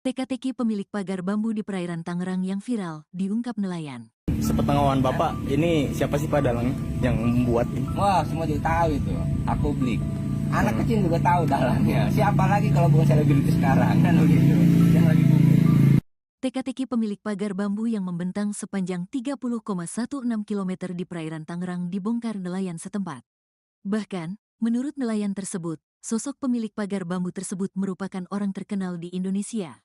Teka-teki pemilik pagar bambu di perairan Tangerang yang viral diungkap nelayan. Sepengetahuan Bapak, ini siapa sih Pak dalangnya yang membuat ini? Wah, semua juga tahu itu. Aku beli. Anak kecil juga tahu dalangnya. Siapa lagi kalau bukan selebriti sekarang kan begitu. Yang lagi booming. Teka-teki pemilik pagar bambu yang membentang sepanjang 30,16 km di perairan Tangerang dibongkar nelayan setempat. Bahkan, menurut nelayan tersebut, sosok pemilik pagar bambu tersebut merupakan orang terkenal di Indonesia.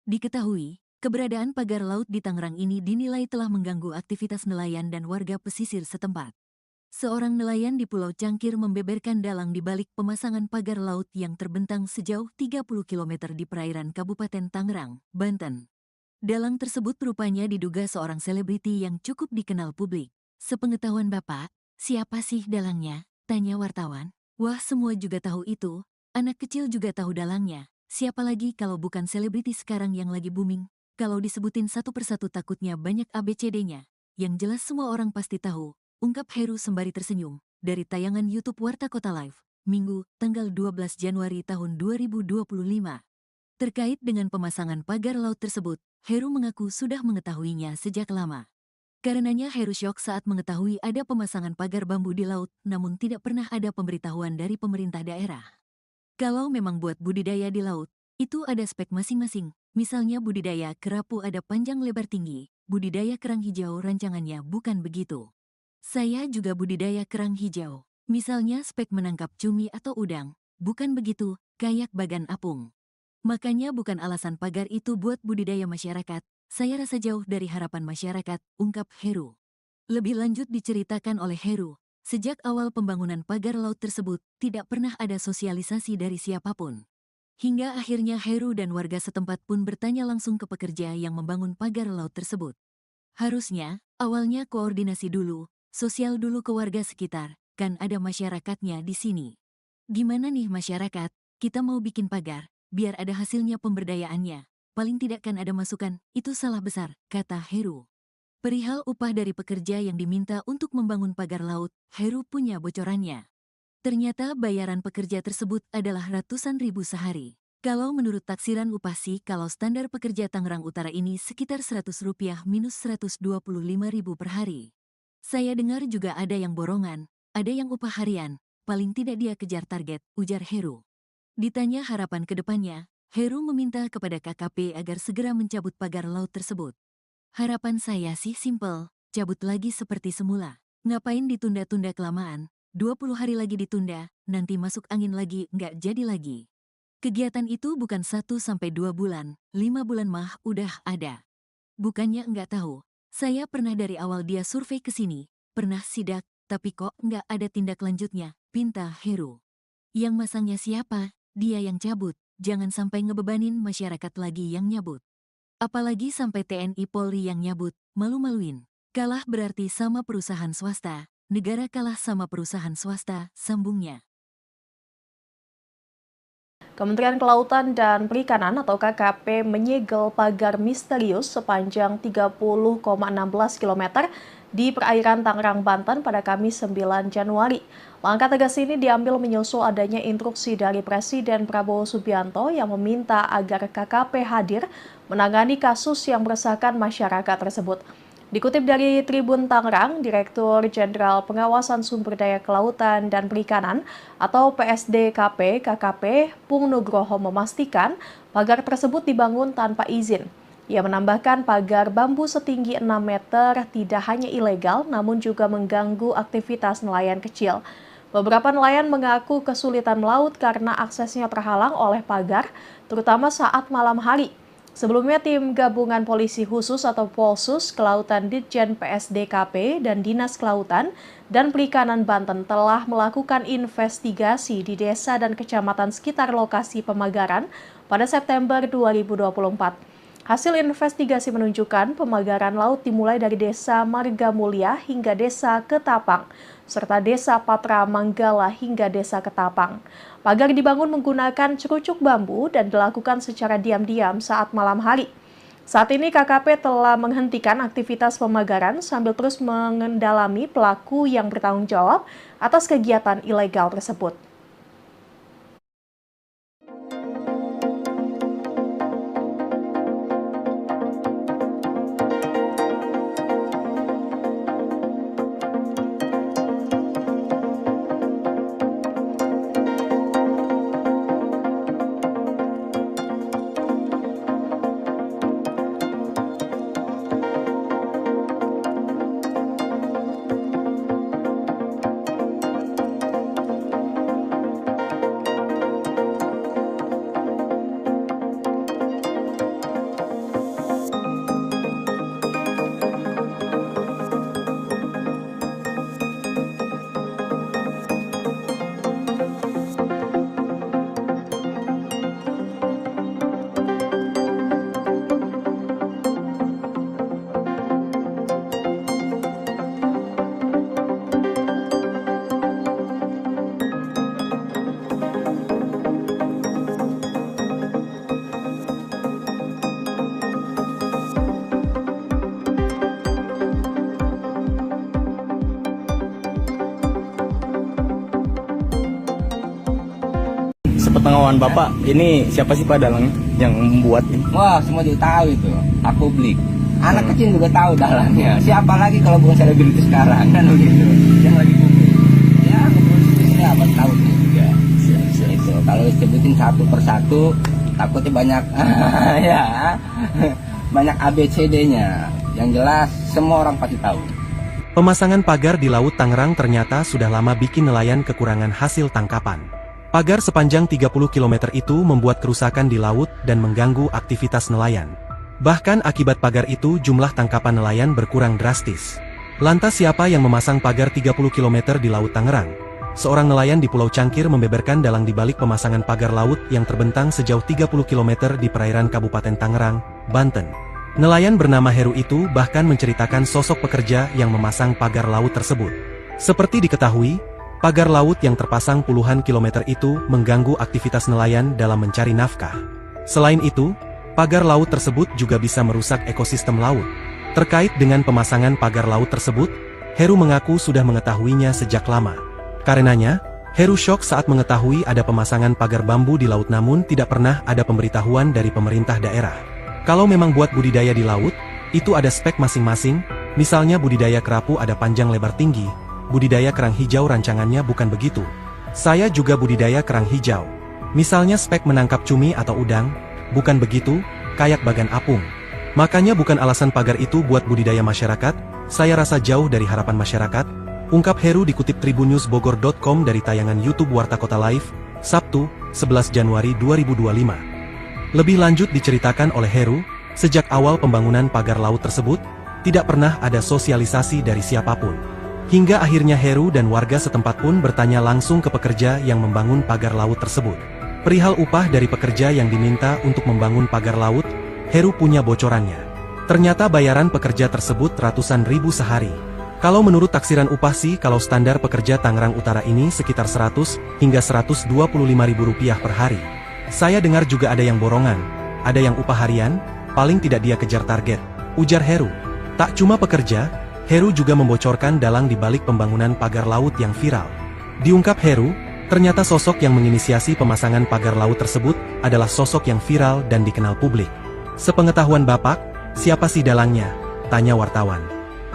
Diketahui, keberadaan pagar laut di Tangerang ini dinilai telah mengganggu aktivitas nelayan dan warga pesisir setempat. Seorang nelayan di Pulau Cangkir membeberkan dalang di balik pemasangan pagar laut yang terbentang sejauh 30 km di perairan Kabupaten Tangerang, Banten. Dalang tersebut rupanya diduga seorang selebriti yang cukup dikenal publik. Sepengetahuan Bapak, siapa sih dalangnya? Tanya wartawan. Wah, semua juga tahu itu. Anak kecil juga tahu dalangnya. Siapa lagi kalau bukan selebriti sekarang yang lagi booming? Kalau disebutin satu persatu takutnya banyak ABCD-nya. Yang jelas semua orang pasti tahu, ungkap Heru sembari tersenyum, dari tayangan YouTube Warta Kota Live, Minggu, tanggal 12 Januari tahun 2025. Terkait dengan pemasangan pagar laut tersebut, Heru mengaku sudah mengetahuinya sejak lama. Karenanya Heru syok saat mengetahui ada pemasangan pagar bambu di laut, namun tidak pernah ada pemberitahuan dari pemerintah daerah. Kalau memang buat budidaya di laut, itu ada spek masing-masing. Misalnya budidaya kerapu ada panjang lebar tinggi, budidaya kerang hijau rancangannya bukan begitu. Saya juga budidaya kerang hijau. Misalnya spek menangkap cumi atau udang, bukan begitu, kayak bagan apung. Makanya bukan alasan pagar itu buat budidaya masyarakat, saya rasa jauh dari harapan masyarakat, ungkap Heru. Lebih lanjut diceritakan oleh Heru, sejak awal pembangunan pagar laut tersebut, tidak pernah ada sosialisasi dari siapapun. Hingga akhirnya Heru dan warga setempat pun bertanya langsung ke pekerja yang membangun pagar laut tersebut. Harusnya, awalnya koordinasi dulu, sosial dulu ke warga sekitar, kan ada masyarakatnya di sini. Gimana nih masyarakat, kita mau bikin pagar, biar ada hasilnya pemberdayaannya. Paling tidak kan ada masukan, itu salah besar, kata Heru. Perihal upah dari pekerja yang diminta untuk membangun pagar laut, Heru punya bocorannya. Ternyata bayaran pekerja tersebut adalah ratusan ribu sehari. Kalau menurut taksiran upah sih, kalau standar pekerja Tangerang Utara ini sekitar Rp100 minus Rp125.000 per hari. Saya dengar juga ada yang borongan, ada yang upah harian, paling tidak dia kejar target, ujar Heru. Ditanya harapan ke depannya, Heru meminta kepada KKP agar segera mencabut pagar laut tersebut. Harapan saya sih simpel, cabut lagi seperti semula. Ngapain ditunda-tunda kelamaan, 20 hari lagi ditunda, nanti masuk angin lagi, nggak jadi lagi. Kegiatan itu bukan 1-2 bulan, 5 bulan mah udah ada. Bukannya nggak tahu, saya pernah dari awal dia survei ke sini, pernah sidak, tapi kok nggak ada tindak lanjutnya, pinta Heru. Yang masangnya siapa? Dia yang cabut, jangan sampai ngebebanin masyarakat lagi yang nyabut. Apalagi sampai TNI Polri yang nyabut, malu-maluin. Kalah berarti sama perusahaan swasta, negara kalah sama perusahaan swasta, sambungnya. Kementerian Kelautan dan Perikanan atau KKP menyegel pagar misterius sepanjang 30,16 km di perairan Tangerang, Banten pada Kamis 9 Januari. Langkah tegas ini diambil menyusul adanya instruksi dari Presiden Prabowo Subianto yang meminta agar KKP hadir menangani kasus yang meresahkan masyarakat tersebut. Dikutip dari Tribun Tangerang, Direktur Jenderal Pengawasan Sumber Daya Kelautan dan Perikanan atau PSDKP KKP Pung Nugroho memastikan pagar tersebut dibangun tanpa izin. Ia menambahkan pagar bambu setinggi 6 meter tidak hanya ilegal namun juga mengganggu aktivitas nelayan kecil. Beberapa nelayan mengaku kesulitan melaut karena aksesnya terhalang oleh pagar, terutama saat malam hari. Sebelumnya, tim gabungan polisi khusus atau Polsus Kelautan Ditjen PSDKP dan Dinas Kelautan dan Perikanan Banten telah melakukan investigasi di desa dan kecamatan sekitar lokasi pemagaran pada September 2024. Hasil investigasi menunjukkan pemagaran laut dimulai dari Desa Marga Mulia hingga Desa Ketapang, serta Desa Patra Manggala hingga Desa Ketapang. Pagar dibangun menggunakan cerucuk bambu dan dilakukan secara diam-diam saat malam hari. Saat ini KKP telah menghentikan aktivitas pemagaran sambil terus mengendalami pelaku yang bertanggung jawab atas kegiatan ilegal tersebut. Sepengetahuan Bapak, ini siapa sih Pak dalangnya yang membuat ini? Wah, semua juga tahu itu. Aku beli. Anak kecil juga tahu dalangnya. Siapa lagi kalau bukan selebriti sekarang kan begitu. Yang lagi booming. Ya, bisnisnya apa tahu juga. Itu kalau disebutin satu persatu takutnya banyak ya. Banyak ABCD-nya. Yang jelas semua orang pasti tahu. Pemasangan pagar di Laut Tangerang ternyata sudah lama bikin nelayan kekurangan hasil tangkapan. Pagar sepanjang 30 km itu membuat kerusakan di laut dan mengganggu aktivitas nelayan. Bahkan akibat pagar itu jumlah tangkapan nelayan berkurang drastis. Lantas siapa yang memasang pagar 30 km di Laut Tangerang? Seorang nelayan di Pulau Cangkir membeberkan dalang di balik pemasangan pagar laut yang terbentang sejauh 30 km di perairan Kabupaten Tangerang, Banten. Nelayan bernama Heru itu bahkan menceritakan sosok pekerja yang memasang pagar laut tersebut. Seperti diketahui, pagar laut yang terpasang puluhan kilometer itu mengganggu aktivitas nelayan dalam mencari nafkah. Selain itu, pagar laut tersebut juga bisa merusak ekosistem laut. Terkait dengan pemasangan pagar laut tersebut, Heru mengaku sudah mengetahuinya sejak lama. Karenanya, Heru syok saat mengetahui ada pemasangan pagar bambu di laut namun tidak pernah ada pemberitahuan dari pemerintah daerah. Kalau memang buat budidaya di laut, itu ada spek masing-masing, misalnya budidaya kerapu ada panjang lebar tinggi, budidaya kerang hijau rancangannya bukan begitu. Saya juga budidaya kerang hijau. Misalnya spek menangkap cumi atau udang, bukan begitu, kayak bagan apung. Makanya bukan alasan pagar itu buat budidaya masyarakat, saya rasa jauh dari harapan masyarakat, ungkap Heru dikutip tribunnewsbogor.com dari tayangan YouTube Warta Kota Live, Sabtu, 11 Januari 2025. Lebih lanjut diceritakan oleh Heru, sejak awal pembangunan pagar laut tersebut, tidak pernah ada sosialisasi dari siapapun. Hingga akhirnya Heru dan warga setempat pun bertanya langsung ke pekerja yang membangun pagar laut tersebut. Perihal upah dari pekerja yang diminta untuk membangun pagar laut, Heru punya bocorannya. Ternyata bayaran pekerja tersebut ratusan ribu sehari. Kalau menurut taksiran upah sih kalau standar pekerja Tangerang Utara ini sekitar 100 hingga 125 ribu rupiah per hari. Saya dengar juga ada yang borongan, ada yang upah harian, paling tidak dia kejar target, ujar Heru. Tak cuma pekerja, Heru juga membocorkan dalang di balik pembangunan pagar laut yang viral. Diungkap Heru, ternyata sosok yang menginisiasi pemasangan pagar laut tersebut adalah sosok yang viral dan dikenal publik. Sepengetahuan Bapak, siapa sih dalangnya? Tanya wartawan.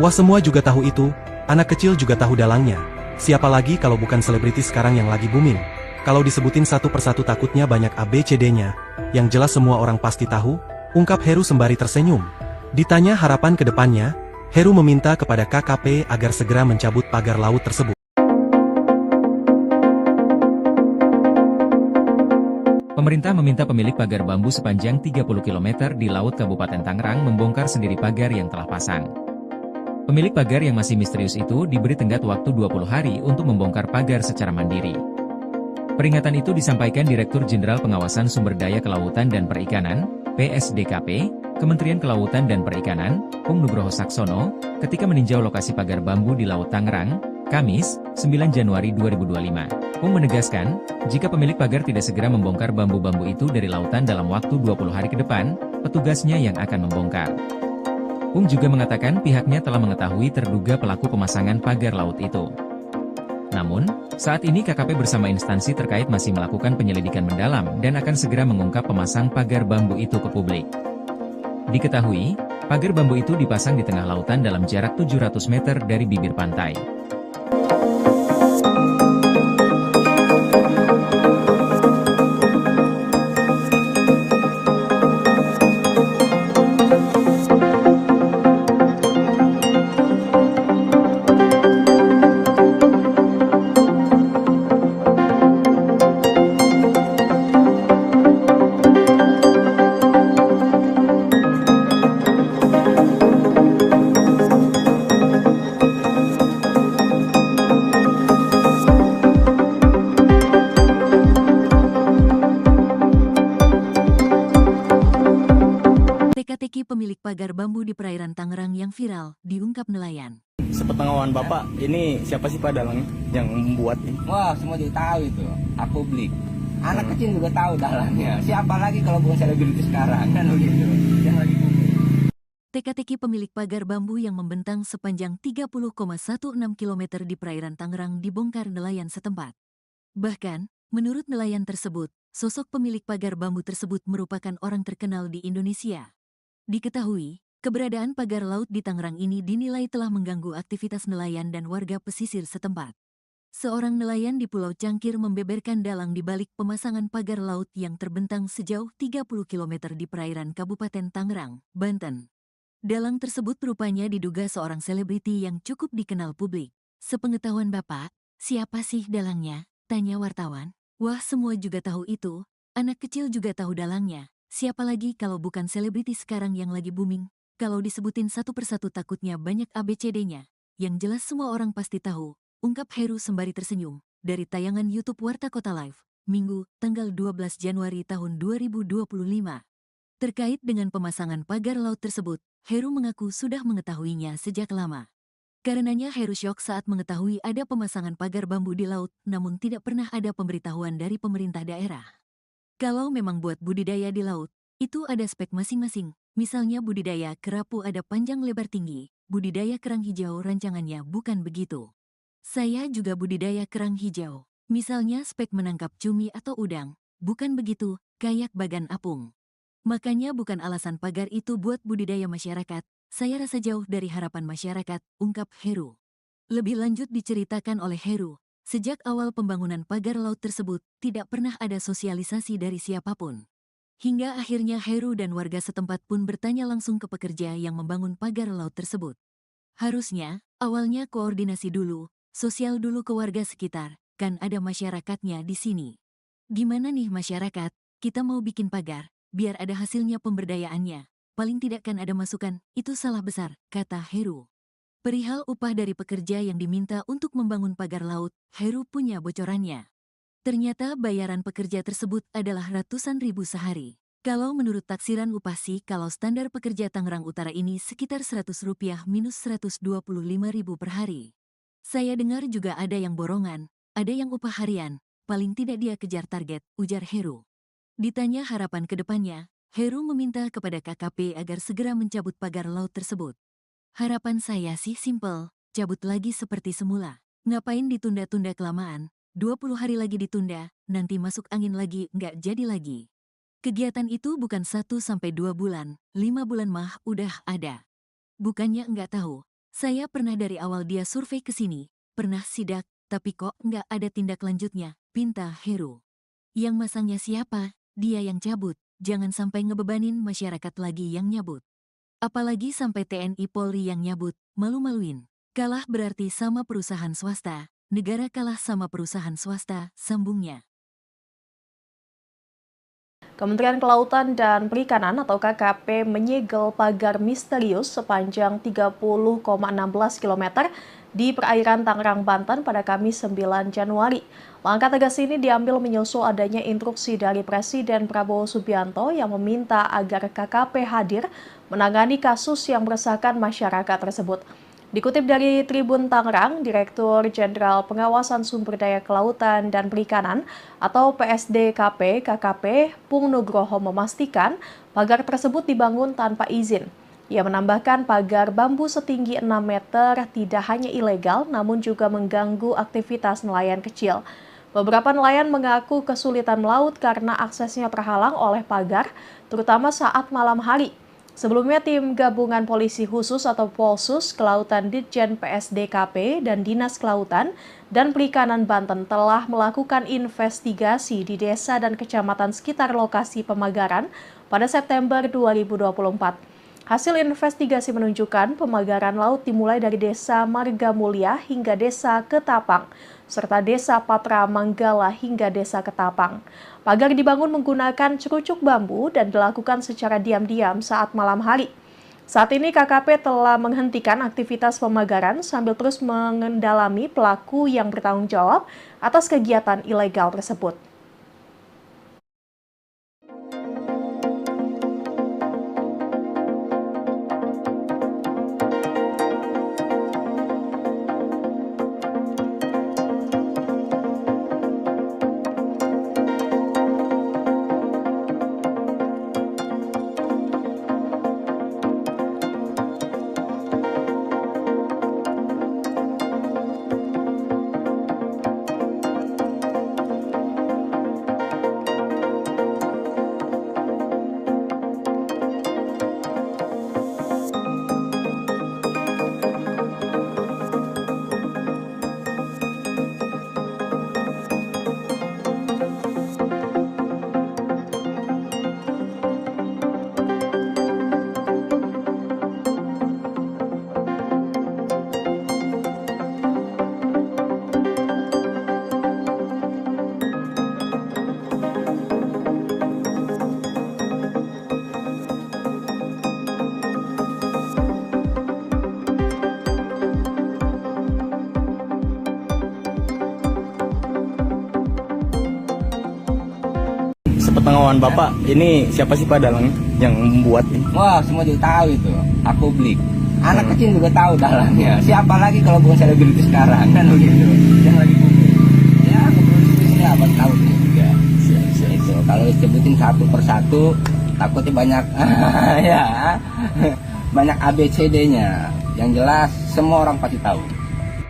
Wah, semua juga tahu itu, anak kecil juga tahu dalangnya. Siapa lagi kalau bukan selebriti sekarang yang lagi booming? Kalau disebutin satu persatu takutnya banyak ABCD-nya, yang jelas semua orang pasti tahu, ungkap Heru sembari tersenyum. Ditanya harapan ke depannya, Heru meminta kepada KKP agar segera mencabut pagar laut tersebut. Pemerintah meminta pemilik pagar bambu sepanjang 30 km di Laut Kabupaten Tangerang membongkar sendiri pagar yang telah pasang. Pemilik pagar yang masih misterius itu diberi tenggat waktu 20 hari untuk membongkar pagar secara mandiri. Peringatan itu disampaikan Direktur Jenderal Pengawasan Sumber Daya Kelautan dan Perikanan, PSDKP, Kementerian Kelautan dan Perikanan, Pung Nugroho Saksono, ketika meninjau lokasi pagar bambu di Laut Tangerang, Kamis, 9 Januari 2025. Pung menegaskan, jika pemilik pagar tidak segera membongkar bambu-bambu itu dari lautan dalam waktu 20 hari ke depan, petugasnya yang akan membongkar. Pung juga mengatakan pihaknya telah mengetahui terduga pelaku pemasangan pagar laut itu. Namun, saat ini KKP bersama instansi terkait masih melakukan penyelidikan mendalam dan akan segera mengungkap pemasang pagar bambu itu ke publik. Diketahui, pagar bambu itu dipasang di tengah lautan dalam jarak 700 meter dari bibir pantai. Teka-teki pemilik pagar bambu di perairan Tangerang yang viral, diungkap nelayan. Sepengetahuan Bapak, ini siapa sih Pak dalangnya yang membuat ini? Wah, semua juga tahu itu. Aku beli. Anak kecil juga tahu dalangnya. Siapa lagi kalau bukan selebriti sekarang kan begitu. Yang lagi booming. Teka-teki pemilik pagar bambu yang membentang sepanjang 30,16 km di perairan Tangerang dibongkar nelayan setempat. Bahkan, menurut nelayan tersebut, sosok pemilik pagar bambu tersebut merupakan orang terkenal di Indonesia. Diketahui, keberadaan pagar laut di Tangerang ini dinilai telah mengganggu aktivitas nelayan dan warga pesisir setempat. Seorang nelayan di Pulau Cangkir membeberkan dalang di balik pemasangan pagar laut yang terbentang sejauh 30 km di perairan Kabupaten Tangerang, Banten. Dalang tersebut rupanya diduga seorang selebriti yang cukup dikenal publik. Sepengetahuan Bapak, siapa sih dalangnya? Tanya wartawan. Wah, semua juga tahu itu. Anak kecil juga tahu dalangnya. Siapa lagi kalau bukan selebriti sekarang yang lagi booming? Kalau disebutin satu persatu takutnya banyak ABCD-nya. Yang jelas semua orang pasti tahu. Ungkap Heru sembari tersenyum, dari tayangan YouTube Warta Kota Live, Minggu, tanggal 12 Januari tahun 2025. Terkait dengan pemasangan pagar laut tersebut, Heru mengaku sudah mengetahuinya sejak lama. Karenanya Heru syok saat mengetahui ada pemasangan pagar bambu di laut, namun tidak pernah ada pemberitahuan dari pemerintah daerah. Kalau memang buat budidaya di laut, itu ada spek masing-masing, misalnya budidaya kerapu ada panjang lebar tinggi, budidaya kerang hijau rancangannya bukan begitu. Saya juga budidaya kerang hijau. Misalnya spek menangkap cumi atau udang. Bukan begitu, kayak bagan apung. Makanya bukan alasan pagar itu buat budidaya masyarakat. Saya rasa jauh dari harapan masyarakat, ungkap Heru. Lebih lanjut diceritakan oleh Heru, sejak awal pembangunan pagar laut tersebut, tidak pernah ada sosialisasi dari siapapun. Hingga akhirnya Heru dan warga setempat pun bertanya langsung ke pekerja yang membangun pagar laut tersebut. Harusnya, awalnya koordinasi dulu, sosial dulu ke warga sekitar, kan ada masyarakatnya di sini. Gimana nih masyarakat, kita mau bikin pagar, biar ada hasilnya pemberdayaannya. Paling tidak kan ada masukan, itu salah besar, kata Heru. Perihal upah dari pekerja yang diminta untuk membangun pagar laut, Heru punya bocorannya. Ternyata bayaran pekerja tersebut adalah ratusan ribu sehari. Kalau menurut taksiran upah sih, kalau standar pekerja Tangerang Utara ini sekitar Rp100 minus Rp125.000 per hari. Saya dengar juga ada yang borongan, ada yang upah harian, paling tidak dia kejar target, ujar Heru. Ditanya harapan ke depannya, Heru meminta kepada KKP agar segera mencabut pagar laut tersebut. Harapan saya sih simpel, cabut lagi seperti semula. Ngapain ditunda-tunda kelamaan, 20 hari lagi ditunda, nanti masuk angin lagi, nggak jadi lagi. Kegiatan itu bukan 1-2 bulan, 5 bulan mah udah ada. Bukannya nggak tahu, saya pernah dari awal dia survei ke sini, pernah sidak, tapi kok nggak ada tindak lanjutnya, pinta Heru. Yang masangnya siapa? Dia yang cabut, jangan sampai ngebebanin masyarakat lagi yang nyabut. Apalagi sampai TNI Polri yang nyabut, malu-maluin. Kalah berarti sama perusahaan swasta, negara kalah sama perusahaan swasta, sambungnya. Kementerian Kelautan dan Perikanan atau KKP menyegel pagar misterius sepanjang 30,16 km di perairan Tangerang, Banten pada Kamis 9 Januari. Langkah tegas ini diambil menyusul adanya instruksi dari Presiden Prabowo Subianto yang meminta agar KKP hadir menangani kasus yang meresahkan masyarakat tersebut. Dikutip dari Tribun Tangerang, Direktur Jenderal Pengawasan Sumber Daya Kelautan dan Perikanan atau PSDKP KKP Pung Nugroho memastikan pagar tersebut dibangun tanpa izin. Ia menambahkan pagar bambu setinggi 6 meter tidak hanya ilegal namun juga mengganggu aktivitas nelayan kecil. Beberapa nelayan mengaku kesulitan melaut karena aksesnya terhalang oleh pagar, terutama saat malam hari. Sebelumnya, tim gabungan polisi khusus atau Polsus Kelautan Ditjen PSDKP dan Dinas Kelautan dan Perikanan Banten telah melakukan investigasi di desa dan kecamatan sekitar lokasi pemagaran pada September 2024. Hasil investigasi menunjukkan pemagaran laut dimulai dari Desa Marga Mulia hingga Desa Ketapang, serta Desa Patra Manggala hingga Desa Ketapang. Pagar dibangun menggunakan cerucuk bambu dan dilakukan secara diam-diam saat malam hari. Saat ini KKP telah menghentikan aktivitas pemagaran sambil terus mengendalami pelaku yang bertanggung jawab atas kegiatan ilegal tersebut. Sepengetahuan Bapak, ini siapa sih Pak dalang yang membuat ini? Wah, semua juga tahu itu. Aku beli. Anak kecil juga tahu dalangnya. Siapa lagi kalau bukan selebriti sekarang kan begitu. Yang lagi booming. Ya, produksi ini apa tahu juga. Itu kalau disebutin satu persatu takutnya banyak ya. Banyak ABCD-nya. Yang jelas semua orang pasti tahu.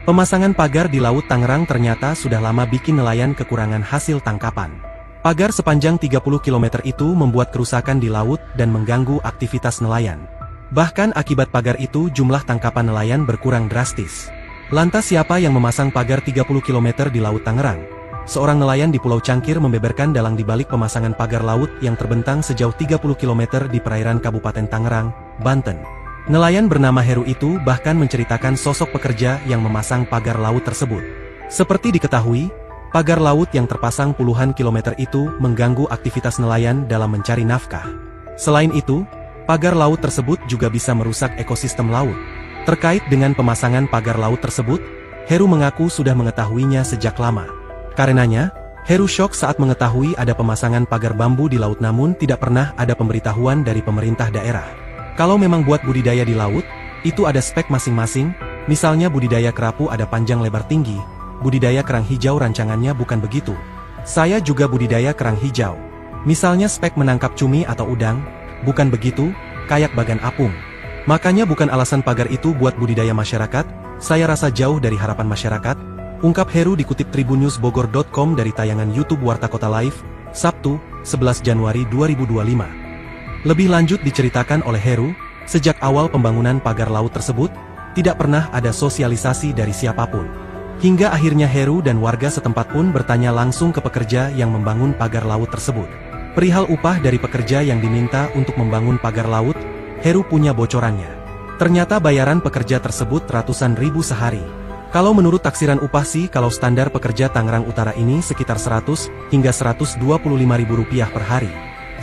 Pemasangan pagar di Laut Tangerang ternyata sudah lama bikin nelayan kekurangan hasil tangkapan. Pagar sepanjang 30 km itu membuat kerusakan di laut dan mengganggu aktivitas nelayan. Bahkan akibat pagar itu jumlah tangkapan nelayan berkurang drastis. Lantas siapa yang memasang pagar 30 km di Laut Tangerang? Seorang nelayan di Pulau Cangkir membeberkan dalang di balik pemasangan pagar laut yang terbentang sejauh 30 km di perairan Kabupaten Tangerang, Banten. Nelayan bernama Heru itu bahkan menceritakan sosok pekerja yang memasang pagar laut tersebut. Seperti diketahui, pagar laut yang terpasang puluhan kilometer itu mengganggu aktivitas nelayan dalam mencari nafkah. Selain itu, pagar laut tersebut juga bisa merusak ekosistem laut. Terkait dengan pemasangan pagar laut tersebut, Heru mengaku sudah mengetahuinya sejak lama. Karenanya, Heru syok saat mengetahui ada pemasangan pagar bambu di laut namun tidak pernah ada pemberitahuan dari pemerintah daerah. Kalau memang buat budidaya di laut, itu ada spek masing-masing, misalnya budidaya kerapu ada panjang lebar tinggi, budidaya kerang hijau rancangannya bukan begitu. Saya juga budidaya kerang hijau. Misalnya spek menangkap cumi atau udang, bukan begitu, kayak bagan apung. Makanya bukan alasan pagar itu buat budidaya masyarakat, saya rasa jauh dari harapan masyarakat, ungkap Heru dikutip tribunnewsbogor.com dari tayangan YouTube Warta Kota Live, Sabtu, 11 Januari 2025. Lebih lanjut diceritakan oleh Heru, sejak awal pembangunan pagar laut tersebut, tidak pernah ada sosialisasi dari siapapun. Hingga akhirnya Heru dan warga setempat pun bertanya langsung ke pekerja yang membangun pagar laut tersebut. Perihal upah dari pekerja yang diminta untuk membangun pagar laut, Heru punya bocorannya. Ternyata bayaran pekerja tersebut ratusan ribu sehari. Kalau menurut taksiran upah sih kalau standar pekerja Tangerang Utara ini sekitar 100 hingga 125 ribu rupiah per hari.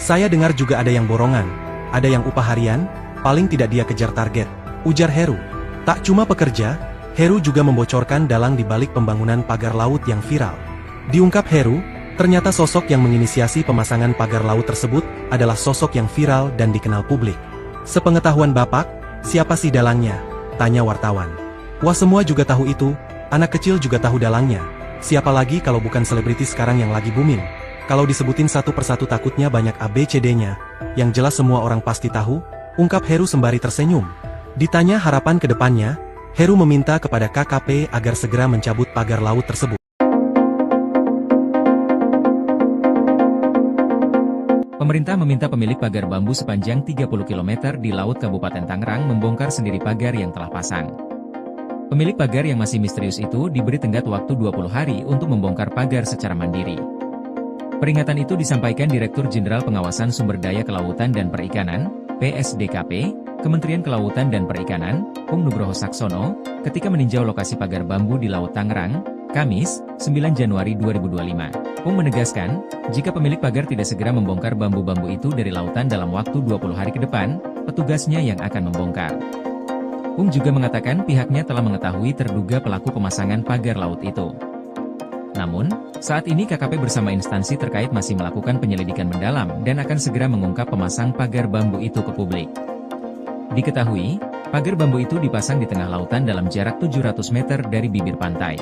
Saya dengar juga ada yang borongan, ada yang upah harian, paling tidak dia kejar target, ujar Heru. Tak cuma pekerja, Heru juga membocorkan dalang di balik pembangunan pagar laut yang viral. Diungkap Heru, ternyata sosok yang menginisiasi pemasangan pagar laut tersebut adalah sosok yang viral dan dikenal publik. Sepengetahuan Bapak, siapa sih dalangnya? Tanya wartawan. Wah, semua juga tahu itu, anak kecil juga tahu dalangnya. Siapa lagi kalau bukan selebriti sekarang yang lagi booming? Kalau disebutin satu persatu takutnya banyak ABCD-nya, yang jelas semua orang pasti tahu, ungkap Heru sembari tersenyum. Ditanya harapan ke depannya, Heru meminta kepada KKP agar segera mencabut pagar laut tersebut. Pemerintah meminta pemilik pagar bambu sepanjang 30 km di Laut Kabupaten Tangerang membongkar sendiri pagar yang telah pasang. Pemilik pagar yang masih misterius itu diberi tenggat waktu 20 hari untuk membongkar pagar secara mandiri. Peringatan itu disampaikan Direktur Jenderal Pengawasan Sumber Daya Kelautan dan Perikanan, PSDKP, Kementerian Kelautan dan Perikanan, Pung Nugroho Saksono, ketika meninjau lokasi pagar bambu di Laut Tangerang, Kamis, 9 Januari 2025. Pung menegaskan, jika pemilik pagar tidak segera membongkar bambu-bambu itu dari lautan dalam waktu 20 hari ke depan, petugasnya yang akan membongkar. Pung juga mengatakan pihaknya telah mengetahui terduga pelaku pemasangan pagar laut itu. Namun, saat ini KKP bersama instansi terkait masih melakukan penyelidikan mendalam dan akan segera mengungkap pemasang pagar bambu itu ke publik. Diketahui, pagar bambu itu dipasang di tengah lautan dalam jarak 700 meter dari bibir pantai.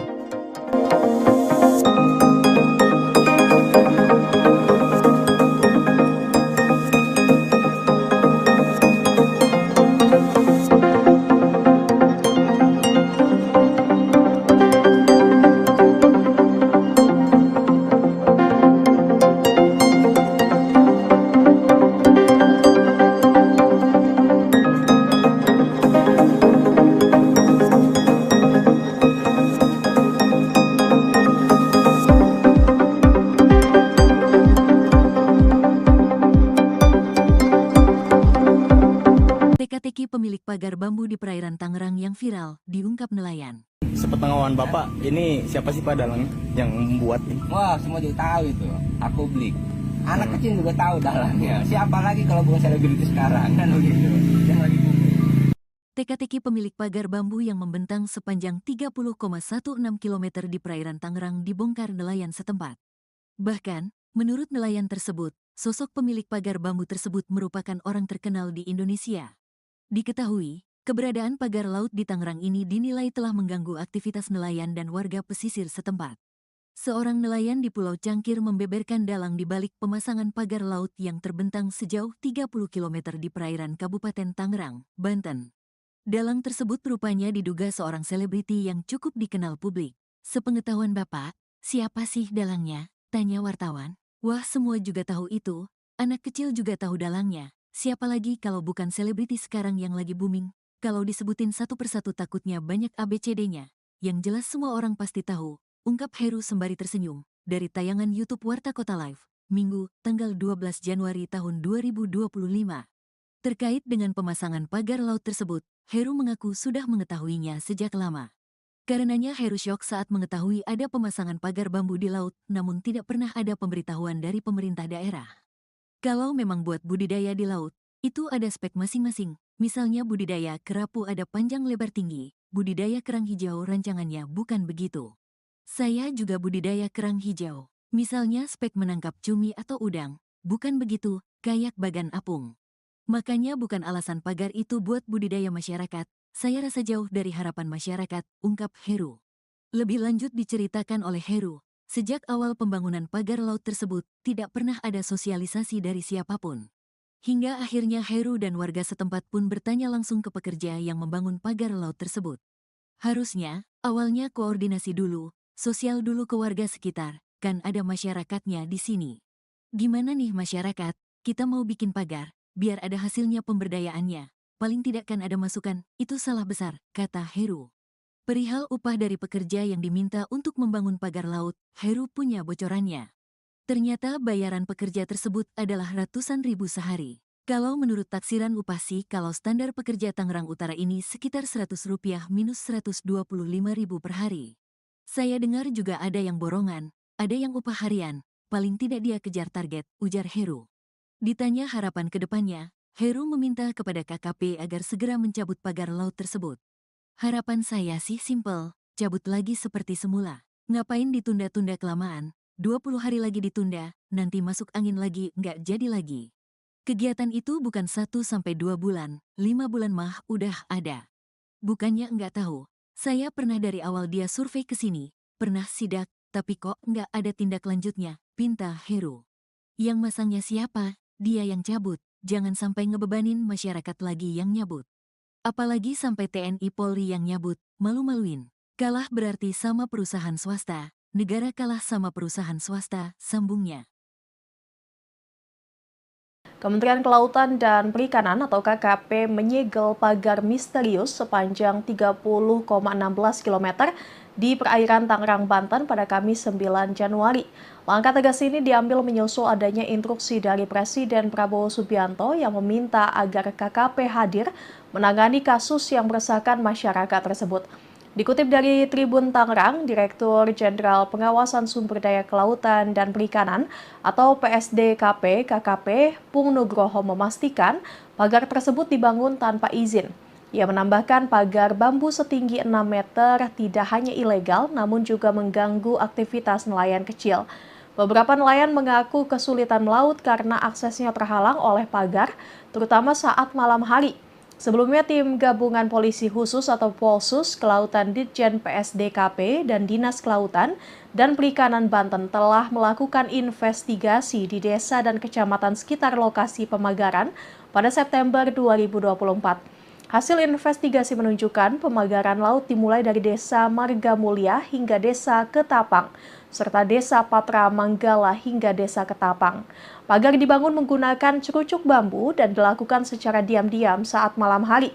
Teka-teki pemilik pagar bambu di perairan Tangerang yang viral, diungkap nelayan. Sepengetahuan Bapak, ini siapa sih Pak dalang yang membuat ini? Wah, semua juga tahu itu. Aku beli. Anak kecil juga tahu dalangnya. Siapa lagi kalau bukan selebriti sekarang kan begitu. Yang lagi booming. Teka-teki pemilik pagar bambu yang membentang sepanjang 30,16 km di perairan Tangerang dibongkar nelayan setempat. Bahkan, menurut nelayan tersebut, sosok pemilik pagar bambu tersebut merupakan orang terkenal di Indonesia. Diketahui, keberadaan pagar laut di Tangerang ini dinilai telah mengganggu aktivitas nelayan dan warga pesisir setempat. Seorang nelayan di Pulau Cangkir membeberkan dalang di balik pemasangan pagar laut yang terbentang sejauh 30 km di perairan Kabupaten Tangerang, Banten. Dalang tersebut rupanya diduga seorang selebriti yang cukup dikenal publik. Sepengetahuan Bapak, siapa sih dalangnya? Tanya wartawan. Wah, semua juga tahu itu. Anak kecil juga tahu dalangnya. Siapa lagi kalau bukan selebriti sekarang yang lagi booming? Kalau disebutin satu persatu takutnya banyak ABCD-nya. Yang jelas semua orang pasti tahu. Ungkap Heru sembari tersenyum, dari tayangan YouTube Warta Kota Live, Minggu, tanggal 12 Januari tahun 2025. Terkait dengan pemasangan pagar laut tersebut, Heru mengaku sudah mengetahuinya sejak lama. Karenanya Heru syok saat mengetahui ada pemasangan pagar bambu di laut, namun tidak pernah ada pemberitahuan dari pemerintah daerah. Kalau memang buat budidaya di laut, itu ada spek masing-masing, misalnya budidaya kerapu ada panjang lebar tinggi, budidaya kerang hijau rancangannya bukan begitu. Saya juga budidaya kerang hijau. Misalnya spek menangkap cumi atau udang. Bukan begitu, kayak bagan apung. Makanya bukan alasan pagar itu buat budidaya masyarakat. Saya rasa jauh dari harapan masyarakat, ungkap Heru. Lebih lanjut diceritakan oleh Heru, sejak awal pembangunan pagar laut tersebut, tidak pernah ada sosialisasi dari siapapun. Hingga akhirnya Heru dan warga setempat pun bertanya langsung ke pekerja yang membangun pagar laut tersebut. Harusnya, awalnya koordinasi dulu, sosial dulu ke warga sekitar, kan ada masyarakatnya di sini. Gimana nih masyarakat, kita mau bikin pagar, biar ada hasilnya pemberdayaannya. Paling tidak kan ada masukan, itu salah besar, kata Heru. Perihal upah dari pekerja yang diminta untuk membangun pagar laut, Heru punya bocorannya. Ternyata bayaran pekerja tersebut adalah ratusan ribu sehari. Kalau menurut taksiran upah sih, kalau standar pekerja Tangerang Utara ini sekitar Rp100 minus Rp125.000 per hari. Saya dengar juga ada yang borongan, ada yang upah harian, paling tidak dia kejar target, ujar Heru. Ditanya harapan ke depannya, Heru meminta kepada KKP agar segera mencabut pagar laut tersebut. Harapan saya sih simpel, cabut lagi seperti semula. Ngapain ditunda-tunda kelamaan, 20 hari lagi ditunda, nanti masuk angin lagi, nggak jadi lagi. Kegiatan itu bukan 1-2 bulan, 5 bulan mah udah ada. Bukannya nggak tahu. Saya pernah dari awal dia survei ke sini, pernah sidak, tapi kok nggak ada tindak lanjutnya, pinta Heru. Yang masangnya siapa? Dia yang cabut, jangan sampai ngebebanin masyarakat lagi yang nyabut. Apalagi sampai TNI Polri yang nyabut, malu-maluin. Kalah berarti sama perusahaan swasta, negara kalah sama perusahaan swasta, sambungnya. Kementerian Kelautan dan Perikanan atau KKP menyegel pagar misterius sepanjang 30,16 km di perairan Tangerang, Banten pada Kamis 9 Januari. Langkah tegas ini diambil menyusul adanya instruksi dari Presiden Prabowo Subianto yang meminta agar KKP hadir menangani kasus yang meresahkan masyarakat tersebut. Dikutip dari Tribun Tangerang, Direktur Jenderal Pengawasan Sumber Daya Kelautan dan Perikanan atau PSDKP KKP Pung Nugroho memastikan pagar tersebut dibangun tanpa izin. Ia menambahkan pagar bambu setinggi 6 meter tidak hanya ilegal namun juga mengganggu aktivitas nelayan kecil. Beberapa nelayan mengaku kesulitan melaut karena aksesnya terhalang oleh pagar, terutama saat malam hari. Sebelumnya, tim gabungan polisi khusus atau Polsus Kelautan Ditjen PSDKP dan Dinas Kelautan dan Perikanan Banten telah melakukan investigasi di desa dan kecamatan sekitar lokasi pemagaran pada September 2024. Hasil investigasi menunjukkan pemagaran laut dimulai dari Desa Marga Mulia hingga Desa Ketapang, serta Desa Patra Manggala hingga Desa Ketapang. Pagar dibangun menggunakan cerucuk bambu dan dilakukan secara diam-diam saat malam hari.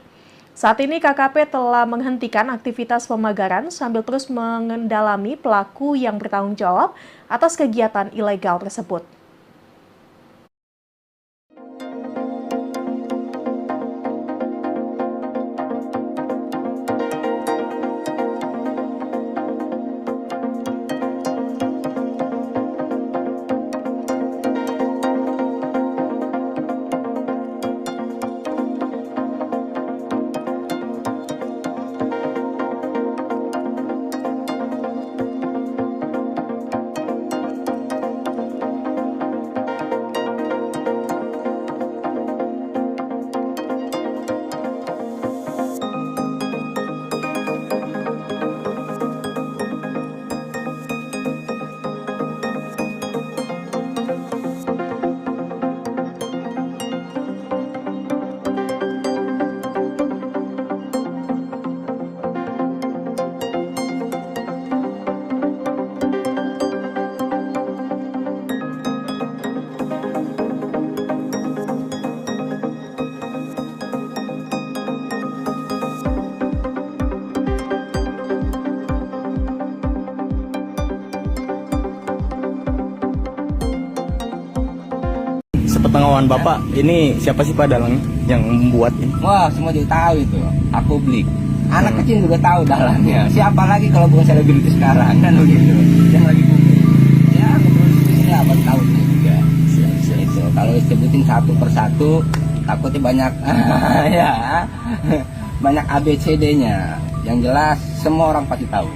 Saat ini KKP telah menghentikan aktivitas pemagaran sambil terus mengendalami pelaku yang bertanggung jawab atas kegiatan ilegal tersebut. Sepengetahuan Bapak, ini siapa sih Pak dalangnya yang membuat ini? Wah, semua juga tahu itu. Publik. Anak kecil juga tahu dalangnya. Siapa lagi kalau bukan selebriti sekarang kan begitu. Yang lagi booming. Ya, produksi apa tahu juga. Itu kalau disebutin satu persatu takutnya banyak ya. Banyak ABCD-nya. Yang jelas semua orang pasti tahu.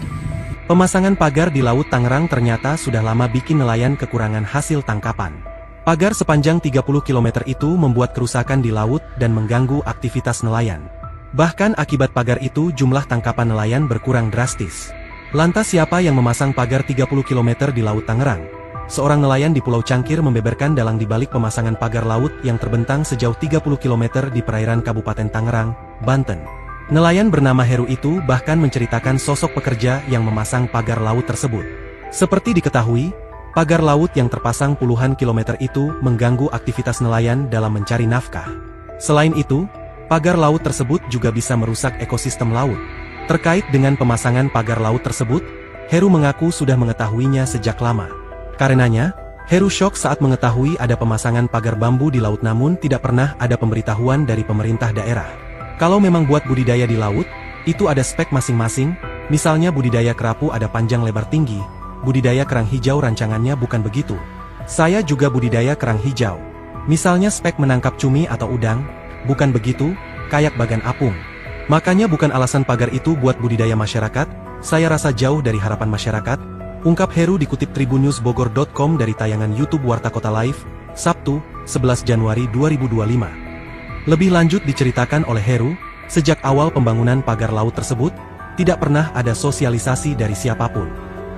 Pemasangan pagar di Laut Tangerang ternyata sudah lama bikin nelayan kekurangan hasil tangkapan. Pagar sepanjang 30 km itu membuat kerusakan di laut dan mengganggu aktivitas nelayan. Bahkan akibat pagar itu jumlah tangkapan nelayan berkurang drastis. Lantas siapa yang memasang pagar 30 km di Laut Tangerang? Seorang nelayan di Pulau Cangkir membeberkan dalang di balik pemasangan pagar laut yang terbentang sejauh 30 km di perairan Kabupaten Tangerang, Banten. Nelayan bernama Heru itu bahkan menceritakan sosok pekerja yang memasang pagar laut tersebut. Seperti diketahui, pagar laut yang terpasang puluhan kilometer itu mengganggu aktivitas nelayan dalam mencari nafkah. Selain itu, pagar laut tersebut juga bisa merusak ekosistem laut. Terkait dengan pemasangan pagar laut tersebut, Heru mengaku sudah mengetahuinya sejak lama. Karenanya, Heru syok saat mengetahui ada pemasangan pagar bambu di laut namun tidak pernah ada pemberitahuan dari pemerintah daerah. Kalau memang buat budidaya di laut, itu ada spek masing-masing, misalnya budidaya kerapu ada panjang lebar tinggi, budidaya kerang hijau rancangannya bukan begitu. Saya juga budidaya kerang hijau. Misalnya spek menangkap cumi atau udang, bukan begitu, kayak bagan apung. Makanya bukan alasan pagar itu buat budidaya masyarakat, saya rasa jauh dari harapan masyarakat, ungkap Heru dikutip tribunnewsbogor.com dari tayangan YouTube Warta Kota Live, Sabtu, 11 Januari 2025. Lebih lanjut diceritakan oleh Heru, sejak awal pembangunan pagar laut tersebut, tidak pernah ada sosialisasi dari siapapun.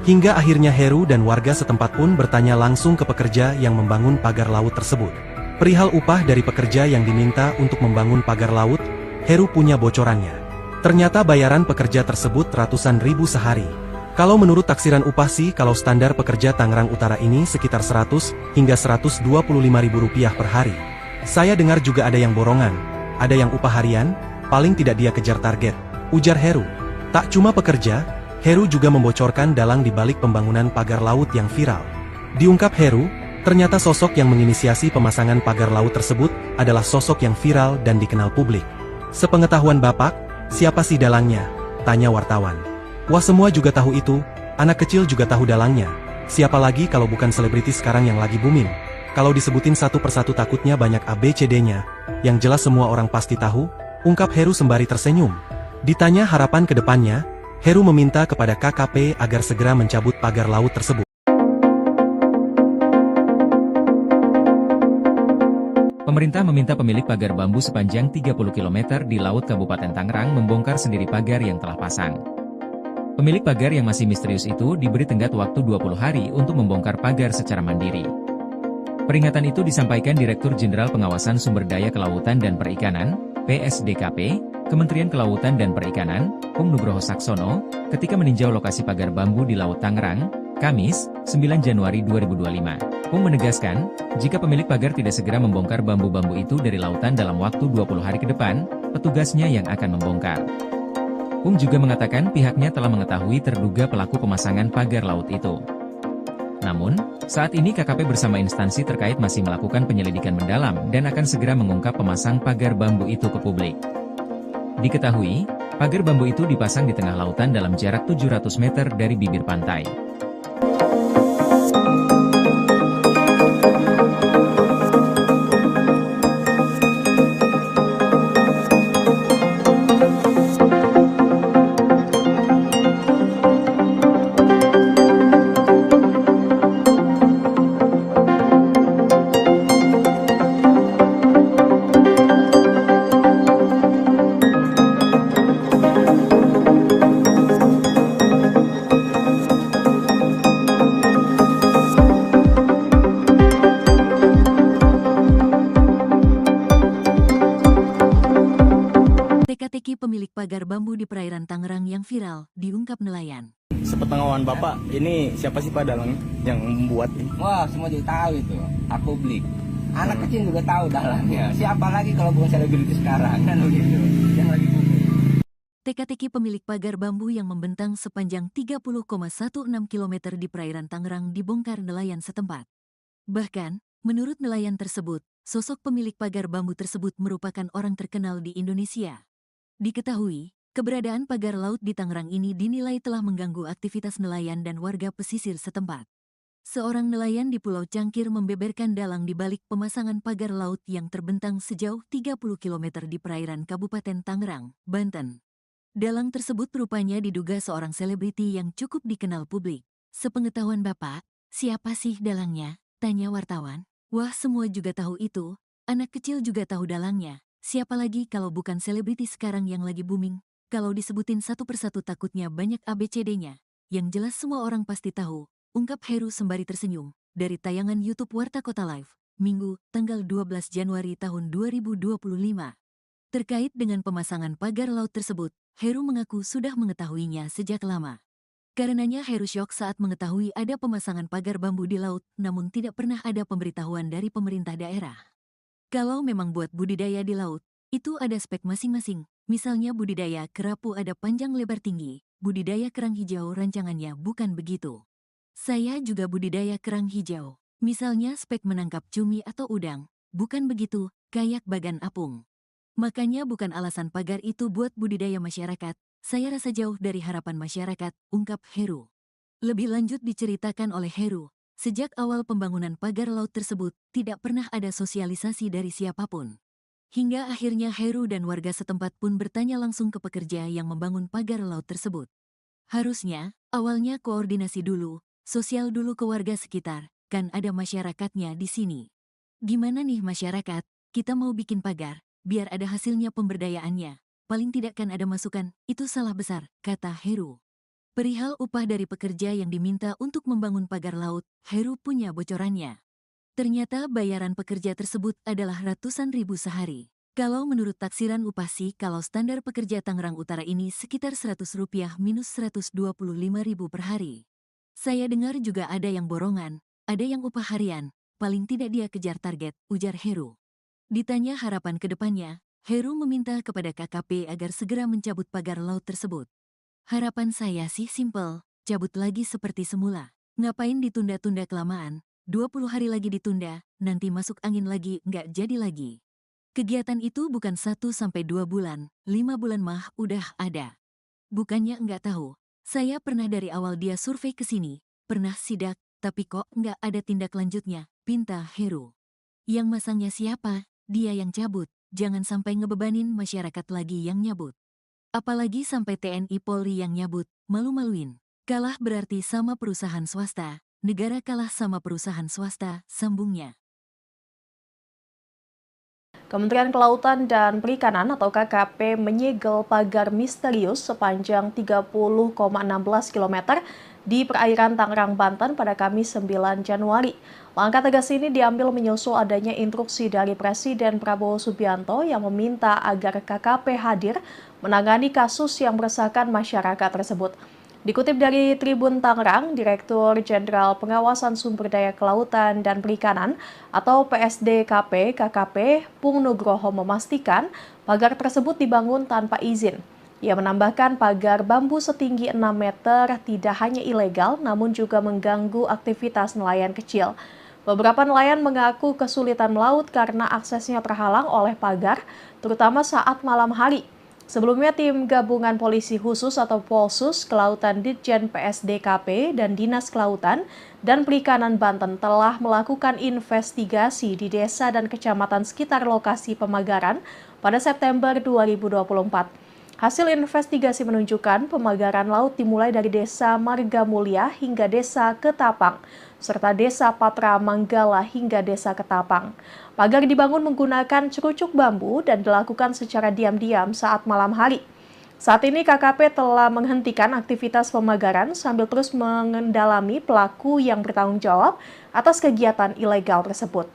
Hingga akhirnya Heru dan warga setempat pun bertanya langsung ke pekerja yang membangun pagar laut tersebut. Perihal upah dari pekerja yang diminta untuk membangun pagar laut, Heru punya bocorannya. Ternyata bayaran pekerja tersebut ratusan ribu sehari. Kalau menurut taksiran upah sih kalau standar pekerja Tangerang Utara ini sekitar 100 hingga 125 ribu rupiah per hari. Saya dengar juga ada yang borongan, ada yang upah harian, paling tidak dia kejar target, ujar Heru. Tak cuma pekerja, Heru juga membocorkan dalang di balik pembangunan pagar laut yang viral. Diungkap Heru, ternyata sosok yang menginisiasi pemasangan pagar laut tersebut adalah sosok yang viral dan dikenal publik. Sepengetahuan Bapak, siapa sih dalangnya? Tanya wartawan. Wah, semua juga tahu itu, anak kecil juga tahu dalangnya. Siapa lagi kalau bukan selebriti sekarang yang lagi booming? Kalau disebutin satu persatu takutnya banyak ABCD-nya, yang jelas semua orang pasti tahu, ungkap Heru sembari tersenyum. Ditanya harapan ke depannya, Heru meminta kepada KKP agar segera mencabut pagar laut tersebut. Pemerintah meminta pemilik pagar bambu sepanjang 30 km di Laut Kabupaten Tangerang membongkar sendiri pagar yang telah pasang. Pemilik pagar yang masih misterius itu diberi tenggat waktu 20 hari untuk membongkar pagar secara mandiri. Peringatan itu disampaikan Direktur Jenderal Pengawasan Sumber Daya Kelautan dan Perikanan, PSDKP, Kementerian Kelautan dan Perikanan, Pung Nugroho Saksono, ketika meninjau lokasi pagar bambu di Laut Tangerang, Kamis, 9 Januari 2025. Pung menegaskan, jika pemilik pagar tidak segera membongkar bambu-bambu itu dari lautan dalam waktu 20 hari ke depan, petugasnya yang akan membongkar. Pung juga mengatakan pihaknya telah mengetahui terduga pelaku pemasangan pagar laut itu. Namun, saat ini KKP bersama instansi terkait masih melakukan penyelidikan mendalam dan akan segera mengungkap pemasang pagar bambu itu ke publik. Diketahui, pagar bambu itu dipasang di tengah lautan dalam jarak 700 meter dari bibir pantai. Teka-teki pemilik pagar bambu di perairan Tangerang yang viral, diungkap nelayan. Sepengetahuan Bapak, ini siapa sih Pak dalangnya yang membuat ini? Wah, semua juga tahu itu. Publik. Anak kecil juga tahu dalangnya. Siapa lagi kalau bukan selebriti sekarang kan begitu. Yang lagi booming. Teka-teki pemilik pagar bambu yang membentang sepanjang 30,16 km di perairan Tangerang dibongkar nelayan setempat. Bahkan, Menurut nelayan tersebut, sosok pemilik pagar bambu tersebut merupakan orang terkenal di Indonesia. Diketahui, keberadaan pagar laut di Tangerang ini dinilai telah mengganggu aktivitas nelayan dan warga pesisir setempat. Seorang nelayan di Pulau Cangkir membeberkan dalang di balik pemasangan pagar laut yang terbentang sejauh 30 km di perairan Kabupaten Tangerang, Banten. Dalang tersebut rupanya diduga seorang selebriti yang cukup dikenal publik. Sepengetahuan Bapak, siapa sih dalangnya? Tanya wartawan. Wah, semua juga tahu itu. Anak kecil juga tahu dalangnya. Siapa lagi kalau bukan selebriti sekarang yang lagi booming? Kalau disebutin satu persatu takutnya banyak ABCD-nya. Yang jelas semua orang pasti tahu, ungkap Heru sembari tersenyum. Dari tayangan YouTube Warta Kota Live, Minggu, tanggal 12 Januari tahun 2025. Terkait dengan pemasangan pagar laut tersebut, Heru mengaku sudah mengetahuinya sejak lama. Karenanya Heru syok saat mengetahui ada pemasangan pagar bambu di laut, namun tidak pernah ada pemberitahuan dari pemerintah daerah. Kalau memang buat budidaya di laut, itu ada spek masing-masing. Misalnya budidaya kerapu ada panjang lebar tinggi, budidaya kerang hijau rancangannya bukan begitu. Saya juga budidaya kerang hijau. Misalnya spek menangkap cumi atau udang, bukan begitu, kayak bagan apung. Makanya bukan alasan pagar itu buat budidaya masyarakat. Saya rasa jauh dari harapan masyarakat, ungkap Heru. Lebih lanjut diceritakan oleh Heru, sejak awal pembangunan pagar laut tersebut, tidak pernah ada sosialisasi dari siapapun. Hingga akhirnya Heru dan warga setempat pun bertanya langsung ke pekerja yang membangun pagar laut tersebut. Harusnya, awalnya koordinasi dulu, sosial dulu ke warga sekitar, kan ada masyarakatnya di sini. Gimana nih masyarakat, kita mau bikin pagar, biar ada hasilnya pemberdayaannya. Paling tidak kan ada masukan, itu salah besar, kata Heru. Perihal upah dari pekerja yang diminta untuk membangun pagar laut, Heru punya bocorannya. Ternyata bayaran pekerja tersebut adalah ratusan ribu sehari. Kalau menurut taksiran upah sih, kalau standar pekerja Tangerang Utara ini sekitar Rp100 minus Rp125.000 per hari. Saya dengar juga ada yang borongan, ada yang upah harian, paling tidak dia kejar target, ujar Heru. Ditanya harapan ke depannya, Heru meminta kepada KKP agar segera mencabut pagar laut tersebut. Harapan saya sih simpel, cabut lagi seperti semula. Ngapain ditunda-tunda kelamaan, 20 hari lagi ditunda, nanti masuk angin lagi, nggak jadi lagi. Kegiatan itu bukan 1-2 bulan, 5 bulan mah udah ada. Bukannya nggak tahu, saya pernah dari awal dia survei ke sini, pernah sidak, tapi kok nggak ada tindak lanjutnya, pinta Heru. Yang masangnya siapa? Dia yang cabut. Jangan sampai ngebebanin masyarakat lagi yang nyabut. Apalagi sampai TNI Polri yang nyabut, malu-maluin. Kalah berarti sama perusahaan swasta, negara kalah sama perusahaan swasta, sambungnya. Kementerian Kelautan dan Perikanan atau KKP menyegel pagar misterius sepanjang 30,16 km di perairan Tangerang, Banten pada Kamis 9 Januari. Langkah tegas ini diambil menyusul adanya instruksi dari Presiden Prabowo Subianto yang meminta agar KKP hadir menangani kasus yang meresahkan masyarakat tersebut. Dikutip dari Tribun Tangerang, Direktur Jenderal Pengawasan Sumber Daya Kelautan dan Perikanan atau PSDKP KKP Pung Nugroho memastikan pagar tersebut dibangun tanpa izin. Ia menambahkan pagar bambu setinggi 6 meter tidak hanya ilegal namun juga mengganggu aktivitas nelayan kecil. Beberapa nelayan mengaku kesulitan melaut karena aksesnya terhalang oleh pagar, terutama saat malam hari. Sebelumnya, tim gabungan polisi khusus atau Polsus Kelautan Ditjen PSDKP dan Dinas Kelautan dan Perikanan Banten telah melakukan investigasi di desa dan kecamatan sekitar lokasi pemagaran pada September 2024. Hasil investigasi menunjukkan pemagaran laut dimulai dari Desa Marga Mulia hingga Desa Ketapang, serta Desa Patra Manggala hingga Desa Ketapang. Pagar dibangun menggunakan cerucuk bambu dan dilakukan secara diam-diam saat malam hari. Saat ini KKP telah menghentikan aktivitas pemagaran sambil terus mengendalami pelaku yang bertanggung jawab atas kegiatan ilegal tersebut.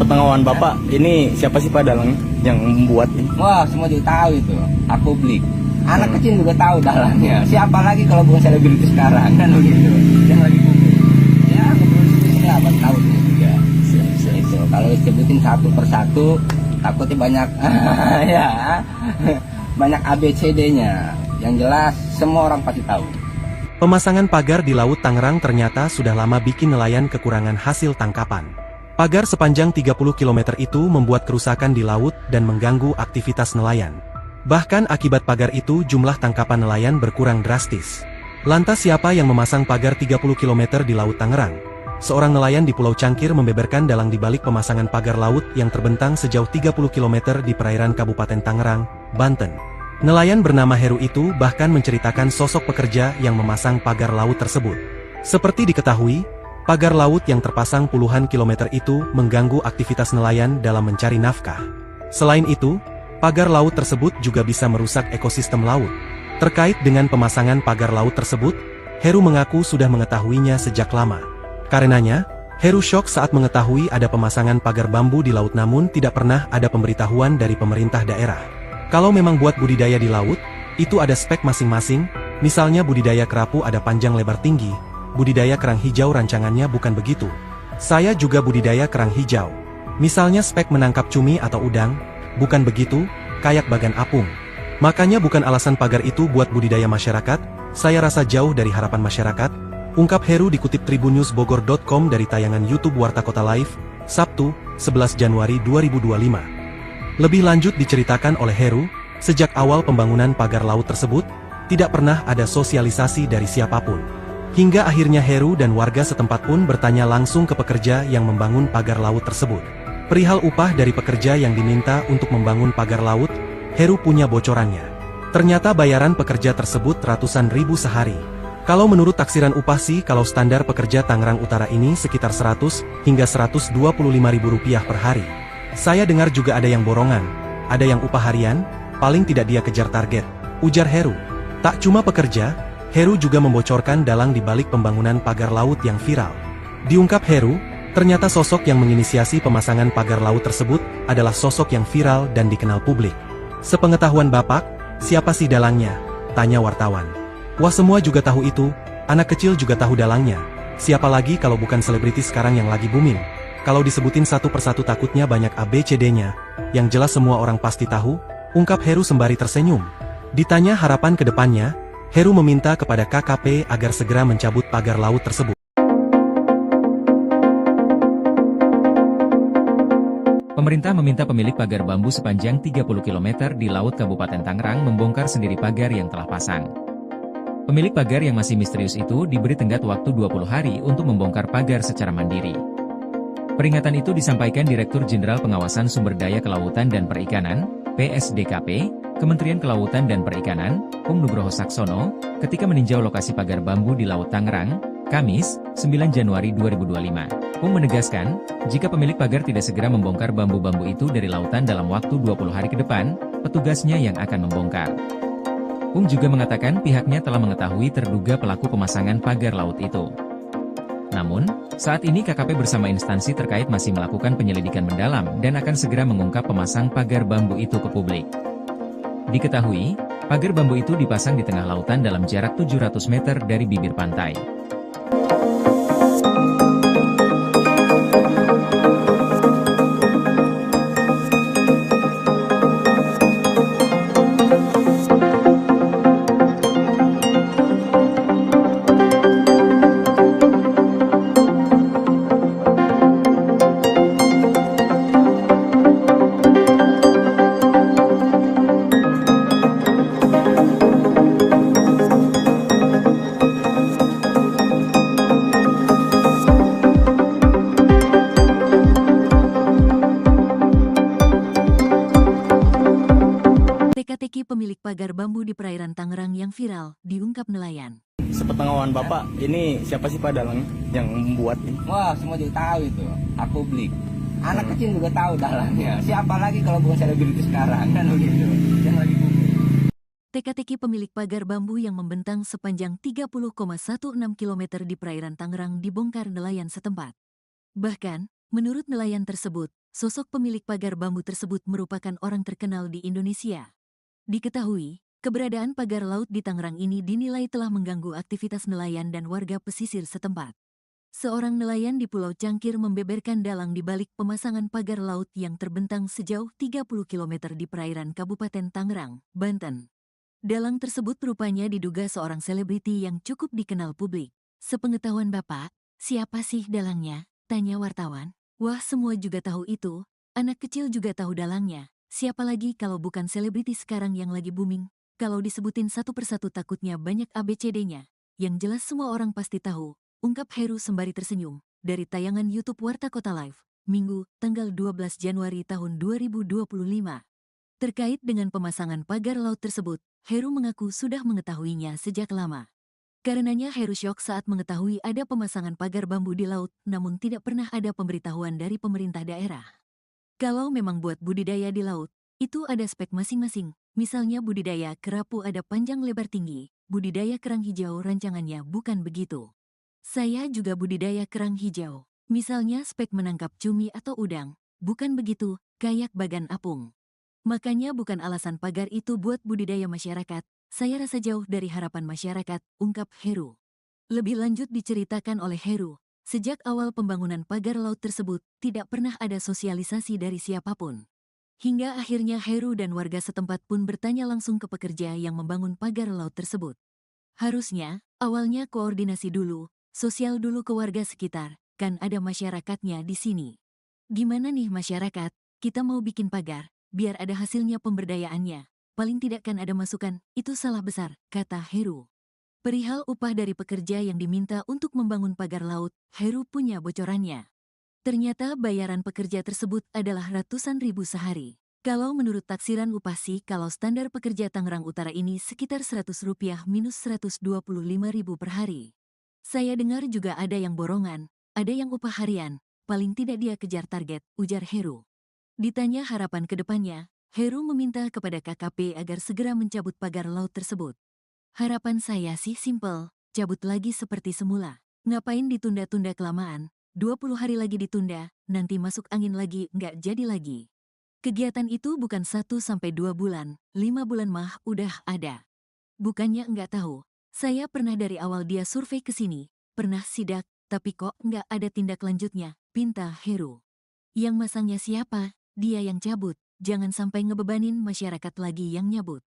Sepengetahuan Bapak, ini siapa sih Pak dalangnya yang membuat ini? Wah, semua juga tahu itu. Publik. Anak kecil juga tahu dalangnya. Siapa lagi kalau bukan selebriti sekarang kan begitu. Yang lagi booming. Ya, ngeproduksi apa tahu juga. Itu kalau disebutin satu persatu takutnya banyak ya. Banyak ABCD-nya. Yang jelas semua orang pasti tahu. Pemasangan pagar di Laut Tangerang ternyata sudah lama bikin nelayan kekurangan hasil tangkapan. Pagar sepanjang 30 km itu membuat kerusakan di laut dan mengganggu aktivitas nelayan. Bahkan akibat pagar itu jumlah tangkapan nelayan berkurang drastis. Lantas siapa yang memasang pagar 30 km di Laut Tangerang? Seorang nelayan di Pulau Cangkir membeberkan dalang di balik pemasangan pagar laut yang terbentang sejauh 30 km di perairan Kabupaten Tangerang, Banten. Nelayan bernama Heru itu bahkan menceritakan sosok pekerja yang memasang pagar laut tersebut. Seperti diketahui, pagar laut yang terpasang puluhan kilometer itu mengganggu aktivitas nelayan dalam mencari nafkah. Selain itu, pagar laut tersebut juga bisa merusak ekosistem laut. Terkait dengan pemasangan pagar laut tersebut, Heru mengaku sudah mengetahuinya sejak lama. Karenanya, Heru syok saat mengetahui ada pemasangan pagar bambu di laut namun tidak pernah ada pemberitahuan dari pemerintah daerah. Kalau memang buat budidaya di laut, itu ada spek masing-masing, misalnya budidaya kerapu ada panjang lebar tinggi, budidaya kerang hijau rancangannya bukan begitu. Saya juga budidaya kerang hijau. Misalnya spek menangkap cumi atau udang, bukan begitu, kayak bagan apung. Makanya bukan alasan pagar itu buat budidaya masyarakat, saya rasa jauh dari harapan masyarakat, ungkap Heru dikutip tribunnewsbogor.com dari tayangan YouTube Warta Kota Live, Sabtu, 11 Januari 2025. Lebih lanjut diceritakan oleh Heru, sejak awal pembangunan pagar laut tersebut, tidak pernah ada sosialisasi dari siapapun. Hingga akhirnya Heru dan warga setempat pun bertanya langsung ke pekerja yang membangun pagar laut tersebut. Perihal upah dari pekerja yang diminta untuk membangun pagar laut, Heru punya bocorannya. Ternyata bayaran pekerja tersebut ratusan ribu sehari. Kalau menurut taksiran upah sih kalau standar pekerja Tangerang Utara ini sekitar 100 hingga 125 ribu rupiah per hari. Saya dengar juga ada yang borongan, ada yang upah harian, paling tidak dia kejar target, ujar Heru. Tak cuma pekerja, Heru juga membocorkan dalang di balik pembangunan pagar laut yang viral. Diungkap Heru, ternyata sosok yang menginisiasi pemasangan pagar laut tersebut adalah sosok yang viral dan dikenal publik. Sepengetahuan Bapak, siapa sih dalangnya? Tanya wartawan. Wah, semua juga tahu itu, anak kecil juga tahu dalangnya. Siapa lagi kalau bukan selebriti sekarang yang lagi booming? Kalau disebutin satu persatu takutnya banyak ABCD-nya, yang jelas semua orang pasti tahu, ungkap Heru sembari tersenyum. Ditanya harapan ke depannya, Heru meminta kepada KKP agar segera mencabut pagar laut tersebut. Pemerintah meminta pemilik pagar bambu sepanjang 30 km di Laut Kabupaten Tangerang membongkar sendiri pagar yang telah pasang. Pemilik pagar yang masih misterius itu diberi tenggat waktu 20 hari untuk membongkar pagar secara mandiri. Peringatan itu disampaikan Direktur Jenderal Pengawasan Sumber Daya Kelautan dan Perikanan, PSDKP, Kementerian Kelautan dan Perikanan, Nugroho Saksono, ketika meninjau lokasi pagar bambu di Laut Tangerang, Kamis, 9 Januari 2025. Menegaskan, jika pemilik pagar tidak segera membongkar bambu-bambu itu dari lautan dalam waktu 20 hari ke depan, petugasnya yang akan membongkar. Juga mengatakan pihaknya telah mengetahui terduga pelaku pemasangan pagar laut itu. Namun, saat ini KKP bersama instansi terkait masih melakukan penyelidikan mendalam dan akan segera mengungkap pemasang pagar bambu itu ke publik. Diketahui, pagar bambu itu dipasang di tengah lautan dalam jarak 700 meter dari bibir pantai. Teka-teki pemilik pagar bambu di perairan Tangerang yang viral, diungkap nelayan. Sepengetahuan Bapak, ini siapa sih Pak dalangnya yang membuat ini? Wah, semua juga tahu itu. Publik. Anak kecil juga tahu dalangnya. Siapa lagi kalau bukan selebriti sekarang kan begitu. Yang lagi booming. Teka-teki pemilik pagar bambu yang membentang sepanjang 30,16 km di perairan Tangerang dibongkar nelayan setempat. Bahkan, menurut nelayan tersebut, sosok pemilik pagar bambu tersebut merupakan orang terkenal di Indonesia. Diketahui, keberadaan pagar laut di Tangerang ini dinilai telah mengganggu aktivitas nelayan dan warga pesisir setempat. Seorang nelayan di Pulau Cangkir membeberkan dalang di balik pemasangan pagar laut yang terbentang sejauh 30 km di perairan Kabupaten Tangerang, Banten. Dalang tersebut rupanya diduga seorang selebriti yang cukup dikenal publik. Sepengetahuan Bapak, siapa sih dalangnya? Tanya wartawan. Wah, semua juga tahu itu. Anak kecil juga tahu dalangnya. Siapa lagi kalau bukan selebriti sekarang yang lagi booming? Kalau disebutin satu persatu takutnya banyak ABCD-nya. Yang jelas semua orang pasti tahu. Ungkap Heru sembari tersenyum, dari tayangan YouTube Warta Kota Live, Minggu, tanggal 12 Januari tahun 2025. Terkait dengan pemasangan pagar laut tersebut, Heru mengaku sudah mengetahuinya sejak lama. Karenanya Heru syok saat mengetahui ada pemasangan pagar bambu di laut, namun tidak pernah ada pemberitahuan dari pemerintah daerah. Kalau memang buat budidaya di laut, itu ada spek masing-masing, misalnya budidaya kerapu ada panjang lebar tinggi, budidaya kerang hijau rancangannya bukan begitu. Saya juga budidaya kerang hijau. Misalnya spek menangkap cumi atau udang. Bukan begitu, kayak bagan apung. Makanya bukan alasan pagar itu buat budidaya masyarakat. Saya rasa jauh dari harapan masyarakat, ungkap Heru. Lebih lanjut diceritakan oleh Heru, sejak awal pembangunan pagar laut tersebut, tidak pernah ada sosialisasi dari siapapun. Hingga akhirnya Heru dan warga setempat pun bertanya langsung ke pekerja yang membangun pagar laut tersebut. Harusnya, awalnya koordinasi dulu, sosial dulu ke warga sekitar, kan ada masyarakatnya di sini. Gimana nih masyarakat, kita mau bikin pagar, biar ada hasilnya pemberdayaannya. Paling tidak kan ada masukan, itu salah besar, kata Heru. Perihal upah dari pekerja yang diminta untuk membangun pagar laut, Heru punya bocorannya. Ternyata bayaran pekerja tersebut adalah ratusan ribu sehari. Kalau menurut taksiran upah sih, kalau standar pekerja Tangerang Utara ini sekitar Rp100 minus Rp125.000 per hari. Saya dengar juga ada yang borongan, ada yang upah harian, paling tidak dia kejar target, ujar Heru. Ditanya harapan ke depannya, Heru meminta kepada KKP agar segera mencabut pagar laut tersebut. Harapan saya sih simpel, cabut lagi seperti semula. Ngapain ditunda-tunda kelamaan, 20 hari lagi ditunda, nanti masuk angin lagi, nggak jadi lagi. Kegiatan itu bukan 1-2 bulan, 5 bulan mah udah ada. Bukannya nggak tahu. Saya pernah dari awal dia survei ke sini, pernah sidak, tapi kok nggak ada tindak lanjutnya, pinta Heru. Yang masangnya siapa? Dia yang cabut, jangan sampai ngebebanin masyarakat lagi yang nyabut.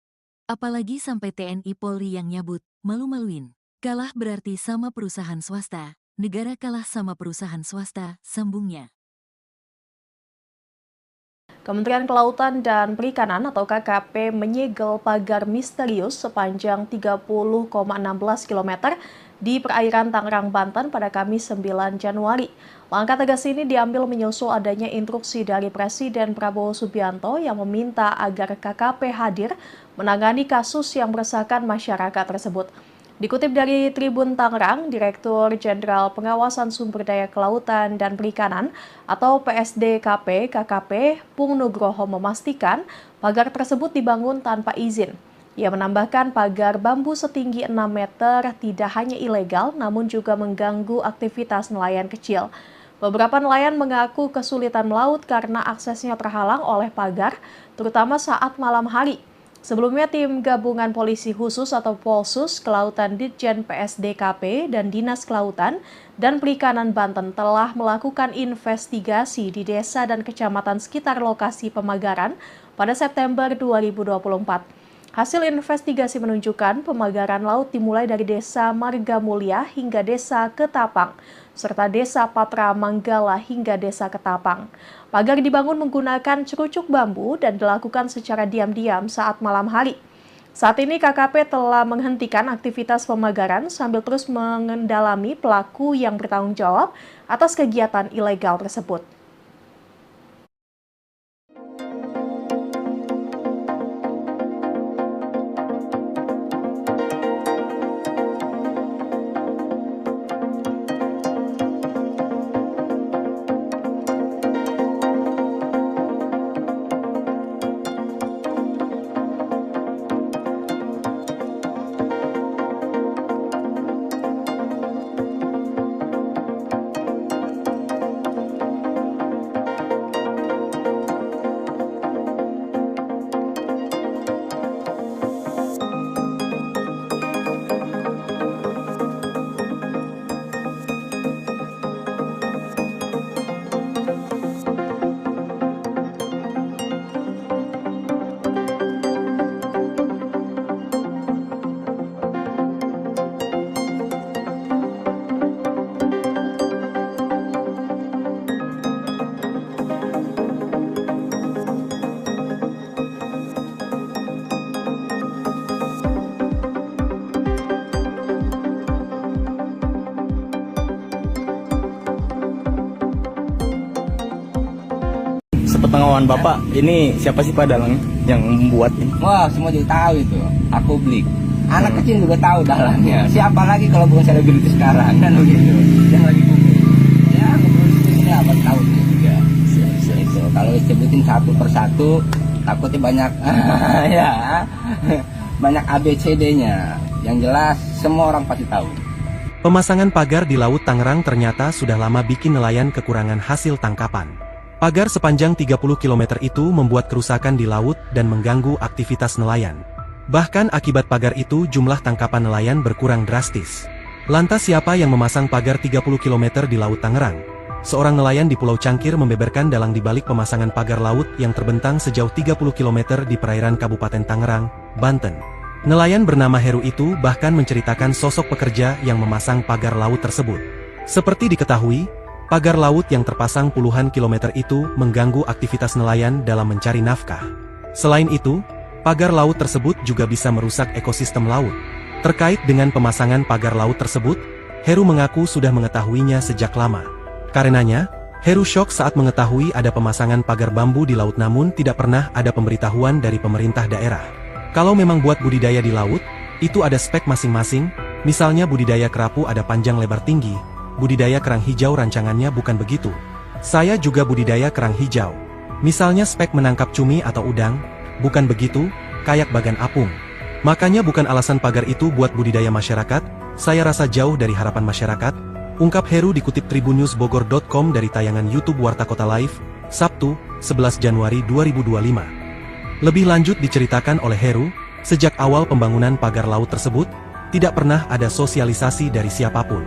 Apalagi sampai TNI Polri yang nyabut, malu-maluin. Kalah berarti sama perusahaan swasta, negara kalah sama perusahaan swasta, sambungnya. Kementerian Kelautan dan Perikanan atau KKP menyegel pagar misterius sepanjang 30,16 km di perairan Tangerang, Banten pada Kamis 9 Januari. Langkah tegas ini diambil menyusul adanya instruksi dari Presiden Prabowo Subianto yang meminta agar KKP hadir menangani kasus yang meresahkan masyarakat tersebut. Dikutip dari Tribun Tangerang, Direktur Jenderal Pengawasan Sumber Daya Kelautan dan Perikanan atau PSDKP KKP Pung Nugroho memastikan pagar tersebut dibangun tanpa izin. Ia menambahkan pagar bambu setinggi 6 meter tidak hanya ilegal namun juga mengganggu aktivitas nelayan kecil. Beberapa nelayan mengaku kesulitan melaut karena aksesnya terhalang oleh pagar, terutama saat malam hari. Sebelumnya, tim gabungan polisi khusus atau Polsus Kelautan Ditjen PSDKP dan Dinas Kelautan dan Perikanan Banten telah melakukan investigasi di desa dan kecamatan sekitar lokasi pemagaran pada September 2024. Hasil investigasi menunjukkan pemagaran laut dimulai dari Desa Marga Mulia hingga Desa Ketapang, serta Desa Patra Manggala hingga Desa Ketapang. Pagar dibangun menggunakan cerucuk bambu dan dilakukan secara diam-diam saat malam hari. Saat ini KKP telah menghentikan aktivitas pemagaran sambil terus mengendalami pelaku yang bertanggung jawab atas kegiatan ilegal tersebut. Sepengetahuan Bapak, ini siapa sih Pak dalang yang membuat ini? Wah, semua juga tahu itu. Aku beli. Anak kecil juga tahu dalangnya. Siapa lagi kalau bukan selebriti sekarang kan begitu. Yang lagi booming. Ya, ini apa tahu juga. Itu kalau disebutin satu persatu takutnya banyak ya. Banyak ABCD-nya. Yang jelas semua orang pasti tahu. Pemasangan pagar di Laut Tangerang ternyata sudah lama bikin nelayan kekurangan hasil tangkapan. Pagar sepanjang 30 km itu membuat kerusakan di laut dan mengganggu aktivitas nelayan. Bahkan akibat pagar itu jumlah tangkapan nelayan berkurang drastis. Lantas siapa yang memasang pagar 30 km di Laut Tangerang? Seorang nelayan di Pulau Cangkir membeberkan dalang di balik pemasangan pagar laut yang terbentang sejauh 30 km di perairan Kabupaten Tangerang, Banten. Nelayan bernama Heru itu bahkan menceritakan sosok pekerja yang memasang pagar laut tersebut. Seperti diketahui, pagar laut yang terpasang puluhan kilometer itu mengganggu aktivitas nelayan dalam mencari nafkah. Selain itu, pagar laut tersebut juga bisa merusak ekosistem laut. Terkait dengan pemasangan pagar laut tersebut, Heru mengaku sudah mengetahuinya sejak lama. Karenanya, Heru syok saat mengetahui ada pemasangan pagar bambu di laut namun tidak pernah ada pemberitahuan dari pemerintah daerah. Kalau memang buat budidaya di laut, itu ada spek masing-masing, misalnya budidaya kerapu ada panjang lebar tinggi, budidaya kerang hijau rancangannya bukan begitu. Saya juga budidaya kerang hijau. Misalnya spek menangkap cumi atau udang, bukan begitu, kayak bagan apung. Makanya bukan alasan pagar itu buat budidaya masyarakat, saya rasa jauh dari harapan masyarakat, ungkap Heru dikutip tribunnewsbogor.com dari tayangan YouTube Warta Kota Live, Sabtu, 11 Januari 2025. Lebih lanjut diceritakan oleh Heru, sejak awal pembangunan pagar laut tersebut, tidak pernah ada sosialisasi dari siapapun.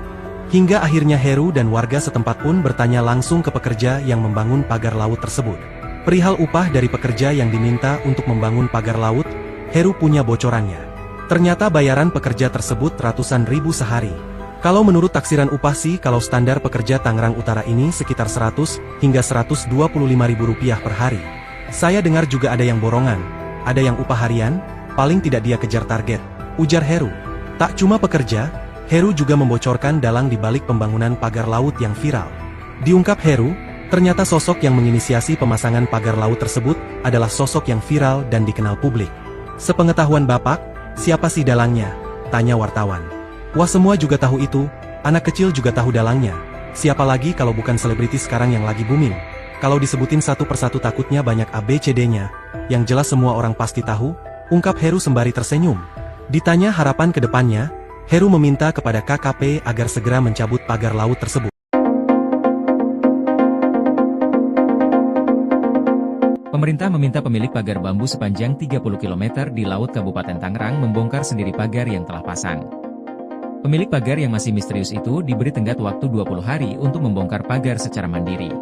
Hingga akhirnya Heru dan warga setempat pun bertanya langsung ke pekerja yang membangun pagar laut tersebut. Perihal upah dari pekerja yang diminta untuk membangun pagar laut, Heru punya bocorannya. Ternyata bayaran pekerja tersebut ratusan ribu sehari. Kalau menurut taksiran upah sih kalau standar pekerja Tangerang Utara ini sekitar 100 hingga 125 ribu rupiah per hari. Saya dengar juga ada yang borongan, ada yang upah harian, paling tidak dia kejar target, ujar Heru. Tak cuma pekerja, Heru juga membocorkan dalang di balik pembangunan pagar laut yang viral. Diungkap Heru, ternyata sosok yang menginisiasi pemasangan pagar laut tersebut adalah sosok yang viral dan dikenal publik. Sepengetahuan Bapak, siapa sih dalangnya? Tanya wartawan. Wah, semua juga tahu itu, anak kecil juga tahu dalangnya. Siapa lagi kalau bukan selebriti sekarang yang lagi booming? Kalau disebutin satu persatu takutnya banyak ABCD-nya, yang jelas semua orang pasti tahu, ungkap Heru sembari tersenyum. Ditanya harapan ke depannya, Heru meminta kepada KKP agar segera mencabut pagar laut tersebut. Pemerintah meminta pemilik pagar bambu sepanjang 30 km di Laut Kabupaten Tangerang membongkar sendiri pagar yang telah pasang. Pemilik pagar yang masih misterius itu diberi tenggat waktu 20 hari untuk membongkar pagar secara mandiri.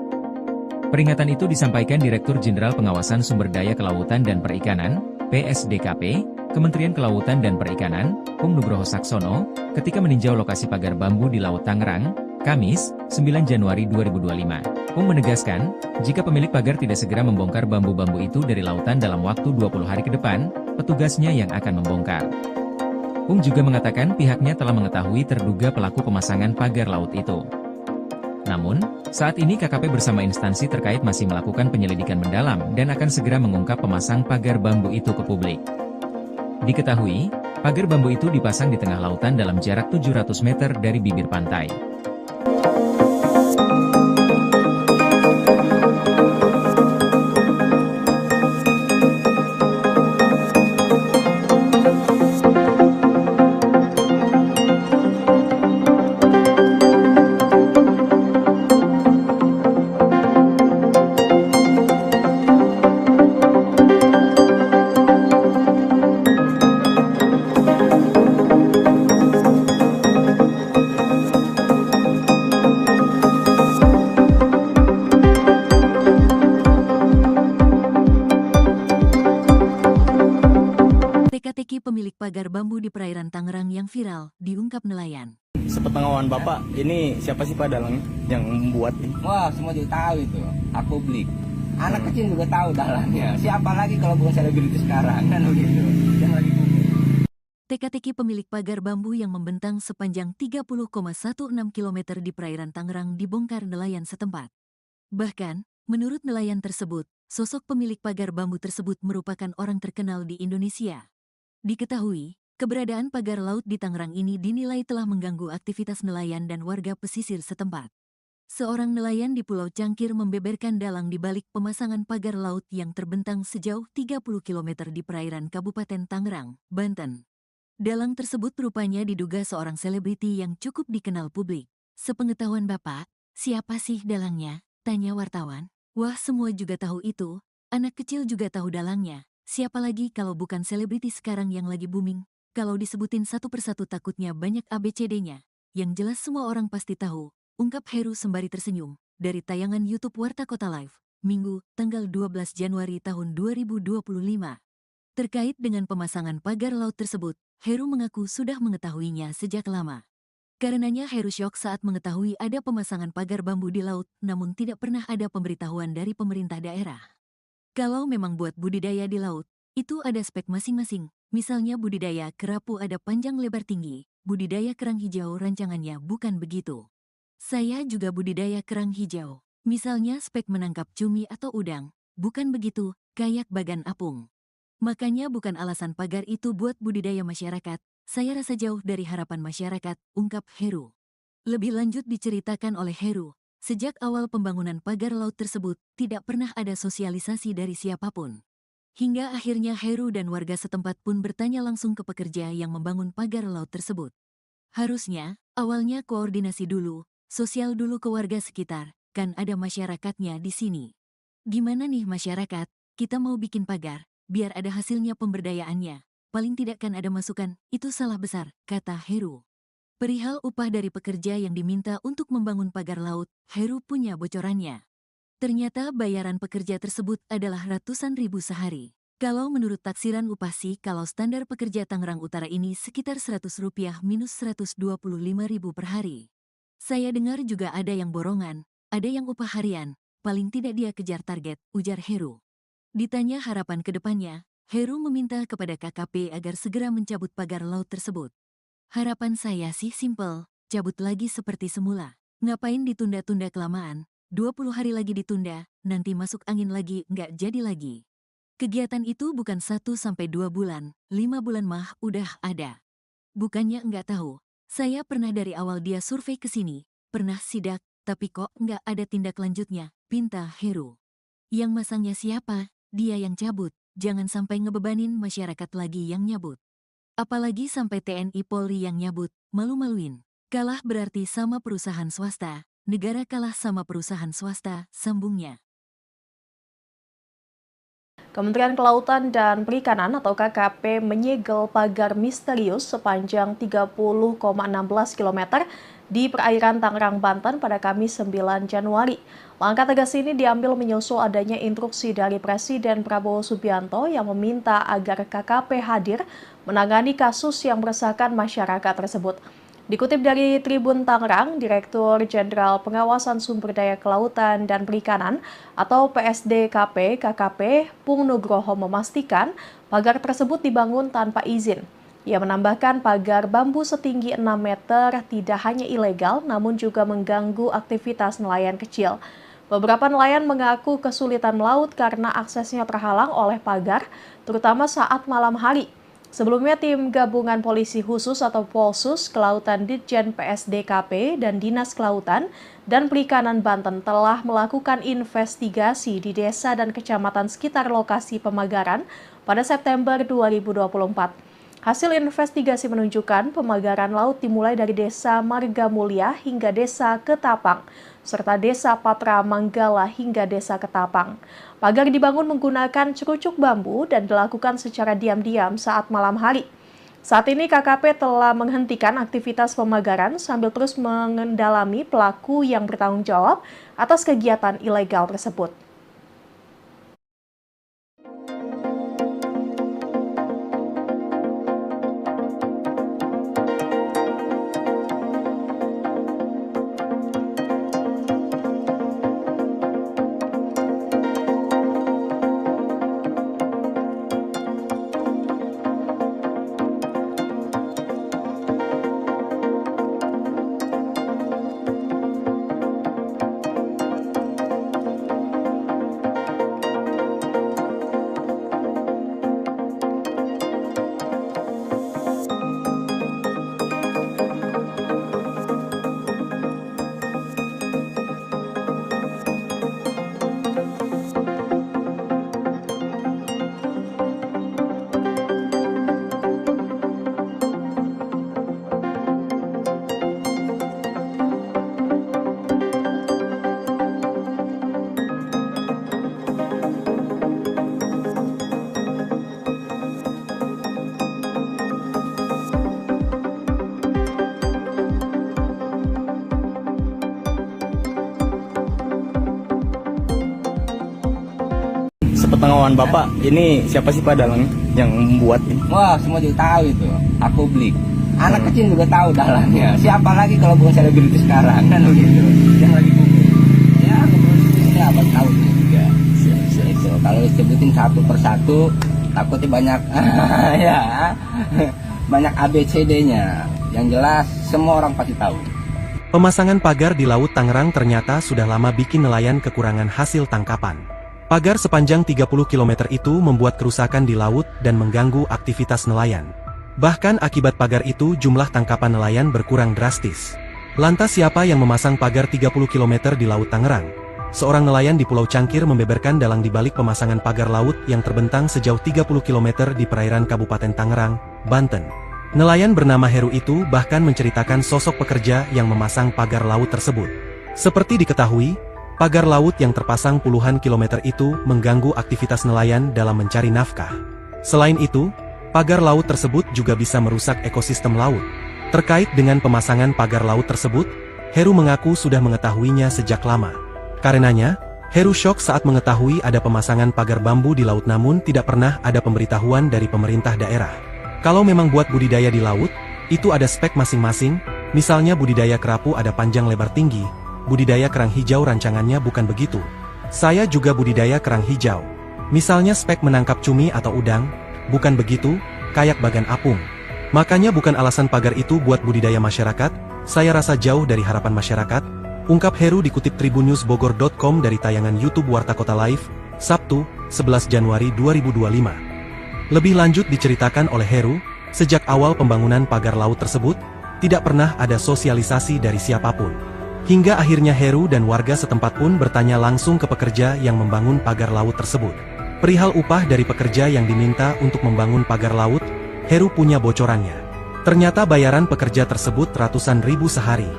Peringatan itu disampaikan Direktur Jenderal Pengawasan Sumber Daya Kelautan dan Perikanan, PSDKP, Kementerian Kelautan dan Perikanan, Pung Nugroho Saksono, ketika meninjau lokasi pagar bambu di Laut Tangerang, Kamis, 9 Januari 2025. Pung menegaskan, jika pemilik pagar tidak segera membongkar bambu-bambu itu dari lautan dalam waktu 20 hari ke depan, petugasnya yang akan membongkar. Pung juga mengatakan pihaknya telah mengetahui terduga pelaku pemasangan pagar laut itu. Namun, saat ini KKP bersama instansi terkait masih melakukan penyelidikan mendalam dan akan segera mengungkap pemasang pagar bambu itu ke publik. Diketahui, pagar bambu itu dipasang di tengah lautan dalam jarak 700 meter dari bibir pantai. Teka-teki pemilik pagar bambu di perairan Tangerang yang viral, diungkap nelayan. Sepengetahuan Bapak, ini siapa sih Pak dalang yang membuat ini? Wah, semua juga tahu itu. Aku beli. Anak kecil juga tahu dalangnya. Siapa lagi kalau bukan selebriti sekarang kan begitu. Yang lagi booming. Teka-teki pemilik pagar bambu yang membentang sepanjang 30,16 km di perairan Tangerang dibongkar nelayan setempat. Bahkan, menurut nelayan tersebut, sosok pemilik pagar bambu tersebut merupakan orang terkenal di Indonesia. Diketahui, keberadaan pagar laut di Tangerang ini dinilai telah mengganggu aktivitas nelayan dan warga pesisir setempat. Seorang nelayan di Pulau Cangkir membeberkan dalang di balik pemasangan pagar laut yang terbentang sejauh 30 km di perairan Kabupaten Tangerang, Banten. Dalang tersebut rupanya diduga seorang selebriti yang cukup dikenal publik. Sepengetahuan Bapak, siapa sih dalangnya? Tanya wartawan. Wah, semua juga tahu itu. Anak kecil juga tahu dalangnya. Siapa lagi kalau bukan selebriti sekarang yang lagi booming? Kalau disebutin satu persatu takutnya banyak ABCD-nya. Yang jelas semua orang pasti tahu. Ungkap Heru sembari tersenyum, dari tayangan YouTube Warta Kota Live, Minggu, tanggal 12 Januari tahun 2025. Terkait dengan pemasangan pagar laut tersebut, Heru mengaku sudah mengetahuinya sejak lama. Karenanya Heru syok saat mengetahui ada pemasangan pagar bambu di laut, namun tidak pernah ada pemberitahuan dari pemerintah daerah. Kalau memang buat budidaya di laut, itu ada spek masing-masing, misalnya budidaya kerapu ada panjang lebar tinggi, budidaya kerang hijau rancangannya bukan begitu. Saya juga budidaya kerang hijau. Misalnya spek menangkap cumi atau udang. Bukan begitu, kayak bagan apung. Makanya bukan alasan pagar itu buat budidaya masyarakat. Saya rasa jauh dari harapan masyarakat, ungkap Heru. Lebih lanjut diceritakan oleh Heru, sejak awal pembangunan pagar laut tersebut, tidak pernah ada sosialisasi dari siapapun. Hingga akhirnya Heru dan warga setempat pun bertanya langsung ke pekerja yang membangun pagar laut tersebut. Harusnya, awalnya koordinasi dulu, sosial dulu ke warga sekitar, kan ada masyarakatnya di sini. Gimana nih masyarakat, kita mau bikin pagar, biar ada hasilnya pemberdayaannya. Paling tidak kan ada masukan, itu salah besar, kata Heru. Perihal upah dari pekerja yang diminta untuk membangun pagar laut, Heru punya bocorannya. Ternyata bayaran pekerja tersebut adalah ratusan ribu sehari. Kalau menurut taksiran upah sih, kalau standar pekerja Tangerang Utara ini sekitar Rp100 minus Rp125.000 per hari. Saya dengar juga ada yang borongan, ada yang upah harian, paling tidak dia kejar target, ujar Heru. Ditanya harapan ke depannya, Heru meminta kepada KKP agar segera mencabut pagar laut tersebut. Harapan saya sih simpel, cabut lagi seperti semula. Ngapain ditunda-tunda kelamaan, 20 hari lagi ditunda, nanti masuk angin lagi, nggak jadi lagi. Kegiatan itu bukan 1-2 bulan, 5 bulan mah udah ada. Bukannya nggak tahu, saya pernah dari awal dia survei ke sini, pernah sidak, tapi kok nggak ada tindak lanjutnya, pinta Heru. Yang masangnya siapa? Dia yang cabut, jangan sampai ngebebanin masyarakat lagi yang nyabut. Apalagi sampai TNI Polri yang nyabut, malu-maluin. Kalah berarti sama perusahaan swasta, negara kalah sama perusahaan swasta, sambungnya. Kementerian Kelautan dan Perikanan atau KKP menyegel pagar misterius sepanjang 30,16 km di perairan Tangerang, Banten pada Kamis 9 Januari. Langkah tegas ini diambil menyusul adanya instruksi dari Presiden Prabowo Subianto yang meminta agar KKP hadir menangani kasus yang meresahkan masyarakat tersebut. Dikutip dari Tribun Tangerang, Direktur Jenderal Pengawasan Sumber Daya Kelautan dan Perikanan atau PSDKP KKP Pung Nugroho memastikan pagar tersebut dibangun tanpa izin. Ia menambahkan pagar bambu setinggi 6 meter tidak hanya ilegal namun juga mengganggu aktivitas nelayan kecil. Beberapa nelayan mengaku kesulitan melaut karena aksesnya terhalang oleh pagar, terutama saat malam hari. Sebelumnya, tim gabungan polisi khusus atau Polsus Kelautan Ditjen PSDKP dan Dinas Kelautan dan Perikanan Banten telah melakukan investigasi di desa dan kecamatan sekitar lokasi pemagaran pada September 2024. Hasil investigasi menunjukkan pemagaran laut dimulai dari Desa Marga Mulia hingga Desa Ketapang, serta Desa Patra Manggala hingga Desa Ketapang. Pagar dibangun menggunakan cerucuk bambu dan dilakukan secara diam-diam saat malam hari. Saat ini KKP telah menghentikan aktivitas pemagaran sambil terus mengendalami pelaku yang bertanggung jawab atas kegiatan ilegal tersebut. Sepengetahuan Bapak, ini siapa sih Pak dalang yang membuat ini? Wah, semua juga tahu itu. Aku beli. Anak kecil juga tahu dalangnya. Siapa lagi kalau bukan selebriti sekarang kan begitu. Yang lagi booming. Ya, kemudian apa tahu juga. Itu kalau disebutin satu persatu takutnya banyak ya. Banyak ABCD-nya. Yang jelas semua orang pasti tahu. Pemasangan pagar di Laut Tangerang ternyata sudah lama bikin nelayan kekurangan hasil tangkapan. Pagar sepanjang 30 km itu membuat kerusakan di laut dan mengganggu aktivitas nelayan. Bahkan akibat pagar itu jumlah tangkapan nelayan berkurang drastis. Lantas siapa yang memasang pagar 30 km di Laut Tangerang? Seorang nelayan di Pulau Cangkir membeberkan dalang di balik pemasangan pagar laut yang terbentang sejauh 30 km di perairan Kabupaten Tangerang, Banten. Nelayan bernama Heru itu bahkan menceritakan sosok pekerja yang memasang pagar laut tersebut. Seperti diketahui, pagar laut yang terpasang puluhan kilometer itu mengganggu aktivitas nelayan dalam mencari nafkah. Selain itu, pagar laut tersebut juga bisa merusak ekosistem laut. Terkait dengan pemasangan pagar laut tersebut, Heru mengaku sudah mengetahuinya sejak lama. Karenanya, Heru syok saat mengetahui ada pemasangan pagar bambu di laut namun tidak pernah ada pemberitahuan dari pemerintah daerah. Kalau memang buat budidaya di laut, itu ada spek masing-masing, misalnya budidaya kerapu ada panjang lebar tinggi, budidaya kerang hijau rancangannya bukan begitu. Saya juga budidaya kerang hijau. Misalnya spek menangkap cumi atau udang, bukan begitu, kayak bagan apung. Makanya bukan alasan pagar itu buat budidaya masyarakat, saya rasa jauh dari harapan masyarakat, ungkap Heru dikutip tribunnewsbogor.com dari tayangan YouTube Warta Kota Live, Sabtu, 11 Januari 2025. Lebih lanjut diceritakan oleh Heru, sejak awal pembangunan pagar laut tersebut, tidak pernah ada sosialisasi dari siapapun. Hingga akhirnya Heru dan warga setempat pun bertanya langsung ke pekerja yang membangun pagar laut tersebut. Perihal upah dari pekerja yang diminta untuk membangun pagar laut, Heru punya bocorannya. Ternyata bayaran pekerja tersebut ratusan ribu sehari.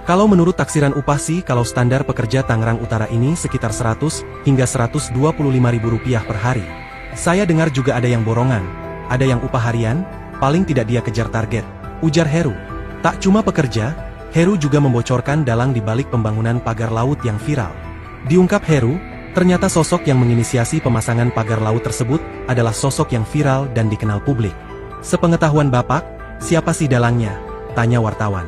Kalau menurut taksiran upah sih kalau standar pekerja Tangerang Utara ini sekitar 100 hingga 125 ribu rupiah per hari. Saya dengar juga ada yang borongan, ada yang upah harian, paling tidak dia kejar target, ujar Heru. Tak cuma pekerja, Heru juga membocorkan dalang di balik pembangunan pagar laut yang viral. Diungkap Heru, ternyata sosok yang menginisiasi pemasangan pagar laut tersebut adalah sosok yang viral dan dikenal publik. Sepengetahuan Bapak, siapa sih dalangnya? Tanya wartawan.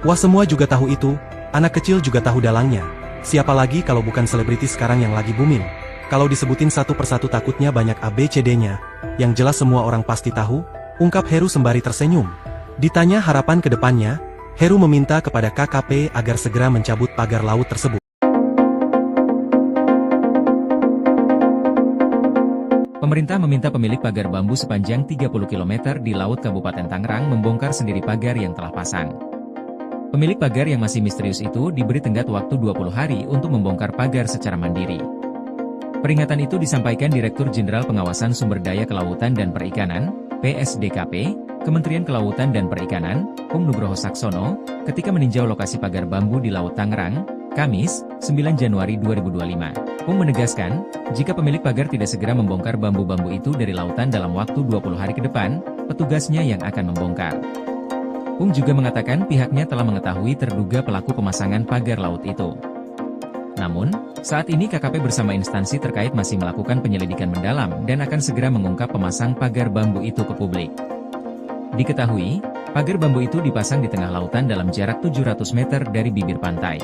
Wah, semua juga tahu itu, anak kecil juga tahu dalangnya. Siapa lagi kalau bukan selebriti sekarang yang lagi booming? Kalau disebutin satu persatu takutnya banyak ABCD-nya, yang jelas semua orang pasti tahu, ungkap Heru sembari tersenyum. Ditanya harapan ke depannya, Heru meminta kepada KKP agar segera mencabut pagar laut tersebut. Pemerintah meminta pemilik pagar bambu sepanjang 30 km di Laut Kabupaten Tangerang membongkar sendiri pagar yang telah pasang. Pemilik pagar yang masih misterius itu diberi tenggat waktu 20 hari untuk membongkar pagar secara mandiri. Peringatan itu disampaikan Direktur Jenderal Pengawasan Sumber Daya Kelautan dan Perikanan, PSDKP, Kementerian Kelautan dan Perikanan, Nugroho Saksono, ketika meninjau lokasi pagar bambu di Laut Tangerang, Kamis, 9 Januari 2025. Menegaskan, jika pemilik pagar tidak segera membongkar bambu-bambu itu dari lautan dalam waktu 20 hari ke depan, petugasnya yang akan membongkar. Juga mengatakan pihaknya telah mengetahui terduga pelaku pemasangan pagar laut itu. Namun, saat ini KKP bersama instansi terkait masih melakukan penyelidikan mendalam dan akan segera mengungkap pemasang pagar bambu itu ke publik. Diketahui, pagar bambu itu dipasang di tengah lautan dalam jarak 700 meter dari bibir pantai.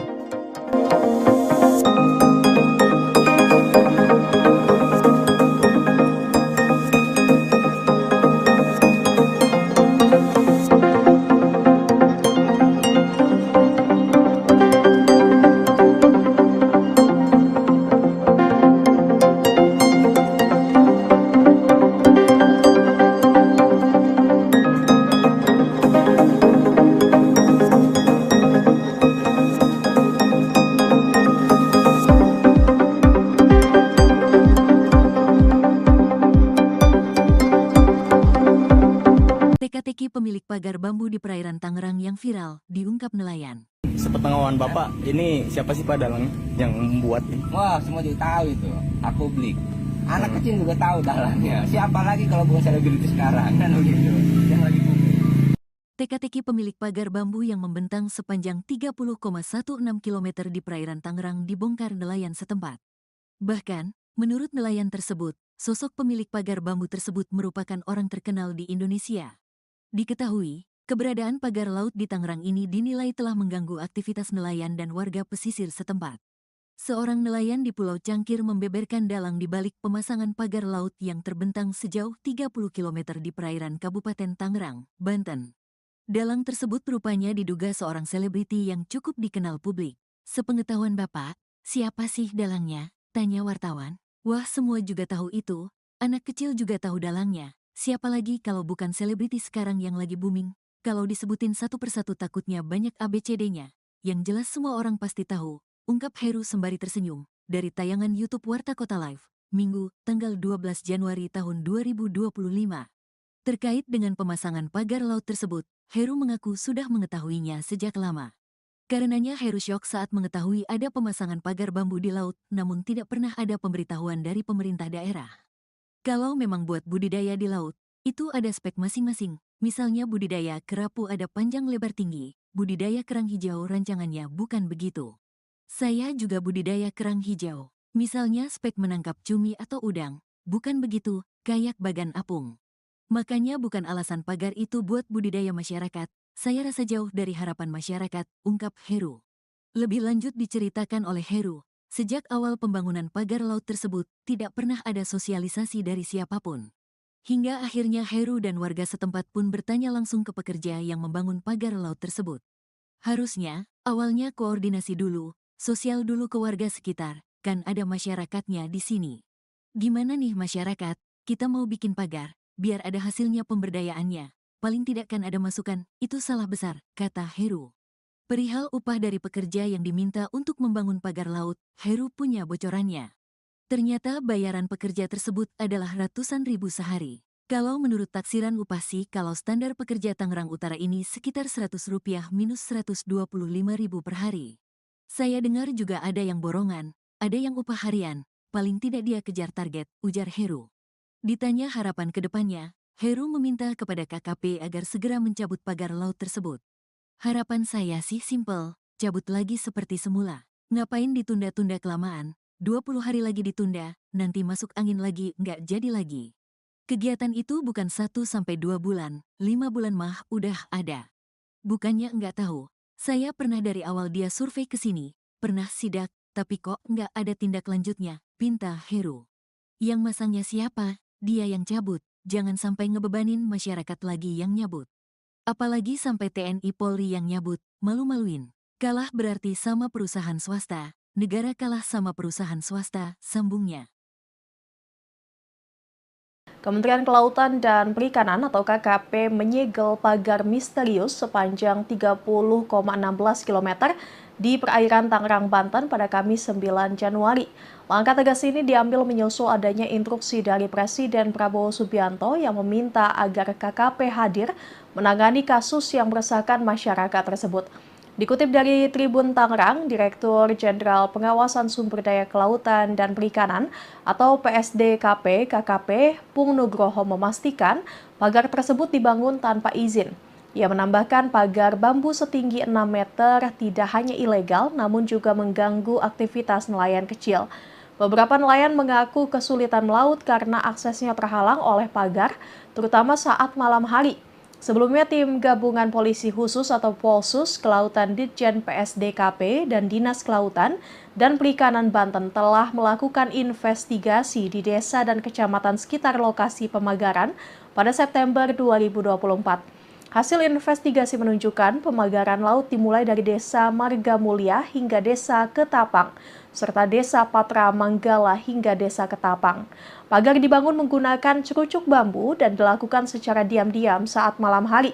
Teka-teki pemilik pagar bambu di perairan Tangerang yang viral, diungkap nelayan. Sepengetahuan Bapak, ini siapa sih Pak dalang yang membuat ini? Wah, semua juga tahu itu. Aku beli. Anak kecil juga tahu dalangnya. Siapa lagi kalau bukan selebriti sekarang kan begitu. Yang lagi booming. Teka-teki pemilik pagar bambu yang membentang sepanjang 30,16 km di perairan Tangerang dibongkar nelayan setempat. Bahkan, menurut nelayan tersebut, sosok pemilik pagar bambu tersebut merupakan orang terkenal di Indonesia. Diketahui, keberadaan pagar laut di Tangerang ini dinilai telah mengganggu aktivitas nelayan dan warga pesisir setempat. Seorang nelayan di Pulau Cangkir membeberkan dalang di balik pemasangan pagar laut yang terbentang sejauh 30 km di perairan Kabupaten Tangerang, Banten. Dalang tersebut rupanya diduga seorang selebriti yang cukup dikenal publik. Sepengetahuan Bapak, siapa sih dalangnya? Tanya wartawan. Wah, semua juga tahu itu. Anak kecil juga tahu dalangnya. Siapa lagi kalau bukan selebriti sekarang yang lagi booming? Kalau disebutin satu persatu takutnya banyak ABCD-nya. Yang jelas semua orang pasti tahu. Ungkap Heru sembari tersenyum, dari tayangan YouTube Warta Kota Live, Minggu, tanggal 12 Januari tahun 2025. Terkait dengan pemasangan pagar laut tersebut, Heru mengaku sudah mengetahuinya sejak lama. Karenanya Heru syok saat mengetahui ada pemasangan pagar bambu di laut, namun tidak pernah ada pemberitahuan dari pemerintah daerah. Kalau memang buat budidaya di laut, itu ada spek masing-masing, misalnya budidaya kerapu ada panjang lebar tinggi, budidaya kerang hijau rancangannya bukan begitu. Saya juga budidaya kerang hijau. Misalnya spek menangkap cumi atau udang. Bukan begitu, kayak bagan apung. Makanya bukan alasan pagar itu buat budidaya masyarakat. Saya rasa jauh dari harapan masyarakat, ungkap Heru. Lebih lanjut diceritakan oleh Heru, sejak awal pembangunan pagar laut tersebut, tidak pernah ada sosialisasi dari siapapun. Hingga akhirnya Heru dan warga setempat pun bertanya langsung ke pekerja yang membangun pagar laut tersebut. Harusnya, awalnya koordinasi dulu, sosial dulu ke warga sekitar, kan ada masyarakatnya di sini. Gimana nih masyarakat, kita mau bikin pagar, biar ada hasilnya pemberdayaannya. Paling tidak kan ada masukan, itu salah besar, kata Heru. Perihal upah dari pekerja yang diminta untuk membangun pagar laut, Heru punya bocorannya. Ternyata bayaran pekerja tersebut adalah ratusan ribu sehari. Kalau menurut taksiran upah sih, kalau standar pekerja Tangerang Utara ini sekitar Rp100 minus Rp125.000 per hari. Saya dengar juga ada yang borongan, ada yang upah harian, paling tidak dia kejar target, ujar Heru. Ditanya harapan ke depannya, Heru meminta kepada KKP agar segera mencabut pagar laut tersebut. Harapan saya sih simpel, cabut lagi seperti semula. Ngapain ditunda-tunda kelamaan, 20 hari lagi ditunda, nanti masuk angin lagi, nggak jadi lagi. Kegiatan itu bukan 1-2 bulan, 5 bulan mah udah ada. Bukannya nggak tahu, saya pernah dari awal dia survei ke sini, pernah sidak, tapi kok nggak ada tindak lanjutnya, pinta Heru. Yang masangnya siapa? Dia yang cabut, jangan sampai ngebebanin masyarakat lagi yang nyabut. Apalagi sampai TNI Polri yang nyabut, malu-maluin. Kalah berarti sama perusahaan swasta, negara kalah sama perusahaan swasta, sambungnya. Kementerian Kelautan dan Perikanan atau KKP menyegel pagar misterius sepanjang 30,16 km di perairan Tangerang, Banten pada Kamis 9 Januari. Langkah tegas ini diambil menyusul adanya instruksi dari Presiden Prabowo Subianto yang meminta agar KKP hadir menangani kasus yang meresahkan masyarakat tersebut. Dikutip dari Tribun Tangerang, Direktur Jenderal Pengawasan Sumber Daya Kelautan dan Perikanan atau PSDKP KKP Pung Nugroho memastikan pagar tersebut dibangun tanpa izin. Ia menambahkan pagar bambu setinggi 6 meter tidak hanya ilegal namun juga mengganggu aktivitas nelayan kecil. Beberapa nelayan mengaku kesulitan melaut karena aksesnya terhalang oleh pagar, terutama saat malam hari. Sebelumnya, tim gabungan polisi khusus atau Polsus Kelautan Ditjen PSDKP dan Dinas Kelautan dan Perikanan Banten telah melakukan investigasi di desa dan kecamatan sekitar lokasi pemagaran pada September 2024. Hasil investigasi menunjukkan pemagaran laut dimulai dari Desa Marga Mulia hingga Desa Ketapang, serta Desa Patra Manggala hingga Desa Ketapang. Pagar dibangun menggunakan cerucuk bambu dan dilakukan secara diam-diam saat malam hari.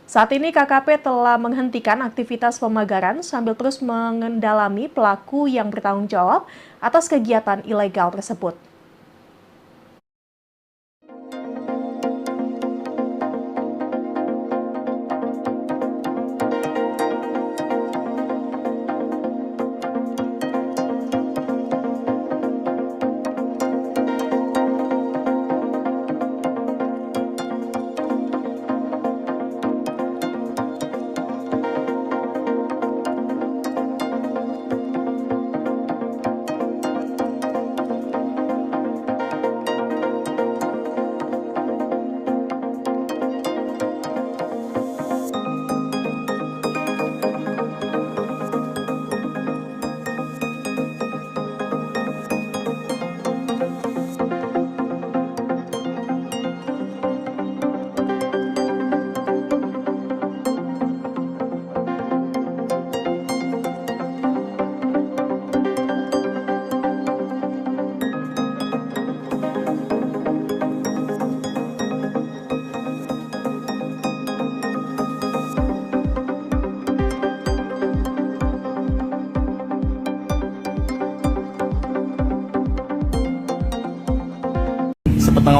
Saat ini KKP telah menghentikan aktivitas pemagaran sambil terus mengendalami pelaku yang bertanggung jawab atas kegiatan ilegal tersebut.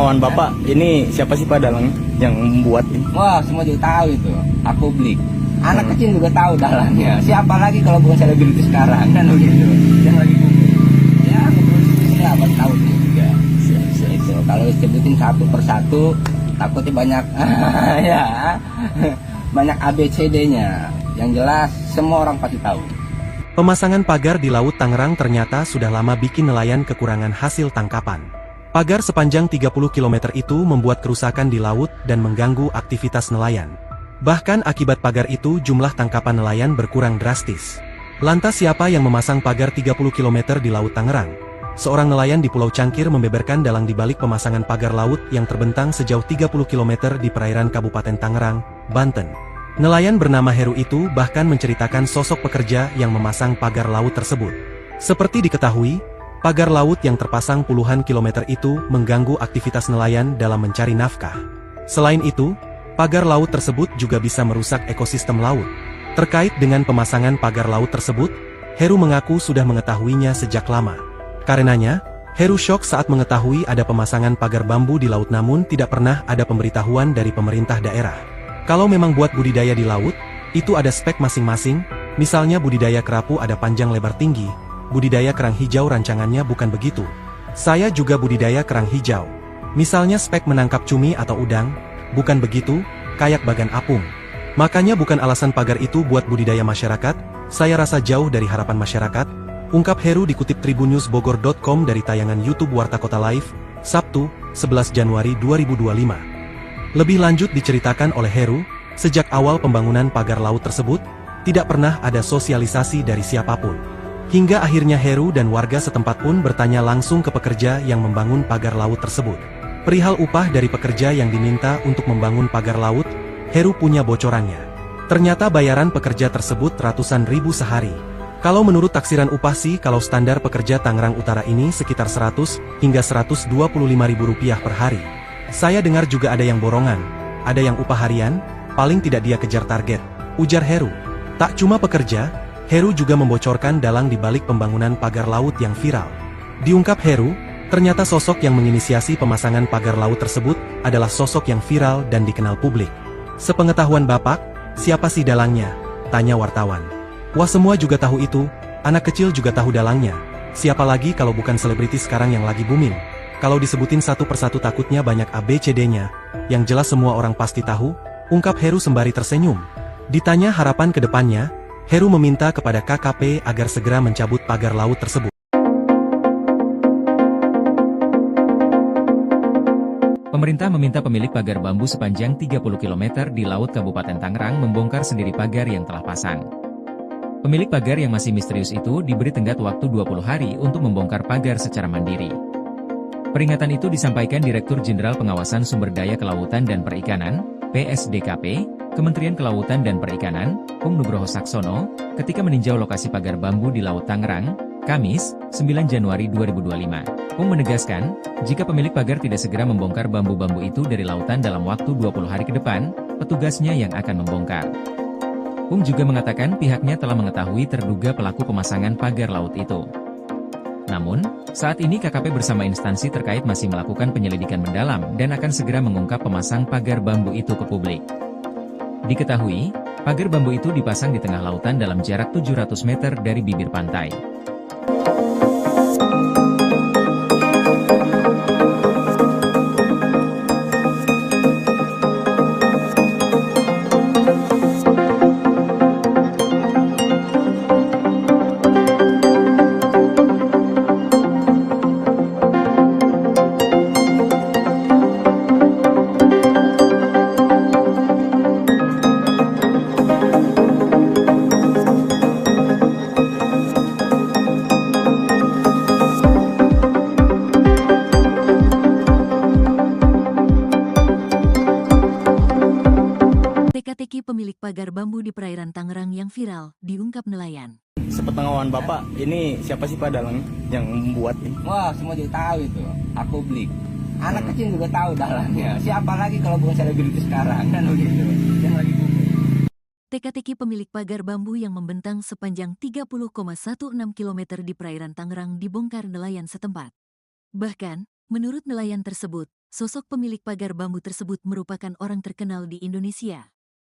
Sepengetahuan Bapak, ini siapa sih Pak dalang yang membuat ini? Wah, semua juga tahu itu. Aku beli. Anak kecil juga tahu dalangnya. Siapa lagi kalau bukan selebriti sekarang kan begitu. Yang lagi booming. Ya, betul apa tahu juga. Itu kalau sebutin satu persatu takutnya banyak ya. Banyak ABCD-nya. Yang jelas semua orang pasti tahu. Pemasangan pagar di Laut Tangerang ternyata sudah lama bikin nelayan kekurangan hasil tangkapan. Pagar sepanjang 30 km itu membuat kerusakan di laut dan mengganggu aktivitas nelayan. Bahkan akibat pagar itu jumlah tangkapan nelayan berkurang drastis. Lantas siapa yang memasang pagar 30 km di Laut Tangerang? Seorang nelayan di Pulau Cangkir membeberkan dalang di balik pemasangan pagar laut yang terbentang sejauh 30 km di perairan Kabupaten Tangerang, Banten. Nelayan bernama Heru itu bahkan menceritakan sosok pekerja yang memasang pagar laut tersebut. Seperti diketahui, pagar laut yang terpasang puluhan kilometer itu mengganggu aktivitas nelayan dalam mencari nafkah. Selain itu, pagar laut tersebut juga bisa merusak ekosistem laut. Terkait dengan pemasangan pagar laut tersebut, Heru mengaku sudah mengetahuinya sejak lama. Karenanya, Heru syok saat mengetahui ada pemasangan pagar bambu di laut namun tidak pernah ada pemberitahuan dari pemerintah daerah. Kalau memang buat budidaya di laut, itu ada spek masing-masing, misalnya budidaya kerapu ada panjang lebar tinggi, budidaya kerang hijau rancangannya bukan begitu. Saya juga budidaya kerang hijau. Misalnya spek menangkap cumi atau udang, bukan begitu, kayak bagan apung. Makanya bukan alasan pagar itu buat budidaya masyarakat, saya rasa jauh dari harapan masyarakat, ungkap Heru dikutip tribunnewsbogor.com dari tayangan YouTube Warta Kota Live, Sabtu, 11 Januari 2025. Lebih lanjut diceritakan oleh Heru, sejak awal pembangunan pagar laut tersebut, tidak pernah ada sosialisasi dari siapapun. Hingga akhirnya Heru dan warga setempat pun bertanya langsung ke pekerja yang membangun pagar laut tersebut. Perihal upah dari pekerja yang diminta untuk membangun pagar laut, Heru punya bocorannya. Ternyata bayaran pekerja tersebut ratusan ribu sehari. Kalau menurut taksiran upah sih kalau standar pekerja Tangerang Utara ini sekitar 100 hingga 125 ribu rupiah per hari. Saya dengar juga ada yang borongan, ada yang upah harian, paling tidak dia kejar target, ujar Heru. Tak cuma pekerja, Heru juga membocorkan dalang di balik pembangunan pagar laut yang viral. Diungkap Heru, ternyata sosok yang menginisiasi pemasangan pagar laut tersebut adalah sosok yang viral dan dikenal publik. Sepengetahuan Bapak, siapa sih dalangnya? Tanya wartawan. Wah semua juga tahu itu, anak kecil juga tahu dalangnya. Siapa lagi kalau bukan selebriti sekarang yang lagi booming? Kalau disebutin satu persatu takutnya banyak ABCD-nya, yang jelas semua orang pasti tahu, ungkap Heru sembari tersenyum. Ditanya harapan ke depannya, Heru meminta kepada KKP agar segera mencabut pagar laut tersebut. Pemerintah meminta pemilik pagar bambu sepanjang 30 km di Laut Kabupaten Tangerang membongkar sendiri pagar yang telah pasang. Pemilik pagar yang masih misterius itu diberi tenggat waktu 20 hari untuk membongkar pagar secara mandiri. Peringatan itu disampaikan Direktur Jenderal Pengawasan Sumber Daya Kelautan dan Perikanan, PSDKP, Kementerian Kelautan dan Perikanan, Pung Nugroho Saksono, ketika meninjau lokasi pagar bambu di Laut Tangerang, Kamis, 9 Januari 2025. Pung menegaskan, jika pemilik pagar tidak segera membongkar bambu-bambu itu dari lautan dalam waktu 20 hari ke depan, petugasnya yang akan membongkar. Pung juga mengatakan pihaknya telah mengetahui terduga pelaku pemasangan pagar laut itu. Namun, saat ini KKP bersama instansi terkait masih melakukan penyelidikan mendalam dan akan segera mengungkap pemasang pagar bambu itu ke publik. Diketahui, pagar bambu itu dipasang di tengah lautan dalam jarak 700 meter dari bibir pantai. Teka-teki pemilik pagar bambu di perairan Tangerang yang viral, diungkap nelayan. Sepengetahuan Bapak, ini siapa sih Pak dalang yang membuat ini? Wah, semua juga tahu itu. Aku beli. Anak kecil juga tahu dalangnya. Siapa lagi kalau bukan selebriti sekarang kan begitu. Yang lagi booming. Teka-teki pemilik pagar bambu yang membentang sepanjang 30,16 km di perairan Tangerang dibongkar nelayan setempat. Bahkan, menurut nelayan tersebut, sosok pemilik pagar bambu tersebut merupakan orang terkenal di Indonesia.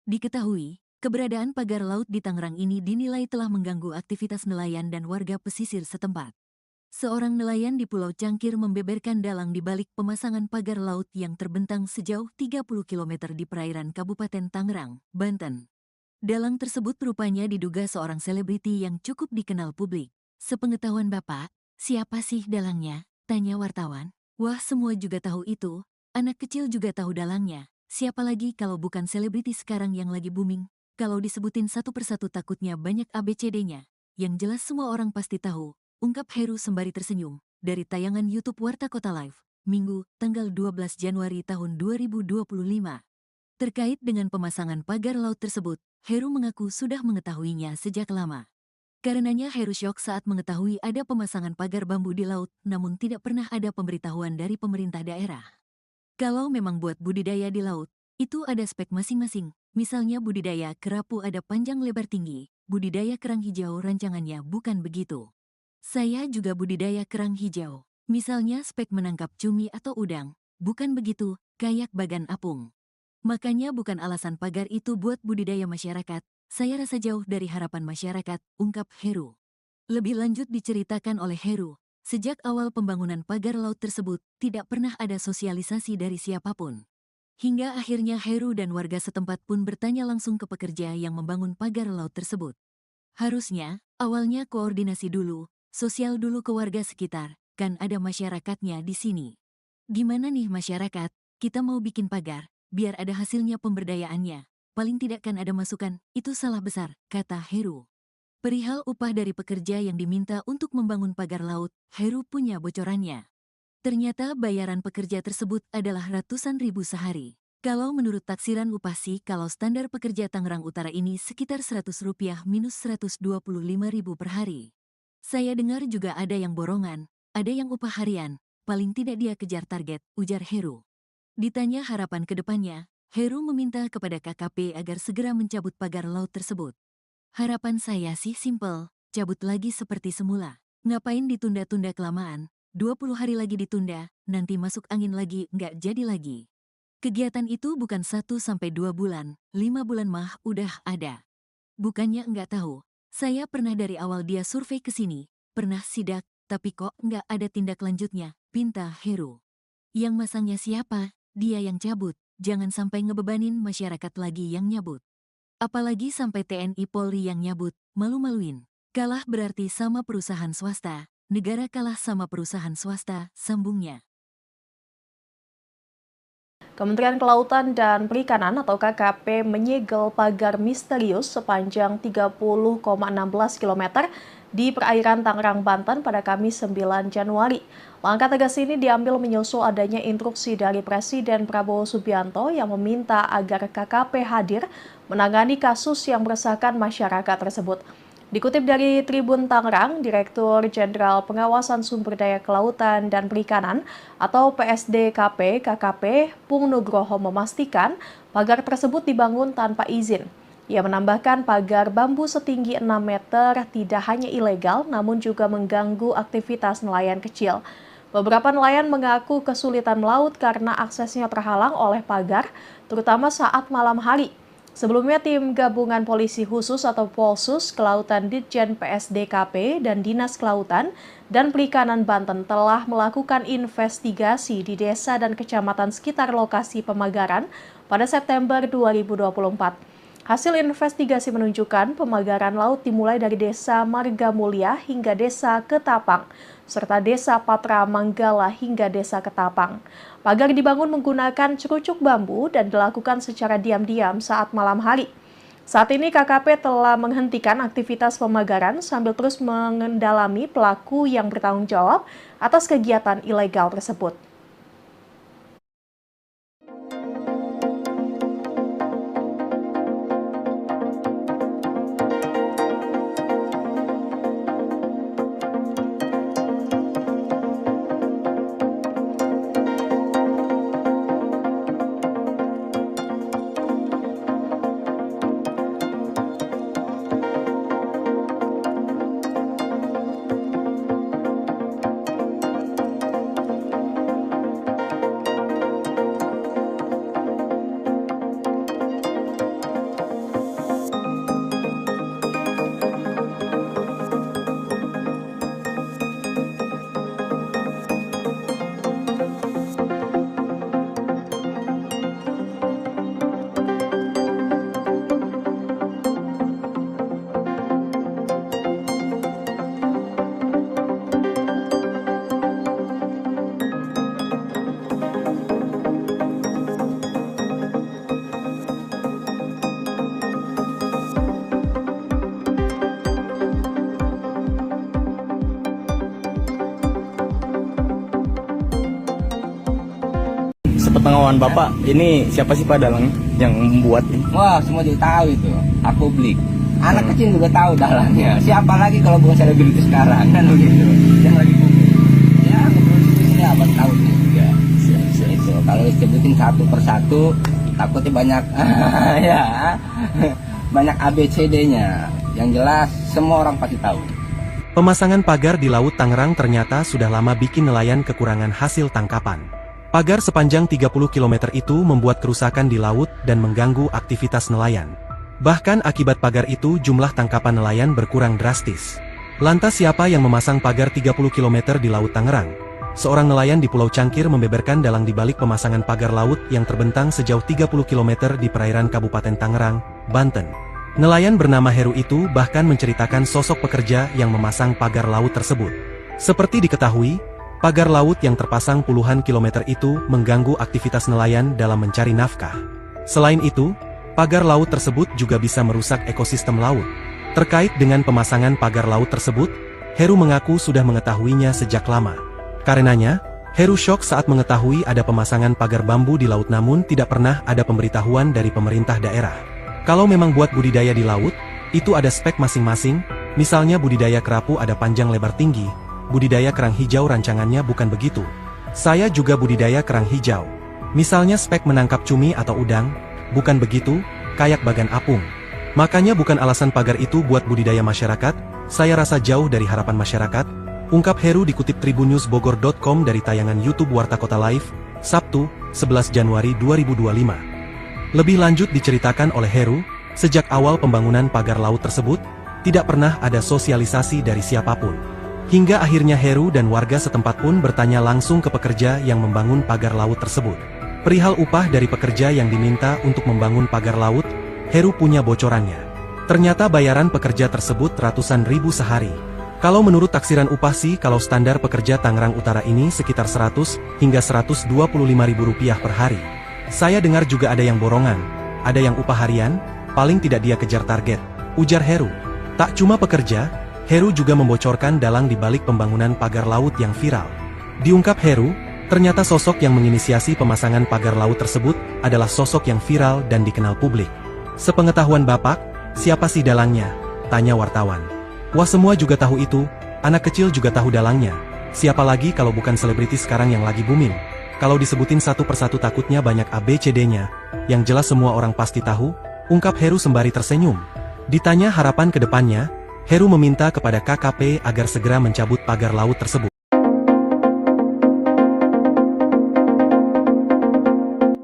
Diketahui, keberadaan pagar laut di Tangerang ini dinilai telah mengganggu aktivitas nelayan dan warga pesisir setempat. Seorang nelayan di Pulau Cangkir membeberkan dalang di balik pemasangan pagar laut yang terbentang sejauh 30 km di perairan Kabupaten Tangerang, Banten. Dalang tersebut rupanya diduga seorang selebriti yang cukup dikenal publik. Sepengetahuan Bapak, siapa sih dalangnya? Tanya wartawan. Wah, semua juga tahu itu. Anak kecil juga tahu dalangnya. Siapa lagi kalau bukan selebriti sekarang yang lagi booming? Kalau disebutin satu persatu takutnya banyak ABCD-nya. Yang jelas semua orang pasti tahu. Ungkap Heru sembari tersenyum, dari tayangan YouTube Warta Kota Live, Minggu, tanggal 12 Januari tahun 2025. Terkait dengan pemasangan pagar laut tersebut, Heru mengaku sudah mengetahuinya sejak lama. Karenanya Heru syok saat mengetahui ada pemasangan pagar bambu di laut, namun tidak pernah ada pemberitahuan dari pemerintah daerah. Kalau memang buat budidaya di laut, itu ada spek masing-masing. Misalnya budidaya kerapu ada panjang lebar tinggi, budidaya kerang hijau rancangannya bukan begitu. Saya juga budidaya kerang hijau. Misalnya spek menangkap cumi atau udang. Bukan begitu, kayak bagan apung. Makanya bukan alasan pagar itu buat budidaya masyarakat. Saya rasa jauh dari harapan masyarakat, ungkap Heru. Lebih lanjut diceritakan oleh Heru, sejak awal pembangunan pagar laut tersebut, tidak pernah ada sosialisasi dari siapapun. Hingga akhirnya Heru dan warga setempat pun bertanya langsung ke pekerja yang membangun pagar laut tersebut. Harusnya, awalnya koordinasi dulu, sosial dulu ke warga sekitar, kan ada masyarakatnya di sini. Gimana nih masyarakat, kita mau bikin pagar, biar ada hasilnya pemberdayaannya. Paling tidak kan ada masukan, itu salah besar, kata Heru. Perihal upah dari pekerja yang diminta untuk membangun pagar laut, Heru punya bocorannya. Ternyata bayaran pekerja tersebut adalah ratusan ribu sehari. Kalau menurut taksiran upah sih, kalau standar pekerja Tangerang Utara ini sekitar Rp100 minus Rp125.000 per hari. Saya dengar juga ada yang borongan, ada yang upah harian, paling tidak dia kejar target, ujar Heru. Ditanya harapan ke depannya, Heru meminta kepada KKP agar segera mencabut pagar laut tersebut. Harapan saya sih simpel, cabut lagi seperti semula. Ngapain ditunda-tunda kelamaan, 20 hari lagi ditunda, nanti masuk angin lagi, nggak jadi lagi. Kegiatan itu bukan 1-2 bulan, 5 bulan mah udah ada. Bukannya nggak tahu. Saya pernah dari awal dia survei ke sini, pernah sidak, tapi kok nggak ada tindak lanjutnya, pinta Heru. Yang masangnya siapa? Dia yang cabut, jangan sampai ngebebanin masyarakat lagi yang nyabut. Apalagi sampai TNI Polri yang nyabut, malu-maluin. Kalah berarti sama perusahaan swasta, negara kalah sama perusahaan swasta, sambungnya. Kementerian Kelautan dan Perikanan atau KKP menyegel pagar misterius sepanjang 30,16 km di perairan Tangerang, Banten pada Kamis 9 Januari. Langkah tegas ini diambil menyusul adanya instruksi dari Presiden Prabowo Subianto yang meminta agar KKP hadir menangani kasus yang meresahkan masyarakat tersebut. Dikutip dari Tribun Tangerang, Direktur Jenderal Pengawasan Sumber Daya Kelautan dan Perikanan atau PSDKP KKP Pung Nugroho memastikan pagar tersebut dibangun tanpa izin. Ia menambahkan pagar bambu setinggi 6 meter tidak hanya ilegal namun juga mengganggu aktivitas nelayan kecil. Beberapa nelayan mengaku kesulitan melaut karena aksesnya terhalang oleh pagar, terutama saat malam hari. Sebelumnya, tim gabungan polisi khusus atau Polsus Kelautan Ditjen PSDKP dan Dinas Kelautan dan Perikanan Banten telah melakukan investigasi di desa dan kecamatan sekitar lokasi pemagaran pada September 2024. Hasil investigasi menunjukkan pemagaran laut dimulai dari Desa Marga Mulia hingga Desa Ketapang, serta Desa Patra Manggala hingga Desa Ketapang. Pagar dibangun menggunakan cerucuk bambu dan dilakukan secara diam-diam saat malam hari. Saat ini KKP telah menghentikan aktivitas pemagaran sambil terus mengendalami pelaku yang bertanggung jawab atas kegiatan ilegal tersebut. Sepengetahuan Bapak, ini siapa sih Pak dalangnya yang membuat ini? Wah, semua juga tahu itu. Aku beli. Anak kecil juga tahu dalangnya. Siapa lagi kalau bukan selebriti sekarang kan begitu. Yang lagi booming. Ya, produksi apa tahu juga. Itu kalau disebutin satu persatu takutnya banyak ya. Banyak ABCD-nya. Yang jelas semua orang pasti tahu. Pemasangan pagar di Laut Tangerang ternyata sudah lama bikin nelayan kekurangan hasil tangkapan. Pagar sepanjang 30 km itu membuat kerusakan di laut dan mengganggu aktivitas nelayan. Bahkan akibat pagar itu jumlah tangkapan nelayan berkurang drastis. Lantas siapa yang memasang pagar 30 km di Laut Tangerang? Seorang nelayan di Pulau Cangkir membeberkan dalang di balik pemasangan pagar laut yang terbentang sejauh 30 km di perairan Kabupaten Tangerang, Banten. Nelayan bernama Heru itu bahkan menceritakan sosok pekerja yang memasang pagar laut tersebut. Seperti diketahui, pagar laut yang terpasang puluhan kilometer itu mengganggu aktivitas nelayan dalam mencari nafkah. Selain itu, pagar laut tersebut juga bisa merusak ekosistem laut. Terkait dengan pemasangan pagar laut tersebut, Heru mengaku sudah mengetahuinya sejak lama. Karenanya, Heru syok saat mengetahui ada pemasangan pagar bambu di laut namun tidak pernah ada pemberitahuan dari pemerintah daerah. Kalau memang buat budidaya di laut, itu ada spek masing-masing, misalnya budidaya kerapu ada panjang lebar tinggi, budidaya kerang hijau rancangannya bukan begitu. Saya juga budidaya kerang hijau. Misalnya spek menangkap cumi atau udang, bukan begitu, kayak bagan apung. Makanya bukan alasan pagar itu buat budidaya masyarakat, saya rasa jauh dari harapan masyarakat, ungkap Heru dikutip tribunnewsbogor.com dari tayangan YouTube Warta Kota Live, Sabtu, 11 Januari 2025. Lebih lanjut diceritakan oleh Heru, sejak awal pembangunan pagar laut tersebut, tidak pernah ada sosialisasi dari siapapun. Hingga akhirnya Heru dan warga setempat pun bertanya langsung ke pekerja yang membangun pagar laut tersebut. Perihal upah dari pekerja yang diminta untuk membangun pagar laut, Heru punya bocorannya. Ternyata bayaran pekerja tersebut ratusan ribu sehari. Kalau menurut taksiran upah sih kalau standar pekerja Tangerang Utara ini sekitar 100 hingga 125 ribu rupiah per hari. Saya dengar juga ada yang borongan, ada yang upah harian, paling tidak dia kejar target, ujar Heru. Tak cuma pekerja, Heru juga membocorkan dalang di balik pembangunan pagar laut yang viral. Diungkap Heru, ternyata sosok yang menginisiasi pemasangan pagar laut tersebut adalah sosok yang viral dan dikenal publik. Sepengetahuan Bapak, siapa sih dalangnya? Tanya wartawan. Wah, semua juga tahu itu, anak kecil juga tahu dalangnya. Siapa lagi kalau bukan selebriti sekarang yang lagi booming? Kalau disebutin satu persatu takutnya banyak ABCD-nya, yang jelas semua orang pasti tahu, ungkap Heru sembari tersenyum. Ditanya harapan ke depannya, Heru meminta kepada KKP agar segera mencabut pagar laut tersebut.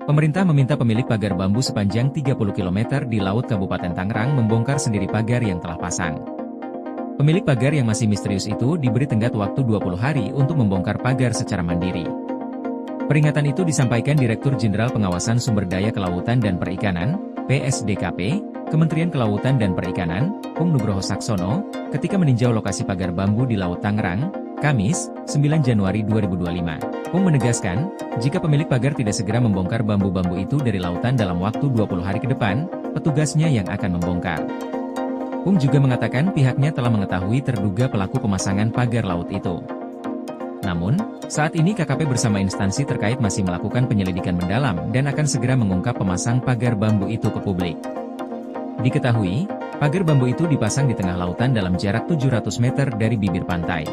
Pemerintah meminta pemilik pagar bambu sepanjang 30 km di Laut Kabupaten Tangerang membongkar sendiri pagar yang telah pasang. Pemilik pagar yang masih misterius itu diberi tenggat waktu 20 hari untuk membongkar pagar secara mandiri. Peringatan itu disampaikan Direktur Jenderal Pengawasan Sumber Daya Kelautan dan Perikanan, PSDKP, Kementerian Kelautan dan Perikanan, Pung Nugroho Saksono, ketika meninjau lokasi pagar bambu di Laut Tangerang, Kamis, 9 Januari 2025. Pung menegaskan, jika pemilik pagar tidak segera membongkar bambu-bambu itu dari lautan dalam waktu 20 hari ke depan, petugasnya yang akan membongkar. Pung juga mengatakan pihaknya telah mengetahui terduga pelaku pemasangan pagar laut itu. Namun, saat ini KKP bersama instansi terkait masih melakukan penyelidikan mendalam dan akan segera mengungkap pemasang pagar bambu itu ke publik. Diketahui, pagar bambu itu dipasang di tengah lautan dalam jarak 700 meter dari bibir pantai.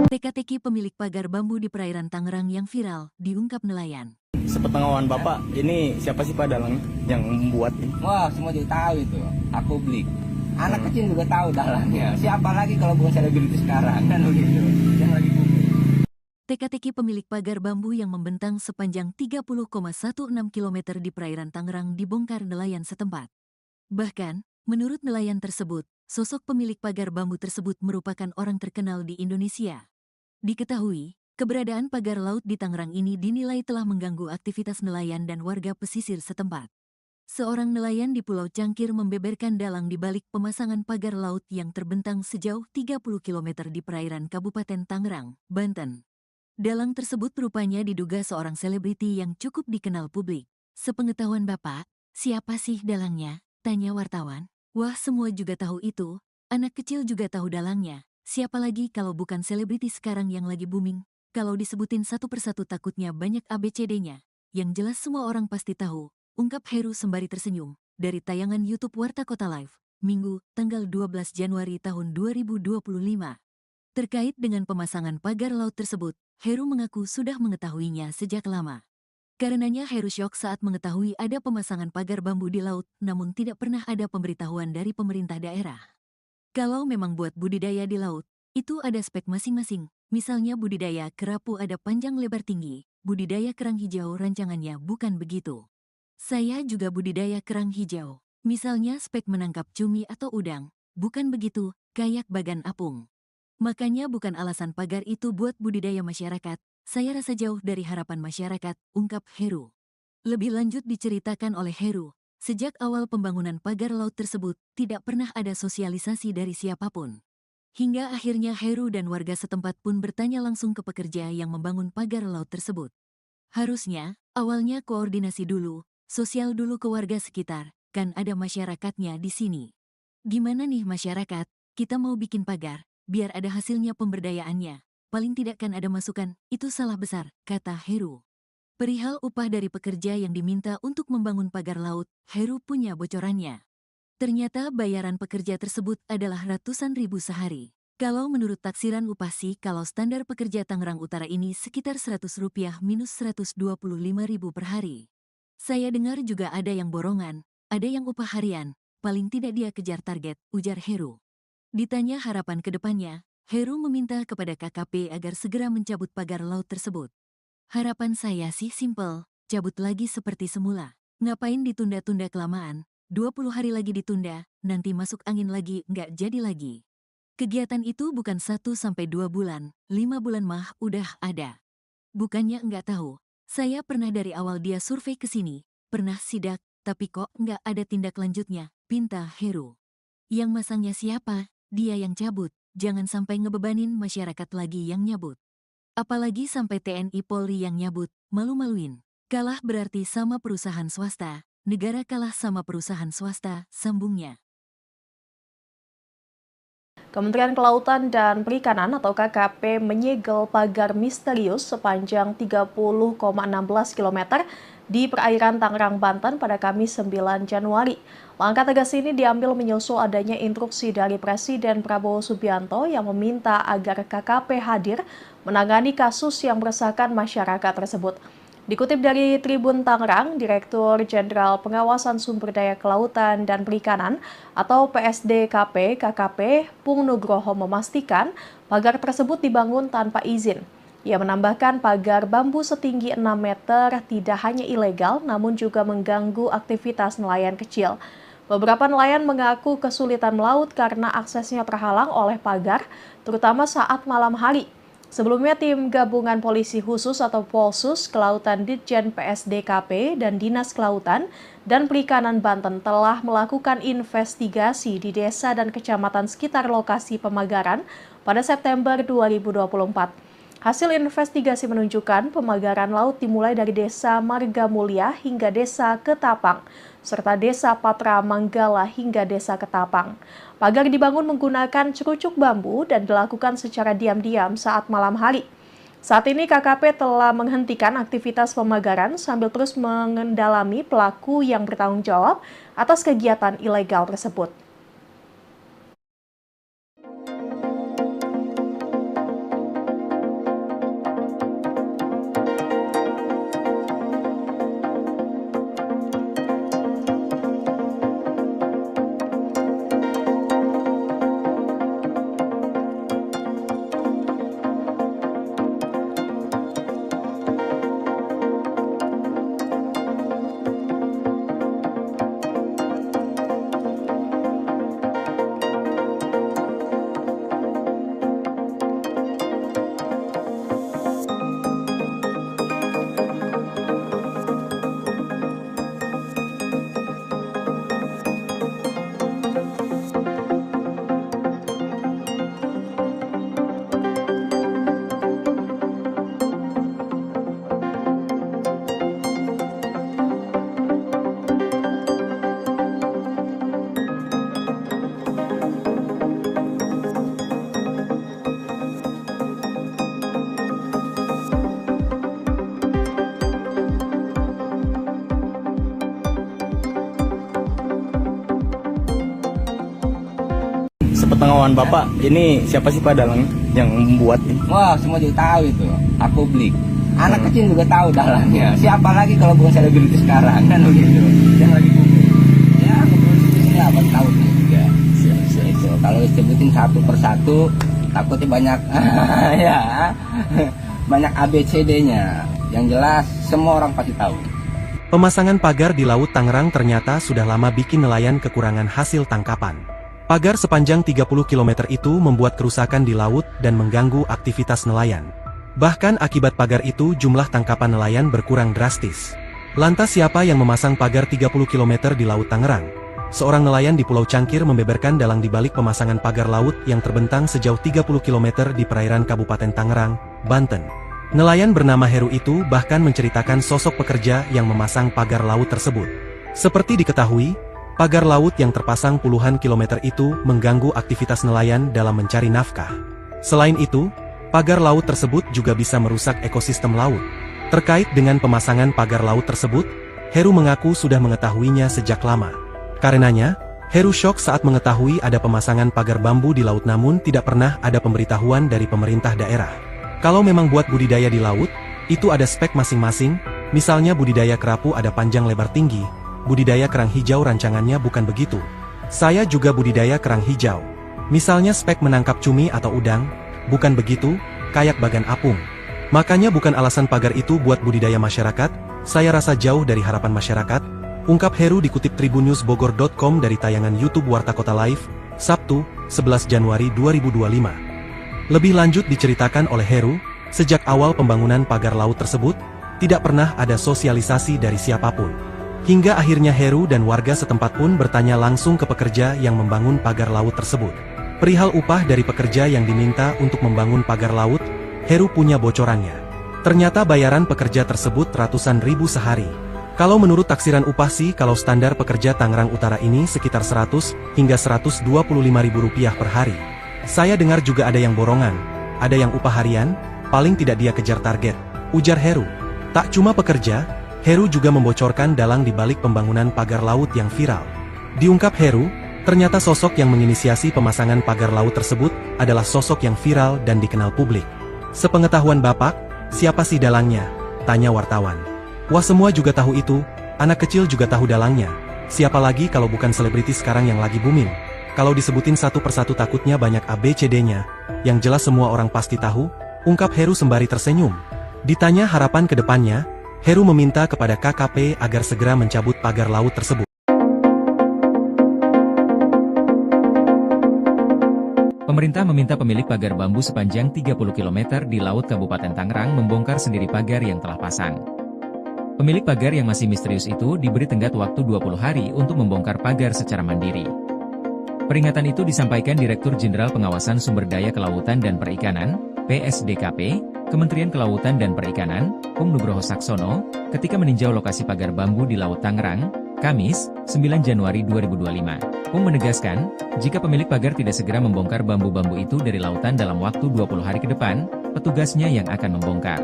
Teka-teki pemilik pagar bambu di perairan Tangerang yang viral, diungkap nelayan. Sepengetahuan Bapak, ini siapa sih Pak dalangnya yang membuat ini? Wah, semua juga tahu itu. Aku beli. Anak kecil juga tahu dalangnya. Siapa lagi kalau bukan selebriti sekarang kan begitu. Yang lagi booming. Teka-teki pemilik pagar bambu yang membentang sepanjang 30,16 km di perairan Tangerang dibongkar nelayan setempat. Bahkan, menurut nelayan tersebut, sosok pemilik pagar bambu tersebut merupakan orang terkenal di Indonesia. Diketahui, keberadaan pagar laut di Tangerang ini dinilai telah mengganggu aktivitas nelayan dan warga pesisir setempat. Seorang nelayan di Pulau Cangkir membeberkan dalang di balik pemasangan pagar laut yang terbentang sejauh 30 km di perairan Kabupaten Tangerang, Banten. Dalang tersebut rupanya diduga seorang selebriti yang cukup dikenal publik. Sepengetahuan Bapak, siapa sih dalangnya? Tanya wartawan. Wah, semua juga tahu itu. Anak kecil juga tahu dalangnya. Siapa lagi kalau bukan selebriti sekarang yang lagi booming? Kalau disebutin satu persatu takutnya banyak ABCD-nya. Yang jelas semua orang pasti tahu, ungkap Heru sembari tersenyum. Dari tayangan YouTube Warta Kota Live, Minggu, tanggal 12 Januari tahun 2025. Terkait dengan pemasangan pagar laut tersebut, Heru mengaku sudah mengetahuinya sejak lama. Karenanya Heru syok saat mengetahui ada pemasangan pagar bambu di laut, namun tidak pernah ada pemberitahuan dari pemerintah daerah. Kalau memang buat budidaya di laut, itu ada spek masing-masing. Misalnya budidaya kerapu ada panjang lebar tinggi, budidaya kerang hijau rancangannya bukan begitu. Saya juga budidaya kerang hijau. Misalnya spek menangkap cumi atau udang, bukan begitu, kayak bagan apung. Makanya bukan alasan pagar itu buat budidaya masyarakat. Saya rasa jauh dari harapan masyarakat, ungkap Heru. Lebih lanjut diceritakan oleh Heru, sejak awal pembangunan pagar laut tersebut, tidak pernah ada sosialisasi dari siapapun. Hingga akhirnya Heru dan warga setempat pun bertanya langsung ke pekerja yang membangun pagar laut tersebut. Harusnya, awalnya koordinasi dulu, sosial dulu ke warga sekitar, kan ada masyarakatnya di sini. Gimana nih masyarakat, kita mau bikin pagar, biar ada hasilnya pemberdayaannya. Paling tidak kan ada masukan, itu salah besar, kata Heru. Perihal upah dari pekerja yang diminta untuk membangun pagar laut, Heru punya bocorannya. Ternyata bayaran pekerja tersebut adalah ratusan ribu sehari. Kalau menurut taksiran upah sih, kalau standar pekerja Tangerang Utara ini sekitar Rp100 minus Rp125.000 per hari. Saya dengar juga ada yang borongan, ada yang upah harian, paling tidak dia kejar target, ujar Heru. Ditanya harapan ke depannya, Heru meminta kepada KKP agar segera mencabut pagar laut tersebut. Harapan saya sih simpel, cabut lagi seperti semula. Ngapain ditunda-tunda kelamaan, 20 hari lagi ditunda, nanti masuk angin lagi, nggak jadi lagi. Kegiatan itu bukan 1-2 bulan, 5 bulan mah udah ada. Bukannya nggak tahu, saya pernah dari awal dia survei ke sini, pernah sidak, tapi kok nggak ada tindak lanjutnya, pinta Heru. Yang masangnya siapa? Dia yang cabut. Jangan sampai ngebebanin masyarakat lagi yang nyabut. Apalagi sampai TNI Polri yang nyabut, malu-maluin. Kalah berarti sama perusahaan swasta, negara kalah sama perusahaan swasta, sambungnya. Kementerian Kelautan dan Perikanan atau KKP menyegel pagar misterius sepanjang 30,16 km di perairan Tangerang, Banten pada Kamis 9 Januari. Langkah tegas ini diambil menyusul adanya instruksi dari Presiden Prabowo Subianto yang meminta agar KKP hadir menangani kasus yang meresahkan masyarakat tersebut. Dikutip dari Tribun Tangerang, Direktur Jenderal Pengawasan Sumber Daya Kelautan dan Perikanan atau PSDKP KKP Pung Nugroho memastikan pagar tersebut dibangun tanpa izin. Ia menambahkan pagar bambu setinggi 6 meter tidak hanya ilegal namun juga mengganggu aktivitas nelayan kecil. Beberapa nelayan mengaku kesulitan melaut karena aksesnya terhalang oleh pagar, terutama saat malam hari. Sebelumnya, tim gabungan polisi khusus atau Polsus Kelautan Ditjen PSDKP dan Dinas Kelautan dan Perikanan Banten telah melakukan investigasi di desa dan kecamatan sekitar lokasi pemagaran pada September 2024. Hasil investigasi menunjukkan pemagaran laut dimulai dari Desa Marga Mulia hingga Desa Ketapang, serta Desa Patra Manggala hingga Desa Ketapang. Pagar dibangun menggunakan cerucuk bambu dan dilakukan secara diam-diam saat malam hari. Saat ini KKP telah menghentikan aktivitas pemagaran sambil terus mengendalami pelaku yang bertanggung jawab atas kegiatan ilegal tersebut. Sepengetahuan Bapak, ini siapa sih Pak dalang yang membuat ini? Wah, semua juga tahu itu. Aku publik. Anak kecil juga tahu dalangnya. Siapa lagi kalau bukan selebriti sekarang kan begitu. Yang lagi booming. Ya, ngeproduksi apa tahu juga. Itu kalau disebutin satu persatu takutnya banyak ya. Banyak ABCD-nya. Yang jelas semua orang pasti tahu. Pemasangan pagar di Laut Tangerang ternyata sudah lama bikin nelayan kekurangan hasil tangkapan. Pagar sepanjang 30 km itu membuat kerusakan di laut dan mengganggu aktivitas nelayan. Bahkan akibat pagar itu jumlah tangkapan nelayan berkurang drastis. Lantas siapa yang memasang pagar 30 km di Laut Tangerang? Seorang nelayan di Pulau Cangkir membeberkan dalang di balik pemasangan pagar laut yang terbentang sejauh 30 km di perairan Kabupaten Tangerang, Banten. Nelayan bernama Heru itu bahkan menceritakan sosok pekerja yang memasang pagar laut tersebut. Seperti diketahui, pagar laut yang terpasang puluhan kilometer itu mengganggu aktivitas nelayan dalam mencari nafkah. Selain itu, pagar laut tersebut juga bisa merusak ekosistem laut. Terkait dengan pemasangan pagar laut tersebut, Heru mengaku sudah mengetahuinya sejak lama. Karenanya, Heru syok saat mengetahui ada pemasangan pagar bambu di laut namun tidak pernah ada pemberitahuan dari pemerintah daerah. Kalau memang buat budidaya di laut, itu ada spek masing-masing, misalnya budidaya kerapu ada panjang lebar tinggi, budidaya kerang hijau rancangannya bukan begitu. Saya juga budidaya kerang hijau. Misalnya spek menangkap cumi atau udang, bukan begitu, kayak bagan apung. Makanya bukan alasan pagar itu buat budidaya masyarakat, saya rasa jauh dari harapan masyarakat, ungkap Heru dikutip tribunnewsbogor.com dari tayangan YouTube Warta Kota Live, Sabtu, 11 Januari 2025. Lebih lanjut diceritakan oleh Heru, sejak awal pembangunan pagar laut tersebut, tidak pernah ada sosialisasi dari siapapun. Hingga akhirnya Heru dan warga setempat pun bertanya langsung ke pekerja yang membangun pagar laut tersebut. Perihal upah dari pekerja yang diminta untuk membangun pagar laut, Heru punya bocorannya. Ternyata bayaran pekerja tersebut ratusan ribu sehari. Kalau menurut taksiran upah sih kalau standar pekerja Tangerang Utara ini sekitar 100 hingga 125 ribu rupiah per hari. Saya dengar juga ada yang borongan, ada yang upah harian, paling tidak dia kejar target, ujar Heru. Tak cuma pekerja, Heru juga membocorkan dalang di balik pembangunan pagar laut yang viral. Diungkap Heru, ternyata sosok yang menginisiasi pemasangan pagar laut tersebut adalah sosok yang viral dan dikenal publik. Sepengetahuan Bapak, siapa sih dalangnya? Tanya wartawan. Wah, semua juga tahu itu, anak kecil juga tahu dalangnya. Siapa lagi kalau bukan selebriti sekarang yang lagi booming? Kalau disebutin satu persatu takutnya banyak ABCD-nya, yang jelas semua orang pasti tahu, ungkap Heru sembari tersenyum. Ditanya harapan ke depannya, Heru meminta kepada KKP agar segera mencabut pagar laut tersebut. Pemerintah meminta pemilik pagar bambu sepanjang 30 km di Laut Kabupaten Tangerang membongkar sendiri pagar yang telah pasang. Pemilik pagar yang masih misterius itu diberi tenggat waktu 20 hari untuk membongkar pagar secara mandiri. Peringatan itu disampaikan Direktur Jenderal Pengawasan Sumber Daya Kelautan dan Perikanan, PSDKP, Kementerian Kelautan dan Perikanan, Pung Nugroho Saksono, ketika meninjau lokasi pagar bambu di Laut Tangerang, Kamis, 9 Januari 2025. Pung menegaskan, jika pemilik pagar tidak segera membongkar bambu-bambu itu dari lautan dalam waktu 20 hari ke depan, petugasnya yang akan membongkar.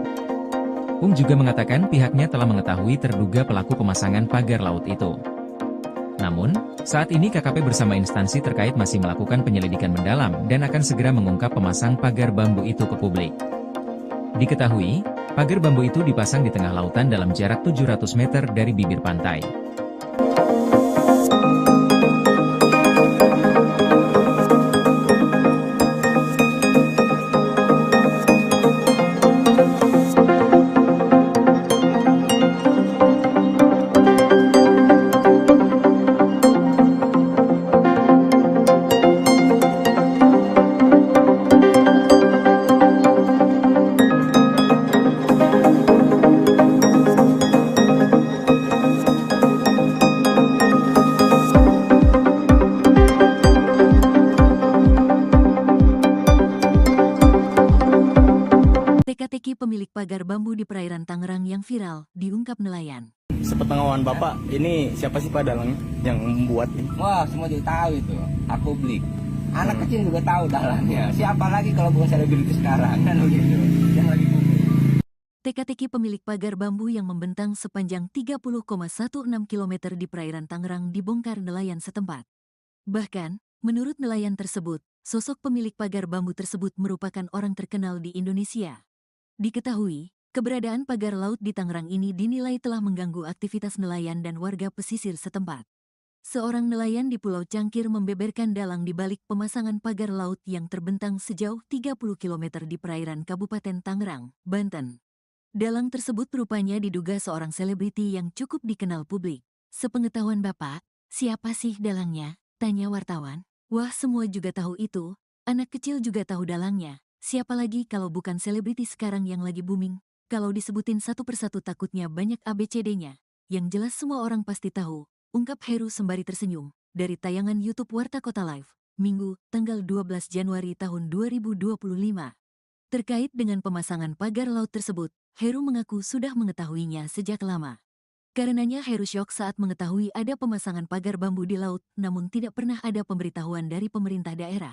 Pung juga mengatakan pihaknya telah mengetahui terduga pelaku pemasangan pagar laut itu. Namun, saat ini KKP bersama instansi terkait masih melakukan penyelidikan mendalam dan akan segera mengungkap pemasang pagar bambu itu ke publik. Diketahui, pagar bambu itu dipasang di tengah lautan dalam jarak 700 meter dari bibir pantai. Teka-teki pemilik pagar bambu di perairan Tangerang yang viral, diungkap nelayan. Sepengetahuan Bapak, ini siapa sih Pak dalang yang membuat ini? Wah, semua juga tahu itu. Aku publik. Anak kecil juga tahu dalangnya. Siapa lagi kalau bukan selebriti sekarang kan begitu. Yang lagi booming. Teka-teki pemilik pagar bambu yang membentang sepanjang 30,16 km di perairan Tangerang dibongkar nelayan setempat. Bahkan, menurut nelayan tersebut, sosok pemilik pagar bambu tersebut merupakan orang terkenal di Indonesia. Diketahui, keberadaan pagar laut di Tangerang ini dinilai telah mengganggu aktivitas nelayan dan warga pesisir setempat. Seorang nelayan di Pulau Cangkir membeberkan dalang di balik pemasangan pagar laut yang terbentang sejauh 30 km di perairan Kabupaten Tangerang, Banten. Dalang tersebut rupanya diduga seorang selebriti yang cukup dikenal publik. Sepengetahuan Bapak, siapa sih dalangnya? Tanya wartawan. Wah, semua juga tahu itu. Anak kecil juga tahu dalangnya. Siapa lagi kalau bukan selebriti sekarang yang lagi booming? Kalau disebutin satu persatu takutnya banyak ABCD-nya. Yang jelas semua orang pasti tahu, ungkap Heru sembari tersenyum. Dari tayangan YouTube Warta Kota Live, Minggu, tanggal 12 Januari tahun 2025. Terkait dengan pemasangan pagar laut tersebut, Heru mengaku sudah mengetahuinya sejak lama. Karenanya Heru syok saat mengetahui ada pemasangan pagar bambu di laut, namun tidak pernah ada pemberitahuan dari pemerintah daerah.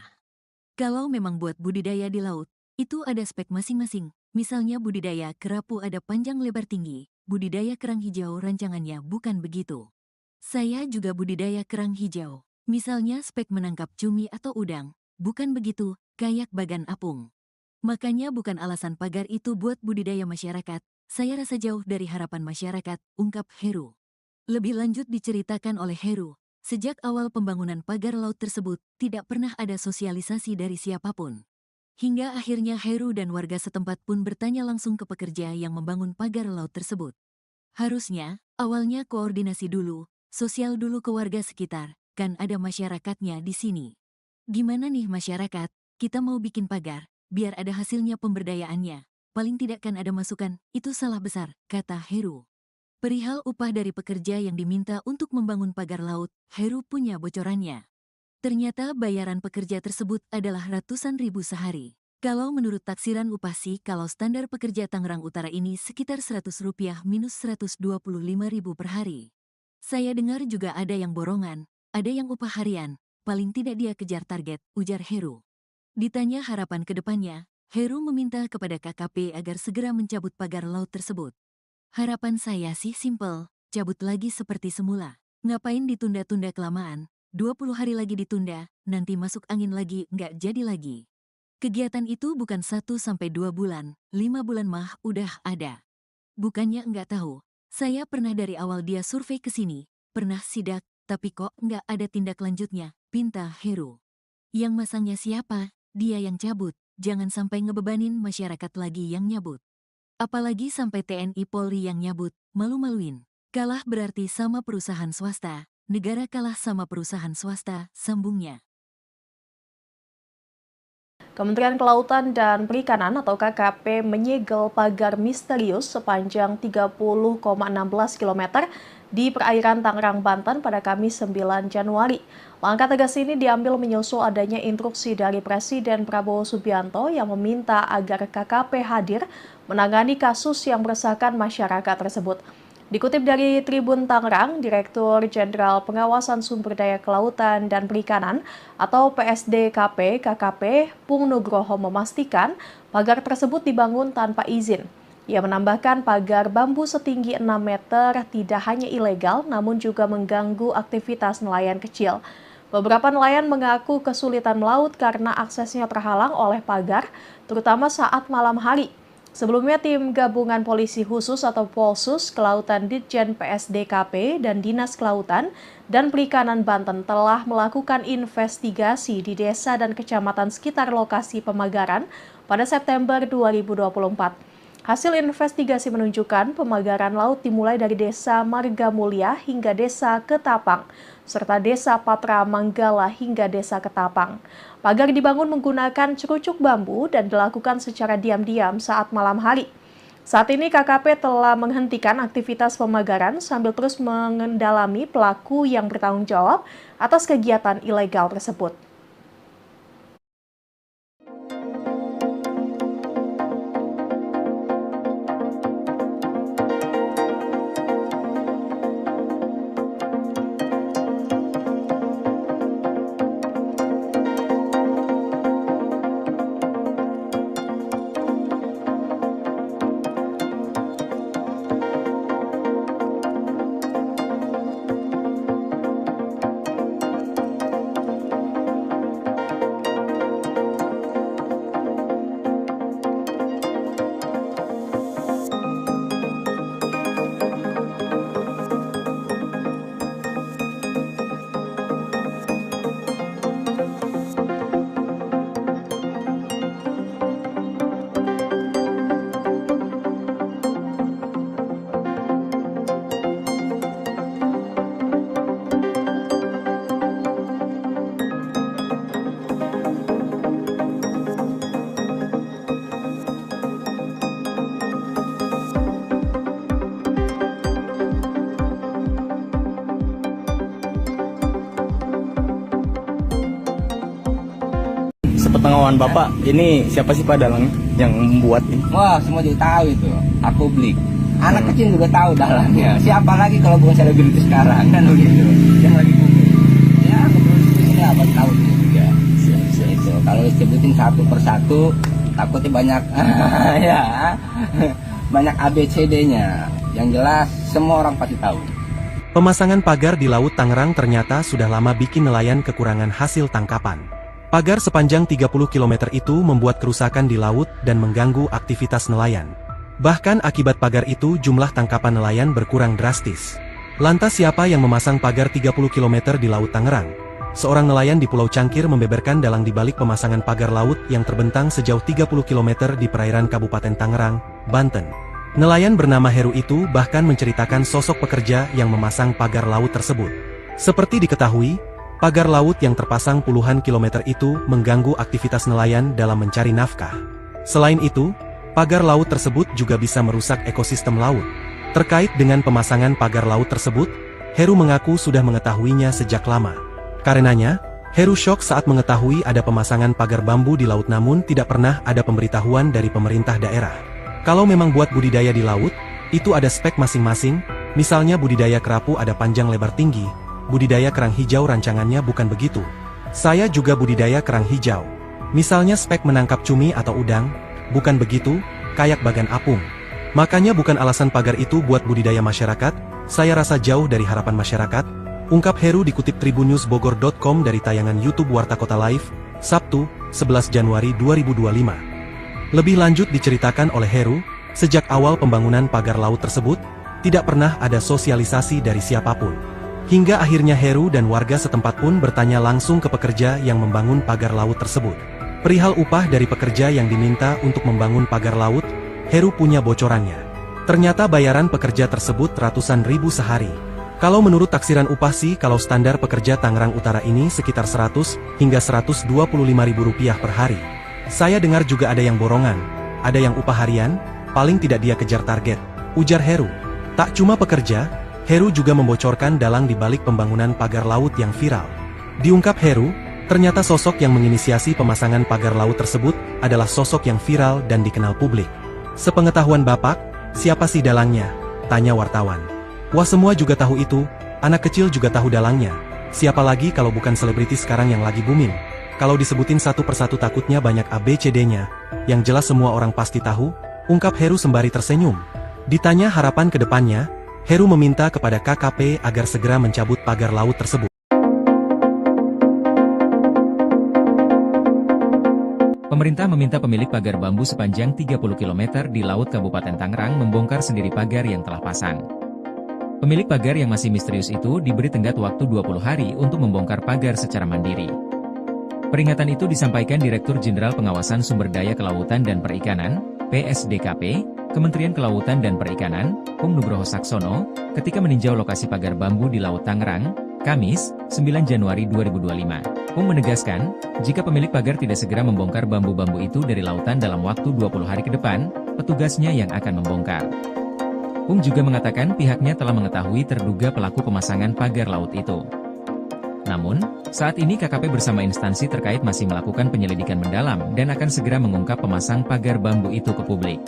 Kalau memang buat budidaya di laut, itu ada spek masing-masing. Misalnya budidaya kerapu ada panjang lebar tinggi, budidaya kerang hijau rancangannya bukan begitu. Saya juga budidaya kerang hijau. Misalnya spek menangkap cumi atau udang, bukan begitu, kayak bagan apung. Makanya bukan alasan pagar itu buat budidaya masyarakat. Saya rasa jauh dari harapan masyarakat, ungkap Heru. Lebih lanjut diceritakan oleh Heru, sejak awal pembangunan pagar laut tersebut, tidak pernah ada sosialisasi dari siapapun. Hingga akhirnya Heru dan warga setempat pun bertanya langsung ke pekerja yang membangun pagar laut tersebut. Harusnya, awalnya koordinasi dulu, sosial dulu ke warga sekitar, kan ada masyarakatnya di sini. Gimana nih masyarakat, kita mau bikin pagar, biar ada hasilnya pemberdayaannya. Paling tidak kan ada masukan, itu salah besar, kata Heru. Perihal upah dari pekerja yang diminta untuk membangun pagar laut, Heru punya bocorannya. Ternyata bayaran pekerja tersebut adalah ratusan ribu sehari. Kalau menurut taksiran upah sih, kalau standar pekerja Tangerang Utara ini sekitar Rp100 minus Rp125.000 per hari. Saya dengar juga ada yang borongan, ada yang upah harian, paling tidak dia kejar target, ujar Heru. Ditanya harapan ke depannya, Heru meminta kepada KKP agar segera mencabut pagar laut tersebut. Harapan saya sih simpel, cabut lagi seperti semula. Ngapain ditunda-tunda kelamaan, 20 hari lagi ditunda, nanti masuk angin lagi, nggak jadi lagi. Kegiatan itu bukan 1-2 bulan, 5 bulan mah udah ada. Bukannya nggak tahu, saya pernah dari awal dia survei ke sini, pernah sidak, tapi kok nggak ada tindak lanjutnya, pinta Heru. Yang masangnya siapa? Dia yang cabut. Jangan sampai ngebebanin masyarakat lagi yang nyabut. Apalagi sampai TNI Polri yang nyabut, malu-maluin. Kalah berarti sama perusahaan swasta, negara kalah sama perusahaan swasta, sambungnya. Kementerian Kelautan dan Perikanan atau KKP menyegel pagar misterius sepanjang 30,16 km di perairan Tangerang, Banten pada Kamis 9 Januari. Langkah tegas ini diambil menyusul adanya instruksi dari Presiden Prabowo Subianto yang meminta agar KKP hadir menangani kasus yang meresahkan masyarakat tersebut. Dikutip dari Tribun Tangerang, Direktur Jenderal Pengawasan Sumber Daya Kelautan dan Perikanan atau PSDKP KKP Pung Nugroho memastikan pagar tersebut dibangun tanpa izin. Ia menambahkan pagar bambu setinggi 6 meter tidak hanya ilegal namun juga mengganggu aktivitas nelayan kecil. Beberapa nelayan mengaku kesulitan melaut karena aksesnya terhalang oleh pagar, terutama saat malam hari. Sebelumnya, tim gabungan polisi khusus atau Polsus Kelautan Ditjen PSDKP dan Dinas Kelautan dan Perikanan Banten telah melakukan investigasi di desa dan kecamatan sekitar lokasi pemagaran pada September 2024. Hasil investigasi menunjukkan pemagaran laut dimulai dari Desa Marga Mulia hingga Desa Ketapang, serta Desa Patra Manggala hingga Desa Ketapang. Pagar dibangun menggunakan cerucuk bambu dan dilakukan secara diam-diam saat malam hari. Saat ini KKP telah menghentikan aktivitas pemagaran sambil terus mengendalami pelaku yang bertanggung jawab atas kegiatan ilegal tersebut. Sepengetahuan Bapak, ini siapa sih Pak dalangnya yang membuat ini? Wah, semua juga tahu itu. Aku beli. Anak kecil juga tahu dalangnya. Siapa lagi kalau bukan selebriti sekarang kan begitu. Yang lagi booming. Ya, kebetulan ini apa tahu juga. Itu kalau disebutin satu persatu takutnya banyak ya. Banyak ABCD-nya. Yang jelas semua orang pasti tahu. Pemasangan pagar di Laut Tangerang ternyata sudah lama bikin nelayan kekurangan hasil tangkapan. Pagar sepanjang 30 km itu membuat kerusakan di laut dan mengganggu aktivitas nelayan. Bahkan akibat pagar itu jumlah tangkapan nelayan berkurang drastis. Lantas siapa yang memasang pagar 30 km di Laut Tangerang? Seorang nelayan di Pulau Cangkir membeberkan dalang di balik pemasangan pagar laut yang terbentang sejauh 30 km di perairan Kabupaten Tangerang, Banten. Nelayan bernama Heru itu bahkan menceritakan sosok pekerja yang memasang pagar laut tersebut. Seperti diketahui, pagar laut yang terpasang puluhan kilometer itu mengganggu aktivitas nelayan dalam mencari nafkah. Selain itu, pagar laut tersebut juga bisa merusak ekosistem laut. Terkait dengan pemasangan pagar laut tersebut, Heru mengaku sudah mengetahuinya sejak lama. Karenanya, Heru syok saat mengetahui ada pemasangan pagar bambu di laut namun tidak pernah ada pemberitahuan dari pemerintah daerah. Kalau memang buat budidaya di laut, itu ada spek masing-masing, misalnya budidaya kerapu ada panjang lebar tinggi, budidaya kerang hijau rancangannya bukan begitu. Saya juga budidaya kerang hijau. Misalnya spek menangkap cumi atau udang, bukan begitu, kayak bagan apung. Makanya bukan alasan pagar itu buat budidaya masyarakat, saya rasa jauh dari harapan masyarakat, ungkap Heru dikutip tribunnewsbogor.com dari tayangan YouTube Warta Kota Live, Sabtu, 11 Januari 2025. Lebih lanjut diceritakan oleh Heru, sejak awal pembangunan pagar laut tersebut, tidak pernah ada sosialisasi dari siapapun. Hingga akhirnya Heru dan warga setempat pun bertanya langsung ke pekerja yang membangun pagar laut tersebut. Perihal upah dari pekerja yang diminta untuk membangun pagar laut, Heru punya bocorannya. Ternyata bayaran pekerja tersebut ratusan ribu sehari. Kalau menurut taksiran upah sih kalau standar pekerja Tangerang Utara ini sekitar 100 hingga 125 ribu rupiah per hari. Saya dengar juga ada yang borongan, ada yang upah harian, paling tidak dia kejar target, ujar Heru. Tak cuma pekerja, Heru juga membocorkan dalang di balik pembangunan pagar laut yang viral. Diungkap Heru, ternyata sosok yang menginisiasi pemasangan pagar laut tersebut adalah sosok yang viral dan dikenal publik. Sepengetahuan Bapak, siapa sih dalangnya? Tanya wartawan. Wah, semua juga tahu itu, anak kecil juga tahu dalangnya. Siapa lagi kalau bukan selebriti sekarang yang lagi booming? Kalau disebutin satu persatu takutnya banyak ABCD-nya, yang jelas semua orang pasti tahu, ungkap Heru sembari tersenyum. Ditanya harapan ke depannya, Heru meminta kepada KKP agar segera mencabut pagar laut tersebut. Pemerintah meminta pemilik pagar bambu sepanjang 30 km di Laut Kabupaten Tangerang membongkar sendiri pagar yang telah pasang. Pemilik pagar yang masih misterius itu diberi tenggat waktu 20 hari untuk membongkar pagar secara mandiri. Peringatan itu disampaikan Direktur Jenderal Pengawasan Sumber Daya Kelautan dan Perikanan, PSDKP, Kementerian Kelautan dan Perikanan, Pung Nugroho Saksono, ketika meninjau lokasi pagar bambu di Laut Tangerang, Kamis, 9 Januari 2025. Pung menegaskan, jika pemilik pagar tidak segera membongkar bambu-bambu itu dari lautan dalam waktu 20 hari ke depan, petugasnya yang akan membongkar. Pung juga mengatakan pihaknya telah mengetahui terduga pelaku pemasangan pagar laut itu. Namun, saat ini KKP bersama instansi terkait masih melakukan penyelidikan mendalam dan akan segera mengungkap pemasang pagar bambu itu ke publik.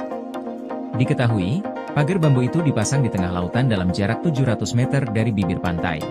Diketahui, pagar bambu itu dipasang di tengah lautan dalam jarak 700 meter dari bibir pantai.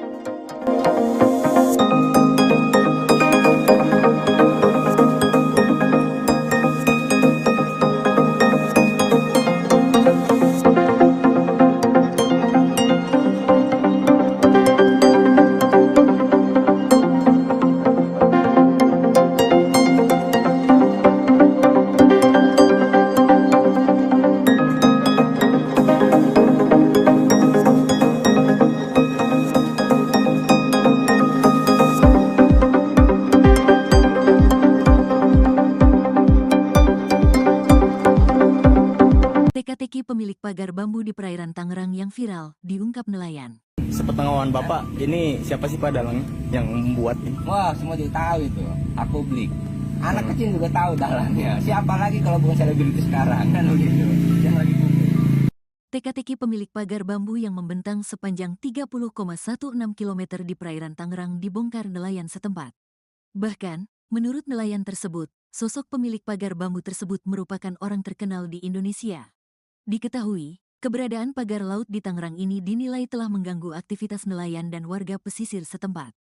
Teka-teki pemilik pagar bambu di perairan Tangerang yang viral, diungkap nelayan. Sepengetahuan Bapak, ini siapa sih Pak dalangnya yang membuat ini? Wah, semua juga tahu itu. Aku beli. Anak kecil juga tahu dalangnya. Siapa lagi kalau bukan selebriti sekarang kan begitu. Yang lagi booming. Teka-teki pemilik pagar bambu yang membentang sepanjang 30,16 km di perairan Tangerang dibongkar nelayan setempat. Bahkan, menurut nelayan tersebut, sosok pemilik pagar bambu tersebut merupakan orang terkenal di Indonesia. Diketahui, keberadaan pagar laut di Tangerang ini dinilai telah mengganggu aktivitas nelayan dan warga pesisir setempat.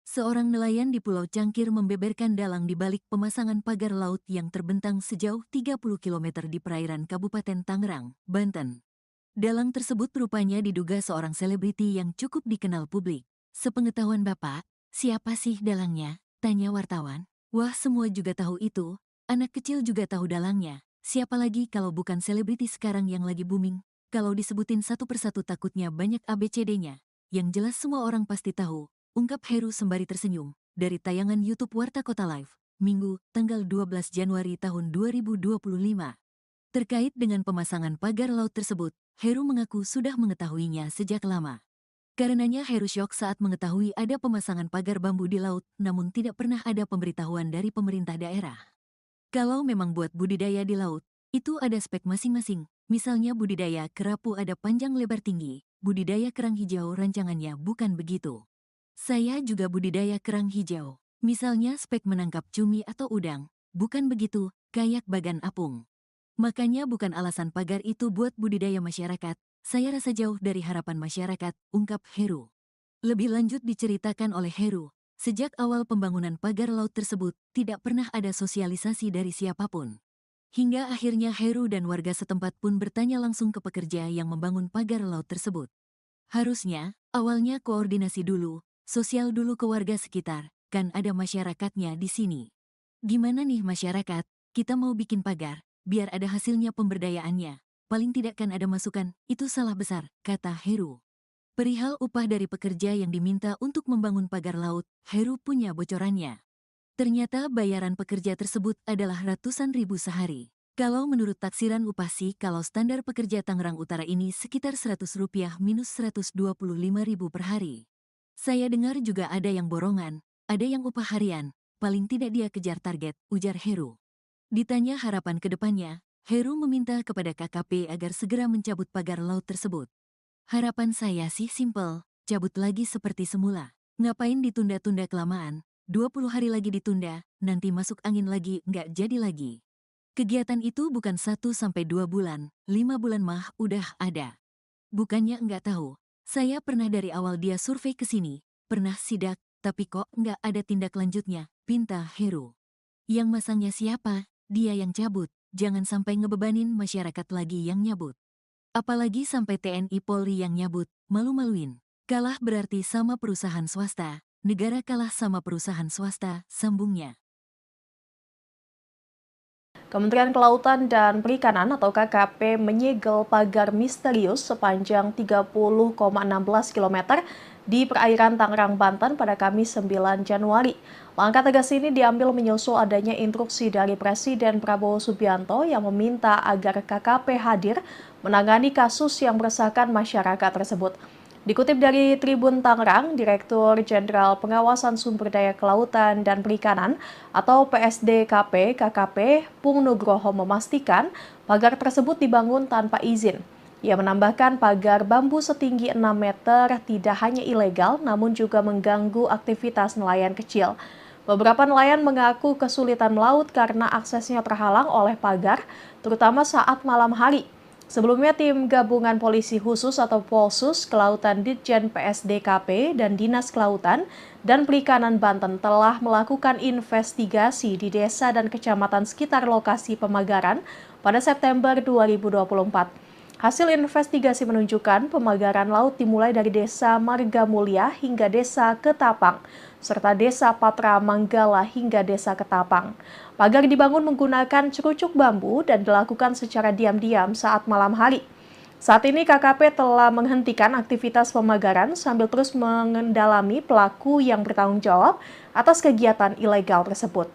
Seorang nelayan di Pulau Cangkir membeberkan dalang di balik pemasangan pagar laut yang terbentang sejauh 30 km di perairan Kabupaten Tangerang, Banten. Dalang tersebut rupanya diduga seorang selebriti yang cukup dikenal publik. Sepengetahuan Bapak, siapa sih dalangnya? Tanya wartawan. Wah, semua juga tahu itu. Anak kecil juga tahu dalangnya. Siapa lagi kalau bukan selebriti sekarang yang lagi booming? Kalau disebutin satu persatu takutnya banyak ABCD-nya. Yang jelas semua orang pasti tahu, ungkap Heru sembari tersenyum. Dari tayangan YouTube Warta Kota Live, Minggu, tanggal 12 Januari tahun 2025. Terkait dengan pemasangan pagar laut tersebut, Heru mengaku sudah mengetahuinya sejak lama. Karenanya Heru syok saat mengetahui ada pemasangan pagar bambu di laut, namun tidak pernah ada pemberitahuan dari pemerintah daerah. Kalau memang buat budidaya di laut, itu ada spek masing-masing. Misalnya budidaya kerapu ada panjang lebar tinggi, budidaya kerang hijau rancangannya bukan begitu. Saya juga budidaya kerang hijau. Misalnya spek menangkap cumi atau udang, bukan begitu, kayak bagan apung. Makanya bukan alasan pagar itu buat budidaya masyarakat. Saya rasa jauh dari harapan masyarakat, ungkap Heru. Lebih lanjut diceritakan oleh Heru, sejak awal pembangunan pagar laut tersebut, tidak pernah ada sosialisasi dari siapapun. Hingga akhirnya Heru dan warga setempat pun bertanya langsung ke pekerja yang membangun pagar laut tersebut. Harusnya, awalnya koordinasi dulu, sosial dulu ke warga sekitar, kan ada masyarakatnya di sini. Gimana nih masyarakat, kita mau bikin pagar, biar ada hasilnya pemberdayaannya. Paling tidak kan ada masukan, itu salah besar, kata Heru. Perihal upah dari pekerja yang diminta untuk membangun pagar laut, Heru punya bocorannya. Ternyata bayaran pekerja tersebut adalah ratusan ribu sehari. Kalau menurut taksiran upah sih, kalau standar pekerja Tangerang Utara ini sekitar Rp100 minus Rp125.000 per hari. Saya dengar juga ada yang borongan, ada yang upah harian, paling tidak dia kejar target, ujar Heru. Ditanya harapan ke depannya, Heru meminta kepada KKP agar segera mencabut pagar laut tersebut. Harapan saya sih simpel, cabut lagi seperti semula. Ngapain ditunda-tunda kelamaan, 20 hari lagi ditunda, nanti masuk angin lagi, nggak jadi lagi. Kegiatan itu bukan 1-2 bulan, 5 bulan mah udah ada. Bukannya nggak tahu, saya pernah dari awal dia survei ke sini, pernah sidak, tapi kok nggak ada tindak lanjutnya, pinta Heru. Yang masangnya siapa? Dia yang cabut. Jangan sampai ngebebanin masyarakat lagi yang nyabut. Apalagi sampai TNI Polri yang nyabut, malu-maluin. Kalah berarti sama perusahaan swasta, negara kalah sama perusahaan swasta, sambungnya. Kementerian Kelautan dan Perikanan atau KKP menyegel pagar misterius sepanjang 30,16 km di perairan Tangerang, Banten pada Kamis 9 Januari. Langkah tegas ini diambil menyusul adanya instruksi dari Presiden Prabowo Subianto yang meminta agar KKP hadir menangani kasus yang meresahkan masyarakat tersebut. Dikutip dari Tribun Tangerang, Direktur Jenderal Pengawasan Sumber Daya Kelautan dan Perikanan atau PSDKP KKP Pung Nugroho memastikan pagar tersebut dibangun tanpa izin. Ia menambahkan pagar bambu setinggi 6 meter tidak hanya ilegal namun juga mengganggu aktivitas nelayan kecil. Beberapa nelayan mengaku kesulitan melaut karena aksesnya terhalang oleh pagar, terutama saat malam hari. Sebelumnya, tim gabungan polisi khusus atau Polsus Kelautan Ditjen PSDKP dan Dinas Kelautan dan Perikanan Banten telah melakukan investigasi di desa dan kecamatan sekitar lokasi pemagaran pada September 2024. Hasil investigasi menunjukkan pemagaran laut dimulai dari Desa Marga Mulia hingga Desa Ketapang, serta Desa Patra Manggala hingga Desa Ketapang. Pagar dibangun menggunakan cerucuk bambu dan dilakukan secara diam-diam saat malam hari. Saat ini KKP telah menghentikan aktivitas pemagaran sambil terus mengendalami pelaku yang bertanggung jawab atas kegiatan ilegal tersebut.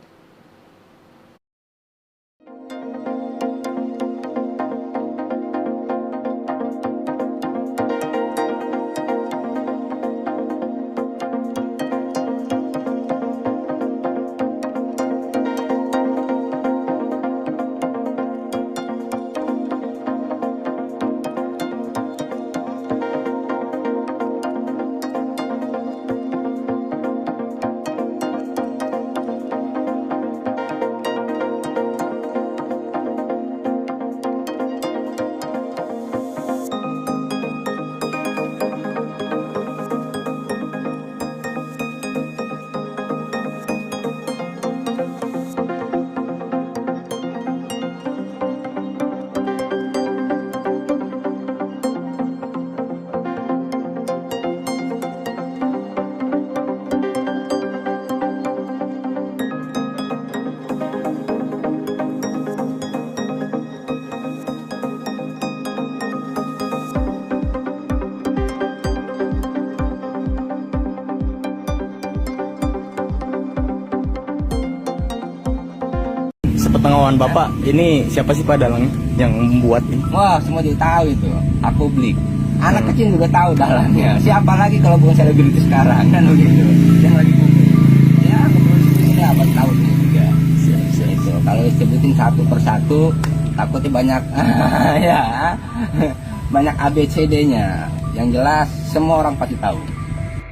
Sepengetahuan Bapak, ini siapa sih Pak dalangnya yang membuat ini? Wah, semua juga tahu itu. Publik. Anak kecil juga tahu dalangnya. Siapa lagi kalau bukan selebriti sekarang kan begitu. Yang lagi booming. Ya, kepolisian ini apa tahu ini juga. Itu. Kalau disebutin satu persatu, takutnya banyak ya. Banyak ABCD-nya. Yang jelas semua orang pasti tahu.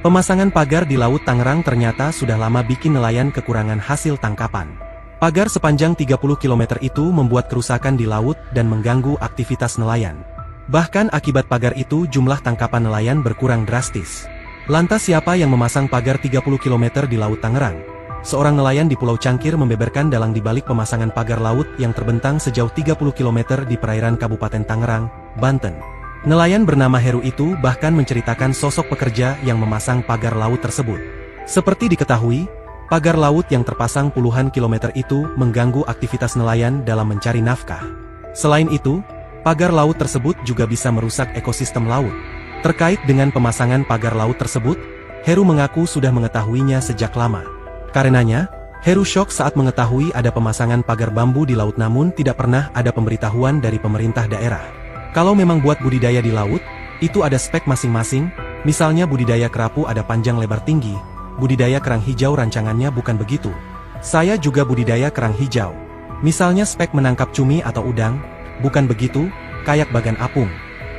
Pemasangan pagar di Laut Tangerang ternyata sudah lama bikin nelayan kekurangan hasil tangkapan. Pagar sepanjang 30 km itu membuat kerusakan di laut dan mengganggu aktivitas nelayan. Bahkan akibat pagar itu jumlah tangkapan nelayan berkurang drastis. Lantas siapa yang memasang pagar 30 km di Laut Tangerang? Seorang nelayan di Pulau Cangkir membeberkan dalang di balik pemasangan pagar laut yang terbentang sejauh 30 km di perairan Kabupaten Tangerang, Banten. Nelayan bernama Heru itu bahkan menceritakan sosok pekerja yang memasang pagar laut tersebut. Seperti diketahui, pagar laut yang terpasang puluhan kilometer itu mengganggu aktivitas nelayan dalam mencari nafkah. Selain itu, pagar laut tersebut juga bisa merusak ekosistem laut. Terkait dengan pemasangan pagar laut tersebut, Heru mengaku sudah mengetahuinya sejak lama. Karenanya, Heru syok saat mengetahui ada pemasangan pagar bambu di laut namun tidak pernah ada pemberitahuan dari pemerintah daerah. Kalau memang buat budidaya di laut, itu ada spek masing-masing, misalnya budidaya kerapu ada panjang lebar tinggi, budidaya kerang hijau rancangannya bukan begitu. Saya juga budidaya kerang hijau. Misalnya spek menangkap cumi atau udang, bukan begitu, kayak bagan apung.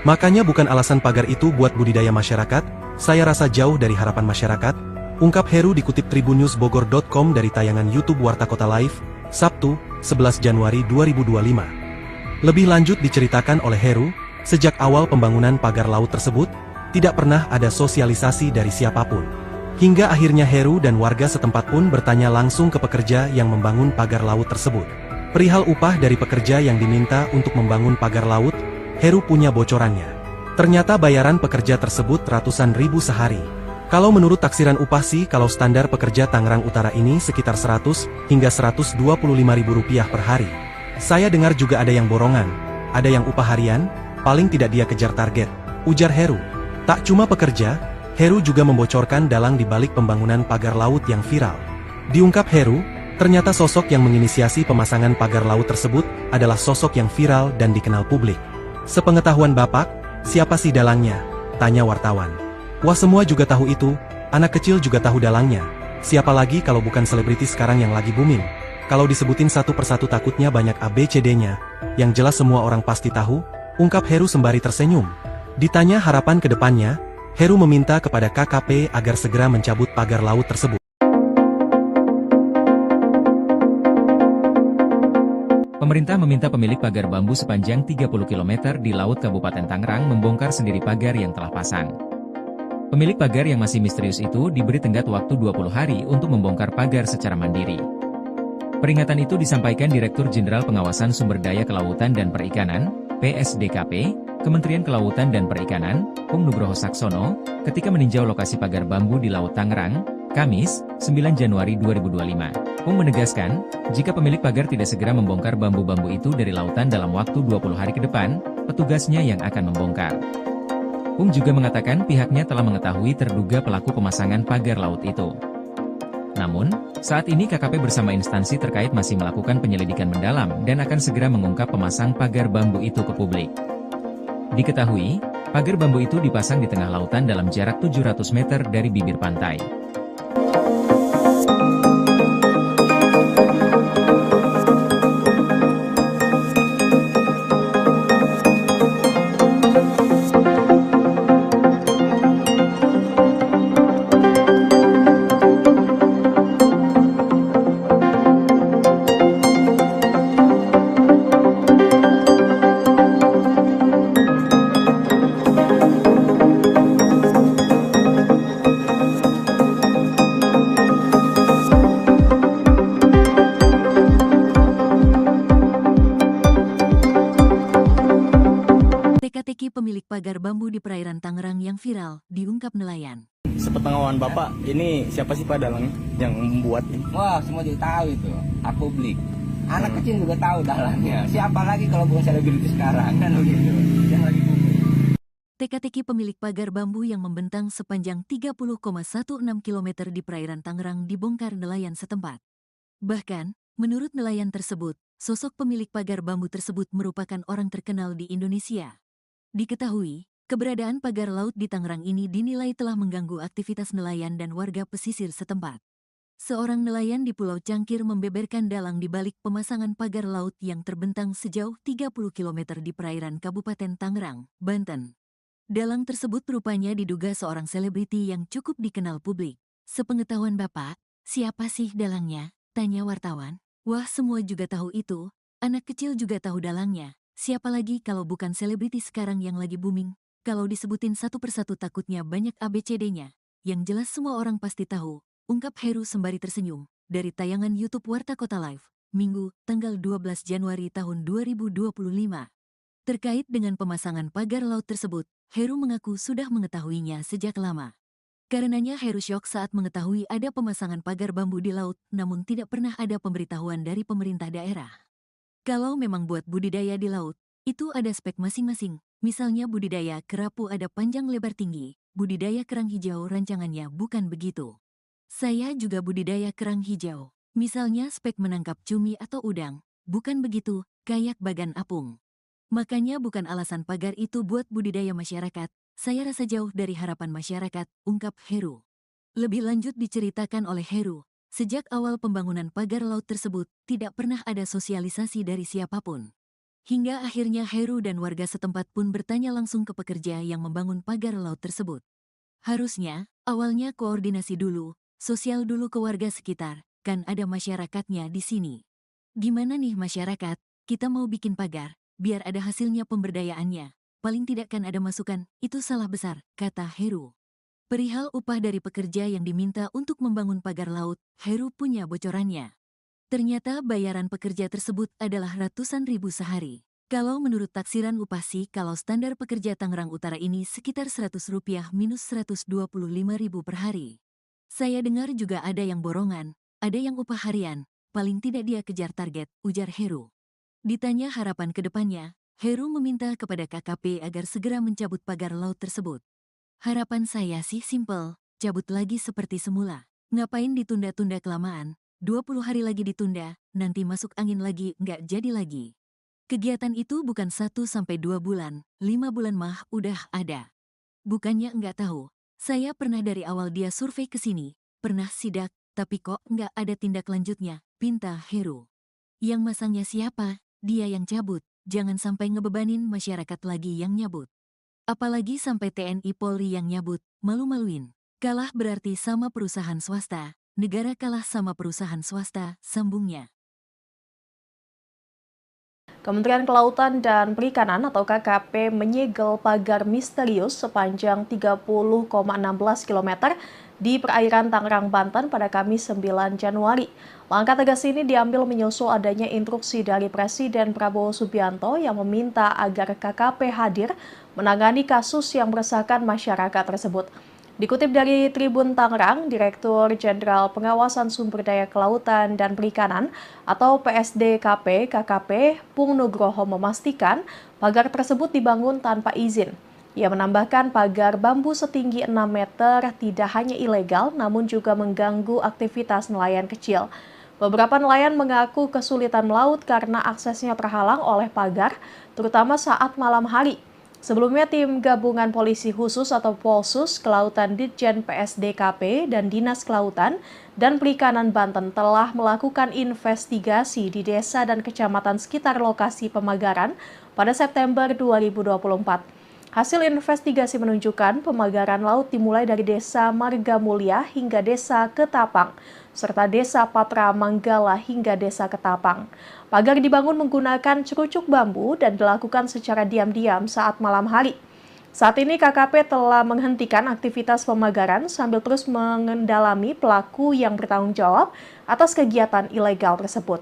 Makanya bukan alasan pagar itu buat budidaya masyarakat, saya rasa jauh dari harapan masyarakat, ungkap Heru dikutip tribunnewsbogor.com dari tayangan YouTube Warta Kota Live, Sabtu, 11 Januari 2025. Lebih lanjut diceritakan oleh Heru, sejak awal pembangunan pagar laut tersebut, tidak pernah ada sosialisasi dari siapapun. Hingga akhirnya Heru dan warga setempat pun bertanya langsung ke pekerja yang membangun pagar laut tersebut. Perihal upah dari pekerja yang diminta untuk membangun pagar laut, Heru punya bocorannya. Ternyata bayaran pekerja tersebut ratusan ribu sehari. Kalau menurut taksiran upah sih kalau standar pekerja Tangerang Utara ini sekitar 100 hingga 125 ribu rupiah per hari. Saya dengar juga ada yang borongan, ada yang upah harian, paling tidak dia kejar target, ujar Heru. Tak cuma pekerja, Heru juga membocorkan dalang di balik pembangunan pagar laut yang viral. Diungkap Heru, ternyata sosok yang menginisiasi pemasangan pagar laut tersebut adalah sosok yang viral dan dikenal publik. Sepengetahuan Bapak, siapa sih dalangnya? Tanya wartawan. Wah, semua juga tahu itu, anak kecil juga tahu dalangnya. Siapa lagi kalau bukan selebriti sekarang yang lagi booming? Kalau disebutin satu persatu takutnya banyak ABCD-nya, yang jelas semua orang pasti tahu, ungkap Heru sembari tersenyum. Ditanya harapan ke depannya, Heru meminta kepada KKP agar segera mencabut pagar laut tersebut. Pemerintah meminta pemilik pagar bambu sepanjang 30 km di Laut Kabupaten Tangerang membongkar sendiri pagar yang telah pasang. Pemilik pagar yang masih misterius itu diberi tenggat waktu 20 hari untuk membongkar pagar secara mandiri. Peringatan itu disampaikan Direktur Jenderal Pengawasan Sumber Daya Kelautan dan Perikanan, PSDKP, Kementerian Kelautan dan Perikanan, Pung Nugroho Saksono, ketika meninjau lokasi pagar bambu di Laut Tangerang, Kamis, 9 Januari 2025. Pung menegaskan, jika pemilik pagar tidak segera membongkar bambu-bambu itu dari lautan dalam waktu 20 hari ke depan, petugasnya yang akan membongkar. Pung juga mengatakan pihaknya telah mengetahui terduga pelaku pemasangan pagar laut itu. Namun, saat ini KKP bersama instansi terkait masih melakukan penyelidikan mendalam dan akan segera mengungkap pemasang pagar bambu itu ke publik. Diketahui, pagar bambu itu dipasang di tengah lautan dalam jarak 700 meter dari bibir pantai. Teka-teki pemilik pagar bambu di perairan Tangerang yang viral, diungkap nelayan. Sepengetahuan Bapak, ini siapa sih Pak dalangnya yang membuat ini? Wah, semua juga tahu itu. Publik. Anak kecil juga tahu dalangnya. Siapa lagi kalau bukan selebriti sekarang kan begitu. Yang lagi booming. Teka-teki pemilik pagar bambu yang membentang sepanjang 30,16 km di perairan Tangerang dibongkar nelayan setempat. Bahkan, menurut nelayan tersebut, sosok pemilik pagar bambu tersebut merupakan orang terkenal di Indonesia. Diketahui, keberadaan pagar laut di Tangerang ini dinilai telah mengganggu aktivitas nelayan dan warga pesisir setempat. Seorang nelayan di Pulau Cangkir membeberkan dalang di balik pemasangan pagar laut yang terbentang sejauh 30 km di perairan Kabupaten Tangerang, Banten. Dalang tersebut rupanya diduga seorang selebriti yang cukup dikenal publik. Sepengetahuan Bapak, siapa sih dalangnya? Tanya wartawan. Wah, semua juga tahu itu. Anak kecil juga tahu dalangnya. Siapa lagi kalau bukan selebriti sekarang yang lagi booming? Kalau disebutin satu persatu takutnya banyak ABCD-nya. Yang jelas semua orang pasti tahu. Ungkap Heru sembari tersenyum, dari tayangan YouTube Warta Kota Live, Minggu, tanggal 12 Januari tahun 2025. Terkait dengan pemasangan pagar laut tersebut, Heru mengaku sudah mengetahuinya sejak lama. Karenanya Heru syok saat mengetahui ada pemasangan pagar bambu di laut, namun tidak pernah ada pemberitahuan dari pemerintah daerah. Kalau memang buat budidaya di laut, itu ada spek masing-masing. Misalnya budidaya kerapu ada panjang lebar tinggi, budidaya kerang hijau rancangannya bukan begitu. Saya juga budidaya kerang hijau. Misalnya spek menangkap cumi atau udang. Bukan begitu, kayak bagan apung. Makanya bukan alasan pagar itu buat budidaya masyarakat. Saya rasa jauh dari harapan masyarakat, ungkap Heru. Lebih lanjut diceritakan oleh Heru, sejak awal pembangunan pagar laut tersebut, tidak pernah ada sosialisasi dari siapapun. Hingga akhirnya Heru dan warga setempat pun bertanya langsung ke pekerja yang membangun pagar laut tersebut. Harusnya, awalnya koordinasi dulu, sosial dulu ke warga sekitar, kan ada masyarakatnya di sini. Gimana nih masyarakat, kita mau bikin pagar, biar ada hasilnya pemberdayaannya. Paling tidak kan ada masukan, itu salah besar, kata Heru. Perihal upah dari pekerja yang diminta untuk membangun pagar laut, Heru punya bocorannya. Ternyata bayaran pekerja tersebut adalah ratusan ribu sehari. Kalau menurut taksiran upah sih, kalau standar pekerja Tangerang Utara ini sekitar Rp100 minus Rp125.000 per hari. Saya dengar juga ada yang borongan, ada yang upah harian, paling tidak dia kejar target, ujar Heru. Ditanya harapan ke depannya, Heru meminta kepada KKP agar segera mencabut pagar laut tersebut. Harapan saya sih simpel, cabut lagi seperti semula. Ngapain ditunda-tunda kelamaan, 20 hari lagi ditunda, nanti masuk angin lagi, nggak jadi lagi. Kegiatan itu bukan 1-2 bulan, 5 bulan mah udah ada. Bukannya nggak tahu. Saya pernah dari awal dia survei ke sini, pernah sidak, tapi kok nggak ada tindak lanjutnya, pinta Heru. Yang masangnya siapa? Dia yang cabut, jangan sampai ngebebanin masyarakat lagi yang nyabut. Apalagi sampai TNI Polri yang nyabut, malu-maluin. Kalah berarti sama perusahaan swasta, negara kalah sama perusahaan swasta, sambungnya. Kementerian Kelautan dan Perikanan atau KKP menyegel pagar misterius sepanjang 30,16 km di perairan Tangerang, Banten pada Kamis 9 Januari. Langkah tegas ini diambil menyusul adanya instruksi dari Presiden Prabowo Subianto yang meminta agar KKP hadir menangani kasus yang meresahkan masyarakat tersebut. Dikutip dari Tribun Tangerang, Direktur Jenderal Pengawasan Sumber Daya Kelautan dan Perikanan atau PSDKP KKP Pung Nugroho memastikan pagar tersebut dibangun tanpa izin. Ia menambahkan pagar bambu setinggi 6 meter tidak hanya ilegal namun juga mengganggu aktivitas nelayan kecil. Beberapa nelayan mengaku kesulitan melaut karena aksesnya terhalang oleh pagar, terutama saat malam hari. Sebelumnya, tim gabungan polisi khusus atau Polsus Kelautan Ditjen PSDKP dan Dinas Kelautan dan Perikanan Banten telah melakukan investigasi di desa dan kecamatan sekitar lokasi pemagaran pada September 2024. Hasil investigasi menunjukkan pemagaran laut dimulai dari Desa Marga Mulia hingga Desa Ketapang, serta Desa Patra Manggala hingga Desa Ketapang. Pagar dibangun menggunakan cerucuk bambu dan dilakukan secara diam-diam saat malam hari. Saat ini KKP telah menghentikan aktivitas pemagaran sambil terus mengendalami pelaku yang bertanggung jawab atas kegiatan ilegal tersebut.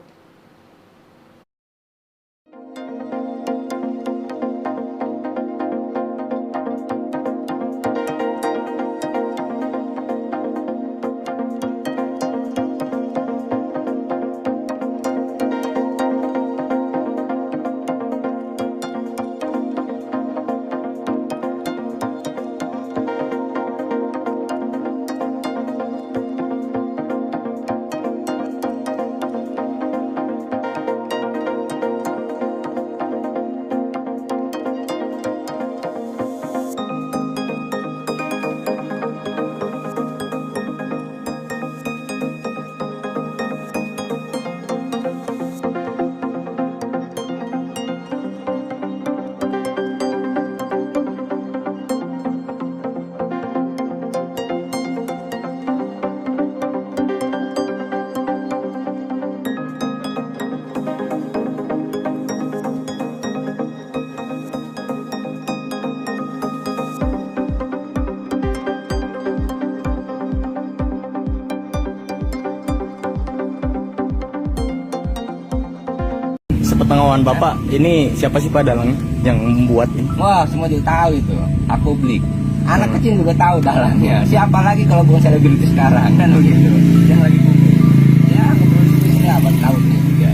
Sepengetahuan Bapak, ini siapa sih Pak dalang yang membuat ini? Wah, semua juga tahu itu. Aku beli. Anak kecil juga tahu dalangnya. Siapa lagi kalau bukan selebriti sekarang kan begitu. Yang lagi booming. Ya, produksinya apa tahu nih juga.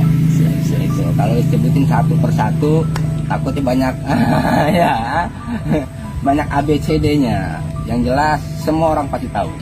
Itu kalau disebutin satu persatu takutnya banyak ya. Banyak ABCD-nya. Yang jelas semua orang pasti tahu.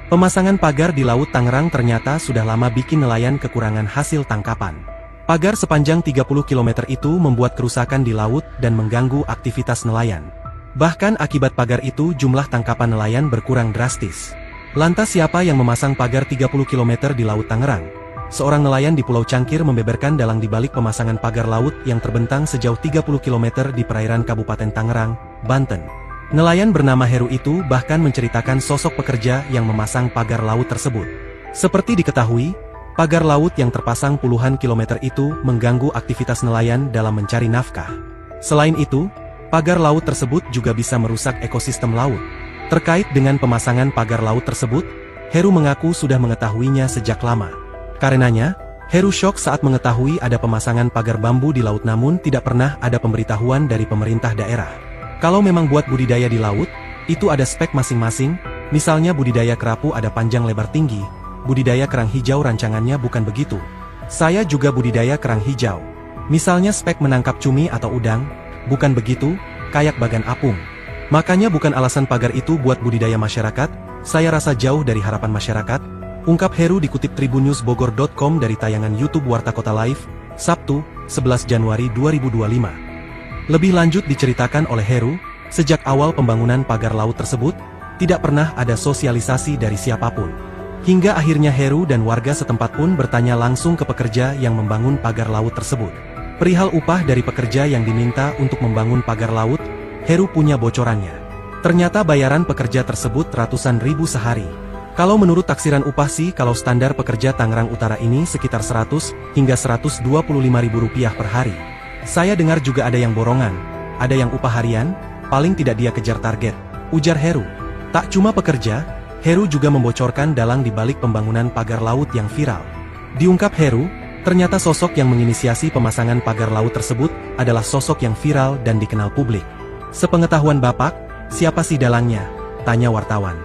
Pemasangan pagar di Laut Tangerang ternyata sudah lama bikin nelayan kekurangan hasil tangkapan. Pagar sepanjang 30 km itu membuat kerusakan di laut dan mengganggu aktivitas nelayan. Bahkan akibat pagar itu jumlah tangkapan nelayan berkurang drastis. Lantas siapa yang memasang pagar 30 km di Laut Tangerang? Seorang nelayan di Pulau Cangkir membeberkan dalang di balik pemasangan pagar laut yang terbentang sejauh 30 km di perairan Kabupaten Tangerang, Banten. Nelayan bernama Heru itu bahkan menceritakan sosok pekerja yang memasang pagar laut tersebut. Seperti diketahui, pagar laut yang terpasang puluhan kilometer itu mengganggu aktivitas nelayan dalam mencari nafkah. Selain itu, pagar laut tersebut juga bisa merusak ekosistem laut. Terkait dengan pemasangan pagar laut tersebut, Heru mengaku sudah mengetahuinya sejak lama. Karenanya, Heru syok saat mengetahui ada pemasangan pagar bambu di laut namun tidak pernah ada pemberitahuan dari pemerintah daerah. Kalau memang buat budidaya di laut, itu ada spek masing-masing, misalnya budidaya kerapu ada panjang lebar tinggi, budidaya kerang hijau rancangannya bukan begitu. Saya juga budidaya kerang hijau. Misalnya spek menangkap cumi atau udang, bukan begitu, kayak bagan apung. Makanya bukan alasan pagar itu buat budidaya masyarakat, saya rasa jauh dari harapan masyarakat, ungkap Heru dikutip tribunnewsbogor.com dari tayangan YouTube Warta Kota Live, Sabtu, 11 Januari 2025. Lebih lanjut diceritakan oleh Heru, sejak awal pembangunan pagar laut tersebut, tidak pernah ada sosialisasi dari siapapun. Hingga akhirnya Heru dan warga setempat pun bertanya langsung ke pekerja yang membangun pagar laut tersebut. Perihal upah dari pekerja yang diminta untuk membangun pagar laut, Heru punya bocorannya. Ternyata bayaran pekerja tersebut ratusan ribu sehari. Kalau menurut taksiran upah sih kalau standar pekerja Tangerang Utara ini sekitar 100 hingga 125 ribu rupiah per hari. Saya dengar juga ada yang borongan, ada yang upah harian, paling tidak dia kejar target, ujar Heru. Tak cuma pekerja, Heru juga membocorkan dalang di balik pembangunan pagar laut yang viral. Diungkap Heru, ternyata sosok yang menginisiasi pemasangan pagar laut tersebut adalah sosok yang viral dan dikenal publik. Sepengetahuan Bapak, siapa sih dalangnya? Tanya wartawan.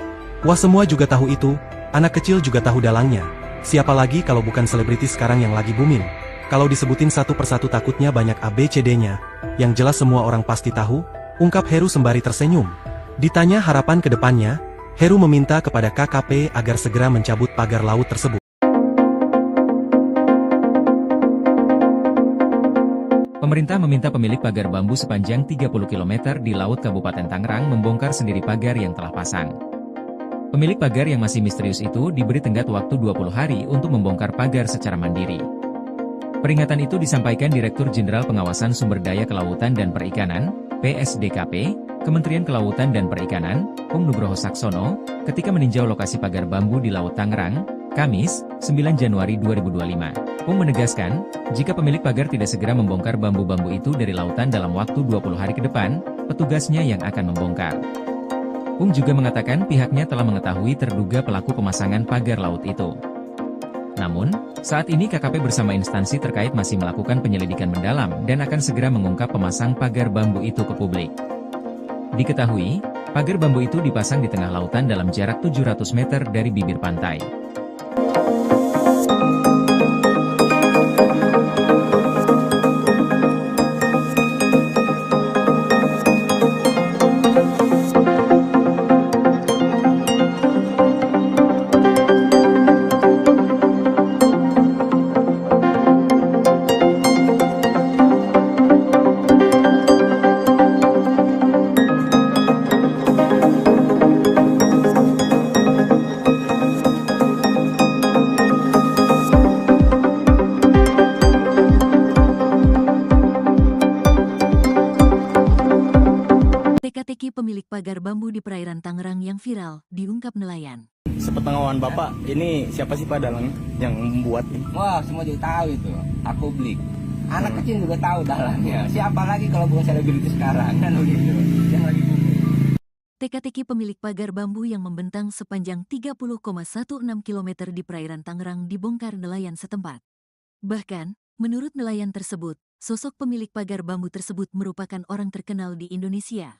Wah, semua juga tahu itu, anak kecil juga tahu dalangnya. Siapa lagi kalau bukan selebriti sekarang yang lagi booming? Kalau disebutin satu persatu takutnya banyak ABCD-nya, yang jelas semua orang pasti tahu, ungkap Heru sembari tersenyum. Ditanya harapan ke depannya, Heru meminta kepada KKP agar segera mencabut pagar laut tersebut. Pemerintah meminta pemilik pagar bambu sepanjang 30 km di Laut Kabupaten Tangerang membongkar sendiri pagar yang telah pasang. Pemilik pagar yang masih misterius itu diberi tenggat waktu 20 hari untuk membongkar pagar secara mandiri. Peringatan itu disampaikan Direktur Jenderal Pengawasan Sumber Daya Kelautan dan Perikanan, PSDKP, Kementerian Kelautan dan Perikanan, Pung Nugroho Saksono, ketika meninjau lokasi pagar bambu di Laut Tangerang, Kamis, 9 Januari 2025. Pung menegaskan, jika pemilik pagar tidak segera membongkar bambu-bambu itu dari lautan dalam waktu 20 hari ke depan, petugasnya yang akan membongkar. Pung juga mengatakan pihaknya telah mengetahui terduga pelaku pemasangan pagar laut itu. Namun, saat ini KKP bersama instansi terkait masih melakukan penyelidikan mendalam dan akan segera mengungkap pemasang pagar bambu itu ke publik. Diketahui, pagar bambu itu dipasang di tengah lautan dalam jarak 700 meter dari bibir pantai. Teka-teki pemilik pagar bambu di perairan Tangerang yang viral, diungkap nelayan. Sepengetahuan Bapak, ini siapa sih Pak dalang yang membuat ini? Wah, semua juga tahu itu. Aku beli. Anak kecil juga tahu dalangnya. Siapa lagi kalau bukan selebriti sekarang kan begitu. Yang lagi booming. Teka-teki pemilik pagar bambu yang membentang sepanjang 30,16 km di perairan Tangerang dibongkar nelayan setempat. Bahkan, menurut nelayan tersebut, sosok pemilik pagar bambu tersebut merupakan orang terkenal di Indonesia.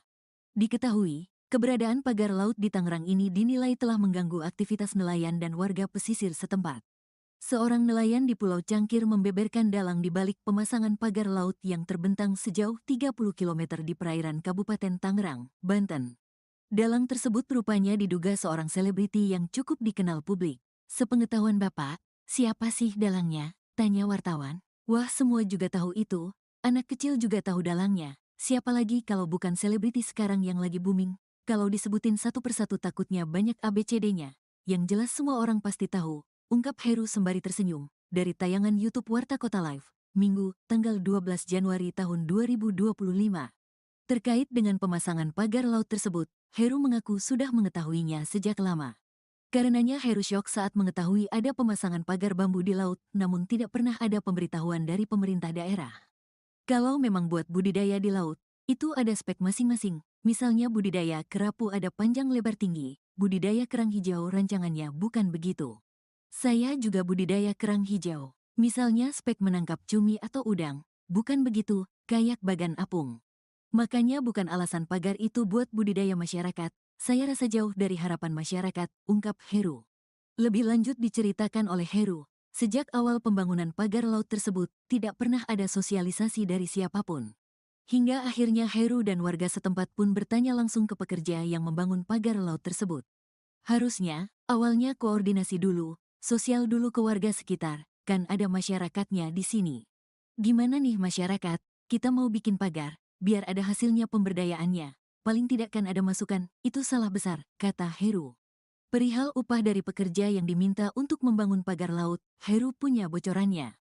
Diketahui, keberadaan pagar laut di Tangerang ini dinilai telah mengganggu aktivitas nelayan dan warga pesisir setempat. Seorang nelayan di Pulau Cangkir membeberkan dalang di balik pemasangan pagar laut yang terbentang sejauh 30 km di perairan Kabupaten Tangerang, Banten. Dalang tersebut rupanya diduga seorang selebriti yang cukup dikenal publik. Sepengetahuan Bapak, siapa sih dalangnya? Tanya wartawan. Wah, semua juga tahu itu. Anak kecil juga tahu dalangnya. Siapa lagi kalau bukan selebriti sekarang yang lagi booming? Kalau disebutin satu persatu takutnya banyak ABCD-nya. Yang jelas semua orang pasti tahu. Ungkap Heru sembari tersenyum, dari tayangan YouTube Warta Kota Live, Minggu, tanggal 12 Januari tahun 2025. Terkait dengan pemasangan pagar laut tersebut, Heru mengaku sudah mengetahuinya sejak lama. Karenanya Heru syok saat mengetahui ada pemasangan pagar bambu di laut, namun tidak pernah ada pemberitahuan dari pemerintah daerah. Kalau memang buat budidaya di laut, itu ada spek masing-masing, misalnya budidaya kerapu ada panjang lebar tinggi, budidaya kerang hijau rancangannya bukan begitu. Saya juga budidaya kerang hijau. Misalnya spek menangkap cumi atau udang. Bukan begitu, kayak bagan apung. Makanya bukan alasan pagar itu buat budidaya masyarakat. Saya rasa jauh dari harapan masyarakat, ungkap Heru. Lebih lanjut diceritakan oleh Heru, sejak awal pembangunan pagar laut tersebut, tidak pernah ada sosialisasi dari siapapun. Hingga akhirnya Heru dan warga setempat pun bertanya langsung ke pekerja yang membangun pagar laut tersebut. Harusnya, awalnya koordinasi dulu, sosial dulu ke warga sekitar, kan ada masyarakatnya di sini. Gimana nih masyarakat, kita mau bikin pagar, biar ada hasilnya pemberdayaannya. Paling tidak kan ada masukan, itu salah besar, kata Heru. Perihal upah dari pekerja yang diminta untuk membangun pagar laut, Heru punya bocorannya.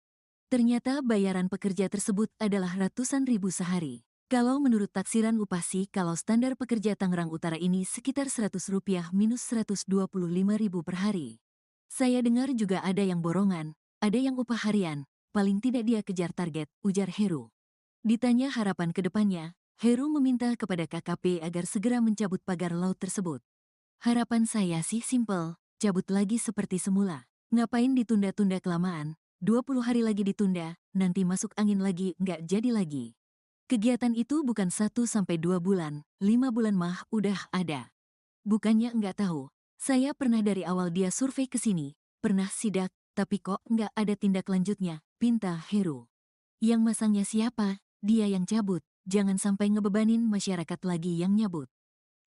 Ternyata bayaran pekerja tersebut adalah ratusan ribu sehari. Kalau menurut taksiran upah sih, kalau standar pekerja Tangerang Utara ini sekitar Rp100 minus Rp125.000 per hari. Saya dengar juga ada yang borongan, ada yang upah harian, paling tidak dia kejar target, ujar Heru. Ditanya harapan ke depannya, Heru meminta kepada KKP agar segera mencabut pagar laut tersebut. Harapan saya sih simpel, cabut lagi seperti semula. Ngapain ditunda-tunda kelamaan, 20 hari lagi ditunda, nanti masuk angin lagi, nggak jadi lagi. Kegiatan itu bukan 1-2 bulan, 5 bulan mah udah ada. Bukannya nggak tahu. Saya pernah dari awal dia survei ke sini, pernah sidak, tapi kok nggak ada tindak lanjutnya, pinta Heru. Yang masangnya siapa? Dia yang cabut, jangan sampai ngebebanin masyarakat lagi yang nyabut.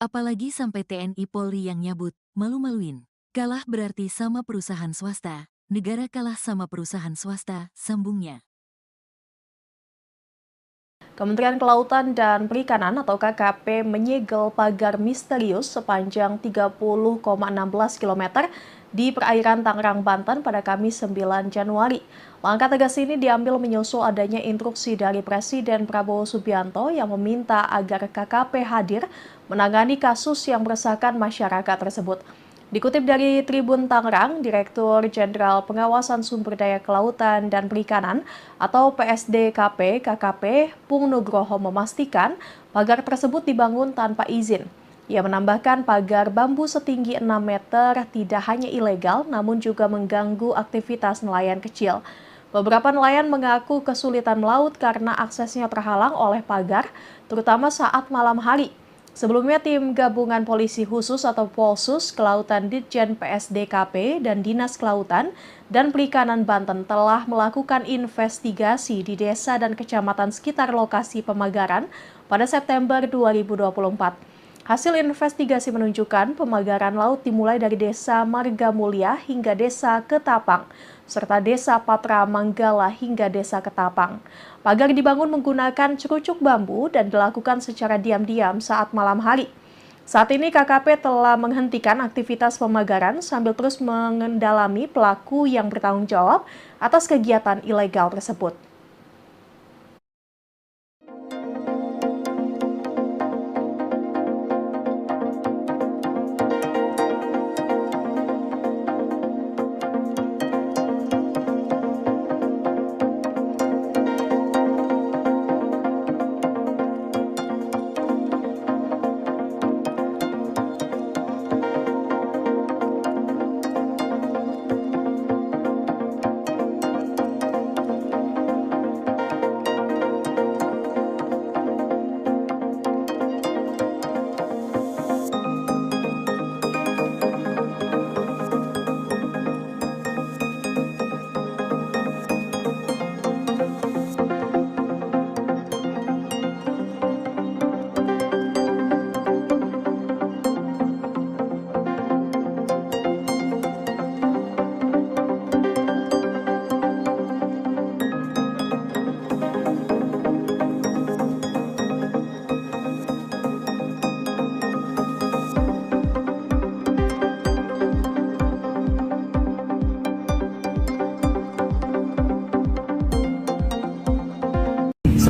Apalagi sampai TNI Polri yang nyabut, malu-maluin. Kalah berarti sama perusahaan swasta, negara kalah sama perusahaan swasta, sambungnya. Kementerian Kelautan dan Perikanan atau KKP menyegel pagar misterius sepanjang 30,16 km di perairan Tangerang, Banten pada Kamis 9 Januari. Langkah tegas ini diambil menyusul adanya instruksi dari Presiden Prabowo Subianto yang meminta agar KKP hadir menangani kasus yang meresahkan masyarakat tersebut. Dikutip dari Tribun Tangerang, Direktur Jenderal Pengawasan Sumber Daya Kelautan dan Perikanan atau PSDKP KKP Pung Nugroho memastikan pagar tersebut dibangun tanpa izin. Ia menambahkan pagar bambu setinggi 6 meter tidak hanya ilegal namun juga mengganggu aktivitas nelayan kecil. Beberapa nelayan mengaku kesulitan melaut karena aksesnya terhalang oleh pagar, terutama saat malam hari. Sebelumnya, tim gabungan polisi khusus atau Polsus Kelautan Ditjen PSDKP dan Dinas Kelautan dan Perikanan Banten telah melakukan investigasi di desa dan kecamatan sekitar lokasi pemagaran pada September 2024. Hasil investigasi menunjukkan pemagaran laut dimulai dari Desa Marga Mulia hingga Desa Ketapang, serta Desa Patra Manggala hingga Desa Ketapang. Pagar dibangun menggunakan cerucuk bambu dan dilakukan secara diam-diam saat malam hari. Saat ini KKP telah menghentikan aktivitas pemagaran sambil terus mengendalami pelaku yang bertanggung jawab atas kegiatan ilegal tersebut.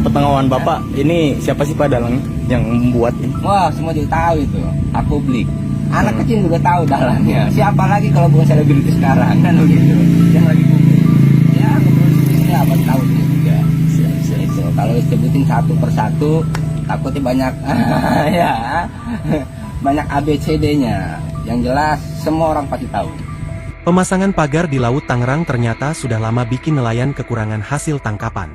Sepengetahuan Bapak, ini siapa sih Pak dalang yang membuat ini? Wah, semua juga tahu itu. Publik. Anak kecil juga tahu dalangnya. Siapa lagi kalau bukan selebriti sekarang kan begitu. Yang lagi booming. Ya, ngeproduksinya apa tahu dia juga. Itu. Kalau disebutin satu persatu, takutnya banyak ya. Banyak ABCD-nya. Yang jelas semua orang pasti tahu. Pemasangan pagar di Laut Tangerang ternyata sudah lama bikin nelayan kekurangan hasil tangkapan.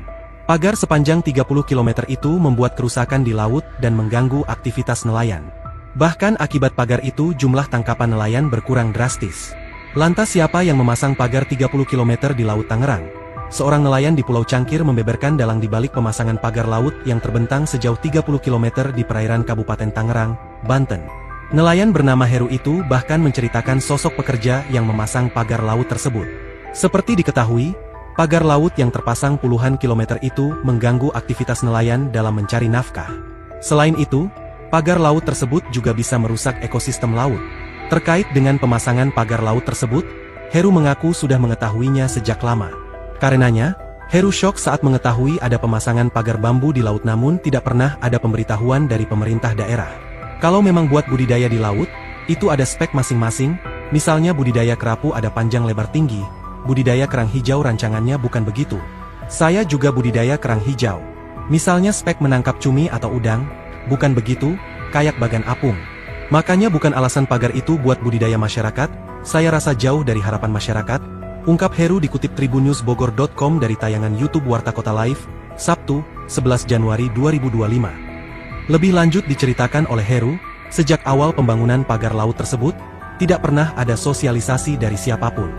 Pagar sepanjang 30 km itu membuat kerusakan di laut dan mengganggu aktivitas nelayan. Bahkan akibat pagar itu jumlah tangkapan nelayan berkurang drastis. Lantas siapa yang memasang pagar 30 km di Laut Tangerang? Seorang nelayan di Pulau Cangkir membeberkan dalang di balik pemasangan pagar laut yang terbentang sejauh 30 km di perairan Kabupaten Tangerang, Banten. Nelayan bernama Heru itu bahkan menceritakan sosok pekerja yang memasang pagar laut tersebut. Seperti diketahui, pagar laut yang terpasang puluhan kilometer itu mengganggu aktivitas nelayan dalam mencari nafkah. Selain itu, pagar laut tersebut juga bisa merusak ekosistem laut. Terkait dengan pemasangan pagar laut tersebut, Heru mengaku sudah mengetahuinya sejak lama. Karenanya, Heru syok saat mengetahui ada pemasangan pagar bambu di laut namun tidak pernah ada pemberitahuan dari pemerintah daerah. Kalau memang buat budidaya di laut, itu ada spek masing-masing, misalnya budidaya kerapu ada panjang lebar tinggi, budidaya kerang hijau rancangannya bukan begitu. Saya juga budidaya kerang hijau. Misalnya spek menangkap cumi atau udang, bukan begitu, kayak bagan apung. Makanya bukan alasan pagar itu buat budidaya masyarakat, saya rasa jauh dari harapan masyarakat, ungkap Heru dikutip tribunnewsbogor.com dari tayangan YouTube Warta Kota Live, Sabtu, 11 Januari 2025. Lebih lanjut diceritakan oleh Heru, sejak awal pembangunan pagar laut tersebut, tidak pernah ada sosialisasi dari siapapun.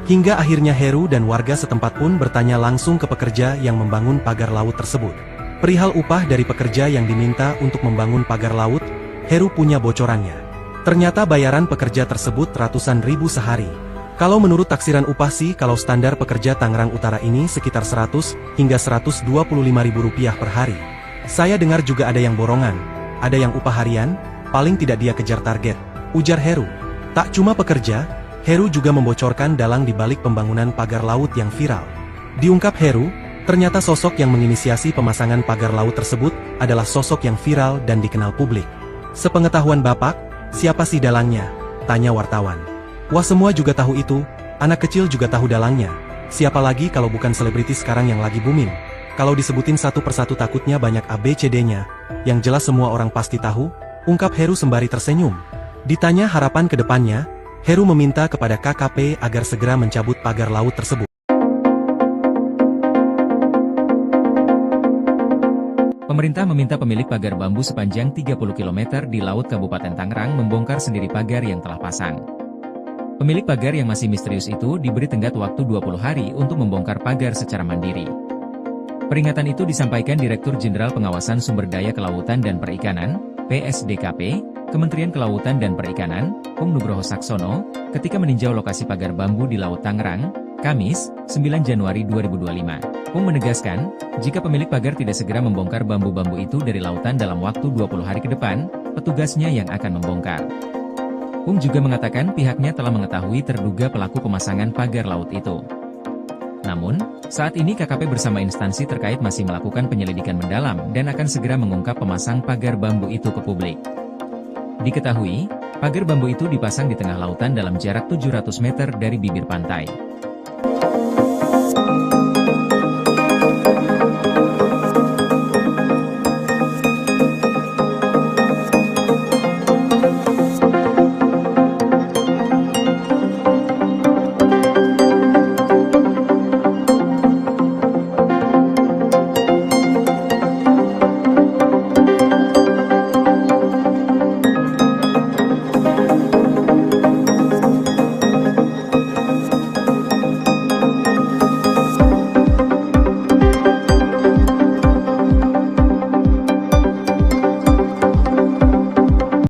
Hingga akhirnya Heru dan warga setempat pun bertanya langsung ke pekerja yang membangun pagar laut tersebut. Perihal upah dari pekerja yang diminta untuk membangun pagar laut, Heru punya bocorannya. Ternyata bayaran pekerja tersebut ratusan ribu sehari. Kalau menurut taksiran upah sih kalau standar pekerja Tangerang Utara ini sekitar 100 hingga 125 ribu rupiah per hari. Saya dengar juga ada yang borongan, ada yang upah harian, paling tidak dia kejar target, ujar Heru. Tak cuma pekerja, Heru juga membocorkan dalang di balik pembangunan pagar laut yang viral. Diungkap Heru, ternyata sosok yang menginisiasi pemasangan pagar laut tersebut adalah sosok yang viral dan dikenal publik. Sepengetahuan Bapak, siapa sih dalangnya? Tanya wartawan. Wah, semua juga tahu itu, anak kecil juga tahu dalangnya. Siapa lagi kalau bukan selebriti sekarang yang lagi booming? Kalau disebutin satu persatu takutnya banyak ABCD-nya, yang jelas semua orang pasti tahu, ungkap Heru sembari tersenyum. Ditanya harapan ke depannya, Heru meminta kepada KKP agar segera mencabut pagar laut tersebut. Pemerintah meminta pemilik pagar bambu sepanjang 30 km di Laut Kabupaten Tangerang membongkar sendiri pagar yang telah pasang. Pemilik pagar yang masih misterius itu diberi tenggat waktu 20 hari untuk membongkar pagar secara mandiri. Peringatan itu disampaikan Direktur Jenderal Pengawasan Sumber Daya Kelautan dan Perikanan, PSDKP, Kementerian Kelautan dan Perikanan, Pung Nugroho Saksono, ketika meninjau lokasi pagar bambu di Laut Tangerang, Kamis, 9 Januari 2025. Pung menegaskan, jika pemilik pagar tidak segera membongkar bambu-bambu itu dari lautan dalam waktu 20 hari ke depan, petugasnya yang akan membongkar. Pung juga mengatakan pihaknya telah mengetahui terduga pelaku pemasangan pagar laut itu. Namun, saat ini KKP bersama instansi terkait masih melakukan penyelidikan mendalam dan akan segera mengungkap pemasang pagar bambu itu ke publik. Diketahui, pagar bambu itu dipasang di tengah lautan dalam jarak 700 meter dari bibir pantai.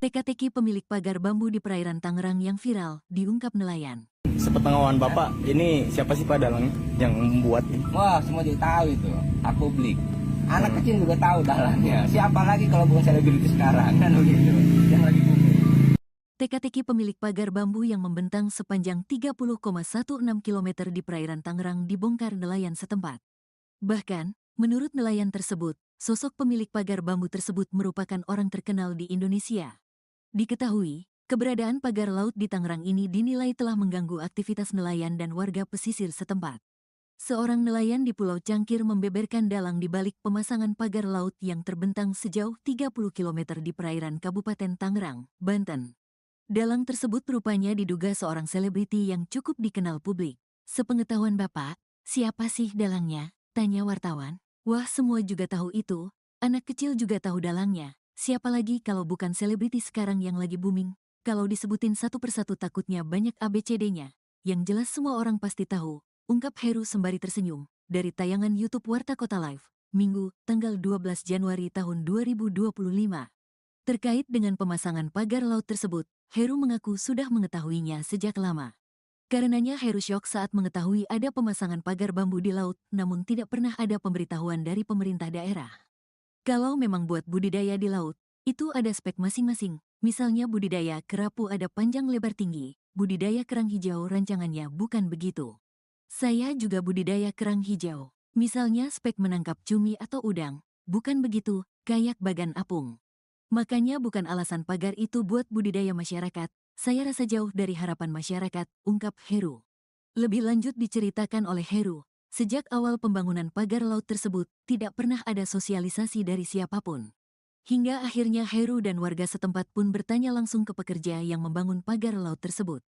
Teka-teki pemilik pagar bambu di perairan Tangerang yang viral, diungkap nelayan. Sepengetahuan Bapak, ini siapa sih Pak dalang yang membuat ini? Wah, semua juga tahu itu. Publik. Anak kecil juga tahu dalangnya. Siapa lagi kalau bukan selebriti sekarang kan begitu. Yang lagi booming. Teka-teki pemilik pagar bambu yang membentang sepanjang 30,16 km di perairan Tangerang dibongkar nelayan setempat. Bahkan, menurut nelayan tersebut, sosok pemilik pagar bambu tersebut merupakan orang terkenal di Indonesia. Diketahui, keberadaan pagar laut di Tangerang ini dinilai telah mengganggu aktivitas nelayan dan warga pesisir setempat. Seorang nelayan di Pulau Cangkir membeberkan dalang di balik pemasangan pagar laut yang terbentang sejauh 30 km di perairan Kabupaten Tangerang, Banten. Dalang tersebut rupanya diduga seorang selebriti yang cukup dikenal publik. Sepengetahuan Bapak, siapa sih dalangnya? Tanya wartawan. Wah, semua juga tahu itu. Anak kecil juga tahu dalangnya. Siapa lagi kalau bukan selebriti sekarang yang lagi booming? Kalau disebutin satu persatu takutnya banyak ABCD-nya. Yang jelas semua orang pasti tahu. Ungkap Heru sembari tersenyum, dari tayangan YouTube Warta Kota Live, Minggu, tanggal 12 Januari tahun 2025. Terkait dengan pemasangan pagar laut tersebut, Heru mengaku sudah mengetahuinya sejak lama. Karenanya Heru syok saat mengetahui ada pemasangan pagar bambu di laut, namun tidak pernah ada pemberitahuan dari pemerintah daerah. Kalau memang buat budidaya di laut, itu ada spek masing-masing, misalnya budidaya kerapu ada panjang lebar tinggi, budidaya kerang hijau rancangannya bukan begitu. Saya juga budidaya kerang hijau. Misalnya spek menangkap cumi atau udang. Bukan begitu, kayak bagan apung. Makanya bukan alasan pagar itu buat budidaya masyarakat. Saya rasa jauh dari harapan masyarakat, ungkap Heru. Lebih lanjut diceritakan oleh Heru, sejak awal pembangunan pagar laut tersebut, tidak pernah ada sosialisasi dari siapapun. Hingga akhirnya Heru dan warga setempat pun bertanya langsung ke pekerja yang membangun pagar laut tersebut.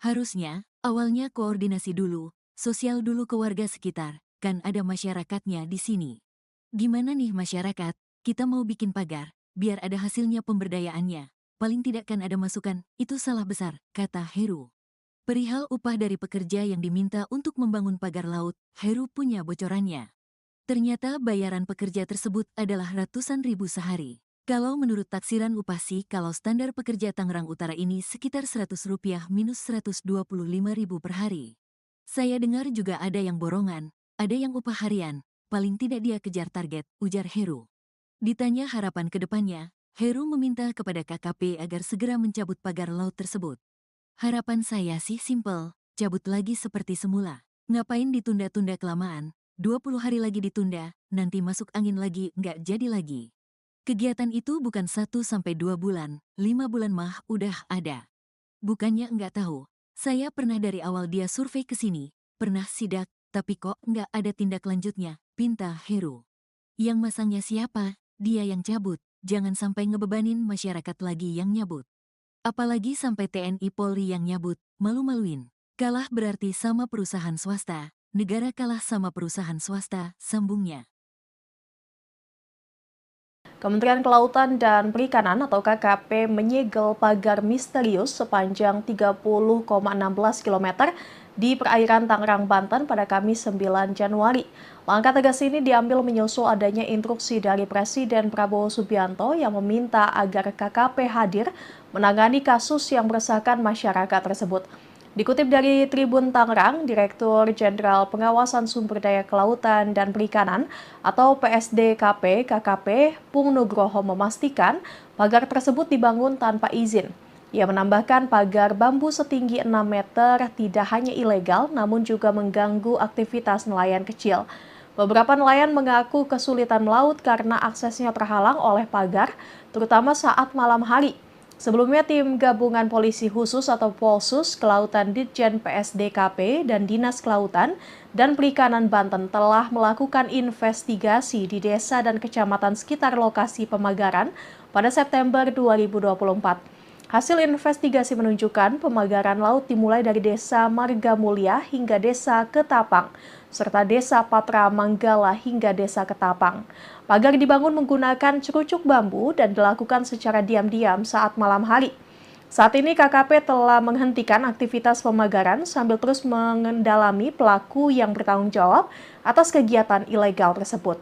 Harusnya, awalnya koordinasi dulu, sosial dulu ke warga sekitar, kan ada masyarakatnya di sini. Gimana nih masyarakat, kita mau bikin pagar, biar ada hasilnya pemberdayaannya. Paling tidak kan ada masukan, itu salah besar, kata Heru. Perihal upah dari pekerja yang diminta untuk membangun pagar laut, Heru punya bocorannya. Ternyata bayaran pekerja tersebut adalah ratusan ribu sehari. Kalau menurut taksiran upah sih, kalau standar pekerja Tangerang Utara ini sekitar Rp100 minus Rp125.000 per hari. Saya dengar juga ada yang borongan, ada yang upah harian, paling tidak dia kejar target, ujar Heru. Ditanya harapan ke depannya, Heru meminta kepada KKP agar segera mencabut pagar laut tersebut. Harapan saya sih simpel, cabut lagi seperti semula. Ngapain ditunda-tunda kelamaan, 20 hari lagi ditunda, nanti masuk angin lagi, nggak jadi lagi. Kegiatan itu bukan 1-2 bulan, 5 bulan mah udah ada. Bukannya nggak tahu. Saya pernah dari awal dia survei ke sini, pernah sidak, tapi kok nggak ada tindak lanjutnya, pinta Heru. Yang masangnya siapa? Dia yang cabut, jangan sampai ngebebanin masyarakat lagi yang nyabut. Apalagi sampai TNI Polri yang nyabut, malu-maluin. Kalah berarti sama perusahaan swasta, negara kalah sama perusahaan swasta, sambungnya. Kementerian Kelautan dan Perikanan atau KKP menyegel pagar misterius sepanjang 30,16 km di perairan Tangerang, Banten pada Kamis 9 Januari. Langkah tegas ini diambil menyusul adanya instruksi dari Presiden Prabowo Subianto yang meminta agar KKP hadir menangani kasus yang meresahkan masyarakat tersebut. Dikutip dari Tribun Tangerang, Direktur Jenderal Pengawasan Sumber Daya Kelautan dan Perikanan atau PSDKP KKP Pung Nugroho memastikan pagar tersebut dibangun tanpa izin. Ia menambahkan pagar bambu setinggi 6 meter tidak hanya ilegal namun juga mengganggu aktivitas nelayan kecil. Beberapa nelayan mengaku kesulitan melaut karena aksesnya terhalang oleh pagar, terutama saat malam hari. Sebelumnya, tim gabungan polisi khusus atau Polsus Kelautan Ditjen PSDKP dan Dinas Kelautan dan Perikanan Banten telah melakukan investigasi di desa dan kecamatan sekitar lokasi pemagaran pada September 2024. Hasil investigasi menunjukkan pemagaran laut dimulai dari Desa Marga Mulia hingga Desa Ketapang, serta Desa Patra Manggala hingga Desa Ketapang. Pagar dibangun menggunakan cerucuk bambu dan dilakukan secara diam-diam saat malam hari. Saat ini KKP telah menghentikan aktivitas pemagaran sambil terus mengendalami pelaku yang bertanggung jawab atas kegiatan ilegal tersebut.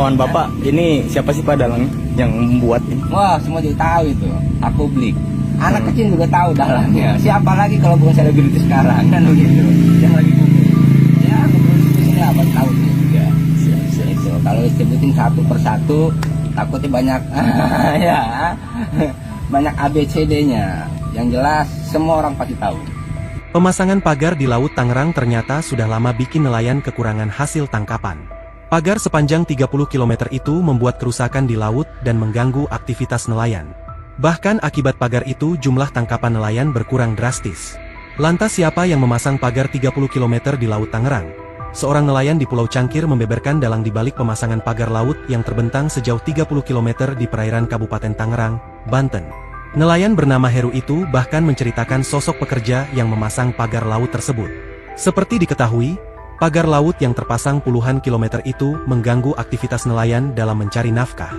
Sepengetahuan Bapak, ini siapa sih Pak dalang yang membuat ini? Wah, semua juga tahu itu. Aku publik. Anak kecil juga tahu dalangnya. Siapa lagi kalau bukan selebriti sekarang kan begitu. Yang lagi booming. Ya, publisitas ini apa tahu juga. Itu kalau disebutin satu persatu takutnya banyak ya. Banyak ABCD-nya. Yang jelas semua orang pasti tahu. Pemasangan pagar di Laut Tangerang ternyata sudah lama bikin nelayan kekurangan hasil tangkapan. Pagar sepanjang 30 km itu membuat kerusakan di laut dan mengganggu aktivitas nelayan. Bahkan akibat pagar itu jumlah tangkapan nelayan berkurang drastis. Lantas siapa yang memasang pagar 30 km di Laut Tangerang? Seorang nelayan di Pulau Cangkir membeberkan dalang di balik pemasangan pagar laut yang terbentang sejauh 30 km di perairan Kabupaten Tangerang, Banten. Nelayan bernama Heru itu bahkan menceritakan sosok pekerja yang memasang pagar laut tersebut. Seperti diketahui, pagar laut yang terpasang puluhan kilometer itu mengganggu aktivitas nelayan dalam mencari nafkah.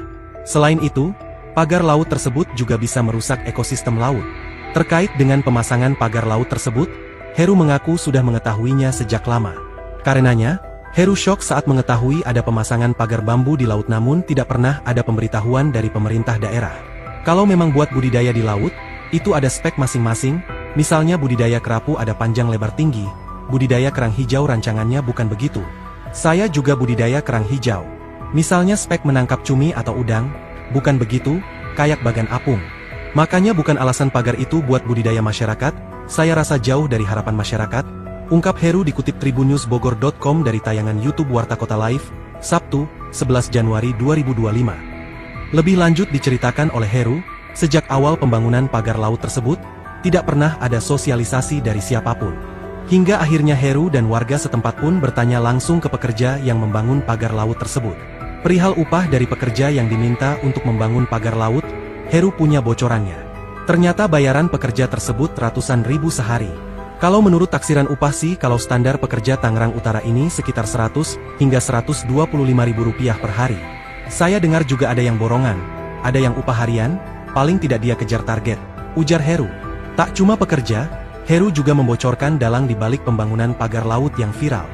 Selain itu, pagar laut tersebut juga bisa merusak ekosistem laut. Terkait dengan pemasangan pagar laut tersebut, Heru mengaku sudah mengetahuinya sejak lama. Karenanya, Heru syok saat mengetahui ada pemasangan pagar bambu di laut namun tidak pernah ada pemberitahuan dari pemerintah daerah. Kalau memang buat budidaya di laut, itu ada spek masing-masing, misalnya budidaya kerapu ada panjang lebar tinggi, budidaya kerang hijau rancangannya bukan begitu. Saya juga budidaya kerang hijau. Misalnya spek menangkap cumi atau udang, bukan begitu, kayak bagan apung. Makanya bukan alasan pagar itu buat budidaya masyarakat, saya rasa jauh dari harapan masyarakat, ungkap Heru dikutip tribunnewsbogor.com dari tayangan YouTube Warta Kota Live, Sabtu, 11 Januari 2025. Lebih lanjut diceritakan oleh Heru, sejak awal pembangunan pagar laut tersebut, tidak pernah ada sosialisasi dari siapapun. Hingga akhirnya Heru dan warga setempat pun bertanya langsung ke pekerja yang membangun pagar laut tersebut. Perihal upah dari pekerja yang diminta untuk membangun pagar laut, Heru punya bocorannya. Ternyata bayaran pekerja tersebut ratusan ribu sehari. Kalau menurut taksiran upah sih kalau standar pekerja Tangerang Utara ini sekitar 100 hingga 125 ribu rupiah per hari. Saya dengar juga ada yang borongan, ada yang upah harian, paling tidak dia kejar target, ujar Heru. Tak cuma pekerja, Heru juga membocorkan dalang di balik pembangunan pagar laut yang viral.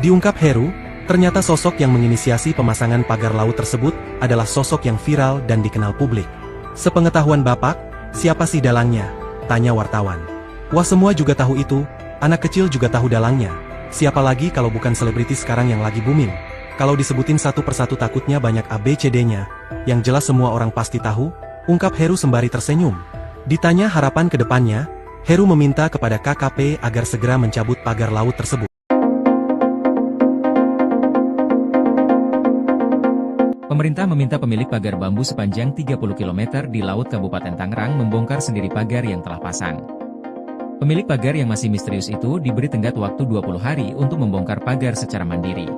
Diungkap Heru, ternyata sosok yang menginisiasi pemasangan pagar laut tersebut adalah sosok yang viral dan dikenal publik. Sepengetahuan Bapak, siapa sih dalangnya? Tanya wartawan. Wah, semua juga tahu itu, anak kecil juga tahu dalangnya. Siapa lagi kalau bukan selebriti sekarang yang lagi booming? Kalau disebutin satu persatu takutnya banyak ABCD-nya, yang jelas semua orang pasti tahu, ungkap Heru sembari tersenyum. Ditanya harapan ke depannya, Heru meminta kepada KKP agar segera mencabut pagar laut tersebut. Pemerintah meminta pemilik pagar bambu sepanjang 30 km di Laut Kabupaten Tangerang membongkar sendiri pagar yang telah pasang. Pemilik pagar yang masih misterius itu diberi tenggat waktu 20 hari untuk membongkar pagar secara mandiri.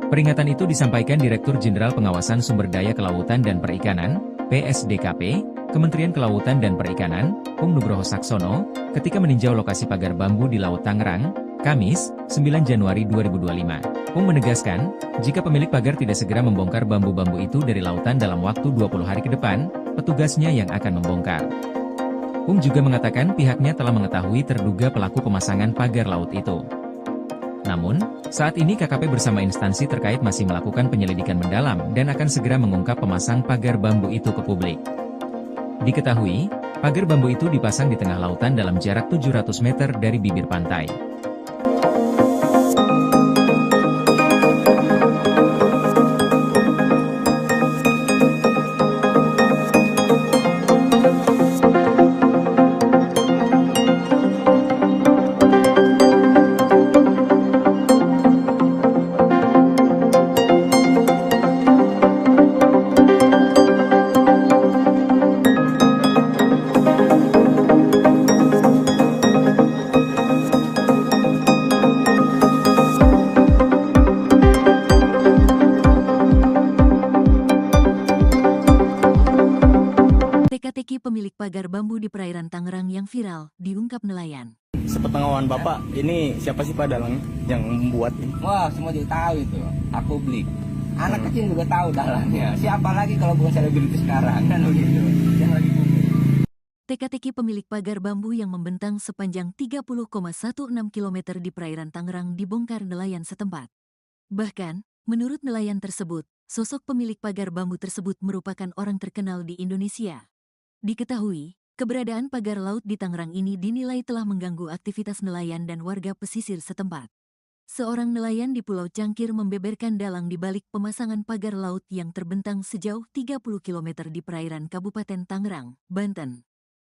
Peringatan itu disampaikan Direktur Jenderal Pengawasan Sumber Daya Kelautan dan Perikanan, PSDKP, Kementerian Kelautan dan Perikanan, Pung Nugroho Saksono, ketika meninjau lokasi pagar bambu di Laut Tangerang, Kamis, 9 Januari 2025. Pung menegaskan, jika pemilik pagar tidak segera membongkar bambu-bambu itu dari lautan dalam waktu 20 hari ke depan, petugasnya yang akan membongkar. Pung juga mengatakan pihaknya telah mengetahui terduga pelaku pemasangan pagar laut itu. Namun, saat ini KKP bersama instansi terkait masih melakukan penyelidikan mendalam dan akan segera mengungkap pemasang pagar bambu itu ke publik. Diketahui, pagar bambu itu dipasang di tengah lautan dalam jarak 700 meter dari bibir pantai. Teka-teki pemilik pagar bambu di perairan Tangerang yang viral, diungkap nelayan. Sepengetahuan Bapak, ini siapa sih Pak dalang yang membuat ini? Wah, semua juga tahu itu. Aku publik. Anak kecil juga tahu dalangnya. Siapa lagi kalau bukan selebriti sekarang kan begitu. Yang lagi booming. Teka-teki pemilik pagar bambu yang membentang sepanjang 30,16 km di perairan Tangerang dibongkar nelayan setempat. Bahkan, menurut nelayan tersebut, sosok pemilik pagar bambu tersebut merupakan orang terkenal di Indonesia. Diketahui, keberadaan pagar laut di Tangerang ini dinilai telah mengganggu aktivitas nelayan dan warga pesisir setempat. Seorang nelayan di Pulau Cangkir membeberkan dalang di balik pemasangan pagar laut yang terbentang sejauh 30 km di perairan Kabupaten Tangerang, Banten.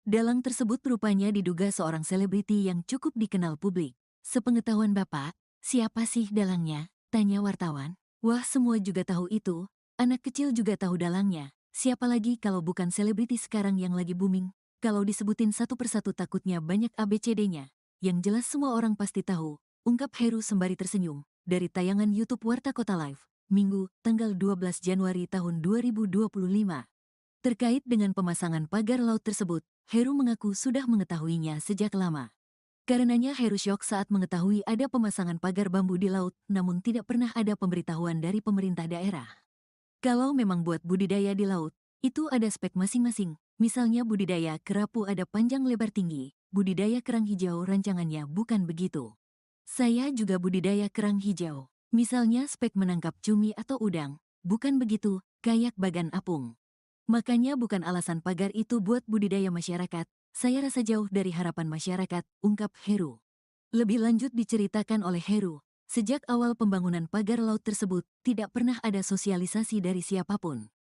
Dalang tersebut rupanya diduga seorang selebriti yang cukup dikenal publik. Sepengetahuan Bapak, siapa sih dalangnya? Tanya wartawan. Wah, semua juga tahu itu. Anak kecil juga tahu dalangnya. Siapa lagi kalau bukan selebriti sekarang yang lagi booming? Kalau disebutin satu persatu takutnya banyak ABCD-nya. Yang jelas semua orang pasti tahu. Ungkap Heru sembari tersenyum, dari tayangan YouTube Warta Kota Live, Minggu, tanggal 12 Januari tahun 2025. Terkait dengan pemasangan pagar laut tersebut, Heru mengaku sudah mengetahuinya sejak lama. Karenanya Heru syok saat mengetahui ada pemasangan pagar bambu di laut, namun tidak pernah ada pemberitahuan dari pemerintah daerah. Kalau memang buat budidaya di laut, itu ada spek masing-masing, misalnya budidaya kerapu ada panjang lebar tinggi, budidaya kerang hijau rancangannya bukan begitu. Saya juga budidaya kerang hijau. Misalnya spek menangkap cumi atau udang. Bukan begitu, kayak bagan apung. Makanya bukan alasan pagar itu buat budidaya masyarakat. Saya rasa jauh dari harapan masyarakat, ungkap Heru. Lebih lanjut diceritakan oleh Heru, sejak awal pembangunan pagar laut tersebut, tidak pernah ada sosialisasi dari siapapun.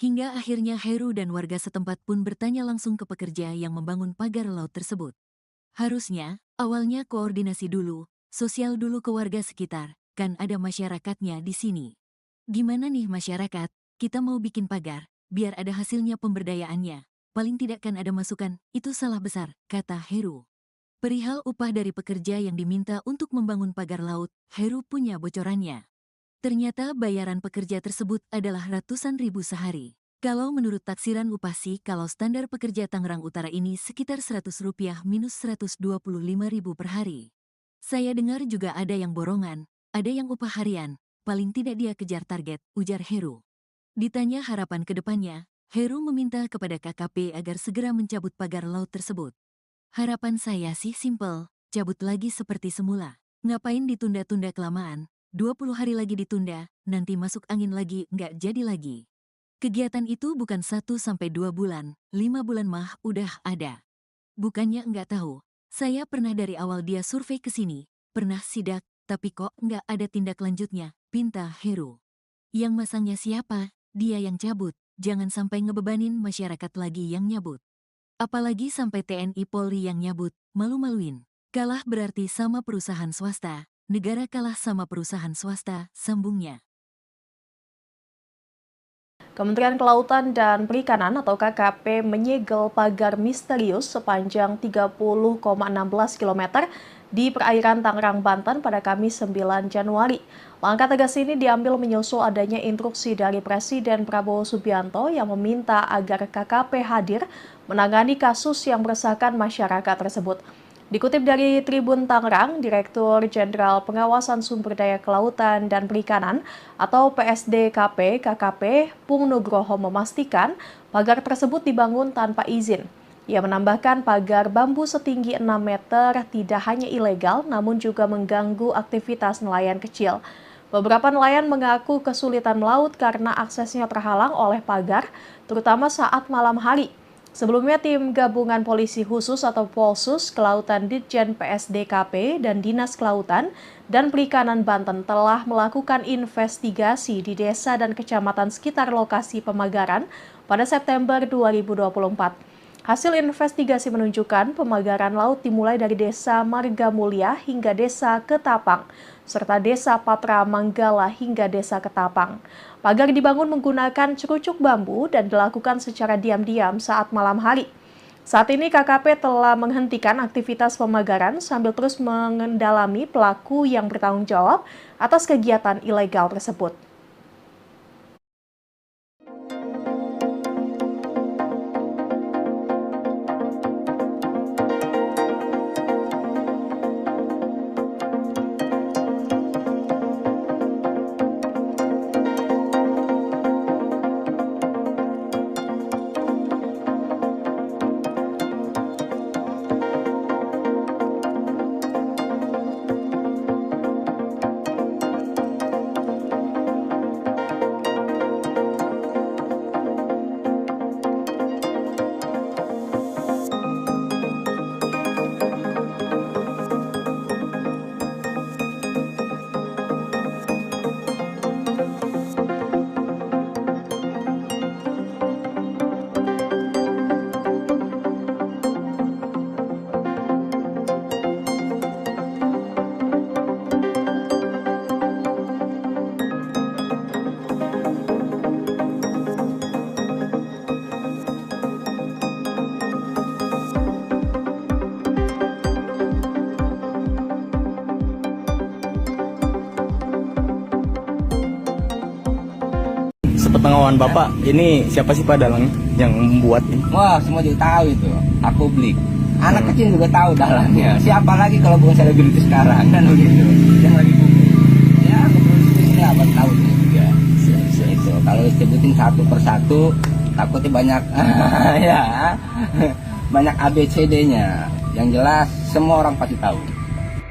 Hingga akhirnya Heru dan warga setempat pun bertanya langsung ke pekerja yang membangun pagar laut tersebut. Harusnya, awalnya koordinasi dulu, sosial dulu ke warga sekitar, kan ada masyarakatnya di sini. Gimana nih masyarakat, kita mau bikin pagar, biar ada hasilnya pemberdayaannya. Paling tidak kan ada masukan, itu salah besar, kata Heru. Perihal upah dari pekerja yang diminta untuk membangun pagar laut, Heru punya bocorannya. Ternyata bayaran pekerja tersebut adalah ratusan ribu sehari. Kalau menurut taksiran upah sih, kalau standar pekerja Tangerang Utara ini sekitar Rp100 minus Rp125.000 per hari. Saya dengar juga ada yang borongan, ada yang upah harian, paling tidak dia kejar target, ujar Heru. Ditanya harapan ke depannya, Heru meminta kepada KKP agar segera mencabut pagar laut tersebut. Harapan saya sih simpel, cabut lagi seperti semula. Ngapain ditunda-tunda kelamaan, 20 hari lagi ditunda, nanti masuk angin lagi, nggak jadi lagi. Kegiatan itu bukan 1-2 bulan, 5 bulan mah udah ada. Bukannya nggak tahu, saya pernah dari awal dia survei ke sini, pernah sidak, tapi kok nggak ada tindak lanjutnya, pinta Heru. Yang masangnya siapa? Dia yang cabut, jangan sampai ngebebanin masyarakat lagi yang nyabut. Apalagi sampai TNI Polri yang nyabut, malu-maluin. Kalah berarti sama perusahaan swasta, negara kalah sama perusahaan swasta, sambungnya. Kementerian Kelautan dan Perikanan atau KKP menyegel pagar misterius sepanjang 30,16 km di perairan Tangerang, Banten pada Kamis 9 Januari. Langkah tegas ini diambil menyusul adanya instruksi dari Presiden Prabowo Subianto yang meminta agar KKP hadir menangani kasus yang meresahkan masyarakat tersebut. Dikutip dari Tribun Tangerang, Direktur Jenderal Pengawasan Sumber Daya Kelautan dan Perikanan atau PSDKP KKP Pung Nugroho memastikan pagar tersebut dibangun tanpa izin. Ia menambahkan pagar bambu setinggi 6 meter tidak hanya ilegal namun juga mengganggu aktivitas nelayan kecil. Beberapa nelayan mengaku kesulitan melaut karena aksesnya terhalang oleh pagar, terutama saat malam hari. Sebelumnya, tim gabungan polisi khusus atau Polsus Kelautan Ditjen PSDKP dan Dinas Kelautan dan Perikanan Banten telah melakukan investigasi di desa dan kecamatan sekitar lokasi pemagaran pada September 2024. Hasil investigasi menunjukkan pemagaran laut dimulai dari Desa Marga Mulia hingga Desa Ketapang, serta Desa Patra Manggala hingga Desa Ketapang. Pagar dibangun menggunakan cerucuk bambu dan dilakukan secara diam-diam saat malam hari. Saat ini KKP telah menghentikan aktivitas pemagaran sambil terus mengendalami pelaku yang bertanggung jawab atas kegiatan ilegal tersebut. Sepengetahuan Bapak, ini siapa sih Pak dalang yang membuat ini? Wah, semua juga tahu itu. Aku beli. Anak kecil juga tahu dalangnya. Siapa lagi kalau bukan selebriti sekarang kan begitu. Yang lagi booming. Ya, kepolisian apa tahu juga. Itu kalau disebutin satu persatu takutnya banyak ya. Banyak ABCD-nya. Yang jelas semua orang pasti tahu.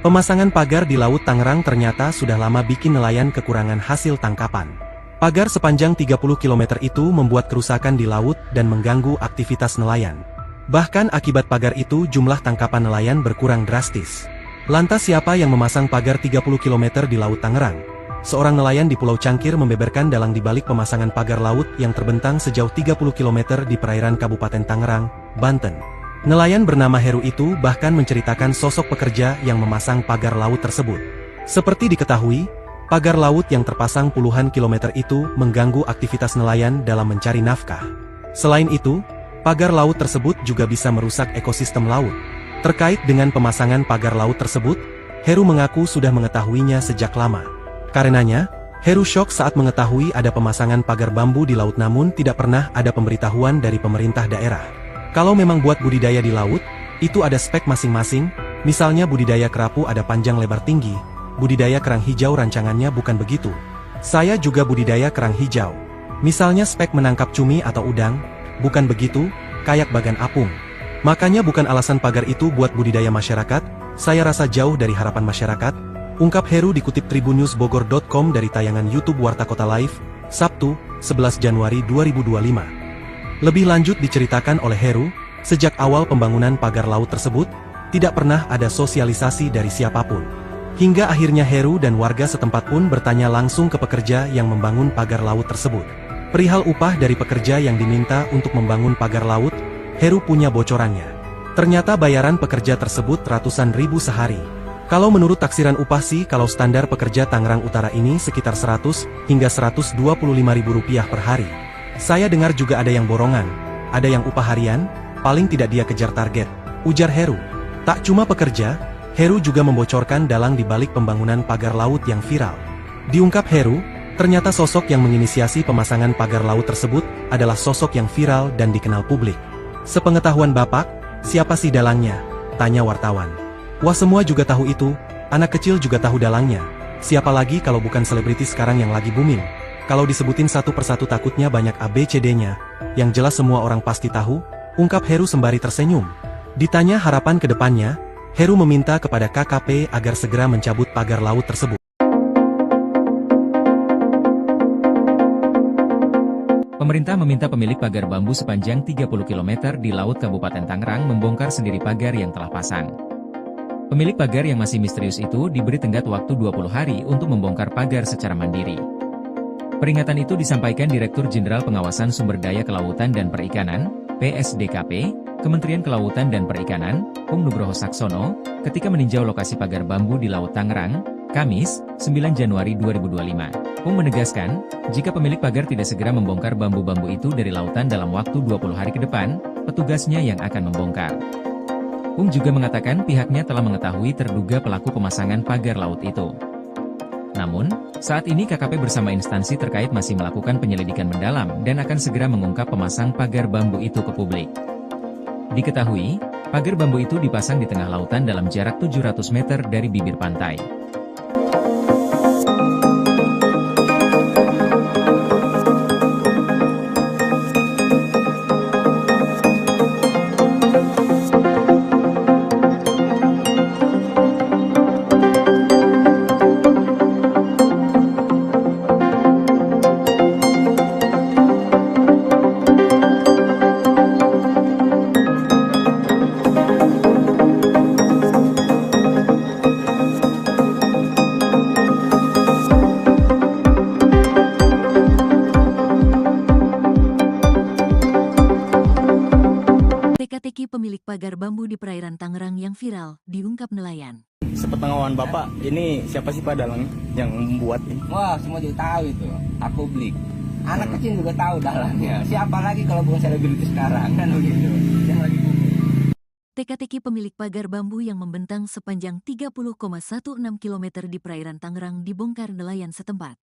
Pemasangan pagar di Laut Tangerang ternyata sudah lama bikin nelayan kekurangan hasil tangkapan. Pagar sepanjang 30 km itu membuat kerusakan di laut dan mengganggu aktivitas nelayan. Bahkan akibat pagar itu jumlah tangkapan nelayan berkurang drastis. Lantas siapa yang memasang pagar 30 km di Laut Tangerang? Seorang nelayan di Pulau Cangkir membeberkan dalang dibalik pemasangan pagar laut yang terbentang sejauh 30 km di perairan Kabupaten Tangerang, Banten. Nelayan bernama Heru itu bahkan menceritakan sosok pekerja yang memasang pagar laut tersebut. Seperti diketahui, pagar laut yang terpasang puluhan kilometer itu mengganggu aktivitas nelayan dalam mencari nafkah. Selain itu, pagar laut tersebut juga bisa merusak ekosistem laut. Terkait dengan pemasangan pagar laut tersebut, Heru mengaku sudah mengetahuinya sejak lama. Karenanya, Heru syok saat mengetahui ada pemasangan pagar bambu di laut namun tidak pernah ada pemberitahuan dari pemerintah daerah. Kalau memang buat budidaya di laut, itu ada spek masing-masing, misalnya budidaya kerapu ada panjang lebar tinggi, budidaya kerang hijau rancangannya bukan begitu. Saya juga budidaya kerang hijau. Misalnya spek menangkap cumi atau udang, bukan begitu, kayak bagan apung. Makanya bukan alasan pagar itu buat budidaya masyarakat, saya rasa jauh dari harapan masyarakat, ungkap Heru dikutip tribunnewsbogor.com dari tayangan YouTube Warta Kota Live, Sabtu, 11 Januari 2025. Lebih lanjut diceritakan oleh Heru, sejak awal pembangunan pagar laut tersebut, tidak pernah ada sosialisasi dari siapapun. Hingga akhirnya Heru dan warga setempat pun bertanya langsung ke pekerja yang membangun pagar laut tersebut. Perihal upah dari pekerja yang diminta untuk membangun pagar laut, Heru punya bocorannya. Ternyata bayaran pekerja tersebut ratusan ribu sehari. Kalau menurut taksiran upah sih kalau standar pekerja Tangerang Utara ini sekitar 100 hingga 125 ribu rupiah per hari. Saya dengar juga ada yang borongan, ada yang upah harian, paling tidak dia kejar target, ujar Heru. Tak cuma pekerja, Heru juga membocorkan dalang di balik pembangunan pagar laut yang viral. Diungkap Heru, ternyata sosok yang menginisiasi pemasangan pagar laut tersebut adalah sosok yang viral dan dikenal publik. Sepengetahuan Bapak, siapa sih dalangnya? Tanya wartawan. Wah, semua juga tahu itu, anak kecil juga tahu dalangnya. Siapa lagi kalau bukan selebriti sekarang yang lagi booming? Kalau disebutin satu persatu takutnya banyak ABCD-nya, yang jelas semua orang pasti tahu, ungkap Heru sembari tersenyum. Ditanya harapan ke depannya, Heru meminta kepada KKP agar segera mencabut pagar laut tersebut. Pemerintah meminta pemilik pagar bambu sepanjang 30 km di Laut Kabupaten Tangerang membongkar sendiri pagar yang telah pasang. Pemilik pagar yang masih misterius itu diberi tenggat waktu 20 hari untuk membongkar pagar secara mandiri. Peringatan itu disampaikan Direktur Jenderal Pengawasan Sumber Daya Kelautan dan Perikanan, PSDKP, Kementerian Kelautan dan Perikanan, Pung Nugroho Saksono, ketika meninjau lokasi pagar bambu di Laut Tangerang, Kamis, 9 Januari 2025. Pung menegaskan, jika pemilik pagar tidak segera membongkar bambu-bambu itu dari lautan dalam waktu 20 hari ke depan, petugasnya yang akan membongkar. Pung juga mengatakan pihaknya telah mengetahui terduga pelaku pemasangan pagar laut itu. Namun, saat ini KKP bersama instansi terkait masih melakukan penyelidikan mendalam dan akan segera mengungkap pemasang pagar bambu itu ke publik. Diketahui, pagar bambu itu dipasang di tengah lautan dalam jarak 700 meter dari bibir pantai. Teka-teki pemilik pagar bambu di perairan Tangerang yang viral, diungkap nelayan. Sepengetahuan Bapak, ini siapa sih Pak dalang yang membuat ini? Wah, semua juga tahu itu. Aku beli. Anak kecil juga tahu dalangnya. Siapa lagi kalau bukan selebriti sekarang kan begitu. Yang lagi booming. Teka-teki pemilik pagar bambu yang membentang sepanjang 30,16 km di perairan Tangerang dibongkar nelayan setempat.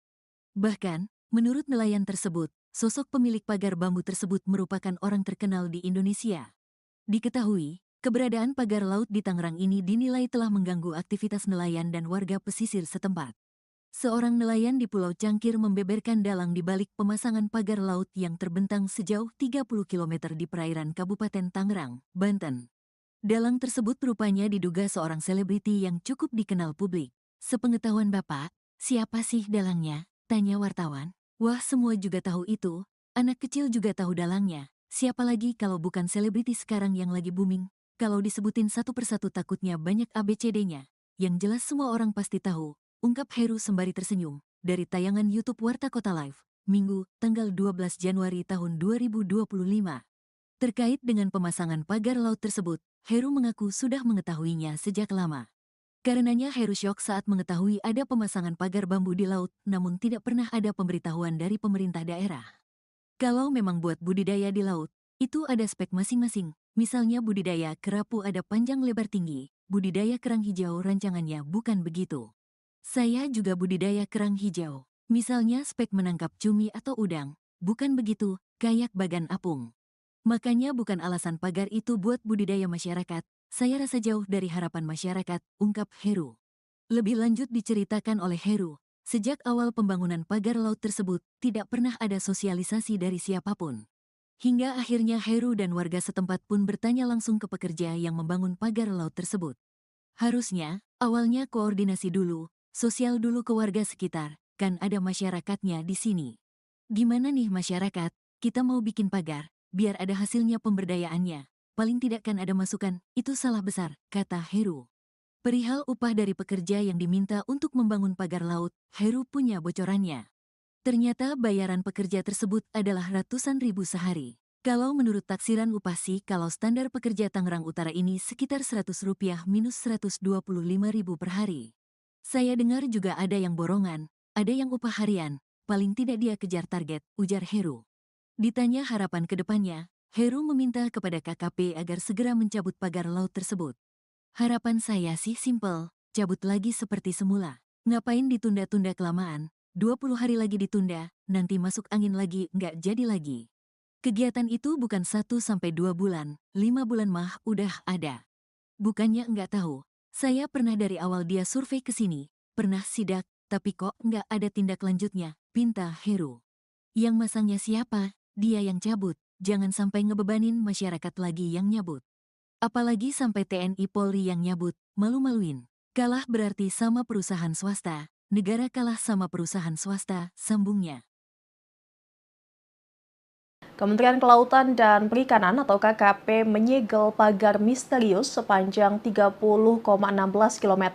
Bahkan, menurut nelayan tersebut, sosok pemilik pagar bambu tersebut merupakan orang terkenal di Indonesia. Diketahui, keberadaan pagar laut di Tangerang ini dinilai telah mengganggu aktivitas nelayan dan warga pesisir setempat. Seorang nelayan di Pulau Cangkir membeberkan dalang di balik pemasangan pagar laut yang terbentang sejauh 30 km di perairan Kabupaten Tangerang, Banten. Dalang tersebut rupanya diduga seorang selebriti yang cukup dikenal publik. Sepengetahuan Bapak, siapa sih dalangnya? Tanya wartawan. Wah, semua juga tahu itu. Anak kecil juga tahu dalangnya. Siapa lagi kalau bukan selebriti sekarang yang lagi booming? Kalau disebutin satu persatu takutnya banyak ABCD-nya. Yang jelas semua orang pasti tahu, ungkap Heru sembari tersenyum. Dari tayangan YouTube Warta Kota Live, Minggu, tanggal 12 Januari tahun 2025. Terkait dengan pemasangan pagar laut tersebut, Heru mengaku sudah mengetahuinya sejak lama. Karenanya Heru syok saat mengetahui ada pemasangan pagar bambu di laut, namun tidak pernah ada pemberitahuan dari pemerintah daerah. Kalau memang buat budidaya di laut, itu ada spek masing-masing. Misalnya budidaya kerapu ada panjang lebar tinggi, budidaya kerang hijau rancangannya bukan begitu. Saya juga budidaya kerang hijau. Misalnya spek menangkap cumi atau udang, bukan begitu, kayak bagan apung. Makanya bukan alasan pagar itu buat budidaya masyarakat, saya rasa jauh dari harapan masyarakat, ungkap Heru. Lebih lanjut diceritakan oleh Heru, sejak awal pembangunan pagar laut tersebut, tidak pernah ada sosialisasi dari siapapun. Hingga akhirnya Heru dan warga setempat pun bertanya langsung ke pekerja yang membangun pagar laut tersebut. Harusnya, awalnya koordinasi dulu, sosial dulu ke warga sekitar, kan ada masyarakatnya di sini. Gimana nih masyarakat, kita mau bikin pagar, biar ada hasilnya pemberdayaannya. Paling tidak kan ada masukan, itu salah besar, kata Heru. Perihal upah dari pekerja yang diminta untuk membangun pagar laut, Heru punya bocorannya. Ternyata bayaran pekerja tersebut adalah ratusan ribu sehari. Kalau menurut taksiran upah sih, kalau standar pekerja Tangerang Utara ini sekitar Rp100 minus Rp125.000 per hari. Saya dengar juga ada yang borongan, ada yang upah harian, paling tidak dia kejar target, ujar Heru. Ditanya harapan ke depannya, Heru meminta kepada KKP agar segera mencabut pagar laut tersebut. Harapan saya sih simpel, cabut lagi seperti semula. Ngapain ditunda-tunda kelamaan, 20 hari lagi ditunda, nanti masuk angin lagi, nggak jadi lagi. Kegiatan itu bukan 1-2 bulan, 5 bulan mah udah ada. Bukannya nggak tahu, saya pernah dari awal dia survei ke sini, pernah sidak, tapi kok nggak ada tindak lanjutnya, pinta Heru. Yang masangnya siapa? Dia yang cabut, jangan sampai ngebebanin masyarakat lagi yang nyabut. Apalagi sampai TNI Polri yang nyabut, malu-maluin. Kalah berarti sama perusahaan swasta, negara kalah sama perusahaan swasta, sambungnya. Kementerian Kelautan dan Perikanan atau KKP menyegel pagar misterius sepanjang 30,16 km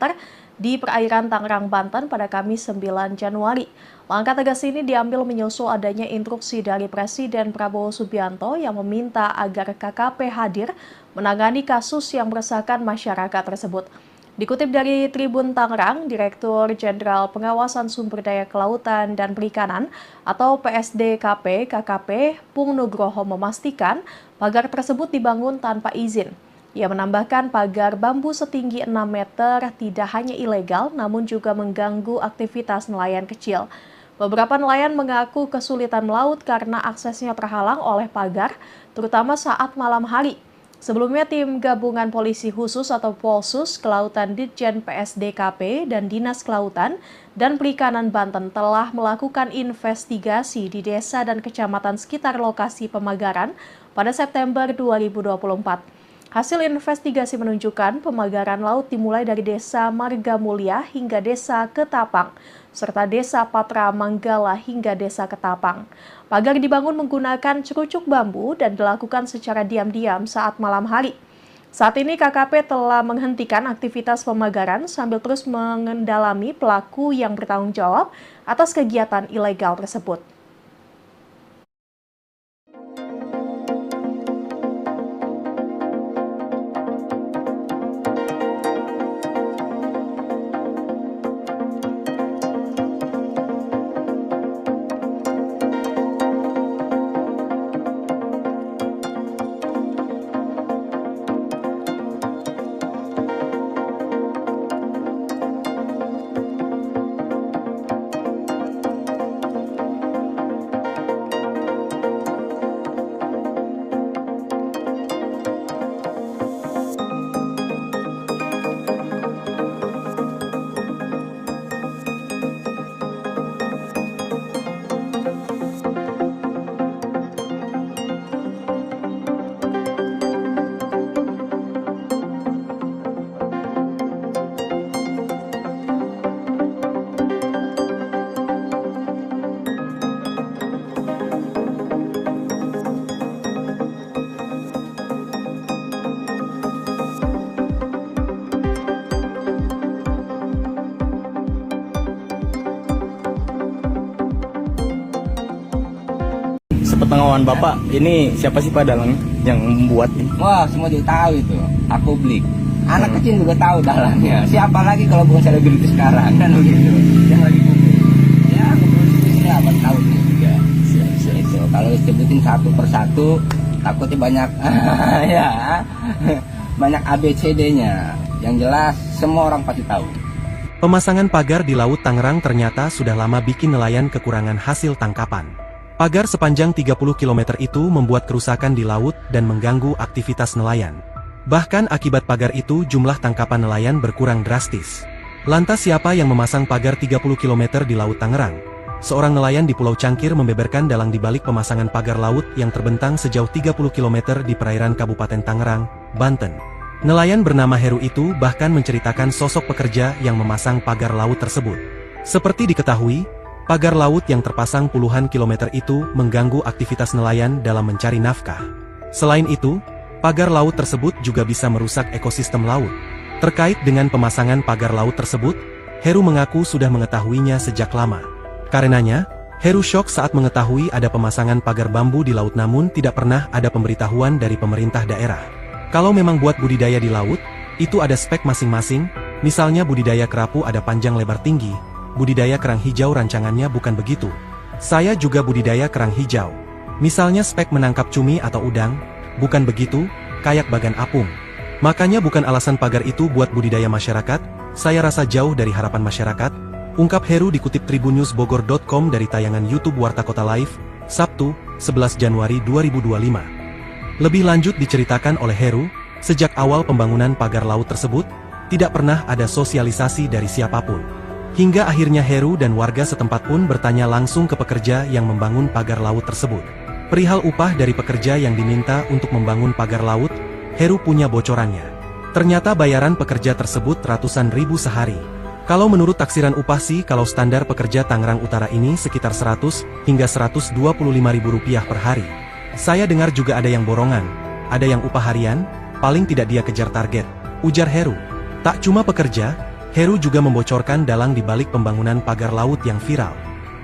di perairan Tangerang, Banten pada Kamis 9 Januari. Langkah tegas ini diambil menyusul adanya instruksi dari Presiden Prabowo Subianto yang meminta agar KKP hadir menangani kasus yang meresahkan masyarakat tersebut. Dikutip dari Tribun Tangerang, Direktur Jenderal Pengawasan Sumber Daya Kelautan dan Perikanan atau PSDKP KKP Pung Nugroho memastikan pagar tersebut dibangun tanpa izin. Ia menambahkan pagar bambu setinggi 6 meter tidak hanya ilegal namun juga mengganggu aktivitas nelayan kecil. Beberapa nelayan mengaku kesulitan melaut karena aksesnya terhalang oleh pagar, terutama saat malam hari. Sebelumnya, tim gabungan polisi khusus atau Polsus Kelautan Ditjen PSDKP dan Dinas Kelautan dan Perikanan Banten telah melakukan investigasi di desa dan kecamatan sekitar lokasi pemagaran pada September 2024. Hasil investigasi menunjukkan pemagaran laut dimulai dari Desa Marga Mulia hingga Desa Ketapang, serta Desa Patra Manggala hingga Desa Ketapang. Pagar dibangun menggunakan cerucuk bambu dan dilakukan secara diam-diam saat malam hari. Saat ini KKP telah menghentikan aktivitas pemagaran sambil terus mengendalami pelaku yang bertanggung jawab atas kegiatan ilegal tersebut. Sepengetahuan Bapak, ini siapa sih Pak dalangnya yang membuat ini? Wah, semua juga tahu itu. Aku beli. Anak kecil juga tahu dalangnya. Siapa lagi kalau bukan selebriti sekarang kan begitu. Yang lagi booming. Ya, bisnisnya apa tahunnya juga. Itu kalau disebutin satu persatu takutnya banyak ya. Banyak ABCD-nya. Yang jelas semua orang pasti tahu. Pemasangan pagar di Laut Tangerang ternyata sudah lama bikin nelayan kekurangan hasil tangkapan. Pagar sepanjang 30 km itu membuat kerusakan di laut dan mengganggu aktivitas nelayan. Bahkan akibat pagar itu jumlah tangkapan nelayan berkurang drastis. Lantas siapa yang memasang pagar 30 km di Laut Tangerang? Seorang nelayan di Pulau Cangkir membeberkan dalang di balik pemasangan pagar laut yang terbentang sejauh 30 km di perairan Kabupaten Tangerang, Banten. Nelayan bernama Heru itu bahkan menceritakan sosok pekerja yang memasang pagar laut tersebut. Seperti diketahui, pagar laut yang terpasang puluhan kilometer itu mengganggu aktivitas nelayan dalam mencari nafkah. Selain itu, pagar laut tersebut juga bisa merusak ekosistem laut. Terkait dengan pemasangan pagar laut tersebut, Heru mengaku sudah mengetahuinya sejak lama. Karenanya, Heru syok saat mengetahui ada pemasangan pagar bambu di laut namun tidak pernah ada pemberitahuan dari pemerintah daerah. Kalau memang buat budidaya di laut, itu ada spek masing-masing, misalnya budidaya kerapu ada panjang lebar tinggi, budidaya kerang hijau rancangannya bukan begitu. Saya juga budidaya kerang hijau. Misalnya spek menangkap cumi atau udang, bukan begitu, kayak bagan apung. Makanya bukan alasan pagar itu buat budidaya masyarakat, saya rasa jauh dari harapan masyarakat, ungkap Heru dikutip tribunnewsbogor.com dari tayangan YouTube Warta Kota Live, Sabtu, 11 Januari 2025. Lebih lanjut diceritakan oleh Heru, sejak awal pembangunan pagar laut tersebut, tidak pernah ada sosialisasi dari siapapun. Hingga akhirnya Heru dan warga setempat pun bertanya langsung ke pekerja yang membangun pagar laut tersebut. Perihal upah dari pekerja yang diminta untuk membangun pagar laut, Heru punya bocorannya. Ternyata bayaran pekerja tersebut ratusan ribu sehari. Kalau menurut taksiran upah sih kalau standar pekerja Tangerang Utara ini sekitar 100 hingga 125 ribu rupiah per hari. Saya dengar juga ada yang borongan, ada yang upah harian, paling tidak dia kejar target, ujar Heru. Tak cuma pekerja, Heru juga membocorkan dalang di balik pembangunan pagar laut yang viral.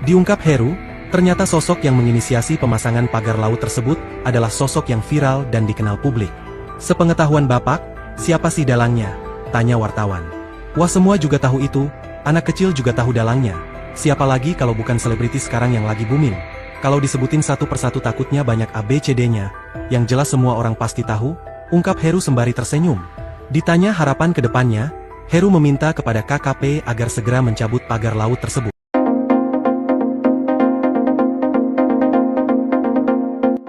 Diungkap Heru, ternyata sosok yang menginisiasi pemasangan pagar laut tersebut adalah sosok yang viral dan dikenal publik. Sepengetahuan Bapak, siapa sih dalangnya? Tanya wartawan. Wah, semua juga tahu itu, anak kecil juga tahu dalangnya. Siapa lagi kalau bukan selebriti sekarang yang lagi booming? Kalau disebutin satu persatu takutnya banyak ABCD-nya, yang jelas semua orang pasti tahu, ungkap Heru sembari tersenyum. Ditanya harapan ke depannya, Heru meminta kepada KKP agar segera mencabut pagar laut tersebut.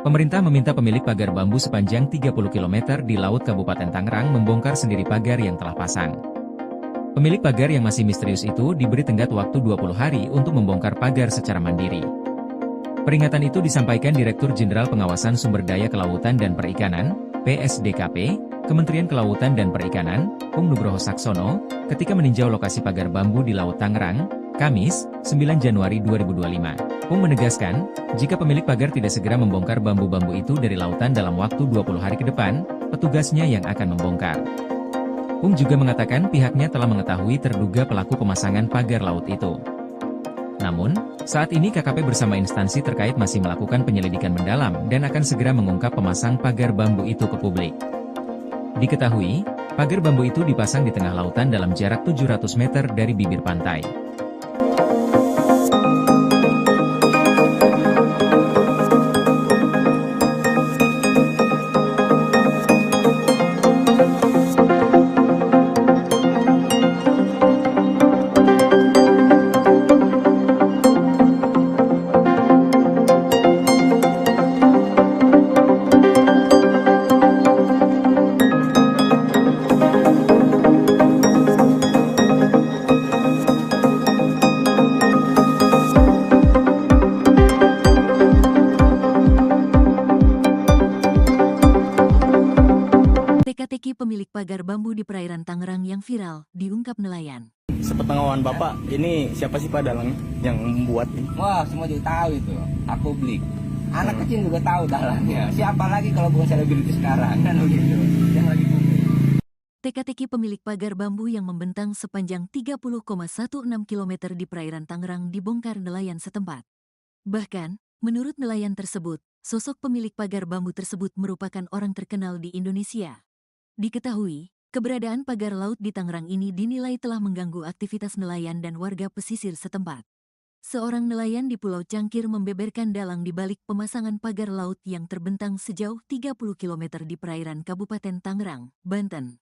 Pemerintah meminta pemilik pagar bambu sepanjang 30 km di Laut Kabupaten Tangerang membongkar sendiri pagar yang telah pasang. Pemilik pagar yang masih misterius itu diberi tenggat waktu 20 hari untuk membongkar pagar secara mandiri. Peringatan itu disampaikan Direktur Jenderal Pengawasan Sumber Daya Kelautan dan Perikanan, PSDKP, Kementerian Kelautan dan Perikanan, Pung Nugroho Saksono, ketika meninjau lokasi pagar bambu di Laut Tangerang, Kamis, 9 Januari 2025. Pung menegaskan, jika pemilik pagar tidak segera membongkar bambu-bambu itu dari lautan dalam waktu 20 hari ke depan, petugasnya yang akan membongkar. Pung juga mengatakan pihaknya telah mengetahui terduga pelaku pemasangan pagar laut itu. Namun, saat ini KKP bersama instansi terkait masih melakukan penyelidikan mendalam dan akan segera mengungkap pemasang pagar bambu itu ke publik. Diketahui, pagar bambu itu dipasang di tengah lautan dalam jarak 700 meter dari bibir pantai. Teka-teki pemilik pagar bambu di perairan Tangerang yang viral, diungkap nelayan. Sepengetahuan Bapak, ini siapa sih Pak dalangnya yang membuat ini? Wah, semua juga tahu itu. Aku beli. Anak kecil juga tahu dalangnya. Siapa lagi kalau bukan selebriti sekarang kan begitu. Yang lagi booming. Teka-teki pemilik pagar bambu yang membentang sepanjang 30,16 km di perairan Tangerang dibongkar nelayan setempat. Bahkan, Menurut nelayan tersebut, sosok pemilik pagar bambu tersebut merupakan orang terkenal di Indonesia. Diketahui, keberadaan pagar laut di Tangerang ini dinilai telah mengganggu aktivitas nelayan dan warga pesisir setempat. Seorang nelayan di Pulau Cangkir membeberkan dalang di balik pemasangan pagar laut yang terbentang sejauh 30 km di perairan Kabupaten Tangerang, Banten.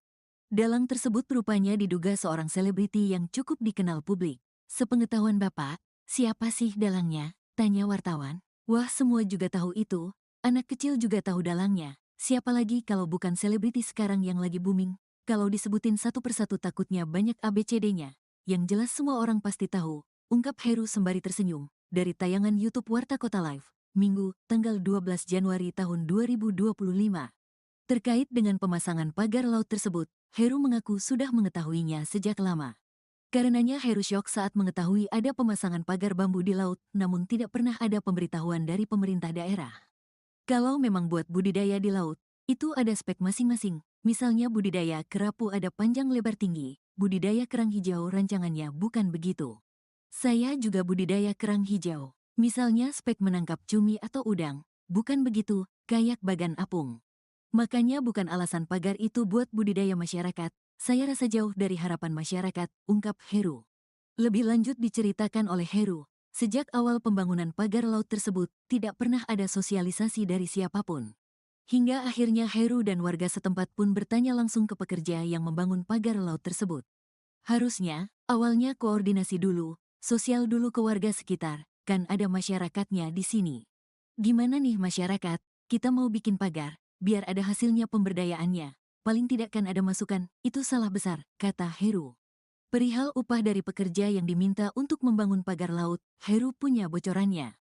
Dalang tersebut rupanya diduga seorang selebriti yang cukup dikenal publik. Sepengetahuan Bapak, siapa sih dalangnya? Tanya wartawan. Wah, semua juga tahu itu. Anak kecil juga tahu dalangnya. Siapa lagi kalau bukan selebriti sekarang yang lagi booming? Kalau disebutin satu persatu takutnya banyak ABCD-nya. Yang jelas semua orang pasti tahu, ungkap Heru sembari tersenyum. Dari tayangan YouTube Warta Kota Live, Minggu, tanggal 12 Januari tahun 2025. Terkait dengan pemasangan pagar laut tersebut, Heru mengaku sudah mengetahuinya sejak lama. Karenanya Heru syok saat mengetahui ada pemasangan pagar bambu di laut, namun tidak pernah ada pemberitahuan dari pemerintah daerah. Kalau memang buat budidaya di laut, itu ada spek masing-masing. Misalnya budidaya kerapu ada panjang lebar tinggi, budidaya kerang hijau rancangannya bukan begitu. Saya juga budidaya kerang hijau. Misalnya spek menangkap cumi atau udang, bukan begitu, kayak bagan apung. Makanya bukan alasan pagar itu buat budidaya masyarakat. Saya rasa jauh dari harapan masyarakat, ungkap Heru. Lebih lanjut diceritakan oleh Heru, sejak awal pembangunan pagar laut tersebut, tidak pernah ada sosialisasi dari siapapun. Hingga akhirnya Heru dan warga setempat pun bertanya langsung ke pekerja yang membangun pagar laut tersebut. Harusnya, awalnya koordinasi dulu, sosial dulu ke warga sekitar, kan ada masyarakatnya di sini. Gimana nih masyarakat, kita mau bikin pagar, biar ada hasilnya pemberdayaannya. Paling tidak kan ada masukan, itu salah besar, kata Heru. Perihal upah dari pekerja yang diminta untuk membangun pagar laut, Heru punya bocorannya.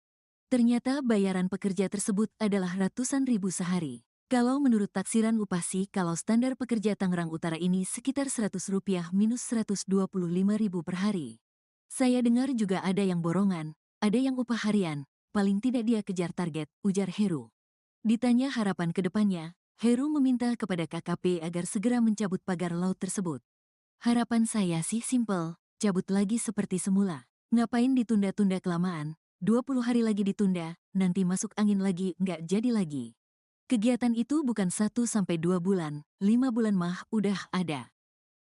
Ternyata bayaran pekerja tersebut adalah ratusan ribu sehari. Kalau menurut taksiran upah sih, kalau standar pekerja Tangerang Utara ini sekitar Rp100 minus Rp125.000 per hari. Saya dengar juga ada yang borongan, ada yang upah harian, paling tidak dia kejar target, ujar Heru. Ditanya harapan ke depannya, Heru meminta kepada KKP agar segera mencabut pagar laut tersebut. Harapan saya sih simpel, cabut lagi seperti semula. Ngapain ditunda-tunda kelamaan, 20 hari lagi ditunda, nanti masuk angin lagi, nggak jadi lagi. Kegiatan itu bukan 1-2 bulan, 5 bulan mah udah ada.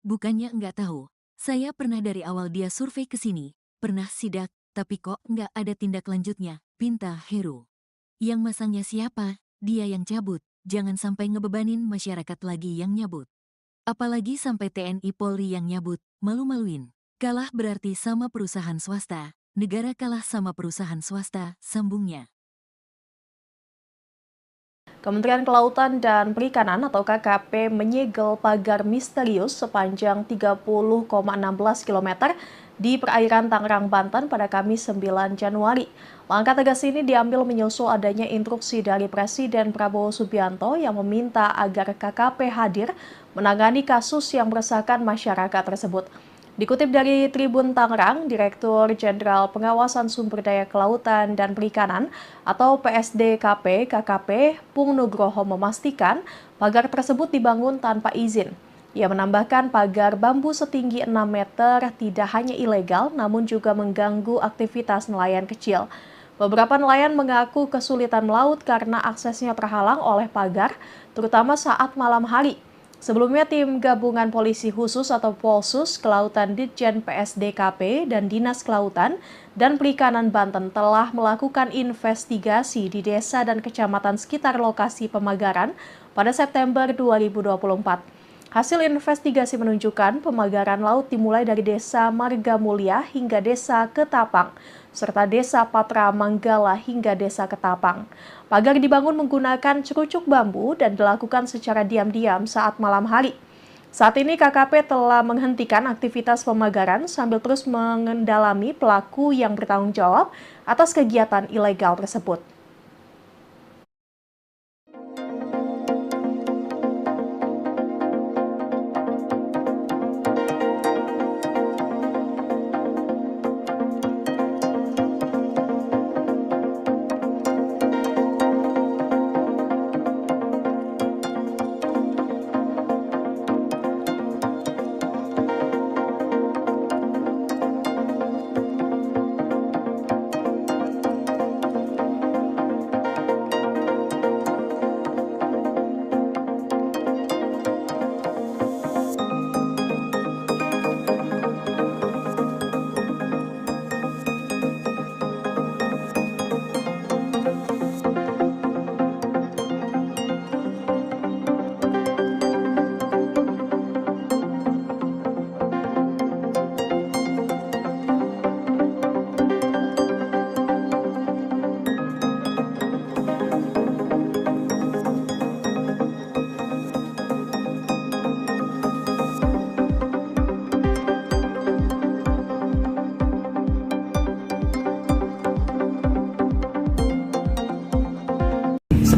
Bukannya nggak tahu, saya pernah dari awal dia survei ke sini, pernah sidak, tapi kok nggak ada tindak lanjutnya, pinta Heru. Yang masangnya siapa? Dia yang cabut. Jangan sampai ngebebanin masyarakat lagi yang nyabut. Apalagi sampai TNI Polri yang nyabut, malu-maluin. Kalah berarti sama perusahaan swasta, negara kalah sama perusahaan swasta, sambungnya. Kementerian Kelautan dan Perikanan atau KKP menyegel pagar misterius sepanjang 30,16 km di perairan Tangerang, Banten pada Kamis 9 Januari. Langkah tegas ini diambil menyusul adanya instruksi dari Presiden Prabowo Subianto yang meminta agar KKP hadir menangani kasus yang meresahkan masyarakat tersebut. Dikutip dari Tribun Tangerang, Direktur Jenderal Pengawasan Sumber Daya Kelautan dan Perikanan atau PSDKP KKP Pung Nugroho memastikan pagar tersebut dibangun tanpa izin. Ia menambahkan pagar bambu setinggi 6 meter tidak hanya ilegal namun juga mengganggu aktivitas nelayan kecil. Beberapa nelayan mengaku kesulitan melaut karena aksesnya terhalang oleh pagar, terutama saat malam hari. Sebelumnya, tim gabungan polisi khusus atau Polsus Kelautan Ditjen PSDKP dan Dinas Kelautan dan Perikanan Banten telah melakukan investigasi di desa dan kecamatan sekitar lokasi pemagaran pada September 2024. Hasil investigasi menunjukkan pemagaran laut dimulai dari Desa Marga Mulia hingga Desa Ketapang, serta Desa Patra Manggala hingga Desa Ketapang. Pagar dibangun menggunakan cerucuk bambu dan dilakukan secara diam-diam saat malam hari. Saat ini KKP telah menghentikan aktivitas pemagaran sambil terus mengendalami pelaku yang bertanggung jawab atas kegiatan ilegal tersebut.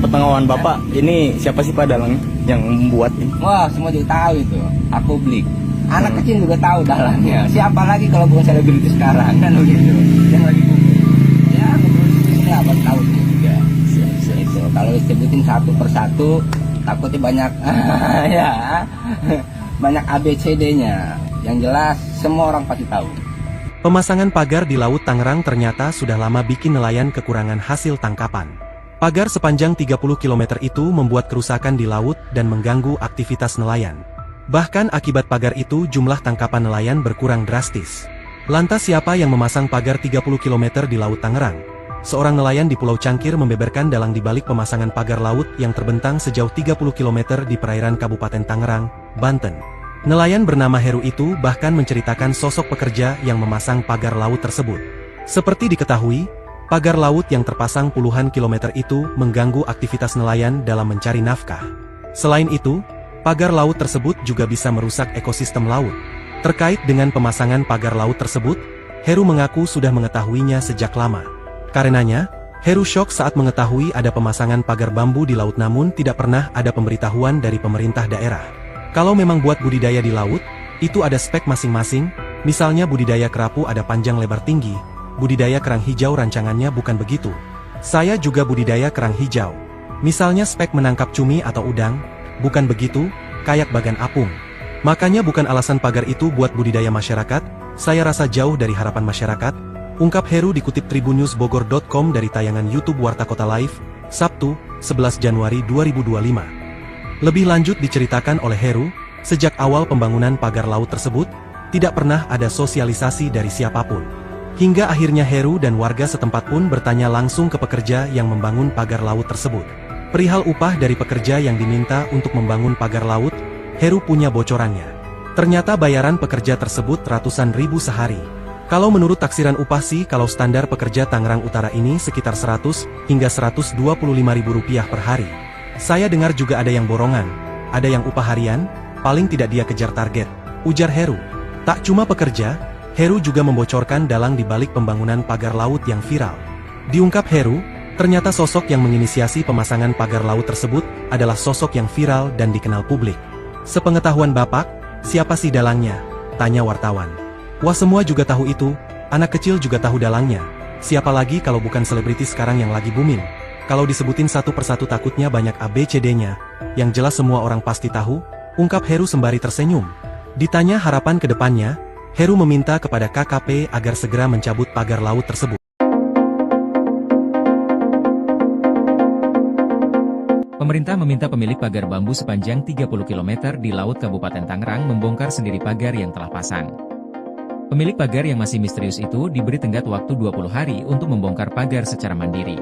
sepengetahuan Bapak, ini siapa sih Pak dalang yang membuat ini? Wah, semua juga tahu itu. Publik. Anak kecil juga tahu dalangnya. Siapa lagi kalau bukan selebriti sekarang kan begitu. Yang lagi booming. Ya, publisitasnya apa tahu dia juga. Itu kalau disebutin satu persatu takutnya banyak ya. Banyak ABCD-nya. Yang jelas semua orang pasti tahu. Pemasangan pagar di Laut Tangerang ternyata sudah lama bikin nelayan kekurangan hasil tangkapan. Pagar sepanjang 30 km itu membuat kerusakan di laut dan mengganggu aktivitas nelayan. Bahkan akibat pagar itu jumlah tangkapan nelayan berkurang drastis. Lantas siapa yang memasang pagar 30 km di Laut Tangerang? Seorang nelayan di Pulau Cangkir membeberkan dalang di balik pemasangan pagar laut yang terbentang sejauh 30 km di perairan Kabupaten Tangerang, Banten. Nelayan bernama Heru itu bahkan menceritakan sosok pekerja yang memasang pagar laut tersebut. Seperti diketahui, pagar laut yang terpasang puluhan kilometer itu mengganggu aktivitas nelayan dalam mencari nafkah. Selain itu, pagar laut tersebut juga bisa merusak ekosistem laut. Terkait dengan pemasangan pagar laut tersebut, Heru mengaku sudah mengetahuinya sejak lama. Karenanya, Heru syok saat mengetahui ada pemasangan pagar bambu di laut namun tidak pernah ada pemberitahuan dari pemerintah daerah. Kalau memang buat budidaya di laut, itu ada spek masing-masing, misalnya budidaya kerapu ada panjang lebar tinggi, budidaya kerang hijau rancangannya bukan begitu. Saya juga budidaya kerang hijau. Misalnya spek menangkap cumi atau udang, bukan begitu, kayak bagan apung. Makanya bukan alasan pagar itu buat budidaya masyarakat, saya rasa jauh dari harapan masyarakat, ungkap Heru dikutip tribunnewsbogor.com dari tayangan YouTube Warta Kota Live, Sabtu, 11 Januari 2025. Lebih lanjut diceritakan oleh Heru, sejak awal pembangunan pagar laut tersebut, tidak pernah ada sosialisasi dari siapapun. Hingga akhirnya Heru dan warga setempat pun bertanya langsung ke pekerja yang membangun pagar laut tersebut. Perihal upah dari pekerja yang diminta untuk membangun pagar laut, Heru punya bocorannya. Ternyata bayaran pekerja tersebut ratusan ribu sehari. Kalau menurut taksiran upah sih kalau standar pekerja Tangerang Utara ini sekitar 100 hingga 125 ribu rupiah per hari. Saya dengar juga ada yang borongan, ada yang upah harian, paling tidak dia kejar target, ujar Heru. Tak cuma pekerja, Heru juga membocorkan dalang di balik pembangunan pagar laut yang viral. Diungkap Heru, ternyata sosok yang menginisiasi pemasangan pagar laut tersebut adalah sosok yang viral dan dikenal publik. Sepengetahuan Bapak, siapa sih dalangnya? Tanya wartawan. Wah, semua juga tahu itu, anak kecil juga tahu dalangnya. Siapa lagi kalau bukan selebriti sekarang yang lagi booming? Kalau disebutin satu persatu takutnya banyak ABCD-nya, yang jelas semua orang pasti tahu, ungkap Heru sembari tersenyum. Ditanya harapan ke depannya, Heru meminta kepada KKP agar segera mencabut pagar laut tersebut. Pemerintah meminta pemilik pagar bambu sepanjang 30 km di Laut Kabupaten Tangerang membongkar sendiri pagar yang telah pasang. Pemilik pagar yang masih misterius itu diberi tenggat waktu 20 hari untuk membongkar pagar secara mandiri.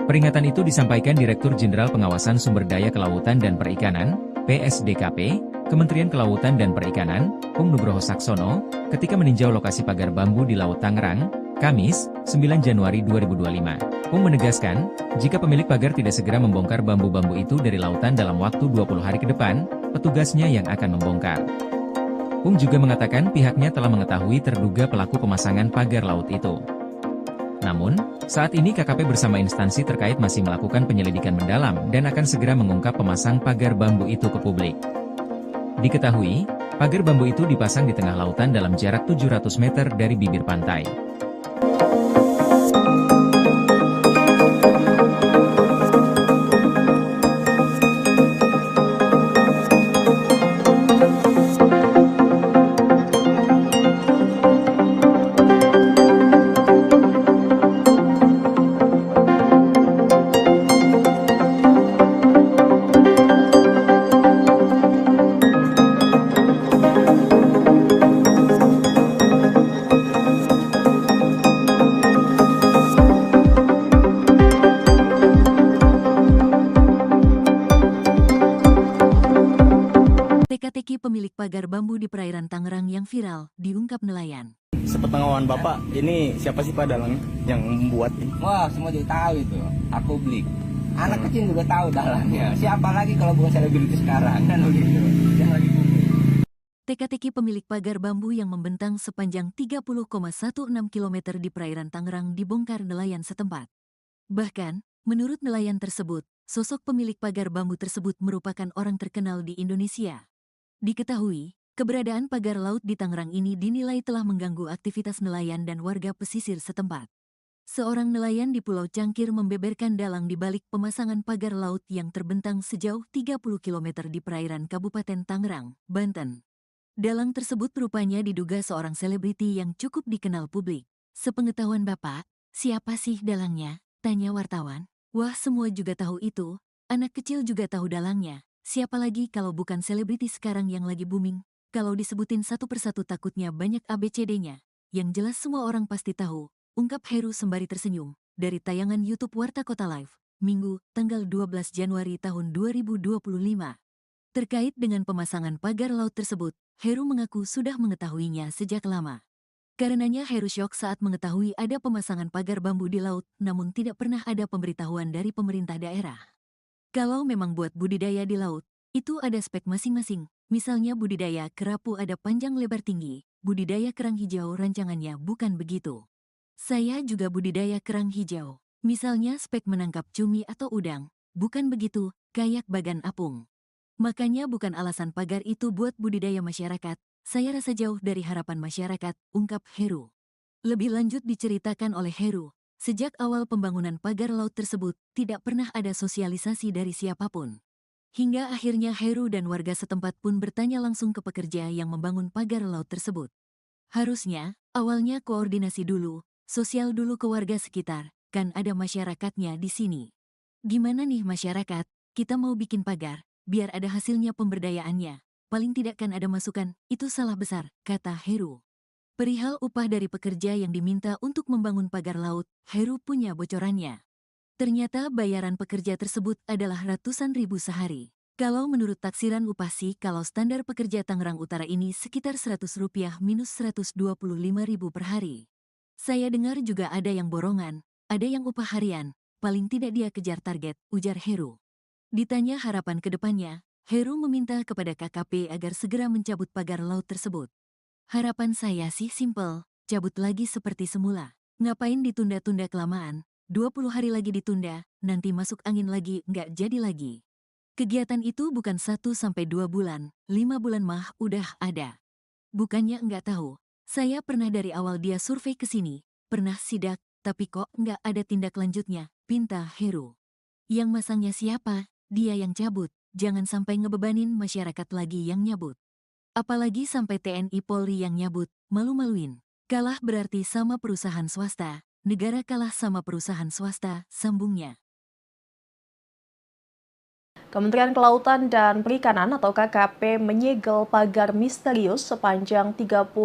Peringatan itu disampaikan Direktur Jenderal Pengawasan Sumber Daya Kelautan dan Perikanan, PSDKP, Kementerian Kelautan dan Perikanan, Pung Nugroho Saksono, ketika meninjau lokasi pagar bambu di Laut Tangerang, Kamis, 9 Januari 2025. Pung menegaskan, jika pemilik pagar tidak segera membongkar bambu-bambu itu dari lautan dalam waktu 20 hari ke depan, petugasnya yang akan membongkar. Pung juga mengatakan pihaknya telah mengetahui terduga pelaku pemasangan pagar laut itu. Namun, saat ini KKP bersama instansi terkait masih melakukan penyelidikan mendalam dan akan segera mengungkap pemasang pagar bambu itu ke publik. Diketahui, pagar bambu itu dipasang di tengah lautan dalam jarak 700 meter dari bibir pantai. Teka-teki pemilik pagar bambu di perairan Tangerang yang viral, diungkap nelayan. Sepengetahuan Bapak, ini siapa sih Pak dalang yang membuat ini? Wah, semua juga tahu itu. Publik. Anak kecil juga tahu dalangnya. Siapa lagi kalau bukan selebriti sekarang kan begitu. Yang lagi booming. Teka-teki pemilik pagar bambu yang membentang sepanjang 30,16 km di perairan Tangerang dibongkar nelayan setempat. Bahkan, menurut nelayan tersebut, sosok pemilik pagar bambu tersebut merupakan orang terkenal di Indonesia. Diketahui, keberadaan pagar laut di Tangerang ini dinilai telah mengganggu aktivitas nelayan dan warga pesisir setempat. Seorang nelayan di Pulau Cangkir membeberkan dalang di balik pemasangan pagar laut yang terbentang sejauh 30 km di perairan Kabupaten Tangerang, Banten. Dalang tersebut rupanya diduga seorang selebriti yang cukup dikenal publik. Sepengetahuan Bapak, siapa sih dalangnya? Tanya wartawan. Wah, semua juga tahu itu. Anak kecil juga tahu dalangnya. Siapa lagi kalau bukan selebriti sekarang yang lagi booming? Kalau disebutin satu persatu takutnya banyak ABCD-nya. Yang jelas semua orang pasti tahu. Ungkap Heru sembari tersenyum, dari tayangan YouTube Warta Kota Live, Minggu, tanggal 12 Januari tahun 2025. Terkait dengan pemasangan pagar laut tersebut, Heru mengaku sudah mengetahuinya sejak lama. Karenanya Heru syok saat mengetahui ada pemasangan pagar bambu di laut, namun tidak pernah ada pemberitahuan dari pemerintah daerah. Kalau memang buat budidaya di laut, itu ada spek masing-masing, misalnya budidaya kerapu ada panjang lebar tinggi, budidaya kerang hijau rancangannya bukan begitu. Saya juga budidaya kerang hijau. Misalnya spek menangkap cumi atau udang. Bukan begitu, kayak bagan apung. Makanya bukan alasan pagar itu buat budidaya masyarakat. Saya rasa jauh dari harapan masyarakat, ungkap Heru. Lebih lanjut diceritakan oleh Heru, sejak awal pembangunan pagar laut tersebut, tidak pernah ada sosialisasi dari siapapun. Hingga akhirnya Heru dan warga setempat pun bertanya langsung ke pekerja yang membangun pagar laut tersebut. Harusnya, awalnya koordinasi dulu, sosial dulu ke warga sekitar, kan ada masyarakatnya di sini. Gimana nih masyarakat, kita mau bikin pagar, biar ada hasilnya pemberdayaannya. Paling tidak kan ada masukan, itu salah besar, kata Heru. Perihal upah dari pekerja yang diminta untuk membangun pagar laut, Heru punya bocorannya. Ternyata bayaran pekerja tersebut adalah ratusan ribu sehari. Kalau menurut taksiran upah sih, kalau standar pekerja Tangerang Utara ini sekitar Rp100 minus Rp125.000 per hari. Saya dengar juga ada yang borongan, ada yang upah harian, paling tidak dia kejar target, ujar Heru. Ditanya harapan ke depannya, Heru meminta kepada KKP agar segera mencabut pagar laut tersebut. Harapan saya sih simpel, cabut lagi seperti semula. Ngapain ditunda-tunda kelamaan, 20 hari lagi ditunda, nanti masuk angin lagi, nggak jadi lagi. Kegiatan itu bukan 1-2 bulan, 5 bulan mah udah ada. Bukannya nggak tahu. Saya pernah dari awal dia survei ke sini, pernah sidak, tapi kok nggak ada tindak lanjutnya, pinta Heru. Yang masangnya siapa? Dia yang cabut, jangan sampai ngebebanin masyarakat lagi yang nyabut. Apalagi sampai TNI Polri yang nyabut, malu-maluin. Kalah berarti sama perusahaan swasta, negara kalah sama perusahaan swasta, sambungnya. Kementerian Kelautan dan Perikanan atau KKP menyegel pagar misterius sepanjang 30,16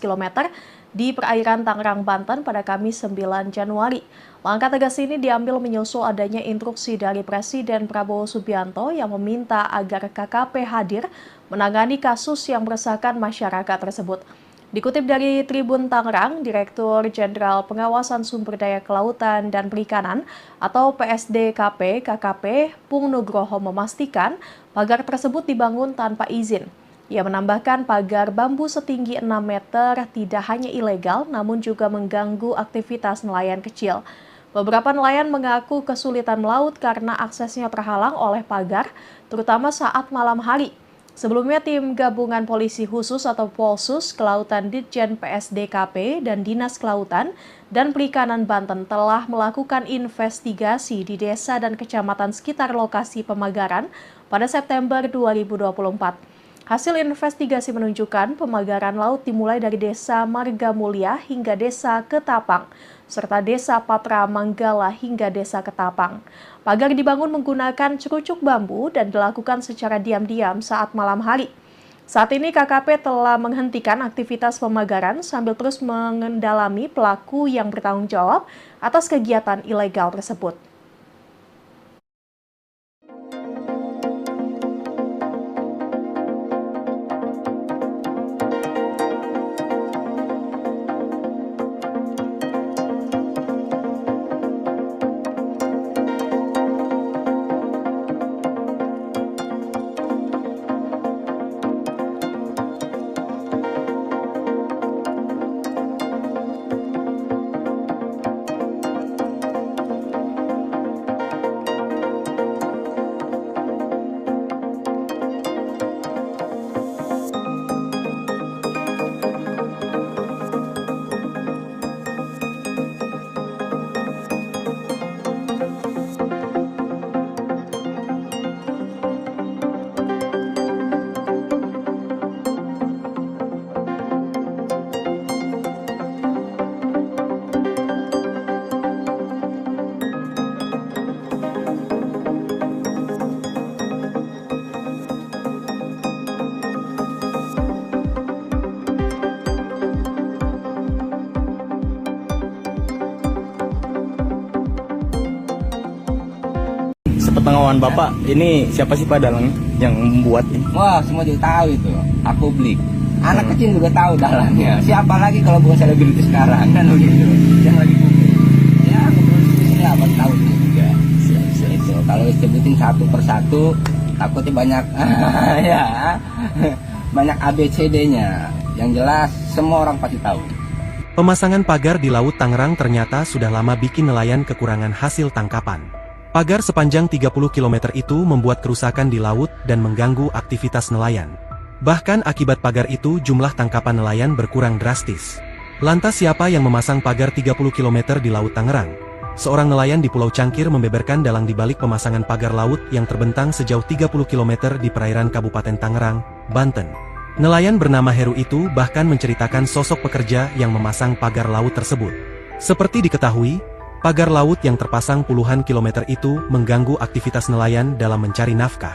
km di perairan Tangerang, Banten pada Kamis 9 Januari. Langkah tegas ini diambil menyusul adanya instruksi dari Presiden Prabowo Subianto yang meminta agar KKP hadir menangani kasus yang meresahkan masyarakat tersebut. Dikutip dari Tribun Tangerang, Direktur Jenderal Pengawasan Sumber Daya Kelautan dan Perikanan atau PSDKP KKP Pung Nugroho memastikan pagar tersebut dibangun tanpa izin. Ia menambahkan pagar bambu setinggi 6 meter tidak hanya ilegal namun juga mengganggu aktivitas nelayan kecil. Beberapa nelayan mengaku kesulitan melaut karena aksesnya terhalang oleh pagar, terutama saat malam hari. Sebelumnya, tim gabungan polisi khusus atau Polsus Kelautan Ditjen PSDKP dan Dinas Kelautan dan Perikanan Banten telah melakukan investigasi di desa dan kecamatan sekitar lokasi pemagaran pada September 2024. Hasil investigasi menunjukkan pemagaran laut dimulai dari Desa Marga Mulia hingga Desa Ketapang, serta Desa Patra Manggala hingga Desa Ketapang. Pagar dibangun menggunakan cerucuk bambu dan dilakukan secara diam-diam saat malam hari. Saat ini KKP telah menghentikan aktivitas pemagaran sambil terus mengendalami pelaku yang bertanggung jawab atas kegiatan ilegal tersebut. Sepengetahuan Bapak, ini siapa sih Pak dalang yang membuat ini? Wah, semua juga tahu itu. Publik. Anak kecil juga tahu dalangnya. Siapa lagi kalau bukan selebriti sekarang kan begitu. Yang lagi booming. Ya, ngeproduksi ini apa tahu ini juga. Itu kalau disebutin satu persatu takutnya banyak ya. Banyak ABCD-nya. Yang jelas semua orang pasti tahu. Pemasangan pagar di Laut Tangerang ternyata sudah lama bikin nelayan kekurangan hasil tangkapan. Pagar sepanjang 30 km itu membuat kerusakan di laut dan mengganggu aktivitas nelayan. Bahkan akibat pagar itu jumlah tangkapan nelayan berkurang drastis. Lantas siapa yang memasang pagar 30 km di Laut Tangerang? Seorang nelayan di Pulau Cangkir membeberkan dalang di balik pemasangan pagar laut yang terbentang sejauh 30 km di perairan Kabupaten Tangerang, Banten. Nelayan bernama Heru itu bahkan menceritakan sosok pekerja yang memasang pagar laut tersebut. Seperti diketahui, pagar laut yang terpasang puluhan kilometer itu mengganggu aktivitas nelayan dalam mencari nafkah.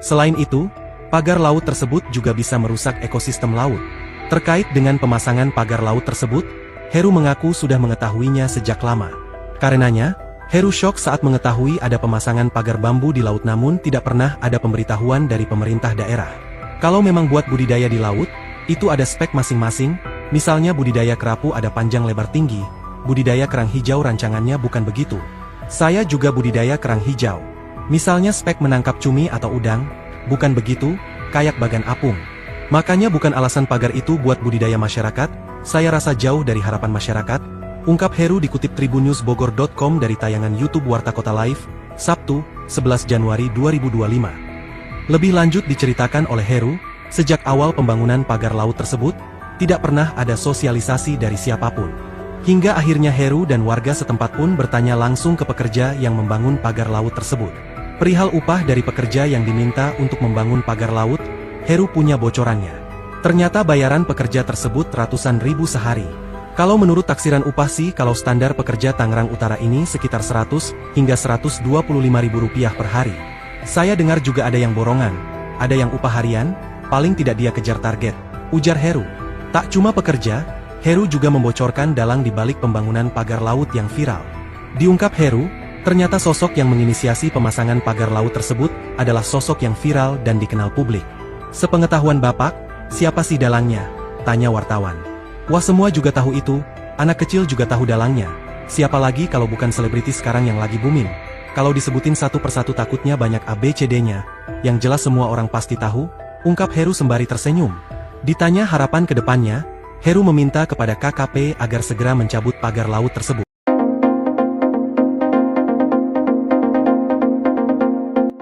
Selain itu, pagar laut tersebut juga bisa merusak ekosistem laut. Terkait dengan pemasangan pagar laut tersebut, Heru mengaku sudah mengetahuinya sejak lama. Karenanya, Heru syok saat mengetahui ada pemasangan pagar bambu di laut namun tidak pernah ada pemberitahuan dari pemerintah daerah. Kalau memang buat budidaya di laut, itu ada spek masing-masing, misalnya budidaya kerapu ada panjang lebar tinggi, budidaya kerang hijau rancangannya bukan begitu. Saya juga budidaya kerang hijau. Misalnya spek menangkap cumi atau udang, bukan begitu, kayak bagan apung. Makanya bukan alasan pagar itu buat budidaya masyarakat, saya rasa jauh dari harapan masyarakat, ungkap Heru dikutip tribunnewsbogor.com dari tayangan YouTube Warta Kota Live, Sabtu, 11 Januari 2025. Lebih lanjut diceritakan oleh Heru, sejak awal pembangunan pagar laut tersebut, tidak pernah ada sosialisasi dari siapapun. Hingga akhirnya Heru dan warga setempat pun bertanya langsung ke pekerja yang membangun pagar laut tersebut. Perihal upah dari pekerja yang diminta untuk membangun pagar laut, Heru punya bocorannya. Ternyata bayaran pekerja tersebut ratusan ribu sehari. Kalau menurut taksiran upah sih kalau standar pekerja Tangerang Utara ini sekitar 100 hingga 125 ribu rupiah per hari. Saya dengar juga ada yang borongan, ada yang upah harian, paling tidak dia kejar target, ujar Heru. Tak cuma pekerja, Heru juga membocorkan dalang di balik pembangunan pagar laut yang viral. Diungkap Heru, ternyata sosok yang menginisiasi pemasangan pagar laut tersebut adalah sosok yang viral dan dikenal publik. Sepengetahuan Bapak, siapa sih dalangnya? Tanya wartawan. Wah, semua juga tahu itu, anak kecil juga tahu dalangnya. Siapa lagi kalau bukan selebriti sekarang yang lagi booming? Kalau disebutin satu persatu takutnya banyak ABCD-nya, yang jelas semua orang pasti tahu, ungkap Heru sembari tersenyum. Ditanya harapan ke depannya, Heru meminta kepada KKP agar segera mencabut pagar laut tersebut.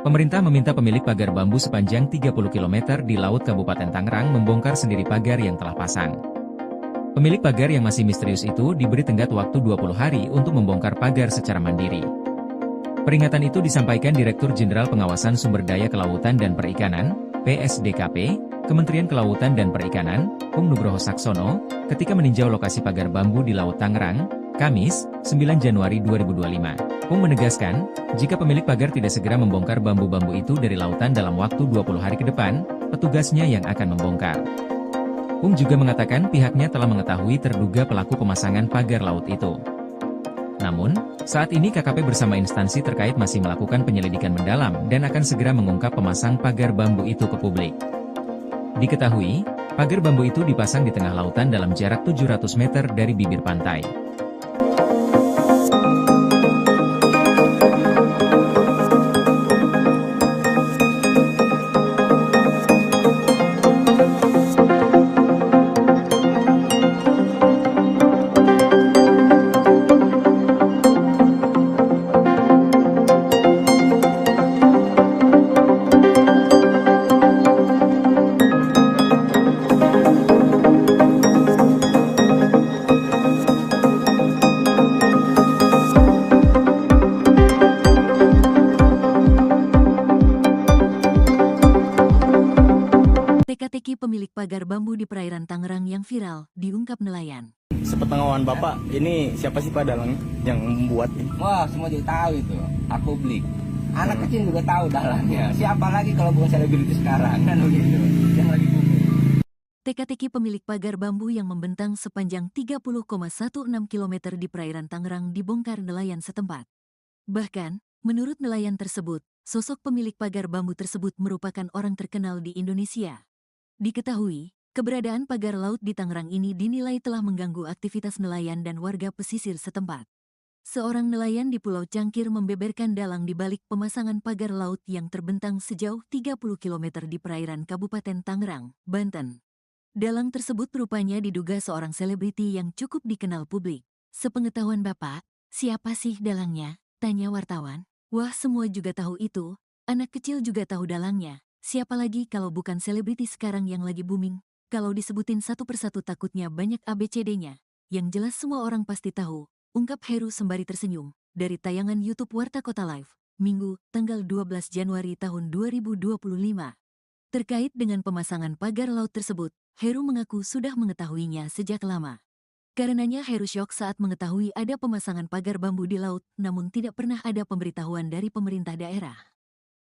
Pemerintah meminta pemilik pagar bambu sepanjang 30 km di Laut Kabupaten Tangerang membongkar sendiri pagar yang telah pasang. Pemilik pagar yang masih misterius itu diberi tenggat waktu 20 hari untuk membongkar pagar secara mandiri. Peringatan itu disampaikan Direktur Jenderal Pengawasan Sumber Daya Kelautan dan Perikanan, PSDKP, Kementerian Kelautan dan Perikanan, Pung Nugroho Saksono, ketika meninjau lokasi pagar bambu di Laut Tangerang, Kamis, 9 Januari 2025. Pung menegaskan, jika pemilik pagar tidak segera membongkar bambu-bambu itu dari lautan dalam waktu 20 hari ke depan, petugasnya yang akan membongkar. Pung juga mengatakan pihaknya telah mengetahui terduga pelaku pemasangan pagar laut itu. Namun, saat ini KKP bersama instansi terkait masih melakukan penyelidikan mendalam dan akan segera mengungkap pemasang pagar bambu itu ke publik. Diketahui, pagar bambu itu dipasang di tengah lautan dalam jarak 700 meter dari bibir pantai. Teka-teki pemilik pagar bambu di perairan Tangerang yang viral, diungkap nelayan. Sepengetahuan Bapak, ini siapa sih Pak dalang yang membuat ini? Wah, semua juga tahu itu. Publik. Anak kecil juga tahu dalangnya. Siapa lagi kalau bukan selebriti sekarang kan begitu. Yang lagi booming. Teka-teki pemilik pagar bambu yang membentang sepanjang 30,16 km di perairan Tangerang dibongkar nelayan setempat. Bahkan, Menurut nelayan tersebut, sosok pemilik pagar bambu tersebut merupakan orang terkenal di Indonesia. Diketahui, keberadaan pagar laut di Tangerang ini dinilai telah mengganggu aktivitas nelayan dan warga pesisir setempat. Seorang nelayan di Pulau Cangkir membeberkan dalang di balik pemasangan pagar laut yang terbentang sejauh 30 km di perairan Kabupaten Tangerang, Banten. Dalang tersebut rupanya diduga seorang selebriti yang cukup dikenal publik. Sepengetahuan Bapak, siapa sih dalangnya? Tanya wartawan. Wah, semua juga tahu itu. Anak kecil juga tahu dalangnya. Siapa lagi kalau bukan selebriti sekarang yang lagi booming? Kalau disebutin satu persatu takutnya banyak ABCD-nya. Yang jelas semua orang pasti tahu, ungkap Heru sembari tersenyum. Dari tayangan YouTube Warta Kota Live, Minggu, tanggal 12 Januari tahun 2025. Terkait dengan pemasangan pagar laut tersebut, Heru mengaku sudah mengetahuinya sejak lama. Karenanya Heru syok saat mengetahui ada pemasangan pagar bambu di laut, namun tidak pernah ada pemberitahuan dari pemerintah daerah.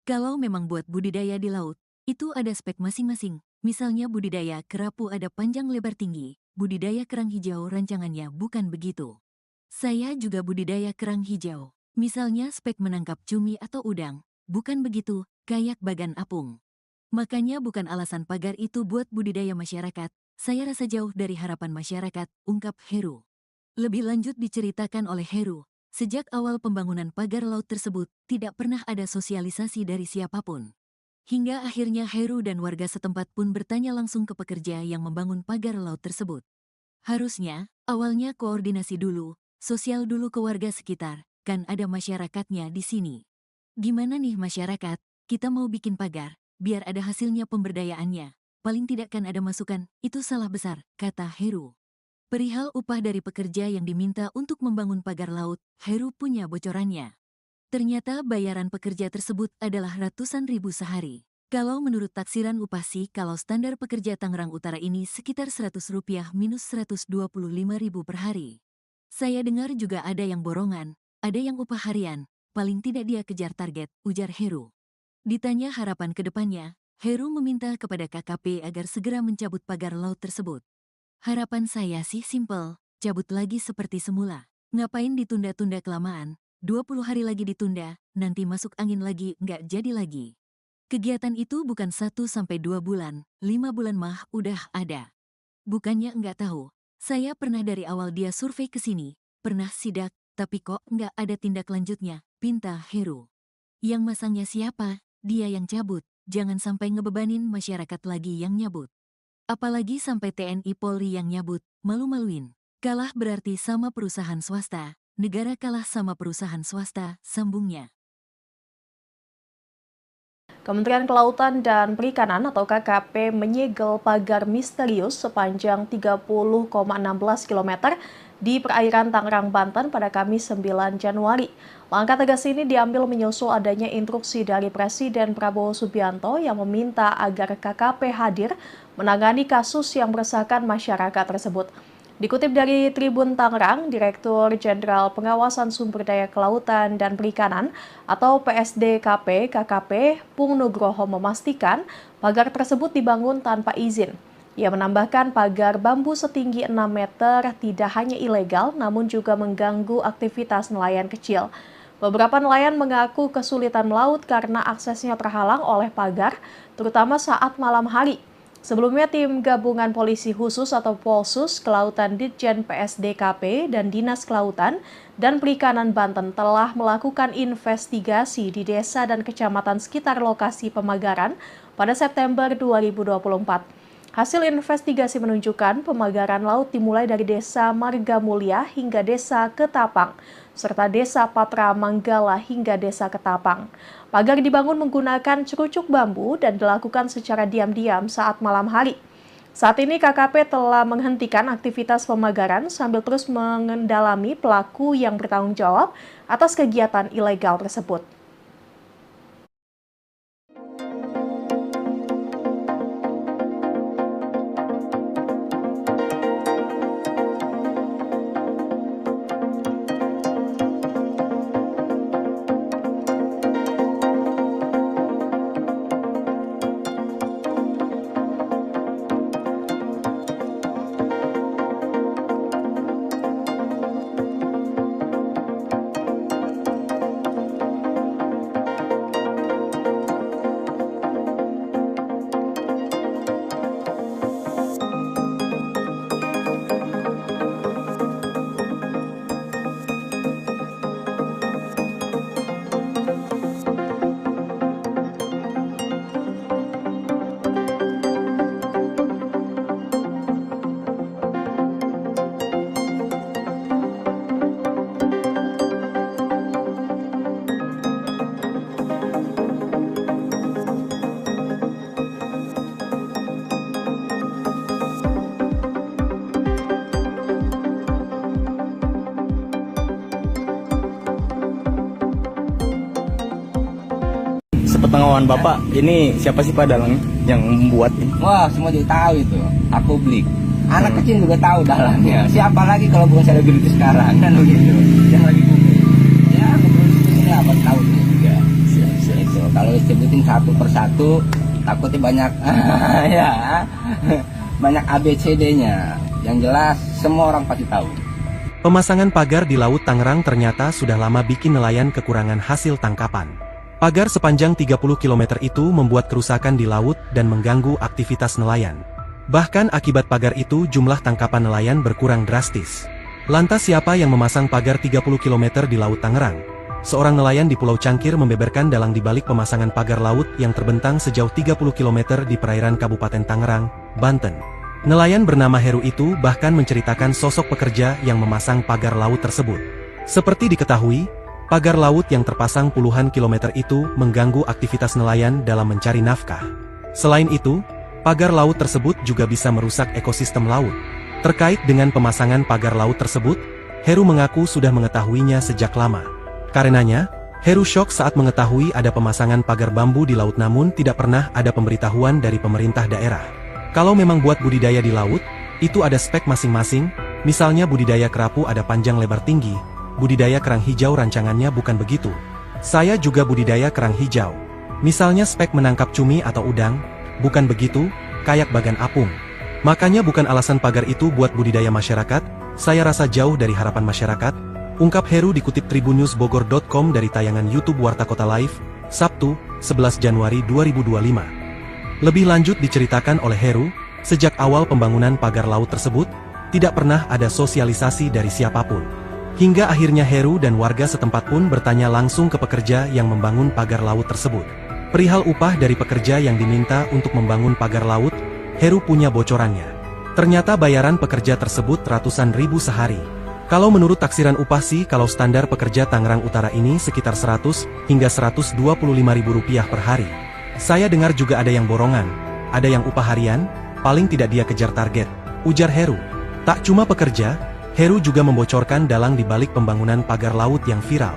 Kalau memang buat budidaya di laut, itu ada spek masing-masing. Misalnya budidaya kerapu ada panjang lebar tinggi, budidaya kerang hijau rancangannya bukan begitu. Saya juga budidaya kerang hijau. Misalnya spek menangkap cumi atau udang, bukan begitu, kayak bagan apung. Makanya bukan alasan pagar itu buat budidaya masyarakat. Saya rasa jauh dari harapan masyarakat, ungkap Heru. Lebih lanjut diceritakan oleh Heru, sejak awal pembangunan pagar laut tersebut, tidak pernah ada sosialisasi dari siapapun. Hingga akhirnya Heru dan warga setempat pun bertanya langsung ke pekerja yang membangun pagar laut tersebut. Harusnya, awalnya koordinasi dulu, sosial dulu ke warga sekitar, kan ada masyarakatnya di sini. Gimana nih masyarakat, kita mau bikin pagar, biar ada hasilnya pemberdayaannya. Paling tidak kan ada masukan, itu salah besar, kata Heru. Perihal upah dari pekerja yang diminta untuk membangun pagar laut, Heru punya bocorannya. Ternyata bayaran pekerja tersebut adalah ratusan ribu sehari. Kalau menurut taksiran upah sih, kalau standar pekerja Tangerang Utara ini sekitar Rp100 minus Rp125.000 per hari. Saya dengar juga ada yang borongan, ada yang upah harian, paling tidak dia kejar target, ujar Heru. Ditanya harapan ke depannya, Heru meminta kepada KKP agar segera mencabut pagar laut tersebut. Harapan saya sih simpel, cabut lagi seperti semula. Ngapain ditunda-tunda kelamaan, 20 hari lagi ditunda, nanti masuk angin lagi, nggak jadi lagi. Kegiatan itu bukan 1-2 bulan, 5 bulan mah udah ada. Bukannya nggak tahu, saya pernah dari awal dia survei ke sini, pernah sidak, tapi kok nggak ada tindak lanjutnya, pinta Heru. Yang masangnya siapa? Dia yang cabut. Jangan sampai ngebebanin masyarakat lagi yang nyabut. Apalagi sampai TNI Polri yang nyabut, malu-maluin. Kalah berarti sama perusahaan swasta, negara kalah sama perusahaan swasta, sambungnya. Kementerian Kelautan dan Perikanan atau KKP menyegel pagar misterius sepanjang 30,16 km di perairan Tangerang, Banten pada Kamis 9 Januari. Langkah tegas ini diambil menyusul adanya instruksi dari Presiden Prabowo Subianto yang meminta agar KKP hadir menangani kasus yang meresahkan masyarakat tersebut. Dikutip dari Tribun Tangerang, Direktur Jenderal Pengawasan Sumber Daya Kelautan dan Perikanan atau PSDKP KKP Pung Nugroho memastikan pagar tersebut dibangun tanpa izin. Ia menambahkan pagar bambu setinggi 6 meter tidak hanya ilegal namun juga mengganggu aktivitas nelayan kecil. Beberapa nelayan mengaku kesulitan melaut karena aksesnya terhalang oleh pagar, terutama saat malam hari. Sebelumnya, tim gabungan polisi khusus atau Polsus Kelautan Ditjen PSDKP dan Dinas Kelautan dan Perikanan Banten telah melakukan investigasi di desa dan kecamatan sekitar lokasi pemagaran pada September 2024. Hasil investigasi menunjukkan pemagaran laut dimulai dari Desa Marga Mulia hingga Desa Ketapang, serta Desa Patra Manggala hingga Desa Ketapang. Pagar dibangun menggunakan cerucuk bambu dan dilakukan secara diam-diam saat malam hari. Saat ini KKP telah menghentikan aktivitas pemagaran sambil terus mengendalami pelaku yang bertanggung jawab atas kegiatan ilegal tersebut. Sepengetahuan Bapak, ini siapa sih Pak dalangnya yang membuat ini? Wah, semua juga tahu itu. Aku beli. Anak kecil juga tahu dalangnya. Siapa lagi kalau bukan selebriti sekarang kan begitu. Yang lagi booming. Ya, kepolisian ini apa tahu dia juga. Itu kalau disebutin satu persatu takutnya banyak ya. Banyak ABCD-nya. Yang jelas semua orang pasti tahu. Pemasangan pagar di Laut Tangerang ternyata sudah lama bikin nelayan kekurangan hasil tangkapan. Pagar sepanjang 30 km itu membuat kerusakan di laut dan mengganggu aktivitas nelayan. Bahkan akibat pagar itu jumlah tangkapan nelayan berkurang drastis. Lantas siapa yang memasang pagar 30 km di Laut Tangerang? Seorang nelayan di Pulau Cangkir membeberkan dalang di balik pemasangan pagar laut yang terbentang sejauh 30 km di perairan Kabupaten Tangerang, Banten. Nelayan bernama Heru itu bahkan menceritakan sosok pekerja yang memasang pagar laut tersebut. Seperti diketahui, pagar laut yang terpasang puluhan kilometer itu mengganggu aktivitas nelayan dalam mencari nafkah. Selain itu, pagar laut tersebut juga bisa merusak ekosistem laut. Terkait dengan pemasangan pagar laut tersebut, Heru mengaku sudah mengetahuinya sejak lama. Karenanya, Heru syok saat mengetahui ada pemasangan pagar bambu di laut namun tidak pernah ada pemberitahuan dari pemerintah daerah. Kalau memang buat budidaya di laut, itu ada spek masing-masing, misalnya budidaya kerapu ada panjang lebar tinggi, budidaya kerang hijau rancangannya bukan begitu. Saya juga budidaya kerang hijau. Misalnya spek menangkap cumi atau udang, bukan begitu, kayak bagan apung. Makanya bukan alasan pagar itu buat budidaya masyarakat, saya rasa jauh dari harapan masyarakat, ungkap Heru dikutip tribunnewsbogor.com dari tayangan YouTube Warta Kota Live, Sabtu, 11 Januari 2025. Lebih lanjut diceritakan oleh Heru, sejak awal pembangunan pagar laut tersebut, tidak pernah ada sosialisasi dari siapapun. Hingga akhirnya Heru dan warga setempat pun bertanya langsung ke pekerja yang membangun pagar laut tersebut. Perihal upah dari pekerja yang diminta untuk membangun pagar laut, Heru punya bocorannya. Ternyata bayaran pekerja tersebut ratusan ribu sehari. Kalau menurut taksiran upah sih kalau standar pekerja Tangerang Utara ini sekitar 100 hingga 125 ribu rupiah per hari. Saya dengar juga ada yang borongan, ada yang upah harian, paling tidak dia kejar target, ujar Heru. Tak cuma pekerja, Heru juga membocorkan dalang di balik pembangunan pagar laut yang viral.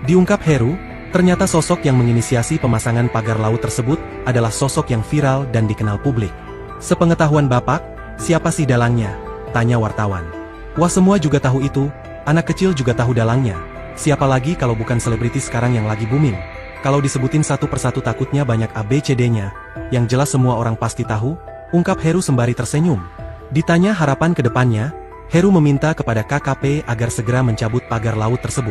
Diungkap Heru, ternyata sosok yang menginisiasi pemasangan pagar laut tersebut adalah sosok yang viral dan dikenal publik. Sepengetahuan Bapak, siapa sih dalangnya? Tanya wartawan. Wah, semua juga tahu itu, anak kecil juga tahu dalangnya. Siapa lagi kalau bukan selebriti sekarang yang lagi booming? Kalau disebutin satu persatu takutnya banyak ABCD-nya, yang jelas semua orang pasti tahu, ungkap Heru sembari tersenyum. Ditanya harapan ke depannya, Heru meminta kepada KKP agar segera mencabut pagar laut tersebut.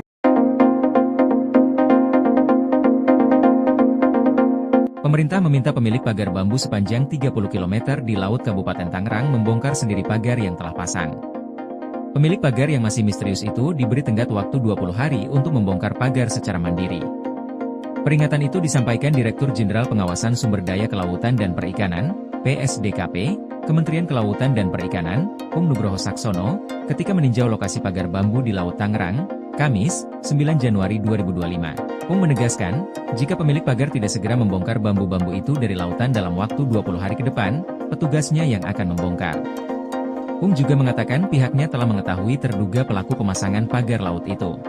Pemerintah meminta pemilik pagar bambu sepanjang 30 km di Laut Kabupaten Tangerang membongkar sendiri pagar yang telah pasang. Pemilik pagar yang masih misterius itu diberi tenggat waktu 20 hari untuk membongkar pagar secara mandiri. Peringatan itu disampaikan Direktur Jenderal Pengawasan Sumber Daya Kelautan dan Perikanan, PSDKP, Kementerian Kelautan dan Perikanan, Pung Nugroho Saksono, ketika meninjau lokasi pagar bambu di Laut Tangerang, Kamis, 9 Januari 2025. Pung menegaskan, jika pemilik pagar tidak segera membongkar bambu-bambu itu dari lautan dalam waktu 20 hari ke depan, petugasnya yang akan membongkar. Pung juga mengatakan pihaknya telah mengetahui terduga pelaku pemasangan pagar laut itu.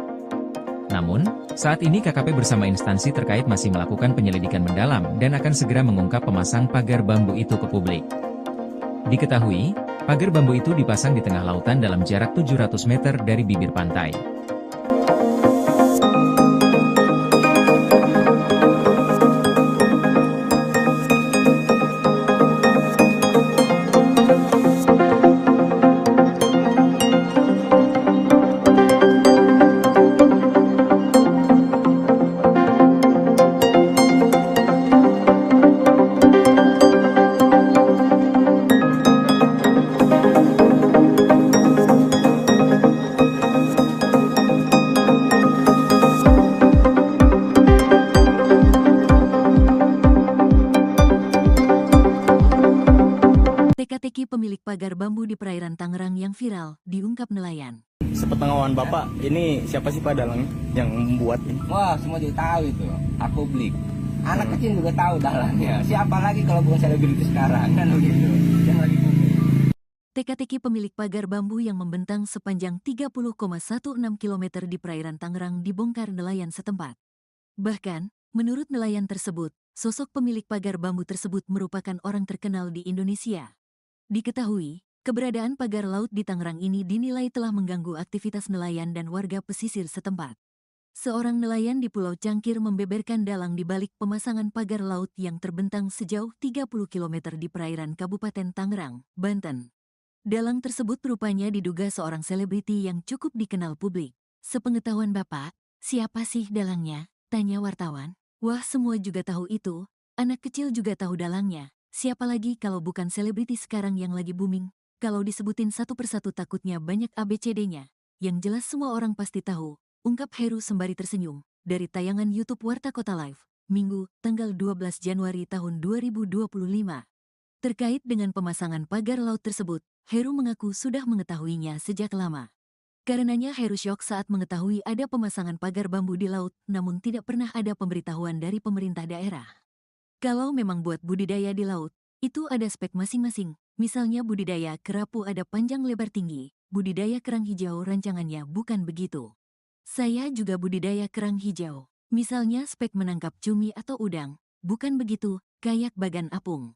Namun, saat ini KKP bersama instansi terkait masih melakukan penyelidikan mendalam dan akan segera mengungkap pemasang pagar bambu itu ke publik. Diketahui, pagar bambu itu dipasang di tengah lautan dalam jarak 700 meter dari bibir pantai. Teka-teki pemilik pagar bambu di perairan Tangerang yang viral, diungkap nelayan. Sepengetahuan Bapak, ini siapa sih Pak dalangnya yang membuat ini? Wah, semua juga tahu itu. Aku beli. Anak kecil juga tahu dalangnya. Siapa lagi kalau bukan selebriti sekarang kan begitu. Yang lagi booming. Teka-teki pemilik pagar bambu yang membentang sepanjang 30,16 km di perairan Tangerang dibongkar nelayan setempat. Bahkan, menurut nelayan tersebut, sosok pemilik pagar bambu tersebut merupakan orang terkenal di Indonesia. Diketahui, keberadaan pagar laut di Tangerang ini dinilai telah mengganggu aktivitas nelayan dan warga pesisir setempat. Seorang nelayan di Pulau Cangkir membeberkan dalang di balik pemasangan pagar laut yang terbentang sejauh 30 km di perairan Kabupaten Tangerang, Banten. Dalang tersebut rupanya diduga seorang selebriti yang cukup dikenal publik. Sepengetahuan Bapak, siapa sih dalangnya? Tanya wartawan. Wah, semua juga tahu itu. Anak kecil juga tahu dalangnya. Siapa lagi kalau bukan selebriti sekarang yang lagi booming? Kalau disebutin satu persatu takutnya banyak ABCD-nya. Yang jelas semua orang pasti tahu. Ungkap Heru sembari tersenyum, dari tayangan YouTube Warta Kota Live, Minggu, tanggal 12 Januari tahun 2025. Terkait dengan pemasangan pagar laut tersebut, Heru mengaku sudah mengetahuinya sejak lama. Karenanya Heru syok saat mengetahui ada pemasangan pagar bambu di laut, namun tidak pernah ada pemberitahuan dari pemerintah daerah. Kalau memang buat budidaya di laut, itu ada spek masing-masing, misalnya budidaya kerapu ada panjang lebar tinggi, budidaya kerang hijau rancangannya bukan begitu. Saya juga budidaya kerang hijau. Misalnya spek menangkap cumi atau udang. Bukan begitu, kayak bagan apung.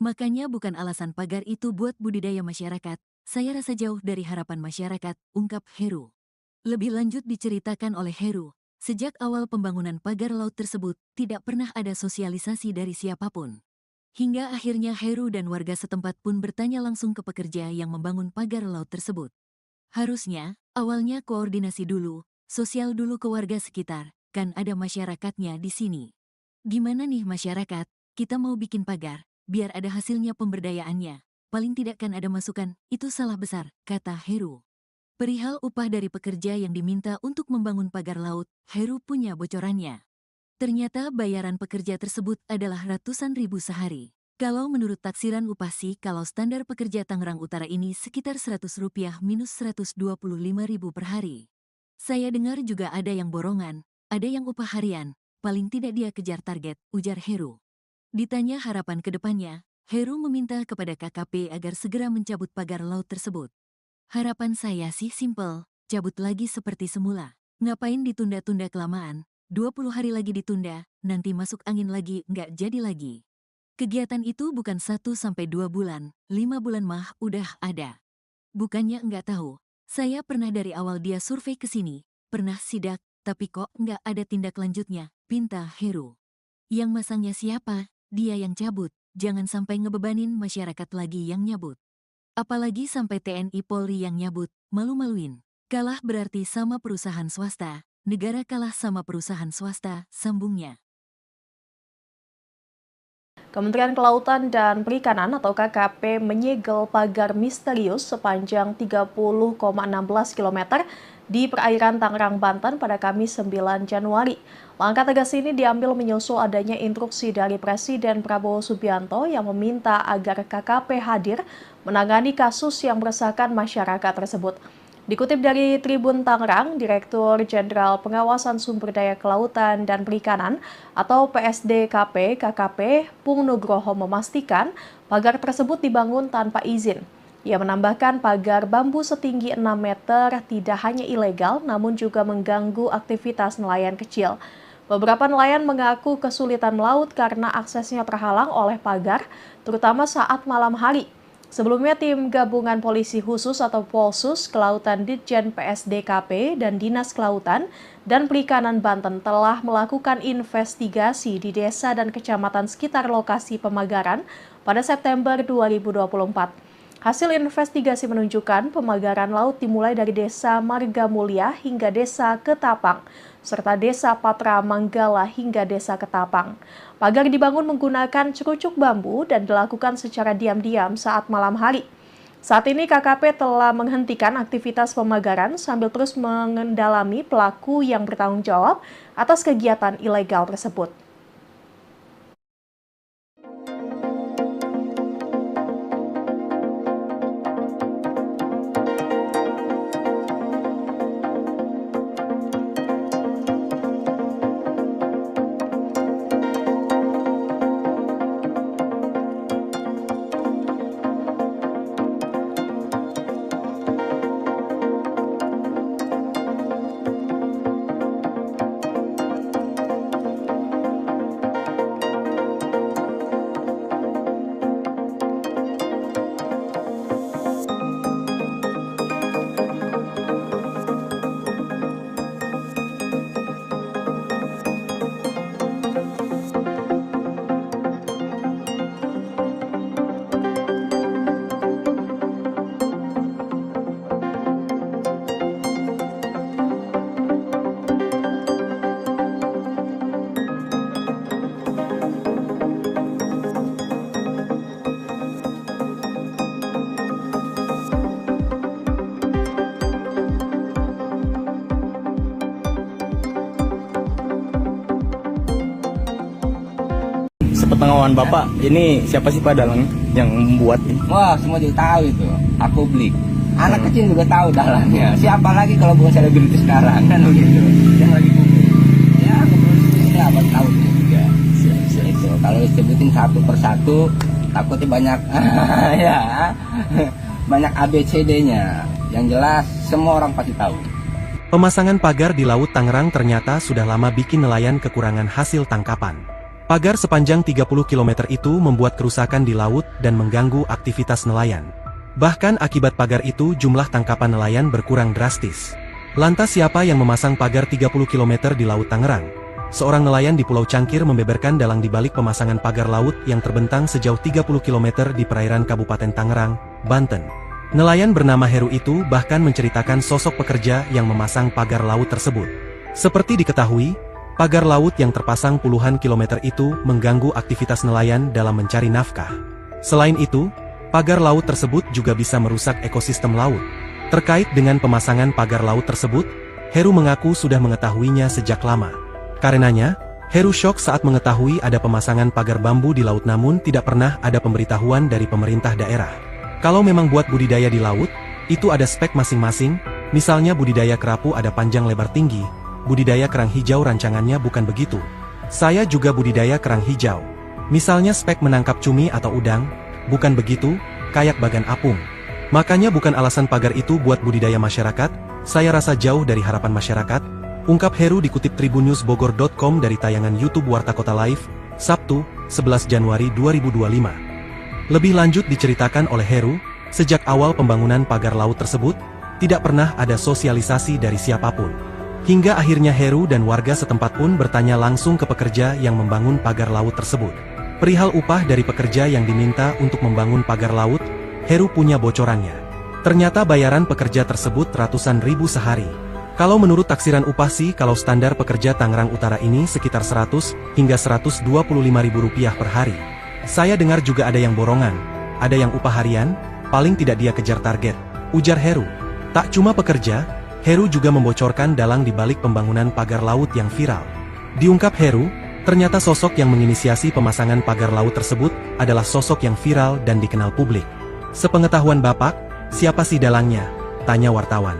Makanya bukan alasan pagar itu buat budidaya masyarakat. Saya rasa jauh dari harapan masyarakat, ungkap Heru. Lebih lanjut diceritakan oleh Heru, sejak awal pembangunan pagar laut tersebut, tidak pernah ada sosialisasi dari siapapun. Hingga akhirnya Heru dan warga setempat pun bertanya langsung ke pekerja yang membangun pagar laut tersebut. Harusnya, awalnya koordinasi dulu, sosial dulu ke warga sekitar, kan ada masyarakatnya di sini. Gimana nih masyarakat, kita mau bikin pagar, biar ada hasilnya pemberdayaannya. Paling tidak kan ada masukan, itu salah besar, kata Heru. Perihal upah dari pekerja yang diminta untuk membangun pagar laut, Heru punya bocorannya. Ternyata bayaran pekerja tersebut adalah ratusan ribu sehari. Kalau menurut taksiran upah sih, kalau standar pekerja Tangerang Utara ini sekitar Rp100 minus Rp125.000 per hari. Saya dengar juga ada yang borongan, ada yang upah harian, paling tidak dia kejar target, ujar Heru. Ditanya harapan ke depannya, Heru meminta kepada KKP agar segera mencabut pagar laut tersebut. Harapan saya sih simpel, cabut lagi seperti semula. Ngapain ditunda-tunda kelamaan, 20 hari lagi ditunda, nanti masuk angin lagi, nggak jadi lagi. Kegiatan itu bukan 1-2 bulan, 5 bulan mah udah ada. Bukannya nggak tahu. Saya pernah dari awal dia survei ke sini, pernah sidak, tapi kok nggak ada tindak lanjutnya, pinta Heru. Yang masangnya siapa? Dia yang cabut, jangan sampai ngebebanin masyarakat lagi yang nyabut. Apalagi sampai TNI Polri yang nyabut, malu-maluin. Kalah berarti sama perusahaan swasta, negara kalah sama perusahaan swasta, sambungnya. Kementerian Kelautan dan Perikanan atau KKP menyegel pagar misterius sepanjang 30,16 km di perairan Tangerang, Banten pada Kamis 9 Januari. Langkah tegas ini diambil menyusul adanya instruksi dari Presiden Prabowo Subianto yang meminta agar KKP hadir menangani kasus yang meresahkan masyarakat tersebut. Dikutip dari Tribun Tangerang, Direktur Jenderal Pengawasan Sumber Daya Kelautan dan Perikanan atau PSDKP KKP Pung Nugroho memastikan pagar tersebut dibangun tanpa izin. Ia menambahkan pagar bambu setinggi 6 meter tidak hanya ilegal namun juga mengganggu aktivitas nelayan kecil. Beberapa nelayan mengaku kesulitan melaut karena aksesnya terhalang oleh pagar, terutama saat malam hari. Sebelumnya, tim gabungan polisi khusus atau Polsus Kelautan Ditjen PSDKP dan Dinas Kelautan dan Perikanan Banten telah melakukan investigasi di desa dan kecamatan sekitar lokasi pemagaran pada September 2024. Hasil investigasi menunjukkan pemagaran laut dimulai dari Desa Marga Mulia hingga Desa Ketapang, serta Desa Patra Manggala hingga Desa Ketapang. Pagar dibangun menggunakan cerucuk bambu dan dilakukan secara diam-diam saat malam hari. Saat ini KKP telah menghentikan aktivitas pemagaran sambil terus mengendalami pelaku yang bertanggung jawab atas kegiatan ilegal tersebut. Sepengetahuan Bapak, ini siapa sih Pak dalang yang membuat ini? Wah, semua juga tahu itu. Aku beli. Anak kecil juga tahu dalangnya. Siapa lagi kalau bukan selebriti sekarang kan begitu. Yang lagi booming. Ya, kemudian apa tahu juga. Itu kalau disebutin satu persatu takutnya banyak ya. Banyak ABCD-nya. Yang jelas semua orang pasti tahu. Pemasangan pagar di Laut Tangerang ternyata sudah lama bikin nelayan kekurangan hasil tangkapan. Pagar sepanjang 30 km itu membuat kerusakan di laut dan mengganggu aktivitas nelayan. Bahkan akibat pagar itu jumlah tangkapan nelayan berkurang drastis. Lantas siapa yang memasang pagar 30 km di Laut Tangerang? Seorang nelayan di Pulau Cangkir membeberkan dalang di balik pemasangan pagar laut yang terbentang sejauh 30 km di perairan Kabupaten Tangerang, Banten. Nelayan bernama Heru itu bahkan menceritakan sosok pekerja yang memasang pagar laut tersebut. Seperti diketahui, pagar laut yang terpasang puluhan kilometer itu mengganggu aktivitas nelayan dalam mencari nafkah. Selain itu, pagar laut tersebut juga bisa merusak ekosistem laut. Terkait dengan pemasangan pagar laut tersebut, Heru mengaku sudah mengetahuinya sejak lama. Karenanya, Heru syok saat mengetahui ada pemasangan pagar bambu di laut namun tidak pernah ada pemberitahuan dari pemerintah daerah. Kalau memang buat budidaya di laut, itu ada spek masing-masing, misalnya budidaya kerapu ada panjang lebar tinggi, budidaya kerang hijau rancangannya bukan begitu. Saya juga budidaya kerang hijau. Misalnya spek menangkap cumi atau udang, bukan begitu, kayak bagan apung. Makanya bukan alasan pagar itu buat budidaya masyarakat, saya rasa jauh dari harapan masyarakat, ungkap Heru dikutip tribunnewsbogor.com dari tayangan YouTube Warta Kota Live, Sabtu, 11 Januari 2025. Lebih lanjut diceritakan oleh Heru, sejak awal pembangunan pagar laut tersebut, tidak pernah ada sosialisasi dari siapapun. Hingga akhirnya Heru dan warga setempat pun bertanya langsung ke pekerja yang membangun pagar laut tersebut. Perihal upah dari pekerja yang diminta untuk membangun pagar laut, Heru punya bocorannya. Ternyata bayaran pekerja tersebut ratusan ribu sehari. Kalau menurut taksiran upah sih kalau standar pekerja Tangerang Utara ini sekitar 100 hingga 125 ribu rupiah per hari. Saya dengar juga ada yang borongan, ada yang upah harian, paling tidak dia kejar target, ujar Heru. Tak cuma pekerja, Heru juga membocorkan dalang di balik pembangunan pagar laut yang viral. Diungkap Heru, ternyata sosok yang menginisiasi pemasangan pagar laut tersebut adalah sosok yang viral dan dikenal publik. Sepengetahuan Bapak, siapa sih dalangnya? Tanya wartawan.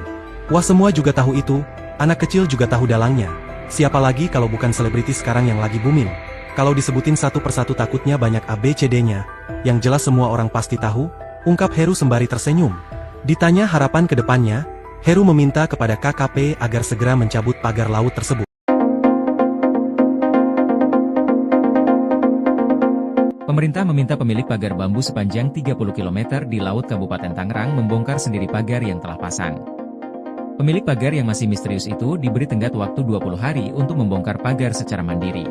Wah, semua juga tahu itu, anak kecil juga tahu dalangnya. Siapa lagi kalau bukan selebriti sekarang yang lagi booming? Kalau disebutin satu persatu takutnya banyak ABCD-nya, yang jelas semua orang pasti tahu, ungkap Heru sembari tersenyum. Ditanya harapan ke depannya, Heru meminta kepada KKP agar segera mencabut pagar laut tersebut. Pemerintah meminta pemilik pagar bambu sepanjang 30 km di Laut Kabupaten Tangerang membongkar sendiri pagar yang telah pasang. Pemilik pagar yang masih misterius itu diberi tenggat waktu 20 hari untuk membongkar pagar secara mandiri.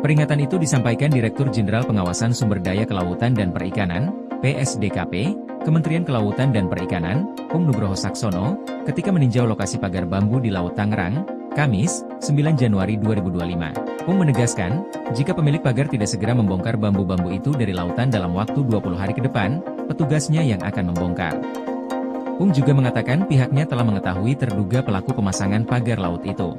Peringatan itu disampaikan Direktur Jenderal Pengawasan Sumber Daya Kelautan dan Perikanan, PSDKP, Kementerian Kelautan dan Perikanan, Pung Nugroho Saksono, ketika meninjau lokasi pagar bambu di Laut Tangerang, Kamis, 9 Januari 2025. Pung menegaskan, jika pemilik pagar tidak segera membongkar bambu-bambu itu dari lautan dalam waktu 20 hari ke depan, petugasnya yang akan membongkar. Pung juga mengatakan pihaknya telah mengetahui terduga pelaku pemasangan pagar laut itu.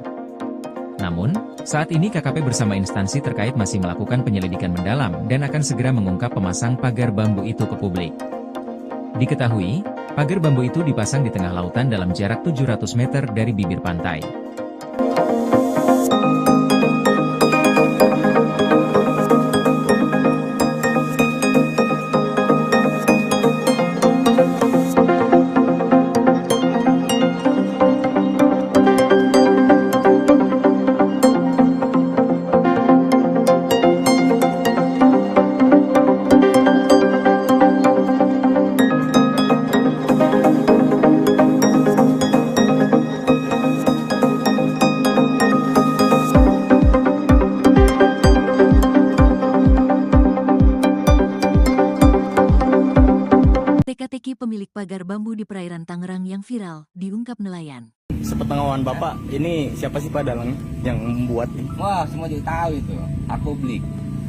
Namun, saat ini KKP bersama instansi terkait masih melakukan penyelidikan mendalam dan akan segera mengungkap pemasang pagar bambu itu ke publik. Diketahui, pagar bambu itu dipasang di tengah lautan dalam jarak 700 meter dari bibir pantai. Teka-teki pemilik pagar bambu di perairan Tangerang yang viral, diungkap nelayan. Sepengetahuan Bapak, ini siapa sih Pak dalang yang membuat ini? Wah, semua juga tahu itu. Aku beli.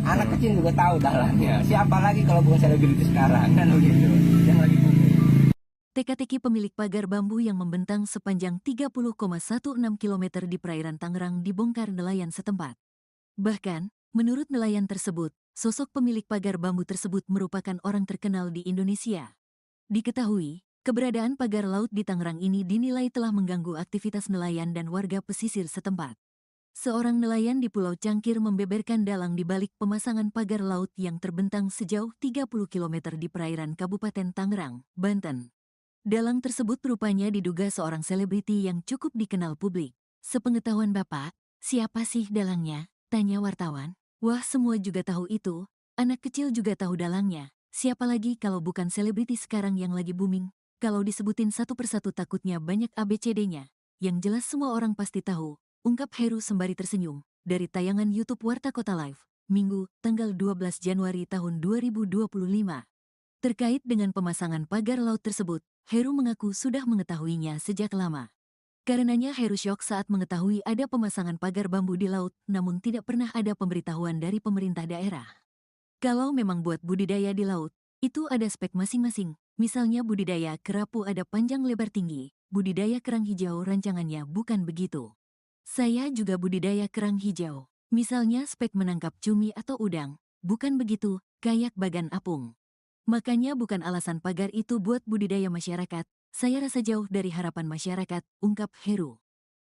Anak kecil juga tahu dalangnya. Siapa lagi kalau bukan selebriti sekarang kan begitu. Yang lagi booming. Teka-teki pemilik pagar bambu yang membentang sepanjang 30,16 km di perairan Tangerang dibongkar nelayan setempat. Bahkan, menurut nelayan tersebut, sosok pemilik pagar bambu tersebut merupakan orang terkenal di Indonesia. Diketahui, keberadaan pagar laut di Tangerang ini dinilai telah mengganggu aktivitas nelayan dan warga pesisir setempat. Seorang nelayan di Pulau Cangkir membeberkan dalang di balik pemasangan pagar laut yang terbentang sejauh 30 km di perairan Kabupaten Tangerang, Banten. Dalang tersebut rupanya diduga seorang selebriti yang cukup dikenal publik. Sepengetahuan Bapak, siapa sih dalangnya? Tanya wartawan. Wah, semua juga tahu itu. Anak kecil juga tahu dalangnya. Siapa lagi kalau bukan selebriti sekarang yang lagi booming? Kalau disebutin satu persatu takutnya banyak ABCD-nya. Yang jelas semua orang pasti tahu. Ungkap Heru sembari tersenyum, dari tayangan YouTube Warta Kota Live, Minggu, tanggal 12 Januari tahun 2025. Terkait dengan pemasangan pagar laut tersebut, Heru mengaku sudah mengetahuinya sejak lama. Karenanya Heru syok saat mengetahui ada pemasangan pagar bambu di laut, namun tidak pernah ada pemberitahuan dari pemerintah daerah. Kalau memang buat budidaya di laut, itu ada spek masing-masing, misalnya budidaya kerapu ada panjang lebar tinggi, budidaya kerang hijau rancangannya bukan begitu. Saya juga budidaya kerang hijau. Misalnya spek menangkap cumi atau udang. Bukan begitu, kayak bagan apung. Makanya bukan alasan pagar itu buat budidaya masyarakat. Saya rasa jauh dari harapan masyarakat, ungkap Heru.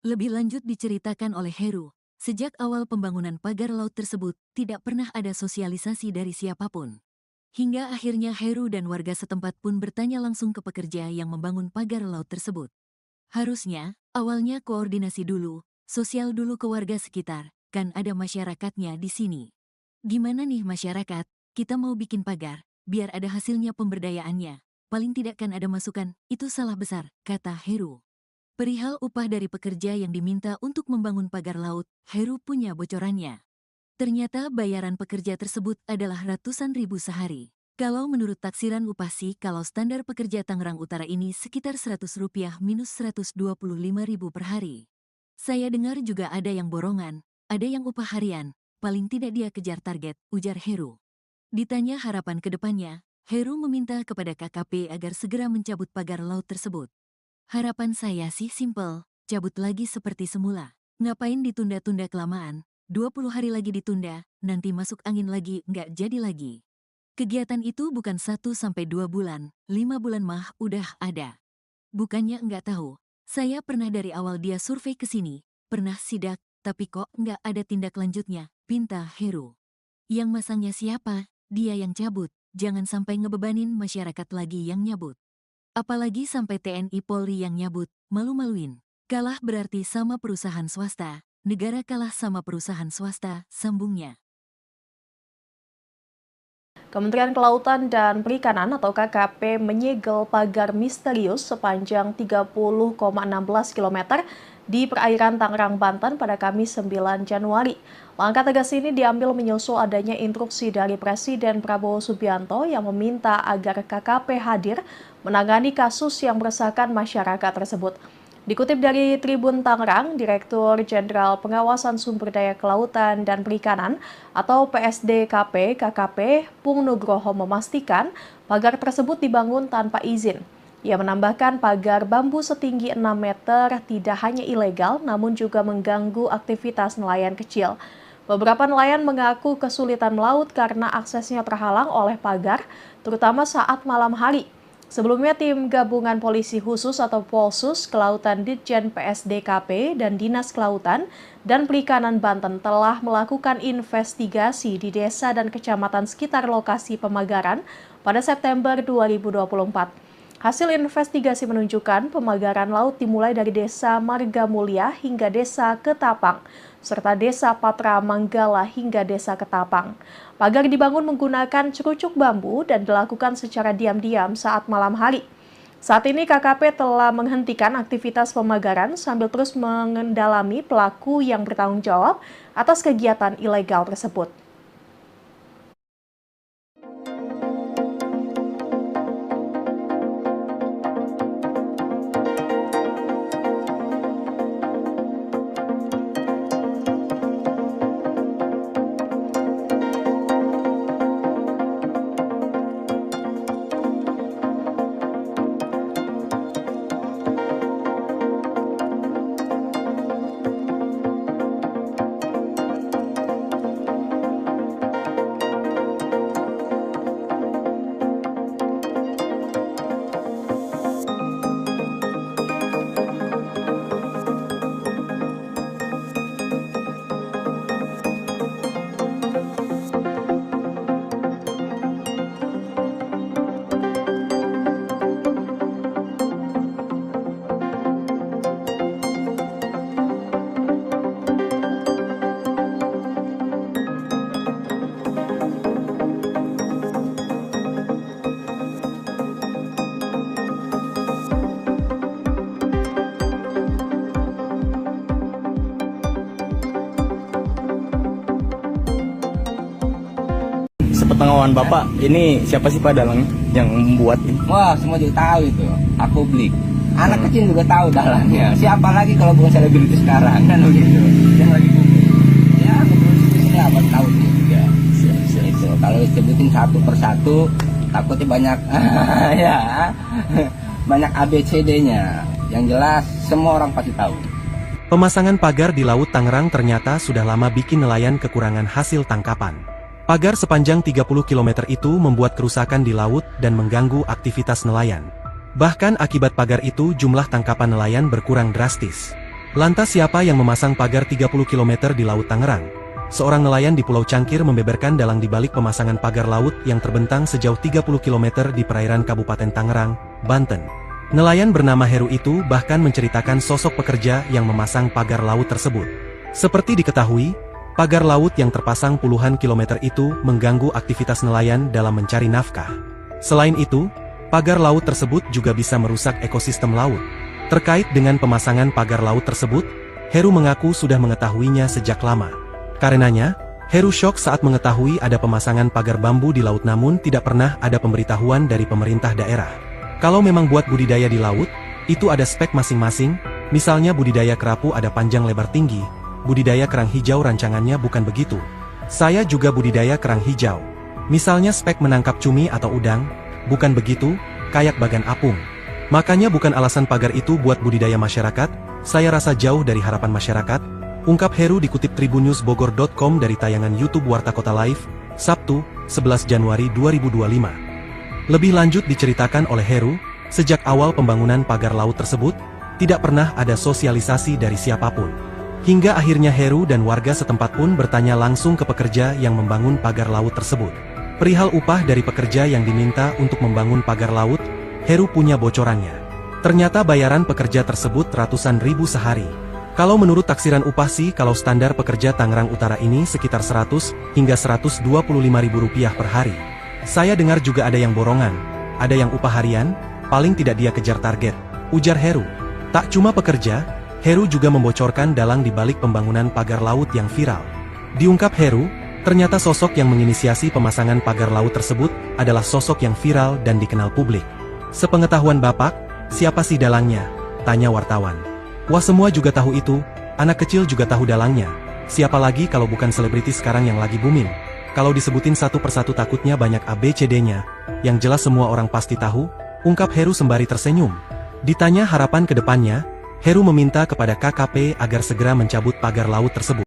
Lebih lanjut diceritakan oleh Heru, sejak awal pembangunan pagar laut tersebut, tidak pernah ada sosialisasi dari siapapun. Hingga akhirnya Heru dan warga setempat pun bertanya langsung ke pekerja yang membangun pagar laut tersebut. Harusnya, awalnya koordinasi dulu, sosial dulu ke warga sekitar, kan ada masyarakatnya di sini. Gimana nih masyarakat, kita mau bikin pagar, biar ada hasilnya pemberdayaannya. Paling tidak kan ada masukan, itu salah besar, kata Heru. Perihal upah dari pekerja yang diminta untuk membangun pagar laut, Heru punya bocorannya. Ternyata bayaran pekerja tersebut adalah ratusan ribu sehari. Kalau menurut taksiran upah sih, kalau standar pekerja Tangerang Utara ini sekitar Rp100 minus Rp125.000 per hari. Saya dengar juga ada yang borongan, ada yang upah harian, paling tidak dia kejar target, ujar Heru. Ditanya harapan ke depannya, Heru meminta kepada KKP agar segera mencabut pagar laut tersebut. Harapan saya sih simpel, cabut lagi seperti semula. Ngapain ditunda-tunda kelamaan, 20 hari lagi ditunda, nanti masuk angin lagi, nggak jadi lagi. Kegiatan itu bukan 1-2 bulan, 5 bulan mah udah ada. Bukannya nggak tahu. Saya pernah dari awal dia survei ke sini, pernah sidak, tapi kok nggak ada tindak lanjutnya, pinta Heru. Yang masangnya siapa? Dia yang cabut, jangan sampai ngebebanin masyarakat lagi yang nyabut. Apalagi sampai TNI Polri yang nyabut, malu-maluin. Kalah berarti sama perusahaan swasta, negara kalah sama perusahaan swasta, sambungnya. Kementerian Kelautan dan Perikanan atau KKP menyegel pagar misterius sepanjang 30,16 km di perairan Tangerang, Banten pada Kamis 9 Januari. Langkah tegas ini diambil menyusul adanya instruksi dari Presiden Prabowo Subianto yang meminta agar KKP hadir menangani kasus yang meresahkan masyarakat tersebut. Dikutip dari Tribun Tangerang, Direktur Jenderal Pengawasan Sumber Daya Kelautan dan Perikanan atau PSDKP KKP Pung Nugroho memastikan pagar tersebut dibangun tanpa izin. Ia menambahkan pagar bambu setinggi 6 meter tidak hanya ilegal namun juga mengganggu aktivitas nelayan kecil. Beberapa nelayan mengaku kesulitan melaut karena aksesnya terhalang oleh pagar, terutama saat malam hari. Sebelumnya, tim gabungan polisi khusus atau Polsus Kelautan Ditjen PSDKP dan Dinas Kelautan dan Perikanan Banten telah melakukan investigasi di desa dan kecamatan sekitar lokasi pemagaran pada September 2024. Hasil investigasi menunjukkan pemagaran laut dimulai dari Desa Marga Mulia hingga Desa Ketapang, serta Desa Patra Manggala hingga Desa Ketapang. Pagar dibangun menggunakan cerucuk bambu dan dilakukan secara diam-diam saat malam hari. Saat ini KKP telah menghentikan aktivitas pemagaran sambil terus mengendalami pelaku yang bertanggung jawab atas kegiatan ilegal tersebut. Sepengetahuan Bapak, ini siapa sih Pak dalangnya yang membuat ini? Wah, semua juga tahu itu. Aku beli. Anak kecil juga tahu dalangnya. Siapa lagi kalau bukan selebriti sekarang kan begitu. Yang lagi booming. Ya, betul ini apa tahu dia juga. Itu kalau disebutin satu persatu takutnya banyak ya. Banyak ABCD-nya. Yang jelas semua orang pasti tahu. Pemasangan pagar di Laut Tangerang ternyata sudah lama bikin nelayan kekurangan hasil tangkapan. Pagar sepanjang 30 km itu membuat kerusakan di laut dan mengganggu aktivitas nelayan. Bahkan akibat pagar itu jumlah tangkapan nelayan berkurang drastis. Lantas siapa yang memasang pagar 30 km di Laut Tangerang? Seorang nelayan di Pulau Cangkir membeberkan dalang di balik pemasangan pagar laut yang terbentang sejauh 30 km di perairan Kabupaten Tangerang, Banten. Nelayan bernama Heru itu bahkan menceritakan sosok pekerja yang memasang pagar laut tersebut. Seperti diketahui, pagar laut yang terpasang puluhan kilometer itu mengganggu aktivitas nelayan dalam mencari nafkah. Selain itu, pagar laut tersebut juga bisa merusak ekosistem laut. Terkait dengan pemasangan pagar laut tersebut, Heru mengaku sudah mengetahuinya sejak lama. Karenanya, Heru syok saat mengetahui ada pemasangan pagar bambu di laut namun tidak pernah ada pemberitahuan dari pemerintah daerah. Kalau memang buat budidaya di laut, itu ada spek masing-masing, misalnya budidaya kerapu ada panjang lebar tinggi, budidaya kerang hijau rancangannya bukan begitu. Saya juga budidaya kerang hijau. Misalnya spek menangkap cumi atau udang, bukan begitu, kayak bagan apung. Makanya bukan alasan pagar itu buat budidaya masyarakat, saya rasa jauh dari harapan masyarakat, ungkap Heru dikutip tribunnewsbogor.com dari tayangan YouTube Warta Kota Live, Sabtu, 11 Januari 2025. Lebih lanjut diceritakan oleh Heru, sejak awal pembangunan pagar laut tersebut, tidak pernah ada sosialisasi dari siapapun. Hingga akhirnya Heru dan warga setempat pun bertanya langsung ke pekerja yang membangun pagar laut tersebut. Perihal upah dari pekerja yang diminta untuk membangun pagar laut, Heru punya bocorannya. Ternyata bayaran pekerja tersebut ratusan ribu sehari. Kalau menurut taksiran upah sih kalau standar pekerja Tangerang Utara ini sekitar 100 hingga 125 ribu rupiah per hari. Saya dengar juga ada yang borongan, ada yang upah harian, paling tidak dia kejar target, ujar Heru. Tak cuma pekerja, Heru juga membocorkan dalang di balik pembangunan pagar laut yang viral. Diungkap Heru, ternyata sosok yang menginisiasi pemasangan pagar laut tersebut adalah sosok yang viral dan dikenal publik. Sepengetahuan Bapak, siapa sih dalangnya? Tanya wartawan. Wah, semua juga tahu itu, anak kecil juga tahu dalangnya. Siapa lagi kalau bukan selebriti sekarang yang lagi booming? Kalau disebutin satu persatu takutnya banyak ABCD-nya, yang jelas semua orang pasti tahu, ungkap Heru sembari tersenyum. Ditanya harapan ke depannya, Heru meminta kepada KKP agar segera mencabut pagar laut tersebut.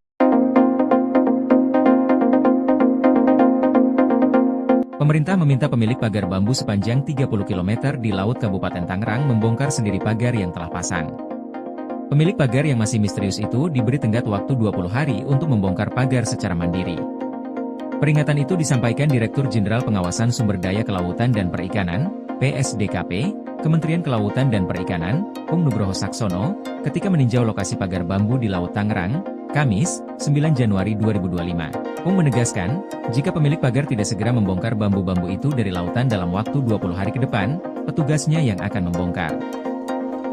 Pemerintah meminta pemilik pagar bambu sepanjang 30 km di Laut Kabupaten Tangerang membongkar sendiri pagar yang telah pasang. Pemilik pagar yang masih misterius itu diberi tenggat waktu 20 hari untuk membongkar pagar secara mandiri. Peringatan itu disampaikan Direktur Jenderal Pengawasan Sumber Daya Kelautan dan Perikanan, PSDKP, Kementerian Kelautan dan Perikanan, Pung Nugroho Saksono, ketika meninjau lokasi pagar bambu di Laut Tangerang, Kamis, 9 Januari 2025. Pung menegaskan, jika pemilik pagar tidak segera membongkar bambu-bambu itu dari lautan dalam waktu 20 hari ke depan, petugasnya yang akan membongkar.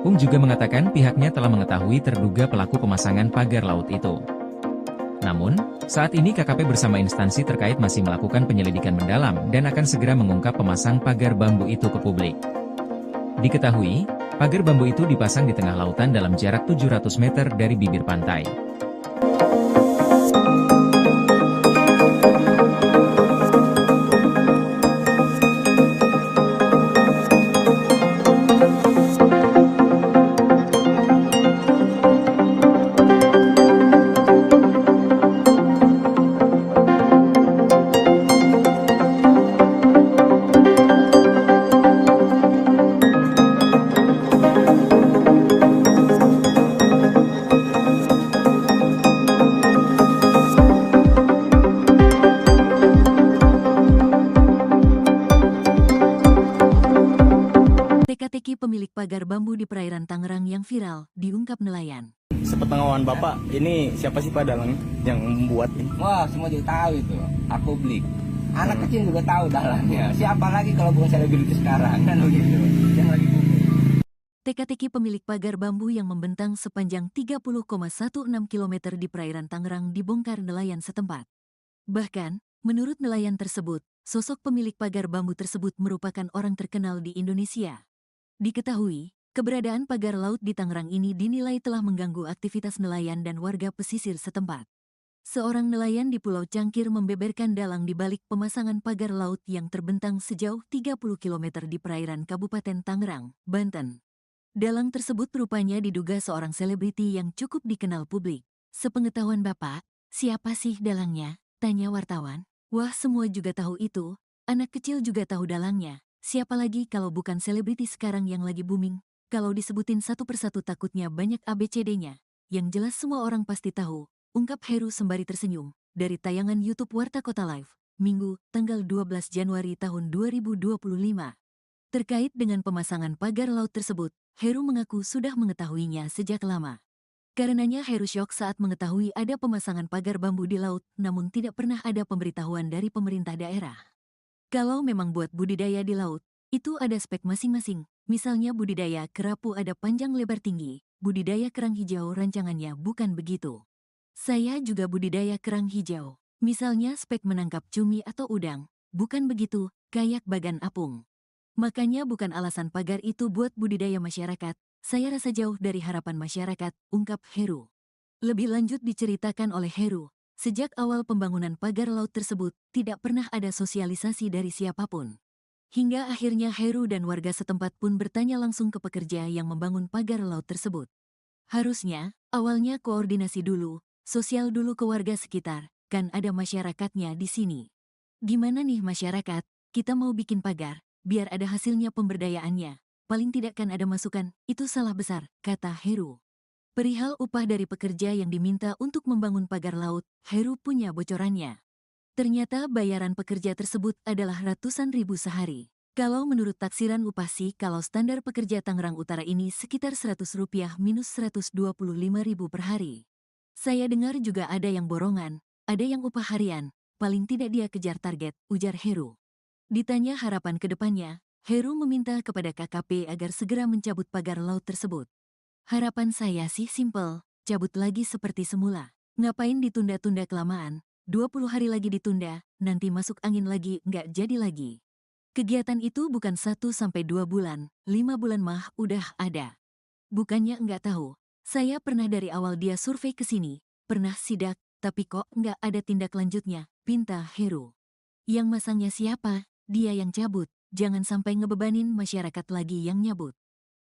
Pung juga mengatakan pihaknya telah mengetahui terduga pelaku pemasangan pagar laut itu. Namun, saat ini KKP bersama instansi terkait masih melakukan penyelidikan mendalam dan akan segera mengungkap pemasang pagar bambu itu ke publik. Diketahui, pagar bambu itu dipasang di tengah lautan dalam jarak 700 meter dari bibir pantai. Teka-teki pemilik pagar bambu di perairan Tangerang yang viral, diungkap nelayan. Sepengetahuan Bapak, ini siapa sih Pak dalangnya yang membuat ini? Wah, semua juga tahu itu. Aku beli. Anak kecil juga tahu dalangnya. Siapa lagi kalau bukan selebriti sekarang kan begitu. Yang lagi booming. Teka-teki pemilik pagar bambu yang membentang sepanjang 30,16 km di perairan Tangerang dibongkar nelayan setempat. Bahkan, menurut nelayan tersebut, sosok pemilik pagar bambu tersebut merupakan orang terkenal di Indonesia. Diketahui, keberadaan pagar laut di Tangerang ini dinilai telah mengganggu aktivitas nelayan dan warga pesisir setempat. Seorang nelayan di Pulau Cangkir membeberkan dalang di balik pemasangan pagar laut yang terbentang sejauh 30 km di perairan Kabupaten Tangerang, Banten. Dalang tersebut rupanya diduga seorang selebriti yang cukup dikenal publik. Sepengetahuan Bapak, siapa sih dalangnya? Tanya wartawan. Wah, semua juga tahu itu. Anak kecil juga tahu dalangnya. Siapa lagi kalau bukan selebriti sekarang yang lagi booming? Kalau disebutin satu persatu takutnya banyak ABCD-nya. Yang jelas semua orang pasti tahu, ungkap Heru sembari tersenyum. Dari tayangan YouTube Warta Kota Live, Minggu, tanggal 12 Januari tahun 2025. Terkait dengan pemasangan pagar laut tersebut, Heru mengaku sudah mengetahuinya sejak lama. Karenanya Heru syok saat mengetahui ada pemasangan pagar bambu di laut, namun tidak pernah ada pemberitahuan dari pemerintah daerah. Kalau memang buat budidaya di laut, itu ada spek masing-masing. Misalnya budidaya kerapu ada panjang lebar tinggi, budidaya kerang hijau rancangannya bukan begitu. Saya juga budidaya kerang hijau. Misalnya spek menangkap cumi atau udang, bukan begitu, kayak bagan apung. Makanya bukan alasan pagar itu buat budidaya masyarakat, saya rasa jauh dari harapan masyarakat, ungkap Heru. Lebih lanjut diceritakan oleh Heru, sejak awal pembangunan pagar laut tersebut, tidak pernah ada sosialisasi dari siapapun. Hingga akhirnya Heru dan warga setempat pun bertanya langsung ke pekerja yang membangun pagar laut tersebut. Harusnya, awalnya koordinasi dulu, sosial dulu ke warga sekitar, kan ada masyarakatnya di sini. Gimana nih masyarakat, kita mau bikin pagar, biar ada hasilnya pemberdayaannya, paling tidak kan ada masukan, itu salah besar, kata Heru. Perihal upah dari pekerja yang diminta untuk membangun pagar laut, Heru punya bocorannya. Ternyata bayaran pekerja tersebut adalah ratusan ribu sehari. Kalau menurut taksiran upah sih, kalau standar pekerja Tangerang Utara ini sekitar Rp100 minus Rp125.000 per hari. Saya dengar juga ada yang borongan, ada yang upah harian, paling tidak dia kejar target, ujar Heru. Ditanya harapan ke depannya, Heru meminta kepada KKP agar segera mencabut pagar laut tersebut. Harapan saya sih simpel, cabut lagi seperti semula. Ngapain ditunda-tunda kelamaan, 20 hari lagi ditunda, nanti masuk angin lagi nggak jadi lagi. Kegiatan itu bukan 1-2 bulan, 5 bulan mah udah ada. Bukannya nggak tahu, saya pernah dari awal dia survei ke sini, pernah sidak, tapi kok nggak ada tindak lanjutnya, pinta Heru. Yang masangnya siapa? Dia yang cabut, jangan sampai ngebebanin masyarakat lagi yang nyabut.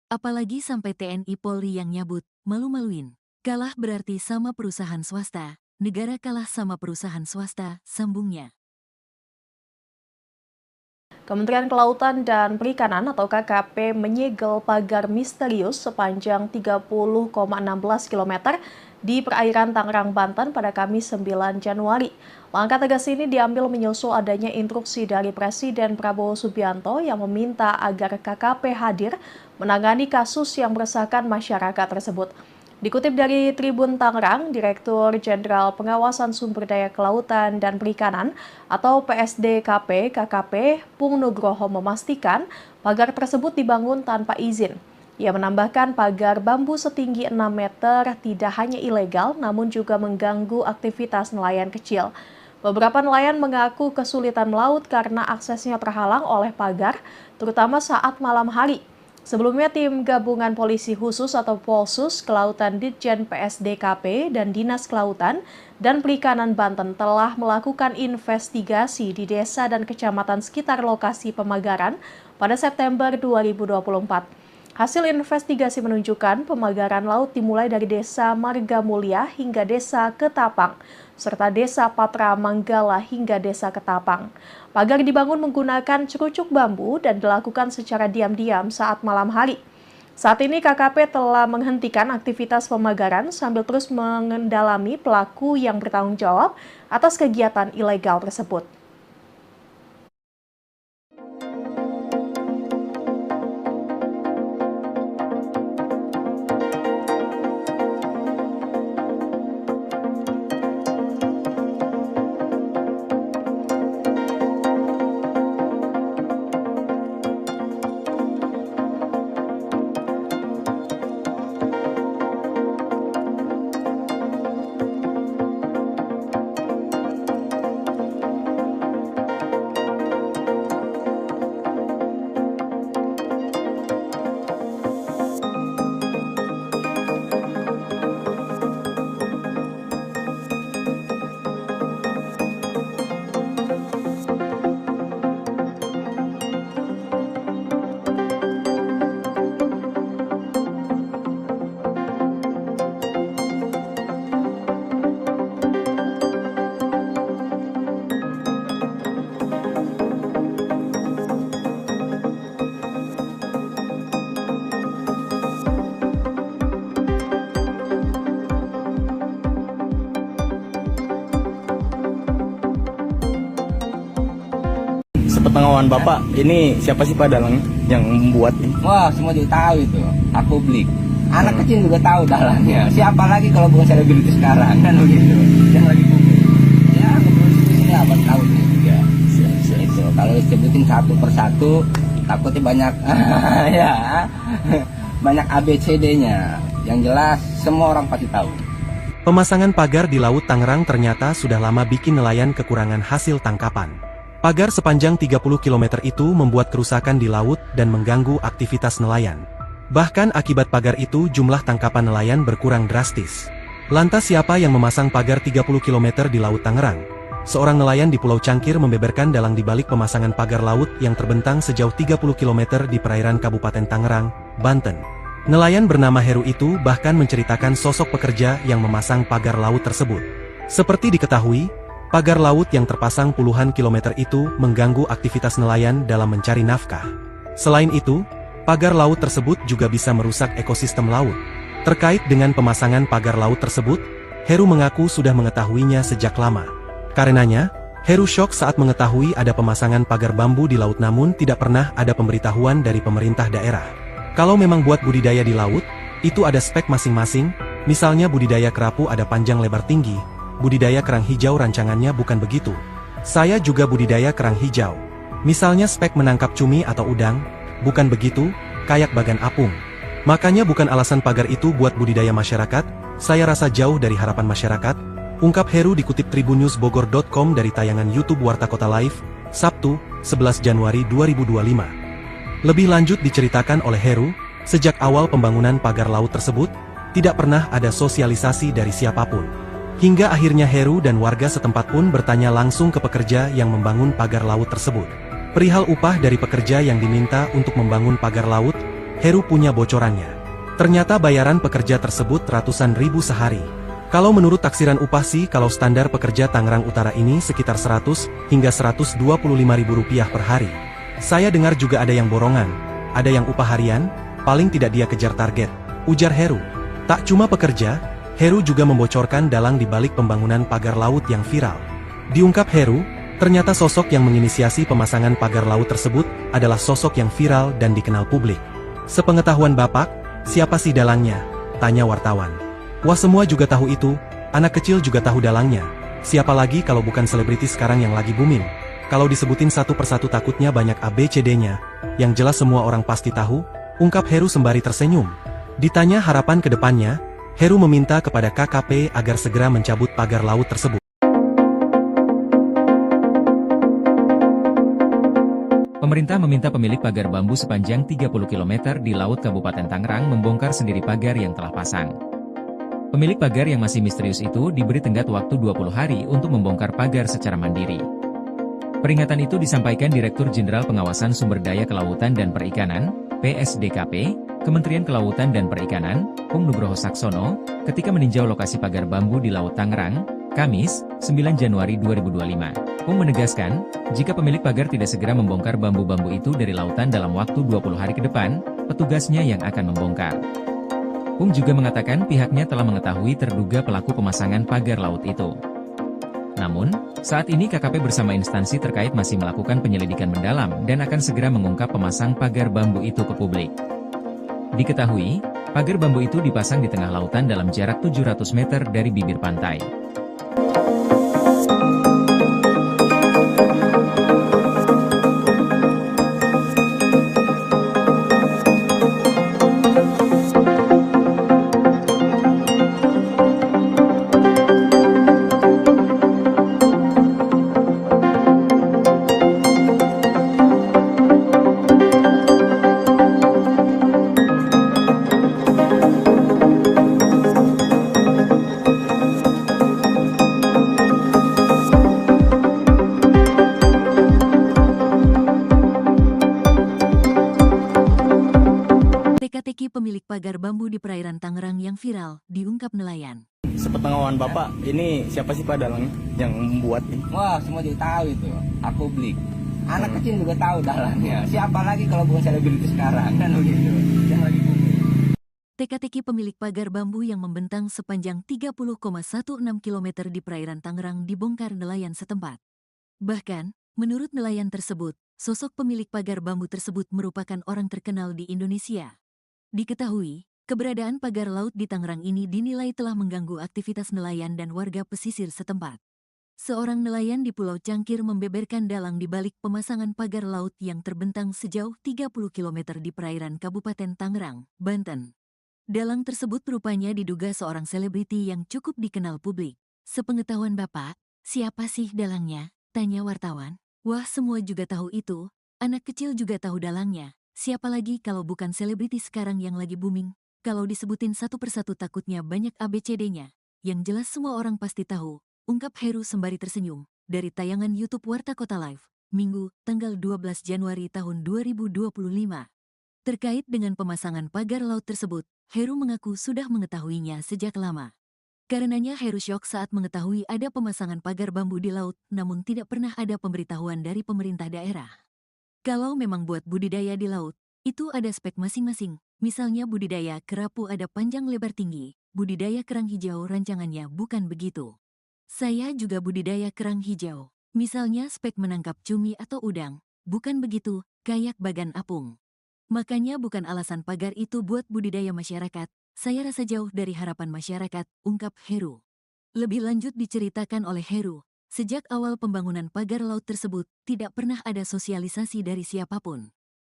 Apalagi sampai TNI Polri yang nyabut, malu-maluin. Kalah berarti sama perusahaan swasta, negara kalah sama perusahaan swasta, sambungnya. Kementerian Kelautan dan Perikanan atau KKP menyegel pagar misterius sepanjang 30,16 km di perairan Tangerang, Banten pada Kamis 9 Januari. Langkah tegas ini diambil menyusul adanya instruksi dari Presiden Prabowo Subianto yang meminta agar KKP hadir menangani kasus yang meresahkan masyarakat tersebut. Dikutip dari Tribun Tangerang, Direktur Jenderal Pengawasan Sumber Daya Kelautan dan Perikanan atau PSDKP KKP Pung Nugroho memastikan pagar tersebut dibangun tanpa izin. Ia menambahkan pagar bambu setinggi 6 meter tidak hanya ilegal namun juga mengganggu aktivitas nelayan kecil. Beberapa nelayan mengaku kesulitan melaut karena aksesnya terhalang oleh pagar, terutama saat malam hari. Sebelumnya, tim gabungan polisi khusus atau Polsus Kelautan Ditjen PSDKP dan Dinas Kelautan dan Perikanan Banten telah melakukan investigasi di desa dan kecamatan sekitar lokasi pemagaran pada September 2024. Hasil investigasi menunjukkan pemagaran laut dimulai dari Desa Marga Mulia hingga Desa Ketapang, serta Desa Patra Manggala hingga Desa Ketapang. Pagar dibangun menggunakan cerucuk bambu dan dilakukan secara diam-diam saat malam hari. Saat ini KKP telah menghentikan aktivitas pemagaran sambil terus mengendalami pelaku yang bertanggung jawab atas kegiatan ilegal tersebut. Sepengetahuan Bapak, ini siapa sih Pak dalang yang membuat ini? Wah, semua juga tahu itu. Publik. Anak kecil juga tahu dalangnya. Siapa lagi kalau bukan selebriti sekarang kan begitu. Yang lagi booming. Ya, ngobrol ini apa tahu juga. Itu kalau disebutin satu persatu takutnya banyak ya. Banyak ABCD-nya. Yang jelas semua orang pasti tahu. Pemasangan pagar di Laut Tangerang ternyata sudah lama bikin nelayan kekurangan hasil tangkapan. Pagar sepanjang 30 km itu membuat kerusakan di laut dan mengganggu aktivitas nelayan. Bahkan akibat pagar itu jumlah tangkapan nelayan berkurang drastis. Lantas siapa yang memasang pagar 30 km di Laut Tangerang? Seorang nelayan di Pulau Cangkir membeberkan dalang di balik pemasangan pagar laut yang terbentang sejauh 30 km di perairan Kabupaten Tangerang, Banten. Nelayan bernama Heru itu bahkan menceritakan sosok pekerja yang memasang pagar laut tersebut. Seperti diketahui, pagar laut yang terpasang puluhan kilometer itu mengganggu aktivitas nelayan dalam mencari nafkah. Selain itu, pagar laut tersebut juga bisa merusak ekosistem laut. Terkait dengan pemasangan pagar laut tersebut, Heru mengaku sudah mengetahuinya sejak lama. Karenanya, Heru syok saat mengetahui ada pemasangan pagar bambu di laut namun tidak pernah ada pemberitahuan dari pemerintah daerah. Kalau memang buat budidaya di laut, itu ada spek masing-masing, misalnya budidaya kerapu ada panjang lebar tinggi, budidaya kerang hijau rancangannya bukan begitu. Saya juga budidaya kerang hijau. Misalnya spek menangkap cumi atau udang, bukan begitu, kayak bagan apung. Makanya bukan alasan pagar itu buat budidaya masyarakat, saya rasa jauh dari harapan masyarakat, ungkap Heru dikutip tribunnewsbogor.com dari tayangan YouTube Warta Kota Live, Sabtu, 11 Januari 2025. Lebih lanjut diceritakan oleh Heru, sejak awal pembangunan pagar laut tersebut, tidak pernah ada sosialisasi dari siapapun. Hingga akhirnya Heru dan warga setempat pun bertanya langsung ke pekerja yang membangun pagar laut tersebut. Perihal upah dari pekerja yang diminta untuk membangun pagar laut, Heru punya bocorannya. Ternyata bayaran pekerja tersebut ratusan ribu sehari. Kalau menurut taksiran upah sih kalau standar pekerja Tangerang Utara ini sekitar 100 hingga 125 ribu rupiah per hari. Saya dengar juga ada yang borongan, ada yang upah harian, paling tidak dia kejar target, ujar Heru. Tak cuma pekerja, Heru juga membocorkan dalang di balik pembangunan pagar laut yang viral. Diungkap Heru, ternyata sosok yang menginisiasi pemasangan pagar laut tersebut adalah sosok yang viral dan dikenal publik. Sepengetahuan Bapak, siapa sih dalangnya? Tanya wartawan. Wah, semua juga tahu itu, anak kecil juga tahu dalangnya. Siapa lagi kalau bukan selebriti sekarang yang lagi booming? Kalau disebutin satu persatu takutnya banyak ABCD-nya, yang jelas semua orang pasti tahu, ungkap Heru sembari tersenyum. Ditanya harapan ke depannya, Heru meminta kepada KKP agar segera mencabut pagar laut tersebut. Pemerintah meminta pemilik pagar bambu sepanjang 30 km di Laut Kabupaten Tangerang membongkar sendiri pagar yang telah pasang. Pemilik pagar yang masih misterius itu diberi tenggat waktu 20 hari untuk membongkar pagar secara mandiri. Peringatan itu disampaikan Direktur Jenderal Pengawasan Sumber Daya Kelautan dan Perikanan, PSDKP, Kementerian Kelautan dan Perikanan, Pung Nugroho Saksono, ketika meninjau lokasi pagar bambu di Laut Tangerang, Kamis, 9 Januari 2025. Pung menegaskan, jika pemilik pagar tidak segera membongkar bambu-bambu itu dari lautan dalam waktu 20 hari ke depan, petugasnya yang akan membongkar. Pung juga mengatakan pihaknya telah mengetahui terduga pelaku pemasangan pagar laut itu. Namun, saat ini KKP bersama instansi terkait masih melakukan penyelidikan mendalam dan akan segera mengungkap pemasang pagar bambu itu ke publik. Diketahui, pagar bambu itu dipasang di tengah lautan dalam jarak 700 meter dari bibir pantai. Teka-teki pemilik pagar bambu di perairan Tangerang yang viral, diungkap nelayan. Sepengetahuan Bapak, ini siapa sih Pak dalang yang membuat ini? Wah, semua juga tahu itu. Publik. Anak kecil juga tahu dalangnya. Siapa lagi kalau bukan selebriti sekarang kan begitu. Yang lagi booming. Teka-teki pemilik pagar bambu yang membentang sepanjang 30,16 km di perairan Tangerang dibongkar nelayan setempat. Bahkan, menurut nelayan tersebut, sosok pemilik pagar bambu tersebut merupakan orang terkenal di Indonesia. Diketahui, keberadaan pagar laut di Tangerang ini dinilai telah mengganggu aktivitas nelayan dan warga pesisir setempat. Seorang nelayan di Pulau Cangkir membeberkan dalang di balik pemasangan pagar laut yang terbentang sejauh 30 km di perairan Kabupaten Tangerang, Banten. Dalang tersebut rupanya diduga seorang selebriti yang cukup dikenal publik. Sepengetahuan Bapak, siapa sih dalangnya? Tanya wartawan. Wah, semua juga tahu itu. Anak kecil juga tahu dalangnya. Siapa lagi kalau bukan selebriti sekarang yang lagi booming? Kalau disebutin satu persatu takutnya banyak ABCD-nya. Yang jelas semua orang pasti tahu. Ungkap Heru sembari tersenyum, dari tayangan YouTube Warta Kota Live, Minggu, tanggal 12 Januari tahun 2025. Terkait dengan pemasangan pagar laut tersebut, Heru mengaku sudah mengetahuinya sejak lama. Karenanya Heru syok saat mengetahui ada pemasangan pagar bambu di laut, namun tidak pernah ada pemberitahuan dari pemerintah daerah. Kalau memang buat budidaya di laut, itu ada spek masing-masing. Misalnya budidaya kerapu ada panjang lebar tinggi, budidaya kerang hijau rancangannya bukan begitu. Saya juga budidaya kerang hijau. Misalnya spek menangkap cumi atau udang. Bukan begitu, kayak bagan apung. Makanya bukan alasan pagar itu buat budidaya masyarakat. Saya rasa jauh dari harapan masyarakat, ungkap Heru. Lebih lanjut diceritakan oleh Heru, sejak awal pembangunan pagar laut tersebut, tidak pernah ada sosialisasi dari siapapun.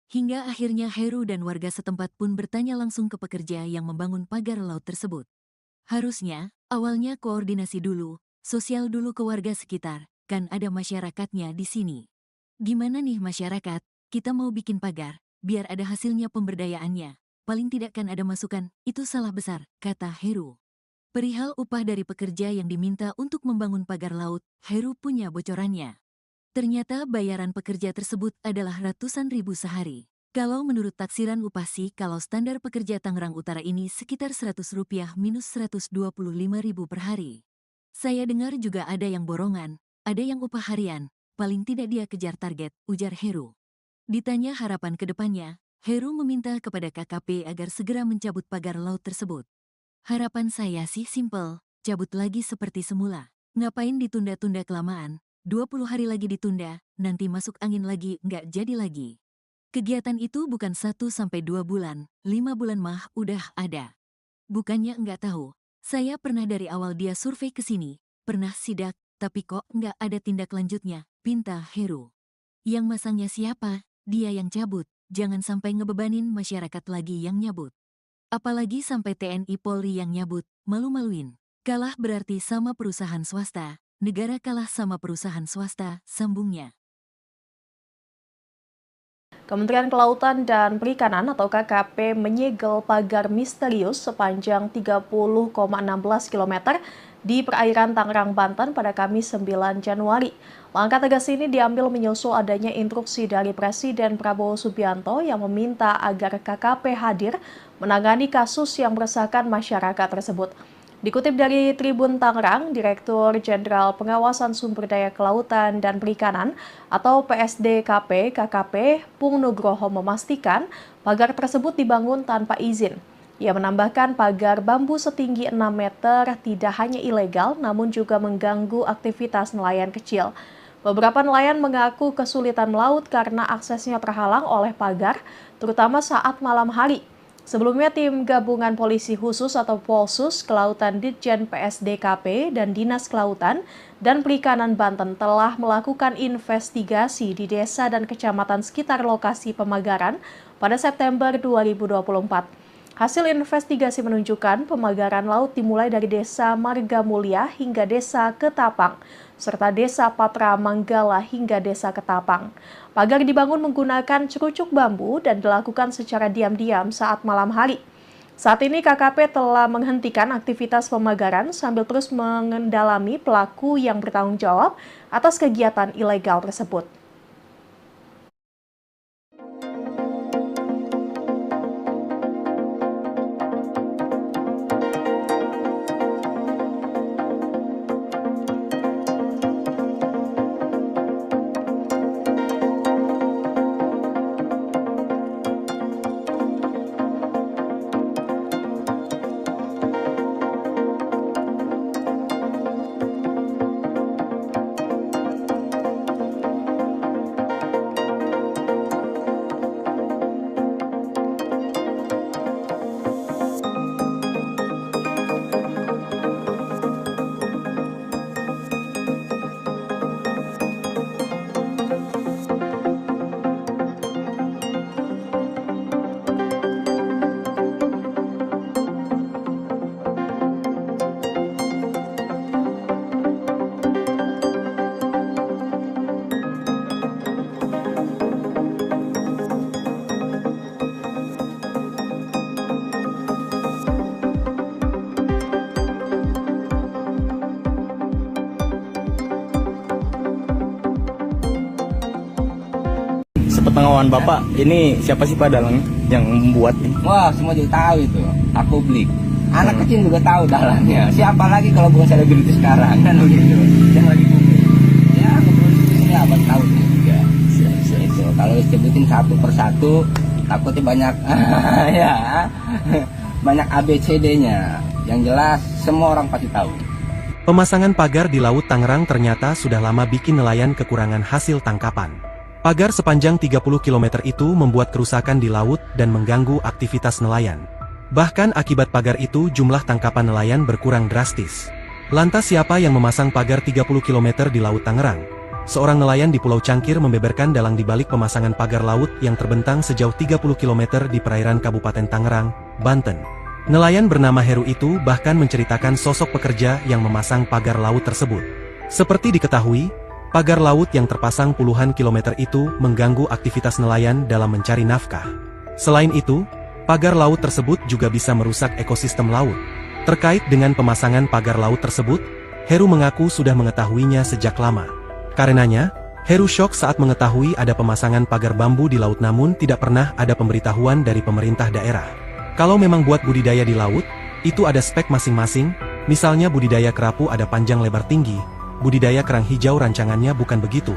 Hingga akhirnya Heru dan warga setempat pun bertanya langsung ke pekerja yang membangun pagar laut tersebut. Harusnya, awalnya koordinasi dulu, sosial dulu ke warga sekitar, kan ada masyarakatnya di sini. Gimana nih masyarakat, kita mau bikin pagar, biar ada hasilnya pemberdayaannya. Paling tidak kan ada masukan, itu salah besar, kata Heru. Perihal upah dari pekerja yang diminta untuk membangun pagar laut, Heru punya bocorannya. Ternyata bayaran pekerja tersebut adalah ratusan ribu sehari. Kalau menurut taksiran upah sih, kalau standar pekerja Tangerang Utara ini sekitar Rp100 minus Rp125.000 per hari. Saya dengar juga ada yang borongan, ada yang upah harian, paling tidak dia kejar target, ujar Heru. Ditanya harapan ke depannya, Heru meminta kepada KKP agar segera mencabut pagar laut tersebut. Harapan saya sih simpel, cabut lagi seperti semula. Ngapain ditunda-tunda kelamaan, 20 hari lagi ditunda, nanti masuk angin lagi, nggak jadi lagi. Kegiatan itu bukan 1-2 bulan, 5 bulan mah udah ada. Bukannya nggak tahu. Saya pernah dari awal dia survei ke sini, pernah sidak, tapi kok nggak ada tindak lanjutnya, pinta Heru. Yang masangnya siapa? Dia yang cabut, jangan sampai ngebebanin masyarakat lagi yang nyabut. Apalagi sampai TNI Polri yang nyabut, malu-maluin. Kalah berarti sama perusahaan swasta, negara kalah sama perusahaan swasta, sambungnya. Kementerian Kelautan dan Perikanan atau KKP menyegel pagar misterius sepanjang 30,16 km di perairan Tangerang, Banten pada Kamis 9 Januari. Langkah tegas ini diambil menyusul adanya instruksi dari Presiden Prabowo Subianto yang meminta agar KKP hadir menangani kasus yang meresahkan masyarakat tersebut. Dikutip dari Tribun Tangerang, Direktur Jenderal Pengawasan Sumber Daya Kelautan dan Perikanan atau PSDKP KKP Pung Nugroho memastikan pagar tersebut dibangun tanpa izin. Ia menambahkan pagar bambu setinggi 6 meter tidak hanya ilegal namun juga mengganggu aktivitas nelayan kecil. Beberapa nelayan mengaku kesulitan melaut karena aksesnya terhalang oleh pagar, terutama saat malam hari. Sebelumnya, tim gabungan polisi khusus atau Polsus Kelautan Ditjen PSDKP dan Dinas Kelautan dan Perikanan Banten telah melakukan investigasi di desa dan kecamatan sekitar lokasi pemagaran pada September 2024. Hasil investigasi menunjukkan pemagaran laut dimulai dari Desa Marga Mulia hingga Desa Ketapang, serta Desa Patra Manggala hingga Desa Ketapang. Pagar dibangun menggunakan cerucuk bambu dan dilakukan secara diam-diam saat malam hari. Saat ini KKP telah menghentikan aktivitas pemagaran sambil terus mengendalami pelaku yang bertanggung jawab atas kegiatan ilegal tersebut. Sepengetahuan Bapak, ini siapa sih Pak dalangnya yang membuat ini? Wah, semua juga tahu itu. Aku publik. Anak kecil juga tahu dalangnya. Siapa lagi kalau bukan selebriti sekarang kan begitu. Yang lagi booming. Ya, produksi apa tahu juga. Itu kalau disebutin satu persatu takutnya banyak ya. Banyak ABCD-nya. Yang jelas semua orang pasti tahu. Pemasangan pagar di Laut Tangerang ternyata sudah lama bikin nelayan kekurangan hasil tangkapan. Pagar sepanjang 30 km itu membuat kerusakan di laut dan mengganggu aktivitas nelayan. Bahkan akibat pagar itu jumlah tangkapan nelayan berkurang drastis. Lantas siapa yang memasang pagar 30 km di Laut Tangerang? Seorang nelayan di Pulau Cangkir membeberkan dalang dibalik pemasangan pagar laut yang terbentang sejauh 30 km di perairan Kabupaten Tangerang, Banten. Nelayan bernama Heru itu bahkan menceritakan sosok pekerja yang memasang pagar laut tersebut. Seperti diketahui, pagar laut yang terpasang puluhan kilometer itu mengganggu aktivitas nelayan dalam mencari nafkah. Selain itu, pagar laut tersebut juga bisa merusak ekosistem laut. Terkait dengan pemasangan pagar laut tersebut, Heru mengaku sudah mengetahuinya sejak lama. Karenanya, Heru syok saat mengetahui ada pemasangan pagar bambu di laut namun tidak pernah ada pemberitahuan dari pemerintah daerah. Kalau memang buat budidaya di laut, itu ada spek masing-masing, misalnya budidaya kerapu ada panjang lebar tinggi, budidaya kerang hijau rancangannya bukan begitu.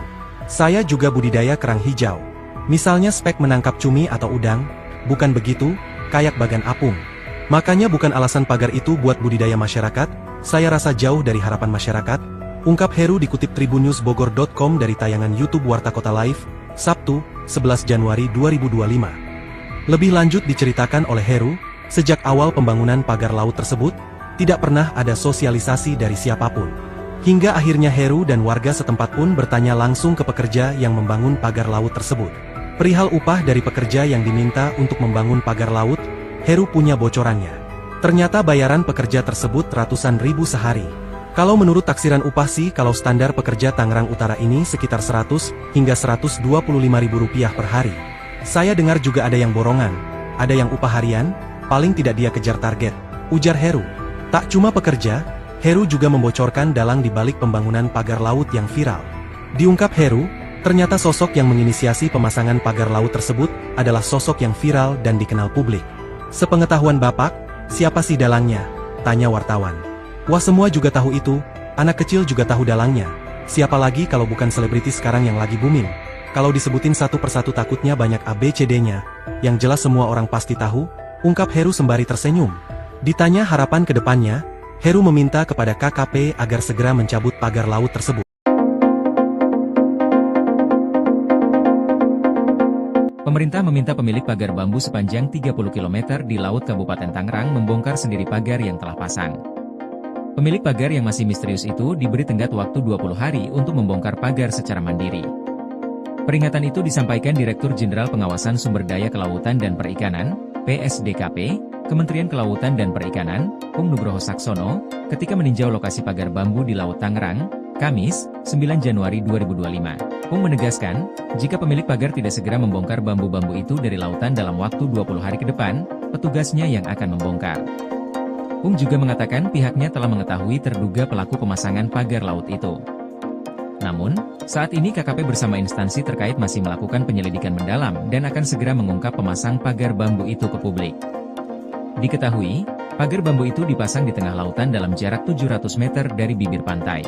Saya juga budidaya kerang hijau. Misalnya spek menangkap cumi atau udang, bukan begitu, kayak bagan apung. Makanya bukan alasan pagar itu buat budidaya masyarakat, saya rasa jauh dari harapan masyarakat, ungkap Heru dikutip tribunnewsbogor.com dari tayangan YouTube Warta Kota Live, Sabtu, 11 Januari 2025. Lebih lanjut diceritakan oleh Heru, sejak awal pembangunan pagar laut tersebut, tidak pernah ada sosialisasi dari siapapun. Hingga akhirnya Heru dan warga setempat pun bertanya langsung ke pekerja yang membangun pagar laut tersebut. Perihal upah dari pekerja yang diminta untuk membangun pagar laut, Heru punya bocorannya. Ternyata bayaran pekerja tersebut ratusan ribu sehari. Kalau menurut taksiran upah sih kalau standar pekerja Tangerang Utara ini sekitar 100 hingga 125 ribu rupiah per hari. Saya dengar juga ada yang borongan, ada yang upah harian, paling tidak dia kejar target, ujar Heru. Tak cuma pekerja, Heru juga membocorkan dalang di balik pembangunan pagar laut yang viral. Diungkap Heru, ternyata sosok yang menginisiasi pemasangan pagar laut tersebut adalah sosok yang viral dan dikenal publik. Sepengetahuan Bapak, siapa sih dalangnya? Tanya wartawan. Wah, semua juga tahu itu, anak kecil juga tahu dalangnya. Siapa lagi kalau bukan selebriti sekarang yang lagi booming? Kalau disebutin satu persatu takutnya banyak ABCD-nya, yang jelas semua orang pasti tahu, ungkap Heru sembari tersenyum. Ditanya harapan ke depannya, Heru meminta kepada KKP agar segera mencabut pagar laut tersebut. Pemerintah meminta pemilik pagar bambu sepanjang 30 km di Laut Kabupaten Tangerang membongkar sendiri pagar yang telah pasang. Pemilik pagar yang masih misterius itu diberi tenggat waktu 20 hari untuk membongkar pagar secara mandiri. Peringatan itu disampaikan Direktur Jenderal Pengawasan Sumber Daya Kelautan dan Perikanan, PSDKP, Kementerian Kelautan dan Perikanan, Pung Nugroho Saksono, ketika meninjau lokasi pagar bambu di Laut Tangerang, Kamis, 9 Januari 2025. Pung menegaskan, jika pemilik pagar tidak segera membongkar bambu-bambu itu dari lautan dalam waktu 20 hari ke depan, petugasnya yang akan membongkar. Pung juga mengatakan pihaknya telah mengetahui terduga pelaku pemasangan pagar laut itu. Namun, saat ini KKP bersama instansi terkait masih melakukan penyelidikan mendalam dan akan segera mengungkap pemasang pagar bambu itu ke publik. Diketahui, pagar bambu itu dipasang di tengah lautan dalam jarak 700 meter dari bibir pantai.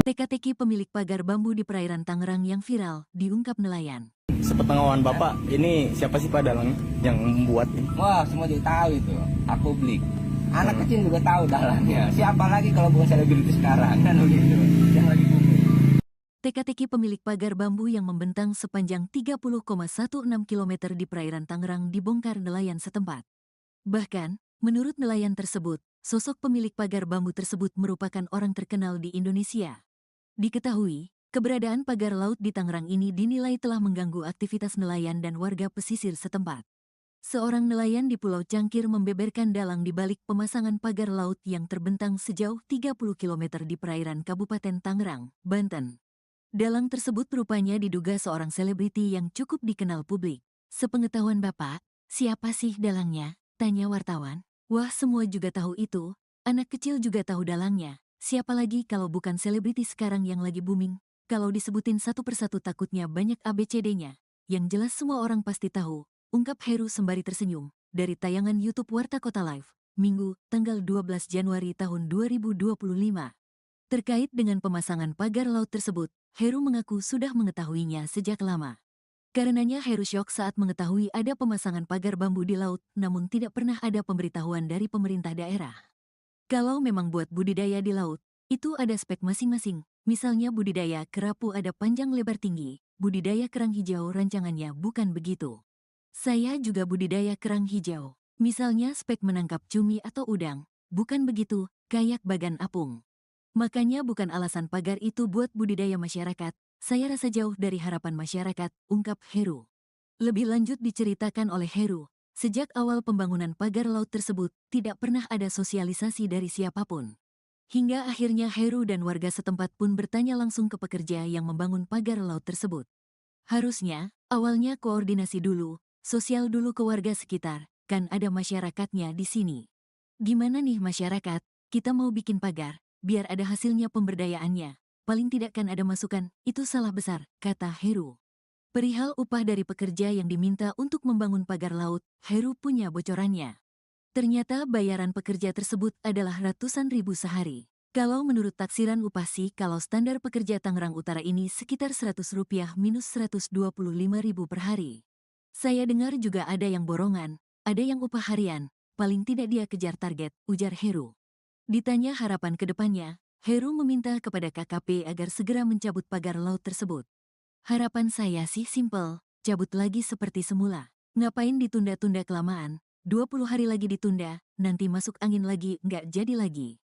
Teka-teki pemilik pagar bambu di perairan Tangerang yang viral, diungkap nelayan. Sepengetahuan Bapak, ini siapa sih Pak dalangnya yang membuat ini? Wah, semua juga tahu itu. Aku publik. Anak kecil juga tahu dalangnya. Siapa lagi kalau bukan selebriti sekarang kan begitu. Yang lagi booming. Teka-teki pemilik pagar bambu yang membentang sepanjang 30,16 km di perairan Tangerang dibongkar nelayan setempat. Bahkan, menurut nelayan tersebut, sosok pemilik pagar bambu tersebut merupakan orang terkenal di Indonesia. Diketahui, keberadaan pagar laut di Tangerang ini dinilai telah mengganggu aktivitas nelayan dan warga pesisir setempat. Seorang nelayan di Pulau Cangkir membeberkan dalang di balik pemasangan pagar laut yang terbentang sejauh 30 km di perairan Kabupaten Tangerang, Banten. Dalang tersebut rupanya diduga seorang selebriti yang cukup dikenal publik. Sepengetahuan Bapak, siapa sih dalangnya? Tanya wartawan. Wah, semua juga tahu itu. Anak kecil juga tahu dalangnya. Siapa lagi kalau bukan selebriti sekarang yang lagi booming? Kalau disebutin satu persatu takutnya banyak ABCD-nya. Yang jelas semua orang pasti tahu, ungkap Heru sembari tersenyum. Dari tayangan YouTube Warta Kota Live, Minggu, tanggal 12 Januari tahun 2025. Terkait dengan pemasangan pagar laut tersebut, Heru mengaku sudah mengetahuinya sejak lama. Karenanya Heru syok saat mengetahui ada pemasangan pagar bambu di laut, namun tidak pernah ada pemberitahuan dari pemerintah daerah. Kalau memang buat budidaya di laut, itu ada spek masing-masing. Misalnya budidaya kerapu ada panjang lebar tinggi, budidaya kerang hijau rancangannya bukan begitu. Saya juga budidaya kerang hijau. Misalnya spek menangkap cumi atau udang, bukan begitu, kayak bagan apung. Makanya bukan alasan pagar itu buat budidaya masyarakat. Saya rasa jauh dari harapan masyarakat, ungkap Heru. Lebih lanjut diceritakan oleh Heru, sejak awal pembangunan pagar laut tersebut, tidak pernah ada sosialisasi dari siapapun. Hingga akhirnya Heru dan warga setempat pun bertanya langsung ke pekerja yang membangun pagar laut tersebut. Harusnya, awalnya koordinasi dulu, sosial dulu ke warga sekitar, kan ada masyarakatnya di sini. Gimana nih masyarakat, kita mau bikin pagar, biar ada hasilnya pemberdayaannya. Paling tidak kan ada masukan, itu salah besar, kata Heru. Perihal upah dari pekerja yang diminta untuk membangun pagar laut, Heru punya bocorannya. Ternyata bayaran pekerja tersebut adalah ratusan ribu sehari. Kalau menurut taksiran upah sih, kalau standar pekerja Tangerang Utara ini sekitar Rp100 minus Rp125.000 per hari. Saya dengar juga ada yang borongan, ada yang upah harian, paling tidak dia kejar target, ujar Heru. Ditanya harapan ke depannya, Heru meminta kepada KKP agar segera mencabut pagar laut tersebut. Harapan saya sih simpel, cabut lagi seperti semula. Ngapain ditunda-tunda kelamaan, 20 hari lagi ditunda, nanti masuk angin lagi, nggak jadi lagi.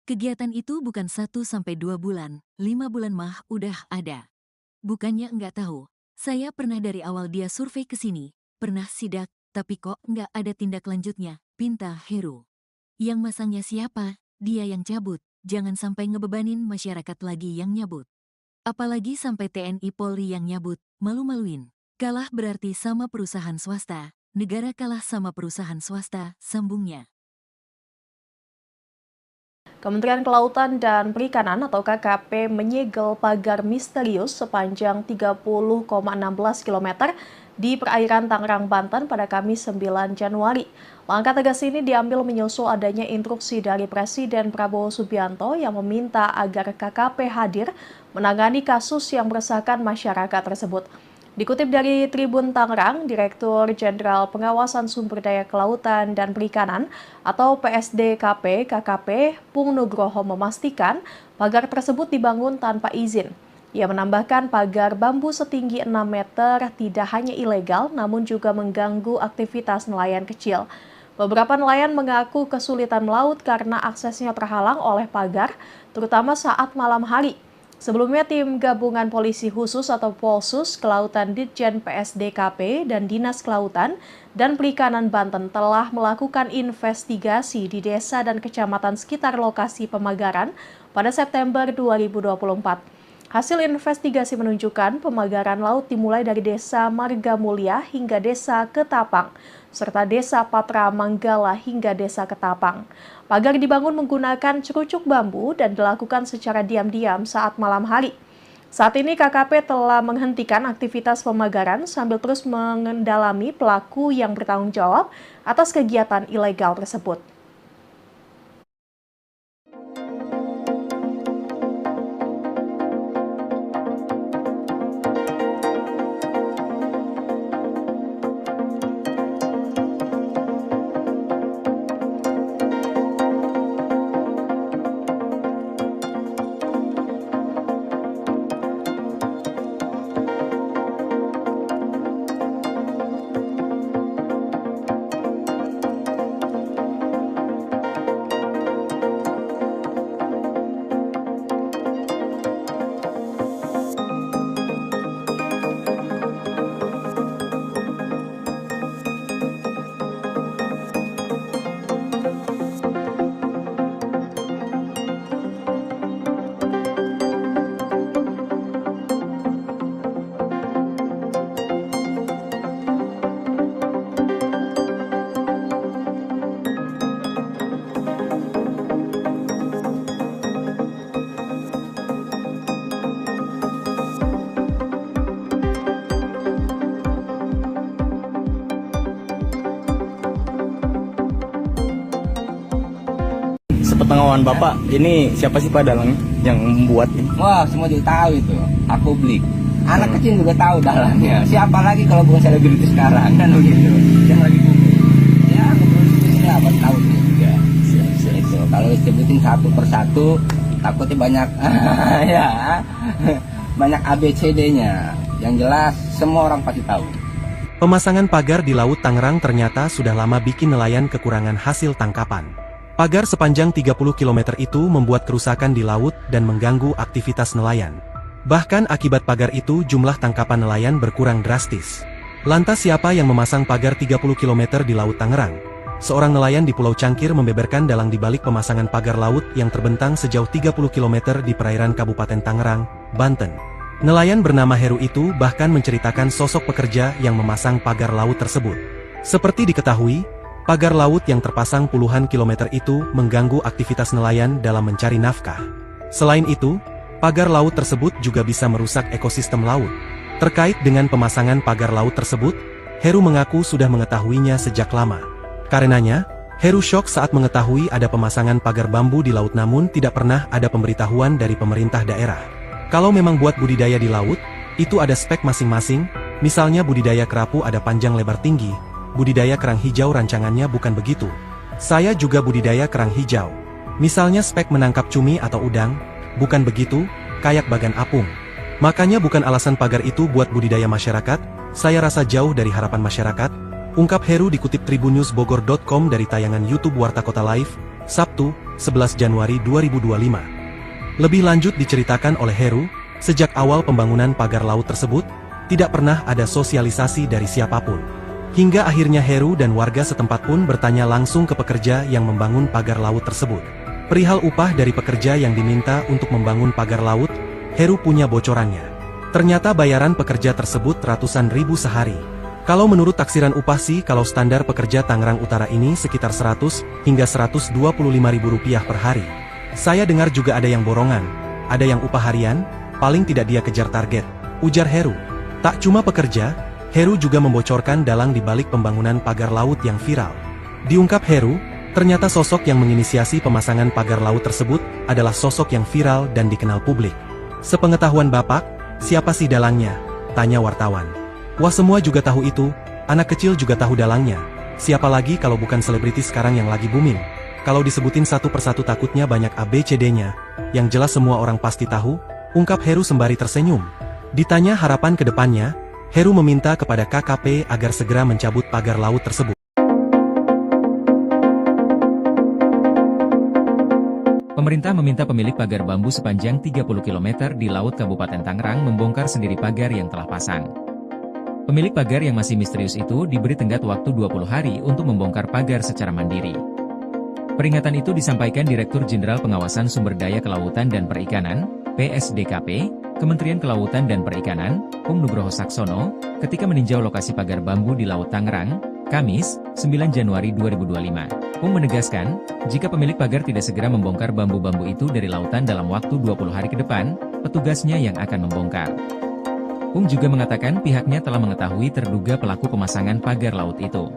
Kegiatan itu bukan 1-2 bulan, 5 bulan mah udah ada. Bukannya nggak tahu, saya pernah dari awal dia survei ke sini, pernah sidak, tapi kok nggak ada tindak lanjutnya, pinta Heru. Yang masangnya siapa? Dia yang cabut. Jangan sampai ngebebanin masyarakat lagi yang nyabut. Apalagi sampai TNI Polri yang nyabut, malu-maluin. Kalah berarti sama perusahaan swasta, negara kalah sama perusahaan swasta, sambungnya. Kementerian Kelautan dan Perikanan atau KKP menyegel pagar misterius sepanjang 30,16 km di perairan Tangerang, Banten pada Kamis 9 Januari. Langkah tegas ini diambil menyusul adanya instruksi dari Presiden Prabowo Subianto yang meminta agar KKP hadir menangani kasus yang meresahkan masyarakat tersebut. Dikutip dari Tribun Tangerang, Direktur Jenderal Pengawasan Sumber Daya Kelautan dan Perikanan atau PSDKP KKP Pung Nugroho memastikan pagar tersebut dibangun tanpa izin. Ia menambahkan pagar bambu setinggi 6 meter tidak hanya ilegal namun juga mengganggu aktivitas nelayan kecil. Beberapa nelayan mengaku kesulitan melaut karena aksesnya terhalang oleh pagar, terutama saat malam hari. Sebelumnya, tim gabungan polisi khusus atau Polsus Kelautan Ditjen PSDKP dan Dinas Kelautan dan Perikanan Banten telah melakukan investigasi di desa dan kecamatan sekitar lokasi pemagaran pada September 2024. Hasil investigasi menunjukkan pemagaran laut dimulai dari Desa Marga Mulia hingga Desa Ketapang, serta Desa Patra Manggala hingga Desa Ketapang. Pagar dibangun menggunakan cerucuk bambu dan dilakukan secara diam-diam saat malam hari. Saat ini KKP telah menghentikan aktivitas pemagaran sambil terus mengendalami pelaku yang bertanggung jawab atas kegiatan ilegal tersebut. Sepengetahuan Bapak, ini siapa sih Pak dalangnya yang membuat ini? Wah, semua juga tahu itu. Aku beli. Anak kecil juga tahu dalangnya. Siapa lagi kalau bukan selebriti sekarang kan begitu. Yang lagi booming. Ya, keprosesnya apa tahu juga. Itu kalau disebutin satu persatu takutnya banyak ya. Banyak ABCD-nya. Yang jelas semua orang pasti tahu. Pemasangan pagar di Laut Tangerang ternyata sudah lama bikin nelayan kekurangan hasil tangkapan. Pagar sepanjang 30 km itu membuat kerusakan di laut dan mengganggu aktivitas nelayan. Bahkan akibat pagar itu jumlah tangkapan nelayan berkurang drastis. Lantas siapa yang memasang pagar 30 km di Laut Tangerang? Seorang nelayan di Pulau Cangkir membeberkan dalang di balik pemasangan pagar laut yang terbentang sejauh 30 km di perairan Kabupaten Tangerang, Banten. Nelayan bernama Heru itu bahkan menceritakan sosok pekerja yang memasang pagar laut tersebut. Seperti diketahui, pagar laut yang terpasang puluhan kilometer itu mengganggu aktivitas nelayan dalam mencari nafkah. Selain itu, pagar laut tersebut juga bisa merusak ekosistem laut. Terkait dengan pemasangan pagar laut tersebut, Heru mengaku sudah mengetahuinya sejak lama. Karenanya, Heru syok saat mengetahui ada pemasangan pagar bambu di laut namun tidak pernah ada pemberitahuan dari pemerintah daerah. Kalau memang buat budidaya di laut, itu ada spek masing-masing, misalnya budidaya kerapu ada panjang lebar tinggi, budidaya kerang hijau rancangannya bukan begitu. Saya juga budidaya kerang hijau. Misalnya spek menangkap cumi atau udang, bukan begitu, kayak bagan apung. Makanya bukan alasan pagar itu buat budidaya masyarakat, saya rasa jauh dari harapan masyarakat, ungkap Heru dikutip tribunnewsbogor.com dari tayangan YouTube Warta Kota Live, Sabtu, 11 Januari 2025. Lebih lanjut diceritakan oleh Heru, sejak awal pembangunan pagar laut tersebut, tidak pernah ada sosialisasi dari siapapun. Hingga akhirnya Heru dan warga setempat pun bertanya langsung ke pekerja yang membangun pagar laut tersebut. Perihal upah dari pekerja yang diminta untuk membangun pagar laut, Heru punya bocorannya. Ternyata bayaran pekerja tersebut ratusan ribu sehari. Kalau menurut taksiran upah sih kalau standar pekerja Tangerang Utara ini sekitar 100 hingga 125 ribu rupiah per hari. Saya dengar juga ada yang borongan, ada yang upah harian, paling tidak dia kejar target, ujar Heru. Tak cuma pekerja, Heru juga membocorkan dalang di balik pembangunan pagar laut yang viral. Diungkap Heru, ternyata sosok yang menginisiasi pemasangan pagar laut tersebut adalah sosok yang viral dan dikenal publik. Sepengetahuan Bapak, siapa sih dalangnya? Tanya wartawan. Wah, semua juga tahu itu, anak kecil juga tahu dalangnya. Siapa lagi kalau bukan selebriti sekarang yang lagi booming? Kalau disebutin satu persatu takutnya banyak ABCD-nya, yang jelas semua orang pasti tahu, ungkap Heru sembari tersenyum. Ditanya harapan ke depannya, Heru meminta kepada KKP agar segera mencabut pagar laut tersebut. Pemerintah meminta pemilik pagar bambu sepanjang 30 km di Laut Kabupaten Tangerang membongkar sendiri pagar yang telah pasang. Pemilik pagar yang masih misterius itu diberi tenggat waktu 20 hari untuk membongkar pagar secara mandiri. Peringatan itu disampaikan Direktur Jenderal Pengawasan Sumber Daya Kelautan dan Perikanan, PSDKP, Kementerian Kelautan dan Perikanan, Nugroho Saksono, ketika meninjau lokasi pagar bambu di Laut Tangerang, Kamis, 9 Januari 2025. Menegaskan, jika pemilik pagar tidak segera membongkar bambu-bambu itu dari lautan dalam waktu 20 hari ke depan, petugasnya yang akan membongkar. Juga mengatakan pihaknya telah mengetahui terduga pelaku pemasangan pagar laut itu.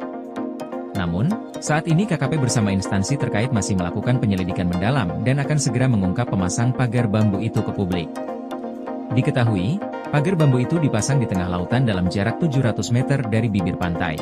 Namun, saat ini KKP bersama instansi terkait masih melakukan penyelidikan mendalam dan akan segera mengungkap pemasang pagar bambu itu ke publik. Diketahui, pagar bambu itu dipasang di tengah lautan dalam jarak 700 meter dari bibir pantai.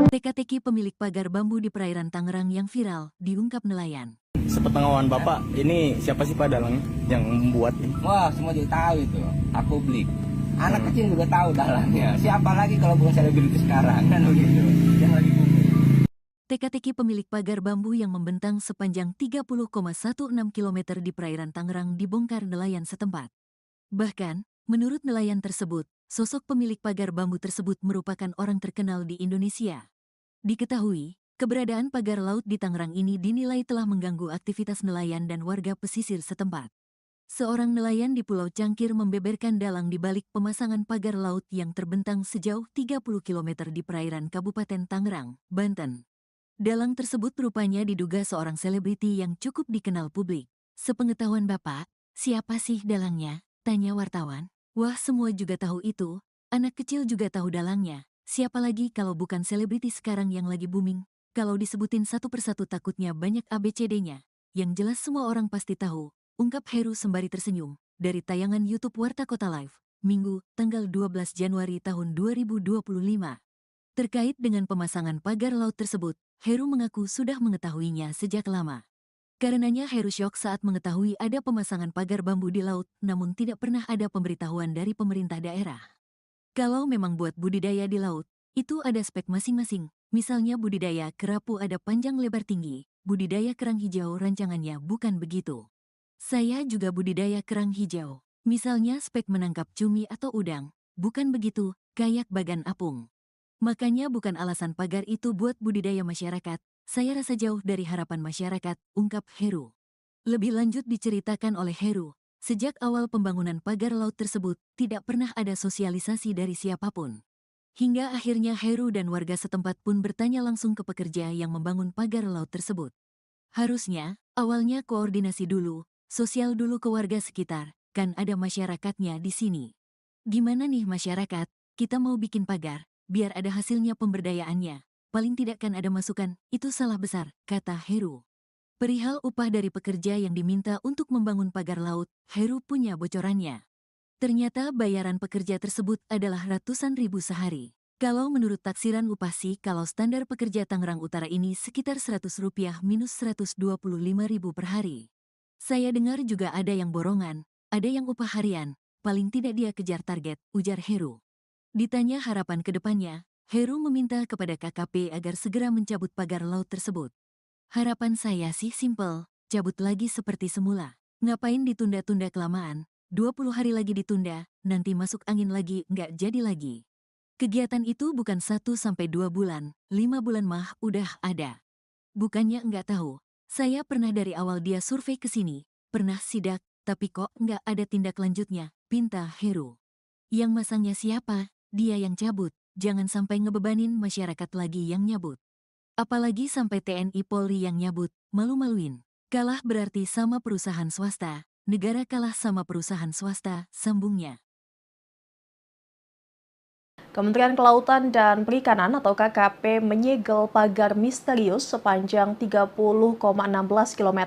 Teka-teki pemilik pagar bambu di perairan Tangerang yang viral, diungkap nelayan. Sepengetahuan Bapak, ini siapa sih Pak dalangnya yang membuat ini? Wah, semua juga tahu itu. Aku beli. Anak kecil juga tahu dalangnya. Siapa lagi kalau bukan selebriti sekarang kan begitu. Yang lagi booming. Teka-teki pemilik pagar bambu yang membentang sepanjang 30,16 km di perairan Tangerang dibongkar nelayan setempat. Bahkan, menurut nelayan tersebut, sosok pemilik pagar bambu tersebut merupakan orang terkenal di Indonesia. Diketahui, keberadaan pagar laut di Tangerang ini dinilai telah mengganggu aktivitas nelayan dan warga pesisir setempat. Seorang nelayan di Pulau Cangkir membeberkan dalang di balik pemasangan pagar laut yang terbentang sejauh 30 km di perairan Kabupaten Tangerang, Banten. Dalang tersebut rupanya diduga seorang selebriti yang cukup dikenal publik. Sepengetahuan Bapak, siapa sih dalangnya? Tanya wartawan. Wah, semua juga tahu itu. Anak kecil juga tahu dalangnya. Siapa lagi kalau bukan selebriti sekarang yang lagi booming? Kalau disebutin satu persatu takutnya banyak ABCD-nya. Yang jelas semua orang pasti tahu. Ungkap Heru sembari tersenyum, dari tayangan YouTube Warta Kota Live, Minggu, tanggal 12 Januari tahun 2025. Terkait dengan pemasangan pagar laut tersebut, Heru mengaku sudah mengetahuinya sejak lama. Karenanya Heru syok saat mengetahui ada pemasangan pagar bambu di laut, namun tidak pernah ada pemberitahuan dari pemerintah daerah. Kalau memang buat budidaya di laut, itu ada spek masing-masing, misalnya budidaya kerapu ada panjang lebar tinggi, budidaya kerang hijau rancangannya bukan begitu. Saya juga budidaya kerang hijau. Misalnya spek menangkap cumi atau udang. Bukan begitu, kayak bagan apung. Makanya bukan alasan pagar itu buat budidaya masyarakat. Saya rasa jauh dari harapan masyarakat, ungkap Heru. Lebih lanjut diceritakan oleh Heru, sejak awal pembangunan pagar laut tersebut, tidak pernah ada sosialisasi dari siapapun. Hingga akhirnya Heru dan warga setempat pun bertanya langsung ke pekerja yang membangun pagar laut tersebut. Harusnya, awalnya koordinasi dulu, sosial dulu ke warga sekitar, kan ada masyarakatnya di sini. Gimana nih masyarakat, kita mau bikin pagar, biar ada hasilnya pemberdayaannya. Paling tidak kan ada masukan, itu salah besar, kata Heru. Perihal upah dari pekerja yang diminta untuk membangun pagar laut, Heru punya bocorannya. Ternyata bayaran pekerja tersebut adalah ratusan ribu sehari. Kalau menurut taksiran upah sih, kalau standar pekerja Tangerang Utara ini sekitar Rp100 minus Rp125.000 per hari. Saya dengar juga ada yang borongan, ada yang upah harian, paling tidak dia kejar target, ujar Heru. Ditanya harapan ke depannya, Heru meminta kepada KKP agar segera mencabut pagar laut tersebut. Harapan saya sih simpel, cabut lagi seperti semula. Ngapain ditunda-tunda kelamaan, 20 hari lagi ditunda, nanti masuk angin lagi, nggak jadi lagi. Kegiatan itu bukan 1-2 bulan, 5 bulan mah udah ada. Bukannya nggak tahu. Saya pernah dari awal dia survei ke sini, pernah sidak, tapi kok nggak ada tindak lanjutnya, pinta Heru. Yang masangnya siapa? Dia yang cabut, jangan sampai ngebebanin masyarakat lagi yang nyabut. Apalagi sampai TNI Polri yang nyabut, malu-maluin. Kalah berarti sama perusahaan swasta, negara kalah sama perusahaan swasta, sambungnya. Kementerian Kelautan dan Perikanan atau KKP menyegel pagar misterius sepanjang 30,16 km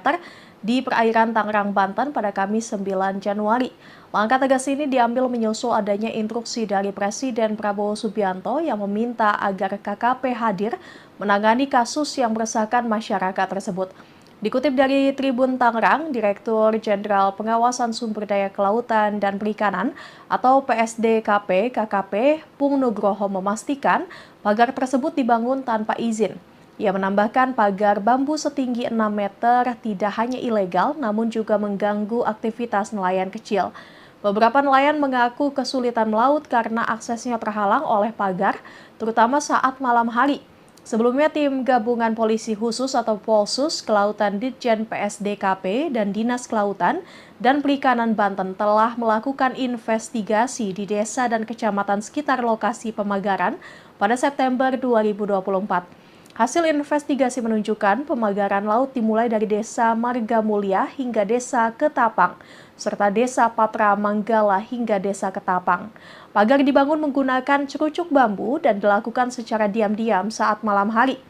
di perairan Tangerang, Banten pada Kamis 9 Januari. Langkah tegas ini diambil menyusul adanya instruksi dari Presiden Prabowo Subianto yang meminta agar KKP hadir menangani kasus yang meresahkan masyarakat tersebut. Dikutip dari Tribun Tangerang, Direktur Jenderal Pengawasan Sumber Daya Kelautan dan Perikanan atau PSDKP KKP Pung Nugroho memastikan pagar tersebut dibangun tanpa izin. Ia menambahkan pagar bambu setinggi 6 meter tidak hanya ilegal namun juga mengganggu aktivitas nelayan kecil. Beberapa nelayan mengaku kesulitan melaut karena aksesnya terhalang oleh pagar, terutama saat malam hari. Sebelumnya, tim gabungan polisi khusus atau Polsus Kelautan Ditjen PSDKP dan Dinas Kelautan dan Perikanan Banten telah melakukan investigasi di desa dan kecamatan sekitar lokasi pemagaran pada September 2024. Hasil investigasi menunjukkan pemagaran laut dimulai dari Desa Marga Mulia hingga Desa Ketapang, serta Desa Patra Manggala hingga Desa Ketapang. Pagar dibangun menggunakan cerucuk bambu dan dilakukan secara diam-diam saat malam hari.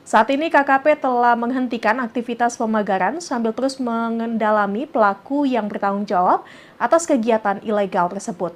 Saat ini KKP telah menghentikan aktivitas pemagaran sambil terus mengendalami pelaku yang bertanggung jawab atas kegiatan ilegal tersebut.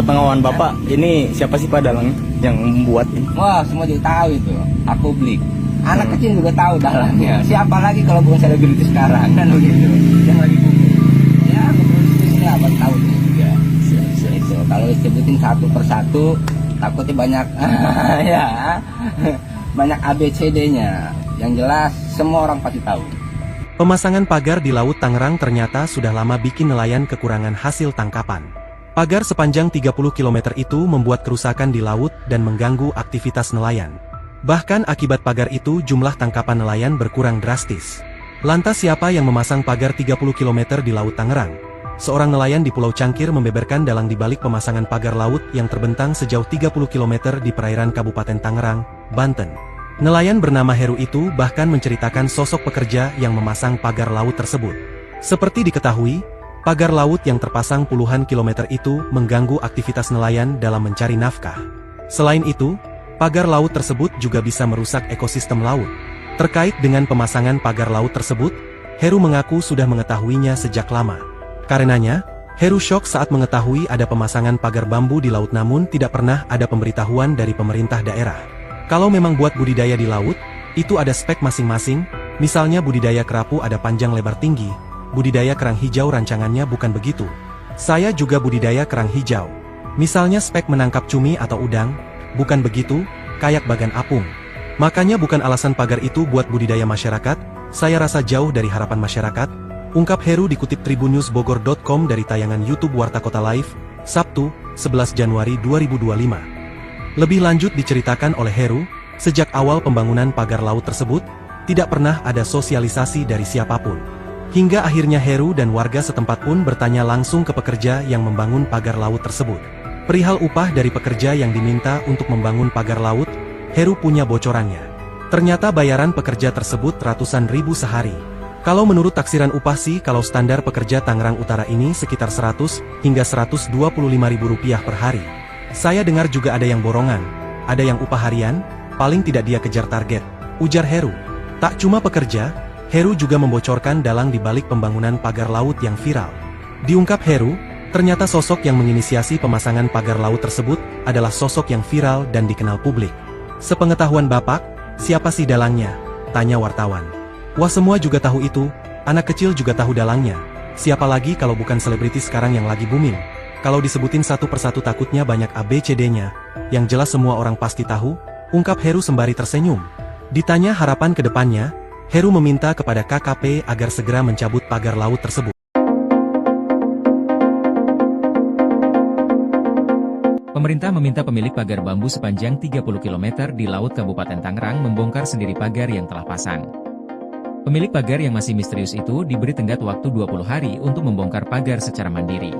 Sepengetahuan Bapak, ini siapa sih Pak dalangnya yang membuat ini? Wah, semua juga tahu itu. Aku beli. Anak kecil juga tahu dalangnya. Siapa lagi kalau bukan selebriti sekarang kan begitu. Yang lagi booming. Ya, bisnisnya apa tahu juga. Itu kalau disebutin satu persatu takutnya banyak ya. Banyak ABCD-nya. Yang jelas semua orang pasti tahu. Pemasangan pagar di Laut Tangerang ternyata sudah lama bikin nelayan kekurangan hasil tangkapan. Pagar sepanjang 30 km itu membuat kerusakan di laut dan mengganggu aktivitas nelayan. Bahkan akibat pagar itu jumlah tangkapan nelayan berkurang drastis. Lantas siapa yang memasang pagar 30 km di Laut Tangerang? Seorang nelayan di Pulau Cangkir membeberkan dalang di balik pemasangan pagar laut yang terbentang sejauh 30 km di perairan Kabupaten Tangerang, Banten. Nelayan bernama Heru itu bahkan menceritakan sosok pekerja yang memasang pagar laut tersebut. Seperti diketahui, pagar laut yang terpasang puluhan kilometer itu mengganggu aktivitas nelayan dalam mencari nafkah. Selain itu, pagar laut tersebut juga bisa merusak ekosistem laut. Terkait dengan pemasangan pagar laut tersebut, Heru mengaku sudah mengetahuinya sejak lama. Karenanya, Heru syok saat mengetahui ada pemasangan pagar bambu di laut namun tidak pernah ada pemberitahuan dari pemerintah daerah. Kalau memang buat budidaya di laut, itu ada spek masing-masing, misalnya budidaya kerapu ada panjang lebar tinggi, budidaya kerang hijau rancangannya bukan begitu. Saya juga budidaya kerang hijau. Misalnya spek menangkap cumi atau udang, bukan begitu, kayak bagan apung. Makanya bukan alasan pagar itu buat budidaya masyarakat, saya rasa jauh dari harapan masyarakat, ungkap Heru dikutip tribunnewsbogor.com dari tayangan YouTube Warta Kota Live, Sabtu, 11 Januari 2025. Lebih lanjut diceritakan oleh Heru, sejak awal pembangunan pagar laut tersebut, tidak pernah ada sosialisasi dari siapapun. Hingga akhirnya Heru dan warga setempat pun bertanya langsung ke pekerja yang membangun pagar laut tersebut. Perihal upah dari pekerja yang diminta untuk membangun pagar laut, Heru punya bocorannya. Ternyata bayaran pekerja tersebut ratusan ribu sehari. Kalau menurut taksiran upah sih kalau standar pekerja Tangerang Utara ini sekitar 100 hingga 125 ribu rupiah per hari. Saya dengar juga ada yang borongan, ada yang upah harian, paling tidak dia kejar target, ujar Heru. Tak cuma pekerja, Heru juga membocorkan dalang di balik pembangunan pagar laut yang viral. Diungkap Heru, ternyata sosok yang menginisiasi pemasangan pagar laut tersebut adalah sosok yang viral dan dikenal publik. Sepengetahuan Bapak, siapa sih dalangnya? Tanya wartawan. Wah, semua juga tahu itu, anak kecil juga tahu dalangnya. Siapa lagi kalau bukan selebriti sekarang yang lagi booming? Kalau disebutin satu persatu takutnya banyak ABCD-nya, yang jelas semua orang pasti tahu, ungkap Heru sembari tersenyum. Ditanya harapan ke depannya, Heru meminta kepada KKP agar segera mencabut pagar laut tersebut. Pemerintah meminta pemilik pagar bambu sepanjang 30 km di Laut Kabupaten Tangerang membongkar sendiri pagar yang telah pasang. Pemilik pagar yang masih misterius itu diberi tenggat waktu 20 hari untuk membongkar pagar secara mandiri.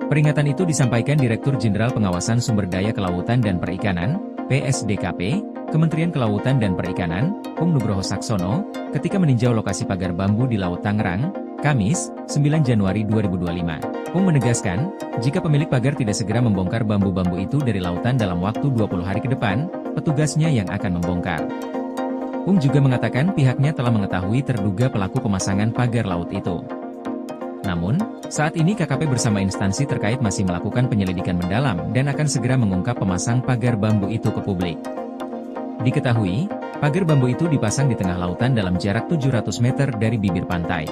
Peringatan itu disampaikan Direktur Jenderal Pengawasan Sumber Daya Kelautan dan Perikanan, PSDKP, Kementerian Kelautan dan Perikanan, Pung Nugroho Saksono, ketika meninjau lokasi pagar bambu di Laut Tangerang, Kamis, 9 Januari 2025. Pung menegaskan, jika pemilik pagar tidak segera membongkar bambu-bambu itu dari lautan dalam waktu 20 hari ke depan, petugasnya yang akan membongkar. Pung juga mengatakan pihaknya telah mengetahui terduga pelaku pemasangan pagar laut itu. Namun, saat ini KKP bersama instansi terkait masih melakukan penyelidikan mendalam dan akan segera mengungkap pemasang pagar bambu itu ke publik. Diketahui, pagar bambu itu dipasang di tengah lautan dalam jarak 700 meter dari bibir pantai.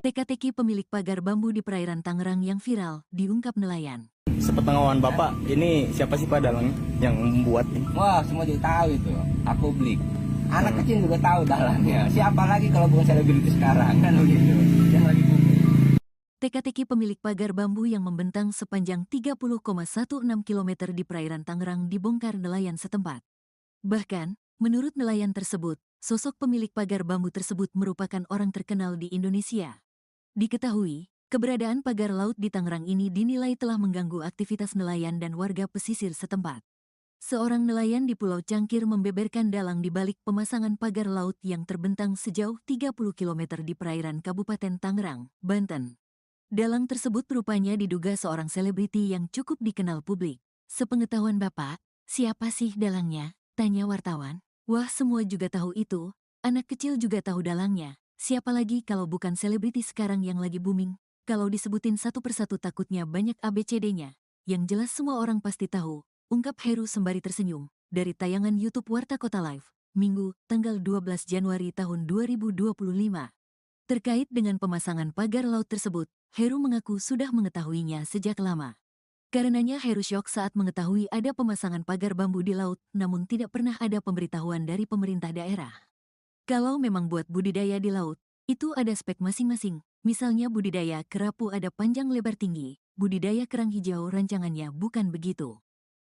Teka-teki pemilik pagar bambu di perairan Tangerang yang viral, diungkap nelayan. Sepengetahuan Bapak, ini siapa sih Pak dalangnya yang membuat ini? Wah, semua juga tahu itu. Aku beli. Anak kecil juga tahu dalangnya. Siapa lagi kalau bukan selebriti sekarang kan begitu. Yang lagi booming. Teka-teki pemilik pagar bambu yang membentang sepanjang 30,16 km di perairan Tangerang dibongkar nelayan setempat. Bahkan, menurut nelayan tersebut, sosok pemilik pagar bambu tersebut merupakan orang terkenal di Indonesia. Diketahui, keberadaan pagar laut di Tangerang ini dinilai telah mengganggu aktivitas nelayan dan warga pesisir setempat. Seorang nelayan di Pulau Cangkir membeberkan dalang di balik pemasangan pagar laut yang terbentang sejauh 30 km di perairan Kabupaten Tangerang, Banten. Dalang tersebut rupanya diduga seorang selebriti yang cukup dikenal publik. Sepengetahuan Bapak, siapa sih dalangnya? Tanya wartawan. Wah, semua juga tahu itu. Anak kecil juga tahu dalangnya. Siapa lagi kalau bukan selebriti sekarang yang lagi booming? Kalau disebutin satu persatu takutnya banyak ABCD-nya. Yang jelas semua orang pasti tahu. Ungkap Heru sembari tersenyum, dari tayangan YouTube Warta Kota Live, Minggu, tanggal 12 Januari tahun 2025. Terkait dengan pemasangan pagar laut tersebut, Heru mengaku sudah mengetahuinya sejak lama. Karenanya Heru syok saat mengetahui ada pemasangan pagar bambu di laut, namun tidak pernah ada pemberitahuan dari pemerintah daerah. Kalau memang buat budidaya di laut, itu ada spek masing-masing, misalnya budidaya kerapu ada panjang lebar tinggi, budidaya kerang hijau rancangannya bukan begitu.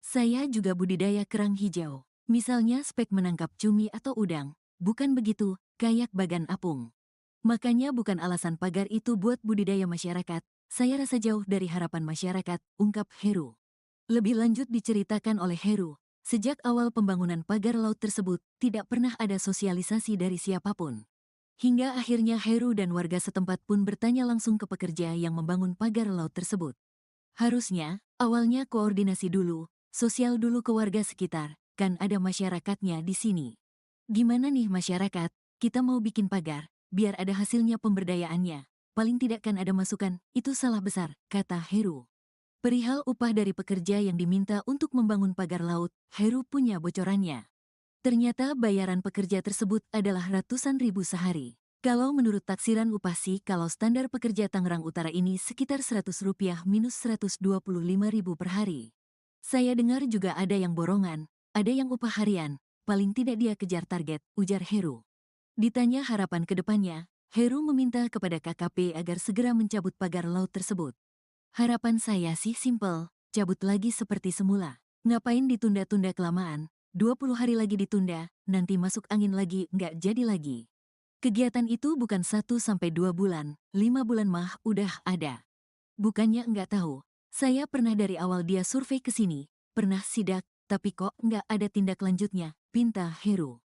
Saya juga budidaya kerang hijau. Misalnya spek menangkap cumi atau udang. Bukan begitu, kayak bagan apung. Makanya bukan alasan pagar itu buat budidaya masyarakat. Saya rasa jauh dari harapan masyarakat, ungkap Heru. Lebih lanjut diceritakan oleh Heru, sejak awal pembangunan pagar laut tersebut, tidak pernah ada sosialisasi dari siapapun. Hingga akhirnya Heru dan warga setempat pun bertanya langsung ke pekerja yang membangun pagar laut tersebut. Harusnya, awalnya koordinasi dulu, sosial dulu ke warga sekitar, kan ada masyarakatnya di sini. Gimana nih masyarakat, kita mau bikin pagar, biar ada hasilnya pemberdayaannya. Paling tidak kan ada masukan, itu salah besar, kata Heru. Perihal upah dari pekerja yang diminta untuk membangun pagar laut, Heru punya bocorannya. Ternyata bayaran pekerja tersebut adalah ratusan ribu sehari. Kalau menurut taksiran upah sih, kalau standar pekerja Tangerang Utara ini sekitar Rp100 minus Rp125.000 per hari. Saya dengar juga ada yang borongan, ada yang upah harian, paling tidak dia kejar target, ujar Heru. Ditanya harapan ke depannya, Heru meminta kepada KKP agar segera mencabut pagar laut tersebut. Harapan saya sih simpel, cabut lagi seperti semula. Ngapain ditunda-tunda kelamaan, 20 hari lagi ditunda, nanti masuk angin lagi, nggak jadi lagi. Kegiatan itu bukan 1-2 bulan, 5 bulan mah udah ada. Bukannya nggak tahu. Saya pernah dari awal dia survei ke sini, pernah sidak, tapi kok nggak ada tindak lanjutnya, pinta Heru.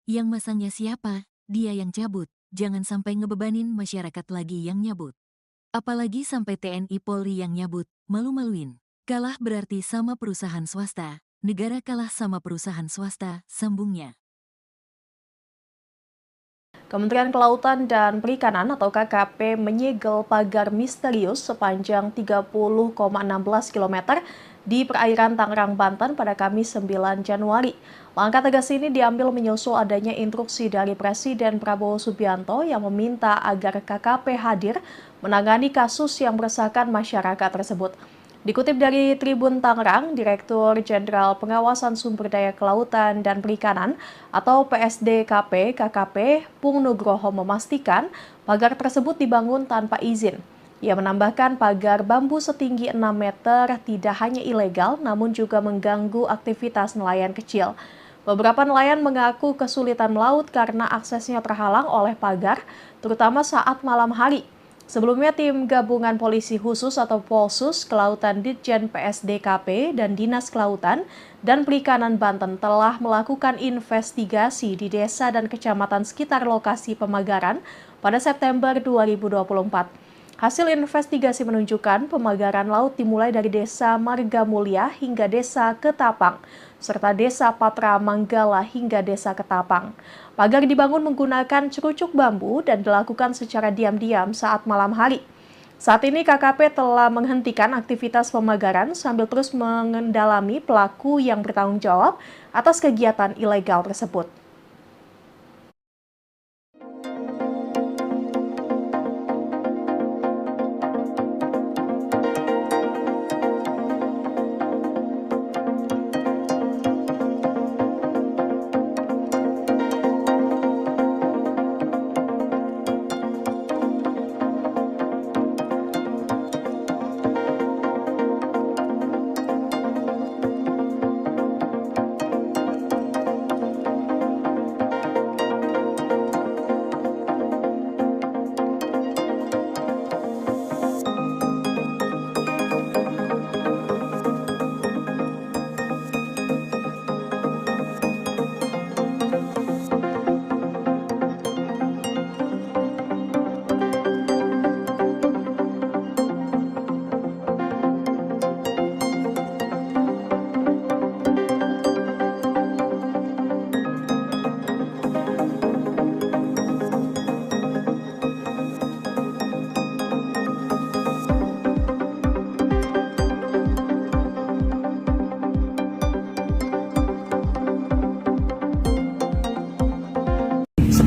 Yang masangnya siapa? Dia yang cabut, jangan sampai ngebebanin masyarakat lagi yang nyabut. Apalagi sampai TNI Polri yang nyabut, malu-maluin. Kalah berarti sama perusahaan swasta, negara kalah sama perusahaan swasta, sambungnya. Kementerian Kelautan dan Perikanan atau KKP menyegel pagar misterius sepanjang 30,16 km di perairan Tangerang, Banten pada Kamis 9 Januari. Langkah tegas ini diambil menyusul adanya instruksi dari Presiden Prabowo Subianto yang meminta agar KKP hadir menangani kasus yang meresahkan masyarakat tersebut. Dikutip dari Tribun Tangerang, Direktur Jenderal Pengawasan Sumber Daya Kelautan dan Perikanan atau PSDKP KKP Pung Nugroho memastikan pagar tersebut dibangun tanpa izin. Ia menambahkan pagar bambu setinggi 6 meter tidak hanya ilegal namun juga mengganggu aktivitas nelayan kecil. Beberapa nelayan mengaku kesulitan melaut karena aksesnya terhalang oleh pagar, terutama saat malam hari. Sebelumnya, tim gabungan polisi khusus atau Polsus Kelautan Ditjen PSDKP dan Dinas Kelautan dan Perikanan Banten telah melakukan investigasi di desa dan kecamatan sekitar lokasi pemagaran pada September 2024. Hasil investigasi menunjukkan pemagaran laut dimulai dari Desa Marga Mulia hingga Desa Ketapang, serta Desa Patra Manggala hingga Desa Ketapang. Pagar dibangun menggunakan cerucuk bambu dan dilakukan secara diam-diam saat malam hari. Saat ini KKP telah menghentikan aktivitas pemagaran sambil terus mengendalami pelaku yang bertanggung jawab atas kegiatan ilegal tersebut.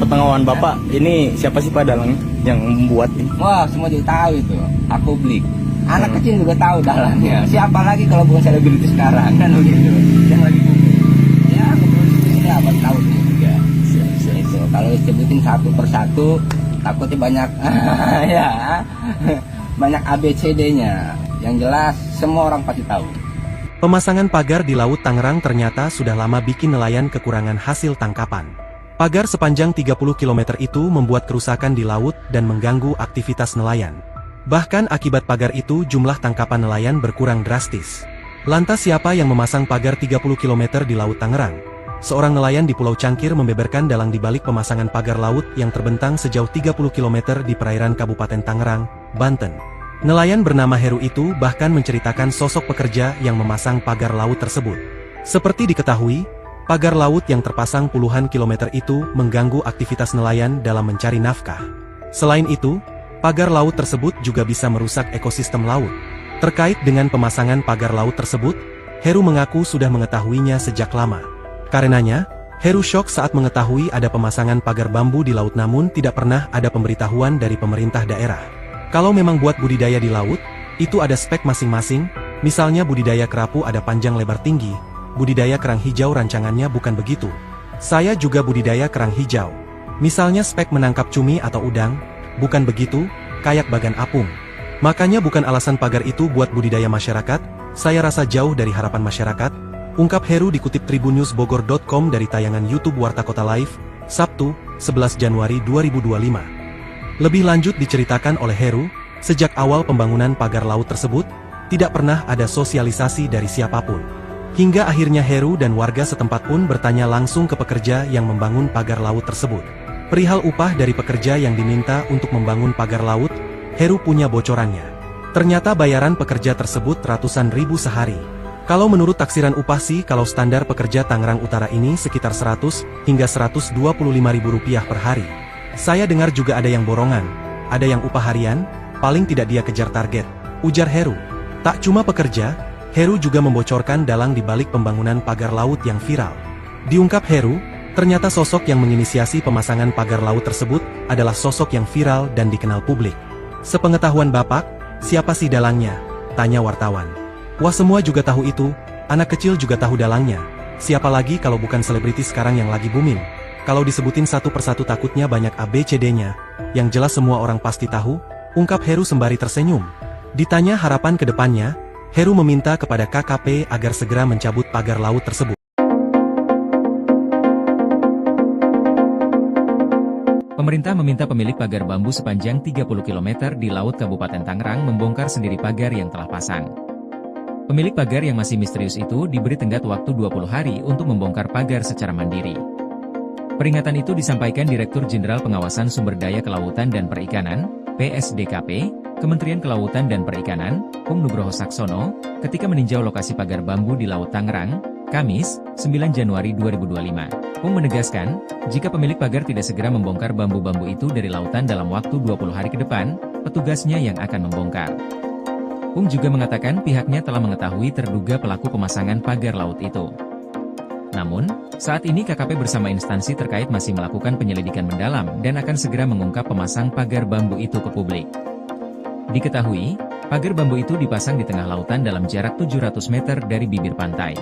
Sepengetahuan Bapak, ini siapa sih Pak dalang yang membuat ini? Wah, semua juga tahu itu. Publik. Anak kecil juga tahu dalangnya. Siapa lagi kalau bukan selebriti sekarang, kan begitu. Yang lagi booming. Ya, kepolisian apa tahu dia juga. Itu kalau disebutin satu persatu, takutnya banyak ya. Banyak ABCD-nya. Yang jelas semua orang pasti tahu. Pemasangan pagar di Laut Tangerang ternyata sudah lama bikin nelayan kekurangan hasil tangkapan. Pagar sepanjang 30 km itu membuat kerusakan di laut dan mengganggu aktivitas nelayan. Bahkan akibat pagar itu jumlah tangkapan nelayan berkurang drastis. Lantas siapa yang memasang pagar 30 km di Laut Tangerang? Seorang nelayan di Pulau Cangkir membeberkan dalang di balik pemasangan pagar laut yang terbentang sejauh 30 km di perairan Kabupaten Tangerang, Banten. Nelayan bernama Heru itu bahkan menceritakan sosok pekerja yang memasang pagar laut tersebut. Seperti diketahui, pagar laut yang terpasang puluhan kilometer itu mengganggu aktivitas nelayan dalam mencari nafkah. Selain itu, pagar laut tersebut juga bisa merusak ekosistem laut. Terkait dengan pemasangan pagar laut tersebut, Heru mengaku sudah mengetahuinya sejak lama. Karenanya, Heru syok saat mengetahui ada pemasangan pagar bambu di laut namun tidak pernah ada pemberitahuan dari pemerintah daerah. Kalau memang buat budidaya di laut, itu ada spek masing-masing, misalnya budidaya kerapu ada panjang lebar tinggi, budidaya kerang hijau rancangannya bukan begitu. Saya juga budidaya kerang hijau. Misalnya spek menangkap cumi atau udang, bukan begitu, kayak bagan apung. Makanya bukan alasan pagar itu buat budidaya masyarakat, saya rasa jauh dari harapan masyarakat, ungkap Heru dikutip tribunnewsbogor.com dari tayangan YouTube Warta Kota Live, Sabtu, 11 Januari 2025. Lebih lanjut diceritakan oleh Heru, sejak awal pembangunan pagar laut tersebut, tidak pernah ada sosialisasi dari siapapun. Hingga akhirnya Heru dan warga setempat pun bertanya langsung ke pekerja yang membangun pagar laut tersebut. Perihal upah dari pekerja yang diminta untuk membangun pagar laut, Heru punya bocorannya. Ternyata bayaran pekerja tersebut ratusan ribu sehari. Kalau menurut taksiran upah sih kalau standar pekerja Tangerang Utara ini sekitar 100 hingga 125 ribu rupiah per hari. Saya dengar juga ada yang borongan, ada yang upah harian, paling tidak dia kejar target, ujar Heru. Tak cuma pekerja, Heru juga membocorkan dalang di balik pembangunan pagar laut yang viral. Diungkap Heru, ternyata sosok yang menginisiasi pemasangan pagar laut tersebut adalah sosok yang viral dan dikenal publik. Sepengetahuan Bapak, siapa sih dalangnya? Tanya wartawan. Wah, semua juga tahu itu, anak kecil juga tahu dalangnya. Siapa lagi kalau bukan selebriti sekarang yang lagi booming? Kalau disebutin satu persatu takutnya banyak ABCD-nya, yang jelas semua orang pasti tahu, ungkap Heru sembari tersenyum. Ditanya harapan ke depannya, Heru meminta kepada KKP agar segera mencabut pagar laut tersebut. Pemerintah meminta pemilik pagar bambu sepanjang 30 km di Laut Kabupaten Tangerang membongkar sendiri pagar yang telah pasang. Pemilik pagar yang masih misterius itu diberi tenggat waktu 20 hari untuk membongkar pagar secara mandiri. Peringatan itu disampaikan Direktur Jenderal Pengawasan Sumber Daya Kelautan dan Perikanan, PSDKP, Kementerian Kelautan dan Perikanan, Pung Nugroho Saksono, ketika meninjau lokasi pagar bambu di Laut Tangerang, Kamis, 9 Januari 2025. Pung menegaskan, jika pemilik pagar tidak segera membongkar bambu-bambu itu dari lautan dalam waktu 20 hari ke depan, petugasnya yang akan membongkar. Pung juga mengatakan pihaknya telah mengetahui terduga pelaku pemasangan pagar laut itu. Namun, saat ini KKP bersama instansi terkait masih melakukan penyelidikan mendalam dan akan segera mengungkap pemasang pagar bambu itu ke publik. Diketahui, pagar bambu itu dipasang di tengah lautan dalam jarak 700 meter dari bibir pantai.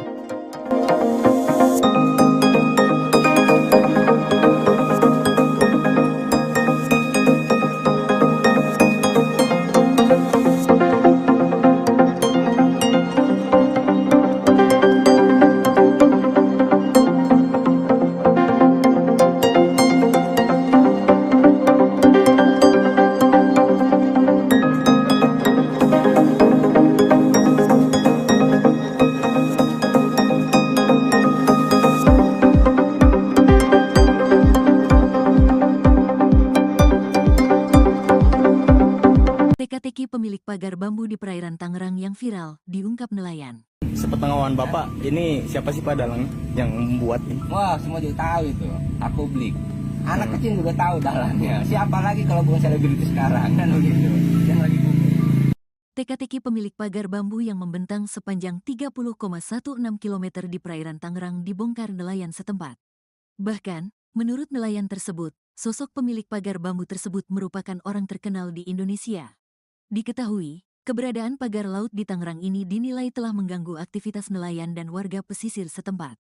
Teka-teki pemilik pagar bambu di perairan Tangerang yang viral, diungkap nelayan. Sepengetahuan Bapak, ini siapa sih Pak dalang yang membuat ini? Wah, semua juga tahu itu. Publik. Anak kecil juga tahu dalangnya. Siapa lagi kalau bukan selebriti sekarang, kan begitu. Yang lagi booming. Teka-teki pemilik pagar bambu yang membentang sepanjang 30,16 km di perairan Tangerang dibongkar nelayan setempat. Bahkan, menurut nelayan tersebut, sosok pemilik pagar bambu tersebut merupakan orang terkenal di Indonesia. Diketahui, keberadaan pagar laut di Tangerang ini dinilai telah mengganggu aktivitas nelayan dan warga pesisir setempat.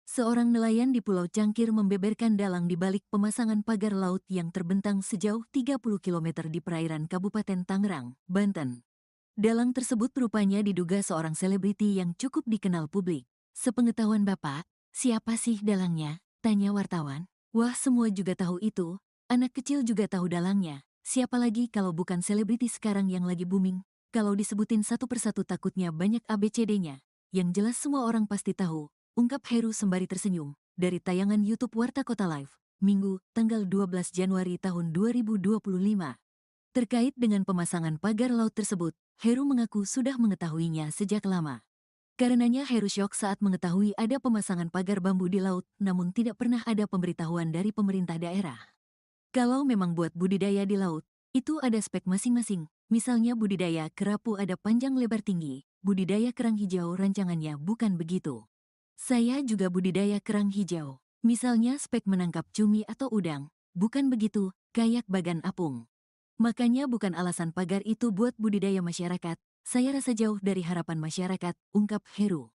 Seorang nelayan di Pulau Cangkir membeberkan dalang di balik pemasangan pagar laut yang terbentang sejauh 30 km di perairan Kabupaten Tangerang, Banten. Dalang tersebut rupanya diduga seorang selebriti yang cukup dikenal publik. Sepengetahuan Bapak, siapa sih dalangnya? Tanya wartawan. Wah, semua juga tahu itu. Anak kecil juga tahu dalangnya. Siapa lagi kalau bukan selebriti sekarang yang lagi booming? Kalau disebutin satu persatu takutnya banyak ABCD-nya. Yang jelas semua orang pasti tahu. Ungkap Heru sembari tersenyum, dari tayangan YouTube Warta Kota Live, Minggu, tanggal 12 Januari tahun 2025. Terkait dengan pemasangan pagar laut tersebut, Heru mengaku sudah mengetahuinya sejak lama. Karenanya Heru syok saat mengetahui ada pemasangan pagar bambu di laut, namun tidak pernah ada pemberitahuan dari pemerintah daerah. Kalau memang buat budidaya di laut, itu ada spek masing-masing, misalnya budidaya kerapu ada panjang lebar tinggi, budidaya kerang hijau rancangannya bukan begitu. Saya juga budidaya kerang hijau. Misalnya spek menangkap cumi atau udang. Bukan begitu, kayak bagan apung. Makanya bukan alasan pagar itu buat budidaya masyarakat. Saya rasa jauh dari harapan masyarakat, ungkap Heru.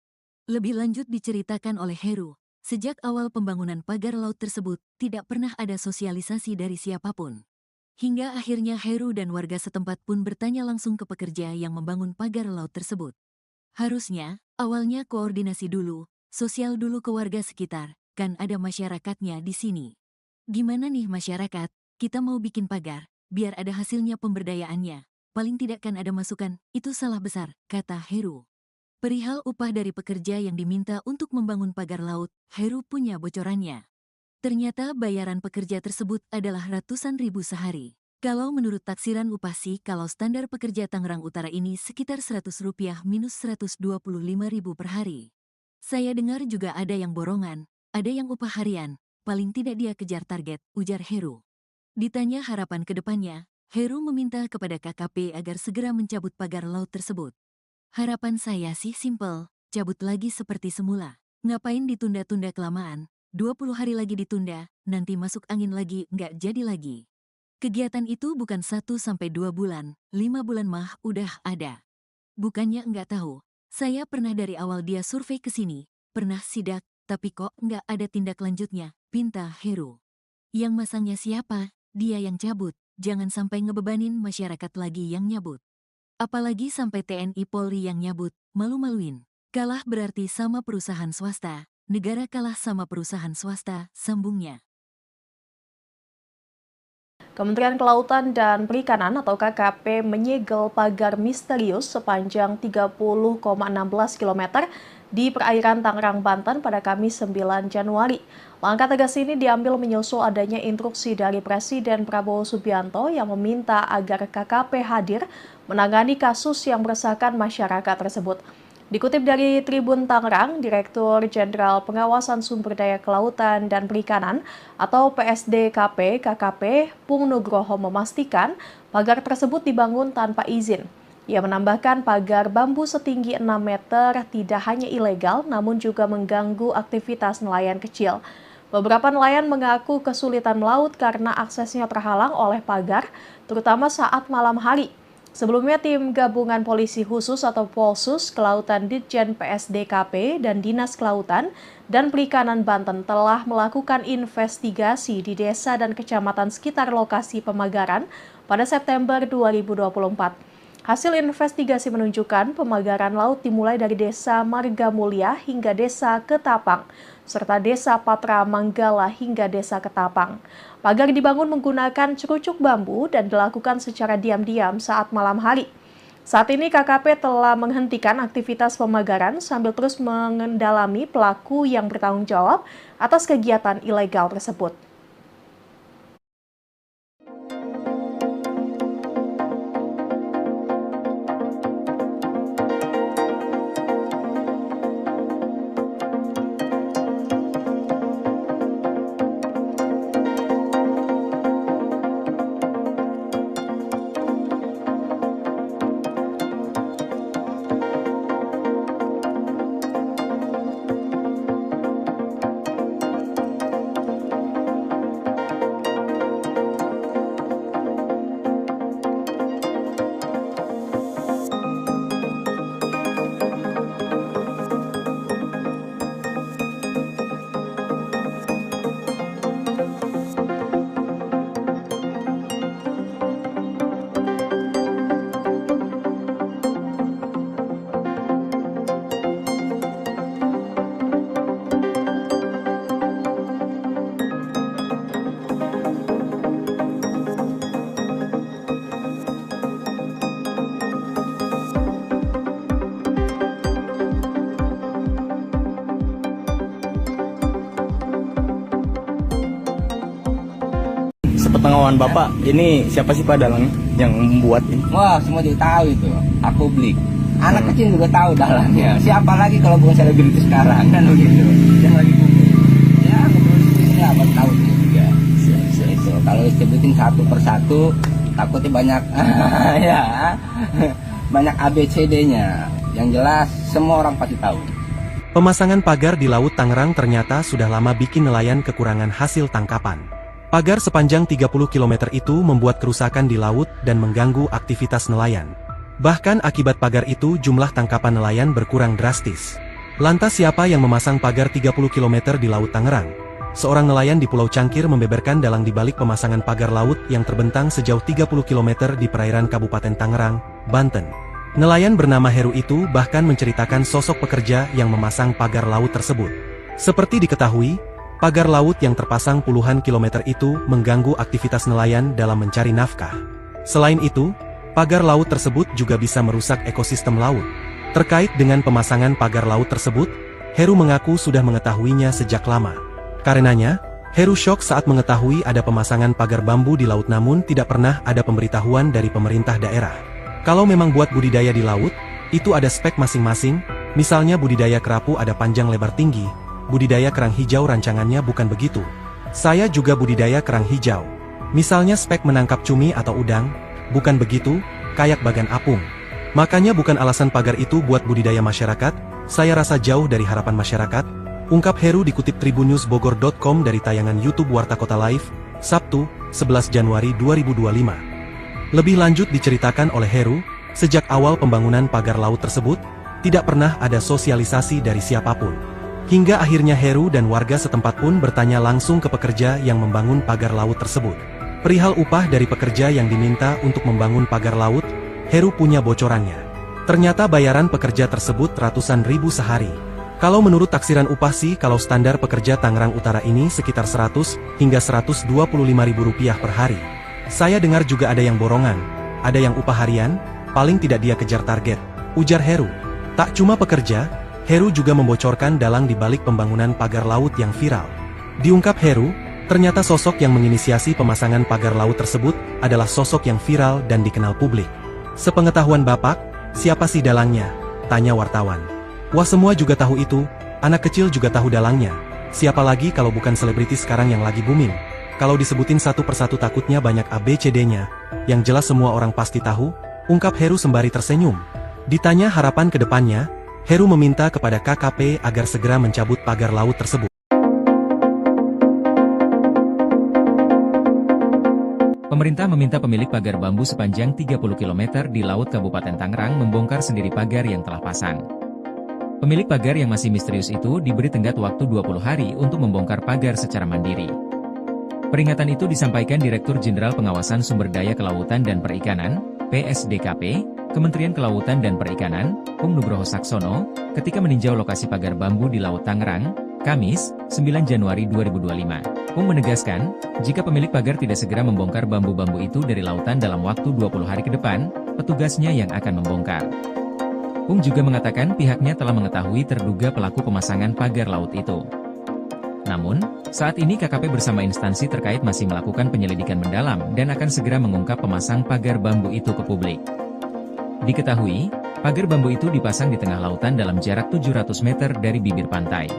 Lebih lanjut diceritakan oleh Heru, sejak awal pembangunan pagar laut tersebut, tidak pernah ada sosialisasi dari siapapun. Hingga akhirnya Heru dan warga setempat pun bertanya langsung ke pekerja yang membangun pagar laut tersebut. Harusnya, awalnya koordinasi dulu, sosial dulu ke warga sekitar, kan ada masyarakatnya di sini. Gimana nih masyarakat, kita mau bikin pagar, biar ada hasilnya pemberdayaannya. Paling tidak kan ada masukan, itu salah besar, kata Heru. Perihal upah dari pekerja yang diminta untuk membangun pagar laut, Heru punya bocorannya. Ternyata bayaran pekerja tersebut adalah ratusan ribu sehari. Kalau menurut taksiran upah sih, kalau standar pekerja Tangerang Utara ini sekitar Rp100 minus Rp125.000 per hari. Saya dengar juga ada yang borongan, ada yang upah harian, paling tidak dia kejar target, ujar Heru. Ditanya harapan ke depannya, Heru meminta kepada KKP agar segera mencabut pagar laut tersebut. Harapan saya sih simpel, cabut lagi seperti semula. Ngapain ditunda-tunda kelamaan, 20 hari lagi ditunda, nanti masuk angin lagi, nggak jadi lagi. Kegiatan itu bukan 1-2 bulan, 5 bulan mah udah ada. Bukannya nggak tahu. Saya pernah dari awal dia survei ke sini, pernah sidak, tapi kok nggak ada tindak lanjutnya, pinta Heru. Yang masangnya siapa? Dia yang cabut, jangan sampai ngebebanin masyarakat lagi yang nyabut. Apalagi sampai TNI Polri yang nyabut, malu-maluin. Kalah berarti sama perusahaan swasta, negara kalah sama perusahaan swasta, sambungnya. Kementerian Kelautan dan Perikanan atau KKP menyegel pagar misterius sepanjang 30,16 km di perairan Tangerang, Banten pada Kamis 9 Januari. Langkah tegas ini diambil menyusul adanya instruksi dari Presiden Prabowo Subianto yang meminta agar KKP hadir menangani kasus yang meresahkan masyarakat tersebut. Dikutip dari Tribun Tangerang, Direktur Jenderal Pengawasan Sumber Daya Kelautan dan Perikanan atau PSDKP KKP Pung Nugroho memastikan pagar tersebut dibangun tanpa izin. Ia menambahkan pagar bambu setinggi 6 meter tidak hanya ilegal namun juga mengganggu aktivitas nelayan kecil. Beberapa nelayan mengaku kesulitan melaut karena aksesnya terhalang oleh pagar, terutama saat malam hari. Sebelumnya, tim gabungan polisi khusus atau Polsus Kelautan Ditjen PSDKP dan Dinas Kelautan dan Perikanan Banten telah melakukan investigasi di desa dan kecamatan sekitar lokasi pemagaran pada September 2024. Hasil investigasi menunjukkan pemagaran laut dimulai dari Desa Marga Mulia hingga Desa Ketapang, serta Desa Patra Manggala hingga Desa Ketapang. Pagar dibangun menggunakan cerucuk bambu dan dilakukan secara diam-diam saat malam hari. Saat ini KKP telah menghentikan aktivitas pemagaran sambil terus mengendalami pelaku yang bertanggung jawab atas kegiatan ilegal tersebut. Sepengetahuan Bapak, ini siapa sih Pak dalang yang membuat ini? Wah, semua juga tahu itu. Publik. Anak kecil juga tahu dalangnya. Siapa lagi kalau bukan selebriti sekarang kan begitu. Yang lagi booming. Ya, ya apa tahu juga. Itu kalau disebutin satu persatu takutnya banyak ya. Banyak ABCD-nya. Yang jelas semua orang pasti tahu. Pemasangan pagar di Laut Tangerang ternyata sudah lama bikin nelayan kekurangan hasil tangkapan. Pagar sepanjang 30 km itu membuat kerusakan di laut dan mengganggu aktivitas nelayan. Bahkan akibat pagar itu jumlah tangkapan nelayan berkurang drastis. Lantas siapa yang memasang pagar 30 km di Laut Tangerang? Seorang nelayan di Pulau Cangkir membeberkan dalang di balik pemasangan pagar laut yang terbentang sejauh 30 km di perairan Kabupaten Tangerang, Banten. Nelayan bernama Heru itu bahkan menceritakan sosok pekerja yang memasang pagar laut tersebut. Seperti diketahui, pagar laut yang terpasang puluhan kilometer itu mengganggu aktivitas nelayan dalam mencari nafkah. Selain itu, pagar laut tersebut juga bisa merusak ekosistem laut. Terkait dengan pemasangan pagar laut tersebut, Heru mengaku sudah mengetahuinya sejak lama. Karenanya, Heru syok saat mengetahui ada pemasangan pagar bambu di laut namun tidak pernah ada pemberitahuan dari pemerintah daerah. Kalau memang buat budidaya di laut, itu ada spek masing-masing, misalnya budidaya kerapu ada panjang lebar tinggi, budidaya kerang hijau rancangannya bukan begitu. Saya juga budidaya kerang hijau. Misalnya spek menangkap cumi atau udang, bukan begitu, kayak bagan apung. Makanya bukan alasan pagar itu buat budidaya masyarakat, saya rasa jauh dari harapan masyarakat, ungkap Heru dikutip tribunnewsbogor.com dari tayangan YouTube Warta Kota Live, Sabtu, 11 Januari 2025. Lebih lanjut diceritakan oleh Heru, sejak awal pembangunan pagar laut tersebut, tidak pernah ada sosialisasi dari siapapun. Hingga akhirnya Heru dan warga setempat pun bertanya langsung ke pekerja yang membangun pagar laut tersebut. Perihal upah dari pekerja yang diminta untuk membangun pagar laut, Heru punya bocorannya. Ternyata bayaran pekerja tersebut ratusan ribu sehari. Kalau menurut taksiran upah sih kalau standar pekerja Tangerang Utara ini sekitar 100 hingga 125 ribu rupiah per hari. Saya dengar juga ada yang borongan, ada yang upah harian, paling tidak dia kejar target, ujar Heru. Tak cuma pekerja, Heru juga membocorkan dalang di balik pembangunan pagar laut yang viral. Diungkap Heru, ternyata sosok yang menginisiasi pemasangan pagar laut tersebut adalah sosok yang viral dan dikenal publik. Sepengetahuan Bapak, siapa sih dalangnya? Tanya wartawan. Wah, semua juga tahu itu, anak kecil juga tahu dalangnya. Siapa lagi kalau bukan selebriti sekarang yang lagi booming? Kalau disebutin satu persatu takutnya banyak ABCD-nya, yang jelas semua orang pasti tahu, ungkap Heru sembari tersenyum. Ditanya harapan ke depannya, Heru meminta kepada KKP agar segera mencabut pagar laut tersebut. Pemerintah meminta pemilik pagar bambu sepanjang 30 km di Laut Kabupaten Tangerang membongkar sendiri pagar yang telah pasang. Pemilik pagar yang masih misterius itu diberi tenggat waktu 20 hari untuk membongkar pagar secara mandiri. Peringatan itu disampaikan Direktur Jenderal Pengawasan Sumber Daya Kelautan dan Perikanan, PSDKP, Kementerian Kelautan dan Perikanan, Pung Nugroho Saksono, ketika meninjau lokasi pagar bambu di Laut Tangerang, Kamis, 9 Januari 2025. Pung menegaskan, jika pemilik pagar tidak segera membongkar bambu-bambu itu dari lautan dalam waktu 20 hari ke depan, petugasnya yang akan membongkar. Pung juga mengatakan pihaknya telah mengetahui terduga pelaku pemasangan pagar laut itu. Namun, saat ini KKP bersama instansi terkait masih melakukan penyelidikan mendalam dan akan segera mengungkap pemasang pagar bambu itu ke publik. Diketahui, pagar bambu itu dipasang di tengah lautan dalam jarak 700 meter dari bibir pantai.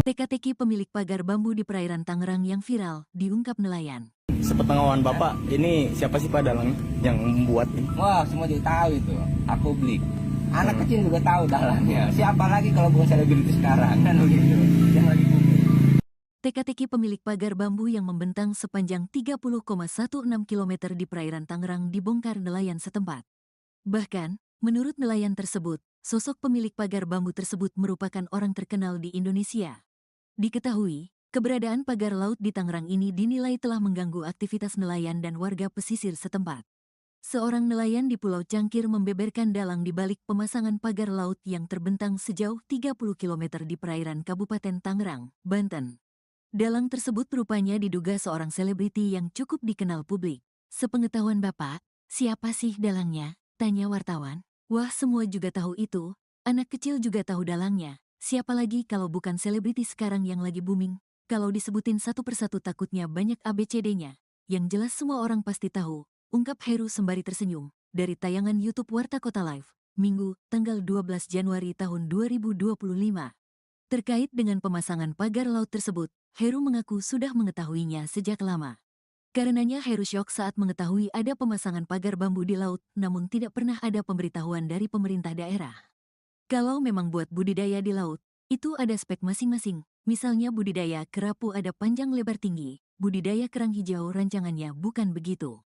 Teka-teki pemilik pagar bambu di perairan Tangerang yang viral, diungkap nelayan. Sepengetahuan Bapak, ini siapa sih Pak dalang yang membuat ini? Wah, semua juga tahu itu. Publik. Anak kecil juga tahu dalangnya. Siapa lagi kalau bukan selebriti sekarang kan begitu. Yang lagi booming. Teka-teki pemilik pagar bambu yang membentang sepanjang 30,16 km di perairan Tangerang dibongkar nelayan setempat. Bahkan, Menurut nelayan tersebut, sosok pemilik pagar bambu tersebut merupakan orang terkenal di Indonesia. Diketahui, keberadaan pagar laut di Tangerang ini dinilai telah mengganggu aktivitas nelayan dan warga pesisir setempat. Seorang nelayan di Pulau Cangkir membeberkan dalang di balik pemasangan pagar laut yang terbentang sejauh 30 km di perairan Kabupaten Tangerang, Banten. Dalang tersebut rupanya diduga seorang selebriti yang cukup dikenal publik. Sepengetahuan Bapak, siapa sih dalangnya? Tanya wartawan. Wah, semua juga tahu itu. Anak kecil juga tahu dalangnya. Siapa lagi kalau bukan selebriti sekarang yang lagi booming? Kalau disebutin satu persatu takutnya banyak ABCD-nya. Yang jelas semua orang pasti tahu. Ungkap Heru sembari tersenyum, dari tayangan YouTube Warta Kota Live, Minggu, tanggal 12 Januari tahun 2025. Terkait dengan pemasangan pagar laut tersebut, Heru mengaku sudah mengetahuinya sejak lama. Karenanya Heru syok saat mengetahui ada pemasangan pagar bambu di laut, namun tidak pernah ada pemberitahuan dari pemerintah daerah. Kalau memang buat budidaya di laut, itu ada spek masing-masing, misalnya budidaya kerapu ada panjang lebar tinggi, budidaya kerang hijau rancangannya bukan begitu.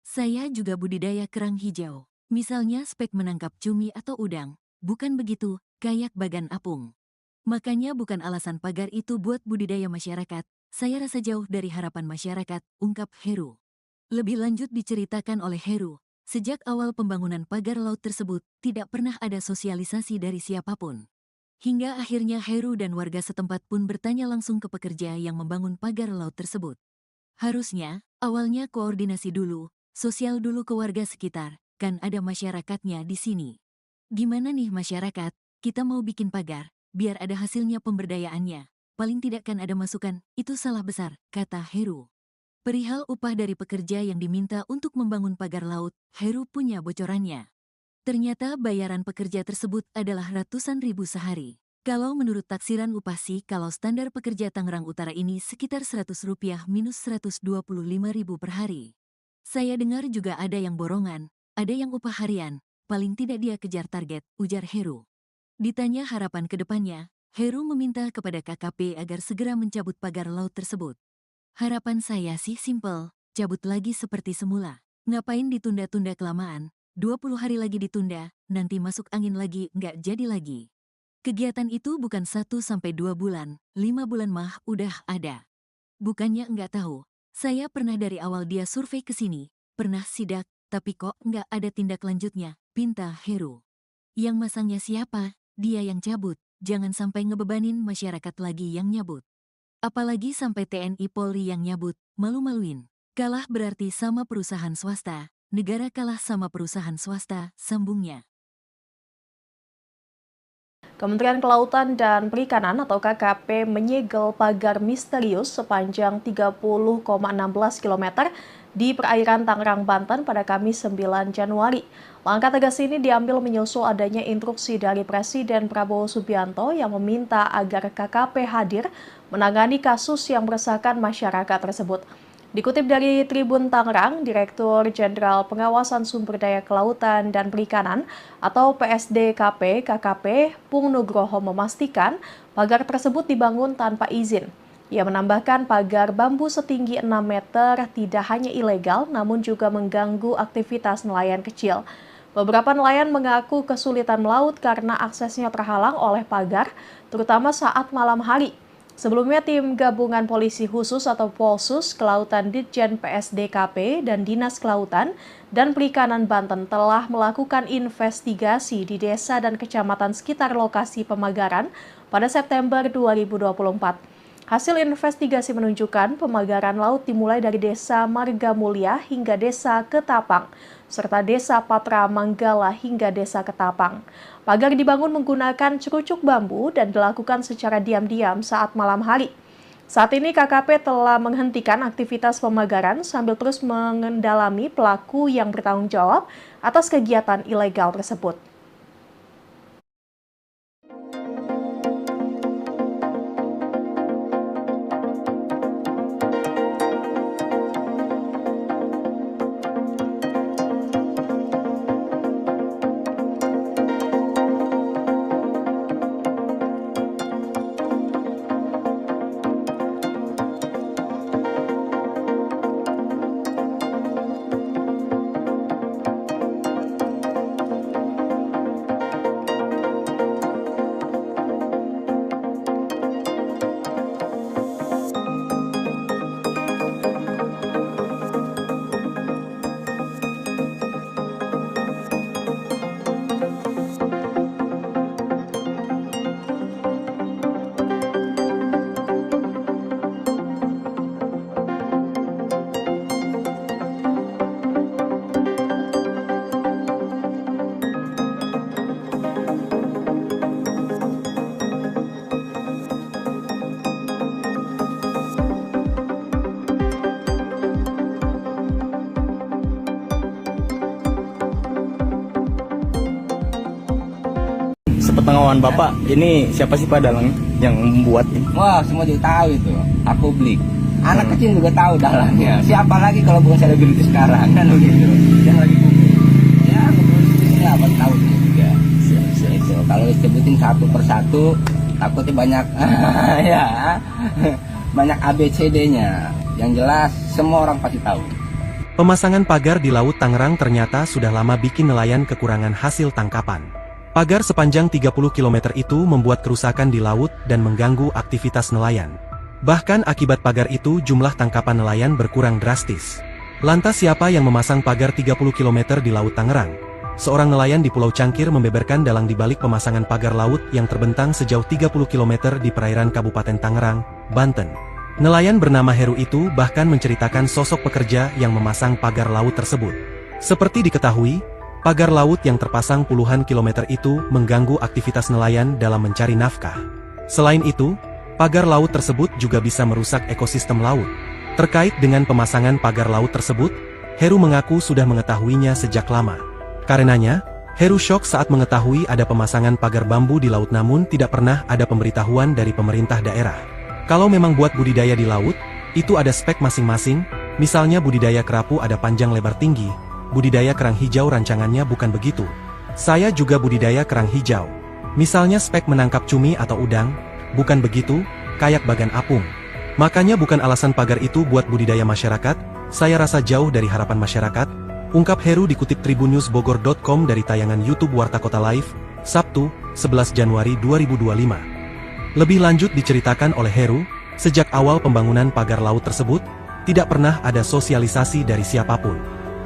Saya juga budidaya kerang hijau. Misalnya spek menangkap cumi atau udang. Bukan begitu, kayak bagan apung. Makanya bukan alasan pagar itu buat budidaya masyarakat. Saya rasa jauh dari harapan masyarakat, ungkap Heru. Lebih lanjut diceritakan oleh Heru, sejak awal pembangunan pagar laut tersebut, tidak pernah ada sosialisasi dari siapapun. Hingga akhirnya Heru dan warga setempat pun bertanya langsung ke pekerja yang membangun pagar laut tersebut. Harusnya, awalnya koordinasi dulu, sosial dulu ke warga sekitar, kan ada masyarakatnya di sini. Gimana nih masyarakat, kita mau bikin pagar, biar ada hasilnya pemberdayaannya. Paling tidak kan ada masukan, itu salah besar, kata Heru. Perihal upah dari pekerja yang diminta untuk membangun pagar laut, Heru punya bocorannya. Ternyata bayaran pekerja tersebut adalah ratusan ribu sehari. Kalau menurut taksiran upah sih, kalau standar pekerja Tangerang Utara ini sekitar Rp100 minus Rp125.000 per hari. Saya dengar juga ada yang borongan, ada yang upah harian, paling tidak dia kejar target, ujar Heru. Ditanya harapan ke depannya, Heru meminta kepada KKP agar segera mencabut pagar laut tersebut. Harapan saya sih simpel, cabut lagi seperti semula. Ngapain ditunda-tunda kelamaan, 20 hari lagi ditunda, nanti masuk angin lagi, nggak jadi lagi. Kegiatan itu bukan 1-2 bulan, 5 bulan mah udah ada. Bukannya nggak tahu. Saya pernah dari awal dia survei ke sini, pernah sidak, tapi kok nggak ada tindak lanjutnya, pinta Heru. Yang masangnya siapa? Dia yang cabut, jangan sampai ngebebanin masyarakat lagi yang nyabut. Apalagi sampai TNI Polri yang nyabut, malu-maluin. Kalah berarti sama perusahaan swasta, negara kalah sama perusahaan swasta, sambungnya. Kementerian Kelautan dan Perikanan atau KKP menyegel pagar misterius sepanjang 30,16 km di perairan Tangerang, Banten pada Kamis 9 Januari. Langkah tegas ini diambil menyusul adanya instruksi dari Presiden Prabowo Subianto yang meminta agar KKP hadir menangani kasus yang meresahkan masyarakat tersebut. Dikutip dari Tribun Tangerang, Direktur Jenderal Pengawasan Sumber Daya Kelautan dan Perikanan atau PSDKP KKP Pung Nugroho memastikan pagar tersebut dibangun tanpa izin. Ia menambahkan pagar bambu setinggi 6 meter tidak hanya ilegal namun juga mengganggu aktivitas nelayan kecil. Beberapa nelayan mengaku kesulitan melaut karena aksesnya terhalang oleh pagar, terutama saat malam hari. Sebelumnya, tim gabungan polisi khusus atau Polsus Kelautan Ditjen PSDKP dan Dinas Kelautan dan Perikanan Banten telah melakukan investigasi di desa dan kecamatan sekitar lokasi pemagaran pada September 2024. Hasil investigasi menunjukkan pemagaran laut dimulai dari Desa Marga Mulia hingga Desa Ketapang, serta Desa Patra Manggala hingga Desa Ketapang. Pagar dibangun menggunakan cerucuk bambu dan dilakukan secara diam-diam saat malam hari. Saat ini KKP telah menghentikan aktivitas pemagaran sambil terus mengendalami pelaku yang bertanggung jawab atas kegiatan ilegal tersebut. Sepengetahuan Bapak, ini siapa sih Pak dalang yang membuat ini? Wah, semua juga tahu itu. Publik. Anak kecil juga tahu dalangnya. Siapa lagi kalau bukan selebriti sekarang kan begitu. Yang lagi booming. Ya, publisitasnya apa tahu juga. Itu kalau disebutin satu persatu takutnya banyak ya. Banyak ABCD-nya. Yang jelas semua orang pasti tahu. Pemasangan pagar di Laut Tangerang ternyata sudah lama bikin nelayan kekurangan hasil tangkapan. Pagar sepanjang 30 km itu membuat kerusakan di laut dan mengganggu aktivitas nelayan. Bahkan akibat pagar itu jumlah tangkapan nelayan berkurang drastis. Lantas siapa yang memasang pagar 30 km di Laut Tangerang? Seorang nelayan di Pulau Cangkir membeberkan dalang di balik pemasangan pagar laut yang terbentang sejauh 30 km di perairan Kabupaten Tangerang, Banten. Nelayan bernama Heru itu bahkan menceritakan sosok pekerja yang memasang pagar laut tersebut. Seperti diketahui, pagar laut yang terpasang puluhan kilometer itu mengganggu aktivitas nelayan dalam mencari nafkah. Selain itu, pagar laut tersebut juga bisa merusak ekosistem laut. Terkait dengan pemasangan pagar laut tersebut, Heru mengaku sudah mengetahuinya sejak lama. Karenanya, Heru syok saat mengetahui ada pemasangan pagar bambu di laut namun tidak pernah ada pemberitahuan dari pemerintah daerah. Kalau memang buat budidaya di laut, itu ada spek masing-masing, misalnya budidaya kerapu ada panjang lebar tinggi, budidaya kerang hijau rancangannya bukan begitu. Saya juga budidaya kerang hijau. Misalnya spek menangkap cumi atau udang, bukan begitu, kayak bagan apung. Makanya bukan alasan pagar itu buat budidaya masyarakat, saya rasa jauh dari harapan masyarakat, ungkap Heru dikutip tribunnewsbogor.com dari tayangan YouTube Warta Kota Live, Sabtu, 11 Januari 2025. Lebih lanjut diceritakan oleh Heru, sejak awal pembangunan pagar laut tersebut, tidak pernah ada sosialisasi dari siapapun.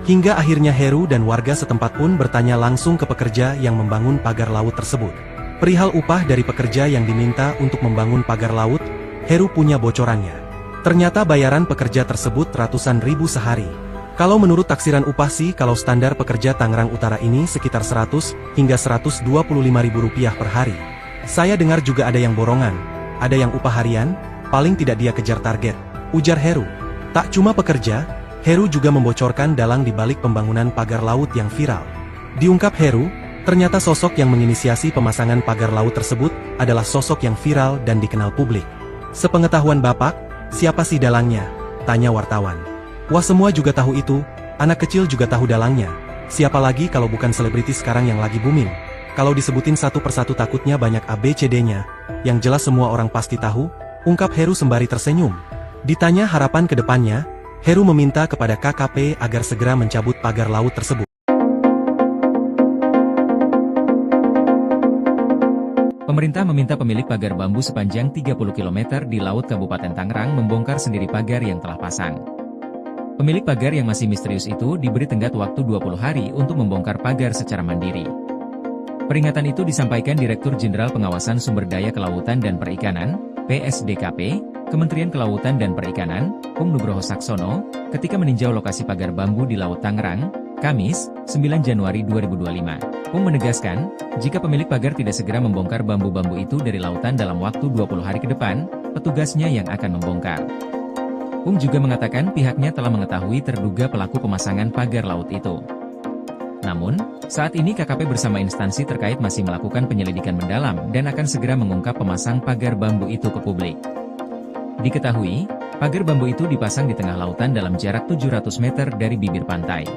Hingga akhirnya Heru dan warga setempat pun bertanya langsung ke pekerja yang membangun pagar laut tersebut. Perihal upah dari pekerja yang diminta untuk membangun pagar laut, Heru punya bocorannya. Ternyata bayaran pekerja tersebut ratusan ribu sehari. Kalau menurut taksiran upah sih kalau standar pekerja Tangerang Utara ini sekitar 100 hingga 125 ribu rupiah per hari. Saya dengar juga ada yang borongan, ada yang upah harian, paling tidak dia kejar target, ujar Heru. Tak cuma pekerja, Heru juga membocorkan dalang di balik pembangunan pagar laut yang viral. Diungkap Heru, ternyata sosok yang menginisiasi pemasangan pagar laut tersebut adalah sosok yang viral dan dikenal publik. Sepengetahuan Bapak, siapa sih dalangnya? Tanya wartawan. Wah, semua juga tahu itu, anak kecil juga tahu dalangnya. Siapa lagi kalau bukan selebriti sekarang yang lagi booming? Kalau disebutin satu persatu takutnya banyak ABCD-nya, yang jelas semua orang pasti tahu, ungkap Heru sembari tersenyum. Ditanya harapan ke depannya, Heru meminta kepada KKP agar segera mencabut pagar laut tersebut. Pemerintah meminta pemilik pagar bambu sepanjang 30 km di Laut Kabupaten Tangerang membongkar sendiri pagar yang telah pasang. Pemilik pagar yang masih misterius itu diberi tenggat waktu 20 hari untuk membongkar pagar secara mandiri. Peringatan itu disampaikan Direktur Jenderal Pengawasan Sumber Daya Kelautan dan Perikanan, PSDKP, Kementerian Kelautan dan Perikanan, Pung Nugroho Saksono, ketika meninjau lokasi pagar bambu di Laut Tangerang, Kamis, 9 Januari 2025. Pung menegaskan, jika pemilik pagar tidak segera membongkar bambu-bambu itu dari lautan dalam waktu 20 hari ke depan, petugasnya yang akan membongkar. Pung juga mengatakan pihaknya telah mengetahui terduga pelaku pemasangan pagar laut itu. Namun, saat ini KKP bersama instansi terkait masih melakukan penyelidikan mendalam dan akan segera mengungkap pemasang pagar bambu itu ke publik. Diketahui, pagar bambu itu dipasang di tengah lautan dalam jarak 700 meter dari bibir pantai.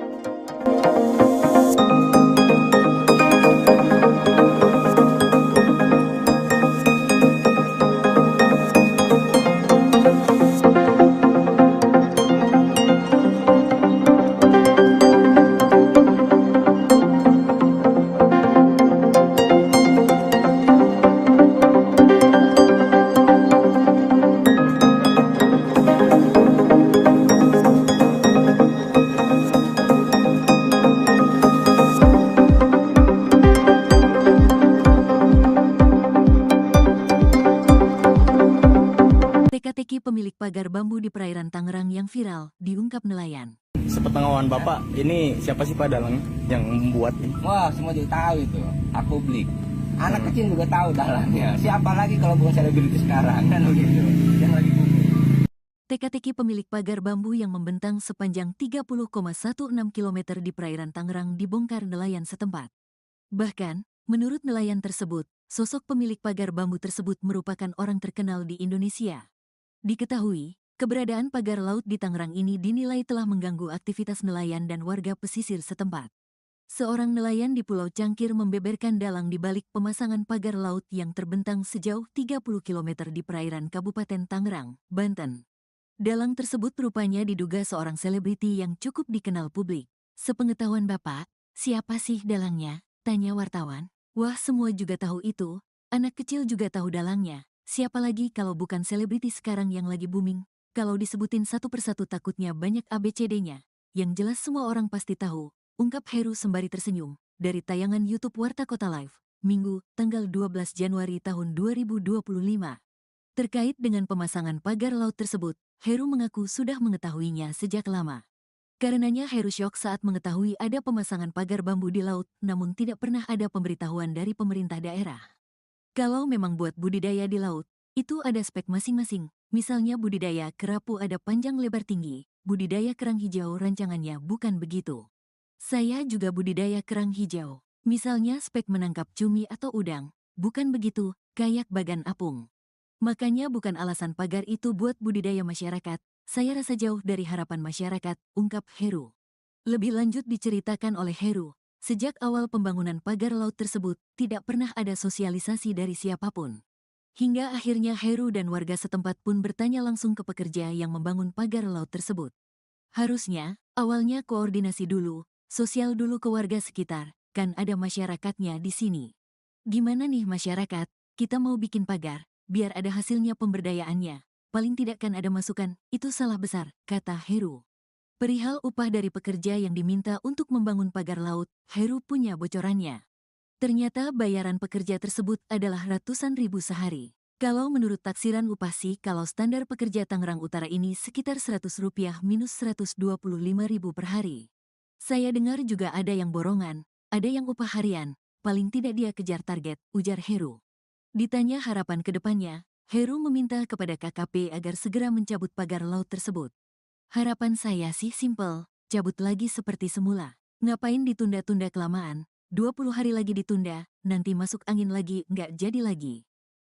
Teka-teki pemilik pagar bambu di perairan Tangerang yang viral, diungkap nelayan. Sepengetahuan Bapak, ini siapa sih Pak dalang yang membuat ini? Wah, semua juga tahu itu. Publik. Anak kecil juga tahu dalangnya. Siapa lagi kalau bukan selebriti sekarang kan begitu. Yang lagi booming. Teka-teki pemilik pagar bambu yang membentang sepanjang 30,16 km di perairan Tangerang dibongkar nelayan setempat. Bahkan, menurut nelayan tersebut, sosok pemilik pagar bambu tersebut merupakan orang terkenal di Indonesia. Diketahui, keberadaan pagar laut di Tangerang ini dinilai telah mengganggu aktivitas nelayan dan warga pesisir setempat. Seorang nelayan di Pulau Cangkir membeberkan dalang di balik pemasangan pagar laut yang terbentang sejauh 30 km di perairan Kabupaten Tangerang, Banten. Dalang tersebut rupanya diduga seorang selebriti yang cukup dikenal publik. Sepengetahuan Bapak, siapa sih dalangnya? Tanya wartawan. Wah, semua juga tahu itu. Anak kecil juga tahu dalangnya. Siapa lagi kalau bukan selebriti sekarang yang lagi booming? Kalau disebutin satu persatu takutnya banyak ABCD-nya. Yang jelas semua orang pasti tahu. Ungkap Heru sembari tersenyum, dari tayangan YouTube Warta Kota Live, Minggu, tanggal 12 Januari tahun 2025. Terkait dengan pemasangan pagar laut tersebut, Heru mengaku sudah mengetahuinya sejak lama. Karenanya Heru syok saat mengetahui ada pemasangan pagar bambu di laut, namun tidak pernah ada pemberitahuan dari pemerintah daerah. Kalau memang buat budidaya di laut, itu ada spek masing-masing, misalnya budidaya kerapu ada panjang lebar tinggi, budidaya kerang hijau rancangannya bukan begitu. Saya juga budidaya kerang hijau. Misalnya spek menangkap cumi atau udang. Bukan begitu, kayak bagan apung. Makanya bukan alasan pagar itu buat budidaya masyarakat. Saya rasa jauh dari harapan masyarakat, ungkap Heru. Lebih lanjut diceritakan oleh Heru, sejak awal pembangunan pagar laut tersebut, tidak pernah ada sosialisasi dari siapapun. Hingga akhirnya Heru dan warga setempat pun bertanya langsung ke pekerja yang membangun pagar laut tersebut. Harusnya, awalnya koordinasi dulu, sosial dulu ke warga sekitar, kan ada masyarakatnya di sini. Gimana nih masyarakat, kita mau bikin pagar, biar ada hasilnya pemberdayaannya. Paling tidak kan ada masukan, itu salah besar, kata Heru. Perihal upah dari pekerja yang diminta untuk membangun pagar laut, Heru punya bocorannya. Ternyata bayaran pekerja tersebut adalah ratusan ribu sehari. Kalau menurut taksiran upah sih, kalau standar pekerja Tangerang Utara ini sekitar Rp100 minus Rp125.000 per hari. Saya dengar juga ada yang borongan, ada yang upah harian, paling tidak dia kejar target, ujar Heru. Ditanya harapan ke depannya, Heru meminta kepada KKP agar segera mencabut pagar laut tersebut. Harapan saya sih simpel, cabut lagi seperti semula. Ngapain ditunda-tunda kelamaan, 20 hari lagi ditunda, nanti masuk angin lagi, nggak jadi lagi.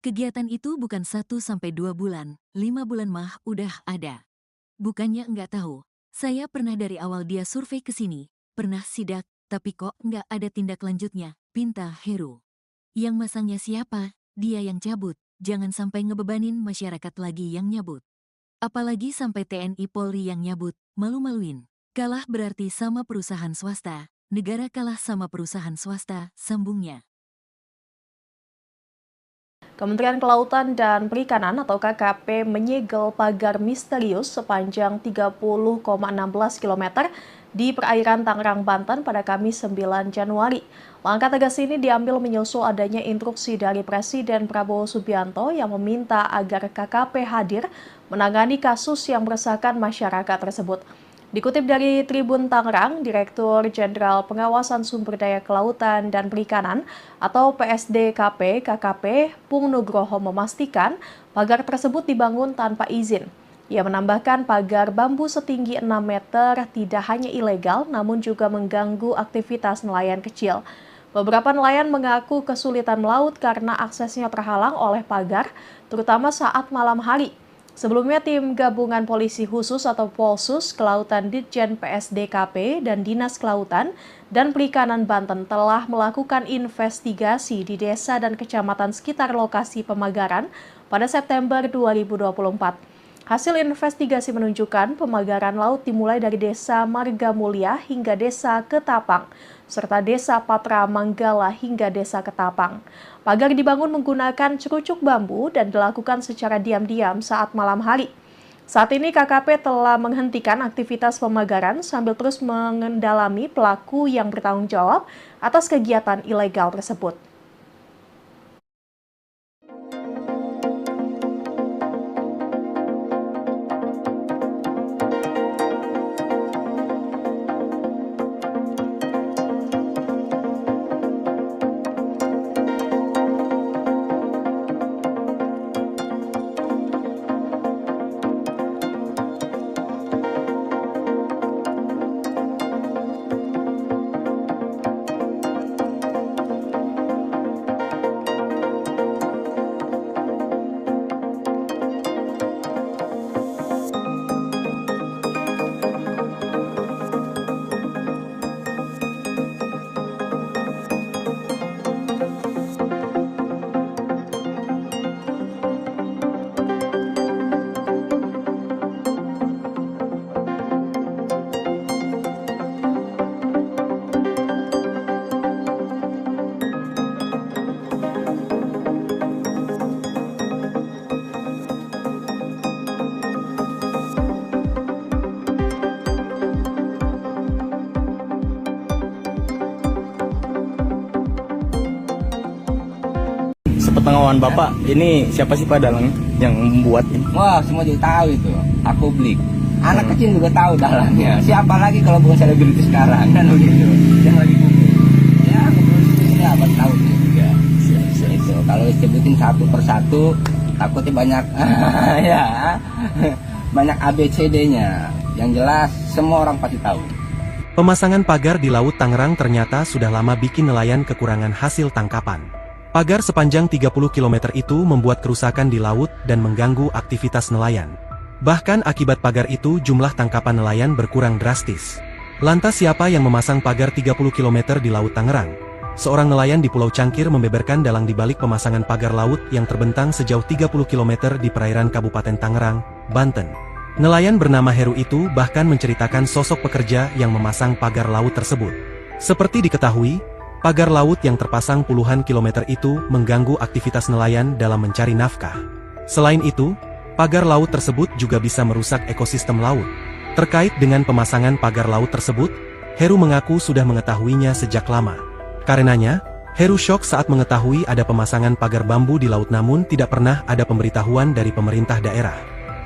Kegiatan itu bukan 1-2 bulan, 5 bulan mah udah ada. Bukannya nggak tahu, saya pernah dari awal dia survei ke sini, pernah sidak, tapi kok nggak ada tindak lanjutnya, pinta Heru. Yang masangnya siapa? Dia yang cabut, jangan sampai ngebebanin masyarakat lagi yang nyabut. Apalagi sampai TNI Polri yang nyabut, malu-maluin. Kalah berarti sama perusahaan swasta, negara kalah sama perusahaan swasta, sambungnya. Kementerian Kelautan dan Perikanan atau KKP menyegel pagar misterius sepanjang 30,16 km di perairan Tangerang, Banten pada Kamis 9 Januari. Langkah tegas ini diambil menyusul adanya instruksi dari Presiden Prabowo Subianto yang meminta agar KKP hadir menangani kasus yang meresahkan masyarakat tersebut. Dikutip dari Tribun Tangerang, Direktur Jenderal Pengawasan Sumber Daya Kelautan dan Perikanan atau PSDKP KKP Pung Nugroho memastikan pagar tersebut dibangun tanpa izin. Ia menambahkan pagar bambu setinggi 6 meter tidak hanya ilegal namun juga mengganggu aktivitas nelayan kecil. Beberapa nelayan mengaku kesulitan melaut karena aksesnya terhalang oleh pagar, terutama saat malam hari. Sebelumnya, tim gabungan polisi khusus atau Polsus Kelautan Ditjen PSDKP dan Dinas Kelautan dan Perikanan Banten telah melakukan investigasi di desa dan kecamatan sekitar lokasi pemagaran pada September 2024. Hasil investigasi menunjukkan pemagaran laut dimulai dari Desa Marga Mulia hingga Desa Ketapang, serta Desa Patra Manggala hingga Desa Ketapang. Pagar dibangun menggunakan cerucuk bambu dan dilakukan secara diam-diam saat malam hari. Saat ini KKP telah menghentikan aktivitas pemagaran sambil terus mengendalami pelaku yang bertanggung jawab atas kegiatan ilegal tersebut. Sepengetahuan Bapak, ini siapa sih Pak dalang yang membuat ini? Wah, semua juga tahu itu. Aku beli. Anak kecil juga tahu dalangnya. Siapa lagi kalau bukan selebriti sekarang kan begitu. Yang lagi booming. Ya, ya apa tahu juga. Itu kalau disebutin satu persatu takutnya banyak ya. Banyak ABCD-nya. Yang jelas semua orang pasti tahu. Pemasangan pagar di Laut Tangerang ternyata sudah lama bikin nelayan kekurangan hasil tangkapan. Pagar sepanjang 30 km itu membuat kerusakan di laut dan mengganggu aktivitas nelayan. Bahkan akibat pagar itu jumlah tangkapan nelayan berkurang drastis. Lantas siapa yang memasang pagar 30 km di Laut Tangerang? Seorang nelayan di Pulau Cangkir membeberkan dalang di balik pemasangan pagar laut yang terbentang sejauh 30 km di perairan Kabupaten Tangerang, Banten. Nelayan bernama Heru itu bahkan menceritakan sosok pekerja yang memasang pagar laut tersebut. Seperti diketahui, pagar laut yang terpasang puluhan kilometer itu mengganggu aktivitas nelayan dalam mencari nafkah. Selain itu, pagar laut tersebut juga bisa merusak ekosistem laut. Terkait dengan pemasangan pagar laut tersebut, Heru mengaku sudah mengetahuinya sejak lama. Karenanya, Heru syok saat mengetahui ada pemasangan pagar bambu di laut namun tidak pernah ada pemberitahuan dari pemerintah daerah.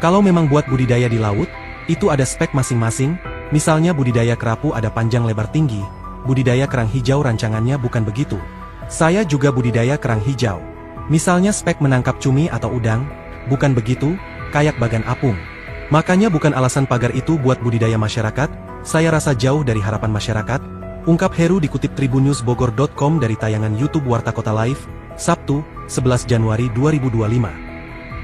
Kalau memang buat budidaya di laut, itu ada spek masing-masing, misalnya budidaya kerapu ada panjang lebar tinggi, budidaya kerang hijau rancangannya bukan begitu. Saya juga budidaya kerang hijau. Misalnya spek menangkap cumi atau udang, bukan begitu, kayak bagan apung. Makanya bukan alasan pagar itu buat budidaya masyarakat, saya rasa jauh dari harapan masyarakat, ungkap Heru dikutip tribunnewsbogor.com dari tayangan YouTube Warta Kota Live, Sabtu, 11 Januari 2025.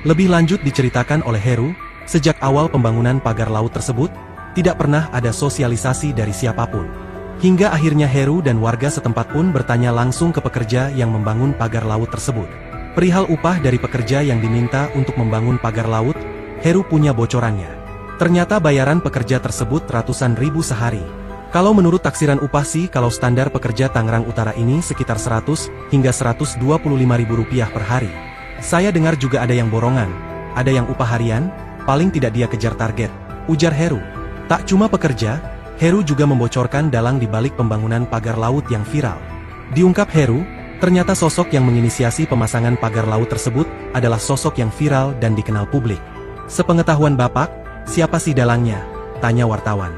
Lebih lanjut diceritakan oleh Heru, sejak awal pembangunan pagar laut tersebut, tidak pernah ada sosialisasi dari siapapun. Hingga akhirnya Heru dan warga setempat pun bertanya langsung ke pekerja yang membangun pagar laut tersebut. Perihal upah dari pekerja yang diminta untuk membangun pagar laut, Heru punya bocorannya. Ternyata bayaran pekerja tersebut ratusan ribu sehari. Kalau menurut taksiran upah sih kalau standar pekerja Tangerang Utara ini sekitar 100 hingga 125 ribu rupiah per hari. Saya dengar juga ada yang borongan, ada yang upah harian, paling tidak dia kejar target, ujar Heru. Tak cuma pekerja, Heru juga membocorkan dalang di balik pembangunan pagar laut yang viral. Diungkap Heru, ternyata sosok yang menginisiasi pemasangan pagar laut tersebut adalah sosok yang viral dan dikenal publik. Sepengetahuan Bapak, siapa sih dalangnya? Tanya wartawan.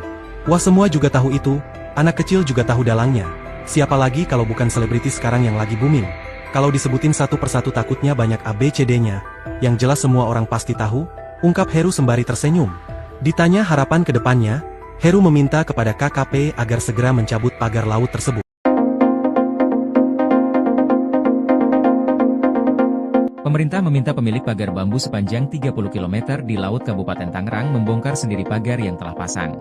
Wah semua juga tahu itu, anak kecil juga tahu dalangnya. Siapa lagi kalau bukan selebriti sekarang yang lagi booming? Kalau disebutin satu persatu takutnya banyak ABCD-nya, yang jelas semua orang pasti tahu, ungkap Heru sembari tersenyum. Ditanya harapan ke depannya, Heru meminta kepada KKP agar segera mencabut pagar laut tersebut. Pemerintah meminta pemilik pagar bambu sepanjang 30 km di Laut Kabupaten Tangerang membongkar sendiri pagar yang telah pasang.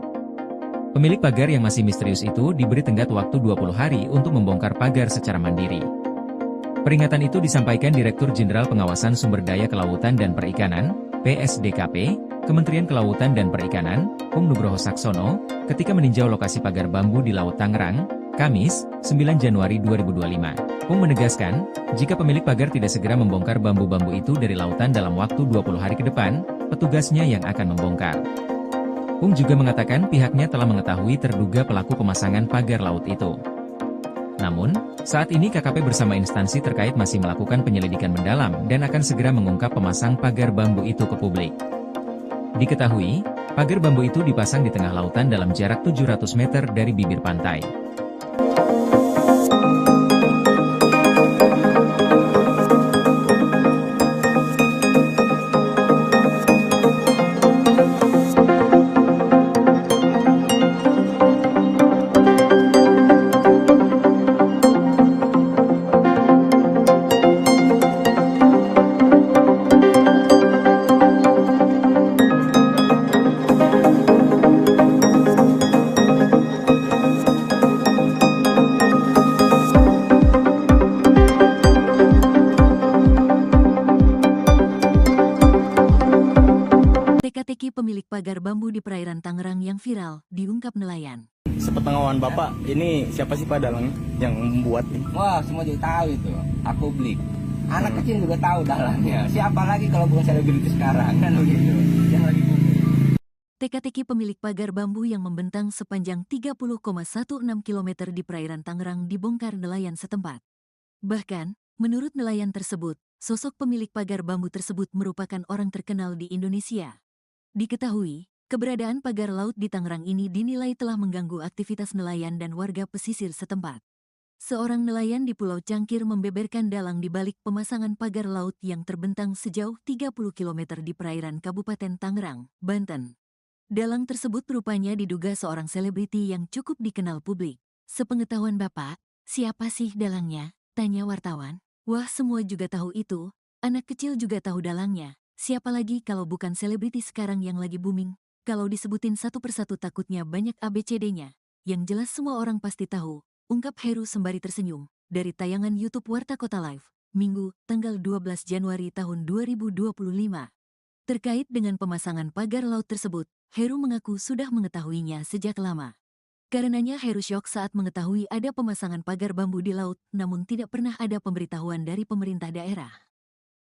Pemilik pagar yang masih misterius itu diberi tenggat waktu 20 hari untuk membongkar pagar secara mandiri. Peringatan itu disampaikan Direktur Jenderal Pengawasan Sumber Daya Kelautan dan Perikanan, PSDKP, Kementerian Kelautan dan Perikanan, Pung Nugroho Saksono, ketika meninjau lokasi pagar bambu di Laut Tangerang, Kamis, 9 Januari 2025. Pung menegaskan, jika pemilik pagar tidak segera membongkar bambu-bambu itu dari lautan dalam waktu 20 hari ke depan, petugasnya yang akan membongkar. Pung juga mengatakan pihaknya telah mengetahui terduga pelaku pemasangan pagar laut itu. Namun, saat ini KKP bersama instansi terkait masih melakukan penyelidikan mendalam dan akan segera mengungkap pemasang pagar bambu itu ke publik. Diketahui, pagar bambu itu dipasang di tengah lautan dalam jarak 700 meter dari bibir pantai. Teka-teki pemilik pagar bambu di perairan Tangerang yang viral, diungkap nelayan. Sepengetahuan Bapak, ini siapa sih Pak dalang yang membuat ini? Wah, semua juga tahu itu. Aku beli. Anak kecil juga tahu dalangnya. Siapa lagi kalau bukan selebriti sekarang kan begitu. Yang lagi booming. Teka-teki pemilik pagar bambu yang membentang sepanjang 30,16 km di perairan Tangerang dibongkar nelayan setempat. Bahkan, menurut nelayan tersebut, sosok pemilik pagar bambu tersebut merupakan orang terkenal di Indonesia. Diketahui, keberadaan pagar laut di Tangerang ini dinilai telah mengganggu aktivitas nelayan dan warga pesisir setempat. Seorang nelayan di Pulau Cangkir membeberkan dalang di balik pemasangan pagar laut yang terbentang sejauh 30 km di perairan Kabupaten Tangerang, Banten. Dalang tersebut rupanya diduga seorang selebriti yang cukup dikenal publik. Sepengetahuan Bapak, siapa sih dalangnya? Tanya wartawan. Wah, semua juga tahu itu. Anak kecil juga tahu dalangnya. Siapa lagi kalau bukan selebriti sekarang yang lagi booming? Kalau disebutin satu persatu takutnya banyak ABCD-nya. Yang jelas semua orang pasti tahu, ungkap Heru sembari tersenyum. Dari tayangan YouTube Warta Kota Live, Minggu, tanggal 12 Januari tahun 2025. Terkait dengan pemasangan pagar laut tersebut, Heru mengaku sudah mengetahuinya sejak lama. Karenanya Heru syok saat mengetahui ada pemasangan pagar bambu di laut, namun tidak pernah ada pemberitahuan dari pemerintah daerah.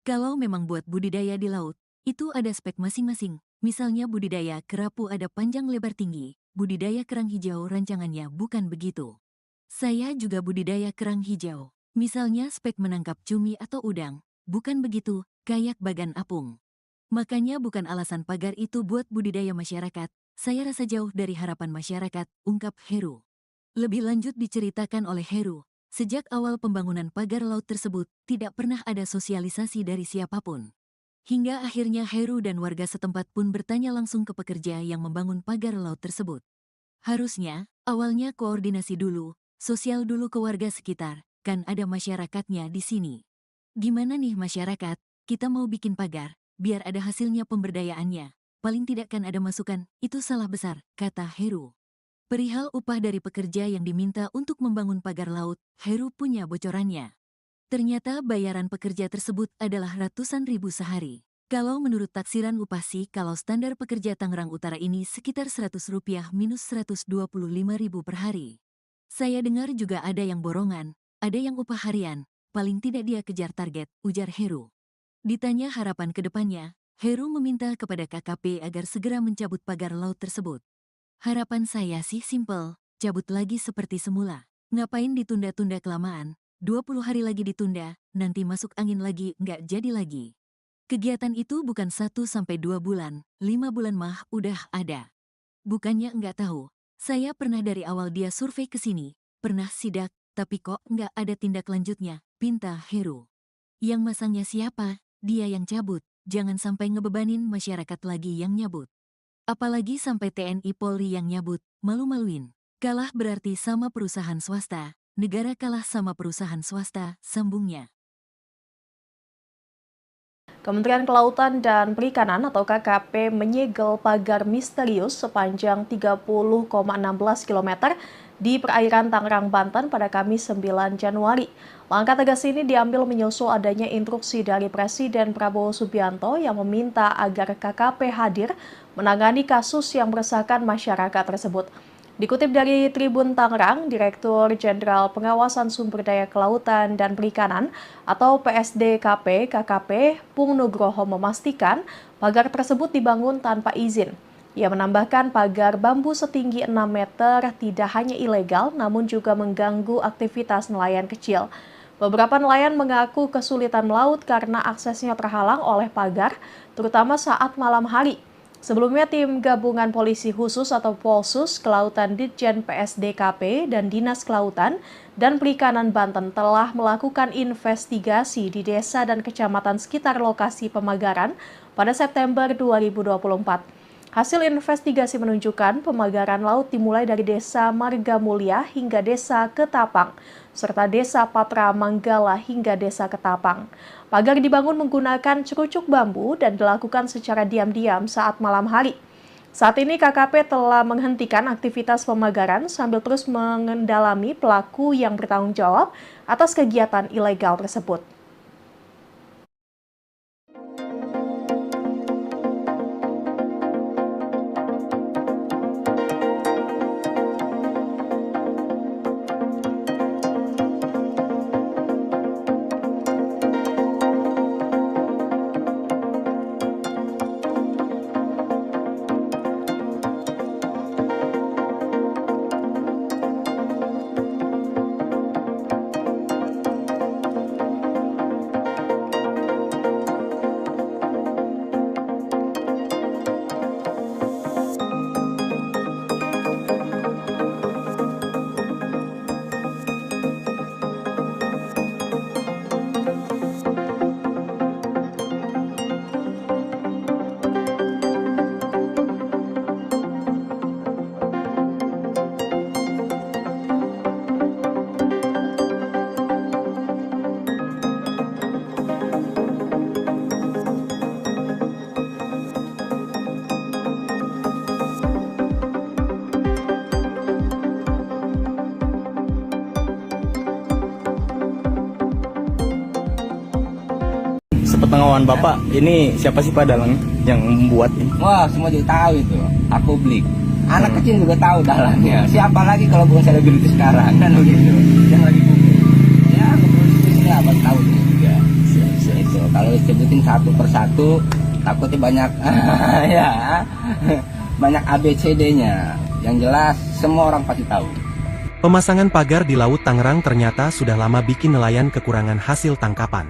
Kalau memang buat budidaya di laut, itu ada spek masing-masing. Misalnya budidaya kerapu ada panjang lebar tinggi, budidaya kerang hijau rancangannya bukan begitu. Saya juga budidaya kerang hijau. Misalnya spek menangkap cumi atau udang, bukan begitu, kayak bagan apung. Makanya bukan alasan pagar itu buat budidaya masyarakat. Saya rasa jauh dari harapan masyarakat, ungkap Heru. Lebih lanjut diceritakan oleh Heru, sejak awal pembangunan pagar laut tersebut, tidak pernah ada sosialisasi dari siapapun. Hingga akhirnya Heru dan warga setempat pun bertanya langsung ke pekerja yang membangun pagar laut tersebut. Harusnya, awalnya koordinasi dulu, sosial dulu ke warga sekitar, kan ada masyarakatnya di sini. Gimana nih masyarakat, kita mau bikin pagar, biar ada hasilnya pemberdayaannya. Paling tidak kan ada masukan, itu salah besar, kata Heru. Perihal upah dari pekerja yang diminta untuk membangun pagar laut, Heru punya bocorannya. Ternyata bayaran pekerja tersebut adalah ratusan ribu sehari. Kalau menurut taksiran upah sih, kalau standar pekerja Tangerang Utara ini sekitar Rp100 minus Rp125.000 per hari. Saya dengar juga ada yang borongan, ada yang upah harian, paling tidak dia kejar target, ujar Heru. Ditanya harapan ke depannya, Heru meminta kepada KKP agar segera mencabut pagar laut tersebut. Harapan saya sih simpel, cabut lagi seperti semula. Ngapain ditunda-tunda kelamaan, 20 hari lagi ditunda, nanti masuk angin lagi, nggak jadi lagi. Kegiatan itu bukan 1-2 bulan, 5 bulan mah udah ada. Bukannya nggak tahu, saya pernah dari awal dia survei ke sini, pernah sidak, tapi kok nggak ada tindak lanjutnya, pinta Heru. Yang masangnya siapa? Dia yang cabut. Jangan sampai ngebebanin masyarakat lagi yang nyabut. Apalagi sampai TNI Polri yang nyabut, malu-maluin. Kalah berarti sama perusahaan swasta, negara kalah sama perusahaan swasta, sambungnya. Kementerian Kelautan dan Perikanan atau KKP menyegel pagar misterius sepanjang 30,16 km di perairan Tangerang, Banten pada Kamis 9 Januari. Langkah tegas ini diambil menyusul adanya instruksi dari Presiden Prabowo Subianto yang meminta agar KKP hadir menangani kasus yang meresahkan masyarakat tersebut. Dikutip dari Tribun Tangerang, Direktur Jenderal Pengawasan Sumber Daya Kelautan dan Perikanan atau PSDKP KKP Pung Nugroho memastikan pagar tersebut dibangun tanpa izin. Ia menambahkan pagar bambu setinggi 6 meter tidak hanya ilegal namun juga mengganggu aktivitas nelayan kecil. Beberapa nelayan mengaku kesulitan melaut karena aksesnya terhalang oleh pagar, terutama saat malam hari. Sebelumnya, tim gabungan polisi khusus atau Polsus Kelautan Ditjen PSDKP dan Dinas Kelautan dan Perikanan Banten telah melakukan investigasi di desa dan kecamatan sekitar lokasi pemagaran pada September 2024. Hasil investigasi menunjukkan pemagaran laut dimulai dari Desa Marga Mulia hingga Desa Ketapang, serta Desa Patra Manggala hingga Desa Ketapang. Pagar dibangun menggunakan cerucuk bambu dan dilakukan secara diam-diam saat malam hari. Saat ini KKP telah menghentikan aktivitas pemagaran sambil terus mengendalami pelaku yang bertanggung jawab atas kegiatan ilegal tersebut. Sepengetahuan Bapak, ini siapa sih Pak dalang yang membuat ini? Wah, semua juga tahu itu. Publik. Anak kecil juga tahu dalangnya. Siapa lagi kalau bukan selebriti sekarang kan begitu. Yang lagi booming. Ya, kepolisian ini apa tahu juga. Itu kalau disebutin satu persatu takutnya banyak ya. Banyak ABCD-nya. Yang jelas semua orang pasti tahu. Pemasangan pagar di Laut Tangerang ternyata sudah lama bikin nelayan kekurangan hasil tangkapan.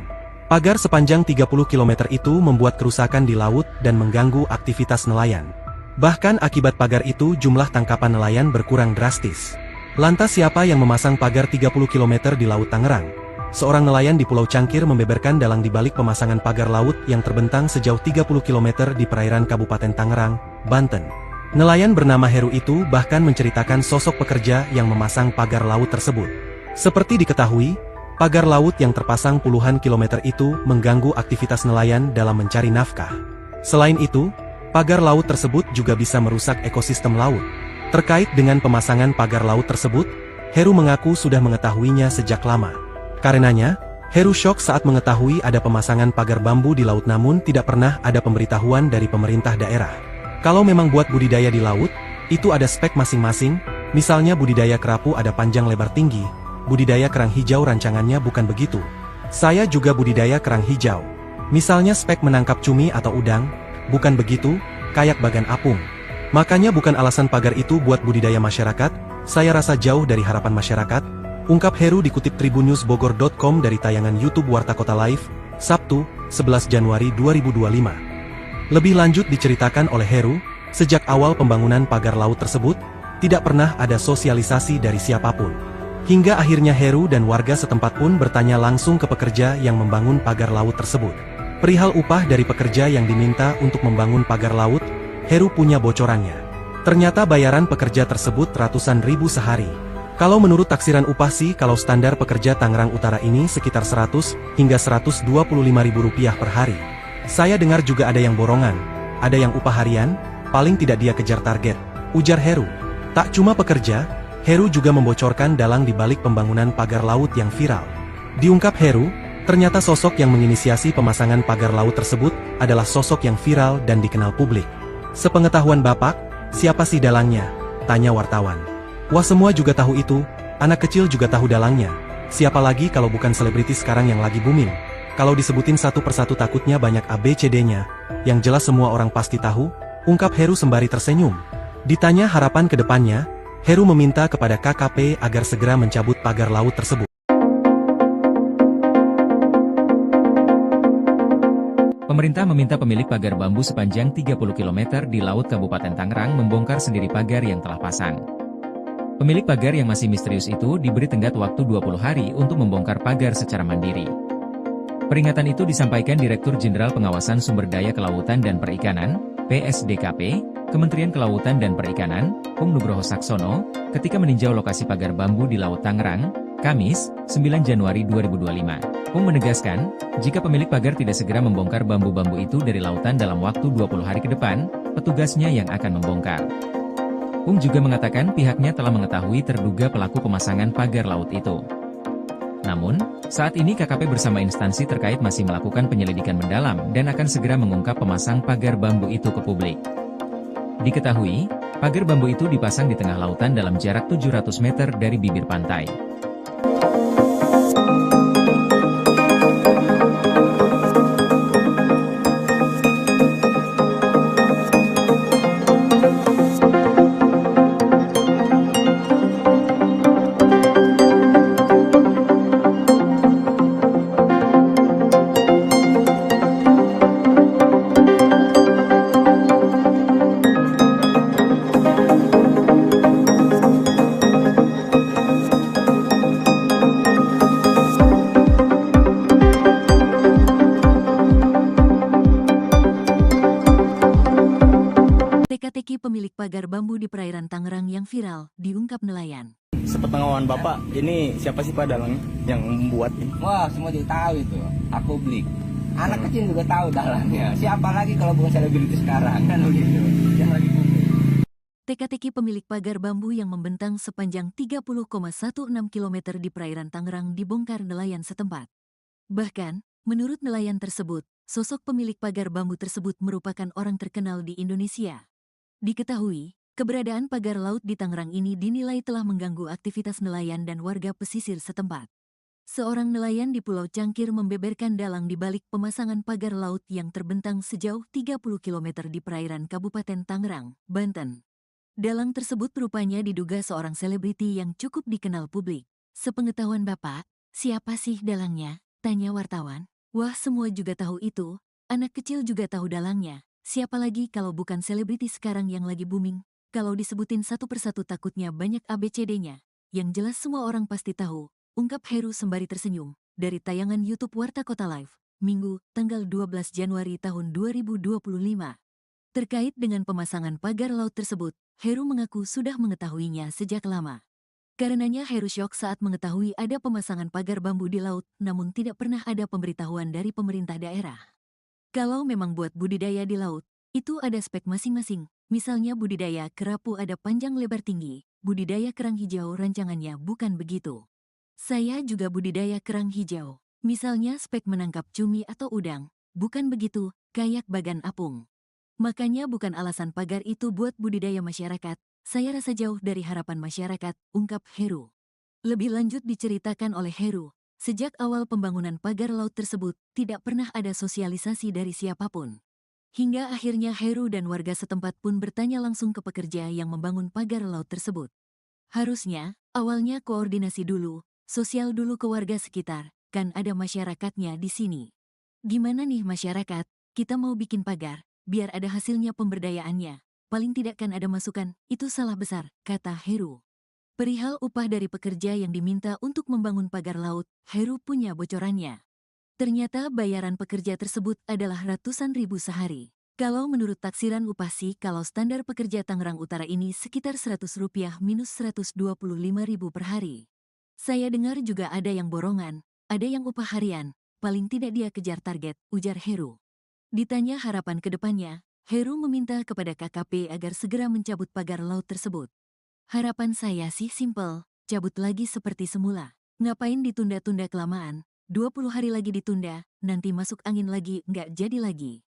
Pagar sepanjang 30 km itu membuat kerusakan di laut dan mengganggu aktivitas nelayan. Bahkan akibat pagar itu jumlah tangkapan nelayan berkurang drastis. Lantas siapa yang memasang pagar 30 km di Laut Tangerang? Seorang nelayan di Pulau Cangkir membeberkan dalang di balik pemasangan pagar laut yang terbentang sejauh 30 km di perairan Kabupaten Tangerang, Banten. Nelayan bernama Heru itu bahkan menceritakan sosok pekerja yang memasang pagar laut tersebut. Seperti diketahui, pagar laut yang terpasang puluhan kilometer itu mengganggu aktivitas nelayan dalam mencari nafkah. Selain itu, pagar laut tersebut juga bisa merusak ekosistem laut. Terkait dengan pemasangan pagar laut tersebut, Heru mengaku sudah mengetahuinya sejak lama. Karenanya, Heru syok saat mengetahui ada pemasangan pagar bambu di laut namun tidak pernah ada pemberitahuan dari pemerintah daerah. Kalau memang buat budidaya di laut, itu ada spek masing-masing, misalnya budidaya kerapu ada panjang lebar tinggi, budidaya kerang hijau rancangannya bukan begitu. Saya juga budidaya kerang hijau. Misalnya spek menangkap cumi atau udang, bukan begitu, kayak bagan apung. Makanya bukan alasan pagar itu buat budidaya masyarakat, saya rasa jauh dari harapan masyarakat, ungkap Heru dikutip tribunnewsbogor.com dari tayangan YouTube Warta Kota Live, Sabtu, 11 Januari 2025. Lebih lanjut diceritakan oleh Heru, sejak awal pembangunan pagar laut tersebut, tidak pernah ada sosialisasi dari siapapun. Hingga akhirnya Heru dan warga setempat pun bertanya langsung ke pekerja yang membangun pagar laut tersebut. Perihal upah dari pekerja yang diminta untuk membangun pagar laut, Heru punya bocorannya. Ternyata bayaran pekerja tersebut ratusan ribu sehari. Kalau menurut taksiran upah sih kalau standar pekerja Tangerang Utara ini sekitar 100 hingga 125 ribu rupiah per hari. Saya dengar juga ada yang borongan, ada yang upah harian, paling tidak dia kejar target, ujar Heru. Tak cuma pekerja, Heru juga membocorkan dalang di balik pembangunan pagar laut yang viral. Diungkap Heru, ternyata sosok yang menginisiasi pemasangan pagar laut tersebut adalah sosok yang viral dan dikenal publik. Sepengetahuan Bapak, siapa sih dalangnya? Tanya wartawan. Wah, semua juga tahu itu, anak kecil juga tahu dalangnya. Siapa lagi kalau bukan selebriti sekarang yang lagi booming? Kalau disebutin satu persatu takutnya banyak ABCD-nya, yang jelas semua orang pasti tahu, ungkap Heru sembari tersenyum. Ditanya harapan ke depannya, Heru meminta kepada KKP agar segera mencabut pagar laut tersebut. Pemerintah meminta pemilik pagar bambu sepanjang 30 km di Laut Kabupaten Tangerang membongkar sendiri pagar yang telah pasang. Pemilik pagar yang masih misterius itu diberi tenggat waktu 20 hari untuk membongkar pagar secara mandiri. Peringatan itu disampaikan Direktur Jenderal Pengawasan Sumber Daya Kelautan dan Perikanan, PSDKP, Kementerian Kelautan dan Perikanan, Pung Nugroho Saksono, ketika meninjau lokasi pagar bambu di Laut Tangerang, Kamis, 9 Januari 2025. Pung menegaskan, jika pemilik pagar tidak segera membongkar bambu-bambu itu dari lautan dalam waktu 20 hari ke depan, petugasnya yang akan membongkar. Pung juga mengatakan pihaknya telah mengetahui terduga pelaku pemasangan pagar laut itu. Namun, saat ini KKP bersama instansi terkait masih melakukan penyelidikan mendalam dan akan segera mengungkap pemasang pagar bambu itu ke publik. Diketahui, pagar bambu itu dipasang di tengah lautan dalam jarak 700 meter dari bibir pantai. Teka-teki pemilik pagar bambu di perairan Tangerang yang viral, diungkap nelayan. Sepengetahuan Bapak, ini siapa sih Pak dalang yang membuat ini? Wah, semua juga tahu itu. Publik. Anak kecil juga tahu dalangnya. Siapa lagi kalau bukan selebriti sekarang kan begitu. Yang lagi booming. Teka-teki pemilik pagar bambu yang membentang sepanjang 30,16 km di perairan Tangerang dibongkar nelayan setempat. Bahkan, menurut nelayan tersebut, sosok pemilik pagar bambu tersebut merupakan orang terkenal di Indonesia. Diketahui, keberadaan pagar laut di Tangerang ini dinilai telah mengganggu aktivitas nelayan dan warga pesisir setempat. Seorang nelayan di Pulau Cangkir membeberkan dalang di balik pemasangan pagar laut yang terbentang sejauh 30 km di perairan Kabupaten Tangerang, Banten. Dalang tersebut rupanya diduga seorang selebriti yang cukup dikenal publik. Sepengetahuan Bapak, siapa sih dalangnya? Tanya wartawan. Wah, semua juga tahu itu. Anak kecil juga tahu dalangnya. Siapa lagi kalau bukan selebriti sekarang yang lagi booming? Kalau disebutin satu persatu takutnya banyak ABCD-nya. Yang jelas semua orang pasti tahu, ungkap Heru sembari tersenyum. Dari tayangan YouTube Warta Kota Live, Minggu, tanggal 12 Januari tahun 2025. Terkait dengan pemasangan pagar laut tersebut, Heru mengaku sudah mengetahuinya sejak lama. Karenanya Heru syok saat mengetahui ada pemasangan pagar bambu di laut, namun tidak pernah ada pemberitahuan dari pemerintah daerah. Kalau memang buat budidaya di laut, itu ada spek masing-masing. Misalnya budidaya kerapu ada panjang lebar tinggi, budidaya kerang hijau rancangannya bukan begitu. Saya juga budidaya kerang hijau. Misalnya spek menangkap cumi atau udang, bukan begitu, kayak bagan apung. Makanya bukan alasan pagar itu buat budidaya masyarakat, saya rasa jauh dari harapan masyarakat, ungkap Heru. Lebih lanjut diceritakan oleh Heru, sejak awal pembangunan pagar laut tersebut, tidak pernah ada sosialisasi dari siapapun. Hingga akhirnya Heru dan warga setempat pun bertanya langsung ke pekerja yang membangun pagar laut tersebut. Harusnya, awalnya koordinasi dulu, sosial dulu ke warga sekitar, kan ada masyarakatnya di sini. Gimana nih masyarakat, kita mau bikin pagar, biar ada hasilnya pemberdayaannya. Paling tidak kan ada masukan, itu salah besar, kata Heru. Perihal upah dari pekerja yang diminta untuk membangun pagar laut, Heru punya bocorannya. Ternyata bayaran pekerja tersebut adalah ratusan ribu sehari. Kalau menurut taksiran upah sih kalau standar pekerja Tangerang Utara ini sekitar Rp100 minus Rp125.000 per hari. Saya dengar juga ada yang borongan, ada yang upah harian, paling tidak dia kejar target, ujar Heru. Ditanya harapan ke depannya, Heru meminta kepada KKP agar segera mencabut pagar laut tersebut. Harapan saya sih simpel, cabut lagi seperti semula. Ngapain ditunda-tunda kelamaan, 20 hari lagi ditunda, nanti masuk angin lagi nggak jadi lagi.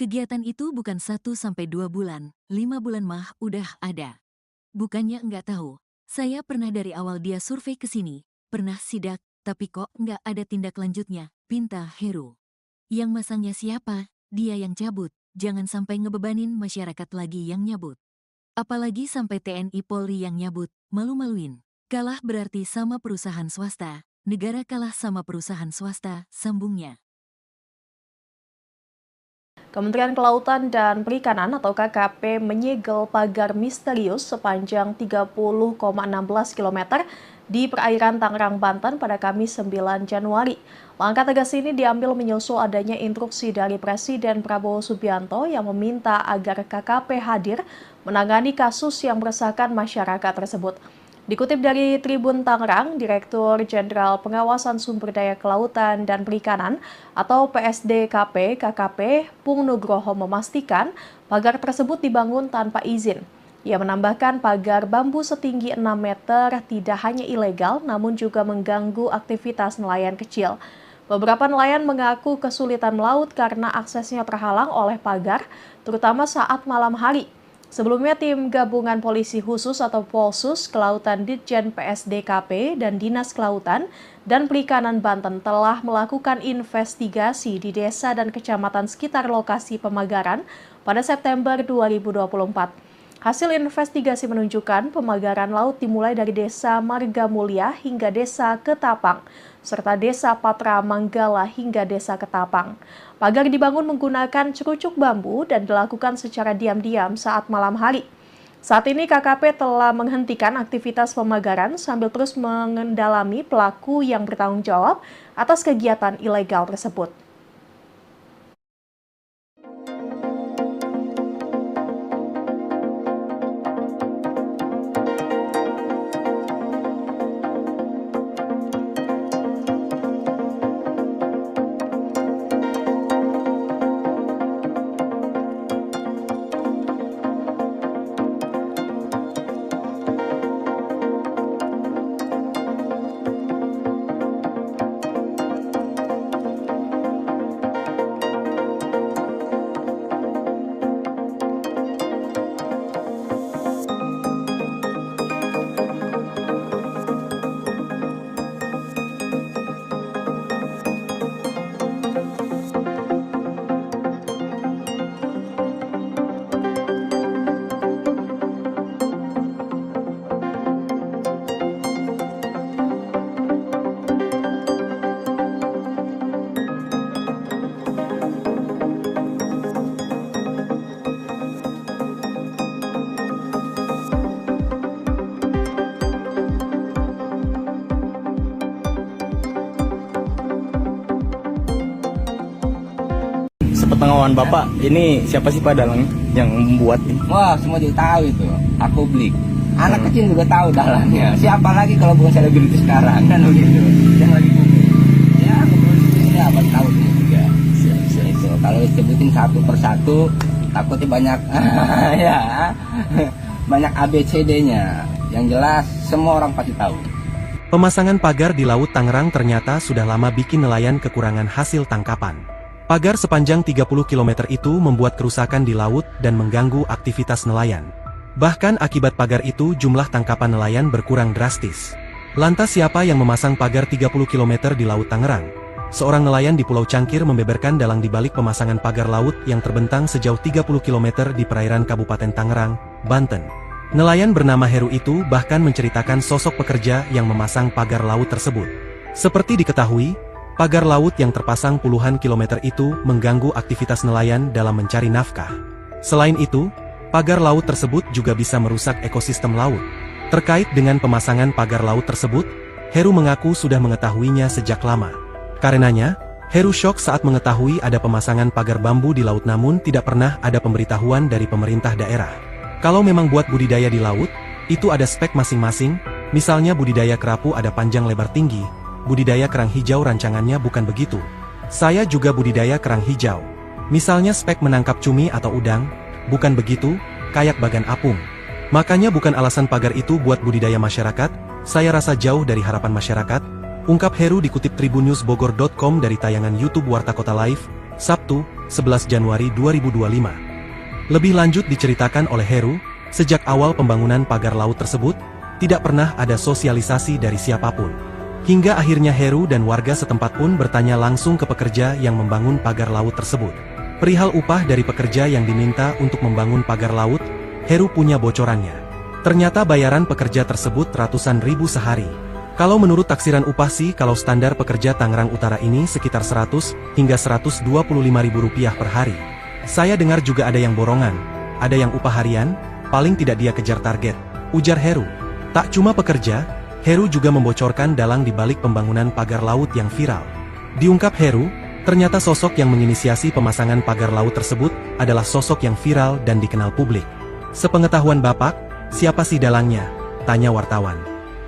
Kegiatan itu bukan 1-2 bulan, 5 bulan mah udah ada. Bukannya nggak tahu, saya pernah dari awal dia survei ke sini, pernah sidak, tapi kok nggak ada tindak lanjutnya, pinta Heru. Yang masangnya siapa? Dia yang cabut, jangan sampai ngebebanin masyarakat lagi yang nyabut. Apalagi sampai TNI Polri yang nyabut, malu-maluin. Kalah berarti sama perusahaan swasta, negara kalah sama perusahaan swasta, sambungnya. Kementerian Kelautan dan Perikanan atau KKP menyegel pagar misterius sepanjang 30,16 km di perairan Tangerang, Banten pada Kamis 9 Januari. Langkah tegas ini diambil menyusul adanya instruksi dari Presiden Prabowo Subianto yang meminta agar KKP hadir menangani kasus yang meresahkan masyarakat tersebut. Dikutip dari Tribun Tangerang, Direktur Jenderal Pengawasan Sumber Daya Kelautan dan Perikanan atau PSDKP KKP Pung Nugroho memastikan pagar tersebut dibangun tanpa izin. Ia menambahkan pagar bambu setinggi 6 meter tidak hanya ilegal namun juga mengganggu aktivitas nelayan kecil. Beberapa nelayan mengaku kesulitan melaut karena aksesnya terhalang oleh pagar, terutama saat malam hari. Sebelumnya, tim gabungan polisi khusus atau Polsus Kelautan Ditjen PSDKP dan Dinas Kelautan dan Perikanan Banten telah melakukan investigasi di desa dan kecamatan sekitar lokasi pemagaran pada September 2024. Hasil investigasi menunjukkan pemagaran laut dimulai dari Desa Marga Mulia hingga Desa Ketapang, serta Desa Patra Manggala hingga Desa Ketapang. Pagar dibangun menggunakan cerucuk bambu dan dilakukan secara diam-diam saat malam hari. Saat ini KKP telah menghentikan aktivitas pemagaran sambil terus mengendalami pelaku yang bertanggung jawab atas kegiatan ilegal tersebut. Sepengetahuan Bapak, ini siapa sih Pak dalangnya yang membuat ini? Wah, semua juga tahu itu. Aku beli. Anak kecil juga tahu dalangnya. Siapa lagi kalau bukan selebriti sekarang kan begitu. Yang lagi booming. Ya, kepolisian apa tahu ini juga. Itu kalau disebutin satu persatu takutnya banyak ya. Banyak ABCD-nya. Yang jelas semua orang pasti tahu. Pemasangan pagar di Laut Tangerang ternyata sudah lama bikin nelayan kekurangan hasil tangkapan. Pagar sepanjang 30 km itu membuat kerusakan di laut dan mengganggu aktivitas nelayan. Bahkan akibat pagar itu jumlah tangkapan nelayan berkurang drastis. Lantas siapa yang memasang pagar 30 km di Laut Tangerang? Seorang nelayan di Pulau Cangkir membeberkan dalang di balik pemasangan pagar laut yang terbentang sejauh 30 km di perairan Kabupaten Tangerang, Banten. Nelayan bernama Heru itu bahkan menceritakan sosok pekerja yang memasang pagar laut tersebut. Seperti diketahui, pagar laut yang terpasang puluhan kilometer itu mengganggu aktivitas nelayan dalam mencari nafkah. Selain itu, pagar laut tersebut juga bisa merusak ekosistem laut. Terkait dengan pemasangan pagar laut tersebut, Heru mengaku sudah mengetahuinya sejak lama. Karenanya, Heru syok saat mengetahui ada pemasangan pagar bambu di laut namun tidak pernah ada pemberitahuan dari pemerintah daerah. Kalau memang buat budidaya di laut, itu ada spek masing-masing, misalnya budidaya kerapu ada panjang lebar tinggi, budidaya kerang hijau rancangannya bukan begitu. Saya juga budidaya kerang hijau. Misalnya spek menangkap cumi atau udang, bukan begitu, kayak bagan apung. Makanya bukan alasan pagar itu buat budidaya masyarakat, saya rasa jauh dari harapan masyarakat, ungkap Heru dikutip tribunnewsbogor.com dari tayangan YouTube Warta Kota Live, Sabtu, 11 Januari 2025. Lebih lanjut diceritakan oleh Heru, sejak awal pembangunan pagar laut tersebut, tidak pernah ada sosialisasi dari siapapun. Hingga akhirnya Heru dan warga setempat pun bertanya langsung ke pekerja yang membangun pagar laut tersebut. Perihal upah dari pekerja yang diminta untuk membangun pagar laut, Heru punya bocorannya. Ternyata bayaran pekerja tersebut ratusan ribu sehari. Kalau menurut taksiran upah sih kalau standar pekerja Tangerang Utara ini sekitar 100 hingga 125 ribu rupiah per hari. Saya dengar juga ada yang borongan, ada yang upah harian, paling tidak dia kejar target, ujar Heru. Tak cuma pekerja, Heru juga membocorkan dalang di balik pembangunan pagar laut yang viral. Diungkap Heru, ternyata sosok yang menginisiasi pemasangan pagar laut tersebut adalah sosok yang viral dan dikenal publik. Sepengetahuan Bapak, siapa sih dalangnya? Tanya wartawan.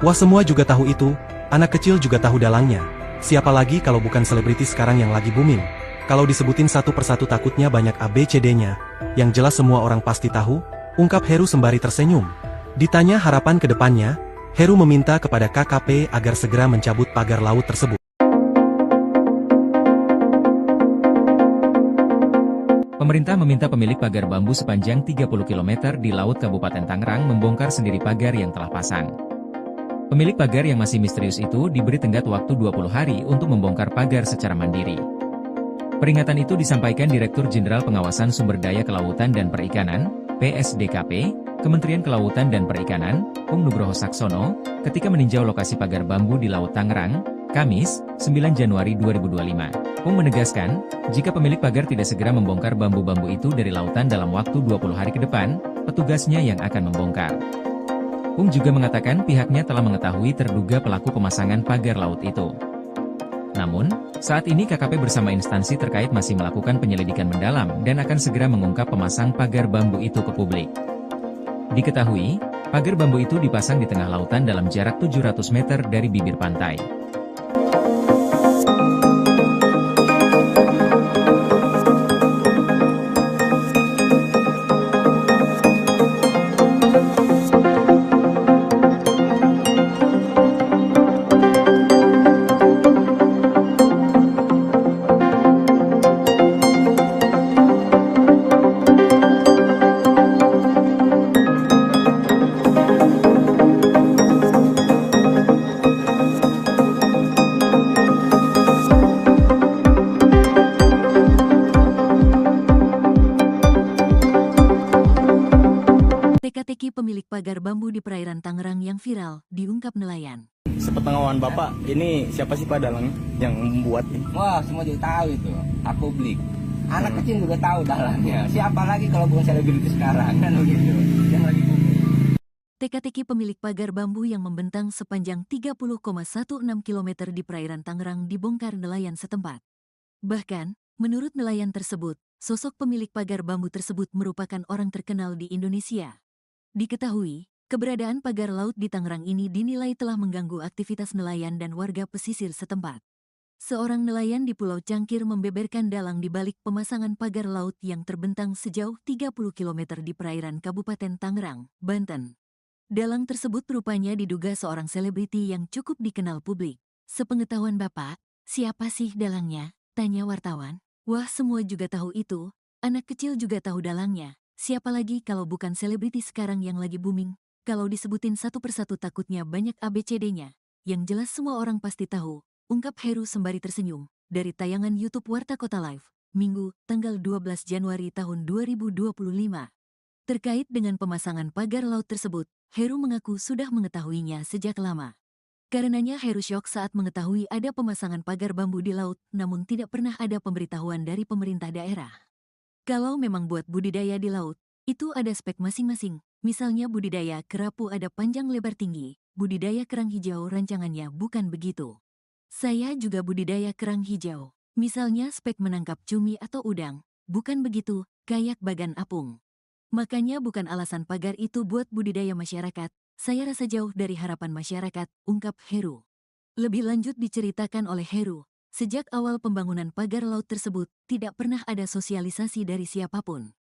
Wah, semua juga tahu itu, anak kecil juga tahu dalangnya. Siapa lagi kalau bukan selebriti sekarang yang lagi booming? Kalau disebutin satu persatu takutnya banyak ABCD-nya, yang jelas semua orang pasti tahu, ungkap Heru sembari tersenyum. Ditanya harapan ke depannya, Heru meminta kepada KKP agar segera mencabut pagar laut tersebut. Pemerintah meminta pemilik pagar bambu sepanjang 30 km di Laut Kabupaten Tangerang membongkar sendiri pagar yang telah pasang. Pemilik pagar yang masih misterius itu diberi tenggat waktu 20 hari untuk membongkar pagar secara mandiri. Peringatan itu disampaikan Direktur Jenderal Pengawasan Sumber Daya Kelautan dan Perikanan, PSDKP, Kementerian Kelautan dan Perikanan, Pung Nugroho Saksono, ketika meninjau lokasi pagar bambu di Laut Tangerang, Kamis, 9 Januari 2025. Pung menegaskan, jika pemilik pagar tidak segera membongkar bambu-bambu itu dari lautan dalam waktu 20 hari ke depan, petugasnya yang akan membongkar. Pung juga mengatakan pihaknya telah mengetahui terduga pelaku pemasangan pagar laut itu. Namun, saat ini KKP bersama instansi terkait masih melakukan penyelidikan mendalam dan akan segera mengungkap pemasang pagar bambu itu ke publik. Diketahui, pagar bambu itu dipasang di tengah lautan dalam jarak 700 meter dari bibir pantai. Teka-teki pemilik pagar bambu di perairan Tangerang yang viral, diungkap nelayan. Sepengetahuan Bapak, ini siapa sih Pak dalangnya yang membuat ini? Wah, semua juga tahu itu. Aku beli. Anak kecil juga tahu dalangnya. Siapa lagi kalau bukan selebriti sekarang kan begitu. Yang lagi booming. Teka-teki pemilik pagar bambu yang membentang sepanjang 30,16 km di perairan Tangerang dibongkar nelayan setempat. Bahkan, menurut nelayan tersebut, sosok pemilik pagar bambu tersebut merupakan orang terkenal di Indonesia. Diketahui, keberadaan pagar laut di Tangerang ini dinilai telah mengganggu aktivitas nelayan dan warga pesisir setempat. Seorang nelayan di Pulau Cangkir membeberkan dalang di balik pemasangan pagar laut yang terbentang sejauh 30 km di perairan Kabupaten Tangerang, Banten. Dalang tersebut rupanya diduga seorang selebriti yang cukup dikenal publik. Sepengetahuan Bapak, siapa sih dalangnya? Tanya wartawan. Wah, semua juga tahu itu. Anak kecil juga tahu dalangnya. Siapa lagi kalau bukan selebriti sekarang yang lagi booming? Kalau disebutin satu persatu takutnya banyak ABCD-nya. Yang jelas semua orang pasti tahu. Ungkap Heru sembari tersenyum, dari tayangan YouTube Warta Kota Live, Minggu, tanggal 12 Januari tahun 2025. Terkait dengan pemasangan pagar laut tersebut, Heru mengaku sudah mengetahuinya sejak lama. Karenanya Heru syok saat mengetahui ada pemasangan pagar bambu di laut, namun tidak pernah ada pemberitahuan dari pemerintah daerah. Kalau memang buat budidaya di laut, itu ada spek masing-masing. Misalnya budidaya kerapu ada panjang lebar tinggi, budidaya kerang hijau rancangannya bukan begitu. Saya juga budidaya kerang hijau. Misalnya spek menangkap cumi atau udang. Bukan begitu, kayak bagan apung. Makanya bukan alasan pagar itu buat budidaya masyarakat. Saya rasa jauh dari harapan masyarakat, ungkap Heru. Lebih lanjut diceritakan oleh Heru, sejak awal pembangunan pagar laut tersebut, tidak pernah ada sosialisasi dari siapapun.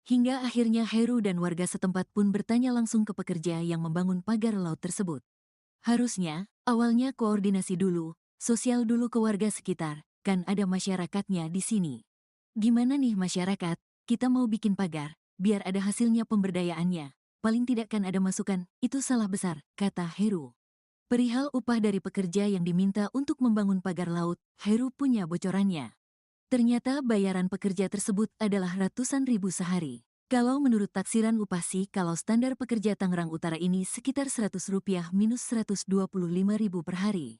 Hingga akhirnya Heru dan warga setempat pun bertanya langsung ke pekerja yang membangun pagar laut tersebut. Harusnya, awalnya koordinasi dulu, sosial dulu ke warga sekitar, kan ada masyarakatnya di sini. Gimana nih masyarakat, kita mau bikin pagar, biar ada hasilnya pemberdayaannya. Paling tidak kan ada masukan, itu salah besar, kata Heru. Perihal upah dari pekerja yang diminta untuk membangun pagar laut, Heru punya bocorannya. Ternyata bayaran pekerja tersebut adalah ratusan ribu sehari. Kalau menurut taksiran upah sih, kalau standar pekerja Tangerang Utara ini sekitar Rp100 minus Rp125.000 per hari.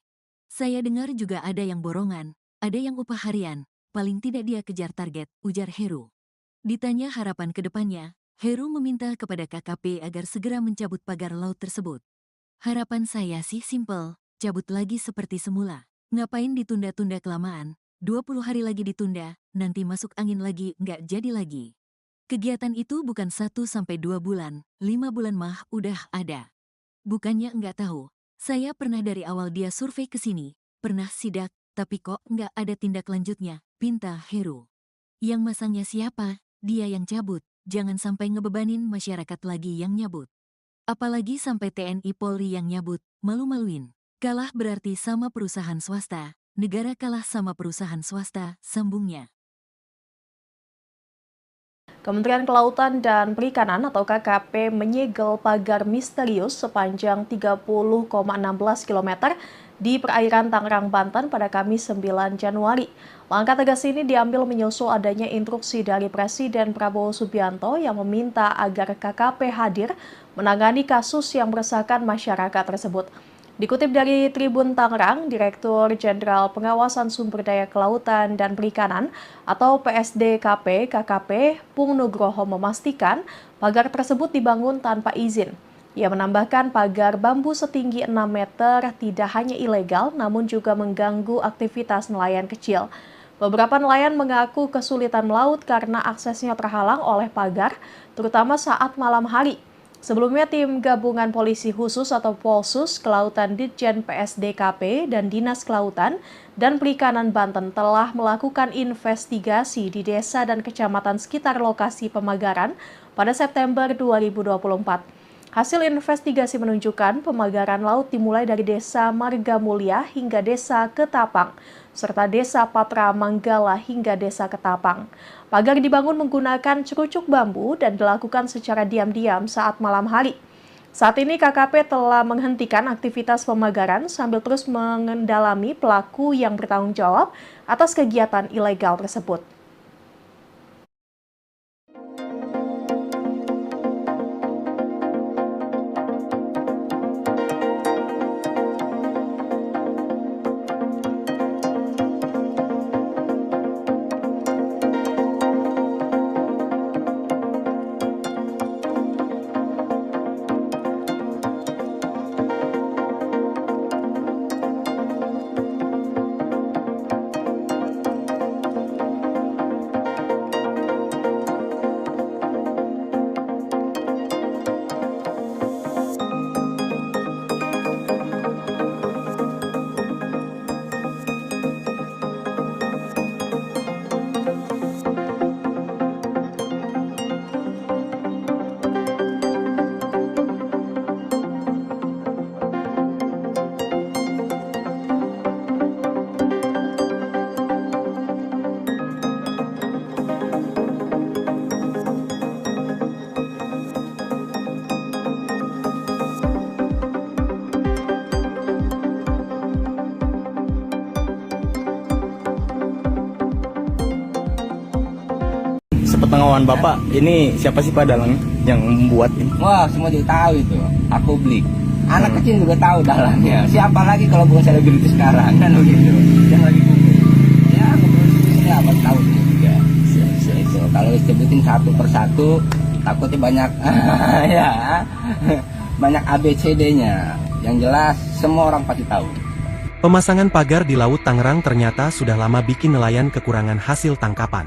Saya dengar juga ada yang borongan, ada yang upah harian, paling tidak dia kejar target, ujar Heru. Ditanya harapan ke depannya, Heru meminta kepada KKP agar segera mencabut pagar laut tersebut. Harapan saya sih simpel, cabut lagi seperti semula. Ngapain ditunda-tunda kelamaan, 20 hari lagi ditunda, nanti masuk angin lagi, nggak jadi lagi. Kegiatan itu bukan 1-2 bulan, 5 bulan mah udah ada. Bukannya nggak tahu. Saya pernah dari awal dia survei ke sini, pernah sidak, tapi kok nggak ada tindak lanjutnya, pinta Heru. Yang masangnya siapa? Dia yang cabut, jangan sampai ngebebanin masyarakat lagi yang nyabut. Apalagi sampai TNI Polri yang nyabut, malu-maluin. Kalah berarti sama perusahaan swasta, negara kalah sama perusahaan swasta, sambungnya. Kementerian Kelautan dan Perikanan atau KKP menyegel pagar misterius sepanjang 30,16 km di perairan Tangerang, Banten pada Kamis 9 Januari. Langkah tegas ini diambil menyusul adanya instruksi dari Presiden Prabowo Subianto yang meminta agar KKP hadir menangani kasus yang meresahkan masyarakat tersebut. Dikutip dari Tribun Tangerang, Direktur Jenderal Pengawasan Sumber Daya Kelautan dan Perikanan atau PSDKP KKP Pung Nugroho memastikan pagar tersebut dibangun tanpa izin. Ia menambahkan pagar bambu setinggi 6 meter tidak hanya ilegal namun juga mengganggu aktivitas nelayan kecil. Beberapa nelayan mengaku kesulitan melaut karena aksesnya terhalang oleh pagar, terutama saat malam hari. Sebelumnya, tim gabungan polisi khusus atau Polsus Kelautan Ditjen PSDKP dan Dinas Kelautan dan Perikanan Banten telah melakukan investigasi di desa dan kecamatan sekitar lokasi pemagaran pada September 2024. Hasil investigasi menunjukkan pemagaran laut dimulai dari Desa Marga Mulia hingga Desa Ketapang, serta Desa Patra Manggala hingga Desa Ketapang. Pagar dibangun menggunakan cerucuk bambu dan dilakukan secara diam-diam saat malam hari. Saat ini KKP telah menghentikan aktivitas pemagaran sambil terus mengendalami pelaku yang bertanggung jawab atas kegiatan ilegal tersebut. Sepengetahuan Bapak, ini siapa sih Pak dalangnya yang membuat ini? Wah, semua juga tahu itu. Aku beli. Anak kecil juga tahu dalangnya. Siapa lagi kalau bukan selebriti sekarang kan begitu. Yang lagi booming. Ya, kepolisian apa tahu juga. Itu kalau disebutin satu persatu takutnya banyak ya. Banyak ABCD-nya. Yang jelas semua orang pasti tahu. Pemasangan pagar di Laut Tangerang ternyata sudah lama bikin nelayan kekurangan hasil tangkapan.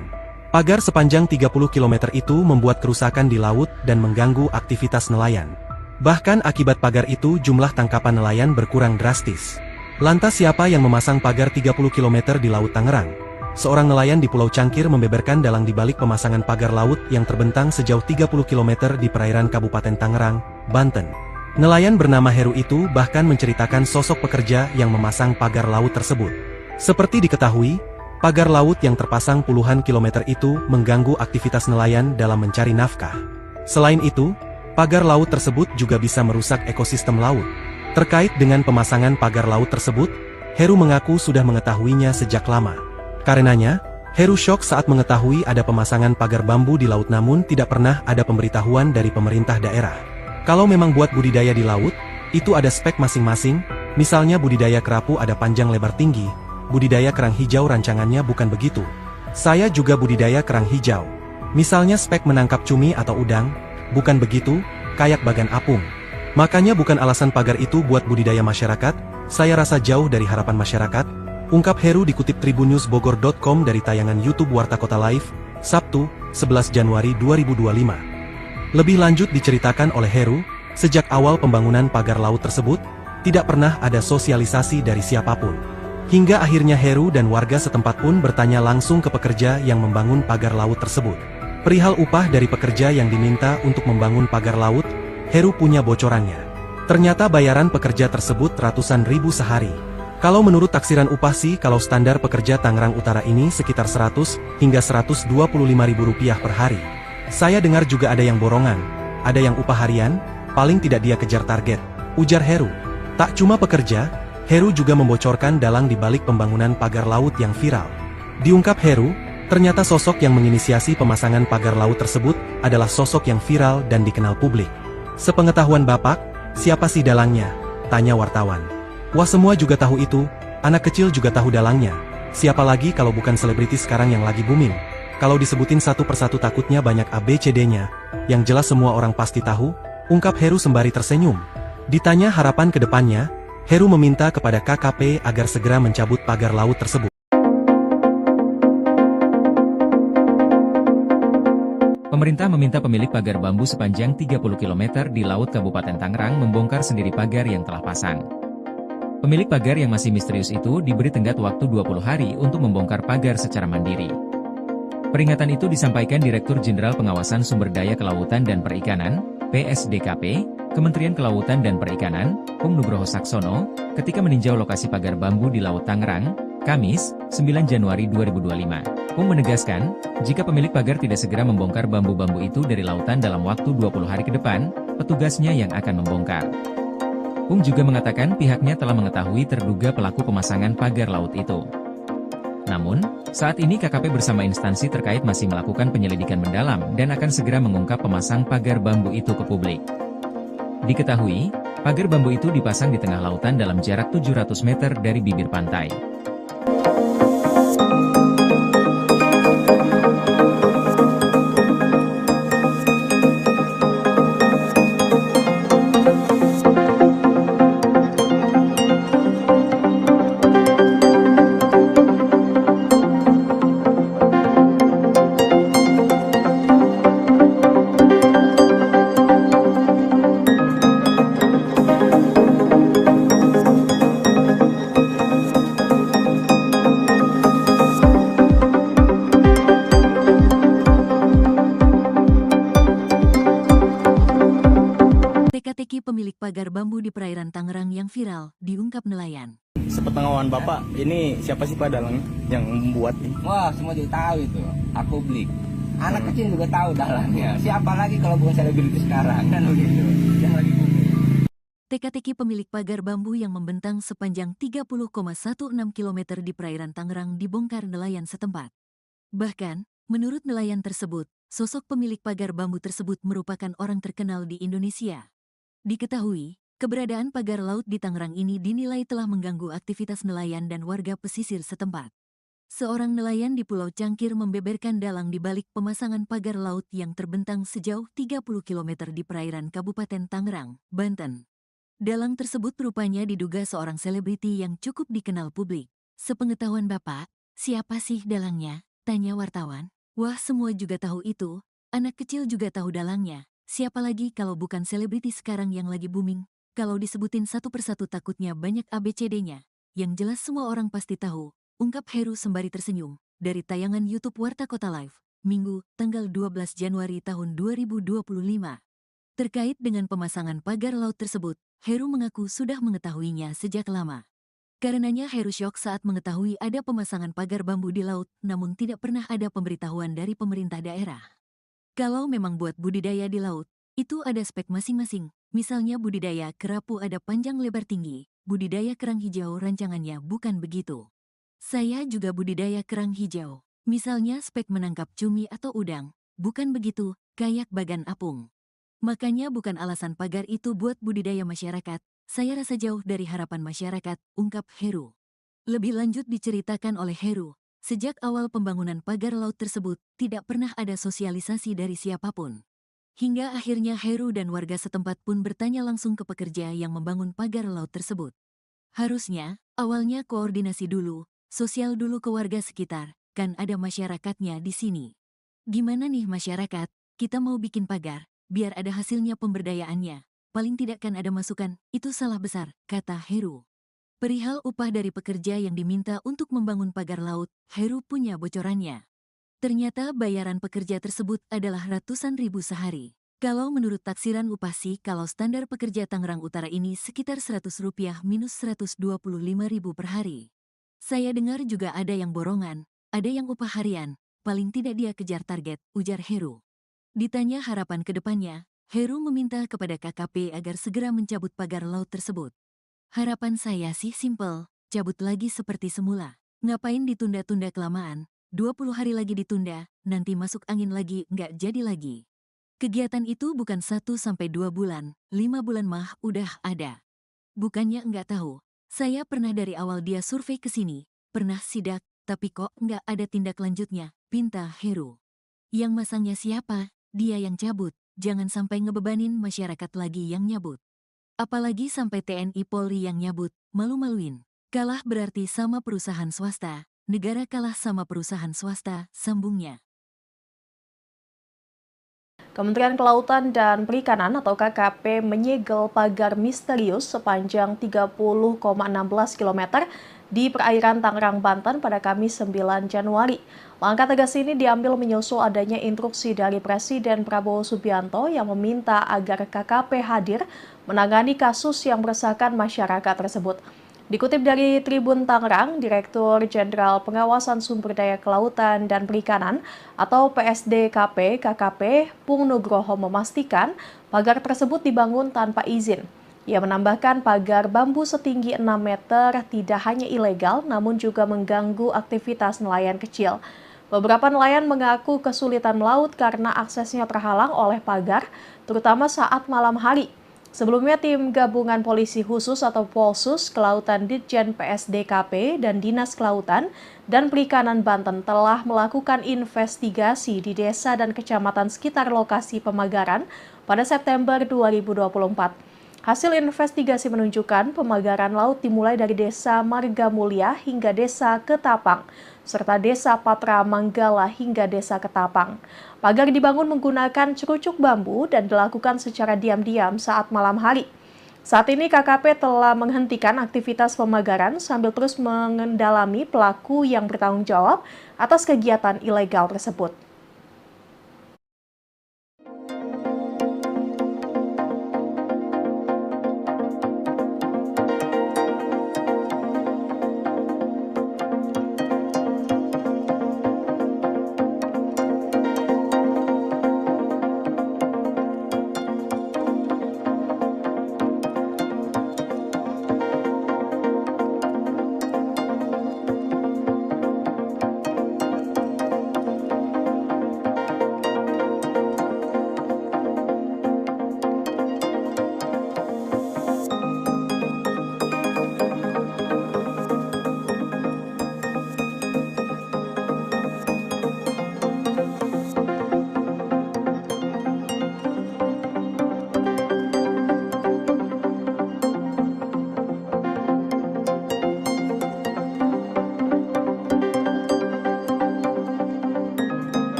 Pagar sepanjang 30 km itu membuat kerusakan di laut dan mengganggu aktivitas nelayan. Bahkan akibat pagar itu jumlah tangkapan nelayan berkurang drastis. Lantas siapa yang memasang pagar 30 km di Laut Tangerang? Seorang nelayan di Pulau Cangkir membeberkan dalang di balik pemasangan pagar laut yang terbentang sejauh 30 km di perairan Kabupaten Tangerang, Banten. Nelayan bernama Heru itu bahkan menceritakan sosok pekerja yang memasang pagar laut tersebut. Seperti diketahui, pagar laut yang terpasang puluhan kilometer itu mengganggu aktivitas nelayan dalam mencari nafkah. Selain itu, pagar laut tersebut juga bisa merusak ekosistem laut. Terkait dengan pemasangan pagar laut tersebut, Heru mengaku sudah mengetahuinya sejak lama. Karenanya, Heru syok saat mengetahui ada pemasangan pagar bambu di laut namun tidak pernah ada pemberitahuan dari pemerintah daerah. Kalau memang buat budidaya di laut, itu ada spek masing-masing, misalnya budidaya kerapu ada panjang lebar tinggi, budidaya kerang hijau rancangannya bukan begitu. Saya juga budidaya kerang hijau. Misalnya spek menangkap cumi atau udang, bukan begitu, kayak bagan apung. Makanya bukan alasan pagar itu buat budidaya masyarakat, saya rasa jauh dari harapan masyarakat, ungkap Heru dikutip tribunnewsbogor.com dari tayangan YouTube Warta Kota Live, Sabtu, 11 Januari 2025. Lebih lanjut diceritakan oleh Heru, sejak awal pembangunan pagar laut tersebut, tidak pernah ada sosialisasi dari siapapun. Hingga akhirnya Heru dan warga setempat pun bertanya langsung ke pekerja yang membangun pagar laut tersebut. Perihal upah dari pekerja yang diminta untuk membangun pagar laut, Heru punya bocorannya. Ternyata bayaran pekerja tersebut ratusan ribu sehari. Kalau menurut taksiran upah sih kalau standar pekerja Tangerang Utara ini sekitar 100 hingga 125 ribu rupiah per hari. Saya dengar juga ada yang borongan, ada yang upah harian, paling tidak dia kejar target, ujar Heru. Tak cuma pekerja, Heru juga membocorkan dalang di balik pembangunan pagar laut yang viral. Diungkap Heru, ternyata sosok yang menginisiasi pemasangan pagar laut tersebut adalah sosok yang viral dan dikenal publik. Sepengetahuan Bapak, siapa sih dalangnya? Tanya wartawan. Wah, semua juga tahu itu, anak kecil juga tahu dalangnya. Siapa lagi kalau bukan selebriti sekarang yang lagi booming? Kalau disebutin satu persatu takutnya banyak ABCD-nya, yang jelas semua orang pasti tahu, ungkap Heru sembari tersenyum. Ditanya harapan ke depannya, Heru meminta kepada KKP agar segera mencabut pagar laut tersebut. Pemerintah meminta pemilik pagar bambu sepanjang 30 km di Laut Kabupaten Tangerang membongkar sendiri pagar yang telah pasang. Pemilik pagar yang masih misterius itu diberi tenggat waktu 20 hari untuk membongkar pagar secara mandiri. Peringatan itu disampaikan Direktur Jenderal Pengawasan Sumber Daya Kelautan dan Perikanan, PSDKP, Kementerian Kelautan dan Perikanan, Pung Nugroho Saksono, ketika meninjau lokasi pagar bambu di Laut Tangerang, Kamis, 9 Januari 2025. Pung menegaskan, jika pemilik pagar tidak segera membongkar bambu-bambu itu dari lautan dalam waktu 20 hari ke depan, petugasnya yang akan membongkar. Pung juga mengatakan pihaknya telah mengetahui terduga pelaku pemasangan pagar laut itu. Namun, saat ini KKP bersama instansi terkait masih melakukan penyelidikan mendalam dan akan segera mengungkap pemasang pagar bambu itu ke publik. Diketahui, pagar bambu itu dipasang di tengah lautan dalam jarak 700 meter dari bibir pantai. Teka-teki pemilik pagar bambu di perairan Tangerang yang viral, diungkap nelayan. Sepengetahuan Bapak, ini siapa sih Pak dalangnya yang membuat ini? Wah, semua juga tahu itu. Aku beli. Anak kecil juga tahu dalangnya. Siapa lagi kalau bukan selebriti sekarang kan begitu. Yang lagi booming. Teka-teki pemilik pagar bambu yang membentang sepanjang 30,16 km di perairan Tangerang dibongkar nelayan setempat. Bahkan, Menurut nelayan tersebut, sosok pemilik pagar bambu tersebut merupakan orang terkenal di Indonesia. Diketahui, keberadaan pagar laut di Tangerang ini dinilai telah mengganggu aktivitas nelayan dan warga pesisir setempat. Seorang nelayan di Pulau Cangkir membeberkan dalang di balik pemasangan pagar laut yang terbentang sejauh 30 km di perairan Kabupaten Tangerang, Banten. Dalang tersebut rupanya diduga seorang selebriti yang cukup dikenal publik. Sepengetahuan Bapak, siapa sih dalangnya? Tanya wartawan. Wah, semua juga tahu itu. Anak kecil juga tahu dalangnya. Siapa lagi kalau bukan selebriti sekarang yang lagi booming? Kalau disebutin satu persatu takutnya banyak ABCD-nya. Yang jelas semua orang pasti tahu. Ungkap Heru sembari tersenyum, dari tayangan YouTube Warta Kota Live, Minggu, tanggal 12 Januari tahun 2025. Terkait dengan pemasangan pagar laut tersebut, Heru mengaku sudah mengetahuinya sejak lama. Karenanya Heru syok saat mengetahui ada pemasangan pagar bambu di laut, namun tidak pernah ada pemberitahuan dari pemerintah daerah. Kalau memang buat budidaya di laut, itu ada spek masing-masing, misalnya budidaya kerapu ada panjang lebar tinggi, budidaya kerang hijau rancangannya bukan begitu. Saya juga budidaya kerang hijau. Misalnya spek menangkap cumi atau udang. Bukan begitu, kayak bagan apung. Makanya bukan alasan pagar itu buat budidaya masyarakat. Saya rasa jauh dari harapan masyarakat, ungkap Heru. Lebih lanjut diceritakan oleh Heru, sejak awal pembangunan pagar laut tersebut, tidak pernah ada sosialisasi dari siapapun. Hingga akhirnya Heru dan warga setempat pun bertanya langsung ke pekerja yang membangun pagar laut tersebut. Harusnya, awalnya koordinasi dulu, sosial dulu ke warga sekitar, kan ada masyarakatnya di sini. Gimana nih masyarakat, kita mau bikin pagar, biar ada hasilnya pemberdayaannya. Paling tidak kan ada masukan, itu salah besar, kata Heru. Perihal upah dari pekerja yang diminta untuk membangun pagar laut, Heru punya bocorannya. Ternyata bayaran pekerja tersebut adalah ratusan ribu sehari. Kalau menurut taksiran upah sih, kalau standar pekerja Tangerang Utara ini sekitar Rp100 minus Rp125.000 per hari. Saya dengar juga ada yang borongan, ada yang upah harian, paling tidak dia kejar target, ujar Heru. Ditanya harapan ke depannya, Heru meminta kepada KKP agar segera mencabut pagar laut tersebut. Harapan saya sih simpel, cabut lagi seperti semula. Ngapain ditunda-tunda kelamaan, 20 hari lagi ditunda, nanti masuk angin lagi, nggak jadi lagi. Kegiatan itu bukan 1-2 bulan, 5 bulan mah udah ada. Bukannya nggak tahu. Saya pernah dari awal dia survei ke sini, pernah sidak, tapi kok nggak ada tindak lanjutnya, pinta Heru. Yang masangnya siapa? Dia yang cabut, jangan sampai ngebebanin masyarakat lagi yang nyabut. Apalagi sampai TNI Polri yang nyabut, malu-maluin. Kalah berarti sama perusahaan swasta, negara kalah sama perusahaan swasta, sambungnya. Kementerian Kelautan dan Perikanan atau KKP menyegel pagar misterius sepanjang 30,16 km di perairan Tangerang, Banten pada Kamis 9 Januari. Langkah tegas ini diambil menyusul adanya instruksi dari Presiden Prabowo Subianto yang meminta agar KKP hadir menangani kasus yang meresahkan masyarakat tersebut. Dikutip dari Tribun Tangerang, Direktur Jenderal Pengawasan Sumber Daya Kelautan dan Perikanan atau PSDKP KKP Pung Nugroho memastikan pagar tersebut dibangun tanpa izin. Ia menambahkan pagar bambu setinggi 6 meter tidak hanya ilegal namun juga mengganggu aktivitas nelayan kecil. Beberapa nelayan mengaku kesulitan melaut karena aksesnya terhalang oleh pagar, terutama saat malam hari. Sebelumnya, tim gabungan polisi khusus atau Polsus Kelautan Ditjen PSDKP dan Dinas Kelautan dan Perikanan Banten telah melakukan investigasi di desa dan kecamatan sekitar lokasi pemagaran pada September 2024. Hasil investigasi menunjukkan pemagaran laut dimulai dari Desa Marga Mulia hingga Desa Ketapang, serta Desa Patra Manggala hingga Desa Ketapang. Pagar dibangun menggunakan cerucuk bambu dan dilakukan secara diam-diam saat malam hari. Saat ini KKP telah menghentikan aktivitas pemagaran sambil terus mengendalami pelaku yang bertanggung jawab atas kegiatan ilegal tersebut.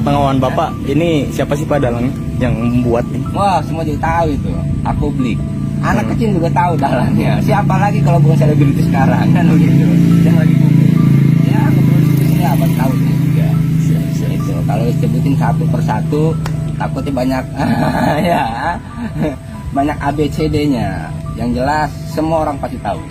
Sepengetahuan Bapak, ini siapa sih Pak dalang yang membuat nih? Wah, semua juga tahu itu. Publik. Anak kecil juga tahu dalangnya. Siapa lagi kalau bukan selebriti sekarang kan begitu. Yang lagi booming. Ya, ngeproduksinya apa tahu juga. Itu kalau disebutin satu persatu takutnya banyak ya. Banyak ABCD-nya. Yang jelas semua orang pasti tahu.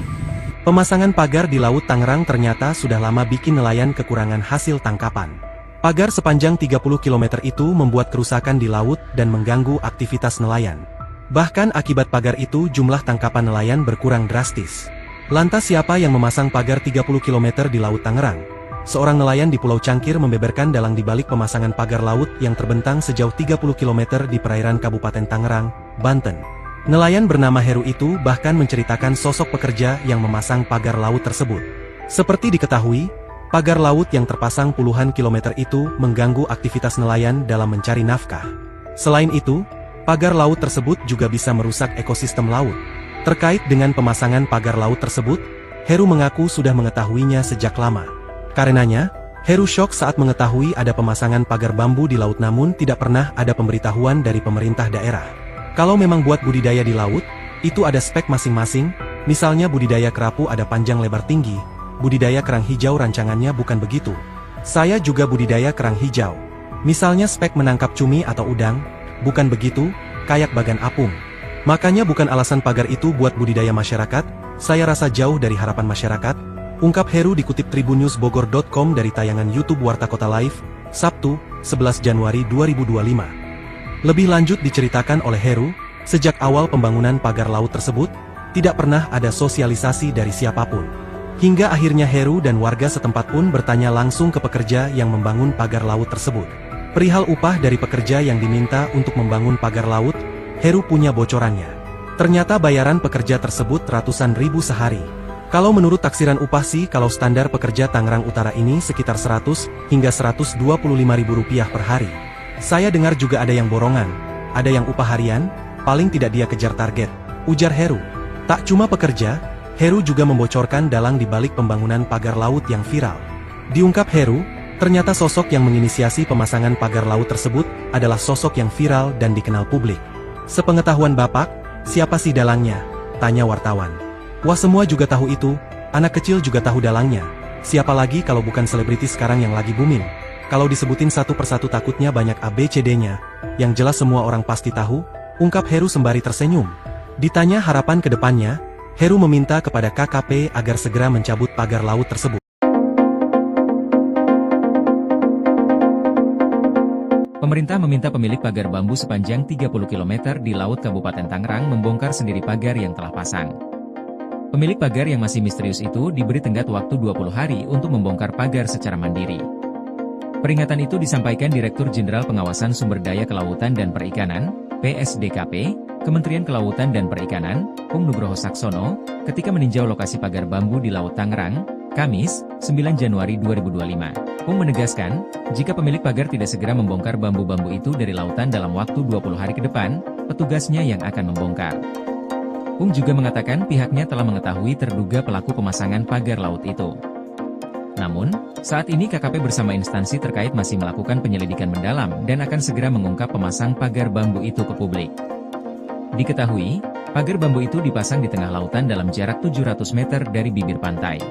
Pemasangan pagar di Laut Tangerang ternyata sudah lama bikin nelayan kekurangan hasil tangkapan. Pagar sepanjang 30 km itu membuat kerusakan di laut dan mengganggu aktivitas nelayan. Bahkan akibat pagar itu jumlah tangkapan nelayan berkurang drastis. Lantas siapa yang memasang pagar 30 km di Laut Tangerang? Seorang nelayan di Pulau Cangkir membeberkan dalang di balik pemasangan pagar laut yang terbentang sejauh 30 km di perairan Kabupaten Tangerang, Banten. Nelayan bernama Heru itu bahkan menceritakan sosok pekerja yang memasang pagar laut tersebut. Seperti diketahui, pagar laut yang terpasang puluhan kilometer itu mengganggu aktivitas nelayan dalam mencari nafkah. Selain itu, pagar laut tersebut juga bisa merusak ekosistem laut. Terkait dengan pemasangan pagar laut tersebut, Heru mengaku sudah mengetahuinya sejak lama. Karenanya, Heru syok saat mengetahui ada pemasangan pagar bambu di laut namun tidak pernah ada pemberitahuan dari pemerintah daerah. Kalau memang buat budidaya di laut, itu ada spek masing-masing, misalnya budidaya kerapu ada panjang lebar tinggi, budidaya kerang hijau rancangannya bukan begitu. Saya juga budidaya kerang hijau. Misalnya spek menangkap cumi atau udang, bukan begitu, kayak bagan apung. Makanya bukan alasan pagar itu buat budidaya masyarakat, saya rasa jauh dari harapan masyarakat, ungkap Heru dikutip tribunnewsbogor.com dari tayangan YouTube Warta Kota Live, Sabtu, 11 Januari 2025. Lebih lanjut diceritakan oleh Heru, sejak awal pembangunan pagar laut tersebut, tidak pernah ada sosialisasi dari siapapun. Hingga akhirnya Heru dan warga setempat pun bertanya langsung ke pekerja yang membangun pagar laut tersebut. Perihal upah dari pekerja yang diminta untuk membangun pagar laut, Heru punya bocorannya. Ternyata bayaran pekerja tersebut ratusan ribu sehari. Kalau menurut taksiran upah sih kalau standar pekerja Tangerang Utara ini sekitar 100 hingga 125 ribu rupiah per hari. Saya dengar juga ada yang borongan, ada yang upah harian, paling tidak dia kejar target, ujar Heru. Tak cuma pekerja, Heru juga membocorkan dalang di balik pembangunan pagar laut yang viral. Diungkap Heru, ternyata sosok yang menginisiasi pemasangan pagar laut tersebut adalah sosok yang viral dan dikenal publik. Sepengetahuan Bapak, siapa sih dalangnya? Tanya wartawan. Wah, semua juga tahu itu, anak kecil juga tahu dalangnya. Siapa lagi kalau bukan selebriti sekarang yang lagi booming? Kalau disebutin satu persatu takutnya banyak ABCD-nya, yang jelas semua orang pasti tahu, ungkap Heru sembari tersenyum. Ditanya harapan ke depannya, Heru meminta kepada KKP agar segera mencabut pagar laut tersebut. Pemerintah meminta pemilik pagar bambu sepanjang 30 km di Laut Kabupaten Tangerang membongkar sendiri pagar yang telah pasang. Pemilik pagar yang masih misterius itu diberi tenggat waktu 20 hari untuk membongkar pagar secara mandiri. Peringatan itu disampaikan Direktur Jenderal Pengawasan Sumber Daya Kelautan dan Perikanan, PSDKP, Kementerian Kelautan dan Perikanan, Pung Nugroho Saksono, ketika meninjau lokasi pagar bambu di Laut Tangerang, Kamis, 9 Januari 2025. Pung menegaskan, jika pemilik pagar tidak segera membongkar bambu-bambu itu dari lautan dalam waktu 20 hari ke depan, petugasnya yang akan membongkar. Pung juga mengatakan pihaknya telah mengetahui terduga pelaku pemasangan pagar laut itu. Namun, saat ini KKP bersama instansi terkait masih melakukan penyelidikan mendalam dan akan segera mengungkap pemasang pagar bambu itu ke publik. Diketahui, pagar bambu itu dipasang di tengah lautan dalam jarak 700 meter dari bibir pantai.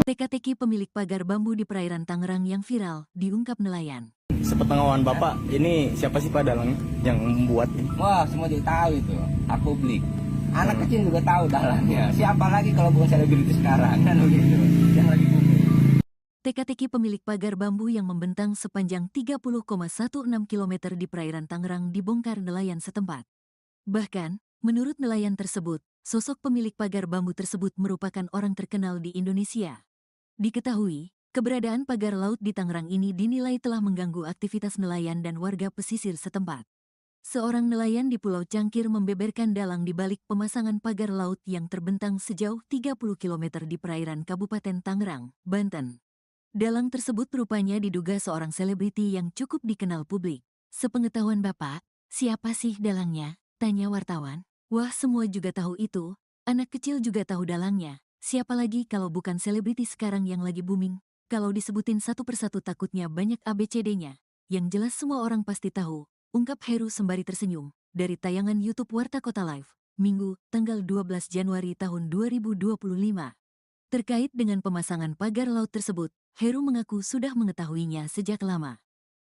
Teka-teki pemilik pagar bambu di perairan Tangerang yang viral, diungkap nelayan. Sepengetahuan Bapak, ini siapa sih Pak dalang yang membuat nih? Wah, semua juga tahu itu. Publik. Anak kecil juga tahu dalangnya. Siapa lagi kalau bukan selebriti sekarang kan begitu. Yang lagi booming. Teka-teki pemilik pagar bambu yang membentang sepanjang 30,16 km di perairan Tangerang dibongkar nelayan setempat. Bahkan, menurut nelayan tersebut, sosok pemilik pagar bambu tersebut merupakan orang terkenal di Indonesia. Diketahui, keberadaan pagar laut di Tangerang ini dinilai telah mengganggu aktivitas nelayan dan warga pesisir setempat. Seorang nelayan di Pulau Cangkir membeberkan dalang di balik pemasangan pagar laut yang terbentang sejauh 30 km di perairan Kabupaten Tangerang, Banten. Dalang tersebut rupanya diduga seorang selebriti yang cukup dikenal publik. Sepengetahuan Bapak, siapa sih dalangnya? Tanya wartawan. Wah, semua juga tahu itu. Anak kecil juga tahu dalangnya. Siapa lagi kalau bukan selebriti sekarang yang lagi booming? Kalau disebutin satu persatu takutnya banyak ABCD-nya. Yang jelas semua orang pasti tahu. Ungkap Heru sembari tersenyum, dari tayangan YouTube Warta Kota Live, Minggu, tanggal 12 Januari tahun 2025. Terkait dengan pemasangan pagar laut tersebut, Heru mengaku sudah mengetahuinya sejak lama.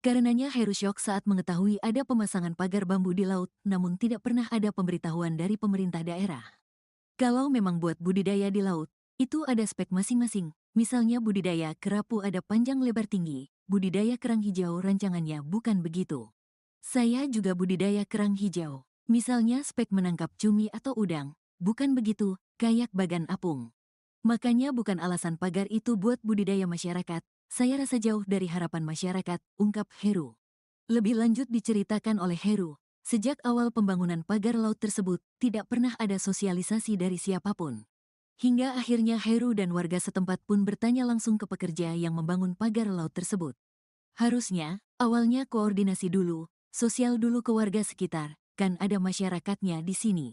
Karenanya Heru syok saat mengetahui ada pemasangan pagar bambu di laut, namun tidak pernah ada pemberitahuan dari pemerintah daerah. Kalau memang buat budidaya di laut, itu ada spek masing-masing, misalnya budidaya kerapu ada panjang lebar tinggi, budidaya kerang hijau rancangannya bukan begitu. Saya juga budidaya kerang hijau. Misalnya spek menangkap cumi atau udang. Bukan begitu, kayak bagan apung. Makanya bukan alasan pagar itu buat budidaya masyarakat. Saya rasa jauh dari harapan masyarakat, ungkap Heru. Lebih lanjut diceritakan oleh Heru, sejak awal pembangunan pagar laut tersebut, tidak pernah ada sosialisasi dari siapapun. Hingga akhirnya Heru dan warga setempat pun bertanya langsung ke pekerja yang membangun pagar laut tersebut. Harusnya, awalnya koordinasi dulu, sosial dulu ke warga sekitar, kan ada masyarakatnya di sini.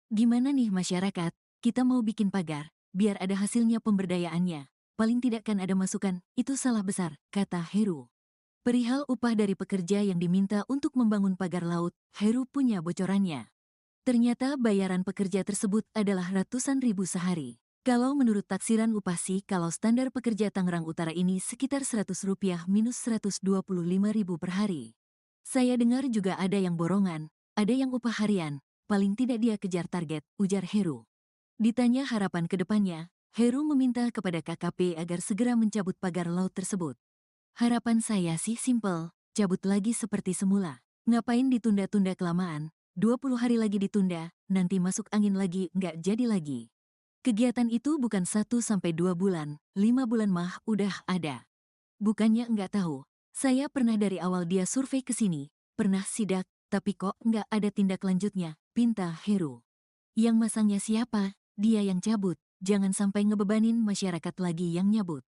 Gimana nih masyarakat, kita mau bikin pagar, biar ada hasilnya pemberdayaannya. Paling tidak kan ada masukan, itu salah besar, kata Heru. Perihal upah dari pekerja yang diminta untuk membangun pagar laut, Heru punya bocorannya. Ternyata bayaran pekerja tersebut adalah ratusan ribu sehari. Kalau menurut taksiran upah sih, kalau standar pekerja Tangerang Utara ini sekitar Rp100 minus Rp125.000 per hari. Saya dengar juga ada yang borongan, ada yang upah harian, paling tidak dia kejar target, ujar Heru. Ditanya harapan ke depannya, Heru meminta kepada KKP agar segera mencabut pagar laut tersebut. Harapan saya sih simpel, cabut lagi seperti semula. Ngapain ditunda-tunda kelamaan, 20 hari lagi ditunda, nanti masuk angin lagi, nggak jadi lagi. Kegiatan itu bukan 1-2 bulan, 5 bulan mah udah ada. Bukannya nggak tahu, saya pernah dari awal dia survei ke sini, pernah sidak, tapi kok nggak ada tindak lanjutnya, pinta Heru. Yang masangnya siapa? Dia yang cabut, jangan sampai ngebebanin masyarakat lagi yang nyabut.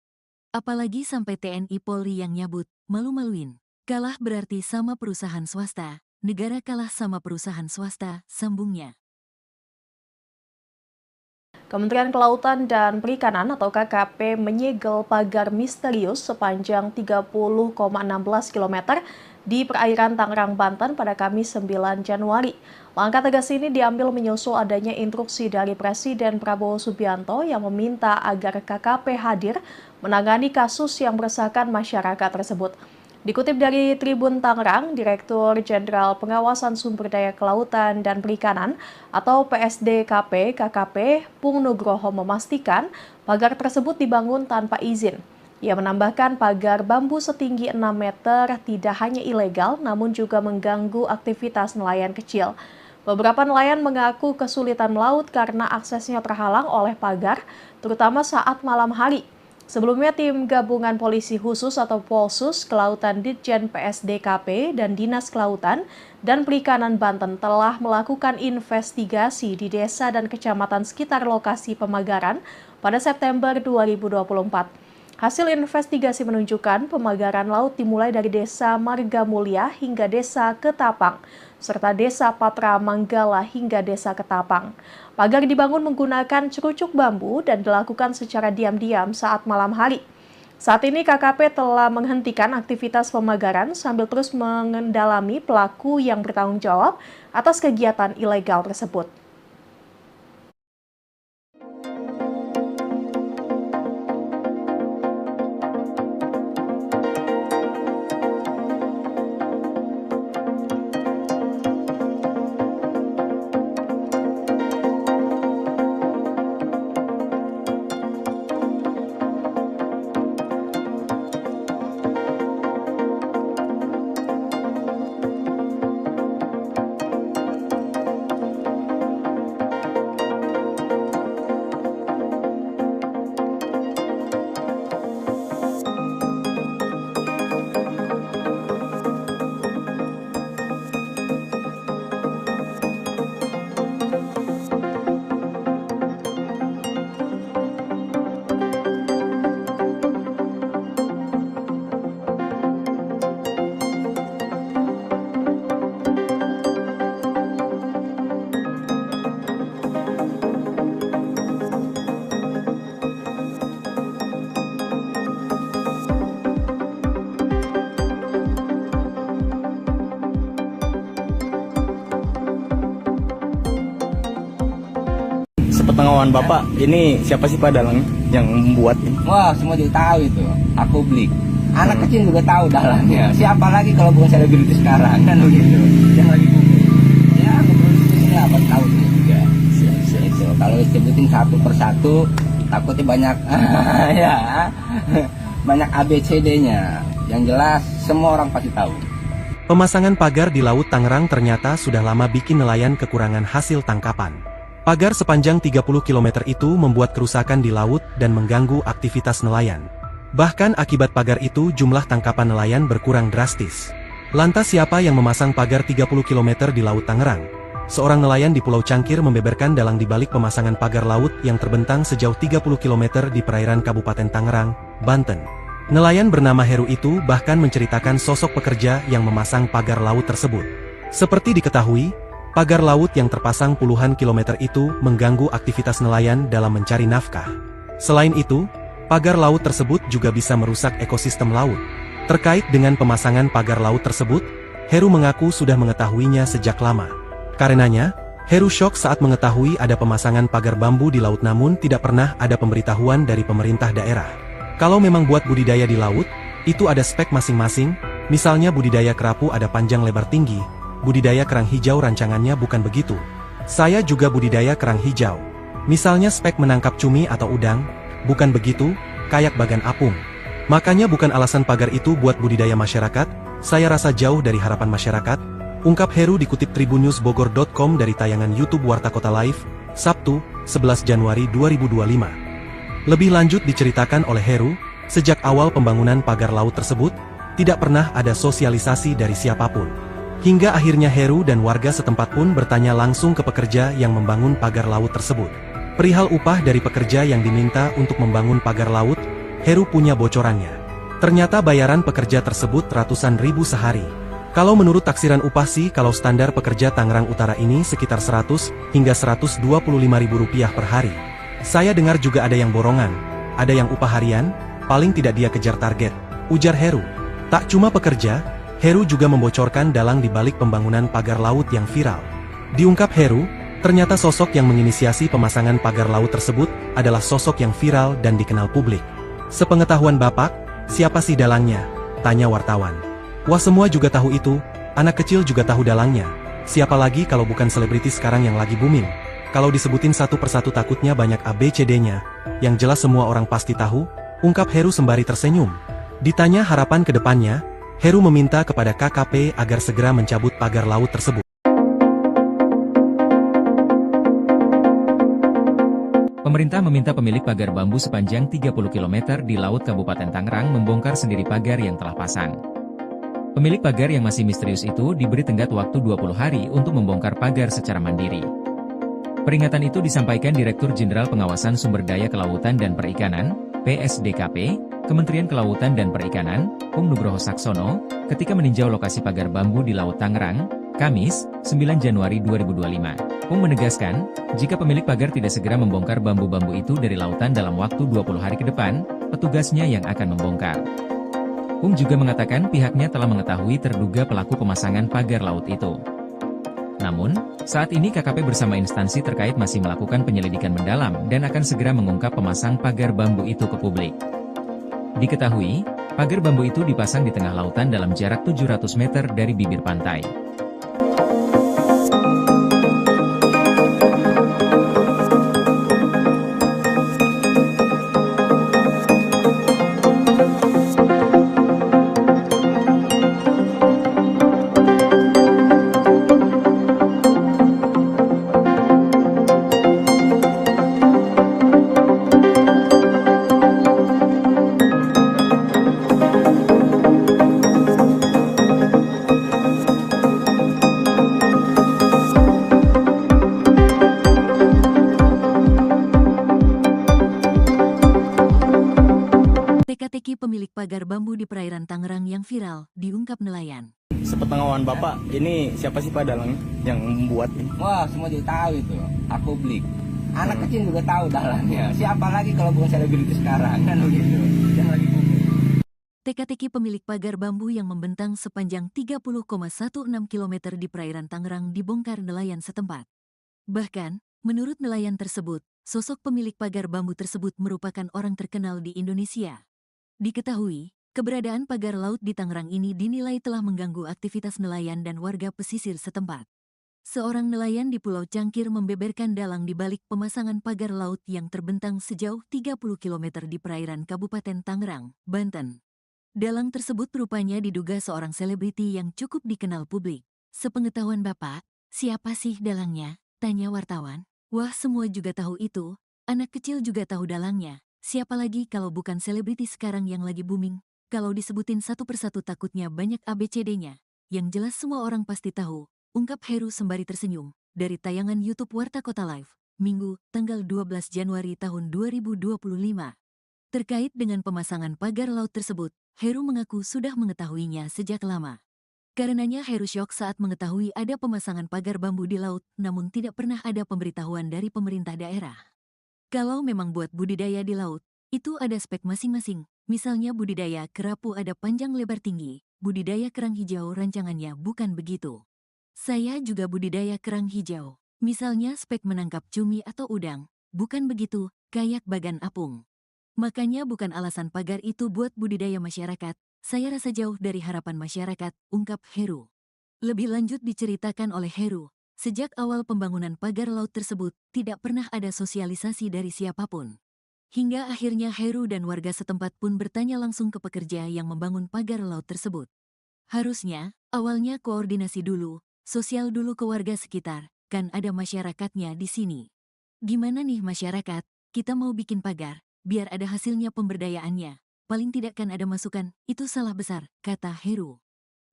Apalagi sampai TNI Polri yang nyabut, malu-maluin. Kalah berarti sama perusahaan swasta, negara kalah sama perusahaan swasta, sambungnya. Kementerian Kelautan dan Perikanan atau KKP menyegel pagar misterius sepanjang 30,16 km di perairan Tangerang, Banten pada Kamis 9 Januari. Langkah tegas ini diambil menyusul adanya instruksi dari Presiden Prabowo Subianto yang meminta agar KKP hadir menangani kasus yang meresahkan masyarakat tersebut. Dikutip dari Tribun Tangerang, Direktur Jenderal Pengawasan Sumber Daya Kelautan dan Perikanan atau PSDKP KKP Pung Nugroho memastikan pagar tersebut dibangun tanpa izin. Ia menambahkan pagar bambu setinggi 6 meter tidak hanya ilegal namun juga mengganggu aktivitas nelayan kecil. Beberapa nelayan mengaku kesulitan melaut karena aksesnya terhalang oleh pagar, terutama saat malam hari. Sebelumnya, tim gabungan polisi khusus atau Polsus Kelautan Ditjen PSDKP dan Dinas Kelautan dan Perikanan Banten telah melakukan investigasi di desa dan kecamatan sekitar lokasi pemagaran pada September 2024. Hasil investigasi menunjukkan pemagaran laut dimulai dari Desa Marga Mulia hingga Desa Ketapang, serta Desa Patra Manggala hingga Desa Ketapang. Pagar dibangun menggunakan cerucuk bambu dan dilakukan secara diam-diam saat malam hari. Saat ini KKP telah menghentikan aktivitas pemagaran sambil terus mengendalami pelaku yang bertanggung jawab atas kegiatan ilegal tersebut. Sepengetahuan Bapak, ini siapa sih Pak dalangnya yang membuat ini? Wah, semua juga tahu itu. Aku beli. Anak kecil juga tahu dalangnya. Siapa lagi kalau bukan selebriti sekarang kan begitu. Yang lagi booming. Ya, produksinya apa tahu juga. Itu kalau disebutin satu persatu takutnya banyak ya. Banyak ABCD-nya. Yang jelas semua orang pasti tahu. Pemasangan pagar di Laut Tangerang ternyata sudah lama bikin nelayan kekurangan hasil tangkapan. Pagar sepanjang 30 km itu membuat kerusakan di laut dan mengganggu aktivitas nelayan. Bahkan akibat pagar itu jumlah tangkapan nelayan berkurang drastis. Lantas siapa yang memasang pagar 30 km di Laut Tangerang? Seorang nelayan di Pulau Cangkir membeberkan dalang dibalik pemasangan pagar laut yang terbentang sejauh 30 km di perairan Kabupaten Tangerang, Banten. Nelayan bernama Heru itu bahkan menceritakan sosok pekerja yang memasang pagar laut tersebut. Seperti diketahui, pagar laut yang terpasang puluhan kilometer itu mengganggu aktivitas nelayan dalam mencari nafkah. Selain itu, pagar laut tersebut juga bisa merusak ekosistem laut. Terkait dengan pemasangan pagar laut tersebut, Heru mengaku sudah mengetahuinya sejak lama. Karenanya, Heru syok saat mengetahui ada pemasangan pagar bambu di laut namun tidak pernah ada pemberitahuan dari pemerintah daerah. Kalau memang buat budidaya di laut, itu ada spek masing-masing, misalnya budidaya kerapu ada panjang lebar tinggi, budidaya kerang hijau rancangannya bukan begitu. Saya juga budidaya kerang hijau. Misalnya spek menangkap cumi atau udang, bukan begitu, kayak bagan apung. Makanya bukan alasan pagar itu buat budidaya masyarakat, saya rasa jauh dari harapan masyarakat, ungkap Heru dikutip tribunnewsbogor.com dari tayangan YouTube Warta Kota Live, Sabtu, 11 Januari 2025. Lebih lanjut diceritakan oleh Heru, sejak awal pembangunan pagar laut tersebut, tidak pernah ada sosialisasi dari siapapun. Hingga akhirnya Heru dan warga setempat pun bertanya langsung ke pekerja yang membangun pagar laut tersebut. Perihal upah dari pekerja yang diminta untuk membangun pagar laut, Heru punya bocorannya. Ternyata bayaran pekerja tersebut ratusan ribu sehari. Kalau menurut taksiran upah sih kalau standar pekerja Tangerang Utara ini sekitar 100 hingga 125 ribu rupiah per hari. Saya dengar juga ada yang borongan, ada yang upah harian, paling tidak dia kejar target, ujar Heru. Tak cuma pekerja, Heru juga membocorkan dalang di balik pembangunan pagar laut yang viral. Diungkap Heru, ternyata sosok yang menginisiasi pemasangan pagar laut tersebut adalah sosok yang viral dan dikenal publik. Sepengetahuan Bapak, siapa sih dalangnya? Tanya wartawan. Wah, semua juga tahu itu, anak kecil juga tahu dalangnya. Siapa lagi kalau bukan selebriti sekarang yang lagi booming? Kalau disebutin satu persatu takutnya banyak ABCD-nya, yang jelas semua orang pasti tahu, ungkap Heru sembari tersenyum. Ditanya harapan ke depannya, Heru meminta kepada KKP agar segera mencabut pagar laut tersebut. Pemerintah meminta pemilik pagar bambu sepanjang 30 km di Laut Kabupaten Tangerang membongkar sendiri pagar yang telah pasang. Pemilik pagar yang masih misterius itu diberi tenggat waktu 20 hari untuk membongkar pagar secara mandiri. Peringatan itu disampaikan Direktur Jenderal Pengawasan Sumber Daya Kelautan dan Perikanan, PSDKP, Kementerian Kelautan dan Perikanan, Pung Nugroho Saksono, ketika meninjau lokasi pagar bambu di Laut Tangerang, Kamis, 9 Januari 2025. Pung menegaskan, jika pemilik pagar tidak segera membongkar bambu-bambu itu dari lautan dalam waktu 20 hari ke depan, petugasnya yang akan membongkar. Pung juga mengatakan pihaknya telah mengetahui terduga pelaku pemasangan pagar laut itu. Namun, saat ini KKP bersama instansi terkait masih melakukan penyelidikan mendalam dan akan segera mengungkap pemasang pagar bambu itu ke publik. Diketahui, pagar bambu itu dipasang di tengah lautan dalam jarak 700 meter dari bibir pantai. Teka-teki pemilik pagar bambu di perairan Tangerang yang viral, diungkap nelayan. Sepengetahuan Bapak, ini siapa sih Pak dalangnya yang membuat ini? Wah, semua juga tahu itu. Aku beli. Anak kecil juga tahu dalangnya. Siapa lagi kalau bukan selebriti sekarang kan begitu. Yang lagi booming. Teka-teki pemilik pagar bambu yang membentang sepanjang 30,16 km di perairan Tangerang dibongkar nelayan setempat. Bahkan, menurut nelayan tersebut, sosok pemilik pagar bambu tersebut merupakan orang terkenal di Indonesia. Diketahui, keberadaan pagar laut di Tangerang ini dinilai telah mengganggu aktivitas nelayan dan warga pesisir setempat. Seorang nelayan di Pulau Cangkir membeberkan dalang di balik pemasangan pagar laut yang terbentang sejauh 30 km di perairan Kabupaten Tangerang, Banten. Dalang tersebut rupanya diduga seorang selebriti yang cukup dikenal publik. Sepengetahuan Bapak, siapa sih dalangnya? Tanya wartawan. Wah, semua juga tahu itu. Anak kecil juga tahu dalangnya. Siapa lagi kalau bukan selebriti sekarang yang lagi booming? Kalau disebutin satu persatu takutnya banyak ABCD-nya. Yang jelas semua orang pasti tahu. Ungkap Heru sembari tersenyum, dari tayangan YouTube Warta Kota Live, Minggu, tanggal 12 Januari tahun 2025. Terkait dengan pemasangan pagar laut tersebut, Heru mengaku sudah mengetahuinya sejak lama. Karenanya Heru syok saat mengetahui ada pemasangan pagar bambu di laut, namun tidak pernah ada pemberitahuan dari pemerintah daerah. Kalau memang buat budidaya di laut, itu ada spek masing-masing, misalnya budidaya kerapu ada panjang lebar tinggi, budidaya kerang hijau rancangannya bukan begitu. Saya juga budidaya kerang hijau. Misalnya spek menangkap cumi atau udang. Bukan begitu, kayak bagan apung. Makanya bukan alasan pagar itu buat budidaya masyarakat. Saya rasa jauh dari harapan masyarakat, ungkap Heru. Lebih lanjut diceritakan oleh Heru, sejak awal pembangunan pagar laut tersebut, tidak pernah ada sosialisasi dari siapapun. Hingga akhirnya Heru dan warga setempat pun bertanya langsung ke pekerja yang membangun pagar laut tersebut. Harusnya, awalnya koordinasi dulu, sosial dulu ke warga sekitar, kan ada masyarakatnya di sini. Gimana nih masyarakat, kita mau bikin pagar, biar ada hasilnya pemberdayaannya. Paling tidak kan ada masukan, itu salah besar, kata Heru.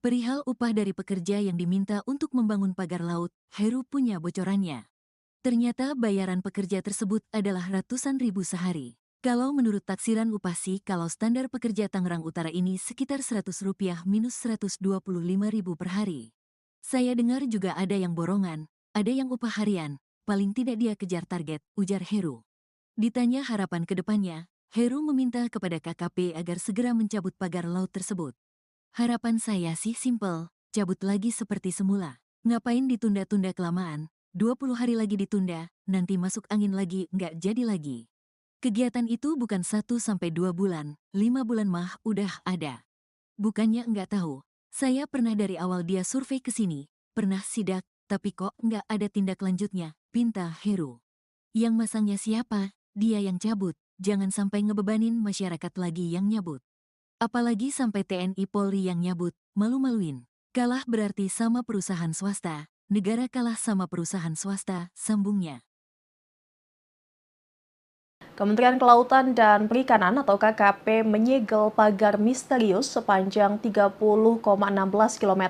Perihal upah dari pekerja yang diminta untuk membangun pagar laut, Heru punya bocorannya. Ternyata bayaran pekerja tersebut adalah ratusan ribu sehari. Kalau menurut taksiran upah sih, kalau standar pekerja Tangerang Utara ini sekitar Rp100 minus Rp125.000 per hari. Saya dengar juga ada yang borongan, ada yang upah harian, paling tidak dia kejar target, ujar Heru. Ditanya harapan ke depannya, Heru meminta kepada KKP agar segera mencabut pagar laut tersebut. Harapan saya sih simpel, cabut lagi seperti semula. Ngapain ditunda-tunda kelamaan, 20 hari lagi ditunda, nanti masuk angin lagi, nggak jadi lagi. Kegiatan itu bukan 1-2 bulan, 5 bulan mah udah ada. Bukannya nggak tahu, saya pernah dari awal dia survei ke sini, pernah sidak, tapi kok nggak ada tindak lanjutnya, pinta Heru. Yang masangnya siapa? Dia yang cabut, jangan sampai ngebebanin masyarakat lagi yang nyabut. Apalagi sampai TNI Polri yang nyabut, malu-maluin. Kalah berarti sama perusahaan swasta, negara kalah sama perusahaan swasta, sambungnya. Kementerian Kelautan dan Perikanan atau KKP menyegel pagar misterius sepanjang 30,16 km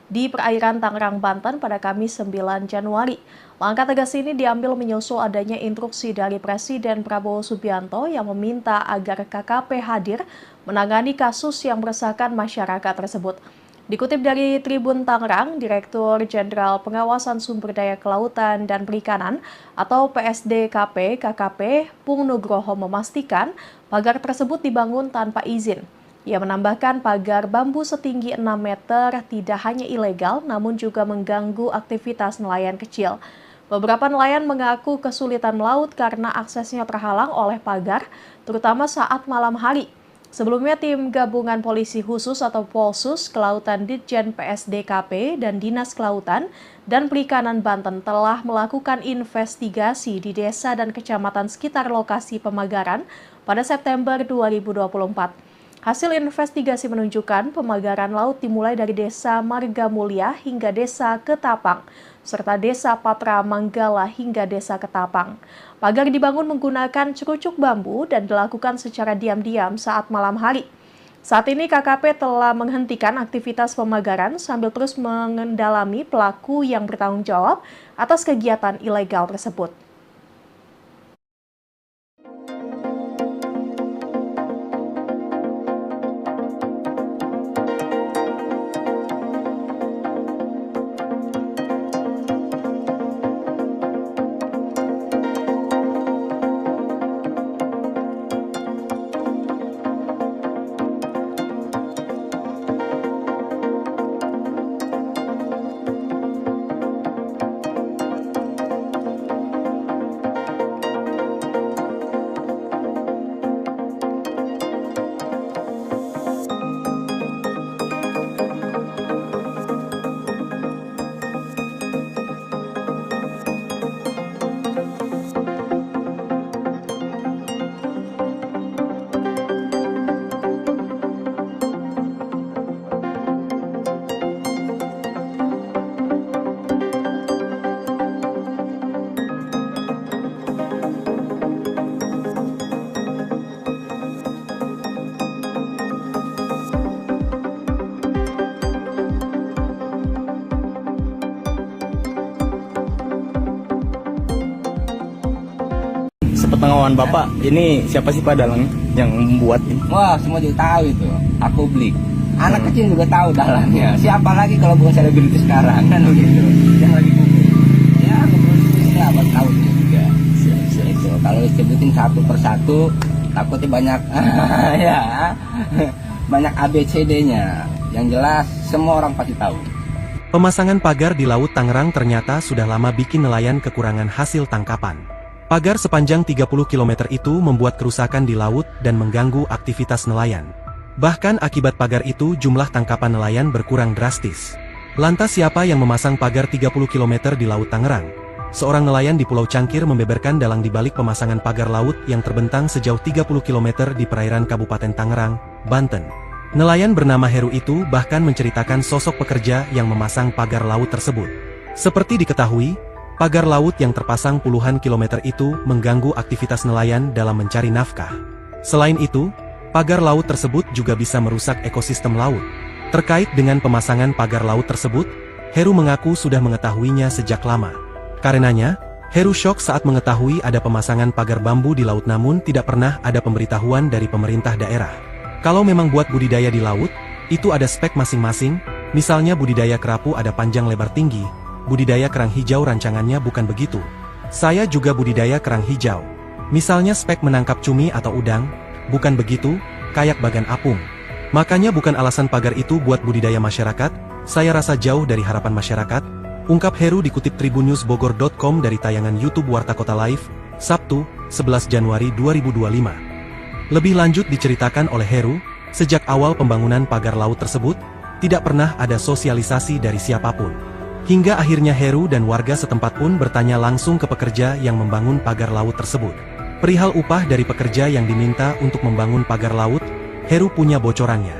di perairan Tangerang, Banten pada Kamis 9 Januari. Langkah tegas ini diambil menyusul adanya instruksi dari Presiden Prabowo Subianto yang meminta agar KKP hadir menangani kasus yang meresahkan masyarakat tersebut. Dikutip dari Tribun Tangerang, Direktur Jenderal Pengawasan Sumber Daya Kelautan dan Perikanan atau PSDKP KKP Pung Nugroho memastikan pagar tersebut dibangun tanpa izin. Ia menambahkan pagar bambu setinggi 6 meter tidak hanya ilegal namun juga mengganggu aktivitas nelayan kecil. Beberapa nelayan mengaku kesulitan melaut karena aksesnya terhalang oleh pagar, terutama saat malam hari. Sebelumnya, tim gabungan polisi khusus atau Polsus Kelautan Ditjen PSDKP dan Dinas Kelautan dan Perikanan Banten telah melakukan investigasi di desa dan kecamatan sekitar lokasi pemagaran pada September 2024. Hasil investigasi menunjukkan pemagaran laut dimulai dari Desa Marga Mulia hingga Desa Ketapang, serta Desa Patra Manggala hingga Desa Ketapang. Pagar dibangun menggunakan cerucuk bambu dan dilakukan secara diam-diam saat malam hari. Saat ini KKP telah menghentikan aktivitas pemagaran sambil terus mengendalami pelaku yang bertanggung jawab atas kegiatan ilegal tersebut. Sepengetahuan Bapak, ini siapa sih Pak dalang yang membuat ini? Wah, semua juga tahu itu. Aku beli. Anak kecil juga tahu dalangnya. Siapa lagi kalau bukan selebriti sekarang kan begitu. Yang lagi booming. Ya, kemudian apa tahu juga. Itu kalau disebutin satu persatu takutnya banyak ya. Banyak ABCD-nya. Yang jelas semua orang pasti tahu. Pemasangan pagar di Laut Tangerang ternyata sudah lama bikin nelayan kekurangan hasil tangkapan. Pagar sepanjang 30 km itu membuat kerusakan di laut dan mengganggu aktivitas nelayan. Bahkan akibat pagar itu jumlah tangkapan nelayan berkurang drastis. Lantas siapa yang memasang pagar 30 km di Laut Tangerang? Seorang nelayan di Pulau Cangkir membeberkan dalang di balik pemasangan pagar laut yang terbentang sejauh 30 km di perairan Kabupaten Tangerang, Banten. Nelayan bernama Heru itu bahkan menceritakan sosok pekerja yang memasang pagar laut tersebut. Seperti diketahui, pagar laut yang terpasang puluhan kilometer itu mengganggu aktivitas nelayan dalam mencari nafkah. Selain itu, pagar laut tersebut juga bisa merusak ekosistem laut. Terkait dengan pemasangan pagar laut tersebut, Heru mengaku sudah mengetahuinya sejak lama. Karenanya, Heru syok saat mengetahui ada pemasangan pagar bambu di laut namun tidak pernah ada pemberitahuan dari pemerintah daerah. Kalau memang buat budidaya di laut, itu ada spek masing-masing, misalnya budidaya kerapu ada panjang lebar tinggi, budidaya kerang hijau rancangannya bukan begitu. Saya juga budidaya kerang hijau. Misalnya spek menangkap cumi atau udang, bukan begitu, kayak bagan apung. Makanya bukan alasan pagar itu buat budidaya masyarakat, saya rasa jauh dari harapan masyarakat, ungkap Heru dikutip tribunnewsbogor.com dari tayangan YouTube Warta Kota Live, Sabtu, 11 Januari 2025. Lebih lanjut diceritakan oleh Heru, sejak awal pembangunan pagar laut tersebut, tidak pernah ada sosialisasi dari siapapun. Hingga akhirnya Heru dan warga setempat pun bertanya langsung ke pekerja yang membangun pagar laut tersebut. Perihal upah dari pekerja yang diminta untuk membangun pagar laut, Heru punya bocorannya.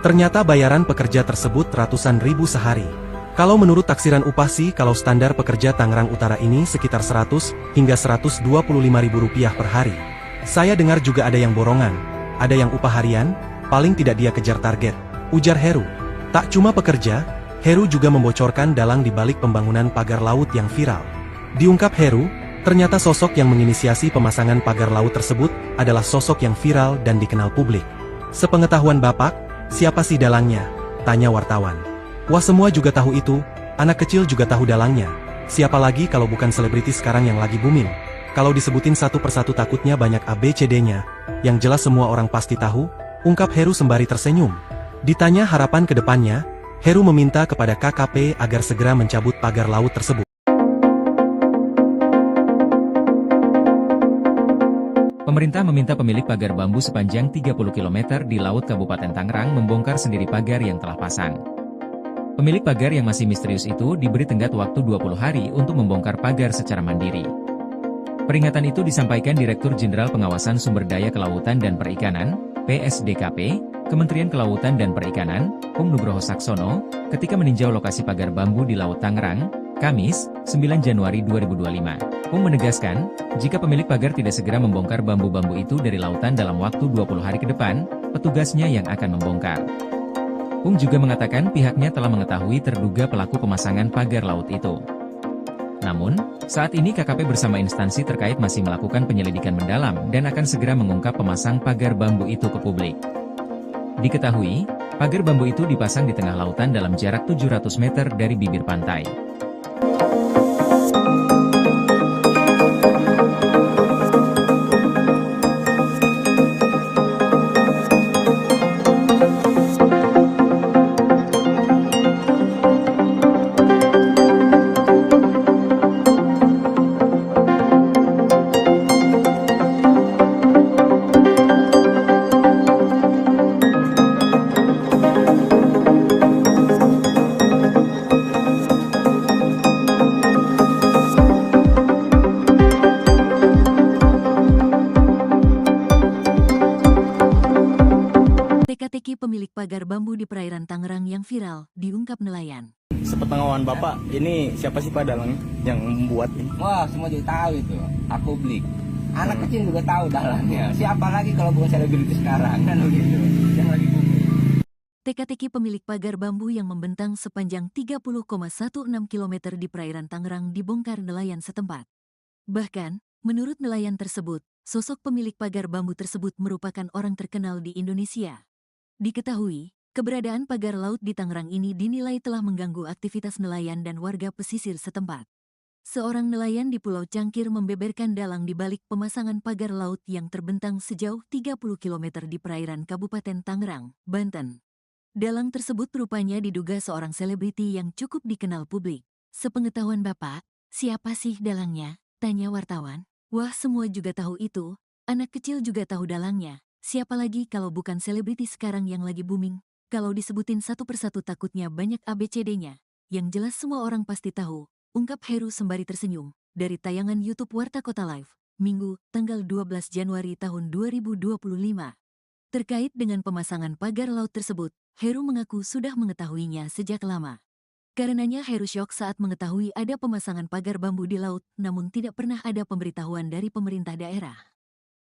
Ternyata bayaran pekerja tersebut ratusan ribu sehari. Kalau menurut taksiran upah sih kalau standar pekerja Tangerang Utara ini sekitar 100 hingga 125 ribu rupiah per hari. Saya dengar juga ada yang borongan, ada yang upah harian, paling tidak dia kejar target, ujar Heru. Tak cuma pekerja, Heru juga membocorkan dalang di balik pembangunan pagar laut yang viral. Diungkap Heru, ternyata sosok yang menginisiasi pemasangan pagar laut tersebut adalah sosok yang viral dan dikenal publik. Sepengetahuan Bapak, siapa sih dalangnya? Tanya wartawan. Wah semua juga tahu itu, anak kecil juga tahu dalangnya. Siapa lagi kalau bukan selebriti sekarang yang lagi booming? Kalau disebutin satu persatu takutnya banyak ABCD-nya, yang jelas semua orang pasti tahu, ungkap Heru sembari tersenyum. Ditanya harapan ke depannya, Heru meminta kepada KKP agar segera mencabut pagar laut tersebut. Pemerintah meminta pemilik pagar bambu sepanjang 30 km di Laut Kabupaten Tangerang membongkar sendiri pagar yang telah pasang. Pemilik pagar yang masih misterius itu diberi tenggat waktu 20 hari untuk membongkar pagar secara mandiri. Peringatan itu disampaikan Direktur Jenderal Pengawasan Sumber Daya Kelautan dan Perikanan, PSDKP, Kementerian Kelautan dan Perikanan, Nugroho Saksono, ketika meninjau lokasi pagar bambu di Laut Tangerang, Kamis, 9 Januari 2025. Menegaskan, jika pemilik pagar tidak segera membongkar bambu-bambu itu dari lautan dalam waktu 20 hari ke depan, petugasnya yang akan membongkar. Juga mengatakan pihaknya telah mengetahui terduga pelaku pemasangan pagar laut itu. Namun, saat ini KKP bersama instansi terkait masih melakukan penyelidikan mendalam dan akan segera mengungkap pemasang pagar bambu itu ke publik. Diketahui, pagar bambu itu dipasang di tengah lautan dalam jarak 700 meter dari bibir pantai. Teka-teki pemilik pagar bambu di perairan Tangerang yang viral, diungkap nelayan. Sepengetahuan Bapak, ini siapa sih Pak dalang yang membuat ini? Wah, semua juga tahu itu. Aku beli. Anak kecil juga tahu dalangnya. Siapa lagi kalau bukan selebriti sekarang kan begitu. Yang lagi booming. Teka-teki pemilik pagar bambu yang membentang sepanjang 30,16 km di perairan Tangerang dibongkar nelayan setempat. Bahkan, Menurut nelayan tersebut, sosok pemilik pagar bambu tersebut merupakan orang terkenal di Indonesia. Diketahui, keberadaan pagar laut di Tangerang ini dinilai telah mengganggu aktivitas nelayan dan warga pesisir setempat. Seorang nelayan di Pulau Cangkir membeberkan dalang di balik pemasangan pagar laut yang terbentang sejauh 30 km di perairan Kabupaten Tangerang, Banten. Dalang tersebut rupanya diduga seorang selebriti yang cukup dikenal publik. Sepengetahuan Bapak, siapa sih dalangnya? Tanya wartawan. Wah, semua juga tahu itu. Anak kecil juga tahu dalangnya. Siapa lagi kalau bukan selebriti sekarang yang lagi booming? Kalau disebutin satu persatu takutnya banyak ABCD-nya. Yang jelas semua orang pasti tahu. Ungkap Heru sembari tersenyum, dari tayangan YouTube Warta Kota Live, Minggu, tanggal 12 Januari tahun 2025. Terkait dengan pemasangan pagar laut tersebut, Heru mengaku sudah mengetahuinya sejak lama. Karenanya Heru syok saat mengetahui ada pemasangan pagar bambu di laut, namun tidak pernah ada pemberitahuan dari pemerintah daerah.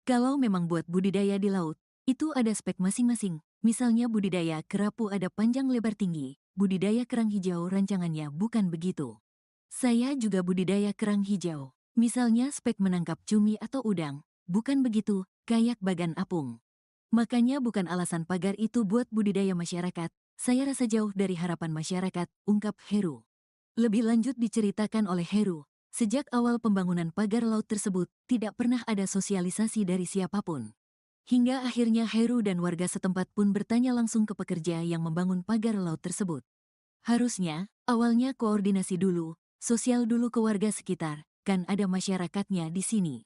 Kalau memang buat budidaya di laut, itu ada spek masing-masing. Misalnya budidaya kerapu ada panjang lebar tinggi, budidaya kerang hijau rancangannya bukan begitu. Saya juga budidaya kerang hijau. Misalnya spek menangkap cumi atau udang. Bukan begitu, kayak bagan apung. Makanya bukan alasan pagar itu buat budidaya masyarakat. Saya rasa jauh dari harapan masyarakat, ungkap Heru. Lebih lanjut diceritakan oleh Heru, sejak awal pembangunan pagar laut tersebut, tidak pernah ada sosialisasi dari siapapun. Hingga akhirnya Heru dan warga setempat pun bertanya langsung ke pekerja yang membangun pagar laut tersebut. Harusnya, awalnya koordinasi dulu, sosial dulu ke warga sekitar, kan ada masyarakatnya di sini.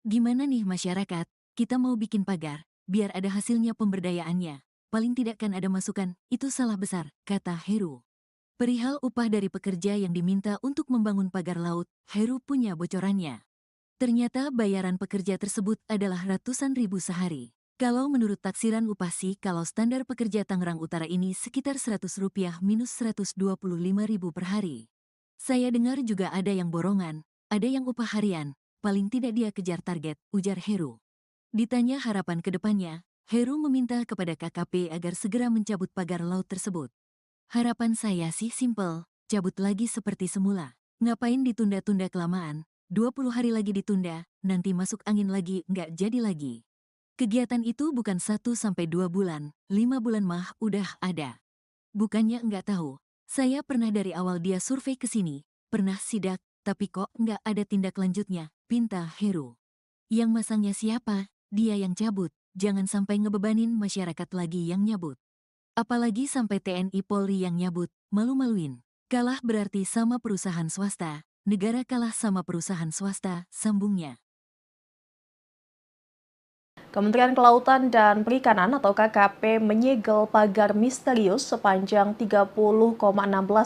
Gimana nih masyarakat, kita mau bikin pagar, biar ada hasilnya pemberdayaannya. Paling tidak kan ada masukan, itu salah besar, kata Heru. Perihal upah dari pekerja yang diminta untuk membangun pagar laut, Heru punya bocorannya. Ternyata bayaran pekerja tersebut adalah ratusan ribu sehari. Kalau menurut taksiran upah sih, kalau standar pekerja Tangerang Utara ini sekitar Rp100 minus Rp125.000 per hari. Saya dengar juga ada yang borongan, ada yang upah harian, paling tidak dia kejar target, ujar Heru. Ditanya harapan ke depannya, Heru meminta kepada KKP agar segera mencabut pagar laut tersebut. Harapan saya sih simpel, cabut lagi seperti semula. Ngapain ditunda-tunda kelamaan, 20 hari lagi ditunda, nanti masuk angin lagi, nggak jadi lagi. Kegiatan itu bukan 1-2 bulan, 5 bulan mah udah ada. Bukannya nggak tahu. Saya pernah dari awal dia survei ke sini, pernah sidak, tapi kok nggak ada tindak lanjutnya, pinta Heru. Yang masangnya siapa? Dia yang cabut, jangan sampai ngebebanin masyarakat lagi yang nyabut. Apalagi sampai TNI Polri yang nyabut, malu-maluin. Kalah berarti sama perusahaan swasta, negara kalah sama perusahaan swasta, sambungnya. Kementerian Kelautan dan Perikanan atau KKP menyegel pagar misterius sepanjang 30,16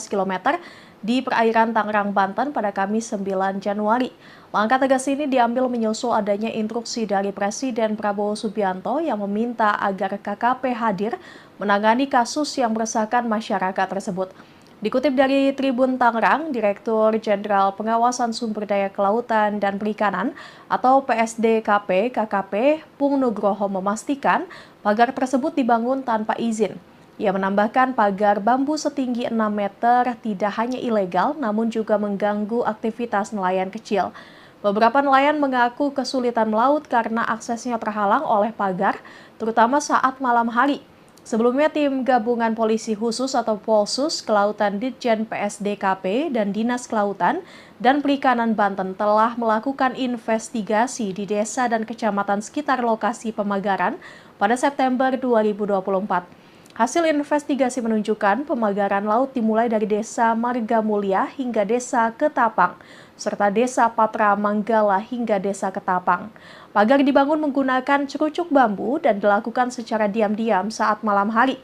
km di perairan Tangerang, Banten pada Kamis 9 Januari. Langkah tegas ini diambil menyusul adanya instruksi dari Presiden Prabowo Subianto yang meminta agar KKP hadir menangani kasus yang meresahkan masyarakat tersebut. Dikutip dari Tribun Tangerang, Direktur Jenderal Pengawasan Sumber Daya Kelautan dan Perikanan atau PSDKP KKP Pung Nugroho memastikan pagar tersebut dibangun tanpa izin. Ia menambahkan pagar bambu setinggi 6 meter tidak hanya ilegal namun juga mengganggu aktivitas nelayan kecil. Beberapa nelayan mengaku kesulitan melaut karena aksesnya terhalang oleh pagar, terutama saat malam hari. Sebelumnya, tim gabungan polisi khusus atau Polsus Kelautan Ditjen PSDKP dan Dinas Kelautan dan Perikanan Banten telah melakukan investigasi di desa dan kecamatan sekitar lokasi pemagaran pada September 2024. Hasil investigasi menunjukkan pemagaran laut dimulai dari Desa Marga Mulia hingga Desa Ketapang, serta Desa Patra Manggala hingga Desa Ketapang. Pagar dibangun menggunakan cerucuk bambu dan dilakukan secara diam-diam saat malam hari.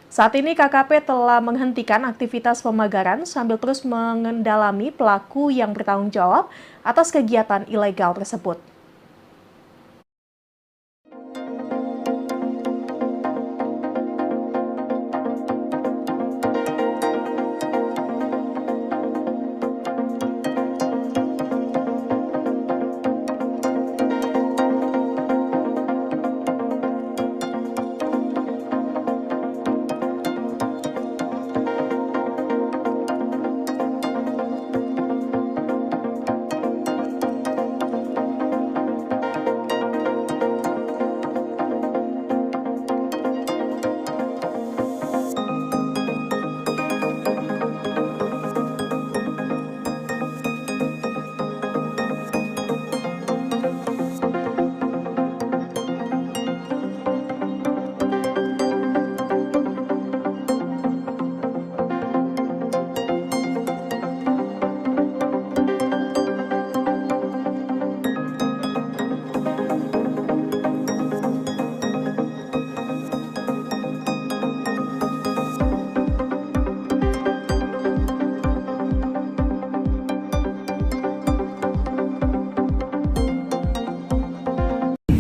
Saat ini KKP telah menghentikan aktivitas pemagaran sambil terus mengendalami pelaku yang bertanggung jawab atas kegiatan ilegal tersebut.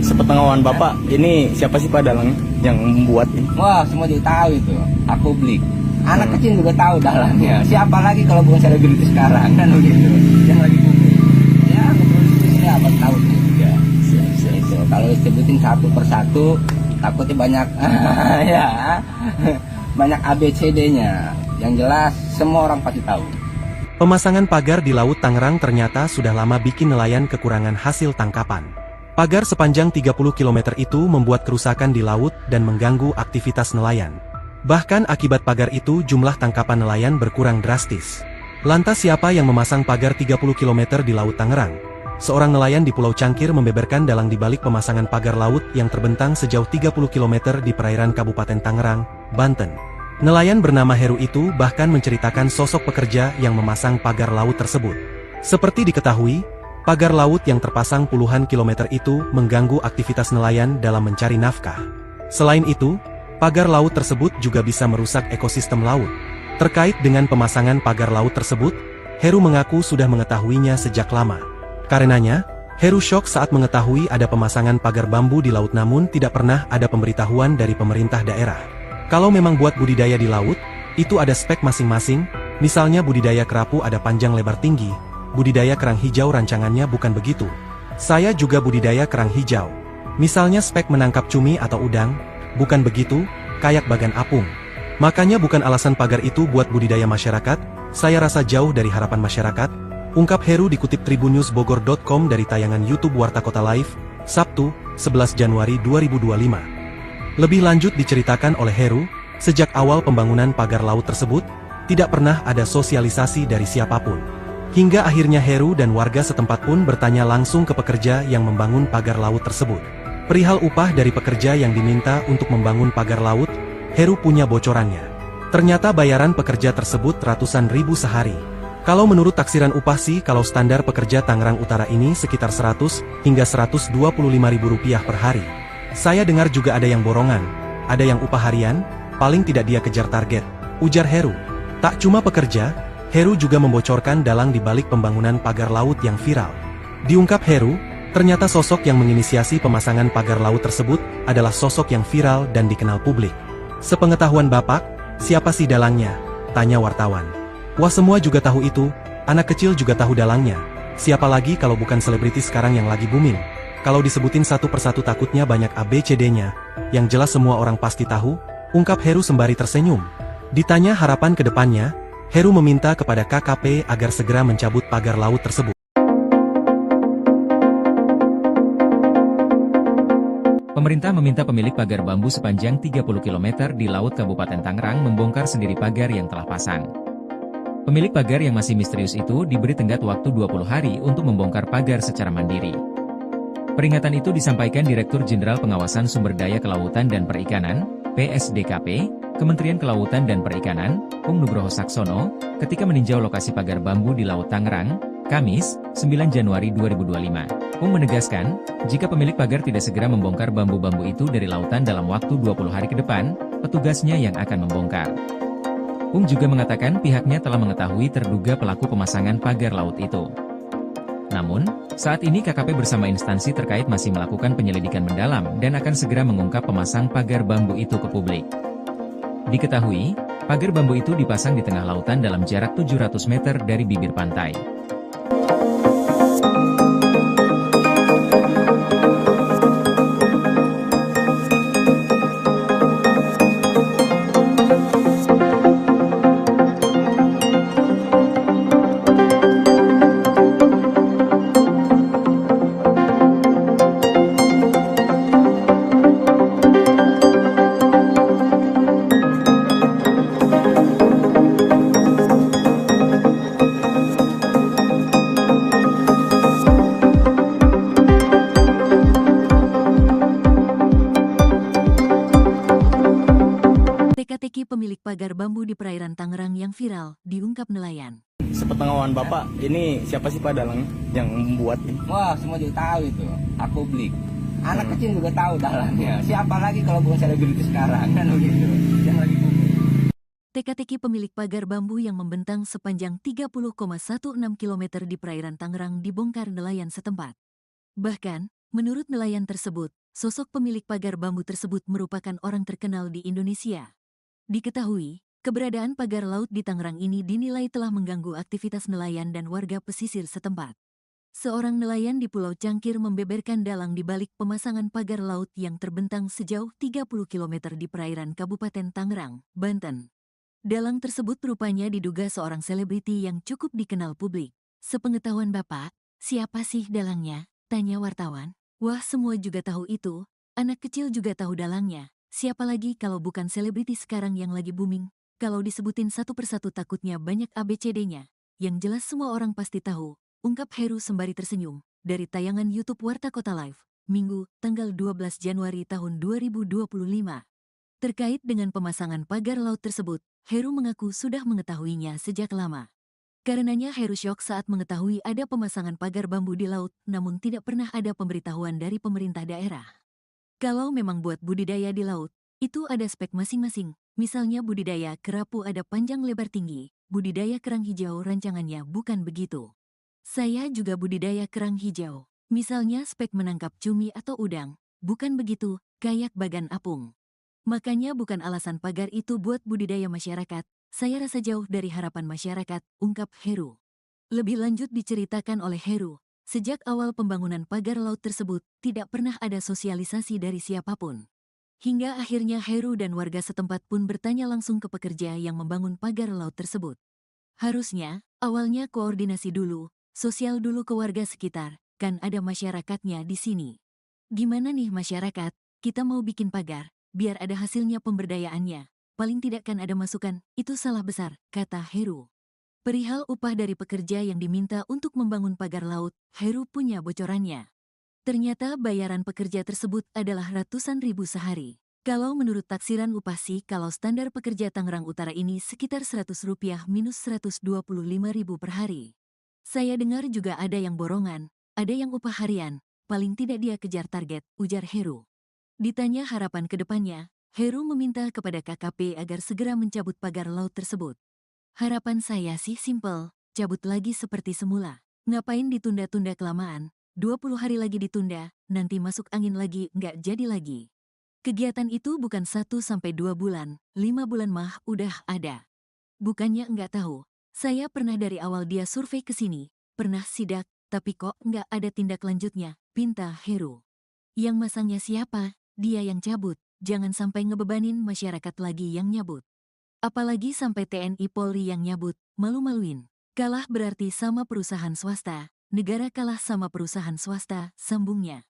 Sepengetahuan Bapak, ini siapa sih Pak dalangnya yang membuat ini? Wah, semua juga tahu itu. Aku beli. Anak kecil juga tahu dalangnya. Siapa lagi kalau bukan selebriti sekarang kan begitu. Yang lagi booming. Ya, produksi ya apa tahu juga. Itu kalau sebutin satu persatu takutnya banyak ya. Banyak ABCD-nya. Yang jelas semua orang pasti tahu. Pemasangan pagar di Laut Tangerang ternyata sudah lama bikin nelayan kekurangan hasil tangkapan. Pagar sepanjang 30 km itu membuat kerusakan di laut dan mengganggu aktivitas nelayan. Bahkan akibat pagar itu jumlah tangkapan nelayan berkurang drastis. Lantas siapa yang memasang pagar 30 km di Laut Tangerang? Seorang nelayan di Pulau Cangkir membeberkan dalang dibalik pemasangan pagar laut yang terbentang sejauh 30 km di perairan Kabupaten Tangerang, Banten. Nelayan bernama Heru itu bahkan menceritakan sosok pekerja yang memasang pagar laut tersebut. Seperti diketahui, pagar laut yang terpasang puluhan kilometer itu mengganggu aktivitas nelayan dalam mencari nafkah. Selain itu, pagar laut tersebut juga bisa merusak ekosistem laut. Terkait dengan pemasangan pagar laut tersebut, Heru mengaku sudah mengetahuinya sejak lama. Karenanya, Heru syok saat mengetahui ada pemasangan pagar bambu di laut namun tidak pernah ada pemberitahuan dari pemerintah daerah. Kalau memang buat budidaya di laut, itu ada spek masing-masing, misalnya budidaya kerapu ada panjang lebar tinggi, budidaya kerang hijau rancangannya bukan begitu. Saya juga budidaya kerang hijau. Misalnya spek menangkap cumi atau udang, bukan begitu, kayak bagan apung. Makanya bukan alasan pagar itu buat budidaya masyarakat, saya rasa jauh dari harapan masyarakat, ungkap Heru dikutip tribunnewsbogor.com dari tayangan YouTube Warta Kota Live, Sabtu, 11 Januari 2025. Lebih lanjut diceritakan oleh Heru, sejak awal pembangunan pagar laut tersebut, tidak pernah ada sosialisasi dari siapapun. Hingga akhirnya Heru dan warga setempat pun bertanya langsung ke pekerja yang membangun pagar laut tersebut. Perihal upah dari pekerja yang diminta untuk membangun pagar laut, Heru punya bocorannya. Ternyata bayaran pekerja tersebut ratusan ribu sehari. Kalau menurut taksiran upah sih kalau standar pekerja Tangerang Utara ini sekitar 100 hingga 125 ribu rupiah per hari. Saya dengar juga ada yang borongan, ada yang upah harian, paling tidak dia kejar target, ujar Heru. Tak cuma pekerja, Heru juga membocorkan dalang di balik pembangunan pagar laut yang viral. Diungkap Heru, ternyata sosok yang menginisiasi pemasangan pagar laut tersebut adalah sosok yang viral dan dikenal publik. Sepengetahuan Bapak, siapa sih dalangnya? Tanya wartawan. Wah, semua juga tahu itu, anak kecil juga tahu dalangnya. Siapa lagi kalau bukan selebriti sekarang yang lagi booming? Kalau disebutin satu persatu takutnya banyak ABCD-nya, yang jelas semua orang pasti tahu, ungkap Heru sembari tersenyum. Ditanya harapan ke depannya, Heru meminta kepada KKP agar segera mencabut pagar laut tersebut. Pemerintah meminta pemilik pagar bambu sepanjang 30 km di Laut Kabupaten Tangerang membongkar sendiri pagar yang telah pasang. Pemilik pagar yang masih misterius itu diberi tenggat waktu 20 hari untuk membongkar pagar secara mandiri. Peringatan itu disampaikan Direktur Jenderal Pengawasan Sumber Daya Kelautan dan Perikanan, PSDKP, Kementerian Kelautan dan Perikanan, Pung Nugroho Saksono, ketika meninjau lokasi pagar bambu di Laut Tangerang, Kamis, 9 Januari 2025. Pung menegaskan, jika pemilik pagar tidak segera membongkar bambu-bambu itu dari lautan dalam waktu 20 hari ke depan, petugasnya yang akan membongkar. Pung juga mengatakan pihaknya telah mengetahui terduga pelaku pemasangan pagar laut itu. Namun, saat ini KKP bersama instansi terkait masih melakukan penyelidikan mendalam dan akan segera mengungkap pemasang pagar bambu itu ke publik. Diketahui, pagar bambu itu dipasang di tengah lautan dalam jarak 700 meter dari bibir pantai. Teka-teki pemilik pagar bambu di perairan Tangerang yang viral, diungkap nelayan. Sepengetahuan Bapak, ini siapa sih Pak dalangnya yang membuat ini? Wah, semua juga tahu itu. Aku beli. Anak kecil juga tahu dalangnya. Siapa lagi kalau bukan selebriti sekarang kan begitu. Yang lagi booming. Teka-teki pemilik pagar bambu yang membentang sepanjang 30,16 km di perairan Tangerang dibongkar nelayan setempat. Bahkan, Menurut nelayan tersebut, sosok pemilik pagar bambu tersebut merupakan orang terkenal di Indonesia. Diketahui, keberadaan pagar laut di Tangerang ini dinilai telah mengganggu aktivitas nelayan dan warga pesisir setempat. Seorang nelayan di Pulau Cangkir membeberkan dalang di balik pemasangan pagar laut yang terbentang sejauh 30 km di perairan Kabupaten Tangerang, Banten. Dalang tersebut rupanya diduga seorang selebriti yang cukup dikenal publik. Sepengetahuan Bapak, siapa sih dalangnya? Tanya wartawan. Wah, semua juga tahu itu. Anak kecil juga tahu dalangnya. Siapa lagi kalau bukan selebriti sekarang yang lagi booming? Kalau disebutin satu persatu takutnya banyak ABCD-nya. Yang jelas semua orang pasti tahu, ungkap Heru sembari tersenyum. Dari tayangan YouTube Warta Kota Live, Minggu, tanggal 12 Januari tahun 2025. Terkait dengan pemasangan pagar laut tersebut, Heru mengaku sudah mengetahuinya sejak lama. Karenanya Heru syok saat mengetahui ada pemasangan pagar bambu di laut, namun tidak pernah ada pemberitahuan dari pemerintah daerah. Kalau memang buat budidaya di laut, itu ada spek masing-masing. Misalnya budidaya kerapu ada panjang lebar tinggi, budidaya kerang hijau rancangannya bukan begitu. Saya juga budidaya kerang hijau. Misalnya spek menangkap cumi atau udang, bukan begitu, kayak bagan apung. Makanya bukan alasan pagar itu buat budidaya masyarakat. Saya rasa jauh dari harapan masyarakat, ungkap Heru. Lebih lanjut diceritakan oleh Heru, sejak awal pembangunan pagar laut tersebut, tidak pernah ada sosialisasi dari siapapun. Hingga akhirnya Heru dan warga setempat pun bertanya langsung ke pekerja yang membangun pagar laut tersebut. Harusnya, awalnya koordinasi dulu, sosial dulu ke warga sekitar, kan ada masyarakatnya di sini. Gimana nih masyarakat, kita mau bikin pagar, biar ada hasilnya pemberdayaannya. Paling tidak kan ada masukan, itu salah besar, kata Heru. Perihal upah dari pekerja yang diminta untuk membangun pagar laut, Heru punya bocorannya. Ternyata bayaran pekerja tersebut adalah ratusan ribu sehari. Kalau menurut taksiran upah sih, kalau standar pekerja Tangerang Utara ini sekitar Rp100 minus Rp125.000 per hari. Saya dengar juga ada yang borongan, ada yang upah harian, paling tidak dia kejar target, ujar Heru. Ditanya harapan ke depannya, Heru meminta kepada KKP agar segera mencabut pagar laut tersebut. Harapan saya sih simpel, cabut lagi seperti semula. Ngapain ditunda-tunda kelamaan, 20 hari lagi ditunda, nanti masuk angin lagi, nggak jadi lagi. Kegiatan itu bukan 1-2 bulan, 5 bulan mah udah ada. Bukannya nggak tahu, saya pernah dari awal dia survei ke sini, pernah sidak, tapi kok nggak ada tindak lanjutnya, pinta Heru. Yang masangnya siapa? Dia yang cabut. Jangan sampai ngebebanin masyarakat lagi yang nyabut. Apalagi sampai TNI Polri yang nyabut, malu-maluin. Kalah berarti sama perusahaan swasta, negara kalah sama perusahaan swasta, sambungnya.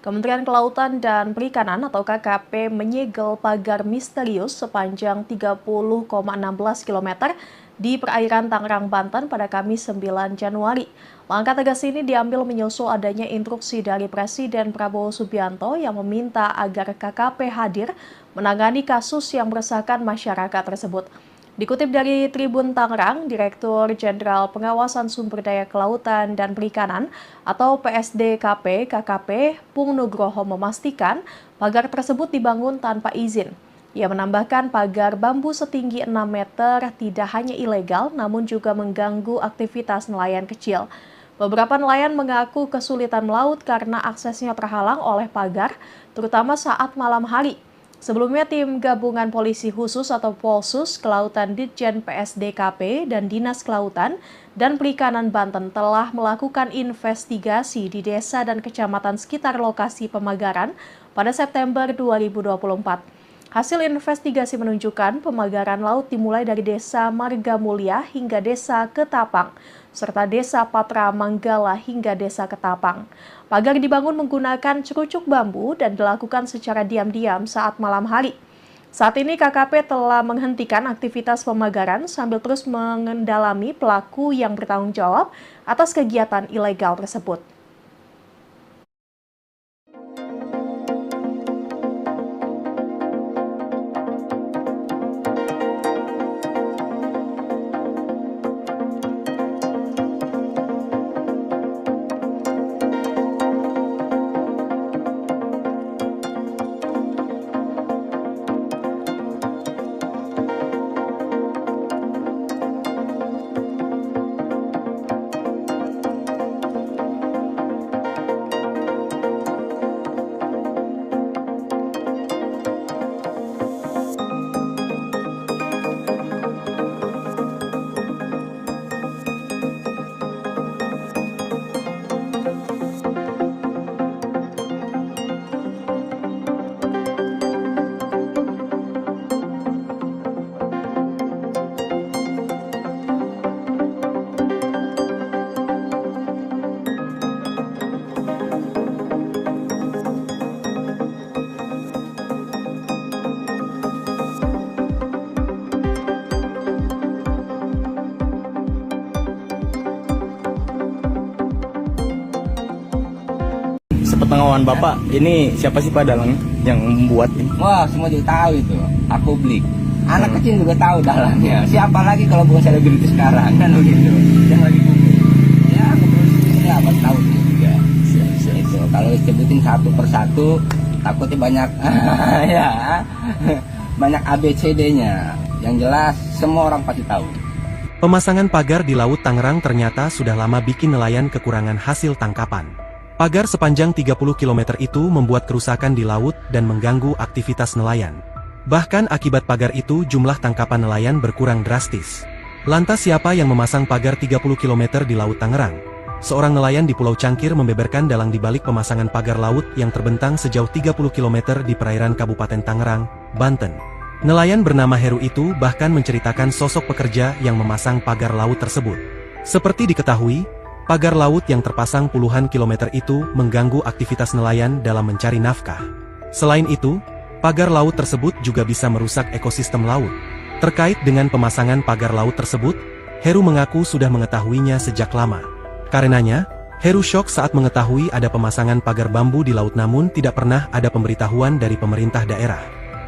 Kementerian Kelautan dan Perikanan atau KKP menyegel pagar misterius sepanjang 30,16 km di perairan Tangerang, Banten pada Kamis 9 Januari. Langkah tegas ini diambil menyusul adanya instruksi dari Presiden Prabowo Subianto yang meminta agar KKP hadir menangani kasus yang meresahkan masyarakat tersebut. Dikutip dari Tribun Tangerang, Direktur Jenderal Pengawasan Sumber Daya Kelautan dan Perikanan atau PSDKP KKP Pung Nugroho memastikan pagar tersebut dibangun tanpa izin. Ia menambahkan pagar bambu setinggi 6 meter tidak hanya ilegal namun juga mengganggu aktivitas nelayan kecil. Beberapa nelayan mengaku kesulitan melaut karena aksesnya terhalang oleh pagar, terutama saat malam hari. Sebelumnya, tim gabungan polisi khusus atau Polsus Kelautan Ditjen PSDKP dan Dinas Kelautan dan Perikanan Banten telah melakukan investigasi di desa dan kecamatan sekitar lokasi pemagaran pada September 2024. Hasil investigasi menunjukkan pemagaran laut dimulai dari Desa Marga Mulia hingga Desa Ketapang, serta Desa Patra Manggala hingga Desa Ketapang. Pagar dibangun menggunakan cerucuk bambu dan dilakukan secara diam-diam saat malam hari. Saat ini KKP telah menghentikan aktivitas pemagaran sambil terus mengendalami pelaku yang bertanggung jawab atas kegiatan ilegal tersebut. Sepengetahuan Bapak, ini siapa sih Pak dalangnya yang membuat ini? Wah, semua juga tahu itu. Aku beli. Anak kecil juga tahu dalangnya. Siapa lagi kalau bukan selebriti sekarang kan begitu. Yang lagi booming. Ya, keprosesnya apa tahu juga. Itu kalau disebutin satu persatu takutnya banyak ya. Banyak ABCD-nya. Yang jelas semua orang pasti tahu. Pemasangan pagar di Laut Tangerang ternyata sudah lama bikin nelayan kekurangan hasil tangkapan. Pagar sepanjang 30 km itu membuat kerusakan di laut dan mengganggu aktivitas nelayan. Bahkan akibat pagar itu jumlah tangkapan nelayan berkurang drastis. Lantas siapa yang memasang pagar 30 km di Laut Tangerang? Seorang nelayan di Pulau Cangkir membeberkan dalang di balik pemasangan pagar laut yang terbentang sejauh 30 km di perairan Kabupaten Tangerang, Banten. Nelayan bernama Heru itu bahkan menceritakan sosok pekerja yang memasang pagar laut tersebut. Seperti diketahui, pagar laut yang terpasang puluhan kilometer itu mengganggu aktivitas nelayan dalam mencari nafkah. Selain itu, pagar laut tersebut juga bisa merusak ekosistem laut. Terkait dengan pemasangan pagar laut tersebut, Heru mengaku sudah mengetahuinya sejak lama. Karenanya, Heru syok saat mengetahui ada pemasangan pagar bambu di laut namun tidak pernah ada pemberitahuan dari pemerintah daerah.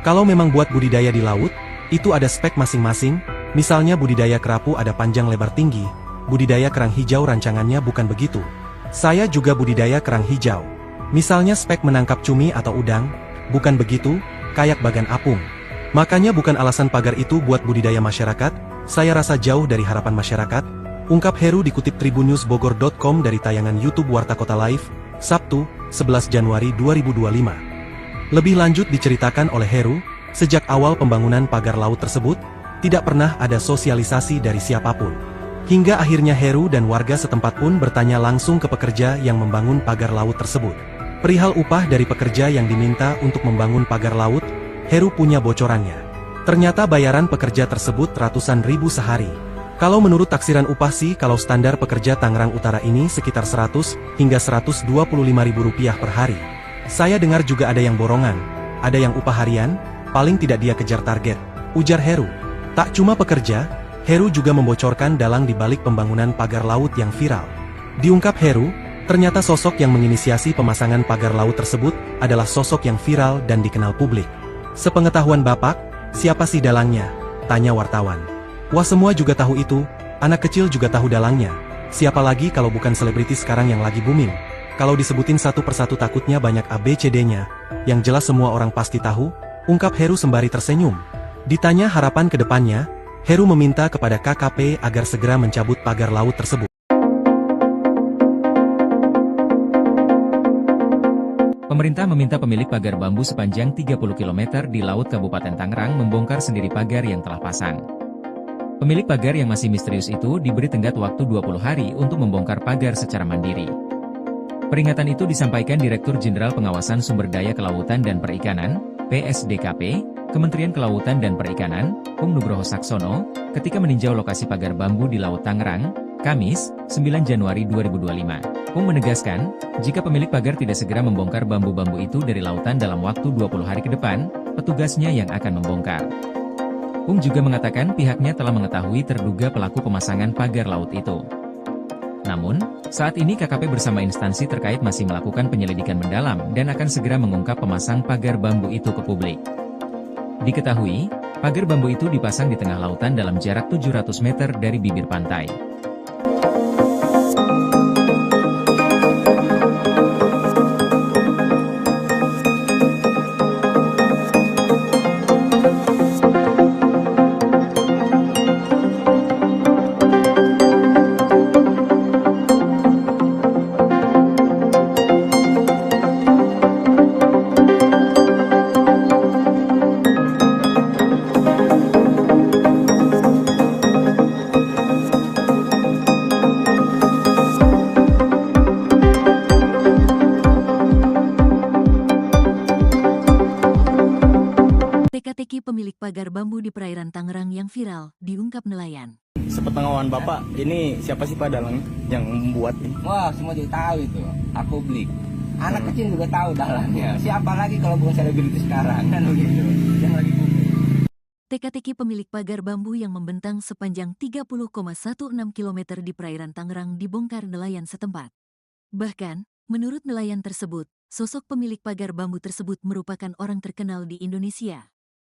Kalau memang buat budidaya di laut, itu ada spek masing-masing, misalnya budidaya kerapu ada panjang lebar tinggi, budidaya kerang hijau rancangannya bukan begitu. Saya juga budidaya kerang hijau. Misalnya spek menangkap cumi atau udang, bukan begitu, kayak bagan apung. Makanya bukan alasan pagar itu buat budidaya masyarakat, saya rasa jauh dari harapan masyarakat, ungkap Heru dikutip tribunnewsbogor.com dari tayangan YouTube Warta Kota Live, Sabtu, 11 Januari 2025. Lebih lanjut diceritakan oleh Heru, sejak awal pembangunan pagar laut tersebut, tidak pernah ada sosialisasi dari siapapun. Hingga akhirnya Heru dan warga setempat pun bertanya langsung ke pekerja yang membangun pagar laut tersebut. Perihal upah dari pekerja yang diminta untuk membangun pagar laut, Heru punya bocorannya. Ternyata bayaran pekerja tersebut ratusan ribu sehari. Kalau menurut taksiran upah sih kalau standar pekerja Tangerang Utara ini sekitar 100 hingga 125 ribu rupiah per hari. Saya dengar juga ada yang borongan, ada yang upah harian, paling tidak dia kejar target, ujar Heru. Tak cuma pekerja, Heru juga membocorkan dalang di balik pembangunan pagar laut yang viral. Diungkap Heru, ternyata sosok yang menginisiasi pemasangan pagar laut tersebut adalah sosok yang viral dan dikenal publik. Sepengetahuan Bapak, siapa sih dalangnya? Tanya wartawan. Wah, semua juga tahu itu, anak kecil juga tahu dalangnya. Siapa lagi kalau bukan selebriti sekarang yang lagi booming? Kalau disebutin satu persatu takutnya banyak ABCD-nya, yang jelas semua orang pasti tahu, ungkap Heru sembari tersenyum. Ditanya harapan ke depannya, Heru meminta kepada KKP agar segera mencabut pagar laut tersebut. Pemerintah meminta pemilik pagar bambu sepanjang 30 km di Laut Kabupaten Tangerang membongkar sendiri pagar yang telah pasang. Pemilik pagar yang masih misterius itu diberi tenggat waktu 20 hari untuk membongkar pagar secara mandiri. Peringatan itu disampaikan Direktur Jenderal Pengawasan Sumber Daya Kelautan dan Perikanan, PSDKP, Kementerian Kelautan dan Perikanan, Pung Nugroho Saksono, ketika meninjau lokasi pagar bambu di Laut Tangerang, Kamis, 9 Januari 2025. Pung menegaskan, jika pemilik pagar tidak segera membongkar bambu-bambu itu dari lautan dalam waktu 20 hari ke depan, petugasnya yang akan membongkar. Pung juga mengatakan pihaknya telah mengetahui terduga pelaku pemasangan pagar laut itu. Namun, saat ini KKP bersama instansi terkait masih melakukan penyelidikan mendalam dan akan segera mengungkap pemasang pagar bambu itu ke publik. Diketahui, pagar bambu itu dipasang di tengah lautan dalam jarak 700 meter dari bibir pantai. Teka-teki pemilik pagar bambu di perairan Tangerang yang viral, diungkap nelayan. Sepengetahuan Bapak, ini siapa sih Pak dalangnya yang membuat ini? Wah, semua juga tahu itu. Aku beli. Anak kecil juga tahu dalangnya. Siapa lagi kalau bukan selebriti sekarang kan begitu. Yang lagi booming. Teka-teki pemilik pagar bambu yang membentang sepanjang 30,16 km di perairan Tangerang dibongkar nelayan setempat. Bahkan, menurut nelayan tersebut, sosok pemilik pagar bambu tersebut merupakan orang terkenal di Indonesia.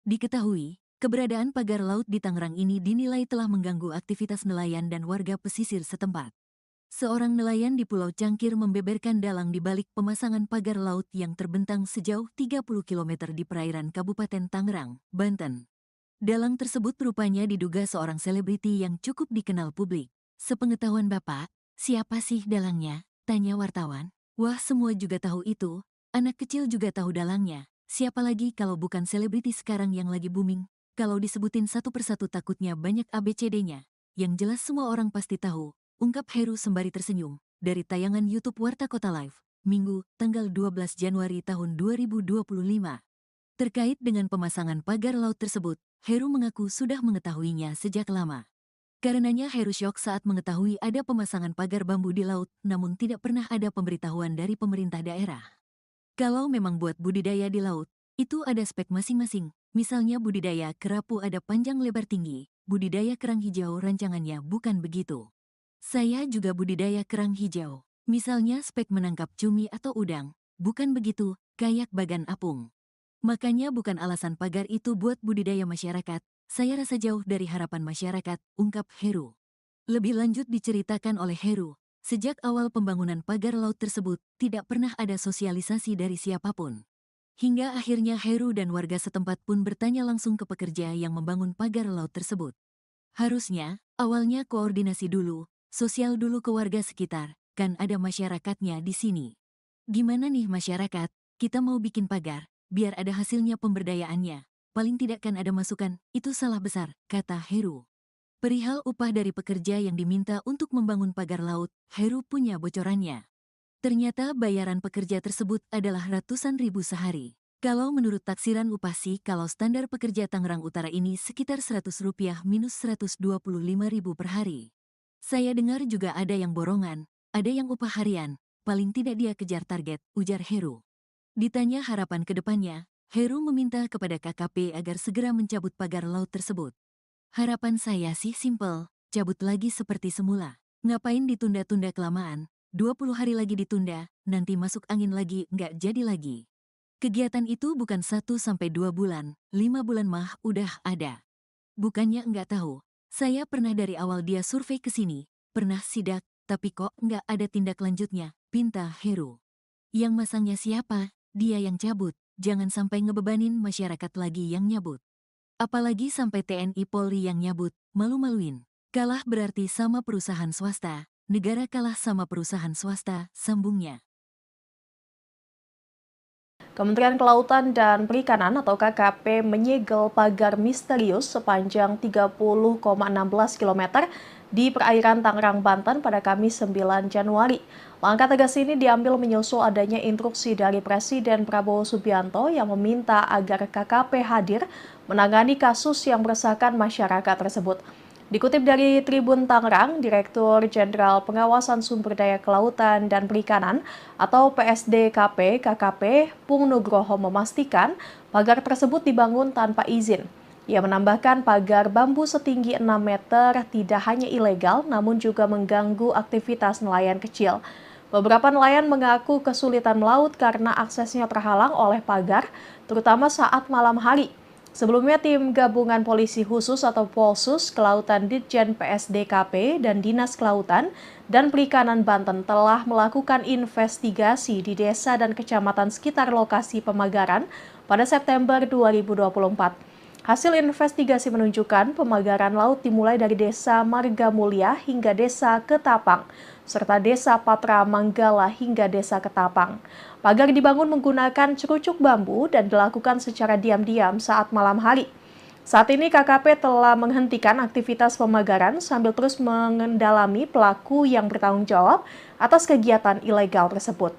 Diketahui, keberadaan pagar laut di Tangerang ini dinilai telah mengganggu aktivitas nelayan dan warga pesisir setempat. Seorang nelayan di Pulau Cangkir membeberkan dalang di balik pemasangan pagar laut yang terbentang sejauh 30 km di perairan Kabupaten Tangerang, Banten. Dalang tersebut rupanya diduga seorang selebriti yang cukup dikenal publik. Sepengetahuan Bapak, siapa sih dalangnya? Tanya wartawan. Wah, semua juga tahu itu. Anak kecil juga tahu dalangnya. Siapa lagi kalau bukan selebriti sekarang yang lagi booming? Kalau disebutin satu persatu takutnya banyak ABCD-nya. Yang jelas semua orang pasti tahu, ungkap Heru sembari tersenyum. Dari tayangan YouTube Warta Kota Live, Minggu, tanggal 12 Januari tahun 2025. Terkait dengan pemasangan pagar laut tersebut, Heru mengaku sudah mengetahuinya sejak lama. Karenanya Heru syok saat mengetahui ada pemasangan pagar bambu di laut, namun tidak pernah ada pemberitahuan dari pemerintah daerah. Kalau memang buat budidaya di laut, itu ada spek masing-masing. Misalnya budidaya kerapu ada panjang lebar tinggi, budidaya kerang hijau rancangannya bukan begitu. Saya juga budidaya kerang hijau. Misalnya spek menangkap cumi atau udang, bukan begitu, kayak bagan apung. Makanya bukan alasan pagar itu buat budidaya masyarakat. Saya rasa jauh dari harapan masyarakat, ungkap Heru. Lebih lanjut diceritakan oleh Heru, sejak awal pembangunan pagar laut tersebut, tidak pernah ada sosialisasi dari siapapun. Hingga akhirnya Heru dan warga setempat pun bertanya langsung ke pekerja yang membangun pagar laut tersebut. Harusnya, awalnya koordinasi dulu, sosial dulu ke warga sekitar, kan ada masyarakatnya di sini. Gimana nih masyarakat, kita mau bikin pagar, biar ada hasilnya pemberdayaannya. Paling tidak kan ada masukan, itu salah besar, kata Heru. Perihal upah dari pekerja yang diminta untuk membangun pagar laut, Heru punya bocorannya. Ternyata bayaran pekerja tersebut adalah ratusan ribu sehari. Kalau menurut taksiran upah sih, kalau standar pekerja Tangerang Utara ini sekitar Rp100 minus Rp125.000 per hari. Saya dengar juga ada yang borongan, ada yang upah harian, paling tidak dia kejar target, ujar Heru. Ditanya harapan ke depannya, Heru meminta kepada KKP agar segera mencabut pagar laut tersebut. Harapan saya sih simpel, cabut lagi seperti semula. Ngapain ditunda-tunda kelamaan, 20 hari lagi ditunda, nanti masuk angin lagi, nggak jadi lagi. Kegiatan itu bukan 1-2 bulan, 5 bulan mah udah ada. Bukannya nggak tahu, saya pernah dari awal dia survei ke sini, pernah sidak, tapi kok nggak ada tindak lanjutnya, pinta Heru. Yang masangnya siapa? Dia yang cabut. Jangan sampai ngebebanin masyarakat lagi yang nyabut. Apalagi sampai TNI Polri yang nyabut, malu-maluin. Kalah berarti sama perusahaan swasta, negara kalah sama perusahaan swasta, sambungnya. Kementerian Kelautan dan Perikanan atau KKP menyegel pagar misterius sepanjang 30,16 km di perairan Tangerang, Banten pada Kamis 9 Januari. Langkah tegas ini diambil menyusul adanya instruksi dari Presiden Prabowo Subianto yang meminta agar KKP hadir menangani kasus yang meresahkan masyarakat tersebut. Dikutip dari Tribun Tangerang, Direktur Jenderal Pengawasan Sumber Daya Kelautan dan Perikanan atau PSDKP KKP Pung Nugroho memastikan pagar tersebut dibangun tanpa izin. Ia menambahkan pagar bambu setinggi 6 meter tidak hanya ilegal namun juga mengganggu aktivitas nelayan kecil. Beberapa nelayan mengaku kesulitan melaut karena aksesnya terhalang oleh pagar, terutama saat malam hari. Sebelumnya, tim gabungan polisi khusus atau Polsus Kelautan Ditjen PSDKP dan Dinas Kelautan dan Perikanan Banten telah melakukan investigasi di desa dan kecamatan sekitar lokasi pemagaran pada September 2024. Hasil investigasi menunjukkan pemagaran laut dimulai dari Desa Marga Mulia hingga Desa Ketapang, serta Desa Patra Manggala hingga Desa Ketapang. Pagar dibangun menggunakan cerucuk bambu dan dilakukan secara diam-diam saat malam hari. Saat ini KKP telah menghentikan aktivitas pemagaran sambil terus mengendalami pelaku yang bertanggung jawab atas kegiatan ilegal tersebut.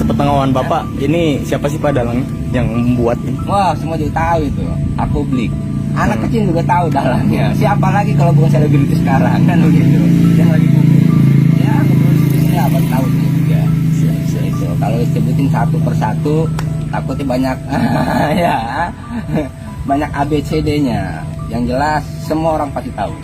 Sepengetahuan Bapak, ini siapa sih Pak dalangnya yang membuat ini? Wah, semua juga tahu itu. Aku beli. Anak kecil juga tahu dalangnya. Siapa lagi kalau bukan selebriti sekarang kan begitu. Yang lagi booming. Ya, ngeproduksi apa tahu juga. Itu kalau disebutin satu persatu takutnya banyak ya. Banyak ABCD-nya. Yang jelas semua orang pasti tahu.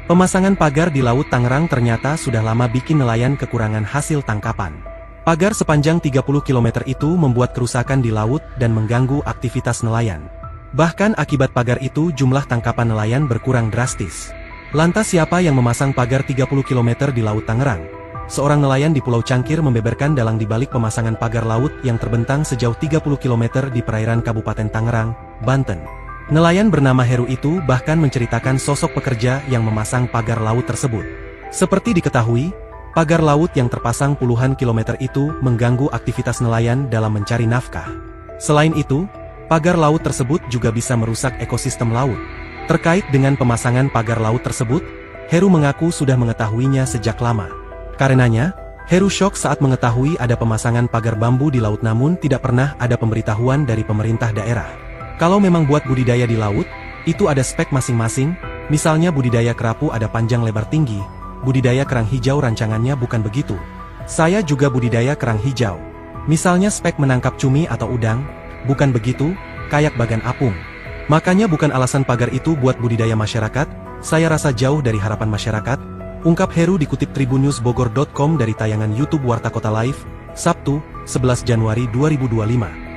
Pemasangan pagar di Laut Tangerang ternyata sudah lama bikin nelayan kekurangan hasil tangkapan. Pagar sepanjang 30 km itu membuat kerusakan di laut dan mengganggu aktivitas nelayan. Bahkan akibat pagar itu jumlah tangkapan nelayan berkurang drastis. Lantas siapa yang memasang pagar 30 km di Laut Tangerang? Seorang nelayan di Pulau Cangkir membeberkan dalang di balik pemasangan pagar laut yang terbentang sejauh 30 km di perairan Kabupaten Tangerang, Banten. Nelayan bernama Heru itu bahkan menceritakan sosok pekerja yang memasang pagar laut tersebut. Seperti diketahui, pagar laut yang terpasang puluhan kilometer itu mengganggu aktivitas nelayan dalam mencari nafkah. Selain itu, pagar laut tersebut juga bisa merusak ekosistem laut. Terkait dengan pemasangan pagar laut tersebut, Heru mengaku sudah mengetahuinya sejak lama. Karenanya, Heru syok saat mengetahui ada pemasangan pagar bambu di laut namun tidak pernah ada pemberitahuan dari pemerintah daerah. Kalau memang buat budidaya di laut, itu ada spek masing-masing, misalnya budidaya kerapu ada panjang lebar tinggi, budidaya kerang hijau rancangannya bukan begitu. Saya juga budidaya kerang hijau. Misalnya spek menangkap cumi atau udang, bukan begitu, kayak bagan apung. Makanya bukan alasan pagar itu buat budidaya masyarakat, saya rasa jauh dari harapan masyarakat, ungkap Heru dikutip tribunnewsbogor.com dari tayangan YouTube Warta Kota Live, Sabtu, 11 Januari 2025.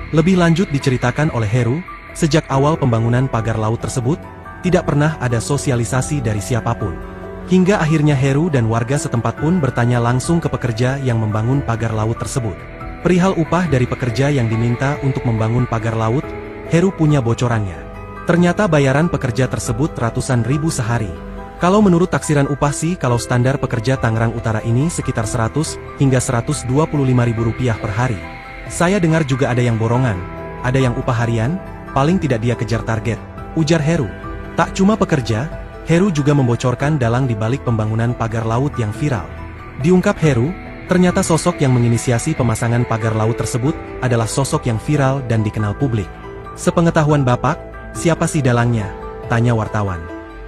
Lebih lanjut diceritakan oleh Heru, sejak awal pembangunan pagar laut tersebut, tidak pernah ada sosialisasi dari siapapun. Hingga akhirnya Heru dan warga setempat pun bertanya langsung ke pekerja yang membangun pagar laut tersebut. Perihal upah dari pekerja yang diminta untuk membangun pagar laut, Heru punya bocorannya. Ternyata bayaran pekerja tersebut ratusan ribu sehari. Kalau menurut taksiran upah sih kalau standar pekerja Tangerang Utara ini sekitar 100 hingga 125 ribu rupiah per hari. Saya dengar juga ada yang borongan, ada yang upah harian, paling tidak dia kejar target, ujar Heru. Tak cuma pekerja, Heru juga membocorkan dalang di balik pembangunan pagar laut yang viral. Diungkap Heru, ternyata sosok yang menginisiasi pemasangan pagar laut tersebut adalah sosok yang viral dan dikenal publik. Sepengetahuan Bapak, siapa sih dalangnya? Tanya wartawan.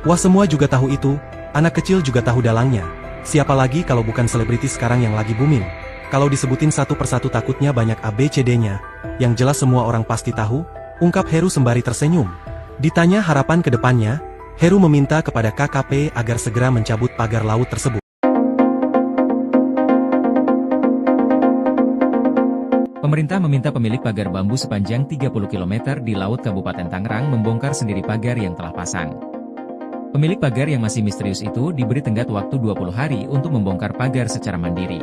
Wah, semua juga tahu itu, anak kecil juga tahu dalangnya. Siapa lagi kalau bukan selebriti sekarang yang lagi booming? Kalau disebutin satu persatu takutnya banyak ABCD-nya, yang jelas semua orang pasti tahu, ungkap Heru sembari tersenyum. Ditanya harapan ke depannya, Heru meminta kepada KKP agar segera mencabut pagar laut tersebut. Pemerintah meminta pemilik pagar bambu sepanjang 30 km di Laut Kabupaten Tangerang membongkar sendiri pagar yang telah pasang. Pemilik pagar yang masih misterius itu diberi tenggat waktu 20 hari untuk membongkar pagar secara mandiri.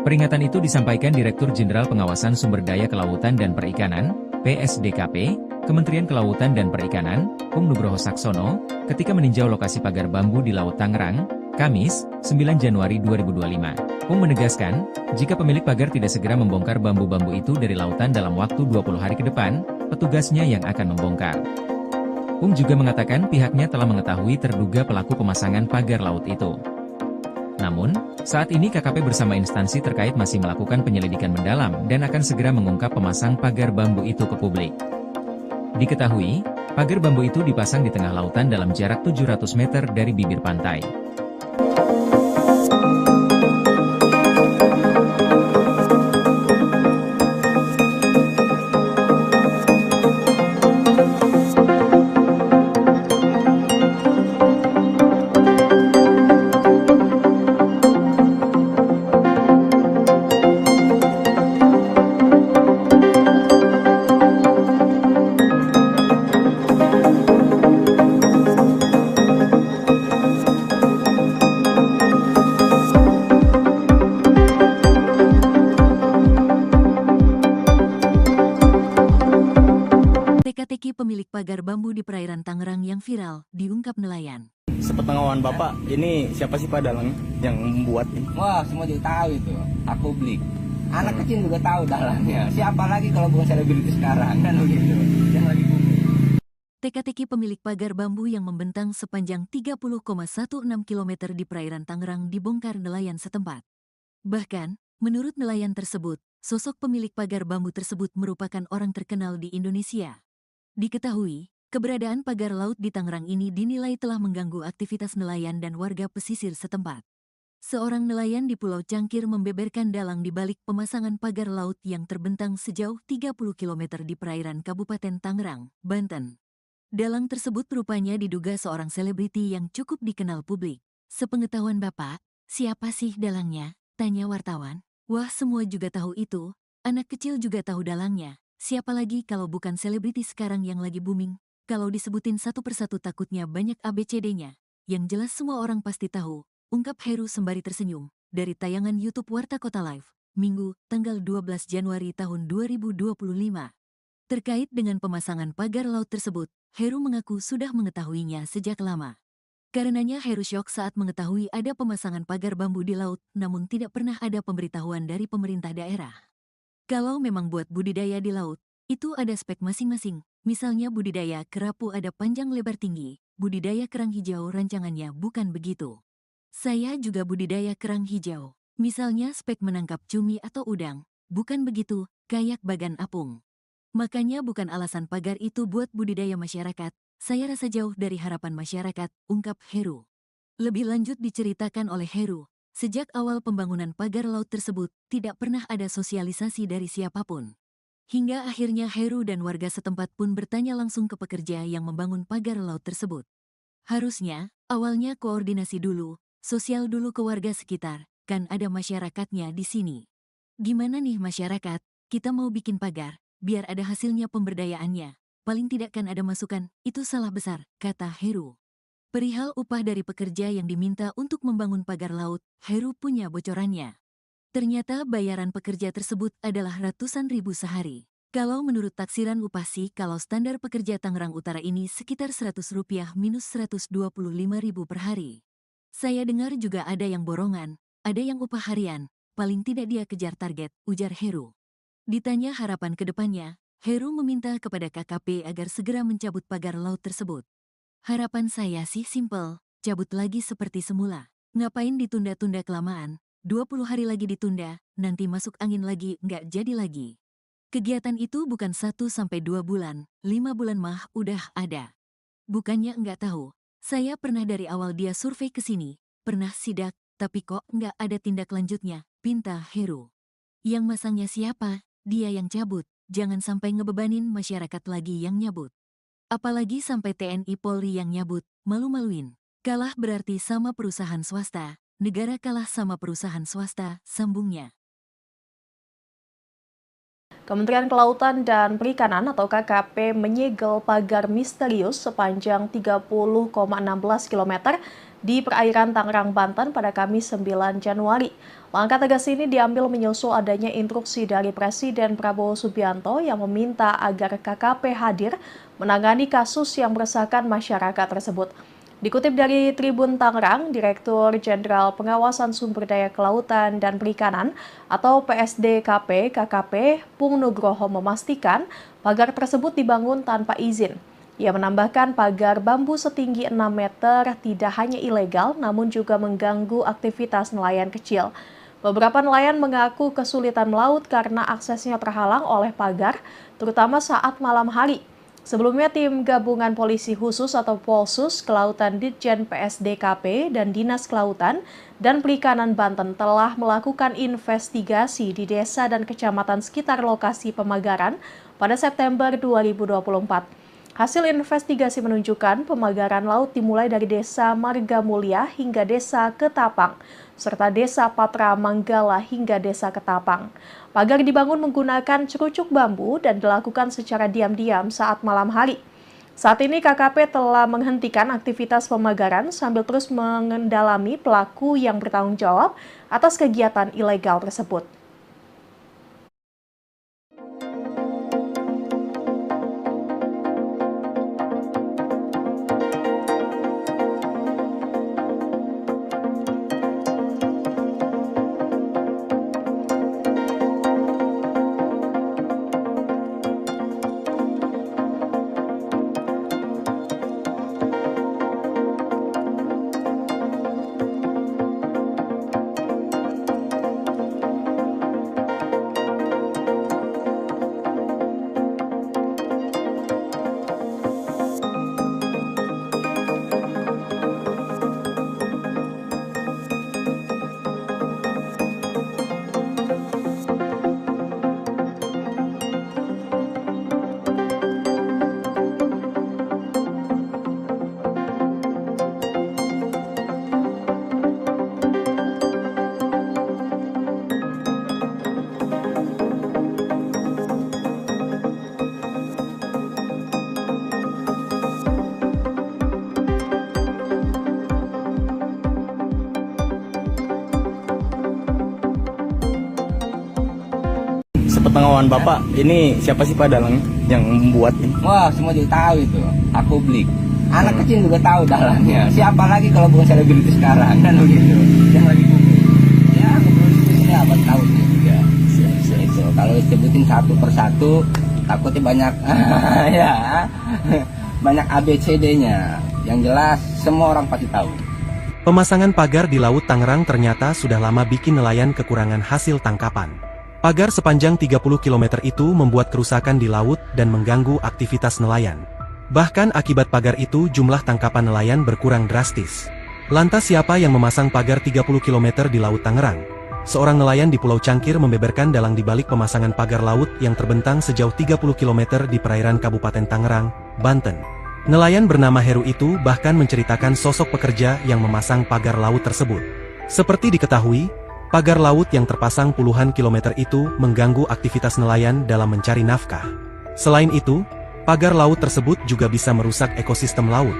Peringatan itu disampaikan Direktur Jenderal Pengawasan Sumber Daya Kelautan dan Perikanan, PSDKP, Kementerian Kelautan dan Perikanan, Pung Nugroho Saksono, ketika meninjau lokasi pagar bambu di Laut Tangerang, Kamis, 9 Januari 2025. Pung menegaskan, jika pemilik pagar tidak segera membongkar bambu-bambu itu dari lautan dalam waktu 20 hari ke depan, petugasnya yang akan membongkar. Pung juga mengatakan pihaknya telah mengetahui terduga pelaku pemasangan pagar laut itu. Namun, saat ini KKP bersama instansi terkait masih melakukan penyelidikan mendalam dan akan segera mengungkap pemasang pagar bambu itu ke publik. Diketahui, pagar bambu itu dipasang di tengah lautan dalam jarak 700 meter dari bibir pantai. Teka-teki pemilik pagar bambu di perairan Tangerang yang viral, diungkap nelayan. Sepengetahuan Bapak, ini siapa sih Pak dalangnya yang membuat ini? Wah, semua juga tahu itu. Aku beli. Anak kecil juga tahu dalangnya. Siapa lagi kalau bukan selebriti sekarang kan begitu. Yang lagi booming. Teka-teki pemilik pagar bambu yang membentang sepanjang 30,16 km di perairan Tangerang dibongkar nelayan setempat. Bahkan, menurut nelayan tersebut, sosok pemilik pagar bambu tersebut merupakan orang terkenal di Indonesia. Diketahui, keberadaan pagar laut di Tangerang ini dinilai telah mengganggu aktivitas nelayan dan warga pesisir setempat. Seorang nelayan di Pulau Cangkir membeberkan dalang di balik pemasangan pagar laut yang terbentang sejauh 30 km di perairan Kabupaten Tangerang, Banten. Dalang tersebut rupanya diduga seorang selebriti yang cukup dikenal publik. Sepengetahuan Bapak, siapa sih dalangnya? Tanya wartawan. Wah, semua juga tahu itu. Anak kecil juga tahu dalangnya. Siapa lagi kalau bukan selebriti sekarang yang lagi booming? Kalau disebutin satu persatu takutnya banyak ABCD-nya. Yang jelas semua orang pasti tahu. Ungkap Heru sembari tersenyum, dari tayangan YouTube Warta Kota Live, Minggu, tanggal 12 Januari tahun 2025. Terkait dengan pemasangan pagar laut tersebut, Heru mengaku sudah mengetahuinya sejak lama. Karenanya Heru syok saat mengetahui ada pemasangan pagar bambu di laut, namun tidak pernah ada pemberitahuan dari pemerintah daerah. Kalau memang buat budidaya di laut, itu ada spek masing-masing, misalnya budidaya kerapu ada panjang lebar tinggi, budidaya kerang hijau rancangannya bukan begitu. Saya juga budidaya kerang hijau. Misalnya spek menangkap cumi atau udang. Bukan begitu, kayak bagan apung. Makanya bukan alasan pagar itu buat budidaya masyarakat. Saya rasa jauh dari harapan masyarakat, ungkap Heru. Lebih lanjut diceritakan oleh Heru, sejak awal pembangunan pagar laut tersebut, tidak pernah ada sosialisasi dari siapapun. Hingga akhirnya Heru dan warga setempat pun bertanya langsung ke pekerja yang membangun pagar laut tersebut. Harusnya, awalnya koordinasi dulu, sosial dulu ke warga sekitar, kan ada masyarakatnya di sini. Gimana nih masyarakat, kita mau bikin pagar, biar ada hasilnya pemberdayaannya. Paling tidak kan ada masukan, itu salah besar, kata Heru. Perihal upah dari pekerja yang diminta untuk membangun pagar laut, Heru punya bocorannya. Ternyata bayaran pekerja tersebut adalah ratusan ribu sehari. Kalau menurut taksiran upah sih, kalau standar pekerja Tangerang Utara ini sekitar Rp100 minus Rp125.000 per hari. Saya dengar juga ada yang borongan, ada yang upah harian, paling tidak dia kejar target, ujar Heru. Ditanya harapan ke depannya, Heru meminta kepada KKP agar segera mencabut pagar laut tersebut. Harapan saya sih simpel, cabut lagi seperti semula. Ngapain ditunda-tunda kelamaan, 20 hari lagi ditunda, nanti masuk angin lagi, nggak jadi lagi. Kegiatan itu bukan 1-2 bulan, 5 bulan mah udah ada. Bukannya nggak tahu. Saya pernah dari awal dia survei ke sini, pernah sidak, tapi kok nggak ada tindak lanjutnya, pinta Heru. Yang masangnya siapa? Dia yang cabut, jangan sampai ngebebanin masyarakat lagi yang nyabut. Apalagi sampai TNI Polri yang nyabut, malu-maluin. Kalah berarti sama perusahaan swasta, negara kalah sama perusahaan swasta, sambungnya. Kementerian Kelautan dan Perikanan atau KKP menyegel pagar misterius sepanjang 30,16 km di perairan Tangerang, Banten pada Kamis 9 Januari. Langkah tegas ini diambil menyusul adanya instruksi dari Presiden Prabowo Subianto yang meminta agar KKP hadir menangani kasus yang meresahkan masyarakat tersebut. Dikutip dari Tribun Tangerang, Direktur Jenderal Pengawasan Sumber Daya Kelautan dan Perikanan atau PSDKP KKP Pung Nugroho memastikan pagar tersebut dibangun tanpa izin. Ia menambahkan pagar bambu setinggi 6 meter tidak hanya ilegal namun juga mengganggu aktivitas nelayan kecil. Beberapa nelayan mengaku kesulitan melaut karena aksesnya terhalang oleh pagar, terutama saat malam hari. Sebelumnya, tim gabungan polisi khusus atau Polsus Kelautan Ditjen PSDKP dan Dinas Kelautan dan Perikanan Banten telah melakukan investigasi di desa dan kecamatan sekitar lokasi pemagaran pada September 2024. Hasil investigasi menunjukkan pemagaran laut dimulai dari Desa Marga Mulia hingga Desa Ketapang, serta Desa Patra Manggala hingga Desa Ketapang. Pagar dibangun menggunakan cerucuk bambu dan dilakukan secara diam-diam saat malam hari. Saat ini KKP telah menghentikan aktivitas pemagaran sambil terus mengendalami pelaku yang bertanggung jawab atas kegiatan ilegal tersebut. Sepengetahuan Bapak, ini siapa sih Pak dalang yang membuat ini? Wah, semua jadi tahu itu. Aku beli. Anak kecil juga tahu dalangnya. Siapa lagi kalau bukan selebriti sekarang kan begitu. Yang lagi booming. Ya, ngeproduksinya apa tahu sih juga. Itu kalau disebutin satu persatu takutnya banyak ya. Banyak ABCD-nya. Yang jelas semua orang pasti tahu. Pemasangan pagar di Laut Tangerang ternyata sudah lama bikin nelayan kekurangan hasil tangkapan. Pagar sepanjang 30 km itu membuat kerusakan di laut dan mengganggu aktivitas nelayan. Bahkan akibat pagar itu jumlah tangkapan nelayan berkurang drastis. Lantas siapa yang memasang pagar 30 km di Laut Tangerang? Seorang nelayan di Pulau Cangkir membeberkan dalang di balik pemasangan pagar laut yang terbentang sejauh 30 km di perairan Kabupaten Tangerang, Banten. Nelayan bernama Heru itu bahkan menceritakan sosok pekerja yang memasang pagar laut tersebut. Seperti diketahui, pagar laut yang terpasang puluhan kilometer itu mengganggu aktivitas nelayan dalam mencari nafkah. Selain itu, pagar laut tersebut juga bisa merusak ekosistem laut.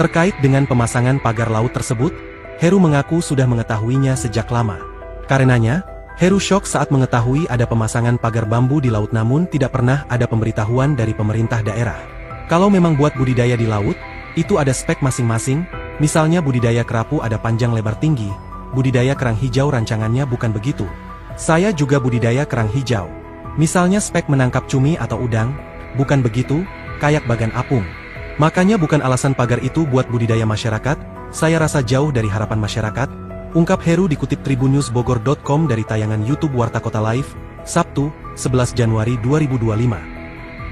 Terkait dengan pemasangan pagar laut tersebut, Heru mengaku sudah mengetahuinya sejak lama. Karenanya, Heru syok saat mengetahui ada pemasangan pagar bambu di laut namun tidak pernah ada pemberitahuan dari pemerintah daerah. Kalau memang buat budidaya di laut, itu ada spek masing-masing, misalnya budidaya kerapu ada panjang lebar tinggi, budidaya kerang hijau rancangannya bukan begitu. Saya juga budidaya kerang hijau. Misalnya spek menangkap cumi atau udang, bukan begitu, kayak bagan apung. Makanya bukan alasan pagar itu buat budidaya masyarakat, saya rasa jauh dari harapan masyarakat, ungkap Heru dikutip tribunnewsbogor.com dari tayangan YouTube Warta Kota Live, Sabtu, 11 Januari 2025.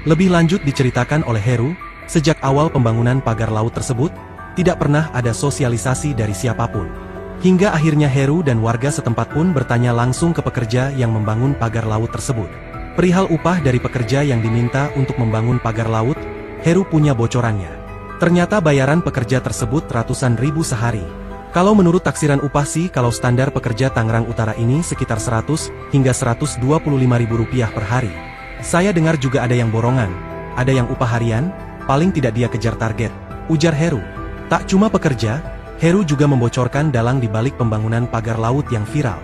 Lebih lanjut diceritakan oleh Heru, sejak awal pembangunan pagar laut tersebut, tidak pernah ada sosialisasi dari siapapun. Hingga akhirnya Heru dan warga setempat pun bertanya langsung ke pekerja yang membangun pagar laut tersebut. Perihal upah dari pekerja yang diminta untuk membangun pagar laut, Heru punya bocorannya. Ternyata bayaran pekerja tersebut ratusan ribu sehari. Kalau menurut taksiran upah sih kalau standar pekerja Tangerang Utara ini sekitar 100 hingga 125 ribu rupiah per hari. Saya dengar juga ada yang borongan, ada yang upah harian, paling tidak dia kejar target, ujar Heru. Tak cuma pekerja, Heru juga membocorkan dalang di balik pembangunan pagar laut yang viral.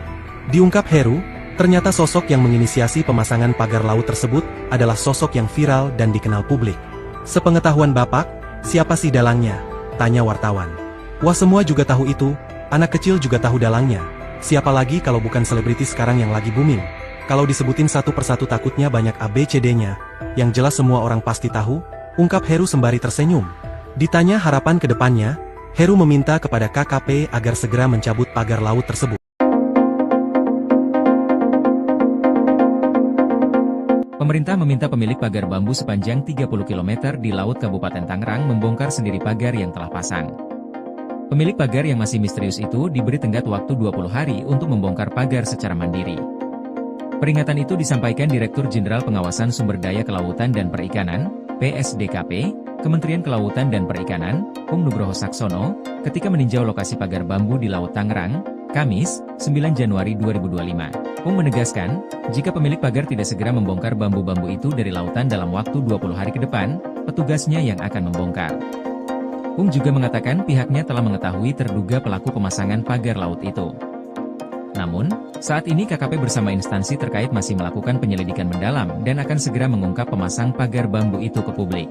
Diungkap Heru, ternyata sosok yang menginisiasi pemasangan pagar laut tersebut adalah sosok yang viral dan dikenal publik. Sepengetahuan Bapak, siapa sih dalangnya? Tanya wartawan. Wah, semua juga tahu itu, anak kecil juga tahu dalangnya. Siapa lagi kalau bukan selebriti sekarang yang lagi booming? Kalau disebutin satu persatu takutnya banyak ABCD-nya, yang jelas semua orang pasti tahu, ungkap Heru sembari tersenyum. Ditanya harapan ke depannya, Heru meminta kepada KKP agar segera mencabut pagar laut tersebut. Pemerintah meminta pemilik pagar bambu sepanjang 30 km di Laut Kabupaten Tangerang membongkar sendiri pagar yang telah pasang. Pemilik pagar yang masih misterius itu diberi tenggat waktu 20 hari untuk membongkar pagar secara mandiri. Peringatan itu disampaikan Direktur Jenderal Pengawasan Sumber Daya Kelautan dan Perikanan, PSDKP, Kementerian Kelautan dan Perikanan, Pung Nugroho Saksono, ketika meninjau lokasi pagar bambu di Laut Tangerang, Kamis, 9 Januari 2025. Pung menegaskan, jika pemilik pagar tidak segera membongkar bambu-bambu itu dari lautan dalam waktu 20 hari ke depan, petugasnya yang akan membongkar. Pung juga mengatakan pihaknya telah mengetahui terduga pelaku pemasangan pagar laut itu. Namun, saat ini KKP bersama instansi terkait masih melakukan penyelidikan mendalam dan akan segera mengungkap pemasang pagar bambu itu ke publik.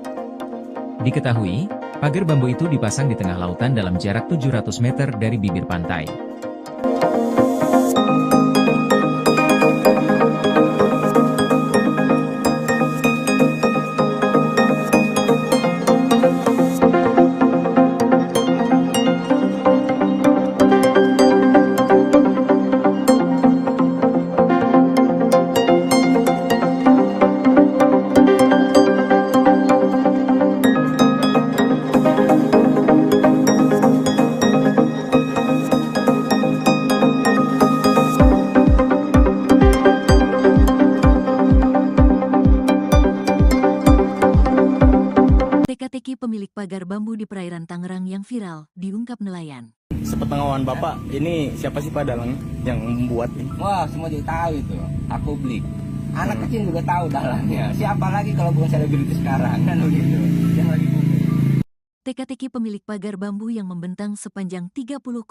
Diketahui, pagar bambu itu dipasang di tengah lautan dalam jarak 700 meter dari bibir pantai. Teka-teki pemilik pagar bambu di perairan Tangerang yang viral, diungkap nelayan. Sepengetahuan Bapak, ini siapa sih Pak dalang yang membuat ini? Wah, semua jadi tahu itu. Aku beli. Anak kecil juga tahu dalangnya. Siapa lagi kalau bukan selebriti sekarang kan begitu. Yang lagi booming. Teka-teki pemilik pagar bambu yang membentang sepanjang 30,16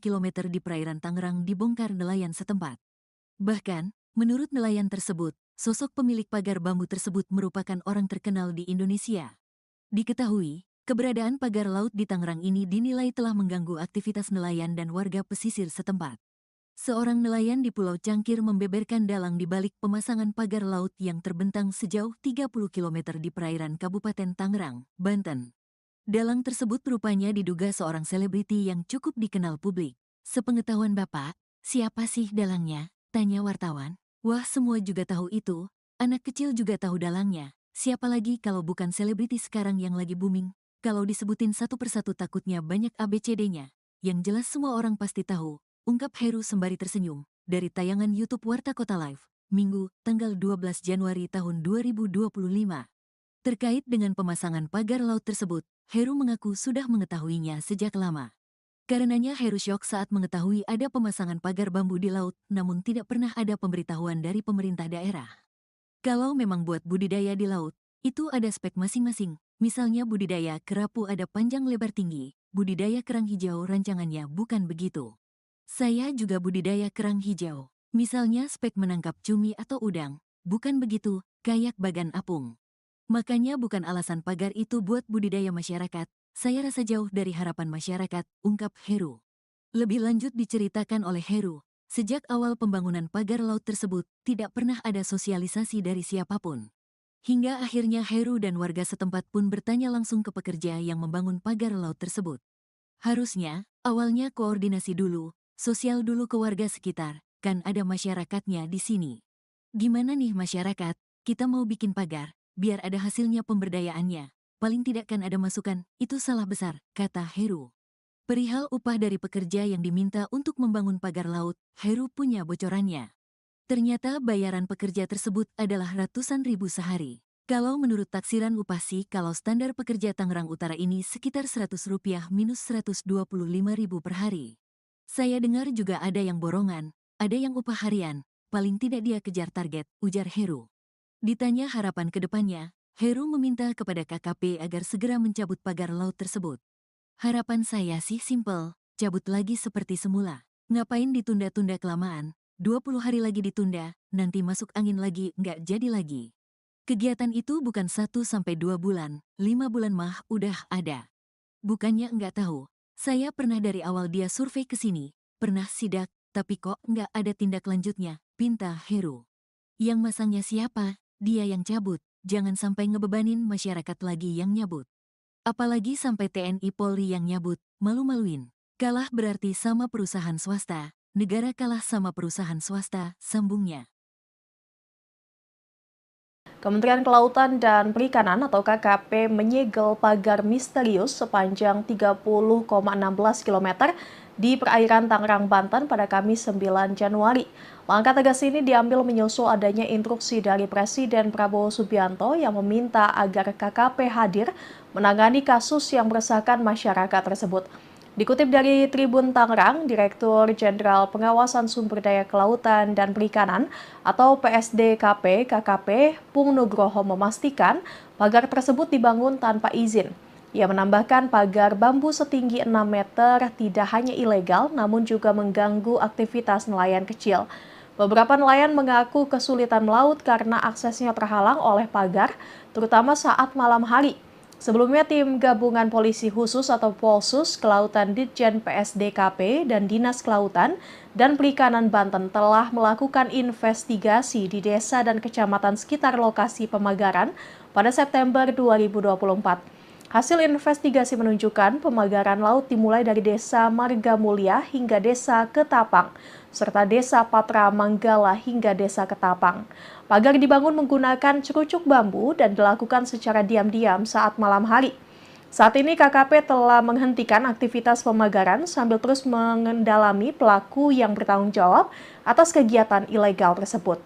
km di perairan Tangerang dibongkar nelayan setempat. Bahkan, menurut nelayan tersebut, sosok pemilik pagar bambu tersebut merupakan orang terkenal di Indonesia. Diketahui, keberadaan pagar laut di Tangerang ini dinilai telah mengganggu aktivitas nelayan dan warga pesisir setempat. Seorang nelayan di Pulau Cangkir membeberkan dalang di balik pemasangan pagar laut yang terbentang sejauh 30 km di perairan Kabupaten Tangerang, Banten. Dalang tersebut rupanya diduga seorang selebriti yang cukup dikenal publik. Sepengetahuan Bapak, siapa sih dalangnya? Tanya wartawan. Wah, semua juga tahu itu. Anak kecil juga tahu dalangnya. Siapa lagi kalau bukan selebriti sekarang yang lagi booming? Kalau disebutin satu persatu takutnya banyak ABCD-nya. Yang jelas semua orang pasti tahu. Ungkap Heru sembari tersenyum, dari tayangan YouTube Warta Kota Live, Minggu, tanggal 12 Januari tahun 2025. Terkait dengan pemasangan pagar laut tersebut, Heru mengaku sudah mengetahuinya sejak lama. Karenanya Heru syok saat mengetahui ada pemasangan pagar bambu di laut, namun tidak pernah ada pemberitahuan dari pemerintah daerah. Kalau memang buat budidaya di laut, itu ada spek masing-masing, misalnya budidaya kerapu ada panjang lebar tinggi, budidaya kerang hijau rancangannya bukan begitu. Saya juga budidaya kerang hijau. Misalnya spek menangkap cumi atau udang. Bukan begitu, kayak bagan apung. Makanya bukan alasan pagar itu buat budidaya masyarakat. Saya rasa jauh dari harapan masyarakat, ungkap Heru. Lebih lanjut diceritakan oleh Heru, sejak awal pembangunan pagar laut tersebut, tidak pernah ada sosialisasi dari siapapun. Hingga akhirnya Heru dan warga setempat pun bertanya langsung ke pekerja yang membangun pagar laut tersebut. Harusnya, awalnya koordinasi dulu, sosial dulu ke warga sekitar, kan ada masyarakatnya di sini. Gimana nih masyarakat, kita mau bikin pagar, biar ada hasilnya pemberdayaannya. Paling tidak kan ada masukan, itu salah besar, kata Heru. Perihal upah dari pekerja yang diminta untuk membangun pagar laut, Heru punya bocorannya. Ternyata bayaran pekerja tersebut adalah ratusan ribu sehari. Kalau menurut taksiran upah sih, kalau standar pekerja Tangerang Utara ini sekitar Rp100 minus Rp125.000 per hari. Saya dengar juga ada yang borongan, ada yang upah harian, paling tidak dia kejar target, ujar Heru. Ditanya harapan ke depannya, Heru meminta kepada KKP agar segera mencabut pagar laut tersebut. Harapan saya sih simpel, cabut lagi seperti semula. Ngapain ditunda-tunda kelamaan, 20 hari lagi ditunda, nanti masuk angin lagi, nggak jadi lagi. Kegiatan itu bukan 1-2 bulan, 5 bulan mah udah ada. Bukannya nggak tahu, saya pernah dari awal dia survei ke sini, pernah sidak, tapi kok nggak ada tindak lanjutnya, pinta Heru. Yang masangnya siapa? Dia yang cabut, jangan sampai ngebebanin masyarakat lagi yang nyabut. Apalagi sampai TNI Polri yang nyabut, malu-maluin. Kalah berarti sama perusahaan swasta, negara kalah sama perusahaan swasta, sambungnya. Kementerian Kelautan dan Perikanan atau KKP menyegel pagar misterius sepanjang 30,16 km di perairan Tangerang, Banten pada Kamis 9 Januari. Langkah tegas ini diambil menyusul adanya instruksi dari Presiden Prabowo Subianto yang meminta agar KKP hadir menangani kasus yang meresahkan masyarakat tersebut. Dikutip dari Tribun Tangerang, Direktur Jenderal Pengawasan Sumber Daya Kelautan dan Perikanan atau PSDKP KKP Pung Nugroho memastikan pagar tersebut dibangun tanpa izin. Ia menambahkan pagar bambu setinggi 6 meter tidak hanya ilegal namun juga mengganggu aktivitas nelayan kecil. Beberapa nelayan mengaku kesulitan melaut karena aksesnya terhalang oleh pagar, terutama saat malam hari. Sebelumnya, tim gabungan polisi khusus atau Polsus Kelautan Ditjen PSDKP dan Dinas Kelautan dan Perikanan Banten telah melakukan investigasi di desa dan kecamatan sekitar lokasi pemagaran pada September 2024. Hasil investigasi menunjukkan pemagaran laut dimulai dari Desa Marga Mulia hingga Desa Ketapang, serta Desa Patra Manggala hingga Desa Ketapang. Pagar dibangun menggunakan cerucuk bambu dan dilakukan secara diam-diam saat malam hari. Saat ini KKP telah menghentikan aktivitas pemagaran sambil terus mengendalami pelaku yang bertanggung jawab atas kegiatan ilegal tersebut.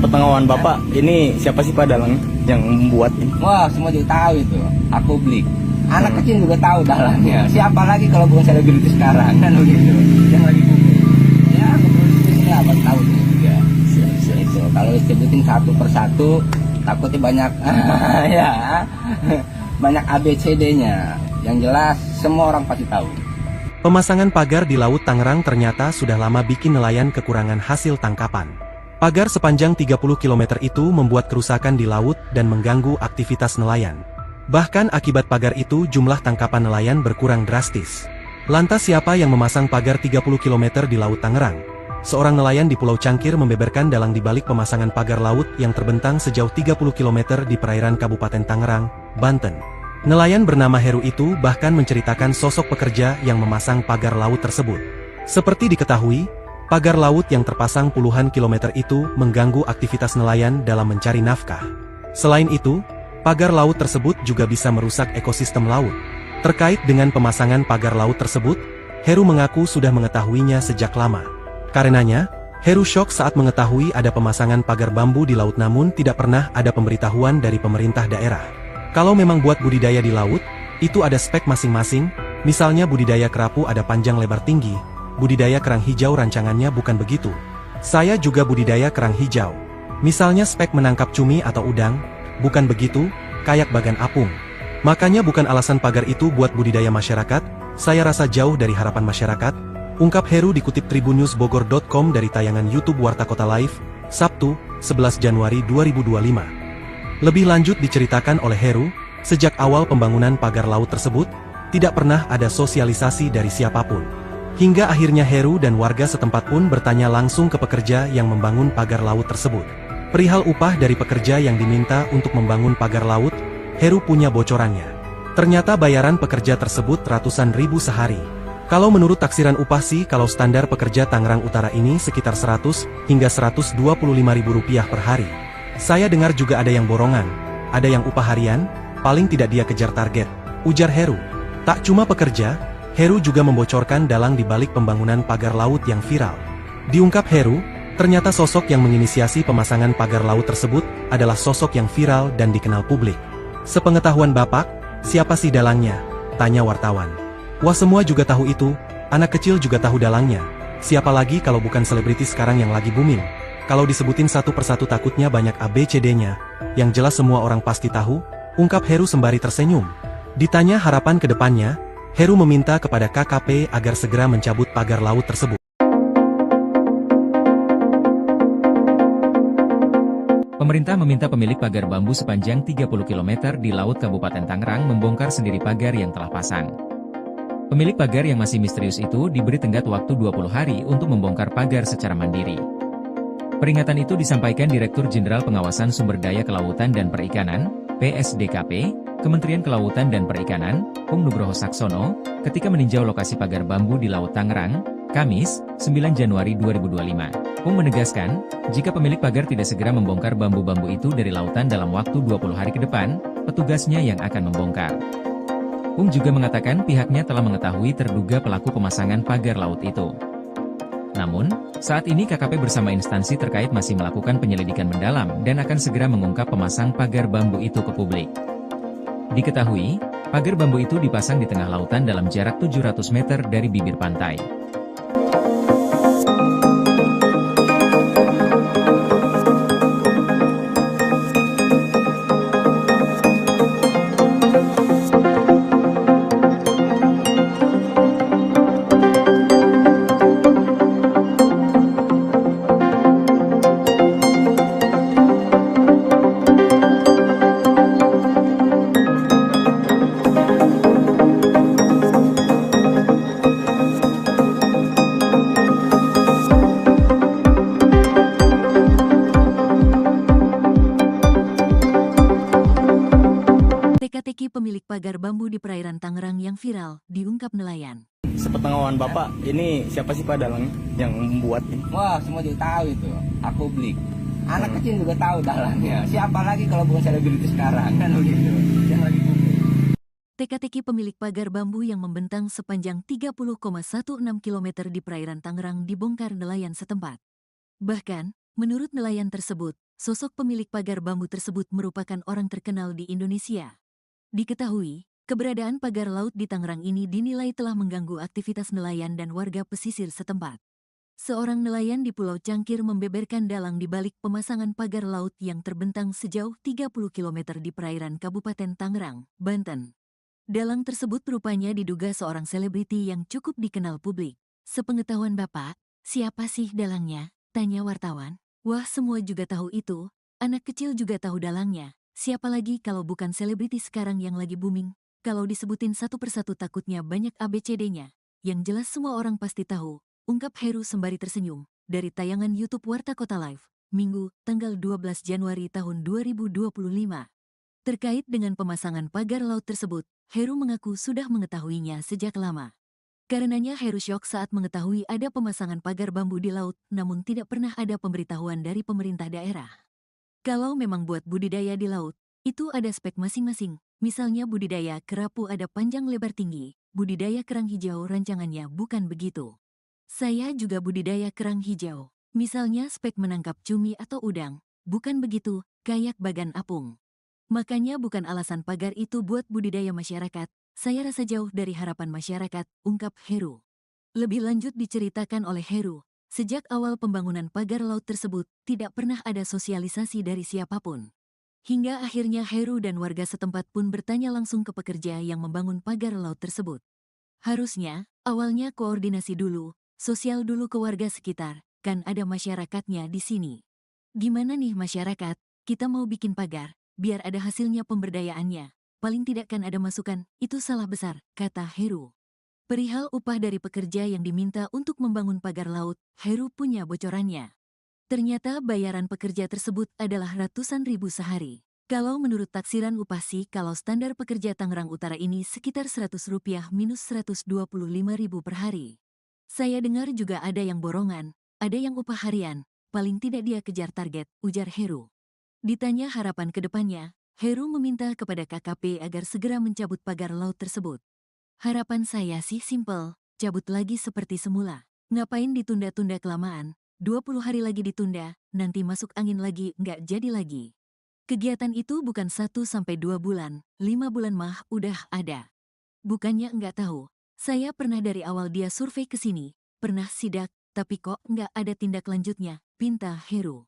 Sepengetahuan Bapak, ini siapa sih Pak dalang yang membuat ini? Wah, semua juga tahu itu. Aku beli. Anak kecil juga tahu dalangnya. Siapa lagi kalau bukan selebriti sekarang kan begitu. Yang lagi booming. Ya, kepolisian apa tahu juga. Itu kalau disebutin satu persatu takutnya banyak ya. Banyak ABCD-nya. Yang jelas semua orang pasti tahu. Pemasangan pagar di Laut Tangerang ternyata sudah lama bikin nelayan kekurangan hasil tangkapan. Pagar sepanjang 30 km itu membuat kerusakan di laut dan mengganggu aktivitas nelayan. Bahkan akibat pagar itu jumlah tangkapan nelayan berkurang drastis. Lantas siapa yang memasang pagar 30 km di Laut Tangerang? Seorang nelayan di Pulau Cangkir membeberkan dalang di balik pemasangan pagar laut yang terbentang sejauh 30 km di perairan Kabupaten Tangerang, Banten. Nelayan bernama Heru itu bahkan menceritakan sosok pekerja yang memasang pagar laut tersebut. Seperti diketahui, pagar laut yang terpasang puluhan kilometer itu mengganggu aktivitas nelayan dalam mencari nafkah. Selain itu, pagar laut tersebut juga bisa merusak ekosistem laut. Terkait dengan pemasangan pagar laut tersebut, Heru mengaku sudah mengetahuinya sejak lama. Karenanya, Heru syok saat mengetahui ada pemasangan pagar bambu di laut namun tidak pernah ada pemberitahuan dari pemerintah daerah. Kalau memang buat budidaya di laut, itu ada spek masing-masing, misalnya budidaya kerapu ada panjang lebar tinggi, budidaya kerang hijau rancangannya bukan begitu. Saya juga budidaya kerang hijau. Misalnya spek menangkap cumi atau udang, bukan begitu, kayak bagan apung. Makanya bukan alasan pagar itu buat budidaya masyarakat, saya rasa jauh dari harapan masyarakat, ungkap Heru dikutip tribunnewsbogor.com dari tayangan YouTube Warta Kota Live, Sabtu, 11 Januari 2025. Lebih lanjut diceritakan oleh Heru, sejak awal pembangunan pagar laut tersebut, tidak pernah ada sosialisasi dari siapapun. Hingga akhirnya Heru dan warga setempat pun bertanya langsung ke pekerja yang membangun pagar laut tersebut. Perihal upah dari pekerja yang diminta untuk membangun pagar laut, Heru punya bocorannya. Ternyata bayaran pekerja tersebut ratusan ribu sehari. Kalau menurut taksiran upah sih kalau standar pekerja Tangerang Utara ini sekitar 100 hingga 125 ribu rupiah per hari. Saya dengar juga ada yang borongan, ada yang upah harian, paling tidak dia kejar target, ujar Heru. Tak cuma pekerja, Heru juga membocorkan dalang di balik pembangunan pagar laut yang viral. Diungkap Heru, ternyata sosok yang menginisiasi pemasangan pagar laut tersebut adalah sosok yang viral dan dikenal publik. Sepengetahuan Bapak, siapa sih dalangnya? Tanya wartawan. Wah, semua juga tahu itu, anak kecil juga tahu dalangnya. Siapa lagi kalau bukan selebriti sekarang yang lagi booming? Kalau disebutin satu persatu takutnya banyak ABCD-nya, yang jelas semua orang pasti tahu, ungkap Heru sembari tersenyum. Ditanya harapan ke depannya, Heru meminta kepada KKP agar segera mencabut pagar laut tersebut. Pemerintah meminta pemilik pagar bambu sepanjang 30 km di Laut Kabupaten Tangerang membongkar sendiri pagar yang telah pasang. Pemilik pagar yang masih misterius itu diberi tenggat waktu 20 hari untuk membongkar pagar secara mandiri. Peringatan itu disampaikan Direktur Jenderal Pengawasan Sumber Daya Kelautan dan Perikanan, PSDKP, Kementerian Kelautan dan Perikanan, Pung Nugroho Saksono, ketika meninjau lokasi pagar bambu di Laut Tangerang, Kamis, 9 Januari 2025. Pung menegaskan, jika pemilik pagar tidak segera membongkar bambu-bambu itu dari lautan dalam waktu 20 hari ke depan, petugasnya yang akan membongkar. Pung juga mengatakan pihaknya telah mengetahui terduga pelaku pemasangan pagar laut itu. Namun, saat ini KKP bersama instansi terkait masih melakukan penyelidikan mendalam dan akan segera mengungkap pemasang pagar bambu itu ke publik. Diketahui, pagar bambu itu dipasang di tengah lautan dalam jarak 700 meter dari bibir pantai. Teka-teki pemilik pagar bambu di perairan Tangerang yang viral, diungkap nelayan. Sepengetahuan Bapak, ini siapa sih Pak dalang yang membuat ini? Wah, semua juga tahu itu. Aku beli. Anak kecil juga tahu dalangnya. Siapa lagi kalau bukan selebriti sekarang kan begitu. Yang lagi booming. Teka-teki pemilik pagar bambu yang membentang sepanjang 30,16 km di perairan Tangerang dibongkar nelayan setempat. Bahkan, menurut nelayan tersebut, sosok pemilik pagar bambu tersebut merupakan orang terkenal di Indonesia. Diketahui, keberadaan pagar laut di Tangerang ini dinilai telah mengganggu aktivitas nelayan dan warga pesisir setempat. Seorang nelayan di Pulau Cangkir membeberkan dalang di balik pemasangan pagar laut yang terbentang sejauh 30 km di perairan Kabupaten Tangerang, Banten. Dalang tersebut rupanya diduga seorang selebriti yang cukup dikenal publik. Sepengetahuan Bapak, siapa sih dalangnya? Tanya wartawan. Wah, semua juga tahu itu. Anak kecil juga tahu dalangnya. Siapa lagi kalau bukan selebriti sekarang yang lagi booming? Kalau disebutin satu persatu takutnya banyak ABCD-nya. Yang jelas semua orang pasti tahu. Ungkap Heru sembari tersenyum, dari tayangan YouTube Warta Kota Live, Minggu, tanggal 12 Januari tahun 2025. Terkait dengan pemasangan pagar laut tersebut, Heru mengaku sudah mengetahuinya sejak lama. Karenanya Heru syok saat mengetahui ada pemasangan pagar bambu di laut, namun tidak pernah ada pemberitahuan dari pemerintah daerah. Kalau memang buat budidaya di laut, itu ada spek masing-masing. Misalnya budidaya kerapu ada panjang lebar tinggi, budidaya kerang hijau rancangannya bukan begitu. Saya juga budidaya kerang hijau. Misalnya spek menangkap cumi atau udang. Bukan begitu, kayak bagan apung. Makanya bukan alasan pagar itu buat budidaya masyarakat. Saya rasa jauh dari harapan masyarakat, ungkap Heru. Lebih lanjut diceritakan oleh Heru, sejak awal pembangunan pagar laut tersebut, tidak pernah ada sosialisasi dari siapapun. Hingga akhirnya Heru dan warga setempat pun bertanya langsung ke pekerja yang membangun pagar laut tersebut. Harusnya, awalnya koordinasi dulu, sosial dulu ke warga sekitar, kan ada masyarakatnya di sini. Gimana nih masyarakat, kita mau bikin pagar, biar ada hasilnya pemberdayaannya. Paling tidak kan ada masukan, itu salah besar, kata Heru. Perihal upah dari pekerja yang diminta untuk membangun pagar laut, Heru punya bocorannya. Ternyata bayaran pekerja tersebut adalah ratusan ribu sehari. Kalau menurut taksiran upah sih, kalau standar pekerja Tangerang Utara ini sekitar Rp100 minus Rp125.000 per hari. Saya dengar juga ada yang borongan, ada yang upah harian, paling tidak dia kejar target, ujar Heru. Ditanya harapan ke depannya, Heru meminta kepada KKP agar segera mencabut pagar laut tersebut. Harapan saya sih simpel, cabut lagi seperti semula. Ngapain ditunda-tunda kelamaan, 20 hari lagi ditunda, nanti masuk angin lagi nggak jadi lagi. Kegiatan itu bukan 1-2 bulan, 5 bulan mah udah ada. Bukannya nggak tahu. Saya pernah dari awal dia survei ke sini, pernah sidak, tapi kok nggak ada tindak lanjutnya, pinta Heru.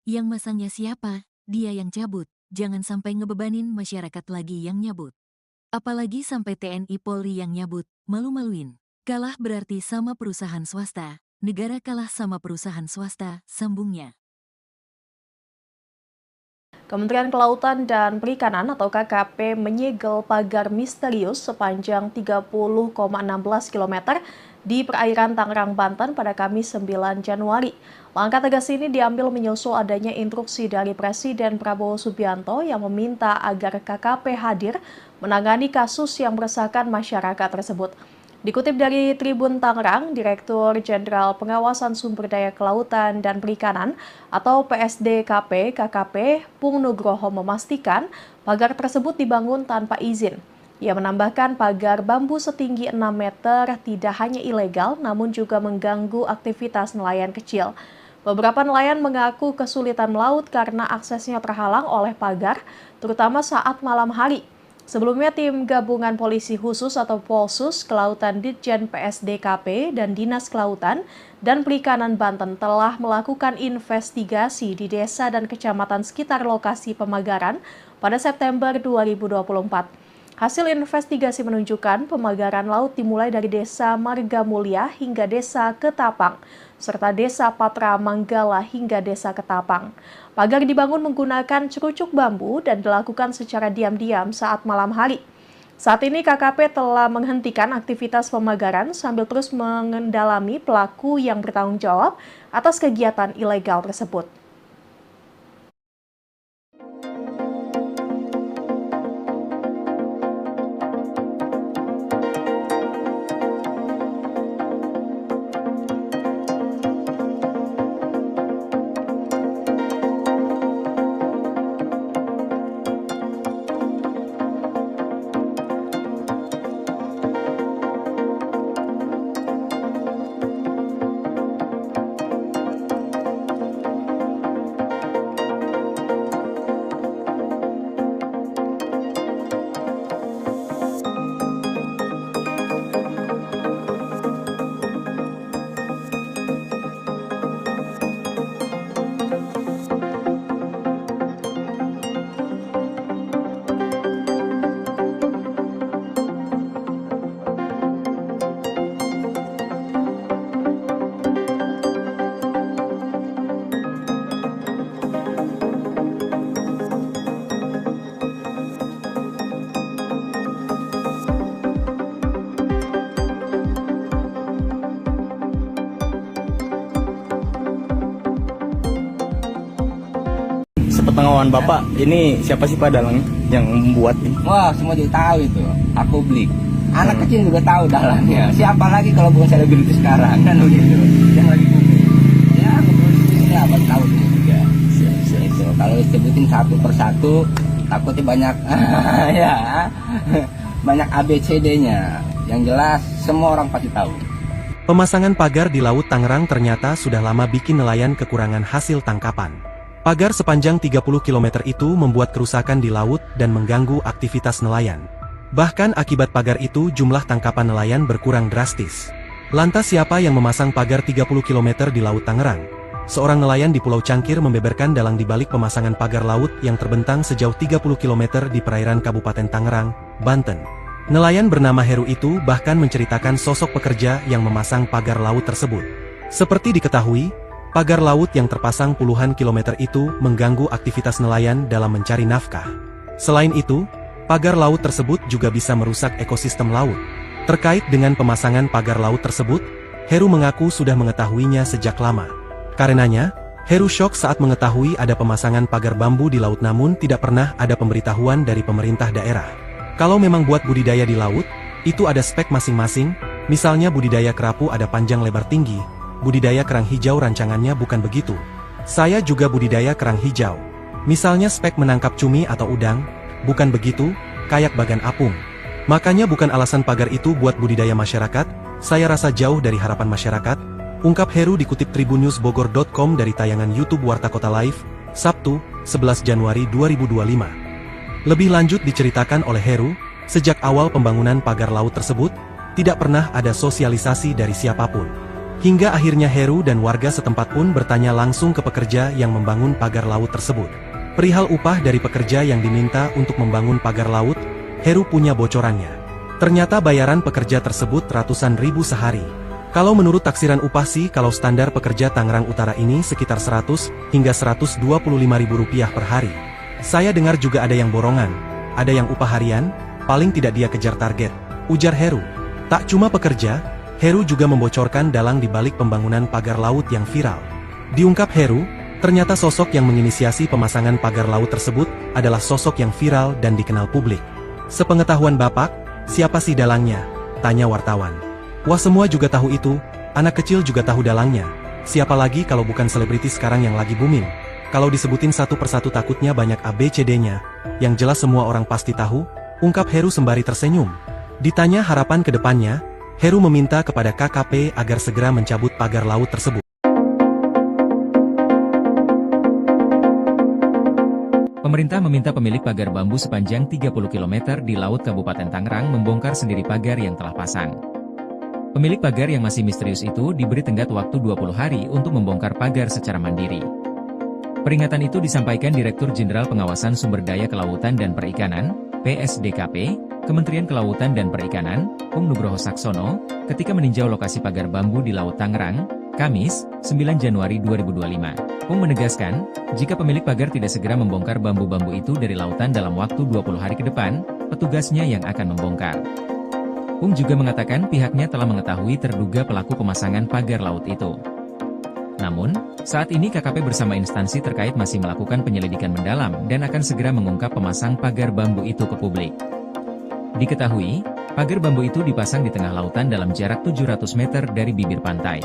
Yang masangnya siapa? Dia yang cabut, jangan sampai ngebebanin masyarakat lagi yang nyabut. Apalagi sampai TNI Polri yang nyabut, malu-maluin. Kalah berarti sama perusahaan swasta, negara kalah sama perusahaan swasta, sambungnya. Kementerian Kelautan dan Perikanan atau KKP menyegel pagar misterius sepanjang 30,16 km di perairan Tangerang, Banten pada Kamis 9 Januari. Langkah tegas ini diambil menyusul adanya instruksi dari Presiden Prabowo Subianto yang meminta agar KKP hadir menangani kasus yang meresahkan masyarakat tersebut. Dikutip dari Tribun Tangerang, Direktur Jenderal Pengawasan Sumber Daya Kelautan dan Perikanan atau PSDKP KKP Pung Nugroho memastikan pagar tersebut dibangun tanpa izin. Ia menambahkan pagar bambu setinggi 6 meter tidak hanya ilegal namun juga mengganggu aktivitas nelayan kecil. Beberapa nelayan mengaku kesulitan melaut karena aksesnya terhalang oleh pagar, terutama saat malam hari. Sebelumnya, tim gabungan polisi khusus atau Polsus Kelautan Ditjen PSDKP dan Dinas Kelautan dan Perikanan Banten telah melakukan investigasi di desa dan kecamatan sekitar lokasi pemagaran pada September 2024. Hasil investigasi menunjukkan pemagaran laut dimulai dari Desa Marga Mulia hingga Desa Ketapang, serta Desa Patra Manggala hingga Desa Ketapang. Pagar dibangun menggunakan cerucuk bambu dan dilakukan secara diam-diam saat malam hari. Saat ini KKP telah menghentikan aktivitas pemagaran sambil terus mengendalami pelaku yang bertanggung jawab atas kegiatan ilegal tersebut. Sepengetahuan Bapak, ini siapa sih Pak dalangnya yang membuat ini? Wah, semua juga tahu itu. Aku beli. Anak kecil juga tahu dalangnya. Siapa lagi kalau bukan selebriti sekarang kan begitu. Yang lagi booming. Ya, ini apa tahu juga. Itu kalau disebutin satu persatu takutnya banyak ya. Banyak ABCD-nya. Yang jelas semua orang pasti tahu. Pemasangan pagar di Laut Tangerang ternyata sudah lama bikin nelayan kekurangan hasil tangkapan. Pagar sepanjang 30 km itu membuat kerusakan di laut dan mengganggu aktivitas nelayan. Bahkan akibat pagar itu jumlah tangkapan nelayan berkurang drastis. Lantas siapa yang memasang pagar 30 km di Laut Tangerang? Seorang nelayan di Pulau Cangkir membeberkan dalang di balik pemasangan pagar laut yang terbentang sejauh 30 km di perairan Kabupaten Tangerang, Banten. Nelayan bernama Heru itu bahkan menceritakan sosok pekerja yang memasang pagar laut tersebut. Seperti diketahui, pagar laut yang terpasang puluhan kilometer itu mengganggu aktivitas nelayan dalam mencari nafkah. Selain itu, pagar laut tersebut juga bisa merusak ekosistem laut. Terkait dengan pemasangan pagar laut tersebut, Heru mengaku sudah mengetahuinya sejak lama. Karenanya, Heru syok saat mengetahui ada pemasangan pagar bambu di laut namun tidak pernah ada pemberitahuan dari pemerintah daerah. Kalau memang buat budidaya di laut, itu ada spek masing-masing, misalnya budidaya kerapu ada panjang lebar tinggi, budidaya kerang hijau rancangannya bukan begitu. Saya juga budidaya kerang hijau. Misalnya spek menangkap cumi atau udang, bukan begitu, kayak bagan apung. Makanya bukan alasan pagar itu buat budidaya masyarakat, saya rasa jauh dari harapan masyarakat, ungkap Heru dikutip tribunnewsbogor.com dari tayangan YouTube Warta Kota Live, Sabtu, 11 Januari 2025. Lebih lanjut diceritakan oleh Heru, sejak awal pembangunan pagar laut tersebut, tidak pernah ada sosialisasi dari siapapun. Hingga akhirnya Heru dan warga setempat pun bertanya langsung ke pekerja yang membangun pagar laut tersebut. Perihal upah dari pekerja yang diminta untuk membangun pagar laut, Heru punya bocorannya. Ternyata bayaran pekerja tersebut ratusan ribu sehari. Kalau menurut taksiran upah sih kalau standar pekerja Tangerang Utara ini sekitar 100 hingga 125 ribu rupiah per hari. Saya dengar juga ada yang borongan, ada yang upah harian, paling tidak dia kejar target, ujar Heru. Tak cuma pekerja, Heru juga membocorkan dalang di balik pembangunan pagar laut yang viral. Diungkap Heru, ternyata sosok yang menginisiasi pemasangan pagar laut tersebut adalah sosok yang viral dan dikenal publik. Sepengetahuan Bapak, siapa sih dalangnya? Tanya wartawan. Wah, semua juga tahu itu, anak kecil juga tahu dalangnya. Siapa lagi kalau bukan selebriti sekarang yang lagi booming? Kalau disebutin satu persatu takutnya banyak ABCD-nya. Yang jelas semua orang pasti tahu, ungkap Heru sembari tersenyum. Ditanya harapan ke depannya, Heru meminta kepada KKP agar segera mencabut pagar laut tersebut. Pemerintah meminta pemilik pagar bambu sepanjang 30 km di Laut Kabupaten Tangerang membongkar sendiri pagar yang telah pasang. Pemilik pagar yang masih misterius itu diberi tenggat waktu 20 hari untuk membongkar pagar secara mandiri. Peringatan itu disampaikan Direktur Jenderal Pengawasan Sumber Daya Kelautan dan Perikanan, PSDKP, Kementerian Kelautan dan Perikanan, Pung Nugroho Saksono, ketika meninjau lokasi pagar bambu di Laut Tangerang, Kamis, 9 Januari 2025. Pung menegaskan, jika pemilik pagar tidak segera membongkar bambu-bambu itu dari lautan dalam waktu 20 hari ke depan, petugasnya yang akan membongkar. Pung juga mengatakan pihaknya telah mengetahui terduga pelaku pemasangan pagar laut itu. Namun, saat ini KKP bersama instansi terkait masih melakukan penyelidikan mendalam dan akan segera mengungkap pemasang pagar bambu itu ke publik. Diketahui, pagar bambu itu dipasang di tengah lautan dalam jarak 700 meter dari bibir pantai.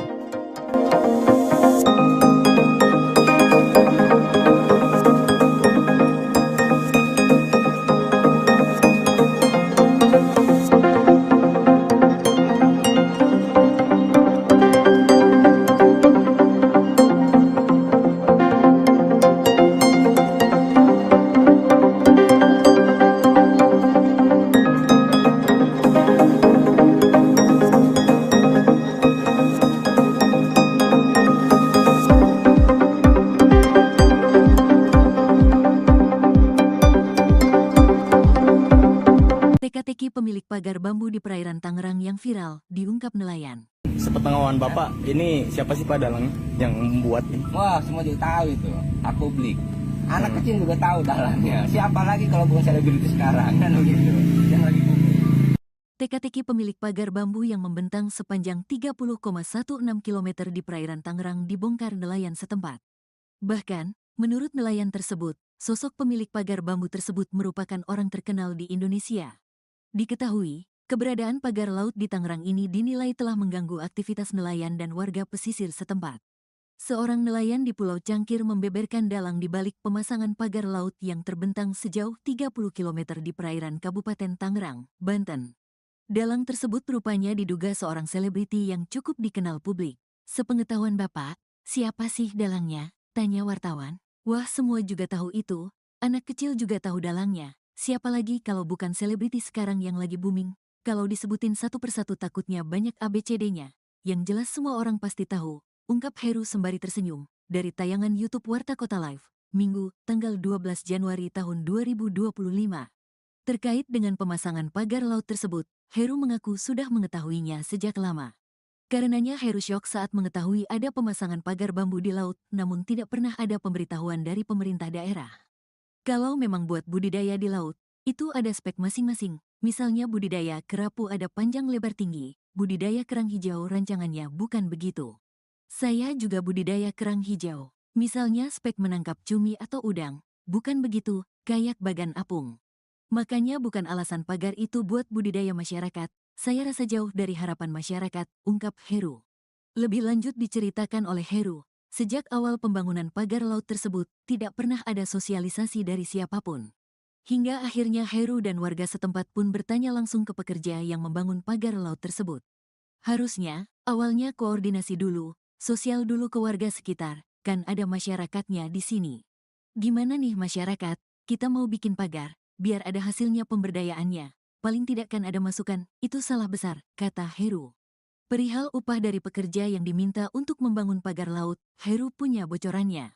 Teka-teki pemilik pagar bambu di perairan Tangerang yang viral, diungkap nelayan. Sepengetahuan Bapak, ini siapa sih Pak dalangnya yang membuat ini? Wah, semua juga tahu itu. Aku beli. Anak kecil juga tahu dalangnya. Siapa lagi kalau bukan selebriti sekarang kan begitu. Yang lagi booming. Teka-teki pemilik pagar bambu yang membentang sepanjang 30,16 km di perairan Tangerang dibongkar nelayan setempat. Bahkan, menurut nelayan tersebut, sosok pemilik pagar bambu tersebut merupakan orang terkenal di Indonesia. Diketahui, keberadaan pagar laut di Tangerang ini dinilai telah mengganggu aktivitas nelayan dan warga pesisir setempat. Seorang nelayan di Pulau Cangkir membeberkan dalang di balik pemasangan pagar laut yang terbentang sejauh 30 km di perairan Kabupaten Tangerang, Banten. Dalang tersebut rupanya diduga seorang selebriti yang cukup dikenal publik. Sepengetahuan Bapak, siapa sih dalangnya? Tanya wartawan. Wah, semua juga tahu itu. Anak kecil juga tahu dalangnya. Siapa lagi kalau bukan selebriti sekarang yang lagi booming? Kalau disebutin satu persatu takutnya banyak ABCD-nya. Yang jelas semua orang pasti tahu. Ungkap Heru sembari tersenyum, dari tayangan YouTube Warta Kota Live, Minggu, tanggal 12 Januari tahun 2025. Terkait dengan pemasangan pagar laut tersebut, Heru mengaku sudah mengetahuinya sejak lama. Karenanya Heru syok saat mengetahui ada pemasangan pagar bambu di laut, namun tidak pernah ada pemberitahuan dari pemerintah daerah. Kalau memang buat budidaya di laut, itu ada spek masing-masing. Misalnya budidaya kerapu ada panjang lebar tinggi, budidaya kerang hijau rancangannya bukan begitu. Saya juga budidaya kerang hijau. Misalnya spek menangkap cumi atau udang. Bukan begitu, kayak bagan apung. Makanya bukan alasan pagar itu buat budidaya masyarakat. Saya rasa jauh dari harapan masyarakat, ungkap Heru. Lebih lanjut diceritakan oleh Heru, sejak awal pembangunan pagar laut tersebut, tidak pernah ada sosialisasi dari siapapun. Hingga akhirnya Heru dan warga setempat pun bertanya langsung ke pekerja yang membangun pagar laut tersebut. Harusnya, awalnya koordinasi dulu, sosial dulu ke warga sekitar, kan ada masyarakatnya di sini. Gimana nih masyarakat, kita mau bikin pagar, biar ada hasilnya pemberdayaannya. Paling tidak kan ada masukan, itu salah besar, kata Heru. Perihal upah dari pekerja yang diminta untuk membangun pagar laut, Heru punya bocorannya.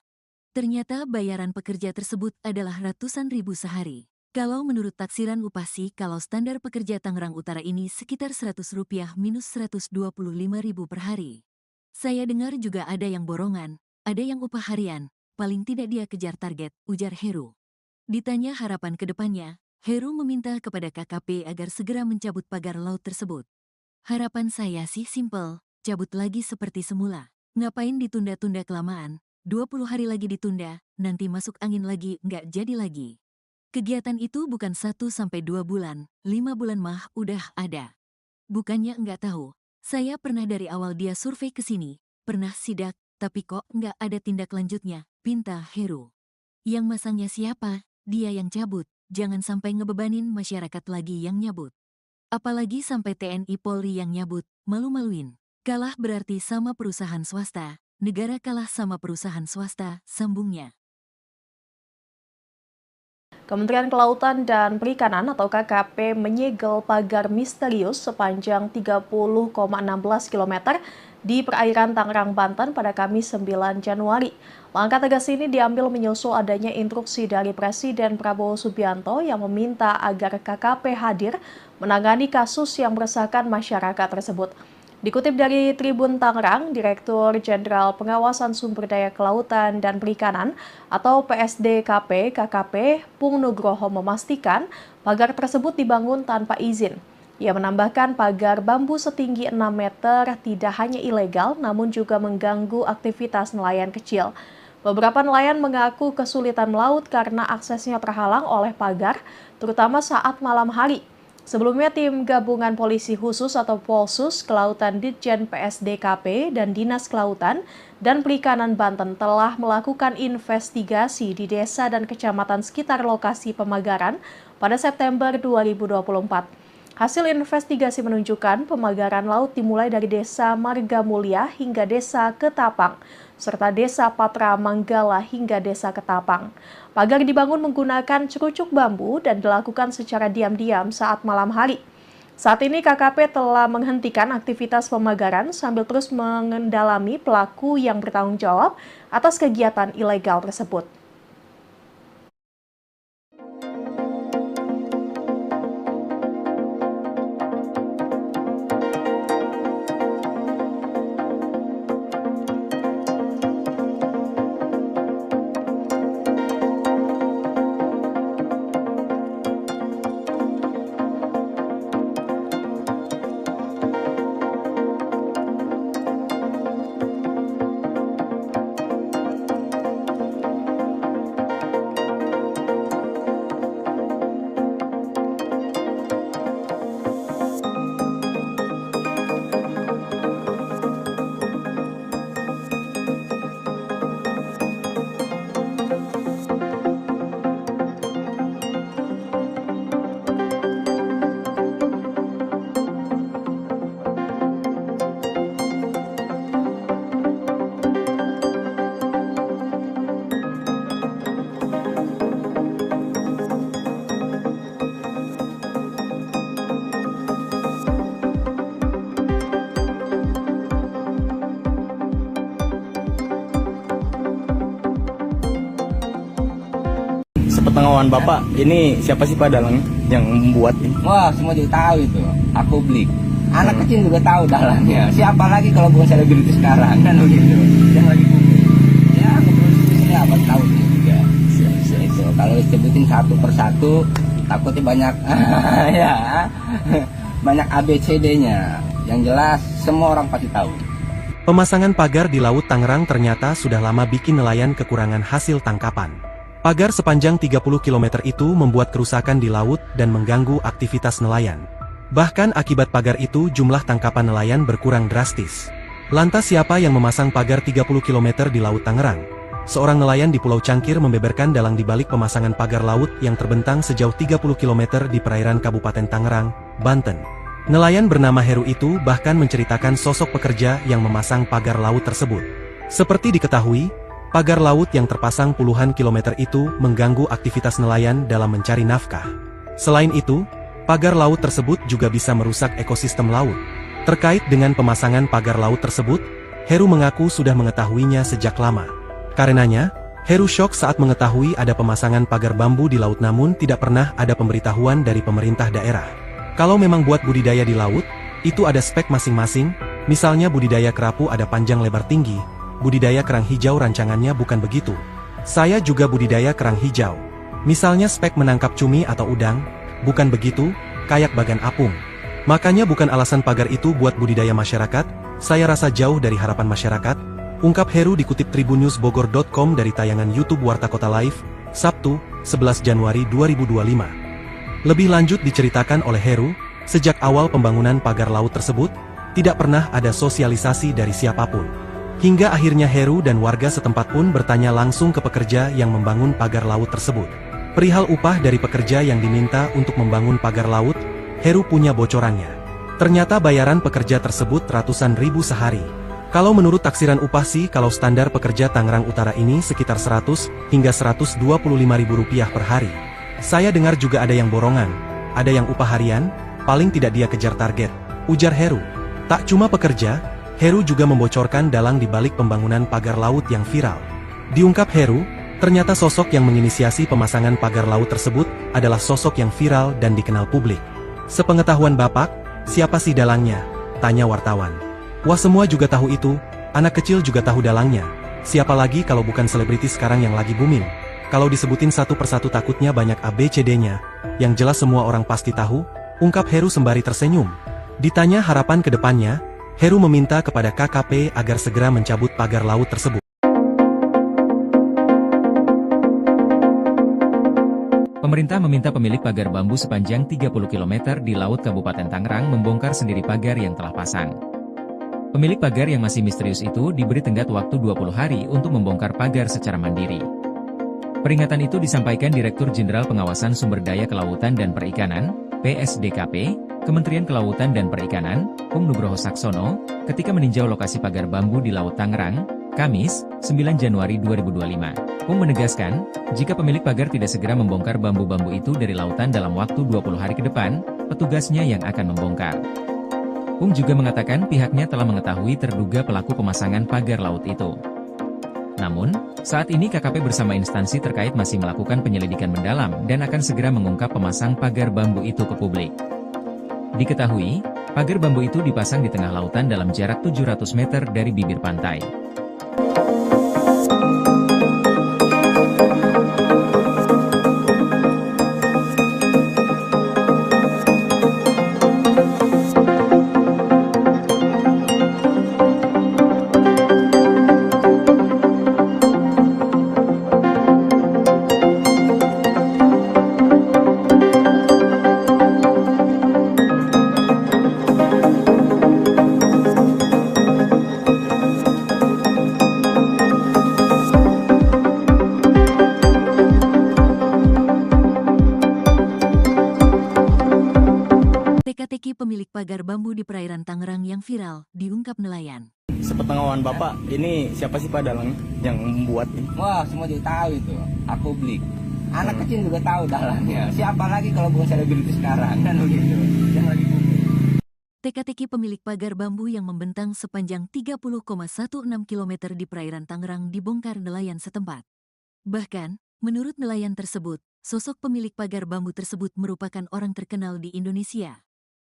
Ternyata bayaran pekerja tersebut adalah ratusan ribu sehari. Kalau menurut taksiran upah sih, kalau standar pekerja Tangerang Utara ini sekitar Rp100 minus Rp125.000 per hari. Saya dengar juga ada yang borongan, ada yang upah harian, paling tidak dia kejar target, ujar Heru. Ditanya harapan ke depannya, Heru meminta kepada KKP agar segera mencabut pagar laut tersebut. Harapan saya sih simpel, cabut lagi seperti semula. Ngapain ditunda-tunda kelamaan, 20 hari lagi ditunda, nanti masuk angin lagi, nggak jadi lagi. Kegiatan itu bukan 1-2 bulan, 5 bulan mah udah ada. Bukannya nggak tahu. Saya pernah dari awal dia survei ke sini, pernah sidak, tapi kok nggak ada tindak lanjutnya, pinta Heru. Yang masangnya siapa? Dia yang cabut, jangan sampai ngebebanin masyarakat lagi yang nyabut. Apalagi sampai TNI Polri yang nyabut, malu-maluin. Kalah berarti sama perusahaan swasta, negara kalah sama perusahaan swasta, sambungnya. Kementerian Kelautan dan Perikanan atau KKP menyegel pagar misterius sepanjang 30,16 km di perairan Tangerang, Banten pada Kamis 9 Januari. Langkah tegas ini diambil menyusul adanya instruksi dari Presiden Prabowo Subianto yang meminta agar KKP hadir menangani kasus yang meresahkan masyarakat tersebut. Dikutip dari Tribun Tangerang, Direktur Jenderal Pengawasan Sumber Daya Kelautan dan Perikanan atau PSDKP KKP Pung Nugroho memastikan pagar tersebut dibangun tanpa izin. Ia menambahkan pagar bambu setinggi 6 meter tidak hanya ilegal namun juga mengganggu aktivitas nelayan kecil. Beberapa nelayan mengaku kesulitan melaut karena aksesnya terhalang oleh pagar, terutama saat malam hari. Sebelumnya, tim gabungan polisi khusus atau Polsus Kelautan Ditjen PSDKP dan Dinas Kelautan dan Perikanan Banten telah melakukan investigasi di desa dan kecamatan sekitar lokasi pemagaran pada September 2024. Hasil investigasi menunjukkan pemagaran laut dimulai dari Desa Marga Mulia hingga Desa Ketapang, serta Desa Patra Manggala hingga Desa Ketapang. Pagar dibangun menggunakan cerucuk bambu dan dilakukan secara diam-diam saat malam hari. Saat ini KKP telah menghentikan aktivitas pemagaran sambil terus mengendalami pelaku yang bertanggung jawab atas kegiatan ilegal tersebut. Sepengetahuan Bapak, ini siapa sih Pak dalangnya yang membuat ini? Wah, semua juga tahu itu. Aku beli. Anak kecil juga tahu dalangnya. Siapa lagi kalau bukan selebriti sekarang kan begitu. Yang lagi booming. Ya, produksi apa tahu juga. Itu kalau disebutin satu persatu takutnya banyak ya. Banyak ABCD-nya. Yang jelas semua orang pasti tahu. Pemasangan pagar di Laut Tangerang ternyata sudah lama bikin nelayan kekurangan hasil tangkapan. Pagar sepanjang 30 km itu membuat kerusakan di laut dan mengganggu aktivitas nelayan. Bahkan akibat pagar itu jumlah tangkapan nelayan berkurang drastis. Lantas siapa yang memasang pagar 30 km di Laut Tangerang? Seorang nelayan di Pulau Cangkir membeberkan dalang dibalik pemasangan pagar laut yang terbentang sejauh 30 km di perairan Kabupaten Tangerang, Banten. Nelayan bernama Heru itu bahkan menceritakan sosok pekerja yang memasang pagar laut tersebut. Seperti diketahui, pagar laut yang terpasang puluhan kilometer itu mengganggu aktivitas nelayan dalam mencari nafkah. Selain itu, pagar laut tersebut juga bisa merusak ekosistem laut. Terkait dengan pemasangan pagar laut tersebut, Heru mengaku sudah mengetahuinya sejak lama. Karenanya, Heru syok saat mengetahui ada pemasangan pagar bambu di laut namun tidak pernah ada pemberitahuan dari pemerintah daerah. Kalau memang buat budidaya di laut, itu ada spek masing-masing, misalnya budidaya kerapu ada panjang lebar tinggi, budidaya kerang hijau rancangannya bukan begitu. Saya juga budidaya kerang hijau. Misalnya spek menangkap cumi atau udang, bukan begitu, kayak bagan apung. Makanya bukan alasan pagar itu buat budidaya masyarakat, saya rasa jauh dari harapan masyarakat, ungkap Heru dikutip tribunnewsbogor.com dari tayangan YouTube Warta Kota Live, Sabtu, 11 Januari 2025. Lebih lanjut diceritakan oleh Heru, sejak awal pembangunan pagar laut tersebut, tidak pernah ada sosialisasi dari siapapun. Hingga akhirnya Heru dan warga setempat pun bertanya langsung ke pekerja yang membangun pagar laut tersebut. Perihal upah dari pekerja yang diminta untuk membangun pagar laut, Heru punya bocorannya. Ternyata bayaran pekerja tersebut ratusan ribu sehari. Kalau menurut taksiran upah sih kalau standar pekerja Tangerang Utara ini sekitar 100 hingga 125 ribu rupiah per hari. Saya dengar juga ada yang borongan, ada yang upah harian, paling tidak dia kejar target, ujar Heru. Tak cuma pekerja, Heru juga membocorkan dalang di balik pembangunan pagar laut yang viral. Diungkap Heru, ternyata sosok yang menginisiasi pemasangan pagar laut tersebut adalah sosok yang viral dan dikenal publik. Sepengetahuan Bapak, siapa sih dalangnya? Tanya wartawan. Wah, semua juga tahu itu, anak kecil juga tahu dalangnya. Siapa lagi kalau bukan selebriti sekarang yang lagi booming? Kalau disebutin satu persatu takutnya banyak ABCD-nya, yang jelas semua orang pasti tahu, ungkap Heru sembari tersenyum. Ditanya harapan ke depannya, Heru meminta kepada KKP agar segera mencabut pagar laut tersebut. Pemerintah meminta pemilik pagar bambu sepanjang 30 km di Laut Kabupaten Tangerang membongkar sendiri pagar yang telah pasang. Pemilik pagar yang masih misterius itu diberi tenggat waktu 20 hari untuk membongkar pagar secara mandiri. Peringatan itu disampaikan Direktur Jenderal Pengawasan Sumber Daya Kelautan dan Perikanan, PSDKP, Kementerian Kelautan dan Perikanan, Pung Nugroho Saksono, ketika meninjau lokasi pagar bambu di Laut Tangerang, Kamis, 9 Januari 2025. Pung menegaskan, jika pemilik pagar tidak segera membongkar bambu-bambu itu dari lautan dalam waktu 20 hari ke depan, petugasnya yang akan membongkar. Pung juga mengatakan pihaknya telah mengetahui terduga pelaku pemasangan pagar laut itu. Namun, saat ini KKP bersama instansi terkait masih melakukan penyelidikan mendalam dan akan segera mengungkap pemasang pagar bambu itu ke publik. Diketahui, pagar bambu itu dipasang di tengah lautan dalam jarak 700 meter dari bibir pantai. Teka-teki pemilik pagar bambu di perairan Tangerang yang viral, diungkap nelayan. Sepengetahuan Bapak, ini siapa sih Pak dalangnya yang membuat ini? Wah, semua juga tahu itu. Aku beli. Anak kecil juga tahu dalangnya. Siapa lagi kalau bukan selebriti sekarang kan begitu. Yang lagi booming. Teka-teki pemilik pagar bambu yang membentang sepanjang 30,16 km di perairan Tangerang dibongkar nelayan setempat. Bahkan, menurut nelayan tersebut, sosok pemilik pagar bambu tersebut merupakan orang terkenal di Indonesia.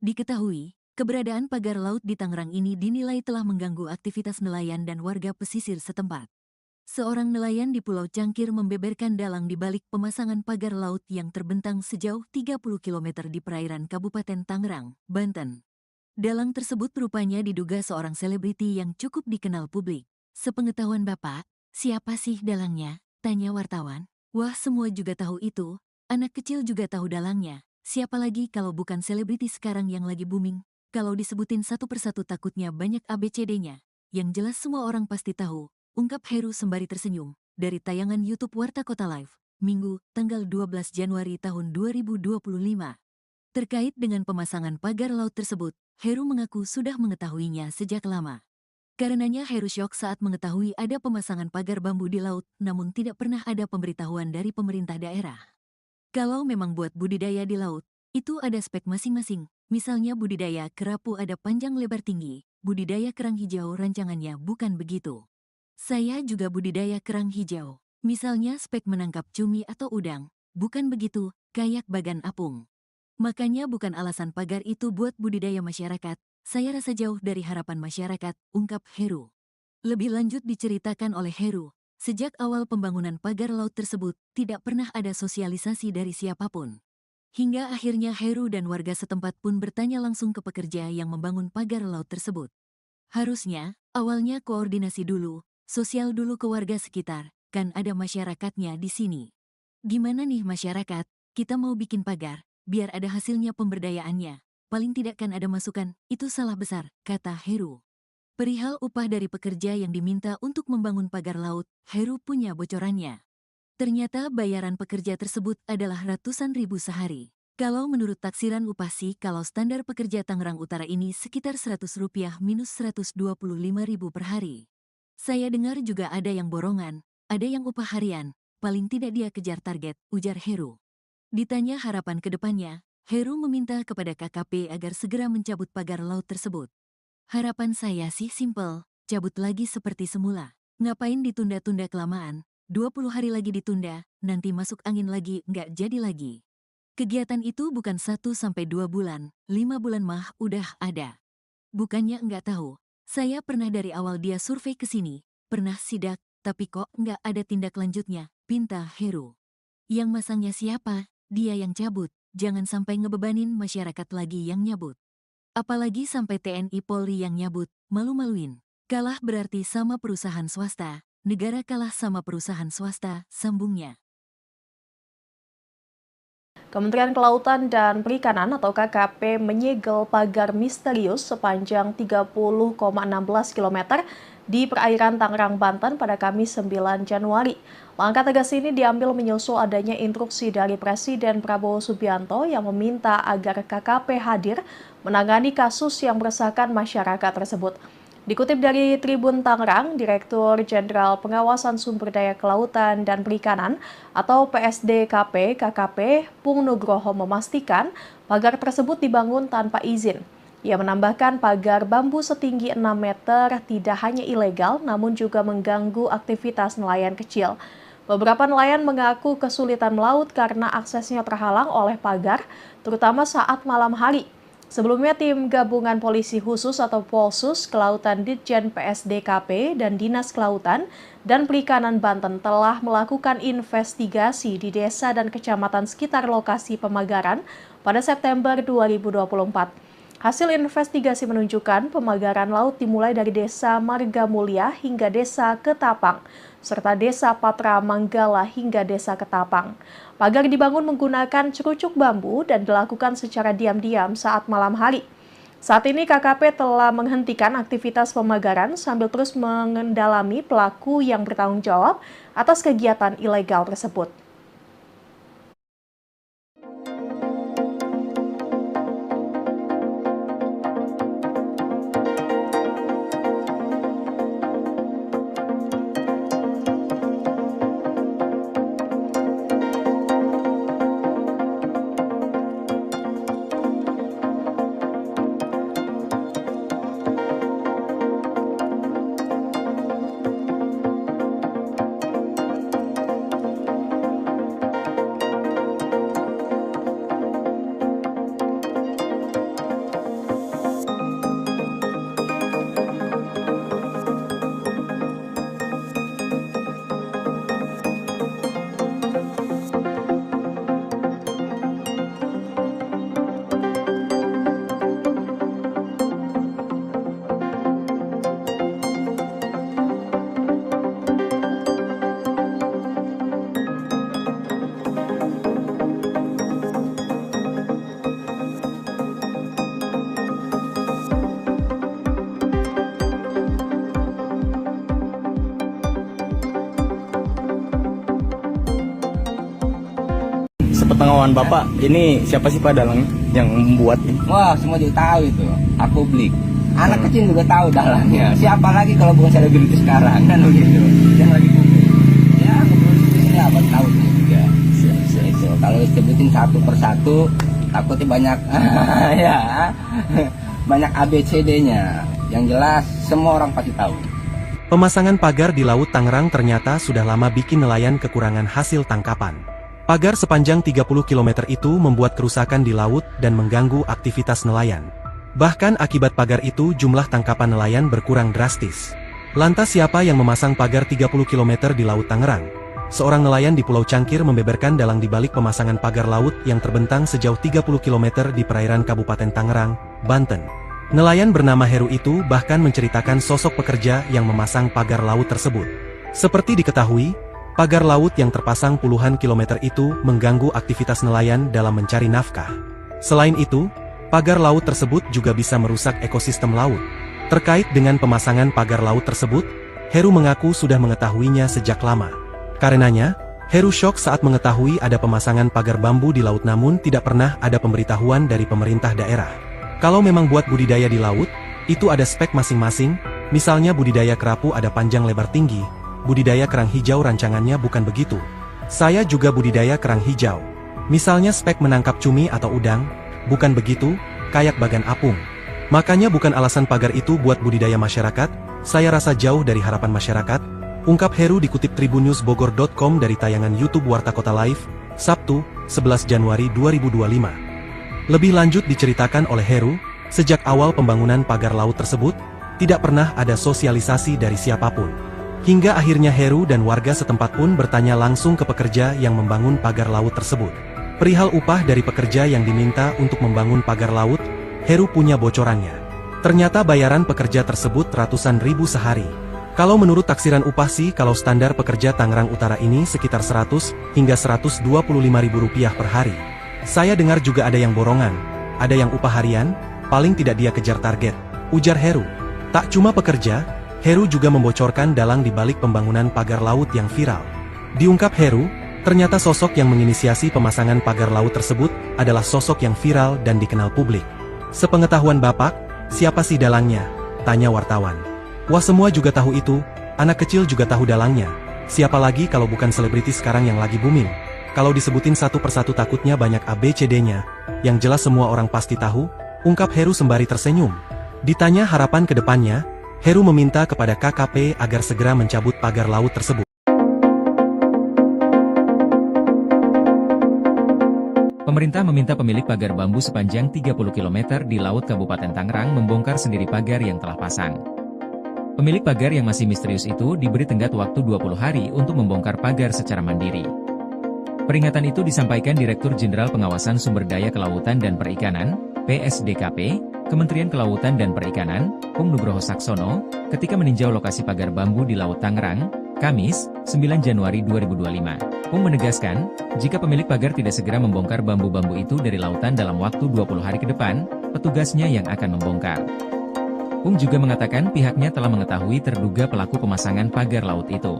Diketahui, keberadaan pagar laut di Tangerang ini dinilai telah mengganggu aktivitas nelayan dan warga pesisir setempat. Seorang nelayan di Pulau Cangkir membeberkan dalang di balik pemasangan pagar laut yang terbentang sejauh 30 km di perairan Kabupaten Tangerang, Banten. Dalang tersebut rupanya diduga seorang selebriti yang cukup dikenal publik. Sepengetahuan Bapak, siapa sih dalangnya? Tanya wartawan. Wah, semua juga tahu itu. Anak kecil juga tahu dalangnya. Siapa lagi kalau bukan selebriti sekarang yang lagi booming? Kalau disebutin satu persatu takutnya banyak ABCD-nya. Yang jelas semua orang pasti tahu. Ungkap Heru sembari tersenyum, dari tayangan YouTube Warta Kota Live, Minggu, tanggal 12 Januari tahun 2025. Terkait dengan pemasangan pagar laut tersebut, Heru mengaku sudah mengetahuinya sejak lama. Karenanya Heru syok saat mengetahui ada pemasangan pagar bambu di laut, namun tidak pernah ada pemberitahuan dari pemerintah daerah. Kalau memang buat budidaya di laut, itu ada spek masing-masing, misalnya budidaya kerapu ada panjang lebar tinggi, budidaya kerang hijau rancangannya bukan begitu. Saya juga budidaya kerang hijau. Misalnya spek menangkap cumi atau udang. Bukan begitu, kayak bagan apung. Makanya bukan alasan pagar itu buat budidaya masyarakat. Saya rasa jauh dari harapan masyarakat, ungkap Heru. Lebih lanjut diceritakan oleh Heru, sejak awal pembangunan pagar laut tersebut, tidak pernah ada sosialisasi dari siapapun. Hingga akhirnya Heru dan warga setempat pun bertanya langsung ke pekerja yang membangun pagar laut tersebut. Harusnya, awalnya koordinasi dulu, sosial dulu ke warga sekitar, kan ada masyarakatnya di sini. Gimana nih masyarakat, kita mau bikin pagar, biar ada hasilnya pemberdayaannya. Paling tidak kan ada masukan, itu salah besar, kata Heru. Perihal upah dari pekerja yang diminta untuk membangun pagar laut, Heru punya bocorannya. Ternyata bayaran pekerja tersebut adalah ratusan ribu sehari. Kalau menurut taksiran upah sih, kalau standar pekerja Tangerang Utara ini sekitar Rp100 minus Rp125.000 per hari. Saya dengar juga ada yang borongan, ada yang upah harian, paling tidak dia kejar target, ujar Heru. Ditanya harapan ke depannya, Heru meminta kepada KKP agar segera mencabut pagar laut tersebut. Harapan saya sih simpel, cabut lagi seperti semula. Ngapain ditunda-tunda kelamaan, 20 hari lagi ditunda, nanti masuk angin lagi, nggak jadi lagi. Kegiatan itu bukan 1-2 bulan, 5 bulan mah udah ada. Bukannya nggak tahu. Saya pernah dari awal dia survei ke sini, pernah sidak, tapi kok nggak ada tindak lanjutnya, pinta Heru. Yang masangnya siapa? Dia yang cabut, jangan sampai ngebebanin masyarakat lagi yang nyabut. Apalagi sampai TNI Polri yang nyabut, malu-maluin. Kalah berarti sama perusahaan swasta, negara kalah sama perusahaan swasta, sambungnya. Kementerian Kelautan dan Perikanan atau KKP menyegel pagar misterius sepanjang 30,16 km di perairan Tangerang, Banten pada Kamis 9 Januari. Langkah tegas ini diambil menyusul adanya instruksi dari Presiden Prabowo Subianto yang meminta agar KKP hadir menangani kasus yang meresahkan masyarakat tersebut. Dikutip dari Tribun Tangerang, Direktur Jenderal Pengawasan Sumber Daya Kelautan dan Perikanan atau PSDKP KKP Pung Nugroho memastikan pagar tersebut dibangun tanpa izin. Ia menambahkan pagar bambu setinggi 6 meter tidak hanya ilegal namun juga mengganggu aktivitas nelayan kecil. Beberapa nelayan mengaku kesulitan melaut karena aksesnya terhalang oleh pagar, terutama saat malam hari. Sebelumnya, tim gabungan polisi khusus atau Polsus Kelautan Ditjen PSDKP dan Dinas Kelautan dan Perikanan Banten telah melakukan investigasi di desa dan kecamatan sekitar lokasi pemagaran pada September 2024. Hasil investigasi menunjukkan pemagaran laut dimulai dari Desa Marga Mulia hingga Desa Ketapang, serta Desa Patra Manggala hingga Desa Ketapang. Pagar dibangun menggunakan cerucuk bambu dan dilakukan secara diam-diam saat malam hari. Saat ini KKP telah menghentikan aktivitas pemagaran sambil terus mengendalami pelaku yang bertanggung jawab atas kegiatan ilegal tersebut. Sepengetahuan Bapak, ini siapa sih Pak dalangnya yang membuat ini? Wah, semua juga tahu itu. Aku beli. Anak kecil juga tahu dalangnya. Siapa lagi kalau bukan selebriti sekarang kan begitu. Yang lagi booming. Ya, selebriti apa tahu juga. Itu kalau sebutin satu persatu, takutnya banyak ya. Banyak ABCD-nya. Yang jelas semua orang pasti tahu. Pemasangan pagar di Laut Tangerang ternyata sudah lama bikin nelayan kekurangan hasil tangkapan. Pagar sepanjang 30 km itu membuat kerusakan di laut dan mengganggu aktivitas nelayan. Bahkan akibat pagar itu jumlah tangkapan nelayan berkurang drastis. Lantas siapa yang memasang pagar 30 km di Laut Tangerang? Seorang nelayan di Pulau Cangkir membeberkan dalang dibalik pemasangan pagar laut yang terbentang sejauh 30 km di perairan Kabupaten Tangerang, Banten. Nelayan bernama Heru itu bahkan menceritakan sosok pekerja yang memasang pagar laut tersebut. Seperti diketahui, pagar laut yang terpasang puluhan kilometer itu mengganggu aktivitas nelayan dalam mencari nafkah. Selain itu, pagar laut tersebut juga bisa merusak ekosistem laut. Terkait dengan pemasangan pagar laut tersebut, Heru mengaku sudah mengetahuinya sejak lama. Karenanya, Heru syok saat mengetahui ada pemasangan pagar bambu di laut namun tidak pernah ada pemberitahuan dari pemerintah daerah. Kalau memang buat budidaya di laut, itu ada spek masing-masing, misalnya budidaya kerapu ada panjang lebar tinggi, budidaya kerang hijau rancangannya bukan begitu. Saya juga budidaya kerang hijau. Misalnya spek menangkap cumi atau udang, bukan begitu, kayak bagan apung. Makanya bukan alasan pagar itu buat budidaya masyarakat, saya rasa jauh dari harapan masyarakat, ungkap Heru dikutip tribunnewsbogor.com dari tayangan YouTube Warta Kota Live, Sabtu, 11 Januari 2025. Lebih lanjut diceritakan oleh Heru, sejak awal pembangunan pagar laut tersebut, tidak pernah ada sosialisasi dari siapapun. Hingga akhirnya Heru dan warga setempat pun bertanya langsung ke pekerja yang membangun pagar laut tersebut. Perihal upah dari pekerja yang diminta untuk membangun pagar laut, Heru punya bocorannya. Ternyata bayaran pekerja tersebut ratusan ribu sehari. Kalau menurut taksiran upah sih kalau standar pekerja Tangerang Utara ini sekitar 100 hingga 125 ribu rupiah per hari. Saya dengar juga ada yang borongan, ada yang upah harian, paling tidak dia kejar target, ujar Heru. Tak cuma pekerja, Heru juga membocorkan dalang di balik pembangunan pagar laut yang viral. Diungkap Heru, ternyata sosok yang menginisiasi pemasangan pagar laut tersebut adalah sosok yang viral dan dikenal publik. Sepengetahuan Bapak, siapa sih dalangnya? Tanya wartawan. Wah, semua juga tahu itu, anak kecil juga tahu dalangnya. Siapa lagi kalau bukan selebriti sekarang yang lagi booming? Kalau disebutin satu persatu takutnya banyak ABCD-nya, yang jelas semua orang pasti tahu, ungkap Heru sembari tersenyum. Ditanya harapan ke depannya, Heru meminta kepada KKP agar segera mencabut pagar laut tersebut. Pemerintah meminta pemilik pagar bambu sepanjang 30 km di Laut Kabupaten Tangerang membongkar sendiri pagar yang telah pasang. Pemilik pagar yang masih misterius itu diberi tenggat waktu 20 hari untuk membongkar pagar secara mandiri. Peringatan itu disampaikan Direktur Jenderal Pengawasan Sumber Daya Kelautan dan Perikanan, PSDKP, Kementerian Kelautan dan Perikanan, Pung Nugroho Saksono, ketika meninjau lokasi pagar bambu di Laut Tangerang, Kamis, 9 Januari 2025. Pung menegaskan, jika pemilik pagar tidak segera membongkar bambu-bambu itu dari lautan dalam waktu 20 hari ke depan, petugasnya yang akan membongkar. Pung juga mengatakan pihaknya telah mengetahui terduga pelaku pemasangan pagar laut itu.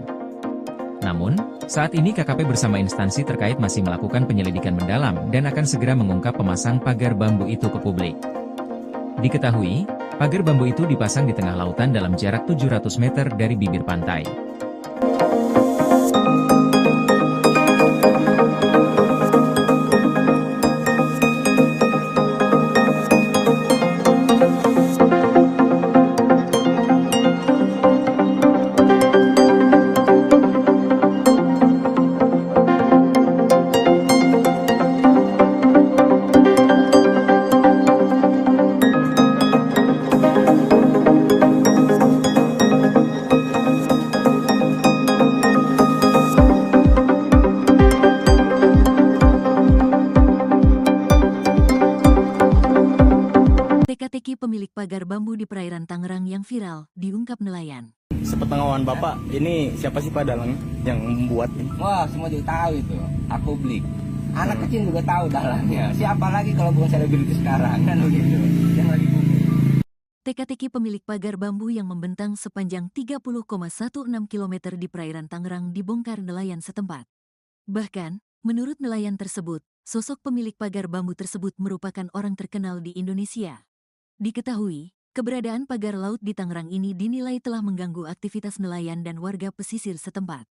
Namun, saat ini KKP bersama instansi terkait masih melakukan penyelidikan mendalam dan akan segera mengungkap pemasang pagar bambu itu ke publik. Diketahui, pagar bambu itu dipasang di tengah lautan dalam jarak 700 meter dari bibir pantai. Teka-teki pemilik pagar bambu di perairan Tangerang yang viral, diungkap nelayan. Sepengetahuan Bapak, ini siapa sih Pak dalangnya yang membuat ini? Wah, semua juga tahu itu. Aku beli. Anak kecil juga tahu dalangnya. Siapa lagi kalau bukan selebriti sekarang kan begitu. Yang lagi booming. Teka-teki pemilik pagar bambu yang membentang sepanjang 30,16 km di perairan Tangerang dibongkar nelayan setempat. Bahkan, menurut nelayan tersebut, sosok pemilik pagar bambu tersebut merupakan orang terkenal di Indonesia. Diketahui, keberadaan pagar laut di Tangerang ini dinilai telah mengganggu aktivitas nelayan dan warga pesisir setempat.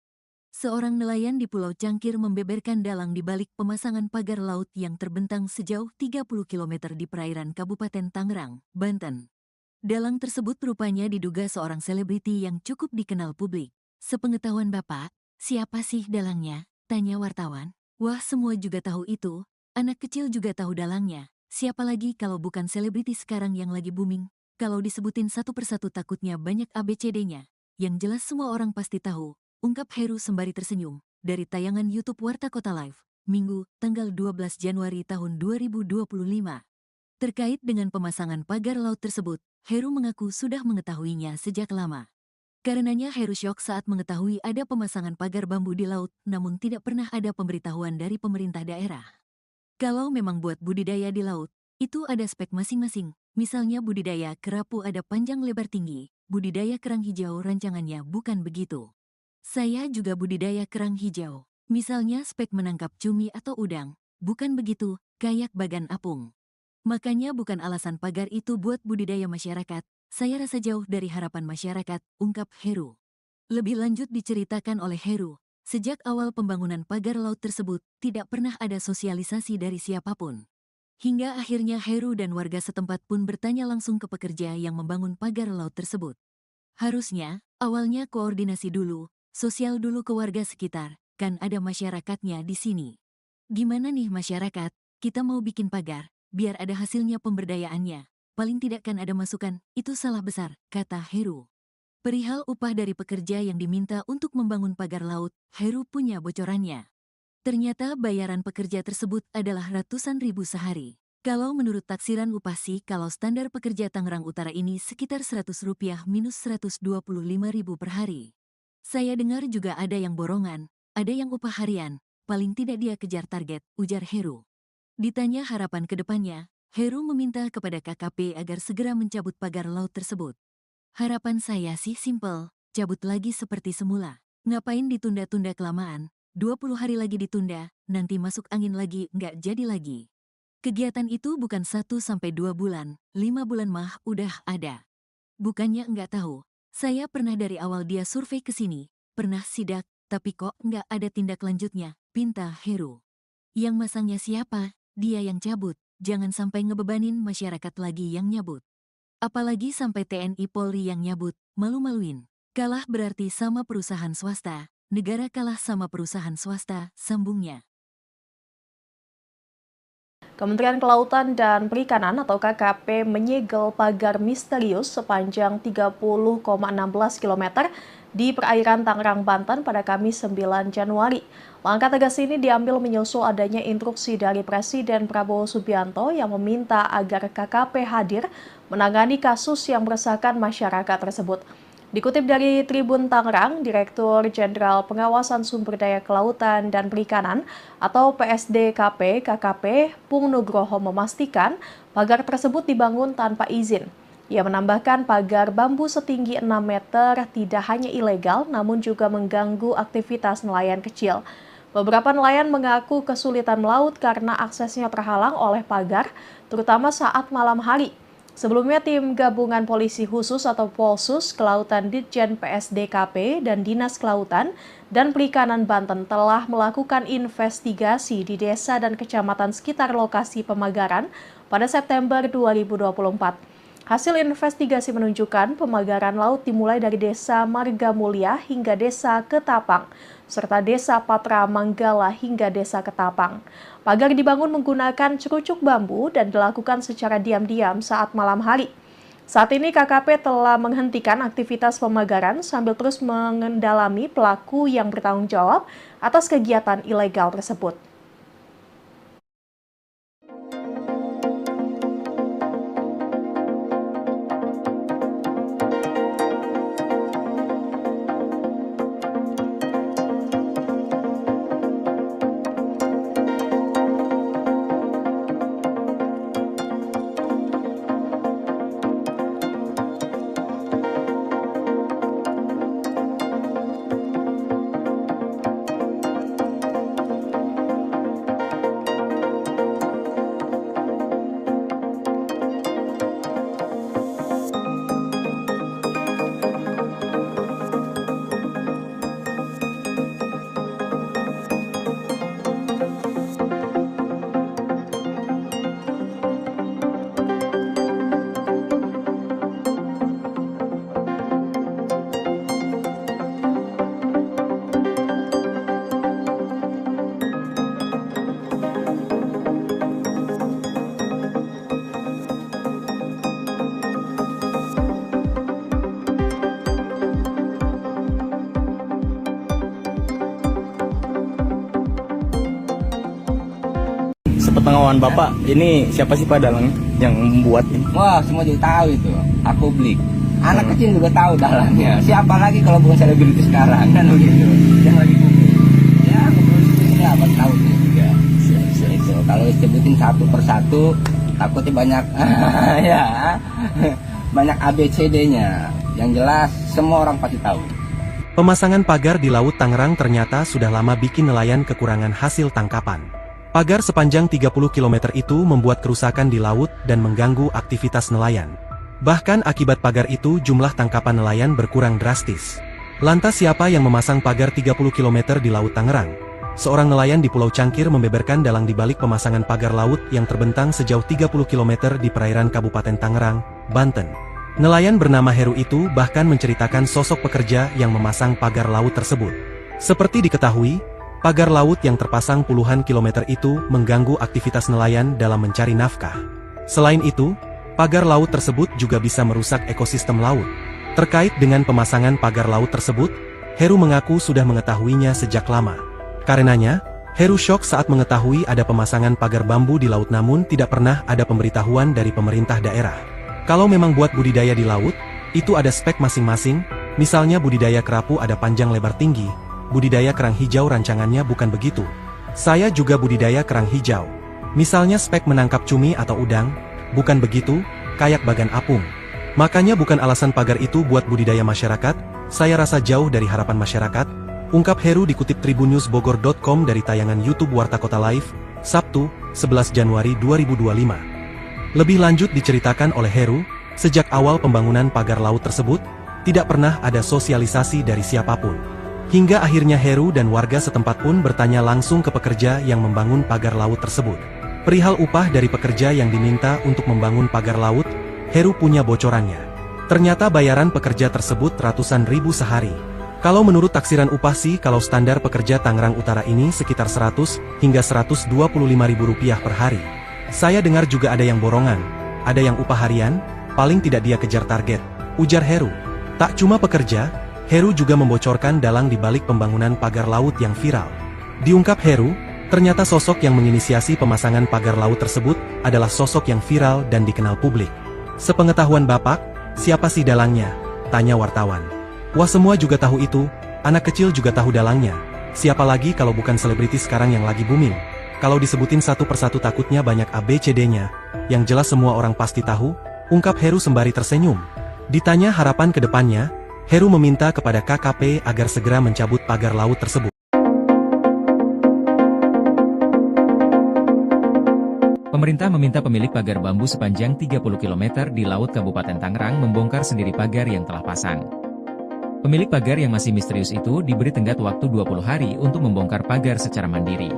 Seorang nelayan di Pulau Cangkir membeberkan dalang di balik pemasangan pagar laut yang terbentang sejauh 30 km di perairan Kabupaten Tangerang, Banten. Dalang tersebut rupanya diduga seorang selebriti yang cukup dikenal publik. Sepengetahuan Bapak, siapa sih dalangnya? Tanya wartawan. Wah, semua juga tahu itu. Anak kecil juga tahu dalangnya. Siapa lagi kalau bukan selebriti sekarang yang lagi booming? Kalau disebutin satu persatu takutnya banyak ABCD-nya. Yang jelas semua orang pasti tahu, ungkap Heru sembari tersenyum. Dari tayangan YouTube Warta Kota Live, Minggu, tanggal 12 Januari tahun 2025. Terkait dengan pemasangan pagar laut tersebut, Heru mengaku sudah mengetahuinya sejak lama. Karenanya Heru syok saat mengetahui ada pemasangan pagar bambu di laut, namun tidak pernah ada pemberitahuan dari pemerintah daerah. Kalau memang buat budidaya di laut, itu ada spek masing-masing. Misalnya budidaya kerapu ada panjang lebar tinggi, budidaya kerang hijau rancangannya bukan begitu. Saya juga budidaya kerang hijau. Misalnya spek menangkap cumi atau udang, bukan begitu, kayak bagan apung. Makanya bukan alasan pagar itu buat budidaya masyarakat, saya rasa jauh dari harapan masyarakat, ungkap Heru. Lebih lanjut diceritakan oleh Heru, sejak awal pembangunan pagar laut tersebut, tidak pernah ada sosialisasi dari siapapun. Hingga akhirnya Heru dan warga setempat pun bertanya langsung ke pekerja yang membangun pagar laut tersebut. Harusnya, awalnya koordinasi dulu, sosial dulu ke warga sekitar, kan ada masyarakatnya di sini. Gimana nih masyarakat, kita mau bikin pagar, biar ada hasilnya pemberdayaannya. Paling tidak kan ada masukan, itu salah besar, kata Heru. Perihal upah dari pekerja yang diminta untuk membangun pagar laut, Heru punya bocorannya. Ternyata bayaran pekerja tersebut adalah ratusan ribu sehari. Kalau menurut taksiran upah sih, kalau standar pekerja Tangerang Utara ini sekitar Rp100 minus Rp125.000 per hari. Saya dengar juga ada yang borongan, ada yang upah harian, paling tidak dia kejar target, ujar Heru. Ditanya harapan ke depannya, Heru meminta kepada KKP agar segera mencabut pagar laut tersebut. Harapan saya sih simpel, cabut lagi seperti semula. Ngapain ditunda-tunda kelamaan, 20 hari lagi ditunda, nanti masuk angin lagi, nggak jadi lagi. Kegiatan itu bukan 1-2 bulan, 5 bulan mah udah ada. Bukannya nggak tahu, saya pernah dari awal dia survei ke sini, pernah sidak, tapi kok nggak ada tindak lanjutnya, pinta Heru. Yang masangnya siapa? Dia yang cabut, jangan sampai ngebebanin masyarakat lagi yang nyabut. Apalagi sampai TNI Polri yang nyabut, malu-maluin. Kalah berarti sama perusahaan swasta, negara kalah sama perusahaan swasta, sambungnya. Kementerian Kelautan dan Perikanan atau KKP menyegel pagar misterius sepanjang 30,16 km di perairan Tangerang, Banten pada Kamis 9 Januari. Langkah tegas ini diambil menyusul adanya instruksi dari Presiden Prabowo Subianto yang meminta agar KKP hadir menangani kasus yang meresahkan masyarakat tersebut. Dikutip dari Tribun Tangerang, Direktur Jenderal Pengawasan Sumber Daya Kelautan dan Perikanan atau PSDKP KKP Pung Nugroho memastikan pagar tersebut dibangun tanpa izin. Ia menambahkan pagar bambu setinggi 6 meter tidak hanya ilegal namun juga mengganggu aktivitas nelayan kecil. Beberapa nelayan mengaku kesulitan melaut karena aksesnya terhalang oleh pagar, terutama saat malam hari. Sebelumnya, tim gabungan polisi khusus atau Polsus Kelautan Ditjen PSDKP dan Dinas Kelautan dan Perikanan Banten telah melakukan investigasi di desa dan kecamatan sekitar lokasi pemagaran pada September 2024. Hasil investigasi menunjukkan pemagaran laut dimulai dari Desa Marga Mulia hingga Desa Ketapang, serta Desa Patra Manggala hingga Desa Ketapang. Pagar dibangun menggunakan cerucuk bambu dan dilakukan secara diam-diam saat malam hari. Saat ini KKP telah menghentikan aktivitas pemagaran sambil terus mengendalami pelaku yang bertanggung jawab atas kegiatan ilegal tersebut. Sepengetahuan Bapak, ini siapa sih Pak dalangnya yang membuat ini? Wah, semua juga tahu itu. Aku beli. Anak kecil juga tahu dalangnya. Siapa lagi kalau bukan selebriti sekarang kan begitu. Yang lagi booming. Ya, ngeproduksi apa tahu juga. Itu kalau disebutin satu persatu takutnya banyak ya. Banyak ABCD-nya. Yang jelas semua orang pasti tahu. Pemasangan pagar di Laut Tangerang ternyata sudah lama bikin nelayan kekurangan hasil tangkapan. Pagar sepanjang 30 km itu membuat kerusakan di laut dan mengganggu aktivitas nelayan. Bahkan akibat pagar itu jumlah tangkapan nelayan berkurang drastis. Lantas siapa yang memasang pagar 30 km di Laut Tangerang? Seorang nelayan di Pulau Cangkir membeberkan dalang di balik pemasangan pagar laut yang terbentang sejauh 30 km di perairan Kabupaten Tangerang, Banten. Nelayan bernama Heru itu bahkan menceritakan sosok pekerja yang memasang pagar laut tersebut. Seperti diketahui, pagar laut yang terpasang puluhan kilometer itu mengganggu aktivitas nelayan dalam mencari nafkah. Selain itu, pagar laut tersebut juga bisa merusak ekosistem laut. Terkait dengan pemasangan pagar laut tersebut, Heru mengaku sudah mengetahuinya sejak lama. Karenanya, Heru syok saat mengetahui ada pemasangan pagar bambu di laut namun tidak pernah ada pemberitahuan dari pemerintah daerah. Kalau memang buat budidaya di laut, itu ada spek masing-masing, misalnya budidaya kerapu ada panjang lebar tinggi, budidaya kerang hijau rancangannya bukan begitu. Saya juga budidaya kerang hijau. Misalnya spek menangkap cumi atau udang, bukan begitu, kayak bagan apung. Makanya bukan alasan pagar itu buat budidaya masyarakat, saya rasa jauh dari harapan masyarakat, ungkap Heru dikutip tribunnewsbogor.com dari tayangan YouTube Warta Kota Live, Sabtu, 11 Januari 2025. Lebih lanjut diceritakan oleh Heru, sejak awal pembangunan pagar laut tersebut, tidak pernah ada sosialisasi dari siapapun. Hingga akhirnya Heru dan warga setempat pun bertanya langsung ke pekerja yang membangun pagar laut tersebut. Perihal upah dari pekerja yang diminta untuk membangun pagar laut, Heru punya bocorannya. Ternyata bayaran pekerja tersebut ratusan ribu sehari. Kalau menurut taksiran upah sih kalau standar pekerja Tangerang Utara ini sekitar 100 hingga 125 ribu rupiah per hari. Saya dengar juga ada yang borongan, ada yang upah harian, paling tidak dia kejar target, ujar Heru. Tak cuma pekerja, Heru juga membocorkan dalang di balik pembangunan pagar laut yang viral. Diungkap Heru, ternyata sosok yang menginisiasi pemasangan pagar laut tersebut adalah sosok yang viral dan dikenal publik. Sepengetahuan Bapak, siapa sih dalangnya? Tanya wartawan. Wah, semua juga tahu itu, anak kecil juga tahu dalangnya. Siapa lagi kalau bukan selebriti sekarang yang lagi booming? Kalau disebutin satu persatu takutnya banyak ABCD-nya, yang jelas semua orang pasti tahu, ungkap Heru sembari tersenyum. Ditanya harapan ke depannya, Heru meminta kepada KKP agar segera mencabut pagar laut tersebut. Pemerintah meminta pemilik pagar bambu sepanjang 30 km di Laut Kabupaten Tangerang membongkar sendiri pagar yang telah pasang. Pemilik pagar yang masih misterius itu diberi tenggat waktu 20 hari untuk membongkar pagar secara mandiri.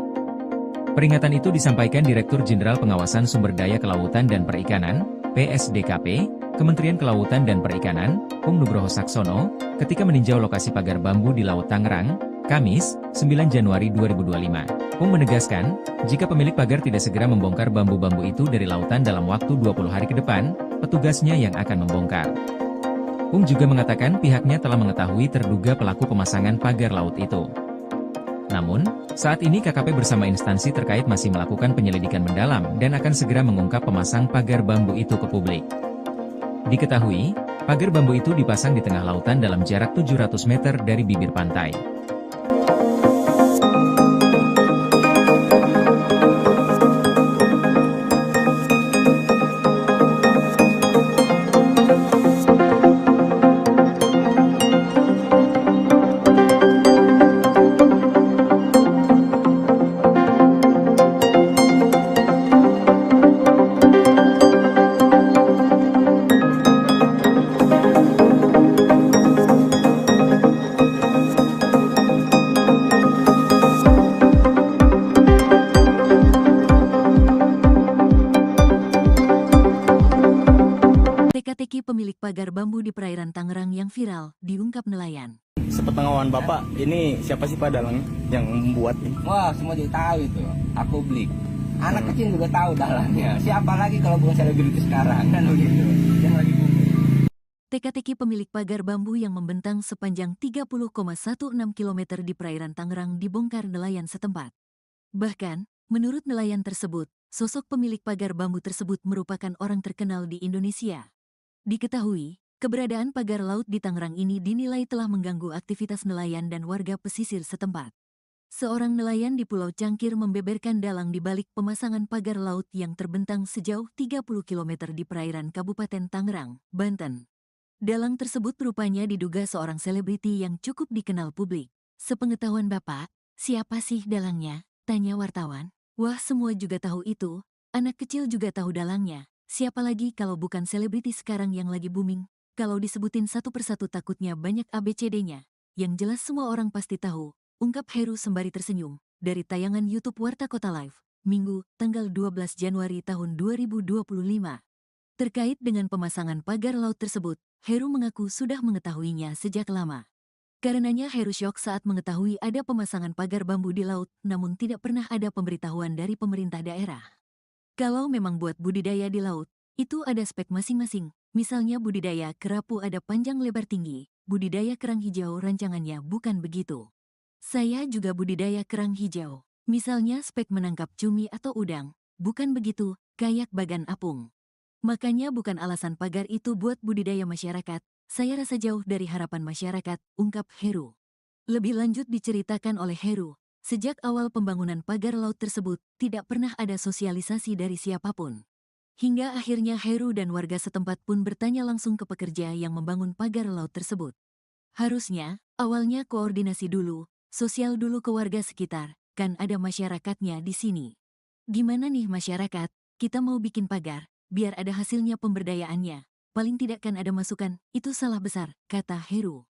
Peringatan itu disampaikan Direktur Jenderal Pengawasan Sumber Daya Kelautan dan Perikanan, PSDKP, Kementerian Kelautan dan Perikanan, Pung Nugroho Saksono, ketika meninjau lokasi pagar bambu di Laut Tangerang, Kamis, 9 Januari 2025. Pung menegaskan, jika pemilik pagar tidak segera membongkar bambu-bambu itu dari lautan dalam waktu 20 hari ke depan, petugasnya yang akan membongkar. Pung juga mengatakan pihaknya telah mengetahui terduga pelaku pemasangan pagar laut itu. Namun, saat ini KKP bersama instansi terkait masih melakukan penyelidikan mendalam dan akan segera mengungkap pemasang pagar bambu itu ke publik. Diketahui, pagar bambu itu dipasang di tengah lautan dalam jarak 700 meter dari bibir pantai. Teka-teki pemilik pagar bambu di perairan Tangerang yang viral, diungkap nelayan. Sepengetahuan Bapak, ini siapa sih Pak dalangnya yang membuat ini? Wah, semua juga tahu itu. Aku beli. Anak kecil juga tahu dalangnya. Siapa lagi kalau bukan selebriti sekarang kan begitu. Yang lagi booming. Teka-teki pemilik pagar bambu yang membentang sepanjang 30,16 km di perairan Tangerang dibongkar nelayan setempat. Bahkan, menurut nelayan tersebut, sosok pemilik pagar bambu tersebut merupakan orang terkenal di Indonesia. Diketahui, keberadaan pagar laut di Tangerang ini dinilai telah mengganggu aktivitas nelayan dan warga pesisir setempat. Seorang nelayan di Pulau Cangkir membeberkan dalang di balik pemasangan pagar laut yang terbentang sejauh 30 km di perairan Kabupaten Tangerang, Banten. Dalang tersebut rupanya diduga seorang selebriti yang cukup dikenal publik. Sepengetahuan Bapak, siapa sih dalangnya? Tanya wartawan. Wah, semua juga tahu itu. Anak kecil juga tahu dalangnya. Siapa lagi kalau bukan selebriti sekarang yang lagi booming? Kalau disebutin satu persatu takutnya banyak ABCD-nya. Yang jelas semua orang pasti tahu. Ungkap Heru sembari tersenyum, dari tayangan YouTube Warta Kota Live, Minggu, tanggal 12 Januari tahun 2025. Terkait dengan pemasangan pagar laut tersebut, Heru mengaku sudah mengetahuinya sejak lama. Karenanya Heru syok saat mengetahui ada pemasangan pagar bambu di laut, namun tidak pernah ada pemberitahuan dari pemerintah daerah. Kalau memang buat budidaya di laut, itu ada spek masing-masing, misalnya budidaya kerapu ada panjang lebar tinggi, budidaya kerang hijau rancangannya bukan begitu. Saya juga budidaya kerang hijau. Misalnya spek menangkap cumi atau udang. Bukan begitu, kayak bagan apung. Makanya bukan alasan pagar itu buat budidaya masyarakat. Saya rasa jauh dari harapan masyarakat, ungkap Heru. Lebih lanjut diceritakan oleh Heru, sejak awal pembangunan pagar laut tersebut, tidak pernah ada sosialisasi dari siapapun. Hingga akhirnya Heru dan warga setempat pun bertanya langsung ke pekerja yang membangun pagar laut tersebut. Harusnya, awalnya koordinasi dulu, sosial dulu ke warga sekitar, kan ada masyarakatnya di sini. Gimana nih masyarakat, kita mau bikin pagar, biar ada hasilnya pemberdayaannya. Paling tidak kan ada masukan, itu salah besar, kata Heru.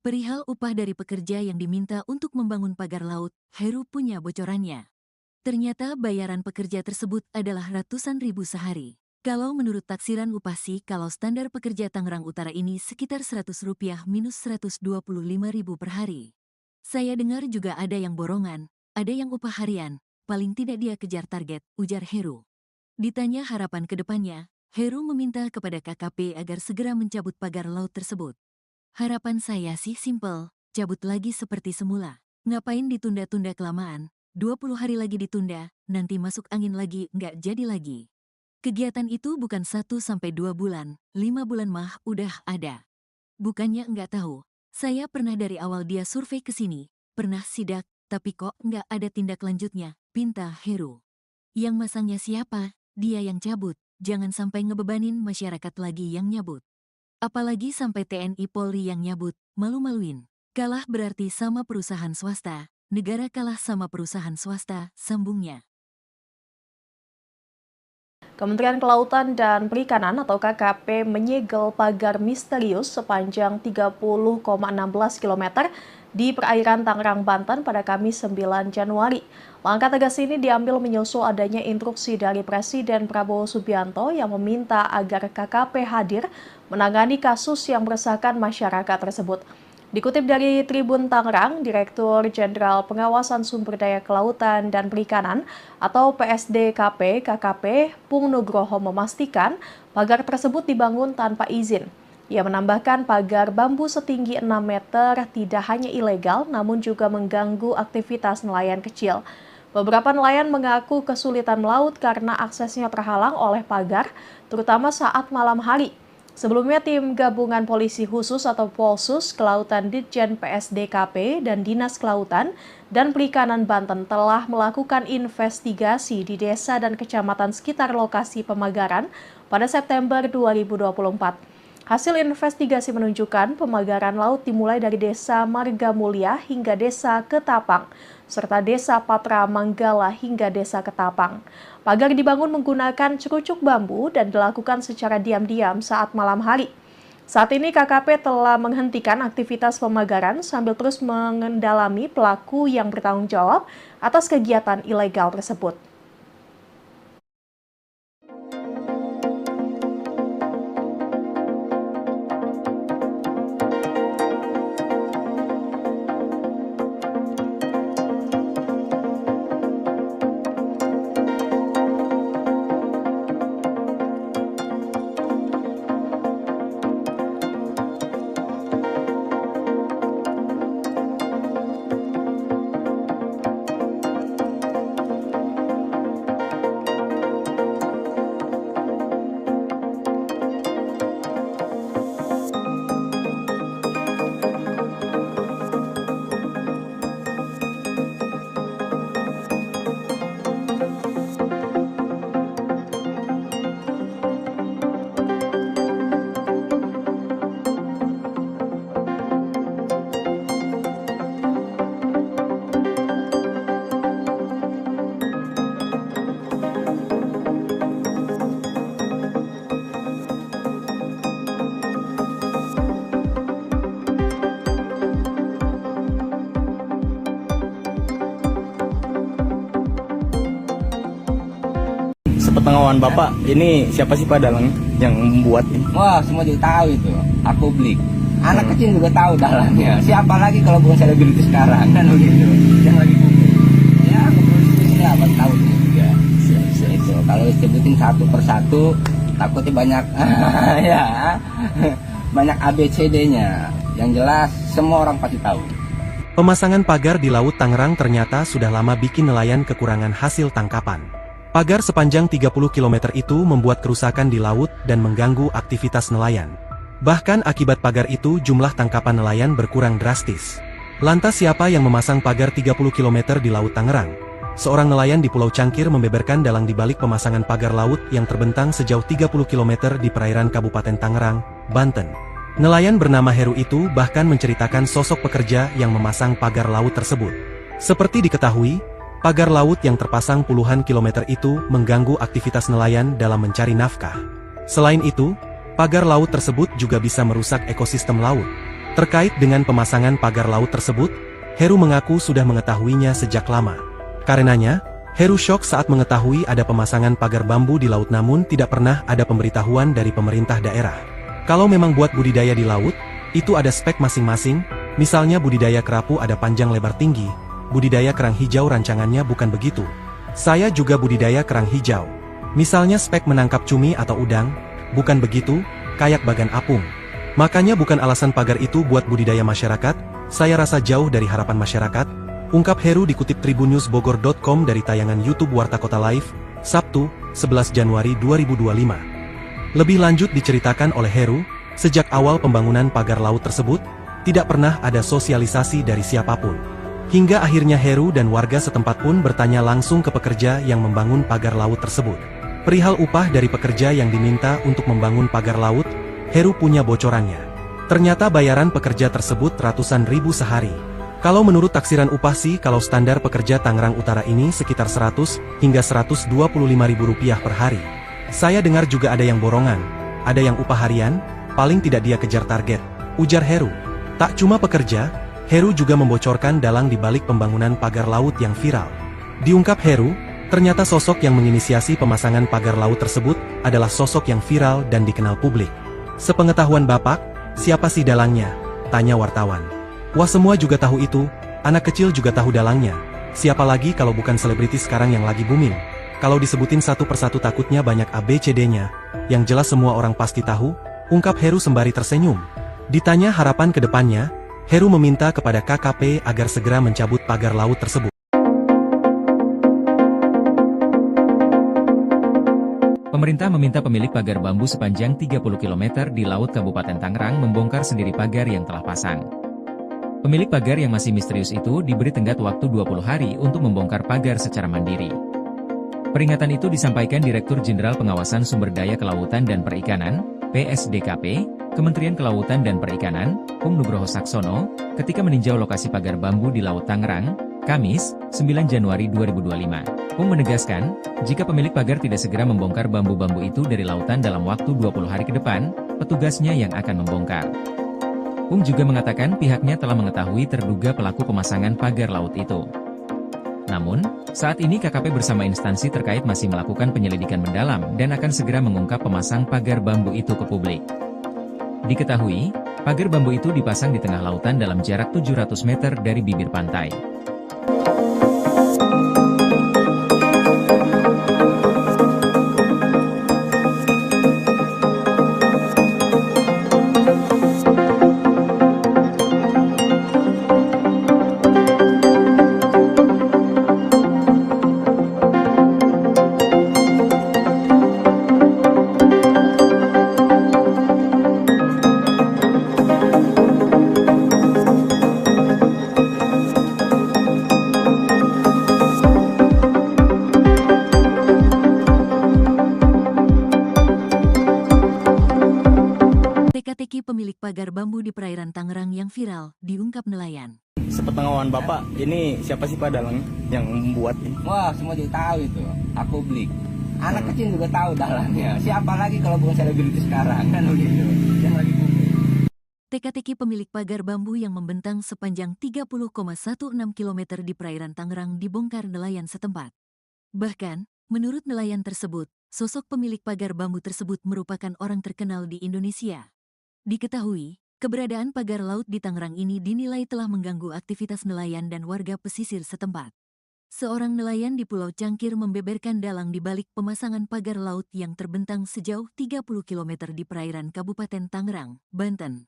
Perihal upah dari pekerja yang diminta untuk membangun pagar laut, Heru punya bocorannya. Ternyata bayaran pekerja tersebut adalah ratusan ribu sehari. Kalau menurut taksiran upah sih, kalau standar pekerja Tangerang Utara ini sekitar Rp100 minus Rp125.000 per hari. Saya dengar juga ada yang borongan, ada yang upah harian, paling tidak dia kejar target, ujar Heru. Ditanya harapan ke depannya, Heru meminta kepada KKP agar segera mencabut pagar laut tersebut. Harapan saya sih simpel, cabut lagi seperti semula. Ngapain ditunda-tunda kelamaan, 20 hari lagi ditunda, nanti masuk angin lagi, nggak jadi lagi. Kegiatan itu bukan 1-2 bulan, 5 bulan mah udah ada. Bukannya nggak tahu. Saya pernah dari awal dia survei ke sini, pernah sidak, tapi kok nggak ada tindak lanjutnya, pinta Heru. Yang masangnya siapa? Dia yang cabut, jangan sampai ngebebanin masyarakat lagi yang nyabut. Apalagi sampai TNI Polri yang nyabut, malu-maluin. Kalah berarti sama perusahaan swasta, negara kalah sama perusahaan swasta, sambungnya. Kementerian Kelautan dan Perikanan atau KKP menyegel pagar misterius sepanjang 30,16 km di perairan Tangerang, Banten pada Kamis 9 Januari. Langkah tegas ini diambil menyusul adanya instruksi dari Presiden Prabowo Subianto yang meminta agar KKP hadir menangani kasus yang meresahkan masyarakat tersebut. Dikutip dari Tribun Tangerang, Direktur Jenderal Pengawasan Sumber Daya Kelautan dan Perikanan atau PSDKP KKP Pung Nugroho memastikan pagar tersebut dibangun tanpa izin. Ia menambahkan pagar bambu setinggi 6 meter tidak hanya ilegal namun juga mengganggu aktivitas nelayan kecil. Beberapa nelayan mengaku kesulitan melaut karena aksesnya terhalang oleh pagar, terutama saat malam hari. Sebelumnya, tim gabungan polisi khusus atau Polsus Kelautan Ditjen PSDKP dan Dinas Kelautan dan Perikanan Banten telah melakukan investigasi di desa dan kecamatan sekitar lokasi pemagaran pada September 2024. Hasil investigasi menunjukkan pemagaran laut dimulai dari Desa Marga Mulia hingga Desa Ketapang, serta Desa Patra Manggala hingga Desa Ketapang. Pagar dibangun menggunakan cerucuk bambu dan dilakukan secara diam-diam saat malam hari. Saat ini KKP telah menghentikan aktivitas pemagaran sambil terus mengendalami pelaku yang bertanggung jawab atas kegiatan ilegal tersebut. Sepengetahuan Bapak, ini siapa sih Pak dalang yang membuat ini? Wah, semua juga tahu itu. Aku beli. Anak kecil juga tahu dalangnya. Siapa lagi kalau bukan selebriti sekarang kan begitu. Yang lagi booming. Ya, kepolisian apa tahu juga. Itu kalau disebutin satu persatu takutnya banyak ya. Banyak ABCD-nya. Yang jelas semua orang pasti tahu. Pemasangan pagar di Laut Tangerang ternyata sudah lama bikin nelayan kekurangan hasil tangkapan. Pagar sepanjang 30 km itu membuat kerusakan di laut dan mengganggu aktivitas nelayan. Bahkan akibat pagar itu jumlah tangkapan nelayan berkurang drastis. Lantas siapa yang memasang pagar 30 km di Laut Tangerang? Seorang nelayan di Pulau Cangkir membeberkan dalang di balik pemasangan pagar laut yang terbentang sejauh 30 km di perairan Kabupaten Tangerang, Banten. Nelayan bernama Heru itu bahkan menceritakan sosok pekerja yang memasang pagar laut tersebut. Seperti diketahui, pagar laut yang terpasang puluhan kilometer itu mengganggu aktivitas nelayan dalam mencari nafkah. Selain itu, pagar laut tersebut juga bisa merusak ekosistem laut. Terkait dengan pemasangan pagar laut tersebut, Heru mengaku sudah mengetahuinya sejak lama. Karenanya, Heru syok saat mengetahui ada pemasangan pagar bambu di laut namun tidak pernah ada pemberitahuan dari pemerintah daerah. Kalau memang buat budidaya di laut, itu ada spek masing-masing, misalnya budidaya kerapu ada panjang lebar tinggi, budidaya kerang hijau rancangannya bukan begitu. Saya juga budidaya kerang hijau. Misalnya spek menangkap cumi atau udang, bukan begitu, kayak bagan apung. Makanya bukan alasan pagar itu buat budidaya masyarakat, saya rasa jauh dari harapan masyarakat, ungkap Heru dikutip tribunnewsbogor.com dari tayangan YouTube Warta Kota Live, Sabtu, 11 Januari 2025. Lebih lanjut diceritakan oleh Heru, sejak awal pembangunan pagar laut tersebut, tidak pernah ada sosialisasi dari siapapun. Hingga akhirnya Heru dan warga setempat pun bertanya langsung ke pekerja yang membangun pagar laut tersebut. Perihal upah dari pekerja yang diminta untuk membangun pagar laut, Heru punya bocorannya. Ternyata bayaran pekerja tersebut ratusan ribu sehari. Kalau menurut taksiran upah sih kalau standar pekerja Tangerang Utara ini sekitar 100 hingga 125 ribu rupiah per hari. Saya dengar juga ada yang borongan, ada yang upah harian, paling tidak dia kejar target, ujar Heru. Tak cuma pekerja, Heru juga membocorkan dalang di balik pembangunan pagar laut yang viral. Diungkap Heru, ternyata sosok yang menginisiasi pemasangan pagar laut tersebut adalah sosok yang viral dan dikenal publik. Sepengetahuan Bapak, siapa sih dalangnya? Tanya wartawan. Wah, semua juga tahu itu, anak kecil juga tahu dalangnya. Siapa lagi kalau bukan selebriti sekarang yang lagi booming? Kalau disebutin satu persatu takutnya banyak ABCD-nya, yang jelas semua orang pasti tahu, ungkap Heru sembari tersenyum. Ditanya harapan ke depannya, Heru meminta kepada KKP agar segera mencabut pagar laut tersebut. Pemerintah meminta pemilik pagar bambu sepanjang 30 km di Laut Kabupaten Tangerang membongkar sendiri pagar yang telah pasang. Pemilik pagar yang masih misterius itu diberi tenggat waktu 20 hari untuk membongkar pagar secara mandiri. Peringatan itu disampaikan Direktur Jenderal Pengawasan Sumber Daya Kelautan dan Perikanan, PSDKP, Kementerian Kelautan dan Perikanan, Pung Nugroho Saksono, ketika meninjau lokasi pagar bambu di Laut Tangerang, Kamis, 9 Januari 2025. Pung menegaskan, jika pemilik pagar tidak segera membongkar bambu-bambu itu dari lautan dalam waktu 20 hari ke depan, petugasnya yang akan membongkar. Pung juga mengatakan pihaknya telah mengetahui terduga pelaku pemasangan pagar laut itu. Namun, saat ini KKP bersama instansi terkait masih melakukan penyelidikan mendalam dan akan segera mengungkap pemasang pagar bambu itu ke publik. Diketahui, pagar bambu itu dipasang di tengah lautan dalam jarak 700 meter dari bibir pantai. Teka-teki pemilik pagar bambu di perairan Tangerang yang viral, diungkap nelayan. Sepengetahuan Bapak, ini siapa sih Pak dalang yang membuat ini? Wah, semua juga tahu itu. Aku beli. Anak kecil juga tahu dalangnya. Siapa lagi kalau bukan selebriti sekarang kan begitu. Yang lagi booming. Teka-teki pemilik pagar bambu yang membentang sepanjang 30,16 km di perairan Tangerang dibongkar nelayan setempat. Bahkan, menurut nelayan tersebut, sosok pemilik pagar bambu tersebut merupakan orang terkenal di Indonesia. Diketahui, keberadaan pagar laut di Tangerang ini dinilai telah mengganggu aktivitas nelayan dan warga pesisir setempat. Seorang nelayan di Pulau Cangkir membeberkan dalang di balik pemasangan pagar laut yang terbentang sejauh 30 km di perairan Kabupaten Tangerang, Banten.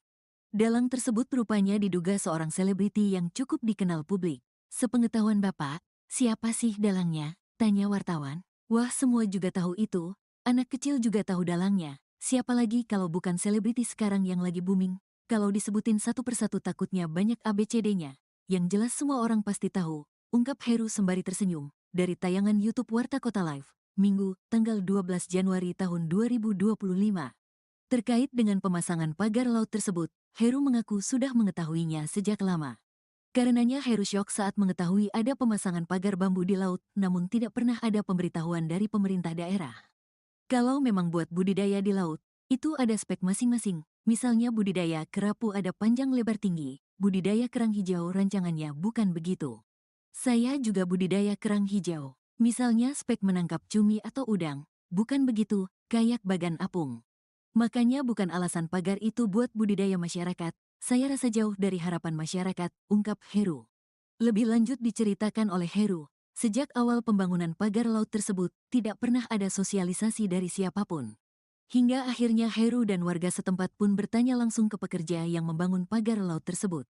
Dalang tersebut rupanya diduga seorang selebriti yang cukup dikenal publik. Sepengetahuan Bapak, siapa sih dalangnya? Tanya wartawan. Wah, semua juga tahu itu. Anak kecil juga tahu dalangnya. Siapa lagi kalau bukan selebriti sekarang yang lagi booming? Kalau disebutin satu persatu takutnya banyak ABCD-nya. Yang jelas semua orang pasti tahu. Ungkap Heru sembari tersenyum, dari tayangan YouTube Warta Kota Live, Minggu, tanggal 12 Januari tahun 2025. Terkait dengan pemasangan pagar laut tersebut, Heru mengaku sudah mengetahuinya sejak lama. Karenanya Heru syok saat mengetahui ada pemasangan pagar bambu di laut, namun tidak pernah ada pemberitahuan dari pemerintah daerah. Kalau memang buat budidaya di laut, itu ada spek masing-masing, misalnya budidaya kerapu ada panjang lebar tinggi, budidaya kerang hijau rancangannya bukan begitu. Saya juga budidaya kerang hijau. Misalnya spek menangkap cumi atau udang. Bukan begitu, kayak bagan apung. Makanya bukan alasan pagar itu buat budidaya masyarakat. Saya rasa jauh dari harapan masyarakat, ungkap Heru. Lebih lanjut diceritakan oleh Heru, sejak awal pembangunan pagar laut tersebut, tidak pernah ada sosialisasi dari siapapun. Hingga akhirnya Heru dan warga setempat pun bertanya langsung ke pekerja yang membangun pagar laut tersebut.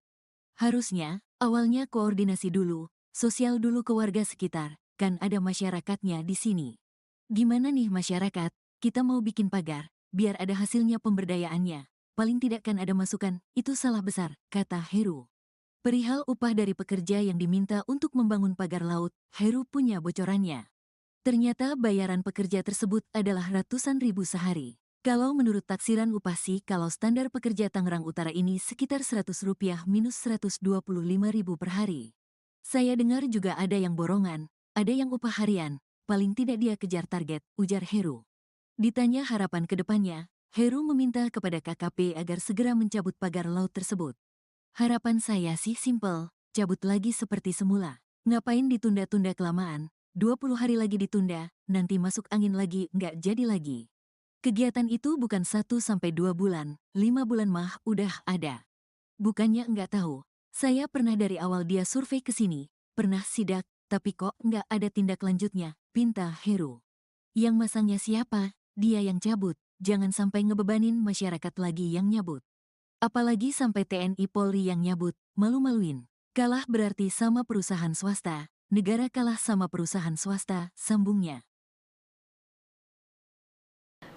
Harusnya, awalnya koordinasi dulu, sosial dulu ke warga sekitar, kan ada masyarakatnya di sini. Gimana nih masyarakat, kita mau bikin pagar, biar ada hasilnya pemberdayaannya. Paling tidak kan ada masukan, itu salah besar, kata Heru. Perihal upah dari pekerja yang diminta untuk membangun pagar laut, Heru punya bocorannya. Ternyata bayaran pekerja tersebut adalah ratusan ribu sehari. Kalau menurut taksiran upah sih, kalau standar pekerja Tangerang Utara ini sekitar Rp100 minus Rp125.000 per hari. Saya dengar juga ada yang borongan, ada yang upah harian, paling tidak dia kejar target, ujar Heru. Ditanya harapan ke depannya, Heru meminta kepada KKP agar segera mencabut pagar laut tersebut. Harapan saya sih simpel, cabut lagi seperti semula. Ngapain ditunda-tunda kelamaan, 20 hari lagi ditunda, nanti masuk angin lagi, nggak jadi lagi. Kegiatan itu bukan 1-2 bulan, 5 bulan mah udah ada. Bukannya nggak tahu, saya pernah dari awal dia survei ke sini, pernah sidak, tapi kok nggak ada tindak lanjutnya, pinta Heru. Yang masangnya siapa? Dia yang cabut, jangan sampai ngebebanin masyarakat lagi yang nyabut. Apalagi sampai TNI Polri yang nyabut, malu-maluin. Kalah berarti sama perusahaan swasta, negara kalah sama perusahaan swasta, sambungnya.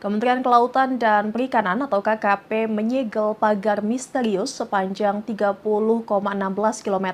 Kementerian Kelautan dan Perikanan atau KKP menyegel pagar misterius sepanjang 30,16 km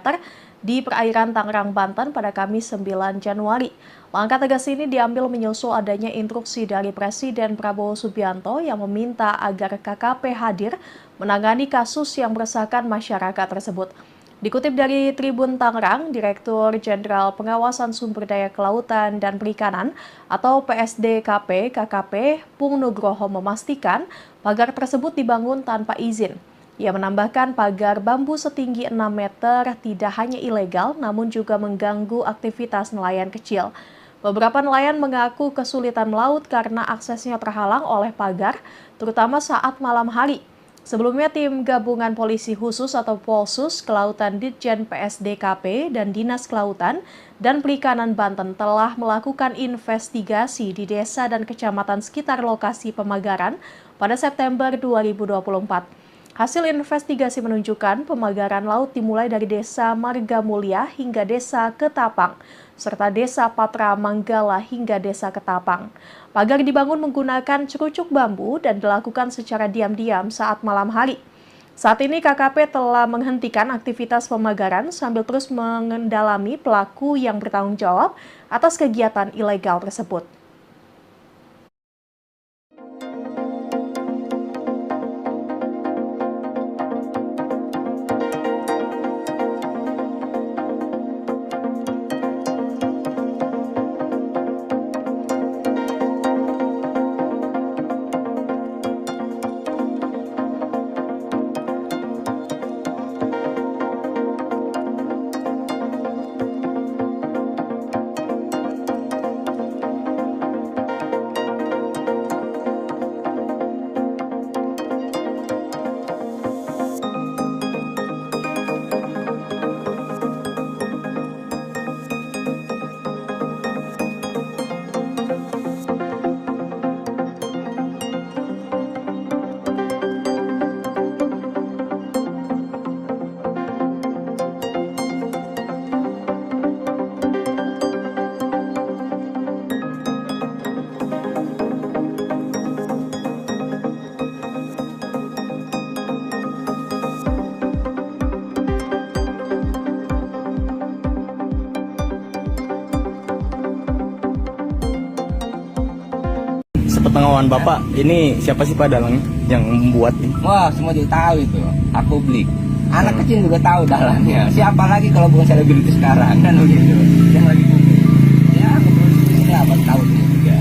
di perairan Tangerang, Banten pada Kamis 9 Januari. Langkah tegas ini diambil menyusul adanya instruksi dari Presiden Prabowo Subianto yang meminta agar KKP hadir menangani kasus yang meresahkan masyarakat tersebut. Dikutip dari Tribun Tangerang, Direktur Jenderal Pengawasan Sumber Daya Kelautan dan Perikanan atau PSDKP KKP Pung Nugroho memastikan pagar tersebut dibangun tanpa izin. Ia menambahkan pagar bambu setinggi 6 meter tidak hanya ilegal namun juga mengganggu aktivitas nelayan kecil. Beberapa nelayan mengaku kesulitan melaut karena aksesnya terhalang oleh pagar, terutama saat malam hari. Sebelumnya, tim gabungan polisi khusus atau Polsus Kelautan Ditjen PSDKP dan Dinas Kelautan dan Perikanan Banten telah melakukan investigasi di desa dan kecamatan sekitar lokasi pemagaran pada September 2024. Hasil investigasi menunjukkan pemagaran laut dimulai dari Desa Marga Mulia hingga Desa Ketapang, serta Desa Patra Manggala hingga Desa Ketapang. Pagar dibangun menggunakan cerucuk bambu dan dilakukan secara diam-diam saat malam hari. Saat ini KKP telah menghentikan aktivitas pemagaran sambil terus mengendalami pelaku yang bertanggung jawab atas kegiatan ilegal tersebut. Sepengetahuan Bapak, ini siapa sih Pak dalangnya yang membuat ini? Wah, semua juga tahu itu. Aku beli. Anak kecil juga tahu dalangnya. Siapa lagi kalau bukan selebriti sekarang kan begitu. Yang lagi booming. Ya, ini apa tahu juga.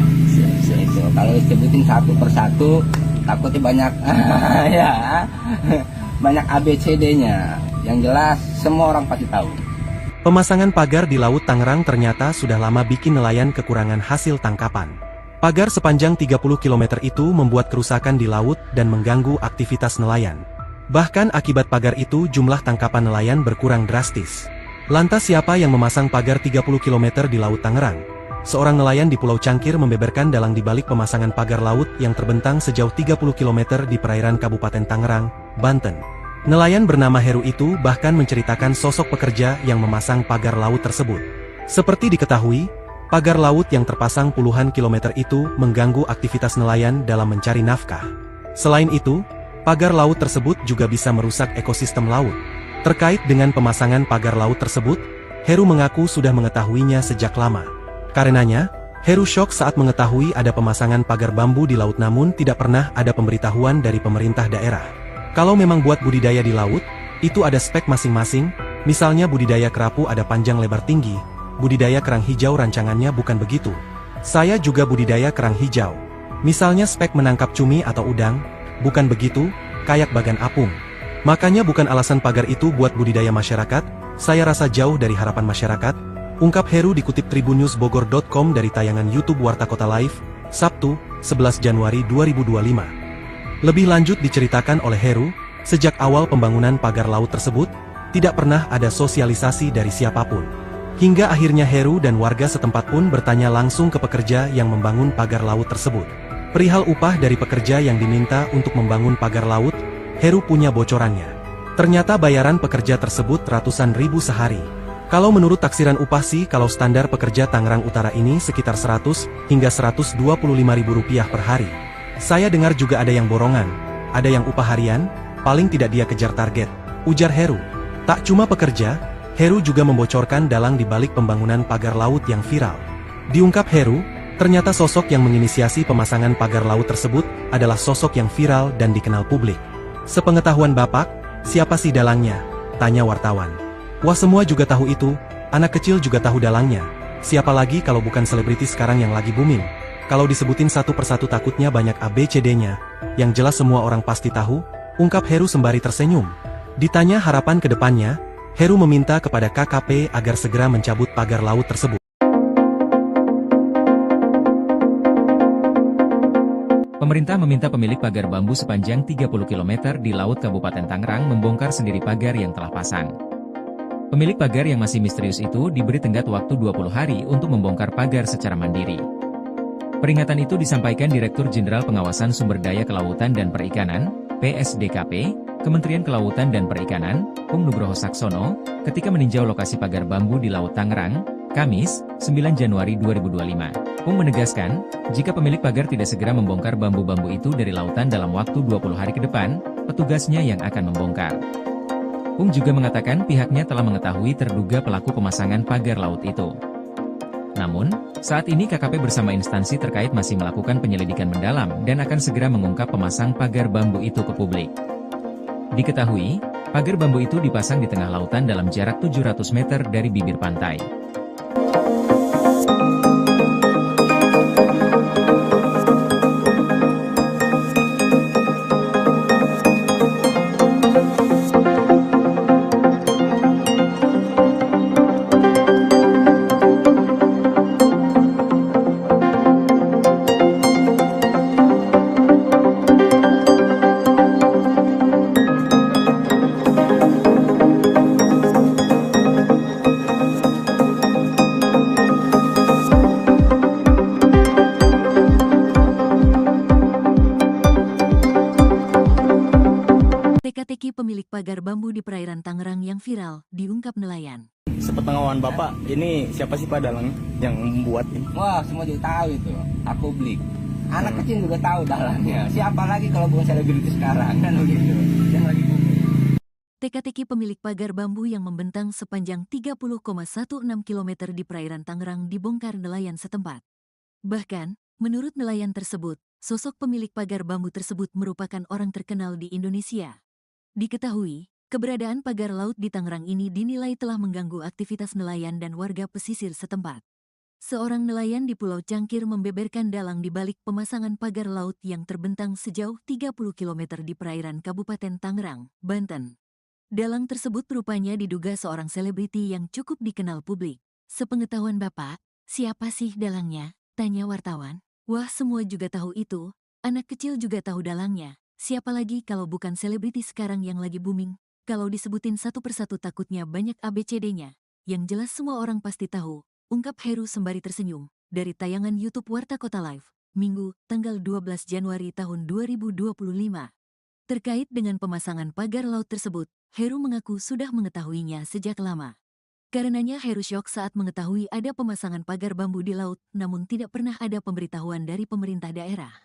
Itu kalau disebutin satu persatu takutnya banyak ya. Banyak ABCD-nya. Yang jelas semua orang pasti tahu. Pemasangan pagar di Laut Tangerang ternyata sudah lama bikin nelayan kekurangan hasil tangkapan. Pagar sepanjang 30 km itu membuat kerusakan di laut dan mengganggu aktivitas nelayan. Bahkan akibat pagar itu jumlah tangkapan nelayan berkurang drastis. Lantas siapa yang memasang pagar 30 km di Laut Tangerang? Seorang nelayan di Pulau Cangkir membeberkan dalang dibalik pemasangan pagar laut yang terbentang sejauh 30 km di perairan Kabupaten Tangerang, Banten. Nelayan bernama Heru itu bahkan menceritakan sosok pekerja yang memasang pagar laut tersebut. Seperti diketahui, pagar laut yang terpasang puluhan kilometer itu mengganggu aktivitas nelayan dalam mencari nafkah. Selain itu, pagar laut tersebut juga bisa merusak ekosistem laut. Terkait dengan pemasangan pagar laut tersebut, Heru mengaku sudah mengetahuinya sejak lama. Karenanya, Heru syok saat mengetahui ada pemasangan pagar bambu di laut namun tidak pernah ada pemberitahuan dari pemerintah daerah. Kalau memang buat budidaya di laut, itu ada spek masing-masing, misalnya budidaya kerapu ada panjang lebar tinggi, budidaya kerang hijau rancangannya bukan begitu. Saya juga budidaya kerang hijau. Misalnya spek menangkap cumi atau udang, bukan begitu, kayak bagan apung. Makanya bukan alasan pagar itu buat budidaya masyarakat, saya rasa jauh dari harapan masyarakat, ungkap Heru dikutip tribunnewsbogor.com dari tayangan YouTube Warta Kota Live, Sabtu, 11 Januari 2025. Lebih lanjut diceritakan oleh Heru, sejak awal pembangunan pagar laut tersebut, tidak pernah ada sosialisasi dari siapapun. Hingga akhirnya Heru dan warga setempat pun bertanya langsung ke pekerja yang membangun pagar laut tersebut. Perihal upah dari pekerja yang diminta untuk membangun pagar laut, Heru punya bocorannya. Ternyata bayaran pekerja tersebut ratusan ribu sehari. Kalau menurut taksiran upah sih kalau standar pekerja Tangerang Utara ini sekitar 100 hingga 125 ribu rupiah per hari. Saya dengar juga ada yang borongan, ada yang upah harian, paling tidak dia kejar target, ujar Heru. Tak cuma pekerja, Heru juga membocorkan dalang di balik pembangunan pagar laut yang viral. Diungkap Heru, ternyata sosok yang menginisiasi pemasangan pagar laut tersebut adalah sosok yang viral dan dikenal publik. Sepengetahuan Bapak, siapa sih dalangnya? Tanya wartawan. Wah, semua juga tahu itu, anak kecil juga tahu dalangnya. Siapa lagi kalau bukan selebriti sekarang yang lagi booming? Kalau disebutin satu persatu takutnya banyak ABCD-nya, yang jelas semua orang pasti tahu, ungkap Heru sembari tersenyum. Ditanya harapan ke depannya, Heru meminta kepada KKP agar segera mencabut pagar laut tersebut. Pemerintah meminta pemilik pagar bambu sepanjang 30 km di Laut Kabupaten Tangerang membongkar sendiri pagar yang telah pasang. Pemilik pagar yang masih misterius itu diberi tenggat waktu 20 hari untuk membongkar pagar secara mandiri. Peringatan itu disampaikan Direktur Jenderal Pengawasan Sumber Daya Kelautan dan Perikanan, PSDKP, Kementerian Kelautan dan Perikanan, Pung Nugroho Saksono, ketika meninjau lokasi pagar bambu di Laut Tangerang, Kamis, 9 Januari 2025. Pung menegaskan, jika pemilik pagar tidak segera membongkar bambu-bambu itu dari lautan dalam waktu 20 hari ke depan, petugasnya yang akan membongkar. Pung juga mengatakan pihaknya telah mengetahui terduga pelaku pemasangan pagar laut itu. Namun, saat ini KKP bersama instansi terkait masih melakukan penyelidikan mendalam dan akan segera mengungkap pemasang pagar bambu itu ke publik. Diketahui, pagar bambu itu dipasang di tengah lautan dalam jarak 700 meter dari bibir pantai. Teka-teki pemilik pagar bambu di perairan Tangerang yang viral, diungkap nelayan. Sepengetahuan Bapak, ini siapa sih Pak dalangnya yang membuat ini? Wah, semua juga tahu itu. Aku beli. Anak kecil juga tahu dalangnya. Siapa lagi kalau bukan selebriti sekarang kan begitu. Yang lagi booming. Teka-teki pemilik pagar bambu yang membentang sepanjang 30,16 km di perairan Tangerang dibongkar nelayan setempat. Bahkan, menurut nelayan tersebut, sosok pemilik pagar bambu tersebut merupakan orang terkenal di Indonesia. Diketahui, keberadaan pagar laut di Tangerang ini dinilai telah mengganggu aktivitas nelayan dan warga pesisir setempat. Seorang nelayan di Pulau Cangkir membeberkan dalang di balik pemasangan pagar laut yang terbentang sejauh 30 km di perairan Kabupaten Tangerang, Banten. Dalang tersebut rupanya diduga seorang selebriti yang cukup dikenal publik. Sepengetahuan Bapak, siapa sih dalangnya? Tanya wartawan. Wah, semua juga tahu itu. Anak kecil juga tahu dalangnya. Siapa lagi kalau bukan selebriti sekarang yang lagi booming? Kalau disebutin satu persatu takutnya banyak ABCD-nya. Yang jelas semua orang pasti tahu. Ungkap Heru sembari tersenyum, dari tayangan YouTube Warta Kota Live, Minggu, tanggal 12 Januari tahun 2025. Terkait dengan pemasangan pagar laut tersebut, Heru mengaku sudah mengetahuinya sejak lama. Karenanya Heru syok saat mengetahui ada pemasangan pagar bambu di laut, namun tidak pernah ada pemberitahuan dari pemerintah daerah.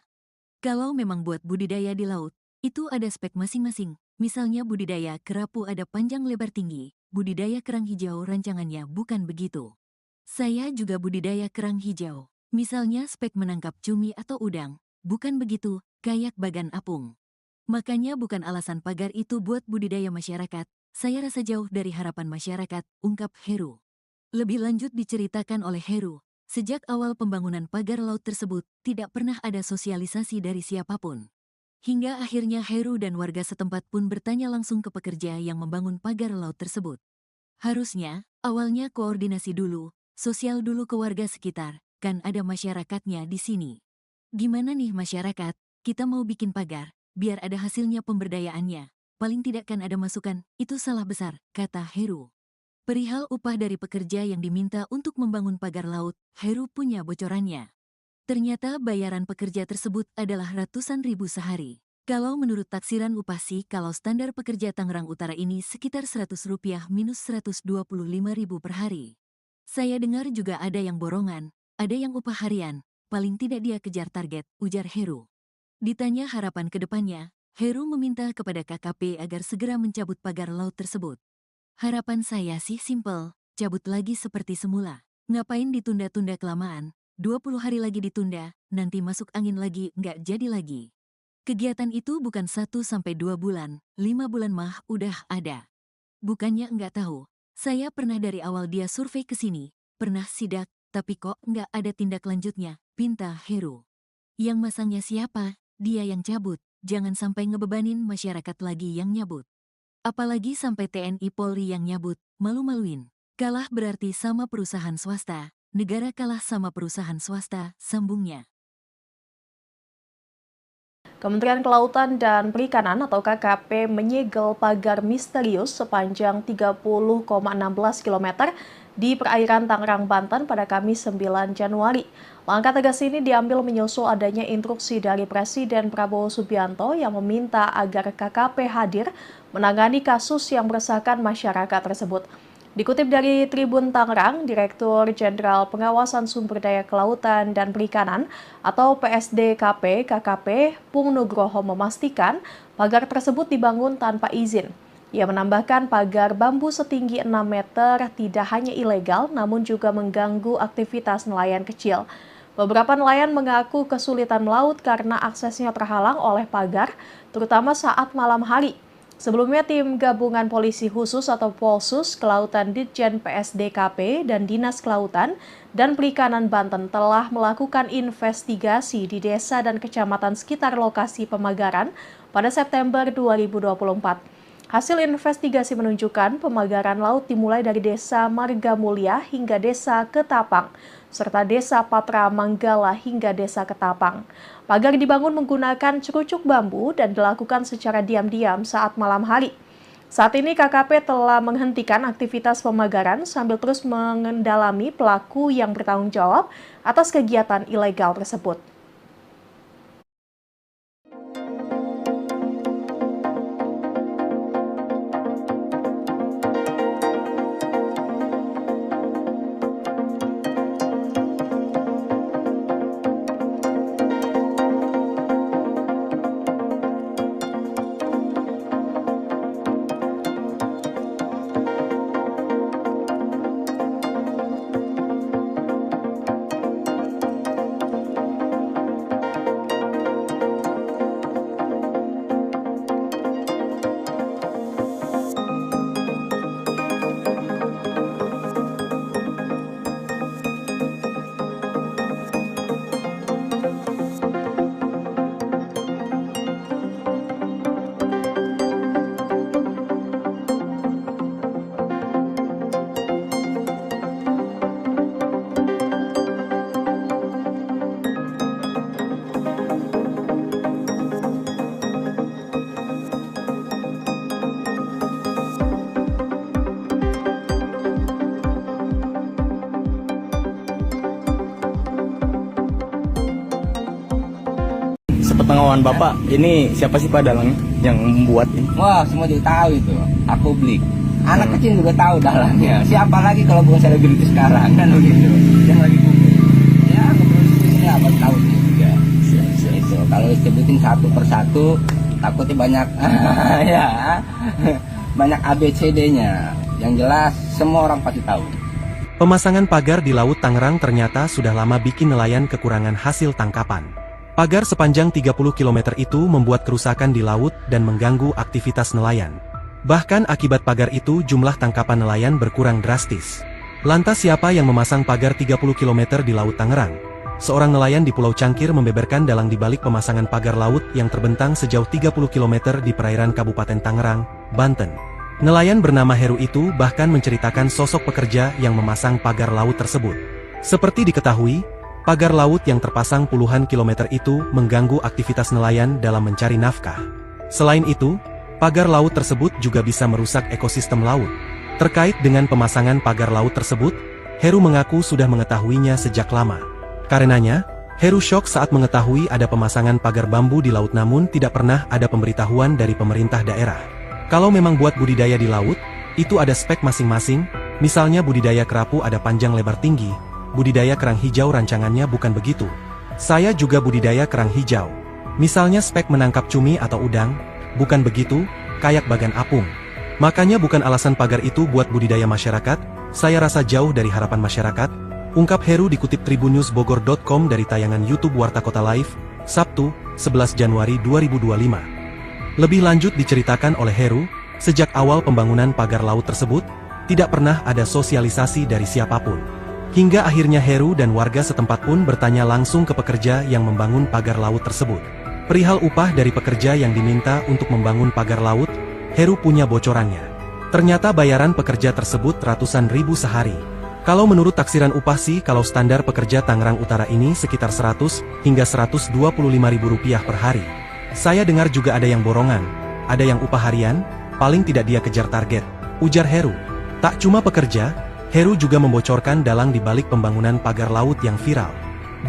Kalau memang buat budidaya di laut, itu ada spek masing-masing, misalnya budidaya kerapu ada panjang lebar tinggi, budidaya kerang hijau rancangannya bukan begitu. Saya juga budidaya kerang hijau. Misalnya spek menangkap cumi atau udang. Bukan begitu, kayak bagan apung. Makanya bukan alasan pagar itu buat budidaya masyarakat. Saya rasa jauh dari harapan masyarakat, ungkap Heru. Lebih lanjut diceritakan oleh Heru, sejak awal pembangunan pagar laut tersebut, tidak pernah ada sosialisasi dari siapapun. Hingga akhirnya Heru dan warga setempat pun bertanya langsung ke pekerja yang membangun pagar laut tersebut. Harusnya, awalnya koordinasi dulu, sosial dulu ke warga sekitar, kan ada masyarakatnya di sini. Gimana nih masyarakat, kita mau bikin pagar, biar ada hasilnya pemberdayaannya. Paling tidak kan ada masukan, itu salah besar, kata Heru. Perihal upah dari pekerja yang diminta untuk membangun pagar laut, Heru punya bocorannya. Ternyata bayaran pekerja tersebut adalah ratusan ribu sehari. Kalau menurut taksiran upah sih, kalau standar pekerja Tangerang Utara ini sekitar Rp100 minus Rp125.000 per hari. Saya dengar juga ada yang borongan, ada yang upah harian, paling tidak dia kejar target, ujar Heru. Ditanya harapan ke depannya, Heru meminta kepada KKP agar segera mencabut pagar laut tersebut. Harapan saya sih simpel, cabut lagi seperti semula. Ngapain ditunda-tunda kelamaan, 20 hari lagi ditunda, nanti masuk angin lagi, nggak jadi lagi. Kegiatan itu bukan 1-2 bulan, 5 bulan mah udah ada. Bukannya nggak tahu, saya pernah dari awal dia survei ke sini, pernah sidak, tapi kok nggak ada tindak lanjutnya, pinta Heru. Yang masangnya siapa? Dia yang cabut, jangan sampai ngebebanin masyarakat lagi yang nyabut. Apalagi sampai TNI Polri yang nyabut, malu-maluin. Kalah berarti sama perusahaan swasta, negara kalah sama perusahaan swasta, sambungnya. Kementerian Kelautan dan Perikanan atau KKP menyegel pagar misterius sepanjang 30,16 km di perairan Tangerang, Banten pada Kamis 9 Januari. Langkah tegas ini diambil menyusul adanya instruksi dari Presiden Prabowo Subianto yang meminta agar KKP hadir menangani kasus yang meresahkan masyarakat tersebut. Dikutip dari Tribun Tangerang, Direktur Jenderal Pengawasan Sumber Daya Kelautan dan Perikanan atau PSDKP KKP Pung Nugroho memastikan pagar tersebut dibangun tanpa izin. Ia menambahkan pagar bambu setinggi 6 meter tidak hanya ilegal namun juga mengganggu aktivitas nelayan kecil. Beberapa nelayan mengaku kesulitan melaut karena aksesnya terhalang oleh pagar, terutama saat malam hari. Sebelumnya, tim gabungan polisi khusus atau Polsus Kelautan Ditjen PSDKP dan Dinas Kelautan dan Perikanan Banten telah melakukan investigasi di desa dan kecamatan sekitar lokasi pemagaran pada September 2024. Hasil investigasi menunjukkan pemagaran laut dimulai dari Desa Marga Mulia hingga Desa Ketapang, serta Desa Patra Manggala hingga Desa Ketapang. Pagar dibangun menggunakan cerucuk bambu dan dilakukan secara diam-diam saat malam hari. Saat ini KKP telah menghentikan aktivitas pemagaran sambil terus mengendalami pelaku yang bertanggung jawab atas kegiatan ilegal tersebut. Sepengetahuan Bapak, ini siapa sih Pak dalangnya yang membuat ini? Wah, semua juga tahu itu. Aku beli. Anak kecil juga tahu dalangnya. Siapa lagi kalau bukan selebriti sekarang kan begitu. Yang lagi booming. Ya, kepolisian apa tahu juga. Itu kalau disebutin satu persatu takutnya banyak ya. Banyak ABCD-nya. Yang jelas semua orang pasti tahu. Pemasangan pagar di Laut Tangerang ternyata sudah lama bikin nelayan kekurangan hasil tangkapan. Pagar sepanjang 30 km itu membuat kerusakan di laut dan mengganggu aktivitas nelayan. Bahkan akibat pagar itu jumlah tangkapan nelayan berkurang drastis. Lantas siapa yang memasang pagar 30 km di Laut Tangerang? Seorang nelayan di Pulau Cangkir membeberkan dalang dibalik pemasangan pagar laut yang terbentang sejauh 30 km di perairan Kabupaten Tangerang, Banten. Nelayan bernama Heru itu bahkan menceritakan sosok pekerja yang memasang pagar laut tersebut. Seperti diketahui, pagar laut yang terpasang puluhan kilometer itu mengganggu aktivitas nelayan dalam mencari nafkah. Selain itu, pagar laut tersebut juga bisa merusak ekosistem laut. Terkait dengan pemasangan pagar laut tersebut, Heru mengaku sudah mengetahuinya sejak lama. Karenanya, Heru syok saat mengetahui ada pemasangan pagar bambu di laut namun tidak pernah ada pemberitahuan dari pemerintah daerah. Kalau memang buat budidaya di laut, itu ada spek masing-masing, misalnya budidaya kerapu ada panjang lebar tinggi, budidaya kerang hijau rancangannya bukan begitu. Saya juga budidaya kerang hijau. Misalnya spek menangkap cumi atau udang, bukan begitu, kayak bagan apung. Makanya bukan alasan pagar itu buat budidaya masyarakat, saya rasa jauh dari harapan masyarakat, ungkap Heru dikutip tribunnewsbogor.com dari tayangan YouTube Warta Kota Live, Sabtu, 11 Januari 2025. Lebih lanjut diceritakan oleh Heru, sejak awal pembangunan pagar laut tersebut, tidak pernah ada sosialisasi dari siapapun. Hingga akhirnya Heru dan warga setempat pun bertanya langsung ke pekerja yang membangun pagar laut tersebut. Perihal upah dari pekerja yang diminta untuk membangun pagar laut, Heru punya bocorannya. Ternyata bayaran pekerja tersebut ratusan ribu sehari. Kalau menurut taksiran upah sih kalau standar pekerja Tangerang Utara ini sekitar 100 hingga 125 ribu rupiah per hari. Saya dengar juga ada yang borongan, ada yang upah harian, paling tidak dia kejar target, ujar Heru. Tak cuma pekerja, Heru juga membocorkan dalang di balik pembangunan pagar laut yang viral.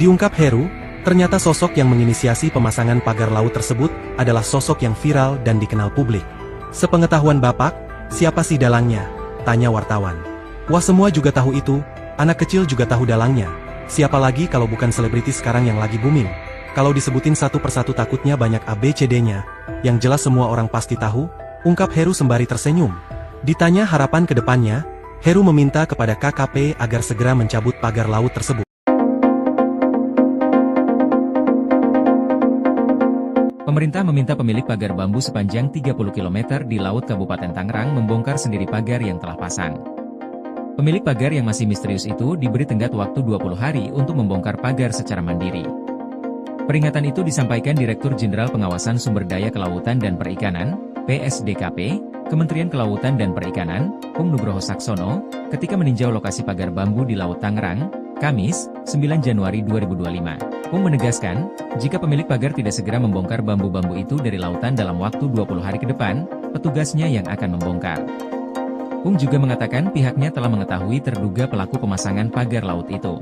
Diungkap Heru, ternyata sosok yang menginisiasi pemasangan pagar laut tersebut adalah sosok yang viral dan dikenal publik. Sepengetahuan Bapak, siapa sih dalangnya? Tanya wartawan. Wah semua juga tahu itu, anak kecil juga tahu dalangnya. Siapa lagi kalau bukan selebriti sekarang yang lagi booming? Kalau disebutin satu persatu takutnya banyak ABCD-nya, yang jelas semua orang pasti tahu, ungkap Heru sembari tersenyum. Ditanya harapan ke depannya, Heru meminta kepada KKP agar segera mencabut pagar laut tersebut. Pemerintah meminta pemilik pagar bambu sepanjang 30 km di Laut Kabupaten Tangerang membongkar sendiri pagar yang telah pasang. Pemilik pagar yang masih misterius itu diberi tenggat waktu 20 hari untuk membongkar pagar secara mandiri. Peringatan itu disampaikan Direktur Jenderal Pengawasan Sumber Daya Kelautan dan Perikanan, PSDKP, Kementerian Kelautan dan Perikanan, Pung Nugroho Saksono, ketika meninjau lokasi pagar bambu di Laut Tangerang, Kamis, 9 Januari 2025. Pung menegaskan, jika pemilik pagar tidak segera membongkar bambu-bambu itu dari lautan dalam waktu 20 hari ke depan, petugasnya yang akan membongkar. Pung juga mengatakan pihaknya telah mengetahui terduga pelaku pemasangan pagar laut itu.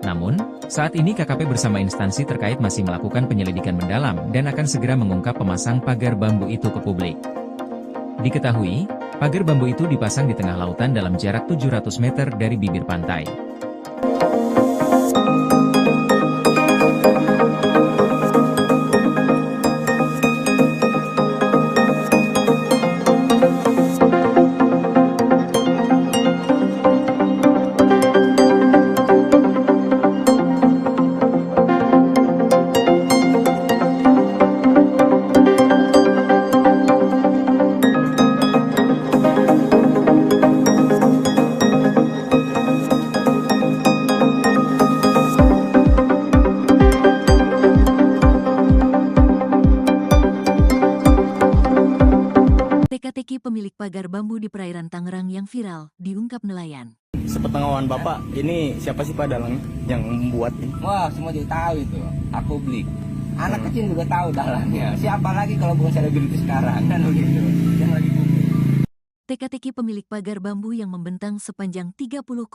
Namun, saat ini KKP bersama instansi terkait masih melakukan penyelidikan mendalam dan akan segera mengungkap pemasang pagar bambu itu ke publik. Diketahui, pagar bambu itu dipasang di tengah lautan dalam jarak 700 meter dari bibir pantai. Teka-teki pemilik pagar bambu di perairan Tangerang yang viral, diungkap nelayan. Sepengetahuan Bapak, ini siapa sih Pak dalangnya yang membuat ini? Wah, semua juga tahu itu. Aku beli. Anak kecil juga tahu dalangnya. Siapa lagi kalau bukan selebriti sekarang kan begitu. Yang lagi booming. Teka-teki pemilik pagar bambu yang membentang sepanjang 30,16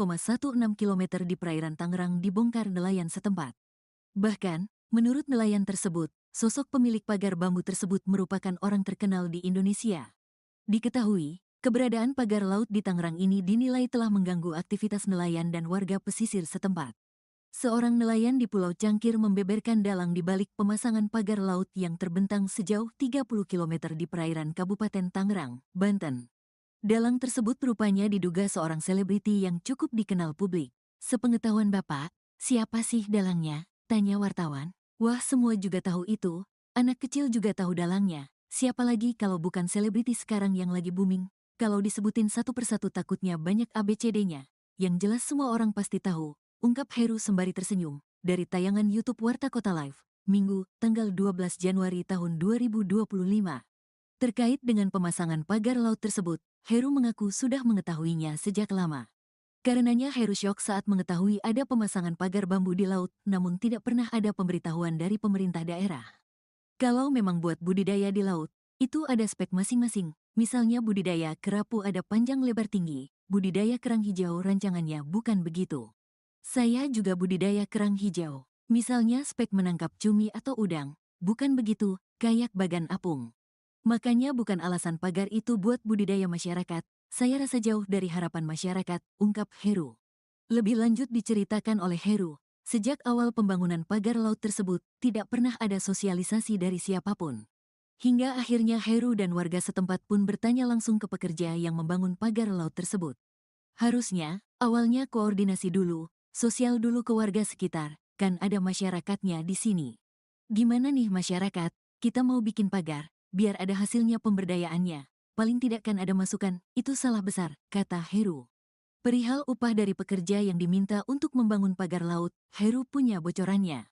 km di perairan Tangerang dibongkar nelayan setempat. Bahkan, Menurut nelayan tersebut, sosok pemilik pagar bambu tersebut merupakan orang terkenal di Indonesia. Diketahui, keberadaan pagar laut di Tangerang ini dinilai telah mengganggu aktivitas nelayan dan warga pesisir setempat. Seorang nelayan di Pulau Cangkir membeberkan dalang di balik pemasangan pagar laut yang terbentang sejauh 30 km di perairan Kabupaten Tangerang, Banten. Dalang tersebut rupanya diduga seorang selebriti yang cukup dikenal publik. Sepengetahuan Bapak, siapa sih dalangnya? Tanya wartawan. Wah, semua juga tahu itu. Anak kecil juga tahu dalangnya. Siapa lagi kalau bukan selebriti sekarang yang lagi booming? Kalau disebutin satu persatu takutnya banyak ABCD-nya. Yang jelas semua orang pasti tahu, ungkap Heru sembari tersenyum. Dari tayangan YouTube Warta Kota Live, Minggu, tanggal 12 Januari tahun 2025. Terkait dengan pemasangan pagar laut tersebut, Heru mengaku sudah mengetahuinya sejak lama. Karenanya Heru syok saat mengetahui ada pemasangan pagar bambu di laut, namun tidak pernah ada pemberitahuan dari pemerintah daerah. Kalau memang buat budidaya di laut, itu ada spek masing-masing. Misalnya budidaya kerapu ada panjang lebar tinggi, budidaya kerang hijau rancangannya bukan begitu. Saya juga budidaya kerang hijau. Misalnya spek menangkap cumi atau udang, bukan begitu, kayak bagan apung. Makanya bukan alasan pagar itu buat budidaya masyarakat. Saya rasa jauh dari harapan masyarakat, ungkap Heru. Lebih lanjut diceritakan oleh Heru, sejak awal pembangunan pagar laut tersebut, tidak pernah ada sosialisasi dari siapapun. Hingga akhirnya Heru dan warga setempat pun bertanya langsung ke pekerja yang membangun pagar laut tersebut. Harusnya, awalnya koordinasi dulu, sosial dulu ke warga sekitar, kan ada masyarakatnya di sini. Gimana nih masyarakat, kita mau bikin pagar, biar ada hasilnya pemberdayaannya. Paling tidak kan ada masukan, itu salah besar, kata Heru. Perihal upah dari pekerja yang diminta untuk membangun pagar laut, Heru punya bocorannya.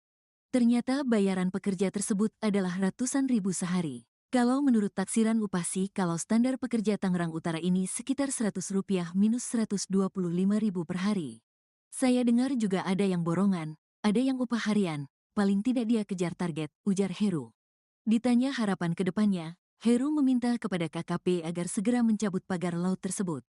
Ternyata bayaran pekerja tersebut adalah ratusan ribu sehari. Kalau menurut taksiran upah sih, kalau standar pekerja Tangerang Utara ini sekitar Rp100 minus Rp125.000 per hari. Saya dengar juga ada yang borongan, ada yang upah harian, paling tidak dia kejar target, ujar Heru. Ditanya harapan ke depannya, Heru meminta kepada KKP agar segera mencabut pagar laut tersebut.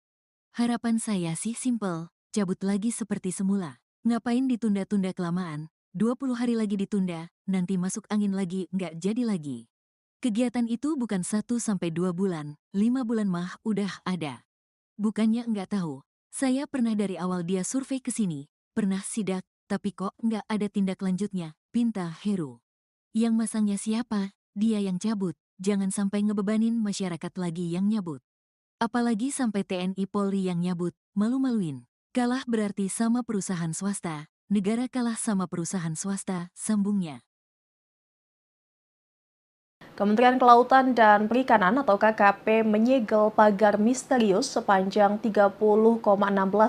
Harapan saya sih simpel, cabut lagi seperti semula. Ngapain ditunda-tunda kelamaan, 20 hari lagi ditunda, nanti masuk angin lagi nggak jadi lagi. Kegiatan itu bukan 1-2 bulan, 5 bulan mah udah ada. Bukannya nggak tahu, saya pernah dari awal dia survei ke sini, pernah sidak, tapi kok nggak ada tindak lanjutnya, pinta Heru. Yang masangnya siapa? Dia yang cabut. Jangan sampai ngebebanin masyarakat lagi yang nyabut. Apalagi sampai TNI Polri yang nyabut, malu-maluin. Kalah berarti sama perusahaan swasta, negara kalah sama perusahaan swasta, sambungnya. Kementerian Kelautan dan Perikanan atau KKP menyegel pagar misterius sepanjang 30,16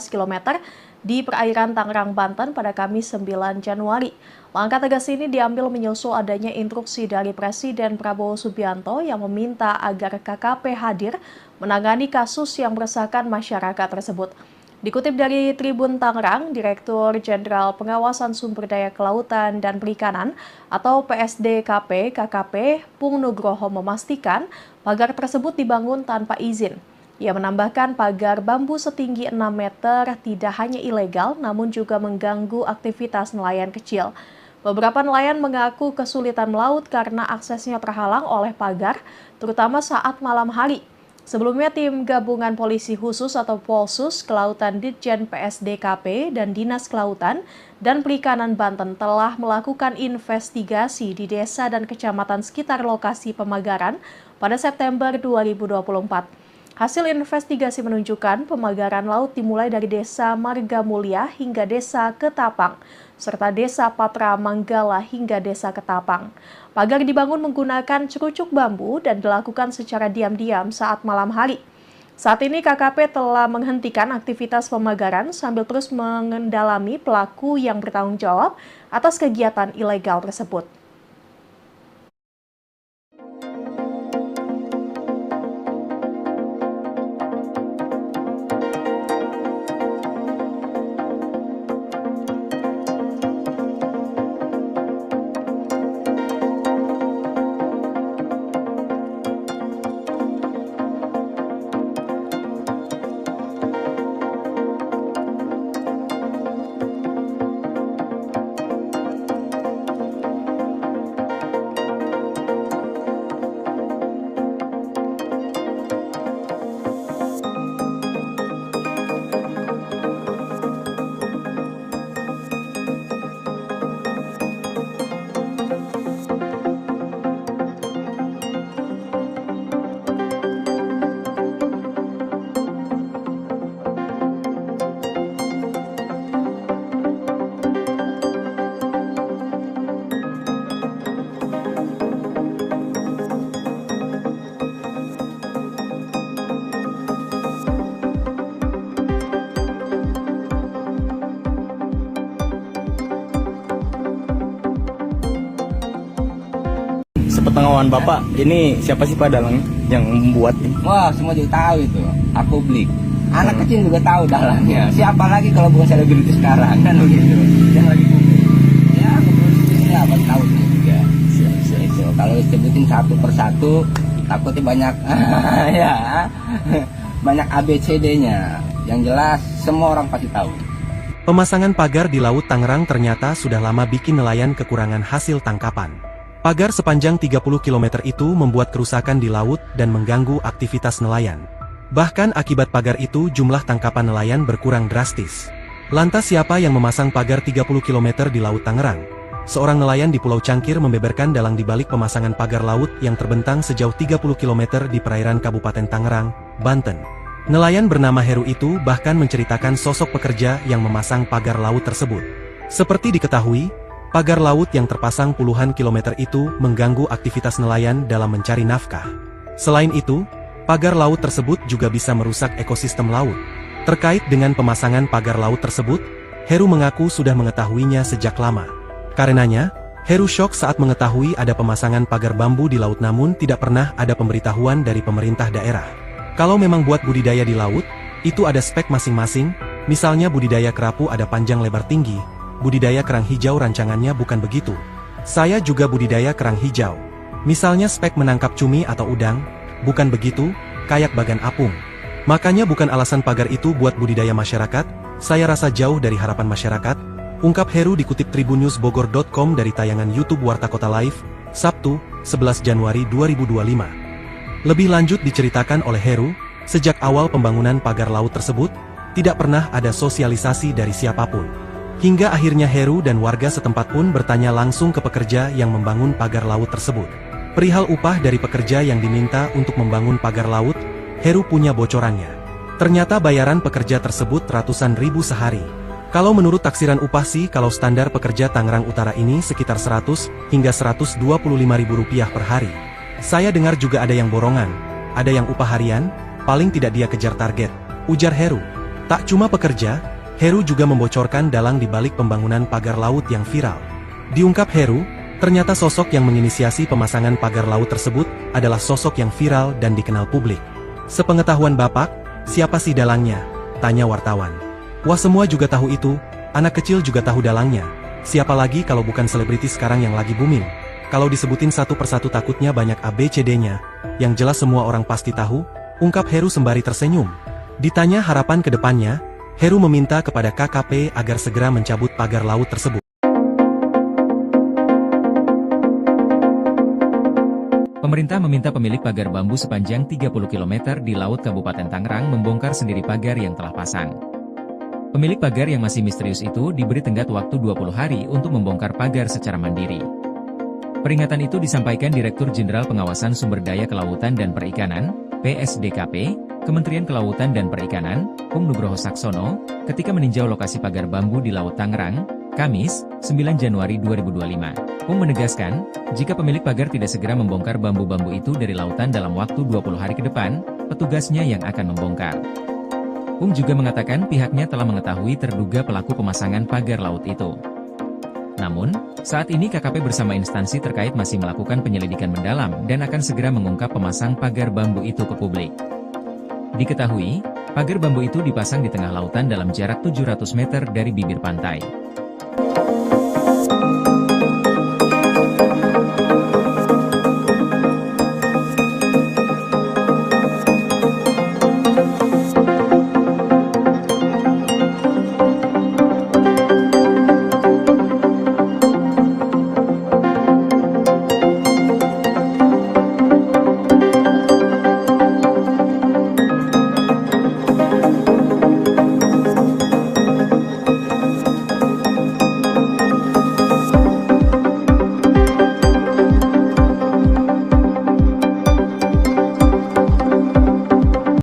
km di perairan Tangerang, Banten pada Kamis 9 Januari. Langkah tegas ini diambil menyusul adanya instruksi dari Presiden Prabowo Subianto yang meminta agar KKP hadir menangani kasus yang meresahkan masyarakat tersebut. Dikutip dari Tribun Tangerang, Direktur Jenderal Pengawasan Sumber Daya Kelautan dan Perikanan atau PSDKP KKP Pung Nugroho memastikan pagar tersebut dibangun tanpa izin. Ia menambahkan pagar bambu setinggi 6 meter tidak hanya ilegal namun juga mengganggu aktivitas nelayan kecil. Beberapa nelayan mengaku kesulitan melaut karena aksesnya terhalang oleh pagar, terutama saat malam hari. Sebelumnya, tim gabungan polisi khusus atau Polsus Kelautan Ditjen PSDKP dan Dinas Kelautan dan Perikanan Banten telah melakukan investigasi di desa dan kecamatan sekitar lokasi pemagaran pada September 2024. Hasil investigasi menunjukkan pemagaran laut dimulai dari Desa Marga Mulia hingga Desa Ketapang, serta Desa Patra Manggala hingga Desa Ketapang. Pagar dibangun menggunakan cerucuk bambu dan dilakukan secara diam-diam saat malam hari. Saat ini KKP telah menghentikan aktivitas pemagaran sambil terus mengendalami pelaku yang bertanggung jawab atas kegiatan ilegal tersebut. Sepengetahuan Bapak, ini siapa sih Pak dalang yang membuat ini? Wah, semua juga tahu itu. Aku beli. Anak kecil juga tahu dalangnya. Siapa lagi kalau bukan selebriti sekarang kan begitu. Yang lagi booming. Ya, kepolisian apa tahu juga. Itu kalau disebutin satu persatu takutnya banyak ya. Banyak ABCD-nya. Yang jelas semua orang pasti tahu. Pemasangan pagar di Laut Tangerang ternyata sudah lama bikin nelayan kekurangan hasil tangkapan. Pagar sepanjang 30 km itu membuat kerusakan di laut dan mengganggu aktivitas nelayan. Bahkan akibat pagar itu jumlah tangkapan nelayan berkurang drastis. Lantas siapa yang memasang pagar 30 km di Laut Tangerang? Seorang nelayan di Pulau Cangkir membeberkan dalang dibalik pemasangan pagar laut yang terbentang sejauh 30 km di perairan Kabupaten Tangerang, Banten. Nelayan bernama Heru itu bahkan menceritakan sosok pekerja yang memasang pagar laut tersebut. Seperti diketahui, pagar laut yang terpasang puluhan kilometer itu mengganggu aktivitas nelayan dalam mencari nafkah. Selain itu, pagar laut tersebut juga bisa merusak ekosistem laut. Terkait dengan pemasangan pagar laut tersebut, Heru mengaku sudah mengetahuinya sejak lama. Karenanya, Heru syok saat mengetahui ada pemasangan pagar bambu di laut namun tidak pernah ada pemberitahuan dari pemerintah daerah. Kalau memang buat budidaya di laut, itu ada spek masing-masing, misalnya budidaya kerapu ada panjang lebar tinggi, budidaya kerang hijau rancangannya bukan begitu. Saya juga budidaya kerang hijau. Misalnya spek menangkap cumi atau udang, bukan begitu, kayak bagan apung. Makanya bukan alasan pagar itu buat budidaya masyarakat, saya rasa jauh dari harapan masyarakat, ungkap Heru dikutip tribunnewsbogor.com dari tayangan YouTube Warta Kota Live, Sabtu, 11 Januari 2025. Lebih lanjut diceritakan oleh Heru, sejak awal pembangunan pagar laut tersebut, tidak pernah ada sosialisasi dari siapapun. Hingga akhirnya Heru dan warga setempat pun bertanya langsung ke pekerja yang membangun pagar laut tersebut. Perihal upah dari pekerja yang diminta untuk membangun pagar laut, Heru punya bocorannya. Ternyata bayaran pekerja tersebut ratusan ribu sehari. Kalau menurut taksiran upah sih kalau standar pekerja Tangerang Utara ini sekitar 100 hingga 125 ribu rupiah per hari. Saya dengar juga ada yang borongan, ada yang upah harian, paling tidak dia kejar target, ujar Heru. Tak cuma pekerja, Heru juga membocorkan dalang di balik pembangunan pagar laut yang viral. Diungkap Heru, ternyata sosok yang menginisiasi pemasangan pagar laut tersebut adalah sosok yang viral dan dikenal publik. Sepengetahuan Bapak, siapa sih dalangnya? Tanya wartawan. Wah, semua juga tahu itu, anak kecil juga tahu dalangnya. Siapa lagi kalau bukan selebriti sekarang yang lagi booming? Kalau disebutin satu persatu takutnya banyak ABCD-nya, yang jelas semua orang pasti tahu, ungkap Heru sembari tersenyum. Ditanya harapan ke depannya, Heru meminta kepada KKP agar segera mencabut pagar laut tersebut. Pemerintah meminta pemilik pagar bambu sepanjang 30 km di Laut Kabupaten Tangerang membongkar sendiri pagar yang telah pasang. Pemilik pagar yang masih misterius itu diberi tenggat waktu 20 hari untuk membongkar pagar secara mandiri. Peringatan itu disampaikan Direktur Jenderal Pengawasan Sumber Daya Kelautan dan Perikanan, PSDKP, Kementerian Kelautan dan Perikanan, Pung Nugroho Saksono, ketika meninjau lokasi pagar bambu di Laut Tangerang, Kamis, 9 Januari 2025. Pung menegaskan, jika pemilik pagar tidak segera membongkar bambu-bambu itu dari lautan dalam waktu 20 hari ke depan, petugasnya yang akan membongkar. Pung juga mengatakan pihaknya telah mengetahui terduga pelaku pemasangan pagar laut itu. Namun, saat ini KKP bersama instansi terkait masih melakukan penyelidikan mendalam dan akan segera mengungkap pemasang pagar bambu itu ke publik. Diketahui, pagar bambu itu dipasang di tengah lautan dalam jarak 700 meter dari bibir pantai.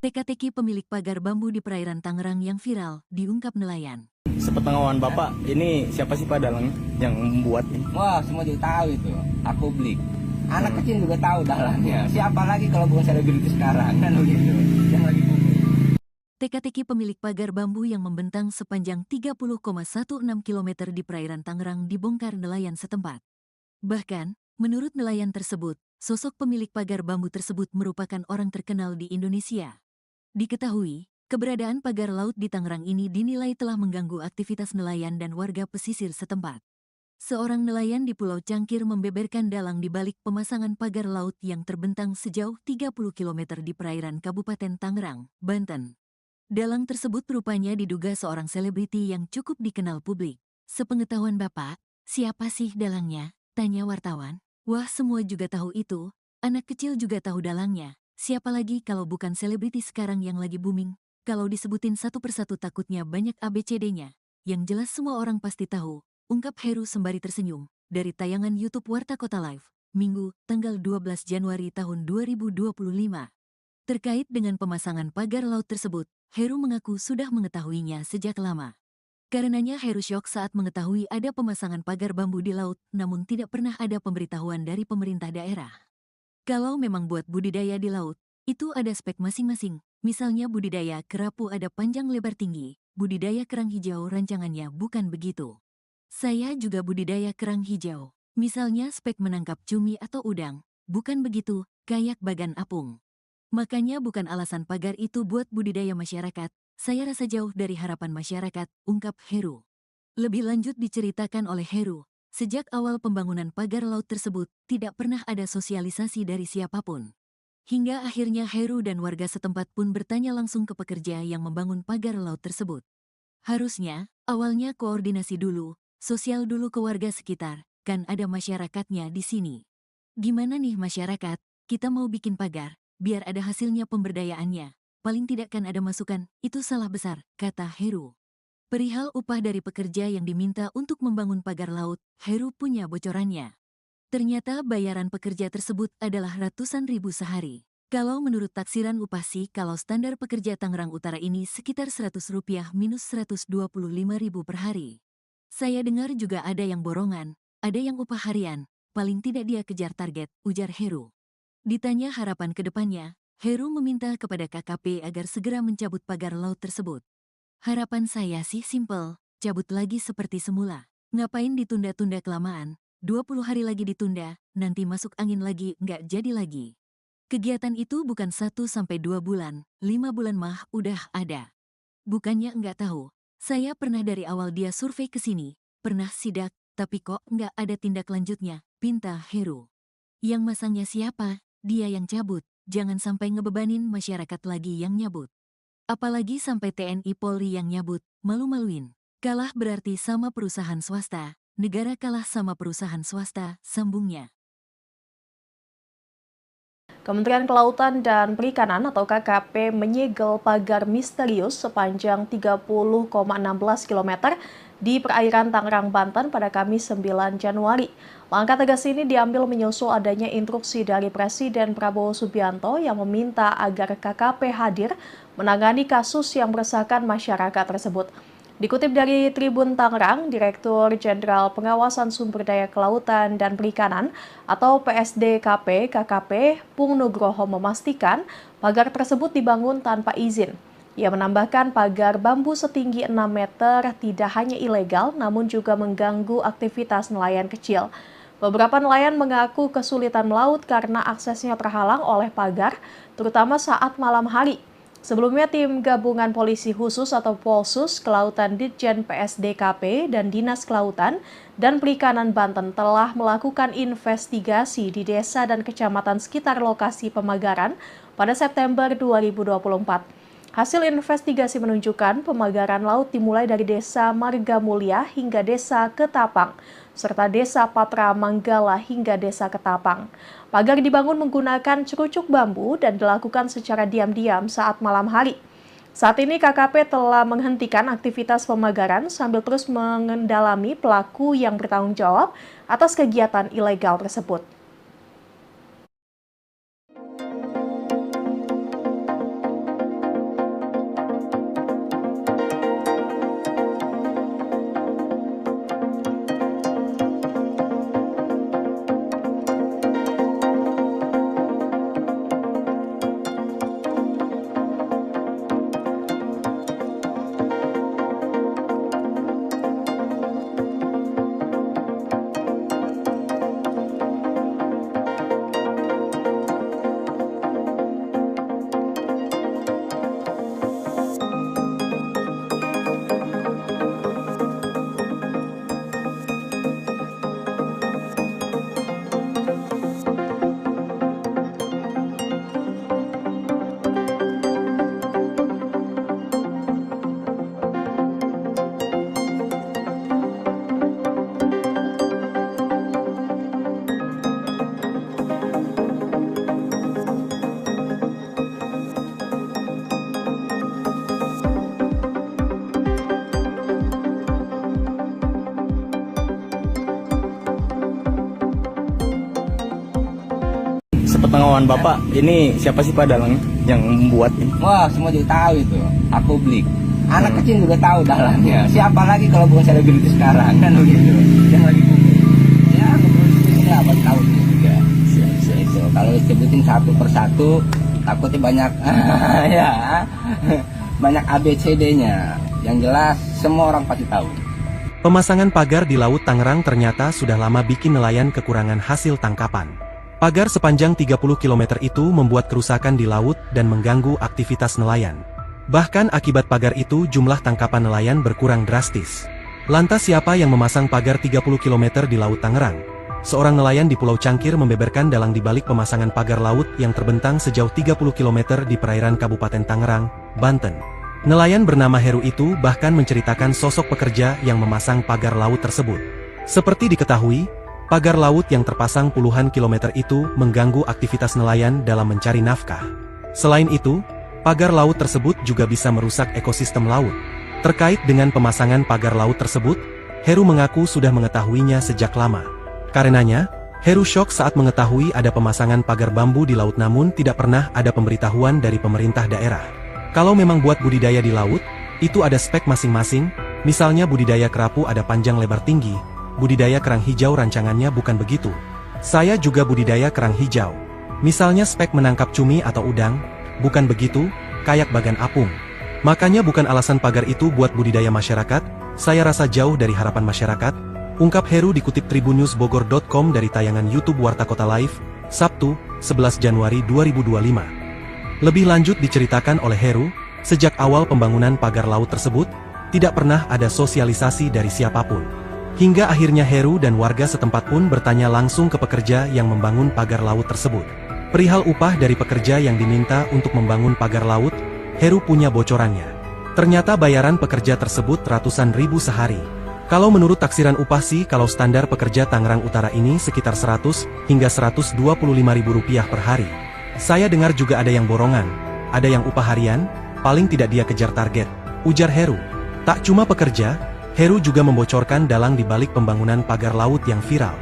Teka-teki pemilik pagar bambu di perairan Tangerang yang viral, diungkap nelayan. Sepengetahuan Bapak, ini siapa sih Pak dalang yang membuat ini? Wah, semua juga tahu itu. Aku beli. Anak kecil juga tahu dalangnya. Siapa lagi kalau bukan selebriti sekarang kan begitu. Yang lagi booming. Teka-teki pemilik pagar bambu yang membentang sepanjang 30,16 km di perairan Tangerang dibongkar nelayan setempat. Bahkan, Menurut nelayan tersebut, sosok pemilik pagar bambu tersebut merupakan orang terkenal di Indonesia. Diketahui, keberadaan pagar laut di Tangerang ini dinilai telah mengganggu aktivitas nelayan dan warga pesisir setempat. Seorang nelayan di Pulau Cangkir membeberkan dalang di balik pemasangan pagar laut yang terbentang sejauh 30 km di perairan Kabupaten Tangerang, Banten. Dalang tersebut rupanya diduga seorang selebriti yang cukup dikenal publik. Sepengetahuan Bapak, siapa sih dalangnya? Tanya wartawan. Wah, semua juga tahu itu. Anak kecil juga tahu dalangnya. Siapa lagi kalau bukan selebriti sekarang yang lagi booming? Kalau disebutin satu persatu takutnya banyak ABCD-nya. Yang jelas semua orang pasti tahu, ungkap Heru sembari tersenyum. Dari tayangan YouTube Warta Kota Live, Minggu, tanggal 12 Januari tahun 2025. Terkait dengan pemasangan pagar laut tersebut, Heru mengaku sudah mengetahuinya sejak lama. Karenanya Heru syok saat mengetahui ada pemasangan pagar bambu di laut, namun tidak pernah ada pemberitahuan dari pemerintah daerah. Kalau memang buat budidaya di laut, itu ada spek masing-masing. Misalnya budidaya kerapu ada panjang lebar tinggi, budidaya kerang hijau rancangannya bukan begitu. Saya juga budidaya kerang hijau. Misalnya spek menangkap cumi atau udang, bukan begitu, kayak bagan apung. Makanya bukan alasan pagar itu buat budidaya masyarakat. Saya rasa jauh dari harapan masyarakat, ungkap Heru. Lebih lanjut diceritakan oleh Heru, sejak awal pembangunan pagar laut tersebut, tidak pernah ada sosialisasi dari siapapun. Hingga akhirnya Heru dan warga setempat pun bertanya langsung ke pekerja yang membangun pagar laut tersebut. Harusnya, awalnya koordinasi dulu, sosial dulu ke warga sekitar, kan ada masyarakatnya di sini. Gimana nih masyarakat, kita mau bikin pagar, biar ada hasilnya pemberdayaannya. Paling tidak kan ada masukan, itu salah besar, kata Heru. Perihal upah dari pekerja yang diminta untuk membangun pagar laut, Heru punya bocorannya. Ternyata bayaran pekerja tersebut adalah ratusan ribu sehari. Kalau menurut taksiran upah sih, kalau standar pekerja Tangerang Utara ini sekitar Rp100 minus Rp125.000 per hari. Saya dengar juga ada yang borongan, ada yang upah harian, paling tidak dia kejar target, ujar Heru. Ditanya harapan ke depannya, Heru meminta kepada KKP agar segera mencabut pagar laut tersebut. Harapan saya sih simpel, cabut lagi seperti semula. Ngapain ditunda-tunda kelamaan, 20 hari lagi ditunda, nanti masuk angin lagi nggak jadi lagi. Kegiatan itu bukan 1-2 bulan, 5 bulan mah udah ada. Bukannya nggak tahu, saya pernah dari awal dia survei ke sini, pernah sidak, tapi kok nggak ada tindak lanjutnya, pinta Heru. Yang masangnya siapa? Dia yang cabut. Jangan sampai ngebebanin masyarakat lagi yang nyabut. Apalagi sampai TNI Polri yang nyabut, malu-maluin. Kalah berarti sama perusahaan swasta, negara kalah sama perusahaan swasta, sambungnya. Kementerian Kelautan dan Perikanan atau KKP menyegel pagar misterius sepanjang 30,16 km di perairan Tangerang, Banten pada Kamis 9 Januari. Langkah tegas ini diambil menyusul adanya instruksi dari Presiden Prabowo Subianto yang meminta agar KKP hadir menangani kasus yang meresahkan masyarakat tersebut. Dikutip dari Tribun Tangerang, Direktur Jenderal Pengawasan Sumber Daya Kelautan dan Perikanan atau PSDKP KKP Pung Nugroho memastikan pagar tersebut dibangun tanpa izin. Ia menambahkan pagar bambu setinggi 6 meter tidak hanya ilegal namun juga mengganggu aktivitas nelayan kecil. Beberapa nelayan mengaku kesulitan melaut karena aksesnya terhalang oleh pagar, terutama saat malam hari. Sebelumnya, tim gabungan polisi khusus atau Polsus Kelautan Ditjen PSDKP dan Dinas Kelautan dan Perikanan Banten telah melakukan investigasi di desa dan kecamatan sekitar lokasi pemagaran pada September 2024. Hasil investigasi menunjukkan pemagaran laut dimulai dari Desa Marga Mulia hingga Desa Ketapang, serta Desa Patra Manggala hingga Desa Ketapang. Pagar dibangun menggunakan cerucuk bambu dan dilakukan secara diam-diam saat malam hari. Saat ini KKP telah menghentikan aktivitas pemagaran sambil terus mengendalami pelaku yang bertanggung jawab atas kegiatan ilegal tersebut. Sepengetahuan Bapak, ini siapa sih Pak dalangnya yang membuat ini? Wah, semua juga tahu itu. Aku beli. Anak kecil juga tahu dalangnya. Siapa lagi kalau bukan selebriti sekarang kan begitu. Yang lagi booming. Ya, ini apa tahu juga. Itu kalau disebutin satu persatu takutnya banyak ya. Banyak ABCD-nya. Yang jelas semua orang pasti tahu. Pemasangan pagar di Laut Tangerang ternyata sudah lama bikin nelayan kekurangan hasil tangkapan. Pagar sepanjang 30 km itu membuat kerusakan di laut dan mengganggu aktivitas nelayan. Bahkan akibat pagar itu jumlah tangkapan nelayan berkurang drastis. Lantas siapa yang memasang pagar 30 km di Laut Tangerang? Seorang nelayan di Pulau Cangkir membeberkan dalang dibalik pemasangan pagar laut yang terbentang sejauh 30 km di perairan Kabupaten Tangerang, Banten. Nelayan bernama Heru itu bahkan menceritakan sosok pekerja yang memasang pagar laut tersebut. Seperti diketahui, pagar laut yang terpasang puluhan kilometer itu mengganggu aktivitas nelayan dalam mencari nafkah. Selain itu, pagar laut tersebut juga bisa merusak ekosistem laut. Terkait dengan pemasangan pagar laut tersebut, Heru mengaku sudah mengetahuinya sejak lama. Karenanya, Heru syok saat mengetahui ada pemasangan pagar bambu di laut namun tidak pernah ada pemberitahuan dari pemerintah daerah. Kalau memang buat budidaya di laut, itu ada spek masing-masing, misalnya budidaya kerapu ada panjang lebar tinggi, budidaya kerang hijau rancangannya bukan begitu. Saya juga budidaya kerang hijau. Misalnya spek menangkap cumi atau udang, bukan begitu, kayak bagan apung. Makanya bukan alasan pagar itu buat budidaya masyarakat, saya rasa jauh dari harapan masyarakat, ungkap Heru dikutip tribunnewsbogor.com dari tayangan YouTube Warta Kota Live, Sabtu, 11 Januari 2025. Lebih lanjut diceritakan oleh Heru, sejak awal pembangunan pagar laut tersebut, tidak pernah ada sosialisasi dari siapapun. Hingga akhirnya Heru dan warga setempat pun bertanya langsung ke pekerja yang membangun pagar laut tersebut. Perihal upah dari pekerja yang diminta untuk membangun pagar laut, Heru punya bocorannya. Ternyata bayaran pekerja tersebut ratusan ribu sehari. Kalau menurut taksiran upah sih kalau standar pekerja Tangerang Utara ini sekitar 100 hingga 125 ribu rupiah per hari. Saya dengar juga ada yang borongan, ada yang upah harian, paling tidak dia kejar target, ujar Heru. Tak cuma pekerja, Heru juga membocorkan dalang di balik pembangunan pagar laut yang viral.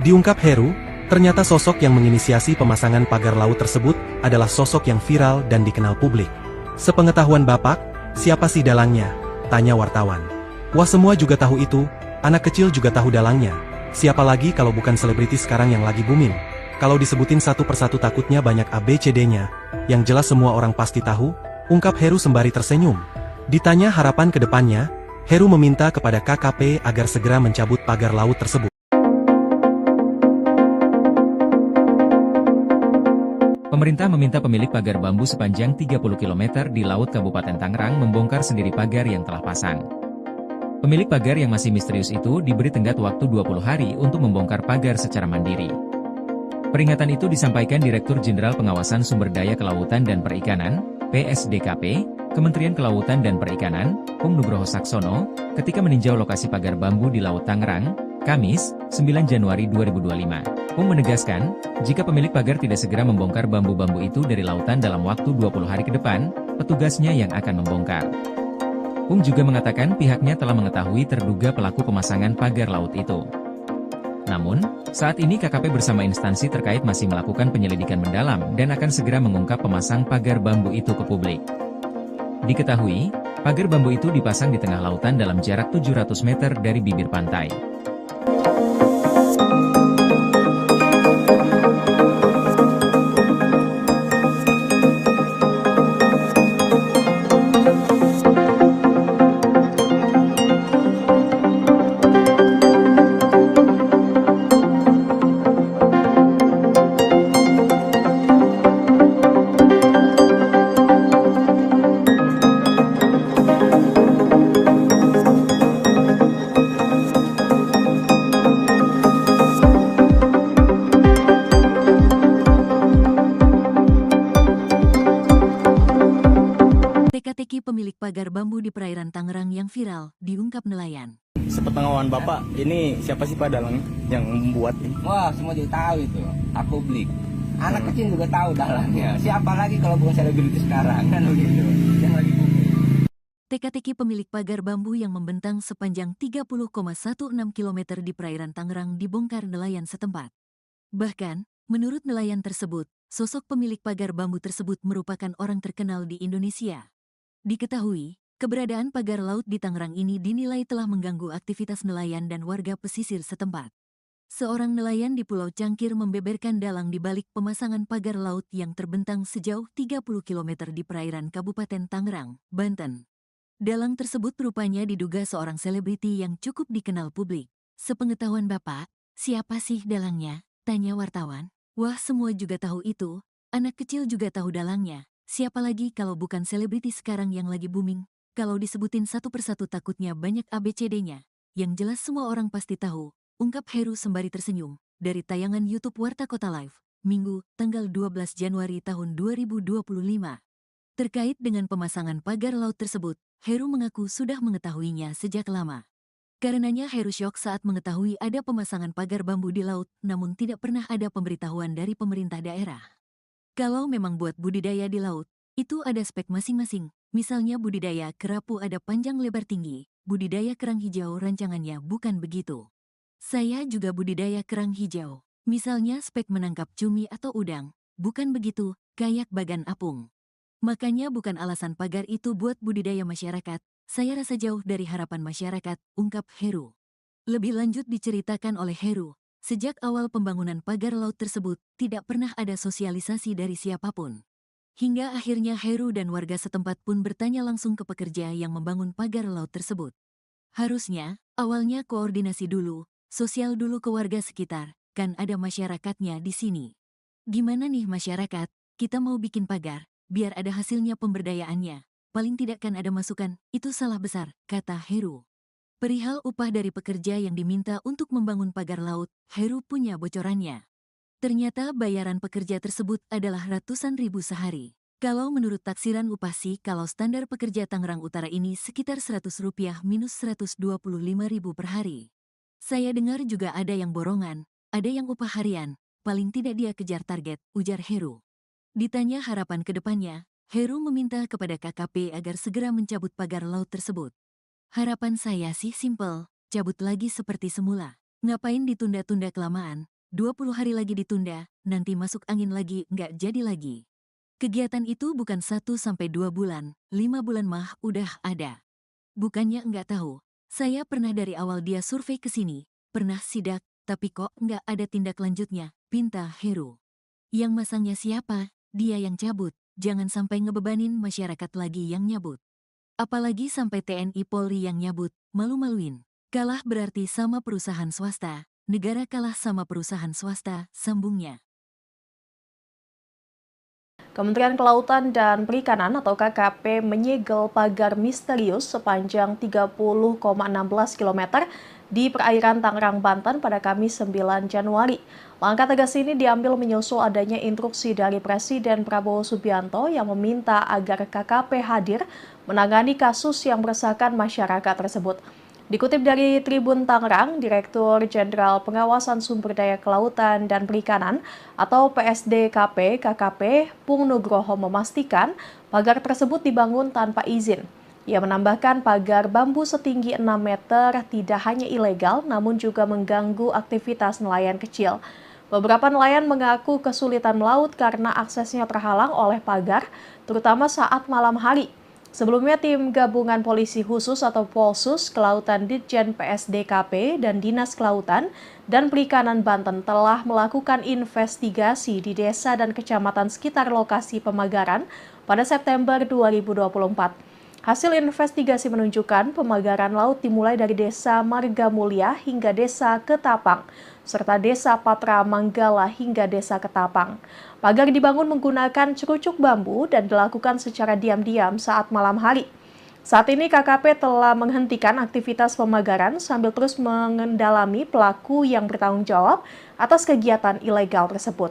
Diungkap Heru, ternyata sosok yang menginisiasi pemasangan pagar laut tersebut adalah sosok yang viral dan dikenal publik. Sepengetahuan Bapak, siapa sih dalangnya? Tanya wartawan. Wah semua juga tahu itu, anak kecil juga tahu dalangnya. Siapa lagi kalau bukan selebriti sekarang yang lagi booming? Kalau disebutin satu persatu takutnya banyak ABCD-nya, yang jelas semua orang pasti tahu, ungkap Heru sembari tersenyum. Ditanya harapan ke depannya, Heru meminta kepada KKP agar segera mencabut pagar laut tersebut. Pemerintah meminta pemilik pagar bambu sepanjang 30 km di Laut Kabupaten Tangerang membongkar sendiri pagar yang telah pasang. Pemilik pagar yang masih misterius itu diberi tenggat waktu 20 hari untuk membongkar pagar secara mandiri. Peringatan itu disampaikan Direktur Jenderal Pengawasan Sumber Daya Kelautan dan Perikanan, PSDKP, Kementerian Kelautan dan Perikanan, Pung Nugroho Saksono, ketika meninjau lokasi pagar bambu di Laut Tangerang, Kamis, 9 Januari 2025. Pung menegaskan, jika pemilik pagar tidak segera membongkar bambu-bambu itu dari lautan dalam waktu 20 hari ke depan, petugasnya yang akan membongkar. Pung juga mengatakan pihaknya telah mengetahui terduga pelaku pemasangan pagar laut itu. Namun, saat ini KKP bersama instansi terkait masih melakukan penyelidikan mendalam dan akan segera mengungkap pemasang pagar bambu itu ke publik. Diketahui, pagar bambu itu dipasang di tengah lautan dalam jarak 700 meter dari bibir pantai. Teka-teki pemilik pagar bambu di perairan Tangerang yang viral, diungkap nelayan. Sepengetahuan Bapak, ini siapa sih Pak dalangnya yang membuat ini? Wah, semua juga tahu itu. Aku beli. Anak kecil juga tahu dalangnya. Siapa lagi kalau bukan selebriti sekarang kan begitu. Yang lagi booming. Teka-teki pemilik pagar bambu yang membentang sepanjang 30,16 km di perairan Tangerang dibongkar nelayan setempat. Bahkan, menurut nelayan tersebut, sosok pemilik pagar bambu tersebut merupakan orang terkenal di Indonesia. Diketahui, keberadaan pagar laut di Tangerang ini dinilai telah mengganggu aktivitas nelayan dan warga pesisir setempat. Seorang nelayan di Pulau Cangkir membeberkan dalang di balik pemasangan pagar laut yang terbentang sejauh 30 km di perairan Kabupaten Tangerang, Banten. Dalang tersebut rupanya diduga seorang selebriti yang cukup dikenal publik. Sepengetahuan Bapak, siapa sih dalangnya? Tanya wartawan. Wah, semua juga tahu itu. Anak kecil juga tahu dalangnya. Siapa lagi kalau bukan selebriti sekarang yang lagi booming? Kalau disebutin satu persatu takutnya banyak ABCD-nya. Yang jelas semua orang pasti tahu. Ungkap Heru sembari tersenyum, dari tayangan YouTube Warta Kota Live, Minggu, tanggal 12 Januari tahun 2025. Terkait dengan pemasangan pagar laut tersebut, Heru mengaku sudah mengetahuinya sejak lama. Karenanya Heru syok saat mengetahui ada pemasangan pagar bambu di laut, namun tidak pernah ada pemberitahuan dari pemerintah daerah. Kalau memang buat budidaya di laut, itu ada spek masing-masing, misalnya budidaya kerapu ada panjang lebar tinggi, budidaya kerang hijau rancangannya bukan begitu. Saya juga budidaya kerang hijau. Misalnya spek menangkap cumi atau udang. Bukan begitu, kayak bagan apung. Makanya bukan alasan pagar itu buat budidaya masyarakat. Saya rasa jauh dari harapan masyarakat, ungkap Heru. Lebih lanjut diceritakan oleh Heru, sejak awal pembangunan pagar laut tersebut, tidak pernah ada sosialisasi dari siapapun. Hingga akhirnya Heru dan warga setempat pun bertanya langsung ke pekerja yang membangun pagar laut tersebut. Harusnya, awalnya koordinasi dulu, sosial dulu ke warga sekitar, kan ada masyarakatnya di sini. Gimana nih masyarakat, kita mau bikin pagar, biar ada hasilnya pemberdayaannya. Paling tidak kan ada masukan, itu salah besar, kata Heru. Perihal upah dari pekerja yang diminta untuk membangun pagar laut, Heru punya bocorannya. Ternyata bayaran pekerja tersebut adalah ratusan ribu sehari. Kalau menurut taksiran upah sih, kalau standar pekerja Tangerang Utara ini sekitar Rp100 minus Rp125.000 per hari. Saya dengar juga ada yang borongan, ada yang upah harian, paling tidak dia kejar target, ujar Heru. Ditanya harapan ke depannya, Heru meminta kepada KKP agar segera mencabut pagar laut tersebut. Harapan saya sih simpel, cabut lagi seperti semula. Ngapain ditunda-tunda kelamaan, 20 hari lagi ditunda, nanti masuk angin lagi, nggak jadi lagi. Kegiatan itu bukan 1-2 bulan, 5 bulan mah udah ada. Bukannya nggak tahu. Saya pernah dari awal dia survei ke sini, pernah sidak, tapi kok nggak ada tindak lanjutnya, pinta Heru. Yang masangnya siapa? Dia yang cabut, jangan sampai ngebebanin masyarakat lagi yang nyabut. Apalagi sampai TNI Polri yang nyabut, malu-maluin. Kalah berarti sama perusahaan swasta, negara kalah sama perusahaan swasta, sambungnya. Kementerian Kelautan dan Perikanan atau KKP menyegel pagar misterius sepanjang 30,16 km di perairan Tangerang, Banten pada Kamis 9 Januari. Langkah tegas ini diambil menyusul adanya instruksi dari Presiden Prabowo Subianto yang meminta agar KKP hadir menangani kasus yang meresahkan masyarakat tersebut. Dikutip dari Tribun Tangerang, Direktur Jenderal Pengawasan Sumber Daya Kelautan dan Perikanan atau PSDKP KKP Pung Nugroho memastikan pagar tersebut dibangun tanpa izin. Ia menambahkan pagar bambu setinggi 6 meter tidak hanya ilegal namun juga mengganggu aktivitas nelayan kecil. Beberapa nelayan mengaku kesulitan melaut karena aksesnya terhalang oleh pagar, terutama saat malam hari. Sebelumnya, tim gabungan polisi khusus atau Polsus Kelautan Ditjen PSDKP dan Dinas Kelautan dan Perikanan Banten telah melakukan investigasi di desa dan kecamatan sekitar lokasi pemagaran pada September 2024. Hasil investigasi menunjukkan pemagaran laut dimulai dari Desa Marga Mulia hingga Desa Ketapang, serta Desa Patra Manggala hingga Desa Ketapang. Pagar dibangun menggunakan cerucuk bambu dan dilakukan secara diam-diam saat malam hari. Saat ini KKP telah menghentikan aktivitas pemagaran sambil terus mengendalami pelaku yang bertanggung jawab atas kegiatan ilegal tersebut.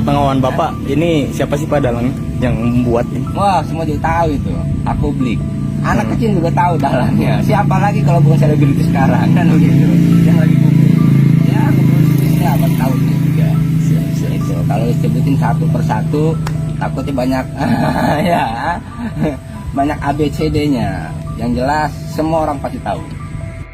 Sepengetahuan Bapak, ini siapa sih Pak dalangnya yang membuat ini? Wah, semua juga tahu itu. Aku beli. Anak kecil juga tahu dalangnya. Siapa lagi kalau bukan selebriti sekarang kan begitu. Yang lagi booming. Ya, bisnisnya apa tahu juga. Itu kalau disebutin satu persatu takutnya banyak ya. Banyak ABCD-nya. Yang jelas semua orang pasti tahu.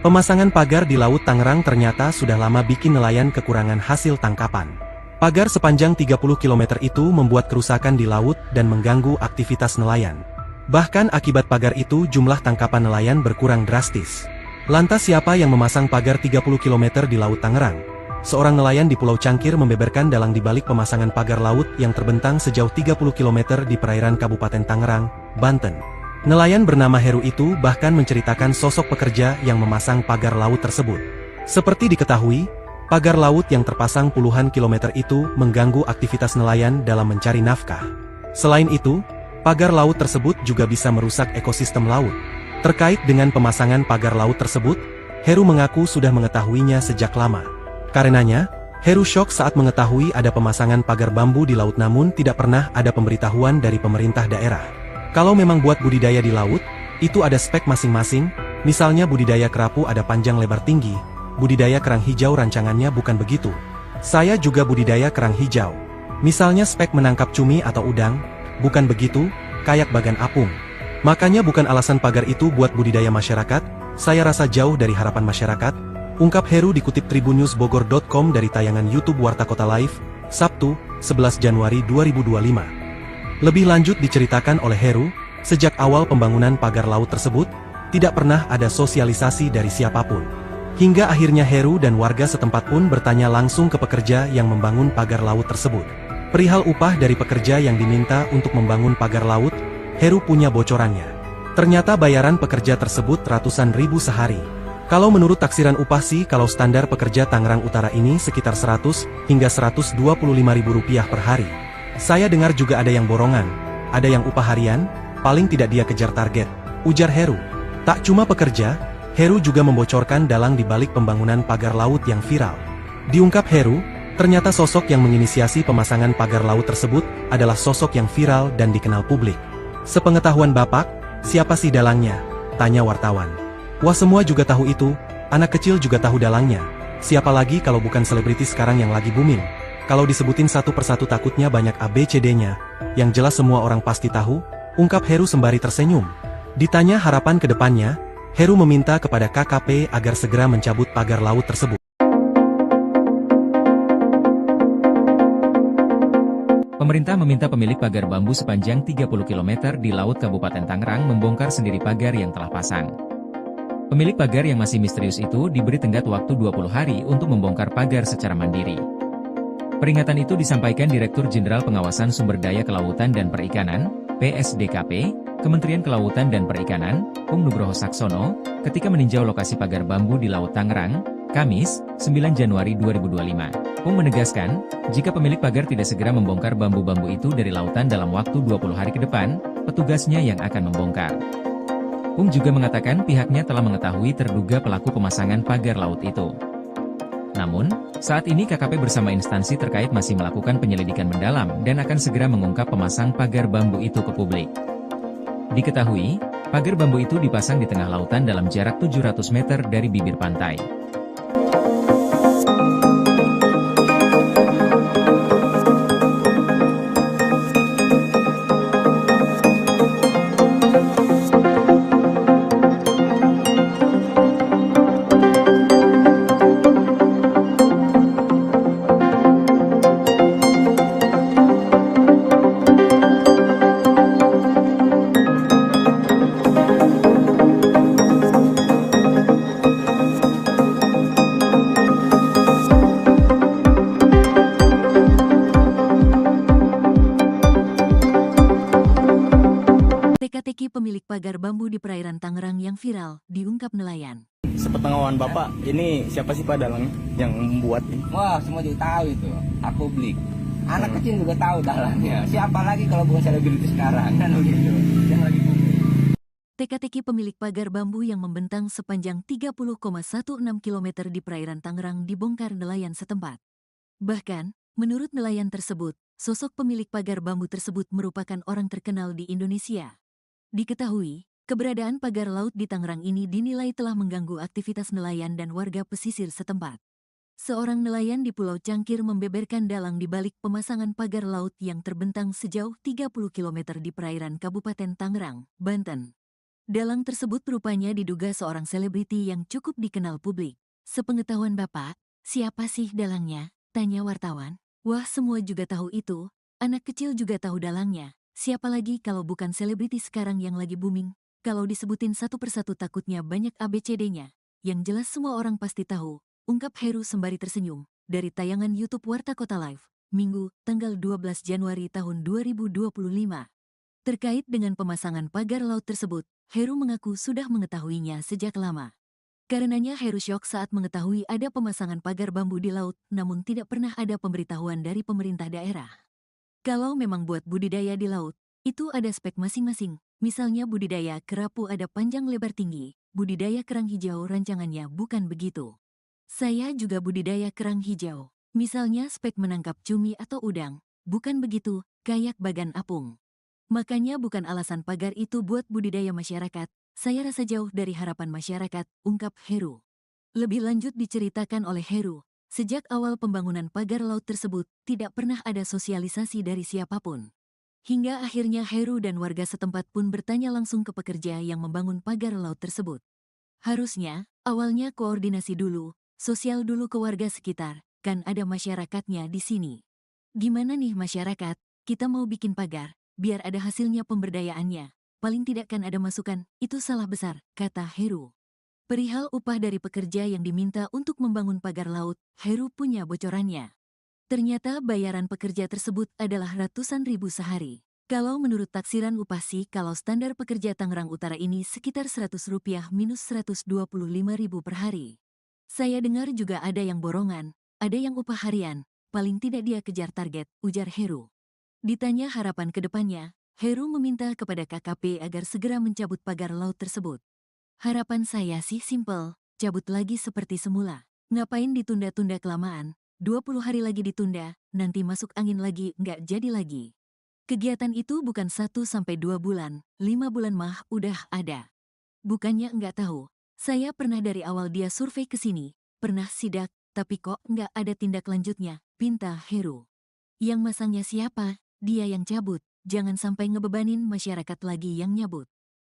Pemasangan pagar di Laut Tangerang ternyata sudah lama bikin nelayan kekurangan hasil tangkapan. Pagar sepanjang 30 km itu membuat kerusakan di laut dan mengganggu aktivitas nelayan. Bahkan akibat pagar itu jumlah tangkapan nelayan berkurang drastis. Lantas siapa yang memasang pagar 30 km di Laut Tangerang? Seorang nelayan di Pulau Cangkir membeberkan dalang dibalik pemasangan pagar laut yang terbentang sejauh 30 km di perairan Kabupaten Tangerang, Banten. Nelayan bernama Heru itu bahkan menceritakan sosok pekerja yang memasang pagar laut tersebut. Seperti diketahui, pagar laut yang terpasang puluhan kilometer itu mengganggu aktivitas nelayan dalam mencari nafkah. Selain itu, pagar laut tersebut juga bisa merusak ekosistem laut. Terkait dengan pemasangan pagar laut tersebut, Heru mengaku sudah mengetahuinya sejak lama. Karenanya, Heru syok saat mengetahui ada pemasangan pagar bambu di laut namun tidak pernah ada pemberitahuan dari pemerintah daerah. Kalau memang buat budidaya di laut, itu ada spek masing-masing, misalnya budidaya kerapu ada panjang lebar tinggi, budidaya kerang hijau rancangannya bukan begitu. Saya juga budidaya kerang hijau. Misalnya spek menangkap cumi atau udang, bukan begitu, kayak bagan apung. Makanya bukan alasan pagar itu buat budidaya masyarakat, saya rasa jauh dari harapan masyarakat, ungkap Heru dikutip tribunnewsbogor.com dari tayangan YouTube Warta Kota Live, Sabtu, 11 Januari 2025. Lebih lanjut diceritakan oleh Heru, sejak awal pembangunan pagar laut tersebut, tidak pernah ada sosialisasi dari siapapun. Hingga akhirnya Heru dan warga setempat pun bertanya langsung ke pekerja yang membangun pagar laut tersebut. Perihal upah dari pekerja yang diminta untuk membangun pagar laut, Heru punya bocorannya. Ternyata bayaran pekerja tersebut ratusan ribu sehari. Kalau menurut taksiran upah sih kalau standar pekerja Tangerang Utara ini sekitar 100 hingga 125 ribu rupiah per hari. Saya dengar juga ada yang borongan, ada yang upah harian, paling tidak dia kejar target, ujar Heru. Tak cuma pekerja, Heru juga membocorkan dalang di balik pembangunan pagar laut yang viral. Diungkap Heru, ternyata sosok yang menginisiasi pemasangan pagar laut tersebut adalah sosok yang viral dan dikenal publik. Sepengetahuan Bapak, siapa sih dalangnya? Tanya wartawan. Wah, semua juga tahu itu, anak kecil juga tahu dalangnya. Siapa lagi kalau bukan selebriti sekarang yang lagi booming? Kalau disebutin satu persatu takutnya banyak ABCD-nya, yang jelas semua orang pasti tahu, ungkap Heru sembari tersenyum. Ditanya harapan ke depannya, Heru meminta kepada KKP agar segera mencabut pagar laut tersebut. Pemerintah meminta pemilik pagar bambu sepanjang 30 km di Laut Kabupaten Tangerang membongkar sendiri pagar yang telah pasang. Pemilik pagar yang masih misterius itu diberi tenggat waktu 20 hari untuk membongkar pagar secara mandiri. Peringatan itu disampaikan Direktur Jenderal Pengawasan Sumber Daya Kelautan dan Perikanan, PSDKP, Kementerian Kelautan dan Perikanan, Pung Nugroho Saksono, ketika meninjau lokasi pagar bambu di Laut Tangerang, Kamis, 9 Januari 2025. Pung menegaskan, jika pemilik pagar tidak segera membongkar bambu-bambu itu dari lautan dalam waktu 20 hari ke depan, petugasnya yang akan membongkar. Pung juga mengatakan pihaknya telah mengetahui terduga pelaku pemasangan pagar laut itu. Namun, saat ini KKP bersama instansi terkait masih melakukan penyelidikan mendalam dan akan segera mengungkap pemasang pagar bambu itu ke publik. Diketahui, pagar bambu itu dipasang di tengah lautan dalam jarak 700 meter dari bibir pantai. Teka-teki pemilik pagar bambu di perairan Tangerang yang viral, diungkap nelayan. Sepengetahuan Bapak, ini siapa sih Pak dalangnya yang membuat ini? Wah, semua juga tahu itu. Aku beli. Anak kecil juga tahu dalangnya. Siapa lagi kalau bukan selebriti sekarang kan begitu. Yang lagi booming. Teka-teki pemilik pagar bambu yang membentang sepanjang 30,16 km di perairan Tangerang dibongkar nelayan setempat. Bahkan, menurut nelayan tersebut, sosok pemilik pagar bambu tersebut merupakan orang terkenal di Indonesia. Diketahui, keberadaan pagar laut di Tangerang ini dinilai telah mengganggu aktivitas nelayan dan warga pesisir setempat. Seorang nelayan di Pulau Cangkir membeberkan dalang di balik pemasangan pagar laut yang terbentang sejauh 30 km di perairan Kabupaten Tangerang, Banten. Dalang tersebut rupanya diduga seorang selebriti yang cukup dikenal publik. Sepengetahuan Bapak, siapa sih dalangnya? Tanya wartawan. Wah, semua juga tahu itu. Anak kecil juga tahu dalangnya. Siapa lagi kalau bukan selebriti sekarang yang lagi booming? Kalau disebutin satu persatu takutnya banyak ABCD-nya. Yang jelas semua orang pasti tahu, ungkap Heru sembari tersenyum. Dari tayangan YouTube Warta Kota Live, Minggu, tanggal 12 Januari tahun 2025. Terkait dengan pemasangan pagar laut tersebut, Heru mengaku sudah mengetahuinya sejak lama. Karenanya Heru syok saat mengetahui ada pemasangan pagar bambu di laut, namun tidak pernah ada pemberitahuan dari pemerintah daerah. Kalau memang buat budidaya di laut, itu ada spek masing-masing. Misalnya budidaya kerapu ada panjang lebar tinggi, budidaya kerang hijau rancangannya bukan begitu. Saya juga budidaya kerang hijau. Misalnya spek menangkap cumi atau udang, bukan begitu, kayak bagan apung. Makanya bukan alasan pagar itu buat budidaya masyarakat. Saya rasa jauh dari harapan masyarakat, ungkap Heru. Lebih lanjut diceritakan oleh Heru, sejak awal pembangunan pagar laut tersebut, tidak pernah ada sosialisasi dari siapapun. Hingga akhirnya Heru dan warga setempat pun bertanya langsung ke pekerja yang membangun pagar laut tersebut. Harusnya, awalnya koordinasi dulu, sosial dulu ke warga sekitar, kan ada masyarakatnya di sini. Gimana nih masyarakat, kita mau bikin pagar, biar ada hasilnya pemberdayaannya. Paling tidak kan ada masukan, itu salah besar, kata Heru. Perihal upah dari pekerja yang diminta untuk membangun pagar laut, Heru punya bocorannya. Ternyata bayaran pekerja tersebut adalah ratusan ribu sehari. Kalau menurut taksiran upah sih, kalau standar pekerja Tangerang Utara ini sekitar Rp100 minus Rp125.000 per hari. Saya dengar juga ada yang borongan, ada yang upah harian, paling tidak dia kejar target, ujar Heru. Ditanya harapan ke depannya, Heru meminta kepada KKP agar segera mencabut pagar laut tersebut. Harapan saya sih simpel, cabut lagi seperti semula. Ngapain ditunda-tunda kelamaan, 20 hari lagi ditunda, nanti masuk angin lagi, nggak jadi lagi. Kegiatan itu bukan 1-2 bulan, 5 bulan mah udah ada. Bukannya nggak tahu, saya pernah dari awal dia survei ke sini, pernah sidak, tapi kok nggak ada tindak lanjutnya, pinta Heru. Yang masangnya siapa? Dia yang cabut. Jangan sampai ngebebanin masyarakat lagi yang nyabut.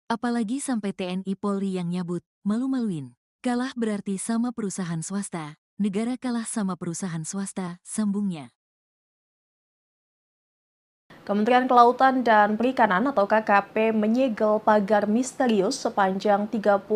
Apalagi sampai TNI Polri yang nyabut, malu-maluin. Kalah berarti sama perusahaan swasta, negara kalah sama perusahaan swasta, sambungnya. Kementerian Kelautan dan Perikanan atau KKP menyegel pagar misterius sepanjang 30,16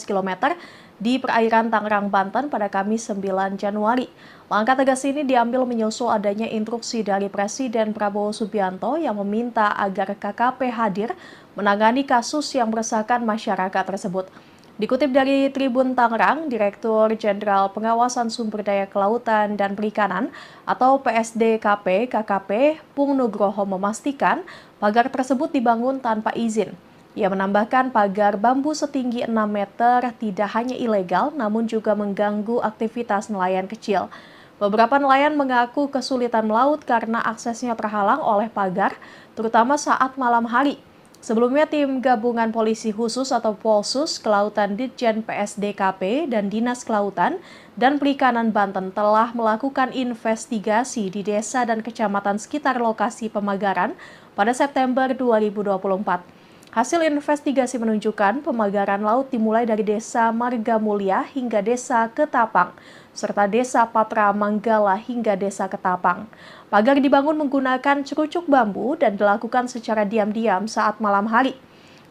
km di perairan Tangerang, Banten pada Kamis 9 Januari. Langkah tegas ini diambil menyusul adanya instruksi dari Presiden Prabowo Subianto yang meminta agar KKP hadir menangani kasus yang meresahkan masyarakat tersebut. Dikutip dari Tribun Tangerang, Direktur Jenderal Pengawasan Sumber Daya Kelautan dan Perikanan atau PSDKP KKP Pung Nugroho memastikan pagar tersebut dibangun tanpa izin. Ia menambahkan pagar bambu setinggi 6 meter tidak hanya ilegal namun juga mengganggu aktivitas nelayan kecil. Beberapa nelayan mengaku kesulitan melaut karena aksesnya terhalang oleh pagar, terutama saat malam hari. Sebelumnya, tim gabungan polisi khusus atau Polsus Kelautan Ditjen PSDKP dan Dinas Kelautan dan Perikanan Banten telah melakukan investigasi di desa dan kecamatan sekitar lokasi pemagaran pada September 2024. Hasil investigasi menunjukkan pemagaran laut dimulai dari Desa Marga Mulia hingga Desa Ketapang, serta Desa Patra Manggala hingga Desa Ketapang. Pagar dibangun menggunakan cerucuk bambu dan dilakukan secara diam-diam saat malam hari.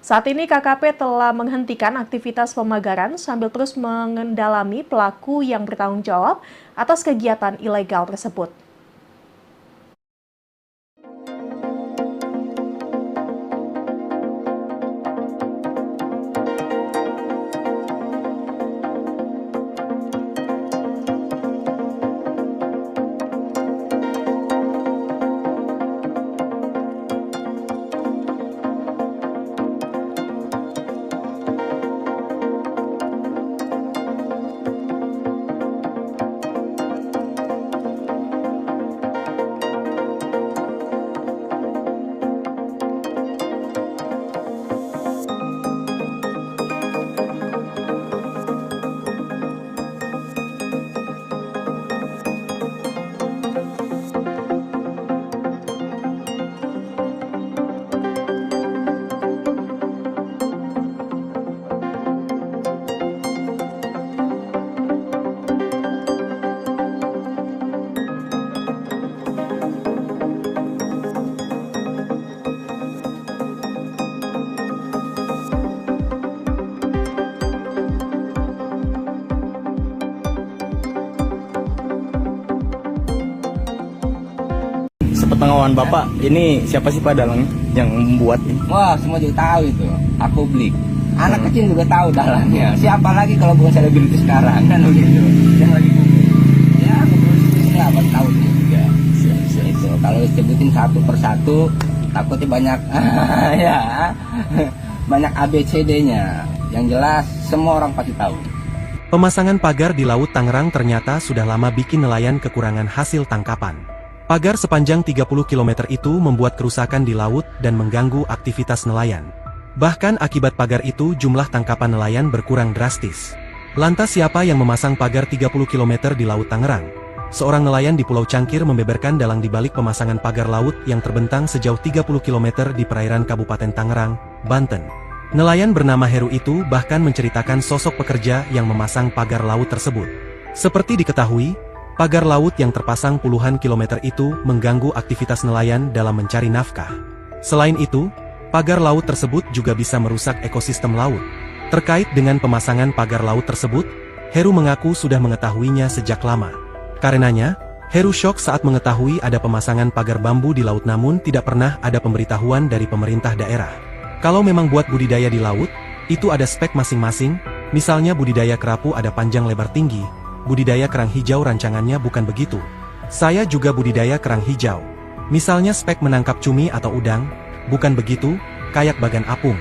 Saat ini KKP telah menghentikan aktivitas pemagaran sambil terus mengendalami pelaku yang bertanggung jawab atas kegiatan ilegal tersebut. Sepengetahuan Bapak, ini siapa sih Pak dalangnya yang membuat ini? Wah, semua juga tahu itu. Aku beli. Anak kecil juga tahu dalangnya. Siapa lagi kalau bukan selebriti sekarang kan begitu. Yang lagi booming. Ya, bisnisnya apa tahu juga. Itu kalau disebutin satu persatu takutnya banyak ya. Banyak ABCD-nya. Yang jelas semua orang pasti tahu. Pemasangan pagar di Laut Tangerang ternyata sudah lama bikin nelayan kekurangan hasil tangkapan. Pagar sepanjang 30 km itu membuat kerusakan di laut dan mengganggu aktivitas nelayan. Bahkan akibat pagar itu jumlah tangkapan nelayan berkurang drastis. Lantas siapa yang memasang pagar 30 km di Laut Tangerang? Seorang nelayan di Pulau Cangkir membeberkan dalang di balik pemasangan pagar laut yang terbentang sejauh 30 km di perairan Kabupaten Tangerang, Banten. Nelayan bernama Heru itu bahkan menceritakan sosok pekerja yang memasang pagar laut tersebut. Seperti diketahui, pagar laut yang terpasang puluhan kilometer itu mengganggu aktivitas nelayan dalam mencari nafkah. Selain itu, pagar laut tersebut juga bisa merusak ekosistem laut. Terkait dengan pemasangan pagar laut tersebut, Heru mengaku sudah mengetahuinya sejak lama. Karenanya, Heru syok saat mengetahui ada pemasangan pagar bambu di laut namun tidak pernah ada pemberitahuan dari pemerintah daerah. Kalau memang buat budidaya di laut, itu ada spek masing-masing, misalnya budidaya kerapu ada panjang lebar tinggi, budidaya kerang hijau rancangannya bukan begitu. Saya juga budidaya kerang hijau. Misalnya spek menangkap cumi atau udang, bukan begitu, kayak bagan apung.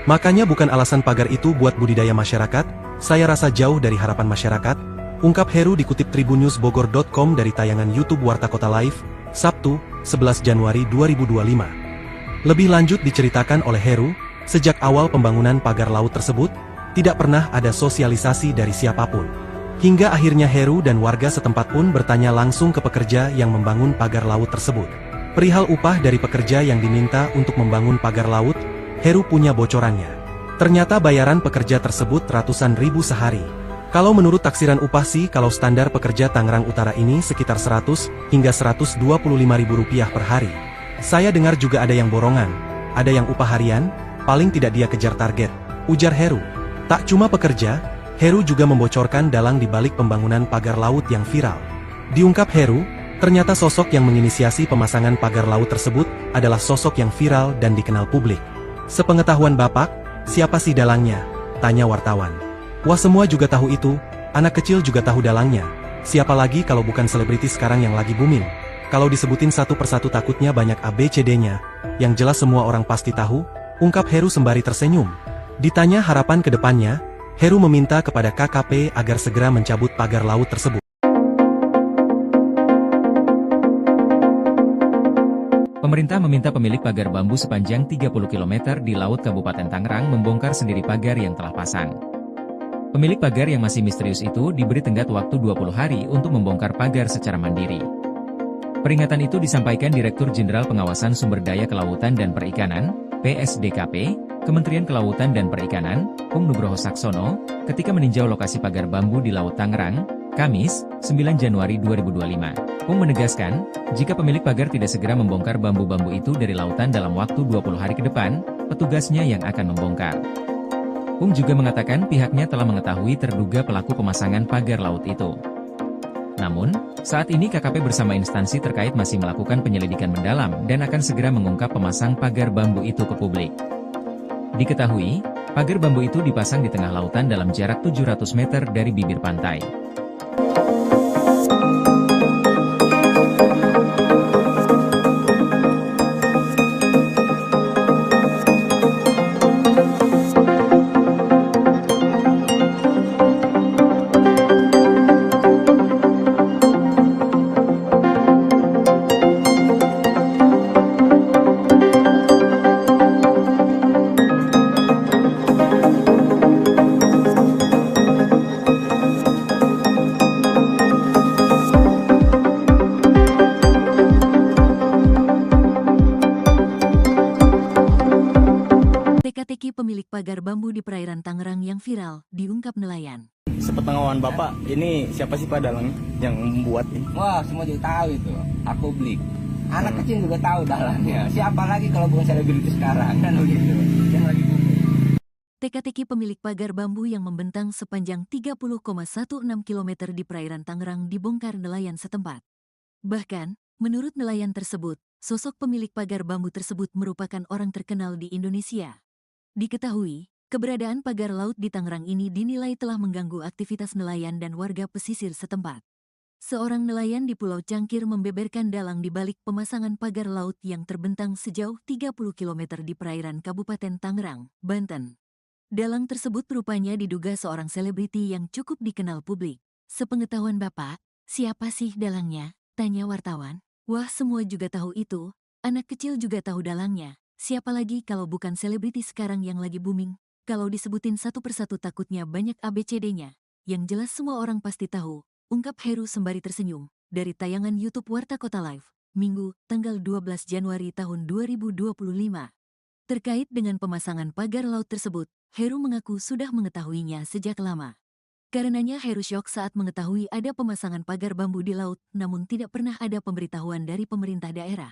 Makanya bukan alasan pagar itu buat budidaya masyarakat, saya rasa jauh dari harapan masyarakat, ungkap Heru dikutip tribunnewsbogor.com dari tayangan YouTube Warta Kota Live, Sabtu, 11 Januari 2025. Lebih lanjut diceritakan oleh Heru, sejak awal pembangunan pagar laut tersebut, tidak pernah ada sosialisasi dari siapapun. Hingga akhirnya Heru dan warga setempat pun bertanya langsung ke pekerja yang membangun pagar laut tersebut. Perihal upah dari pekerja yang diminta untuk membangun pagar laut, Heru punya bocorannya. Ternyata bayaran pekerja tersebut ratusan ribu sehari. Kalau menurut taksiran upah sih kalau standar pekerja Tangerang Utara ini sekitar 100 hingga 125 ribu rupiah per hari. Saya dengar juga ada yang borongan, ada yang upah harian, paling tidak dia kejar target, ujar Heru. Tak cuma pekerja, Heru juga membocorkan dalang di balik pembangunan pagar laut yang viral. Diungkap Heru, ternyata sosok yang menginisiasi pemasangan pagar laut tersebut adalah sosok yang viral dan dikenal publik. Sepengetahuan Bapak, siapa sih dalangnya? Tanya wartawan. Wah, semua juga tahu itu, anak kecil juga tahu dalangnya. Siapa lagi kalau bukan selebriti sekarang yang lagi booming? Kalau disebutin satu persatu takutnya banyak ABCD-nya, yang jelas semua orang pasti tahu, ungkap Heru sembari tersenyum. Ditanya harapan ke depannya, Heru meminta kepada KKP agar segera mencabut pagar laut tersebut. Pemerintah meminta pemilik pagar bambu sepanjang 30 km di Laut Kabupaten Tangerang membongkar sendiri pagar yang telah pasang. Pemilik pagar yang masih misterius itu diberi tenggat waktu 20 hari untuk membongkar pagar secara mandiri. Peringatan itu disampaikan Direktur Jenderal Pengawasan Sumber Daya Kelautan dan Perikanan, PSDKP, Kementerian Kelautan dan Perikanan, Pung Nugroho Saksono, ketika meninjau lokasi pagar bambu di Laut Tangerang, Kamis, 9 Januari 2025. Pung menegaskan, jika pemilik pagar tidak segera membongkar bambu-bambu itu dari lautan dalam waktu 20 hari ke depan, petugasnya yang akan membongkar. Pung juga mengatakan pihaknya telah mengetahui terduga pelaku pemasangan pagar laut itu. Namun, saat ini KKP bersama instansi terkait masih melakukan penyelidikan mendalam dan akan segera mengungkap pemasang pagar bambu itu ke publik. Diketahui, pagar bambu itu dipasang di tengah lautan dalam jarak 700 meter dari bibir pantai. Teka-teki pemilik pagar bambu di perairan Tangerang yang viral, diungkap nelayan. Sepengetahuan Bapak, ini siapa sih Pak dalangnya yang membuat ini? Wah, semua juga tahu itu. Aku beli. Anak kecil juga tahu dalangnya. Siapa lagi kalau bukan selebriti sekarang kan begitu. Yang lagi booming. Teka-teki pemilik pagar bambu yang membentang sepanjang 30,16 km di perairan Tangerang dibongkar nelayan setempat. Bahkan, menurut nelayan tersebut, sosok pemilik pagar bambu tersebut merupakan orang terkenal di Indonesia. Diketahui, keberadaan pagar laut di Tangerang ini dinilai telah mengganggu aktivitas nelayan dan warga pesisir setempat. Seorang nelayan di Pulau Cangkir membeberkan dalang di balik pemasangan pagar laut yang terbentang sejauh 30 km di perairan Kabupaten Tangerang, Banten. Dalang tersebut rupanya diduga seorang selebriti yang cukup dikenal publik. Sepengetahuan Bapak, siapa sih dalangnya? Tanya wartawan. Wah, semua juga tahu itu. Anak kecil juga tahu dalangnya. Siapa lagi kalau bukan selebriti sekarang yang lagi booming? Kalau disebutin satu persatu takutnya banyak ABCD-nya. Yang jelas semua orang pasti tahu. Ungkap Heru sembari tersenyum, dari tayangan YouTube Warta Kota Live, Minggu, tanggal 12 Januari tahun 2025. Terkait dengan pemasangan pagar laut tersebut, Heru mengaku sudah mengetahuinya sejak lama. Karenanya Heru syok saat mengetahui ada pemasangan pagar bambu di laut, namun tidak pernah ada pemberitahuan dari pemerintah daerah.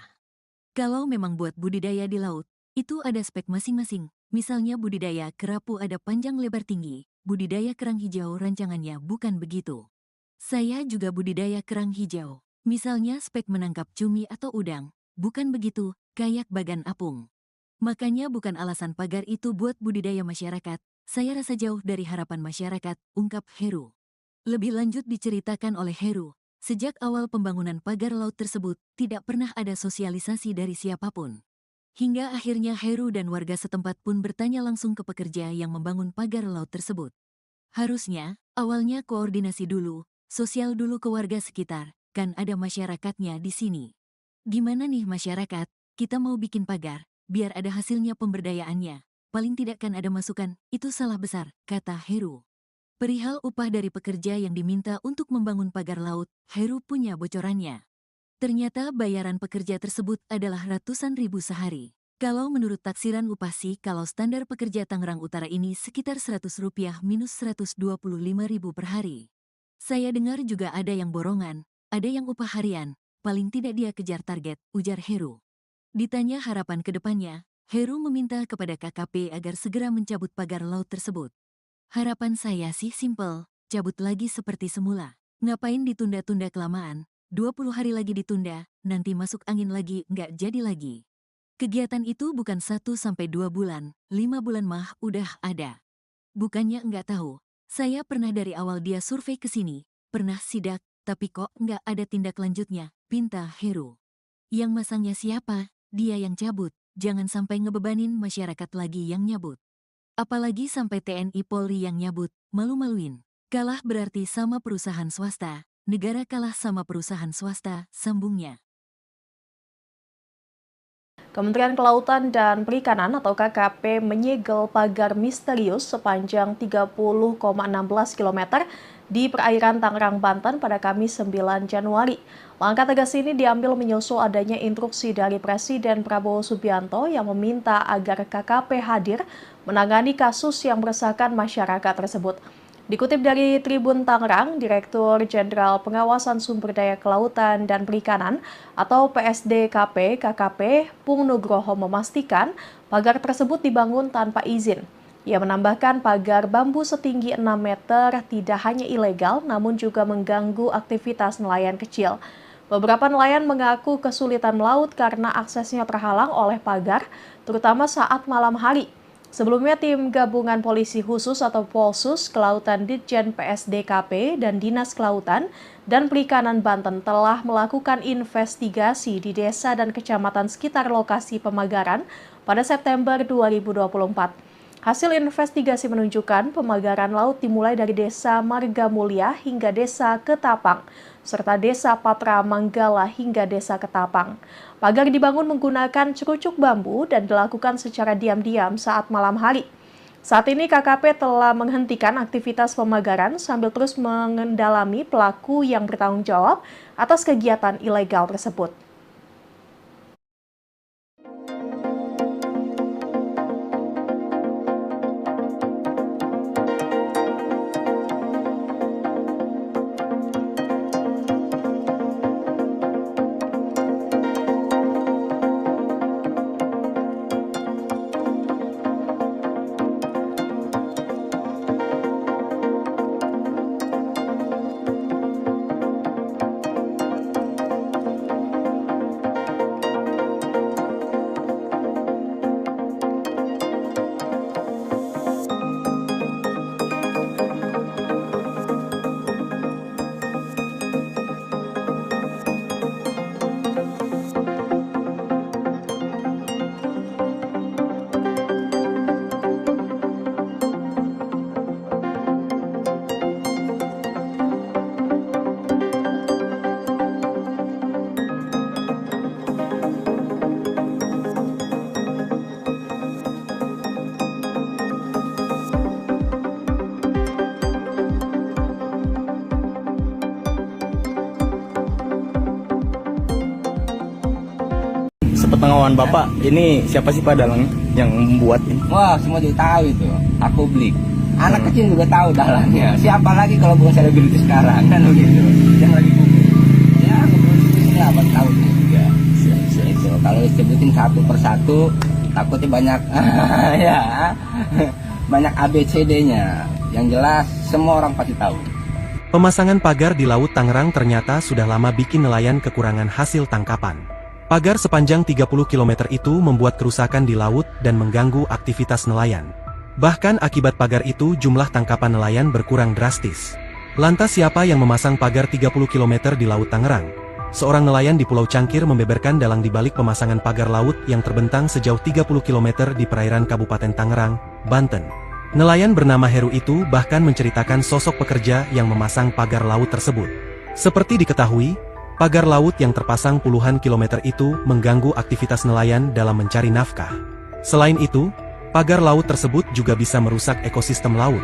Kalau memang buat budidaya di laut, itu ada spek masing-masing, misalnya budidaya kerapu ada panjang lebar tinggi, budidaya kerang hijau rancangannya bukan begitu. Saya juga budidaya kerang hijau. Misalnya spek menangkap cumi atau udang. Bukan begitu, kayak bagan apung. Makanya bukan alasan pagar itu buat budidaya masyarakat. Saya rasa jauh dari harapan masyarakat, ungkap Heru. Lebih lanjut diceritakan oleh Heru, sejak awal pembangunan pagar laut tersebut, tidak pernah ada sosialisasi dari siapapun. Hingga akhirnya Heru dan warga setempat pun bertanya langsung ke pekerja yang membangun pagar laut tersebut. Harusnya, awalnya koordinasi dulu, sosial dulu ke warga sekitar, kan ada masyarakatnya di sini. Gimana nih masyarakat, kita mau bikin pagar, biar ada hasilnya pemberdayaannya. Paling tidak kan ada masukan, itu salah besar, kata Heru. Perihal upah dari pekerja yang diminta untuk membangun pagar laut, Heru punya bocorannya. Ternyata bayaran pekerja tersebut adalah ratusan ribu sehari. Kalau menurut taksiran upah sih, kalau standar pekerja Tangerang Utara ini sekitar Rp100 minus Rp125.000 per hari. Saya dengar juga ada yang borongan, ada yang upah harian, paling tidak dia kejar target, ujar Heru. Ditanya harapan ke depannya, Heru meminta kepada KKP agar segera mencabut pagar laut tersebut. Harapan saya sih simpel, cabut lagi seperti semula. Ngapain ditunda-tunda kelamaan, 20 hari lagi ditunda, nanti masuk angin lagi, nggak jadi lagi. Kegiatan itu bukan 1-2 bulan, 5 bulan mah udah ada. Bukannya nggak tahu. Saya pernah dari awal dia survei ke sini, pernah sidak, tapi kok nggak ada tindak lanjutnya, pinta Heru. Yang masangnya siapa? Dia yang cabut, jangan sampai ngebebanin masyarakat lagi yang nyabut. Apalagi sampai TNI Polri yang nyabut, malu-maluin. Kalah berarti sama perusahaan swasta, negara kalah sama perusahaan swasta, sambungnya. Kementerian Kelautan dan Perikanan atau KKP menyegel pagar misterius sepanjang 30,16 km di perairan Tangerang, Banten pada Kamis 9 Januari. Langkah tegas ini diambil menyusul adanya instruksi dari Presiden Prabowo Subianto yang meminta agar KKP hadir menangani kasus yang meresahkan masyarakat tersebut. Dikutip dari Tribun Tangerang, Direktur Jenderal Pengawasan Sumber Daya Kelautan dan Perikanan atau PSDKP KKP Pung Nugroho memastikan pagar tersebut dibangun tanpa izin. Ia menambahkan pagar bambu setinggi 6 meter tidak hanya ilegal namun juga mengganggu aktivitas nelayan kecil. Beberapa nelayan mengaku kesulitan melaut karena aksesnya terhalang oleh pagar, terutama saat malam hari. Sebelumnya, tim gabungan polisi khusus atau Polsus Kelautan Ditjen PSDKP dan Dinas Kelautan dan Perikanan Banten telah melakukan investigasi di desa dan kecamatan sekitar lokasi pemagaran pada September 2024. Hasil investigasi menunjukkan pemagaran laut dimulai dari Desa Marga Mulia hingga Desa Ketapang, serta Desa Patra Manggala hingga Desa Ketapang. Pagar dibangun menggunakan cerucuk bambu dan dilakukan secara diam-diam saat malam hari. Saat ini KKP telah menghentikan aktivitas pemagaran sambil terus mengendalami pelaku yang bertanggung jawab atas kegiatan ilegal tersebut. Sepengetahuan Bapak, ini siapa sih Pak dalangnya yang membuat ini? Wah, semua juga tahu itu. Aku beli. Anak kecil juga tahu dalangnya. Siapa lagi kalau bukan selebriti sekarang kan begitu. Yang lagi booming. Ya, ngeproduksi ini apa tahu juga. Itu kalau disebutin satu persatu takutnya banyak ya. Banyak ABCD-nya. Yang jelas semua orang pasti tahu. Pemasangan pagar di Laut Tangerang ternyata sudah lama bikin nelayan kekurangan hasil tangkapan. Pagar sepanjang 30 km itu membuat kerusakan di laut dan mengganggu aktivitas nelayan. Bahkan akibat pagar itu jumlah tangkapan nelayan berkurang drastis. Lantas siapa yang memasang pagar 30 km di Laut Tangerang? Seorang nelayan di Pulau Cangkir membeberkan dalang di balik pemasangan pagar laut yang terbentang sejauh 30 km di perairan Kabupaten Tangerang, Banten. Nelayan bernama Heru itu bahkan menceritakan sosok pekerja yang memasang pagar laut tersebut. Seperti diketahui, pagar laut yang terpasang puluhan kilometer itu mengganggu aktivitas nelayan dalam mencari nafkah. Selain itu, pagar laut tersebut juga bisa merusak ekosistem laut.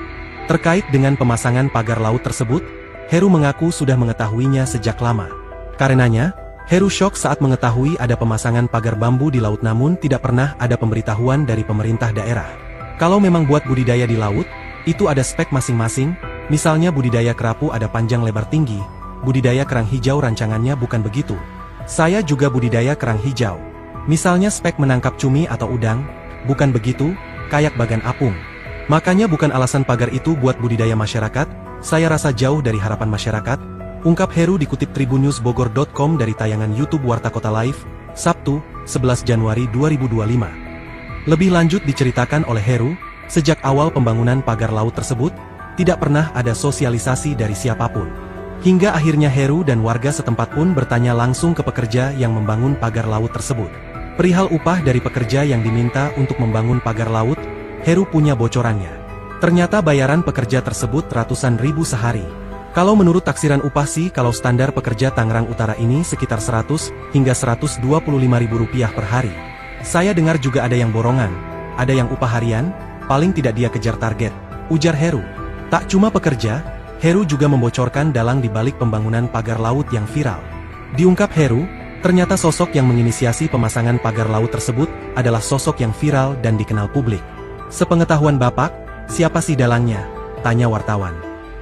Terkait dengan pemasangan pagar laut tersebut, Heru mengaku sudah mengetahuinya sejak lama. Karenanya, Heru syok saat mengetahui ada pemasangan pagar bambu di laut namun tidak pernah ada pemberitahuan dari pemerintah daerah. Kalau memang buat budidaya di laut, itu ada spek masing-masing, misalnya budidaya kerapu ada panjang lebar tinggi, budidaya kerang hijau rancangannya bukan begitu. Saya juga budidaya kerang hijau. Misalnya spek menangkap cumi atau udang, bukan begitu, kayak bagan apung. Makanya bukan alasan pagar itu buat budidaya masyarakat, saya rasa jauh dari harapan masyarakat, ungkap Heru dikutip tribunnewsbogor.com dari tayangan YouTube Warta Kota Live, Sabtu, 11 Januari 2025. Lebih lanjut diceritakan oleh Heru, sejak awal pembangunan pagar laut tersebut, tidak pernah ada sosialisasi dari siapapun. Hingga akhirnya Heru dan warga setempat pun bertanya langsung ke pekerja yang membangun pagar laut tersebut. Perihal upah dari pekerja yang diminta untuk membangun pagar laut, Heru punya bocorannya. Ternyata bayaran pekerja tersebut ratusan ribu sehari. Kalau menurut taksiran upah sih kalau standar pekerja Tangerang Utara ini sekitar 100 hingga 125 ribu rupiah per hari. Saya dengar juga ada yang borongan, ada yang upah harian, paling tidak dia kejar target, ujar Heru. Tak cuma pekerja, Heru juga membocorkan dalang di balik pembangunan pagar laut yang viral. Diungkap Heru, ternyata sosok yang menginisiasi pemasangan pagar laut tersebut adalah sosok yang viral dan dikenal publik. Sepengetahuan Bapak, siapa sih dalangnya? Tanya wartawan.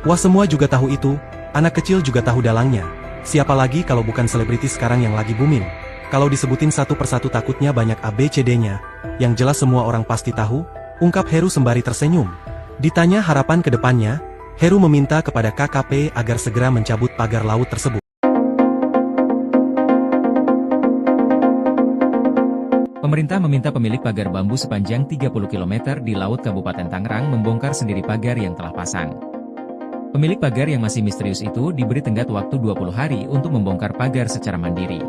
Wah, semua juga tahu itu, anak kecil juga tahu dalangnya. Siapa lagi kalau bukan selebriti sekarang yang lagi booming? Kalau disebutin satu persatu takutnya banyak ABCD-nya, yang jelas semua orang pasti tahu, ungkap Heru sembari tersenyum. Ditanya harapan ke depannya, Heru meminta kepada KKP agar segera mencabut pagar laut tersebut. Pemerintah meminta pemilik pagar bambu sepanjang 30 km di Laut Kabupaten Tangerang membongkar sendiri pagar yang telah pasang. Pemilik pagar yang masih misterius itu diberi tenggat waktu 20 hari untuk membongkar pagar secara mandiri.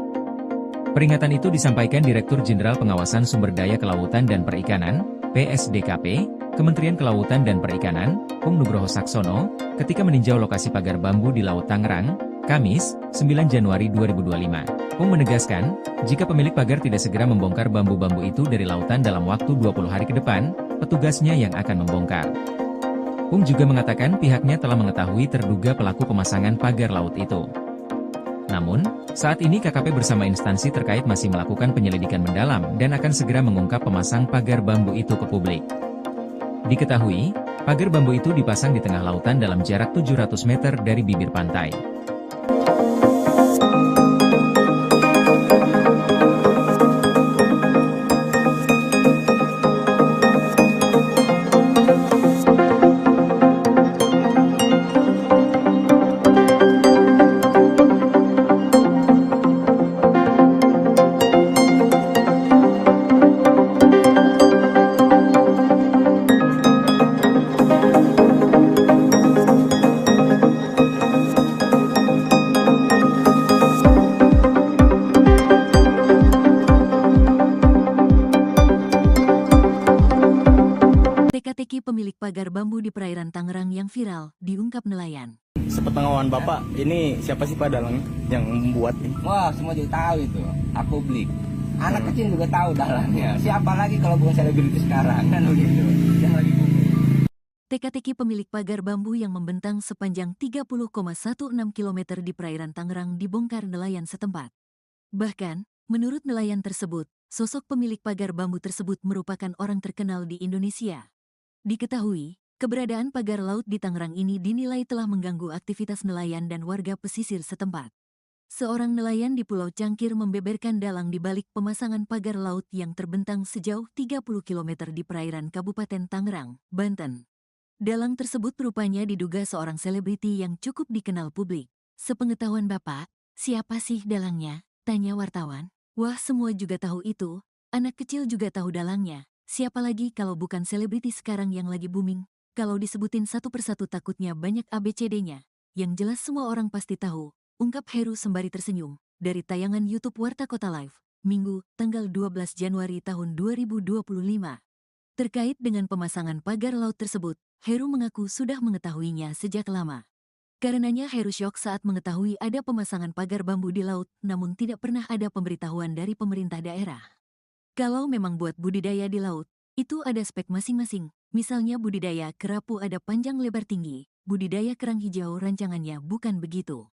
Peringatan itu disampaikan Direktur Jenderal Pengawasan Sumber Daya Kelautan dan Perikanan, PSDKP, Kementerian Kelautan dan Perikanan, Pung Nugroho Saksono, ketika meninjau lokasi pagar bambu di Laut Tangerang, Kamis, 9 Januari 2025. Pung menegaskan, jika pemilik pagar tidak segera membongkar bambu-bambu itu dari lautan dalam waktu 20 hari ke depan, petugasnya yang akan membongkar. Pung juga mengatakan pihaknya telah mengetahui terduga pelaku pemasangan pagar laut itu. Namun, saat ini KKP bersama instansi terkait masih melakukan penyelidikan mendalam dan akan segera mengungkap pemasang pagar bambu itu ke publik. Diketahui, pagar bambu itu dipasang di tengah lautan dalam jarak 700 meter dari bibir pantai. Teka-teki pemilik pagar bambu di perairan Tangerang yang viral, diungkap nelayan. Sepengetahuan Bapak, ini siapa sih Pak dalangnya yang membuat ini? Wah, semua juga tahu itu. Aku beli. Anak kecil juga tahu dalangnya. Siapa lagi kalau bukan selebriti sekarang kan begitu. Yang lagi booming. Teka-teki pemilik pagar bambu yang membentang sepanjang 30,16 km di perairan Tangerang dibongkar nelayan setempat. Bahkan, menurut nelayan tersebut, sosok pemilik pagar bambu tersebut merupakan orang terkenal di Indonesia. Diketahui, keberadaan pagar laut di Tangerang ini dinilai telah mengganggu aktivitas nelayan dan warga pesisir setempat. Seorang nelayan di Pulau Cangkir membeberkan dalang di balik pemasangan pagar laut yang terbentang sejauh 30 km di perairan Kabupaten Tangerang, Banten. Dalang tersebut rupanya diduga seorang selebriti yang cukup dikenal publik. Sepengetahuan Bapak, siapa sih dalangnya? Tanya wartawan. Wah, semua juga tahu itu. Anak kecil juga tahu dalangnya. Siapa lagi kalau bukan selebriti sekarang yang lagi booming? Kalau disebutin satu persatu takutnya banyak ABCD-nya. Yang jelas semua orang pasti tahu. Ungkap Heru sembari tersenyum, dari tayangan YouTube Warta Kota Live, Minggu, tanggal 12 Januari tahun 2025. Terkait dengan pemasangan pagar laut tersebut, Heru mengaku sudah mengetahuinya sejak lama. Karenanya Heru syok saat mengetahui ada pemasangan pagar bambu di laut, namun tidak pernah ada pemberitahuan dari pemerintah daerah. Kalau memang buat budidaya di laut, itu ada spek masing-masing, misalnya budidaya kerapu ada panjang lebar tinggi, budidaya kerang hijau rancangannya bukan begitu.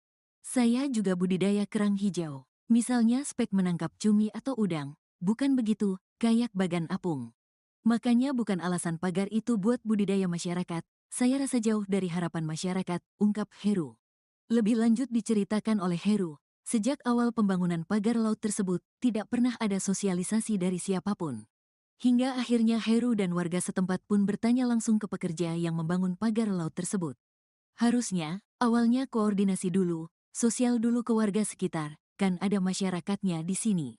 Saya juga budidaya kerang hijau. Misalnya spek menangkap cumi atau udang. Bukan begitu, kayak bagan apung. Makanya bukan alasan pagar itu buat budidaya masyarakat. Saya rasa jauh dari harapan masyarakat, ungkap Heru. Lebih lanjut diceritakan oleh Heru, sejak awal pembangunan pagar laut tersebut, tidak pernah ada sosialisasi dari siapapun. Hingga akhirnya Heru dan warga setempat pun bertanya langsung ke pekerja yang membangun pagar laut tersebut. Harusnya, awalnya koordinasi dulu, sosial dulu ke warga sekitar, kan ada masyarakatnya di sini.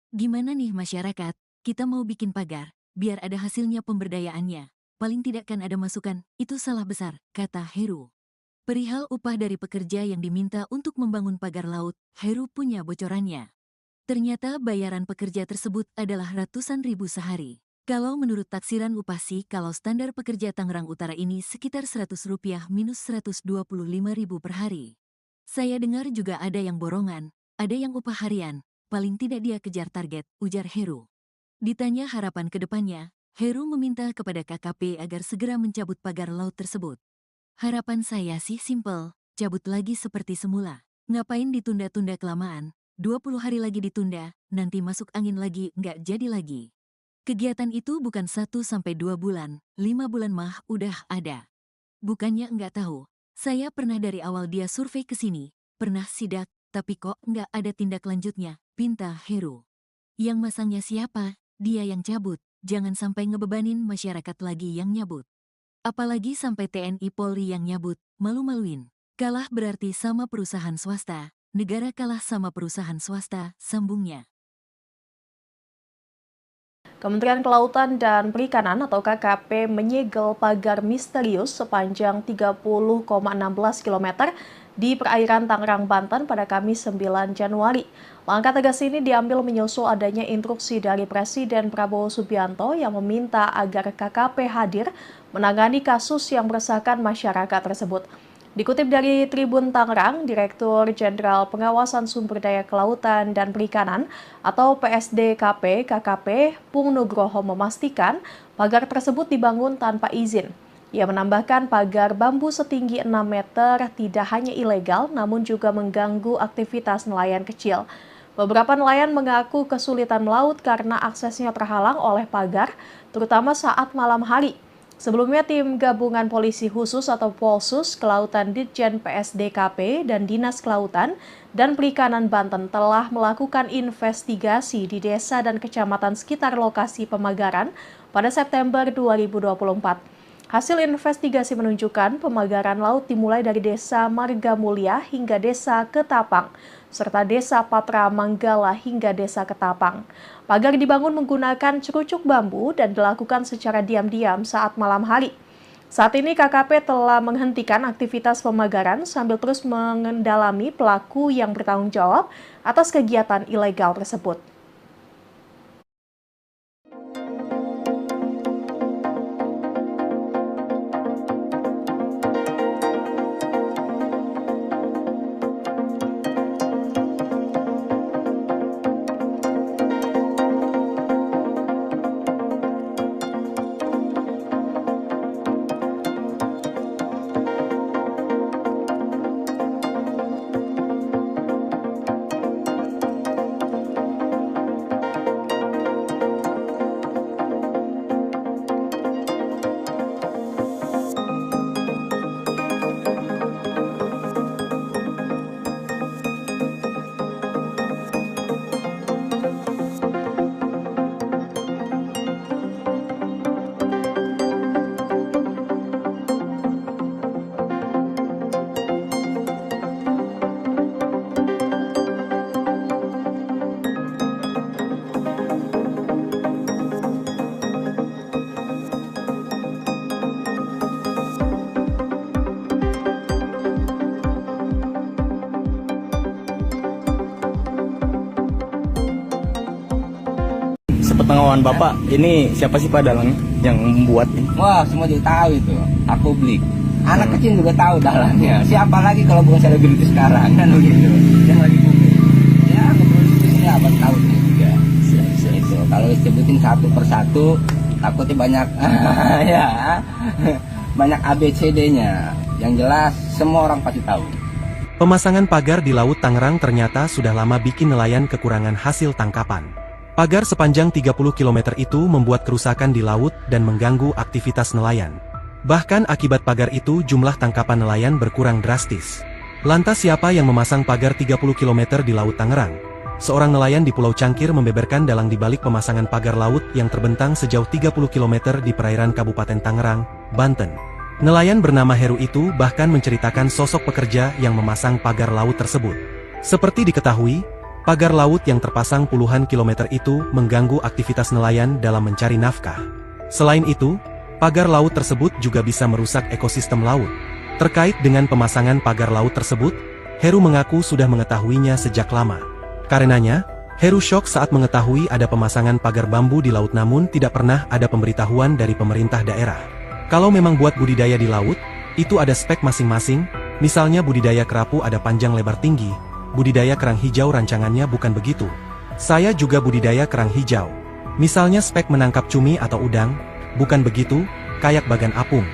Gimana nih masyarakat, kita mau bikin pagar, biar ada hasilnya pemberdayaannya. Paling tidak kan ada masukan, itu salah besar, kata Heru. Perihal upah dari pekerja yang diminta untuk membangun pagar laut, Heru punya bocorannya. Ternyata bayaran pekerja tersebut adalah ratusan ribu sehari. Kalau menurut taksiran upah sih, kalau standar pekerja Tangerang Utara ini sekitar Rp100 minus Rp125.000 per hari. Saya dengar juga ada yang borongan, ada yang upah harian, paling tidak dia kejar target, ujar Heru. Ditanya harapan ke depannya, Heru meminta kepada KKP agar segera mencabut pagar laut tersebut. Harapan saya sih simpel, cabut lagi seperti semula. Ngapain ditunda-tunda kelamaan, 20 hari lagi ditunda, nanti masuk angin lagi, nggak jadi lagi. Kegiatan itu bukan 1-2 bulan, 5 bulan mah udah ada. Bukannya nggak tahu, saya pernah dari awal dia survei ke sini, pernah sidak, tapi kok nggak ada tindak lanjutnya, pinta Heru. Yang masangnya siapa? Dia yang cabut, jangan sampai ngebebanin masyarakat lagi yang nyabut. Apalagi sampai TNI Polri yang nyabut, malu-maluin. Kalah berarti sama perusahaan swasta, negara kalah sama perusahaan swasta, sambungnya. Kementerian Kelautan dan Perikanan atau KKP menyegel pagar misterius sepanjang 30,16 km di perairan Tangerang, Banten pada Kamis 9 Januari. Langkah tegas ini diambil menyusul adanya instruksi dari Presiden Prabowo Subianto yang meminta agar KKP hadir menangani kasus yang meresahkan masyarakat tersebut. Dikutip dari Tribun Tangerang, Direktur Jenderal Pengawasan Sumber Daya Kelautan dan Perikanan atau PSDKP KKP Pung Nugroho memastikan pagar tersebut dibangun tanpa izin. Ia menambahkan pagar bambu setinggi 6 meter tidak hanya ilegal namun juga mengganggu aktivitas nelayan kecil. Beberapa nelayan mengaku kesulitan melaut karena aksesnya terhalang oleh pagar, terutama saat malam hari. Sebelumnya, tim gabungan polisi khusus atau Polsus Kelautan Ditjen PSDKP dan Dinas Kelautan dan Perikanan Banten telah melakukan investigasi di desa dan kecamatan sekitar lokasi pemagaran pada September 2024. Hasil investigasi menunjukkan pemagaran laut dimulai dari Desa Marga Mulia hingga Desa Ketapang, serta Desa Patra Manggala hingga Desa Ketapang. Pagar dibangun menggunakan cerucuk bambu dan dilakukan secara diam-diam saat malam hari. Saat ini KKP telah menghentikan aktivitas pemagaran sambil terus mengendalami pelaku yang bertanggung jawab atas kegiatan ilegal tersebut. Sepengetahuan Bapak, ini siapa sih Pak dalangnya yang membuat ini? Wah, semua juga tahu itu. Aku beli. Anak kecil juga tahu dalangnya. Siapa lagi kalau bukan selebriti sekarang kan begitu. Yang lagi booming. Ya, kepolisian apa tahu dia juga. Itu kalau disebutin satu persatu takutnya banyak ya. Banyak ABCD-nya. Yang jelas semua orang pasti tahu. Pemasangan pagar di Laut Tangerang ternyata sudah lama bikin nelayan kekurangan hasil tangkapan. Pagar sepanjang 30 km itu membuat kerusakan di laut dan mengganggu aktivitas nelayan. Bahkan akibat pagar itu jumlah tangkapan nelayan berkurang drastis. Lantas siapa yang memasang pagar 30 km di Laut Tangerang? Seorang nelayan di Pulau Cangkir membeberkan dalang dibalik pemasangan pagar laut yang terbentang sejauh 30 km di perairan Kabupaten Tangerang, Banten. Nelayan bernama Heru itu bahkan menceritakan sosok pekerja yang memasang pagar laut tersebut. Seperti diketahui, pagar laut yang terpasang puluhan kilometer itu mengganggu aktivitas nelayan dalam mencari nafkah. Selain itu, pagar laut tersebut juga bisa merusak ekosistem laut. Terkait dengan pemasangan pagar laut tersebut, Heru mengaku sudah mengetahuinya sejak lama. Karenanya, Heru syok saat mengetahui ada pemasangan pagar bambu di laut namun tidak pernah ada pemberitahuan dari pemerintah daerah. Kalau memang buat budidaya di laut, itu ada spek masing-masing, misalnya budidaya kerapu ada panjang lebar tinggi, budidaya kerang hijau rancangannya bukan begitu. Saya juga budidaya kerang hijau. Misalnya spek menangkap cumi atau udang, bukan begitu, kayak bagan apung.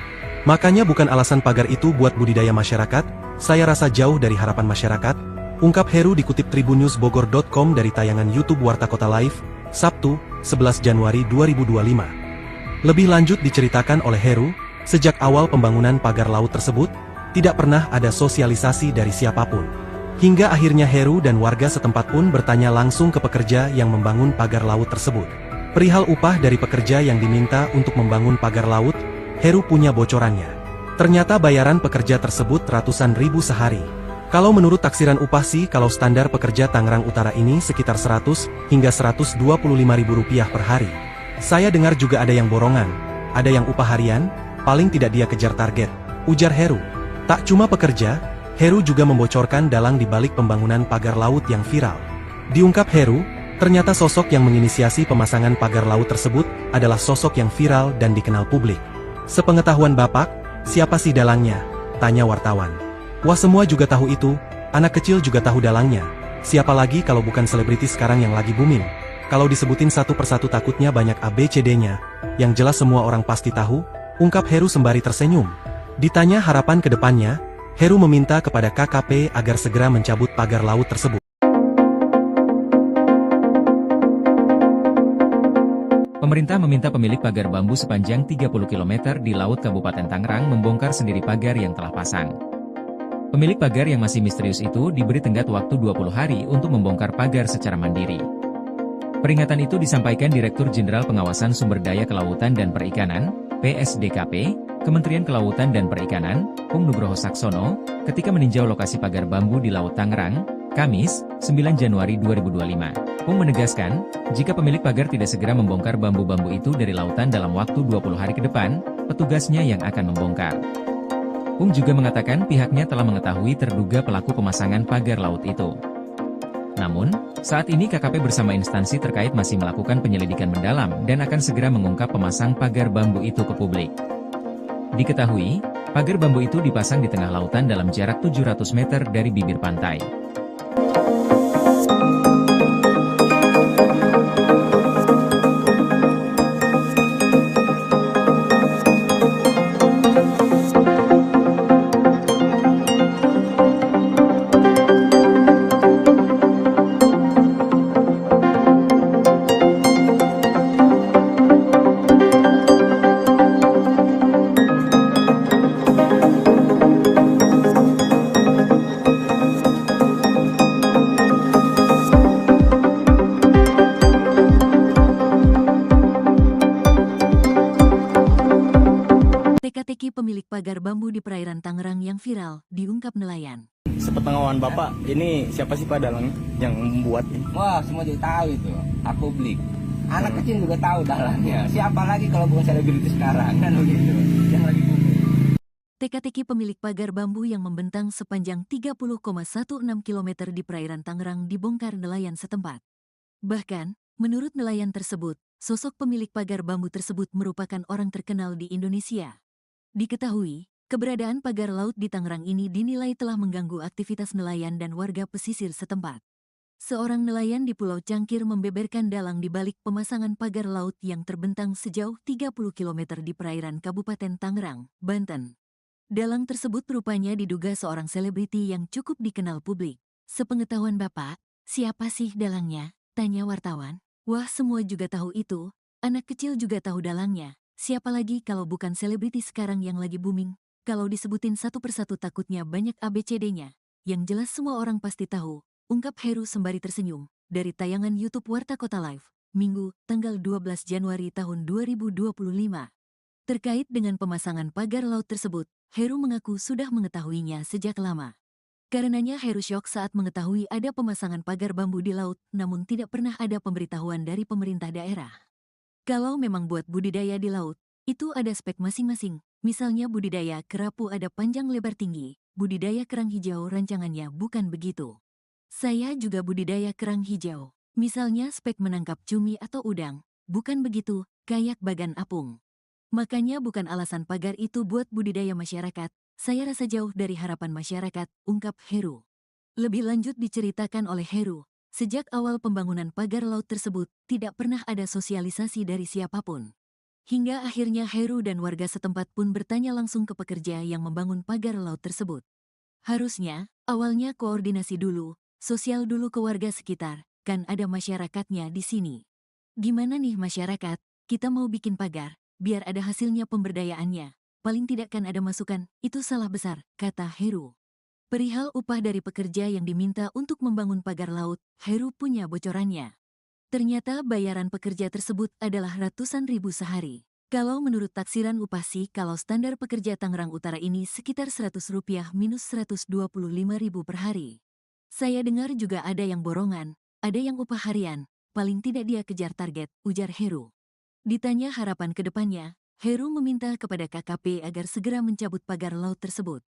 Makanya bukan alasan pagar itu buat budidaya masyarakat, saya rasa jauh dari harapan masyarakat, ungkap Heru dikutip tribunnewsbogor.com dari tayangan YouTube Warta Kota Live, Sabtu, 11 Januari 2025. Lebih lanjut diceritakan oleh Heru, sejak awal pembangunan pagar laut tersebut, tidak pernah ada sosialisasi dari siapapun. Hingga akhirnya Heru dan warga setempat pun bertanya langsung ke pekerja yang membangun pagar laut tersebut. Perihal upah dari pekerja yang diminta untuk membangun pagar laut, Heru punya bocorannya. Ternyata bayaran pekerja tersebut ratusan ribu sehari. Kalau menurut taksiran upah sih kalau standar pekerja Tangerang Utara ini sekitar 100 hingga 125 ribu rupiah per hari. Saya dengar juga ada yang borongan, ada yang upah harian, paling tidak dia kejar target, ujar Heru. Tak cuma pekerja, Heru juga membocorkan dalang di balik pembangunan pagar laut yang viral. Diungkap Heru, ternyata sosok yang menginisiasi pemasangan pagar laut tersebut adalah sosok yang viral dan dikenal publik. Sepengetahuan Bapak, siapa sih dalangnya? Tanya wartawan. Wah, semua juga tahu itu, anak kecil juga tahu dalangnya. Siapa lagi kalau bukan selebriti sekarang yang lagi booming? Kalau disebutin satu persatu takutnya banyak ABCD-nya, yang jelas semua orang pasti tahu, ungkap Heru sembari tersenyum. Ditanya harapan ke depannya, Heru meminta kepada KKP agar segera mencabut pagar laut tersebut. Pemerintah meminta pemilik pagar bambu sepanjang 30 km di Laut Kabupaten Tangerang membongkar sendiri pagar yang telah pasang. Pemilik pagar yang masih misterius itu diberi tenggat waktu 20 hari untuk membongkar pagar secara mandiri. Peringatan itu disampaikan Direktur Jenderal Pengawasan Sumber Daya Kelautan dan Perikanan, PSDKP, Kementerian Kelautan dan Perikanan, Pung Nugroho Saksono, ketika meninjau lokasi pagar bambu di Laut Tangerang, Kamis, 9 Januari 2025. Pung menegaskan, jika pemilik pagar tidak segera membongkar bambu-bambu itu dari lautan dalam waktu 20 hari ke depan, petugasnya yang akan membongkar. Pung juga mengatakan pihaknya telah mengetahui terduga pelaku pemasangan pagar laut itu. Namun, saat ini KKP bersama instansi terkait masih melakukan penyelidikan mendalam dan akan segera mengungkap pemasang pagar bambu itu ke publik. Diketahui, pagar bambu itu dipasang di tengah lautan dalam jarak 700 meter dari bibir pantai. Teka-teki pemilik pagar bambu di perairan Tangerang yang viral, diungkap nelayan. Sepengetahuan Bapak, ini siapa sih Pak dalangnya yang membuat ini? Wah, semua juga tahu itu. Aku beli. Anak kecil juga tahu dalangnya. Siapa lagi kalau bukan selebriti sekarang kan begitu. Yang lagi booming. Teka-teki pemilik pagar bambu yang membentang sepanjang 30,16 km di perairan Tangerang dibongkar nelayan setempat. Bahkan, menurut nelayan tersebut, sosok pemilik pagar bambu tersebut merupakan orang terkenal di Indonesia. Diketahui, keberadaan pagar laut di Tangerang ini dinilai telah mengganggu aktivitas nelayan dan warga pesisir setempat. Seorang nelayan di Pulau Cangkir membeberkan dalang di balik pemasangan pagar laut yang terbentang sejauh 30 km di perairan Kabupaten Tangerang, Banten. Dalang tersebut rupanya diduga seorang selebriti yang cukup dikenal publik. Sepengetahuan Bapak, siapa sih dalangnya? Tanya wartawan. Wah, semua juga tahu itu. Anak kecil juga tahu dalangnya. Siapa lagi kalau bukan selebriti sekarang yang lagi booming? Kalau disebutin satu persatu takutnya banyak ABCD-nya. Yang jelas semua orang pasti tahu. Ungkap Heru sembari tersenyum, dari tayangan YouTube Warta Kota Live, Minggu, tanggal 12 Januari tahun 2025. Terkait dengan pemasangan pagar laut tersebut, Heru mengaku sudah mengetahuinya sejak lama. Karenanya Heru syok saat mengetahui ada pemasangan pagar bambu di laut, namun tidak pernah ada pemberitahuan dari pemerintah daerah. Kalau memang buat budidaya di laut, itu ada spek masing-masing. Misalnya budidaya kerapu ada panjang lebar tinggi, budidaya kerang hijau rancangannya bukan begitu. Saya juga budidaya kerang hijau. Misalnya spek menangkap cumi atau udang. Bukan begitu, kayak bagan apung. Makanya bukan alasan pagar itu buat budidaya masyarakat. Saya rasa jauh dari harapan masyarakat, ungkap Heru. Lebih lanjut diceritakan oleh Heru, sejak awal pembangunan pagar laut tersebut, tidak pernah ada sosialisasi dari siapapun. Hingga akhirnya Heru dan warga setempat pun bertanya langsung ke pekerja yang membangun pagar laut tersebut. Harusnya, awalnya koordinasi dulu, sosial dulu ke warga sekitar, kan ada masyarakatnya di sini. Gimana nih masyarakat, kita mau bikin pagar, biar ada hasilnya pemberdayaannya. Paling tidak kan ada masukan, itu salah besar, kata Heru. Perihal upah dari pekerja yang diminta untuk membangun pagar laut, Heru punya bocorannya. Ternyata bayaran pekerja tersebut adalah ratusan ribu sehari. Kalau menurut taksiran upah sih, kalau standar pekerja Tangerang Utara ini sekitar Rp100 minus Rp125.000 per hari. Saya dengar juga ada yang borongan, ada yang upah harian, paling tidak dia kejar target, ujar Heru. Ditanya harapan ke depannya, Heru meminta kepada KKP agar segera mencabut pagar laut tersebut.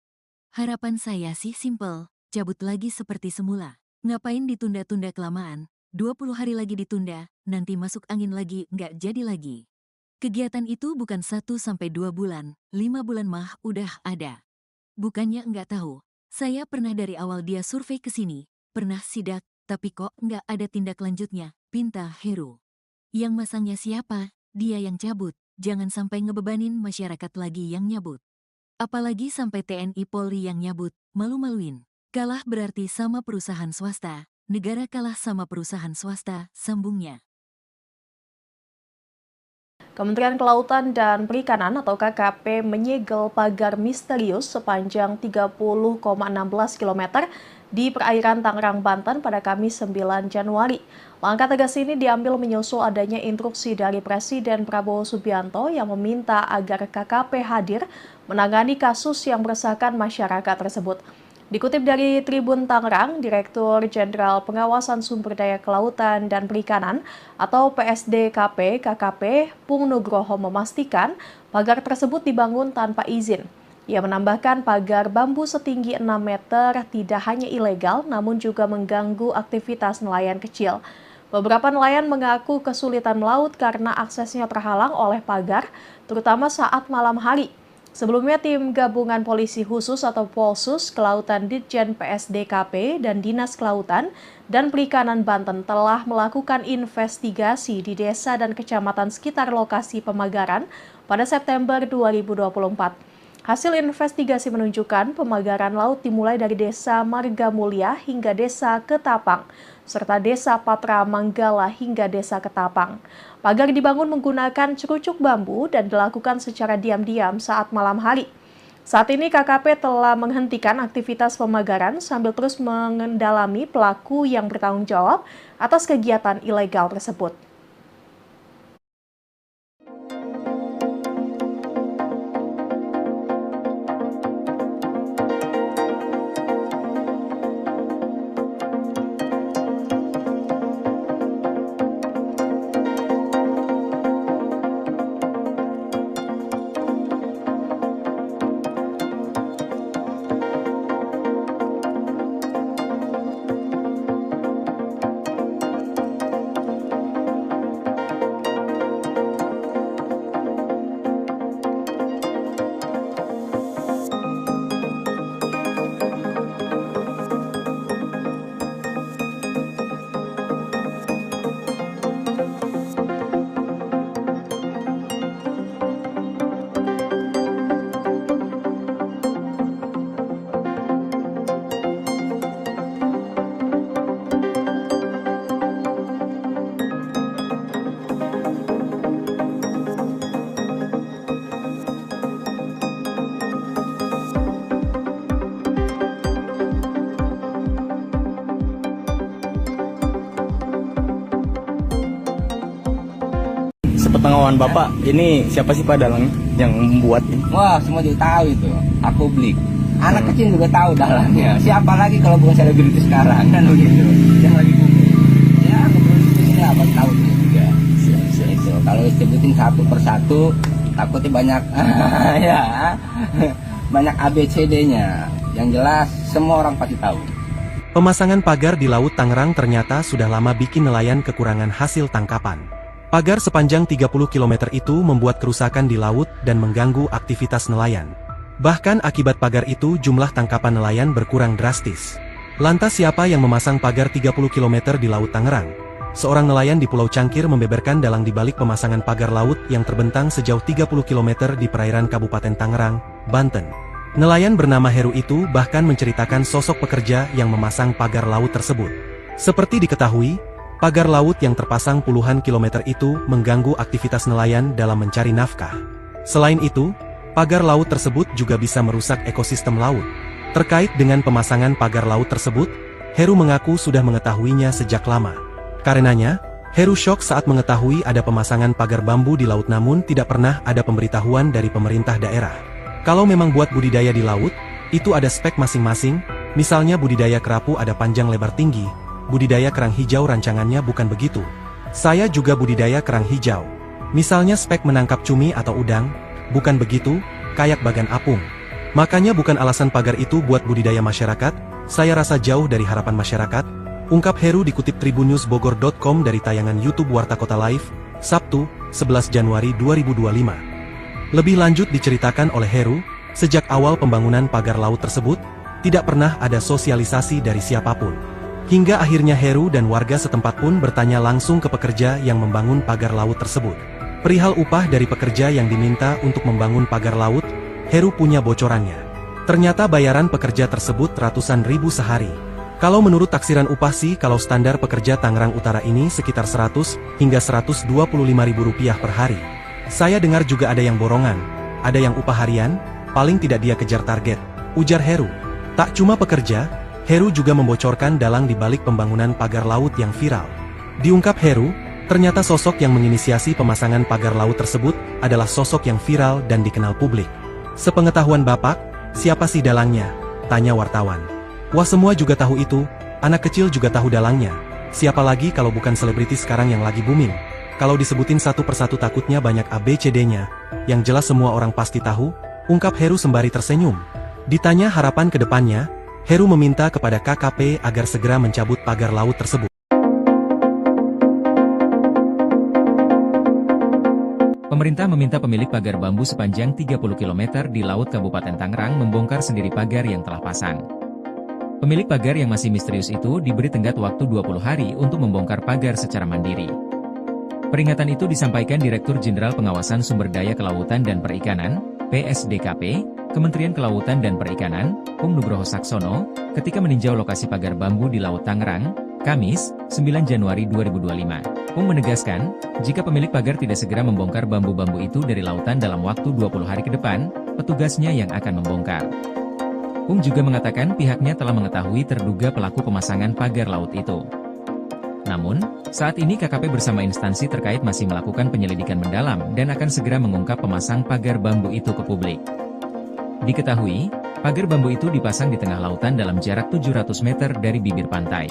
Harapan saya sih simpel, cabut lagi seperti semula. Ngapain ditunda-tunda kelamaan, 20 hari lagi ditunda, nanti masuk angin lagi, nggak jadi lagi. Kegiatan itu bukan 1-2 bulan, 5 bulan mah udah ada. Bukannya nggak tahu. Saya pernah dari awal dia survei ke sini, pernah sidak, tapi kok nggak ada tindak lanjutnya, pinta Heru. Yang masangnya siapa? Dia yang cabut, jangan sampai ngebebanin masyarakat lagi yang nyabut. Apalagi sampai TNI Polri yang nyabut, malu-maluin. Kalah berarti sama perusahaan swasta, negara kalah sama perusahaan swasta, sambungnya. Kementerian Kelautan dan Perikanan atau KKP menyegel pagar misterius sepanjang 30,16 km di perairan Tangerang, Banten pada Kamis 9 Januari. Langkah tegas ini diambil menyusul adanya instruksi dari Presiden Prabowo Subianto yang meminta agar KKP hadir menangani kasus yang meresahkan masyarakat tersebut. Dikutip dari Tribun Tangerang, Direktur Jenderal Pengawasan Sumber Daya Kelautan dan Perikanan atau PSDKP KKP Pung Nugroho memastikan pagar tersebut dibangun tanpa izin. Ia menambahkan pagar bambu setinggi 6 meter tidak hanya ilegal namun juga mengganggu aktivitas nelayan kecil. Beberapa nelayan mengaku kesulitan melaut karena aksesnya terhalang oleh pagar, terutama saat malam hari. Sebelumnya, tim gabungan polisi khusus atau Polsus Kelautan Ditjen PSDKP dan Dinas Kelautan dan Perikanan Banten telah melakukan investigasi di desa dan kecamatan sekitar lokasi pemagaran pada September 2024. Hasil investigasi menunjukkan pemagaran laut dimulai dari Desa Marga Mulia hingga Desa Ketapang, serta Desa Patra Manggala hingga Desa Ketapang. Pagar dibangun menggunakan cerucuk bambu dan dilakukan secara diam-diam saat malam hari. Saat ini KKP telah menghentikan aktivitas pemagaran sambil terus mengendalami pelaku yang bertanggung jawab atas kegiatan ilegal tersebut. Sepengetahuan Bapak, ini siapa sih Pak dalangnya yang membuat ini? Wah, semua juga tahu itu. Aku beli. Anak kecil juga tahu dalangnya. Siapa lagi kalau bukan selebriti sekarang kan begitu. Yang lagi booming. Ya, aku ini apa tahu juga. Itu kalau sebutin satu persatu takutnya banyak ya. Banyak ABCD-nya. Yang jelas semua orang pasti tahu. Pemasangan pagar di Laut Tangerang ternyata sudah lama bikin nelayan kekurangan hasil tangkapan. Pagar sepanjang 30 km itu membuat kerusakan di laut dan mengganggu aktivitas nelayan. Bahkan akibat pagar itu jumlah tangkapan nelayan berkurang drastis. Lantas siapa yang memasang pagar 30 km di Laut Tangerang? Seorang nelayan di Pulau Cangkir membeberkan dalang di balik pemasangan pagar laut yang terbentang sejauh 30 km di perairan Kabupaten Tangerang, Banten. Nelayan bernama Heru itu bahkan menceritakan sosok pekerja yang memasang pagar laut tersebut. Seperti diketahui, pagar laut yang terpasang puluhan kilometer itu mengganggu aktivitas nelayan dalam mencari nafkah. Selain itu, pagar laut tersebut juga bisa merusak ekosistem laut. Terkait dengan pemasangan pagar laut tersebut, Heru mengaku sudah mengetahuinya sejak lama. Karenanya, Heru syok saat mengetahui ada pemasangan pagar bambu di laut namun tidak pernah ada pemberitahuan dari pemerintah daerah. Kalau memang buat budidaya di laut, itu ada spek masing-masing, misalnya budidaya kerapu ada panjang lebar tinggi, budidaya kerang hijau rancangannya bukan begitu. Saya juga budidaya kerang hijau. Misalnya spek menangkap cumi atau udang, bukan begitu, kayak bagan apung. Makanya bukan alasan pagar itu buat budidaya masyarakat, saya rasa jauh dari harapan masyarakat, ungkap Heru dikutip tribunnewsbogor.com dari tayangan YouTube Warta Kota Live, Sabtu, 11 Januari 2025. Lebih lanjut diceritakan oleh Heru, sejak awal pembangunan pagar laut tersebut, tidak pernah ada sosialisasi dari siapapun. Hingga akhirnya Heru dan warga setempat pun bertanya langsung ke pekerja yang membangun pagar laut tersebut. Perihal upah dari pekerja yang diminta untuk membangun pagar laut, Heru punya bocorannya. Ternyata bayaran pekerja tersebut ratusan ribu sehari. Kalau menurut taksiran upah sih kalau standar pekerja Tangerang Utara ini sekitar 100 hingga 125 ribu rupiah per hari. Saya dengar juga ada yang borongan, ada yang upah harian, paling tidak dia kejar target, ujar Heru. Tak cuma pekerja, Heru juga membocorkan dalang di balik pembangunan pagar laut yang viral. Diungkap Heru, ternyata sosok yang menginisiasi pemasangan pagar laut tersebut adalah sosok yang viral dan dikenal publik. Sepengetahuan Bapak, siapa sih dalangnya? Tanya wartawan. Wah, semua juga tahu itu, anak kecil juga tahu dalangnya. Siapa lagi kalau bukan selebriti sekarang yang lagi booming? Kalau disebutin satu persatu takutnya banyak ABCD-nya, yang jelas semua orang pasti tahu, ungkap Heru sembari tersenyum. Ditanya harapan ke depannya, Heru meminta kepada KKP agar segera mencabut pagar laut tersebut. Pemerintah meminta pemilik pagar bambu sepanjang 30 km di Laut Kabupaten Tangerang membongkar sendiri pagar yang telah pasang. Pemilik pagar yang masih misterius itu diberi tenggat waktu 20 hari untuk membongkar pagar secara mandiri. Peringatan itu disampaikan Direktur Jenderal Pengawasan Sumber Daya Kelautan dan Perikanan, PSDKP, Kementerian Kelautan dan Perikanan, Pung Nugroho Saksono, ketika meninjau lokasi pagar bambu di Laut Tangerang, Kamis, 9 Januari 2025. Pung menegaskan, jika pemilik pagar tidak segera membongkar bambu-bambu itu dari lautan dalam waktu 20 hari ke depan, petugasnya yang akan membongkar. Pung juga mengatakan pihaknya telah mengetahui terduga pelaku pemasangan pagar laut itu. Namun, saat ini KKP bersama instansi terkait masih melakukan penyelidikan mendalam dan akan segera mengungkap pemasang pagar bambu itu ke publik. Diketahui, pagar bambu itu dipasang di tengah lautan dalam jarak 700 meter dari bibir pantai.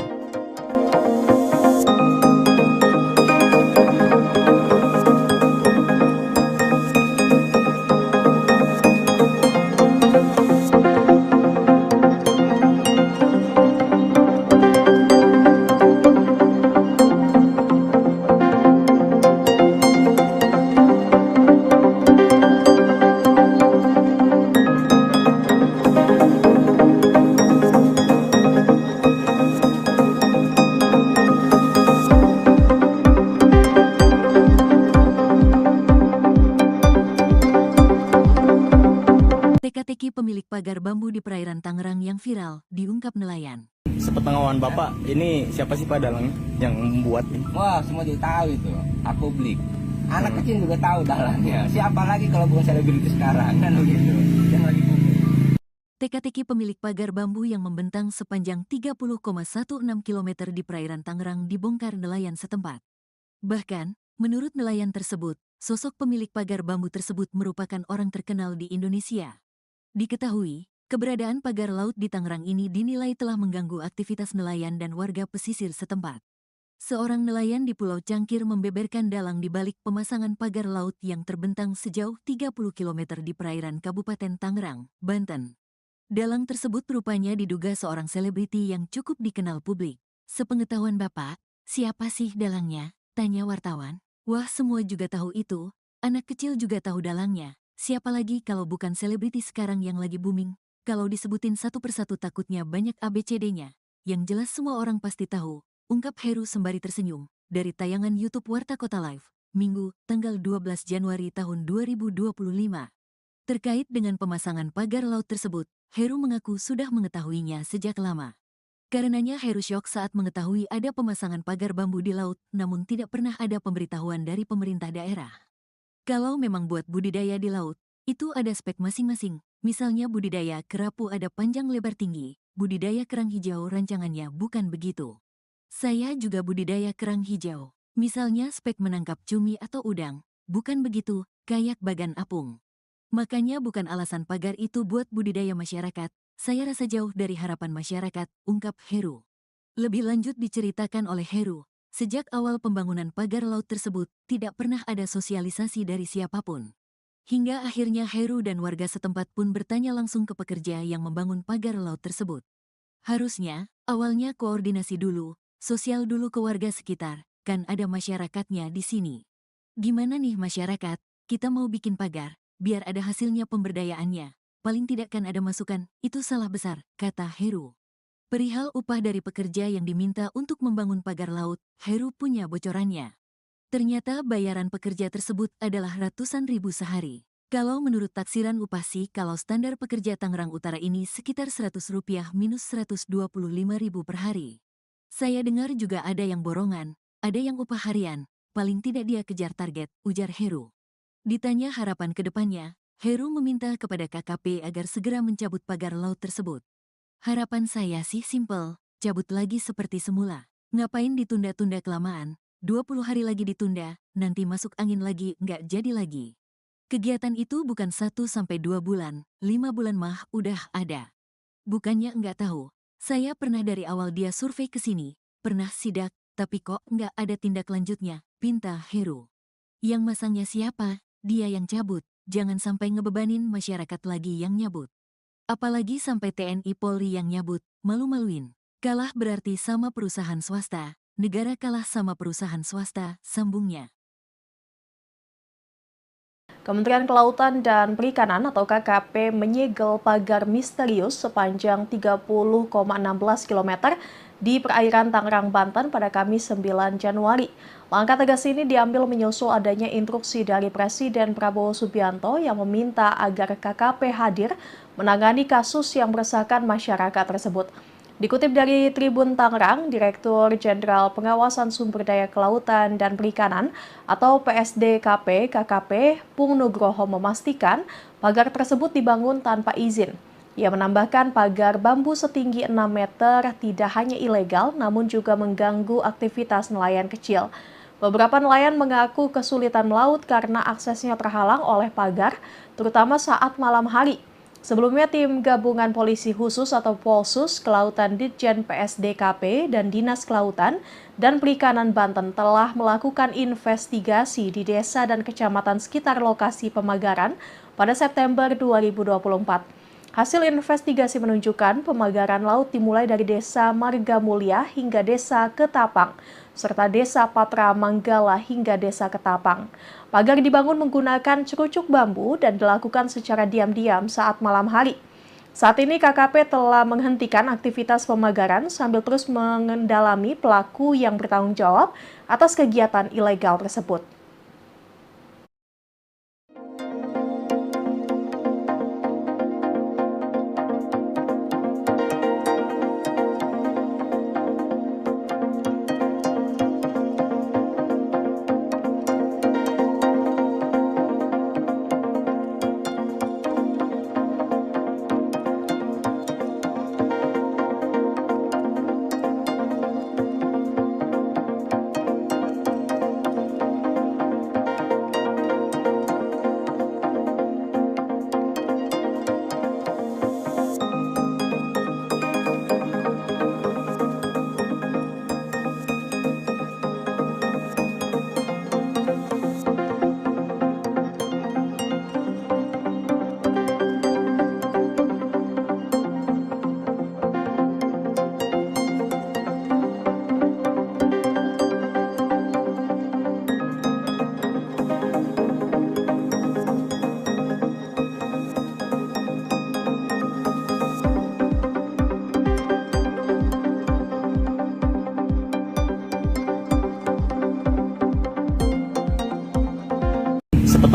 Teka-teki pemilik pagar bambu di perairan Tangerang yang viral, diungkap nelayan. Sepengetahuan Bapak, ini siapa sih Pak dalangnya yang membuat ini? Wah, semua juga tahu itu. Aku beli. Anak kecil juga tahu dalangnya. Siapa lagi kalau bukan selebriti sekarang kan begitu. Yang lagi booming. Teka-teki pemilik pagar bambu yang membentang sepanjang 30,16 km di perairan Tangerang dibongkar nelayan setempat. Bahkan, menurut nelayan tersebut, sosok pemilik pagar bambu tersebut merupakan orang terkenal di Indonesia. Diketahui, keberadaan pagar laut di Tangerang ini dinilai telah mengganggu aktivitas nelayan dan warga pesisir setempat. Seorang nelayan di Pulau Cangkir membeberkan dalang di balik pemasangan pagar laut yang terbentang sejauh 30 km di perairan Kabupaten Tangerang, Banten. Dalang tersebut rupanya diduga seorang selebriti yang cukup dikenal publik. Sepengetahuan Bapak, siapa sih dalangnya? Tanya wartawan. Wah, semua juga tahu itu. Anak kecil juga tahu dalangnya. Siapa lagi kalau bukan selebriti sekarang yang lagi booming? Kalau disebutin satu persatu takutnya banyak ABCD-nya. Yang jelas semua orang pasti tahu. Ungkap Heru sembari tersenyum, dari tayangan YouTube Warta Kota Live, Minggu, tanggal 12 Januari tahun 2025. Terkait dengan pemasangan pagar laut tersebut, Heru mengaku sudah mengetahuinya sejak lama. Karenanya Heru syok saat mengetahui ada pemasangan pagar bambu di laut, namun tidak pernah ada pemberitahuan dari pemerintah daerah. Kalau memang buat budidaya di laut, itu ada spek masing-masing. Misalnya budidaya kerapu ada panjang lebar tinggi, budidaya kerang hijau rancangannya bukan begitu. Saya juga budidaya kerang hijau. Misalnya spek menangkap cumi atau udang. Bukan begitu, kayak bagan apung. Makanya bukan alasan pagar itu buat budidaya masyarakat. Saya rasa jauh dari harapan masyarakat, ungkap Heru. Lebih lanjut diceritakan oleh Heru, sejak awal pembangunan pagar laut tersebut, tidak pernah ada sosialisasi dari siapapun. Hingga akhirnya Heru dan warga setempat pun bertanya langsung ke pekerja yang membangun pagar laut tersebut. Harusnya, awalnya koordinasi dulu, sosial dulu ke warga sekitar, kan ada masyarakatnya di sini. Gimana nih masyarakat, kita mau bikin pagar, biar ada hasilnya pemberdayaannya. Paling tidak kan ada masukan, itu salah besar, kata Heru. Perihal upah dari pekerja yang diminta untuk membangun pagar laut, Heru punya bocorannya. Ternyata bayaran pekerja tersebut adalah ratusan ribu sehari. Kalau menurut taksiran upah sih, kalau standar pekerja Tangerang Utara ini sekitar Rp100 minus Rp125.000 per hari. Saya dengar juga ada yang borongan, ada yang upah harian, paling tidak dia kejar target, ujar Heru. Ditanya harapan ke depannya, Heru meminta kepada KKP agar segera mencabut pagar laut tersebut. Harapan saya sih simpel, cabut lagi seperti semula. Ngapain ditunda-tunda kelamaan, 20 hari lagi ditunda, nanti masuk angin lagi, nggak jadi lagi. Kegiatan itu bukan 1-2 bulan, 5 bulan mah udah ada. Bukannya nggak tahu. Saya pernah dari awal dia survei ke sini, pernah sidak, tapi kok nggak ada tindak lanjutnya, pinta Heru. Yang masangnya siapa? Dia yang cabut, jangan sampai ngebebanin masyarakat lagi yang nyabut. Apalagi sampai TNI Polri yang nyabut, malu-maluin. Kalah berarti sama perusahaan swasta, negara kalah sama perusahaan swasta, sambungnya. Kementerian Kelautan dan Perikanan atau KKP menyegel pagar misterius sepanjang 30,16 km di perairan Tangerang, Banten pada Kamis 9 Januari. Langkah tegas ini diambil menyusul adanya instruksi dari Presiden Prabowo Subianto yang meminta agar KKP hadir menangani kasus yang meresahkan masyarakat tersebut. Dikutip dari Tribun Tangerang, Direktur Jenderal Pengawasan Sumber Daya Kelautan dan Perikanan atau PSDKP KKP Pung Nugroho memastikan pagar tersebut dibangun tanpa izin. Ia menambahkan pagar bambu setinggi 6 meter tidak hanya ilegal namun juga mengganggu aktivitas nelayan kecil. Beberapa nelayan mengaku kesulitan melaut karena aksesnya terhalang oleh pagar, terutama saat malam hari. Sebelumnya, tim gabungan polisi khusus atau Polsus Kelautan Ditjen PSDKP dan Dinas Kelautan dan Perikanan Banten telah melakukan investigasi di desa dan kecamatan sekitar lokasi pemagaran pada September 2024. Hasil investigasi menunjukkan pemagaran laut dimulai dari Desa Marga Mulia hingga Desa Ketapang, serta Desa Patra Manggala hingga Desa Ketapang. Pagar dibangun menggunakan cerucuk bambu dan dilakukan secara diam-diam saat malam hari. Saat ini KKP telah menghentikan aktivitas pemagaran sambil terus mengendalami pelaku yang bertanggung jawab atas kegiatan ilegal tersebut.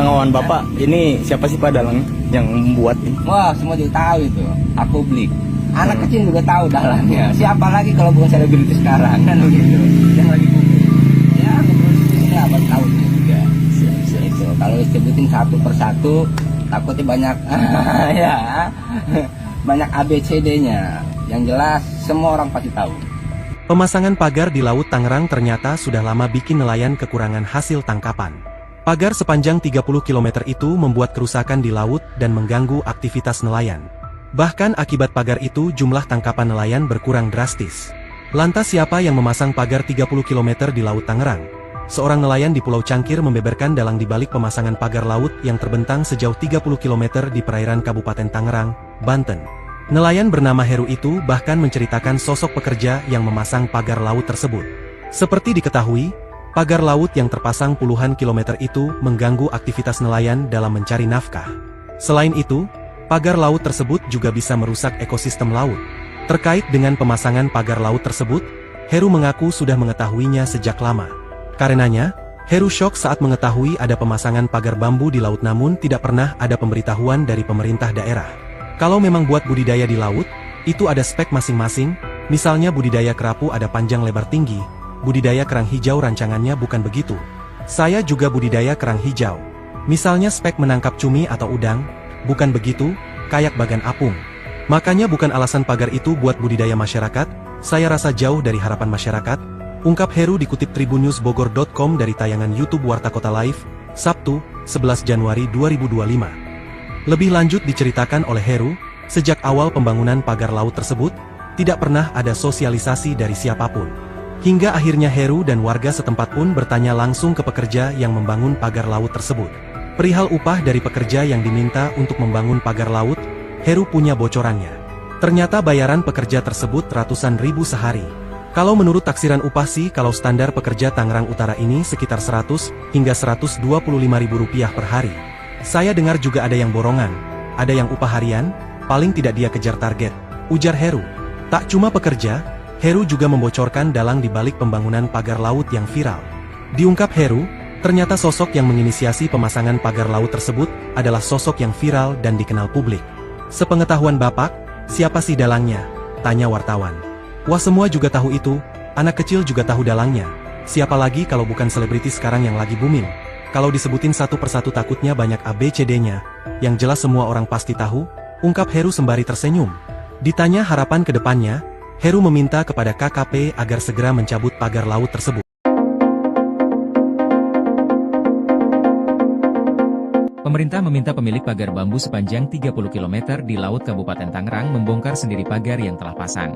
Sepengetahuan Bapak, ini siapa sih Pak dalang yang membuat ini? Wah, semua juga tahu itu. Aku beli. Anak kecil juga tahu dalangnya. Siapa lagi kalau bukan selebriti sekarang kan begitu. Yang lagi booming. Ya, ini apa tahu juga. Itu kalau disebutin satu persatu takutnya banyak ya. Banyak ABCD-nya. Yang jelas semua orang pasti tahu. Pemasangan pagar di Laut Tangerang ternyata sudah lama bikin nelayan kekurangan hasil tangkapan. Pagar sepanjang 30 km itu membuat kerusakan di laut dan mengganggu aktivitas nelayan. Bahkan akibat pagar itu jumlah tangkapan nelayan berkurang drastis. Lantas siapa yang memasang pagar 30 km di Laut Tangerang? Seorang nelayan di Pulau Cangkir membeberkan dalang di balik pemasangan pagar laut yang terbentang sejauh 30 km di perairan Kabupaten Tangerang, Banten. Nelayan bernama Heru itu bahkan menceritakan sosok pekerja yang memasang pagar laut tersebut. Seperti diketahui, pagar laut yang terpasang puluhan kilometer itu mengganggu aktivitas nelayan dalam mencari nafkah. Selain itu, pagar laut tersebut juga bisa merusak ekosistem laut. Terkait dengan pemasangan pagar laut tersebut, Heru mengaku sudah mengetahuinya sejak lama. Karenanya, Heru syok saat mengetahui ada pemasangan pagar bambu di laut namun tidak pernah ada pemberitahuan dari pemerintah daerah. Kalau memang buat budidaya di laut, itu ada spek masing-masing, misalnya budidaya kerapu ada panjang lebar tinggi, budidaya kerang hijau rancangannya bukan begitu. Saya juga budidaya kerang hijau. Misalnya spek menangkap cumi atau udang, bukan begitu, kayak bagan apung. Makanya bukan alasan pagar itu buat budidaya masyarakat, saya rasa jauh dari harapan masyarakat, ungkap Heru dikutip tribunnewsbogor.com dari tayangan YouTube Warta Kota Live, Sabtu, 11 Januari 2025. Lebih lanjut diceritakan oleh Heru, sejak awal pembangunan pagar laut tersebut, tidak pernah ada sosialisasi dari siapapun. Hingga akhirnya Heru dan warga setempat pun bertanya langsung ke pekerja yang membangun pagar laut tersebut. Perihal upah dari pekerja yang diminta untuk membangun pagar laut, Heru punya bocorannya. Ternyata bayaran pekerja tersebut ratusan ribu sehari. Kalau menurut taksiran upah sih kalau standar pekerja Tangerang Utara ini sekitar 100 hingga 125 ribu rupiah per hari. Saya dengar juga ada yang borongan, ada yang upah harian, paling tidak dia kejar target, ujar Heru. Tak cuma pekerja, Heru juga membocorkan dalang di balik pembangunan pagar laut yang viral. Diungkap Heru, ternyata sosok yang menginisiasi pemasangan pagar laut tersebut adalah sosok yang viral dan dikenal publik. Sepengetahuan Bapak, siapa sih dalangnya? Tanya wartawan. Wah, semua juga tahu itu, anak kecil juga tahu dalangnya. Siapa lagi kalau bukan selebriti sekarang yang lagi booming? Kalau disebutin satu persatu takutnya banyak ABCD-nya, yang jelas semua orang pasti tahu, ungkap Heru sembari tersenyum. Ditanya harapan ke depannya, Heru meminta kepada KKP agar segera mencabut pagar laut tersebut. Pemerintah meminta pemilik pagar bambu sepanjang 30 km di Laut Kabupaten Tangerang membongkar sendiri pagar yang telah pasang.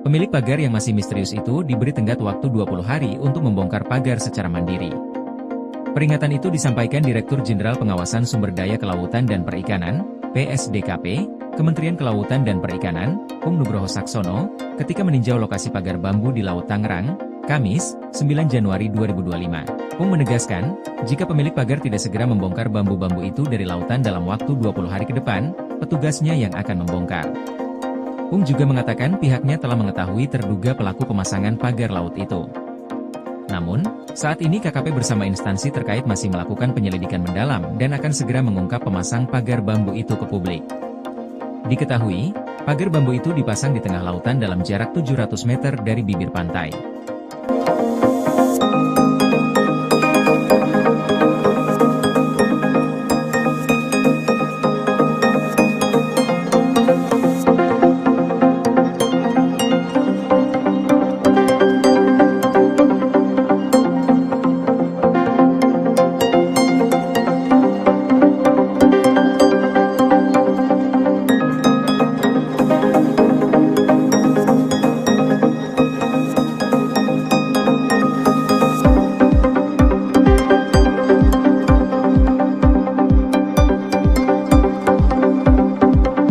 Pemilik pagar yang masih misterius itu diberi tenggat waktu 20 hari untuk membongkar pagar secara mandiri. Peringatan itu disampaikan Direktur Jenderal Pengawasan Sumber Daya Kelautan dan Perikanan, PSDKP, Kementerian Kelautan dan Perikanan, Pung Nugroho Saksono, ketika meninjau lokasi pagar bambu di Laut Tangerang, Kamis, 9 Januari 2025. Pung menegaskan, jika pemilik pagar tidak segera membongkar bambu-bambu itu dari lautan dalam waktu 20 hari ke depan, petugasnya yang akan membongkar. Pung juga mengatakan pihaknya telah mengetahui terduga pelaku pemasangan pagar laut itu. Namun, saat ini KKP bersama instansi terkait masih melakukan penyelidikan mendalam dan akan segera mengungkap pemasang pagar bambu itu ke publik. Diketahui, pagar bambu itu dipasang di tengah lautan dalam jarak 700 meter dari bibir pantai.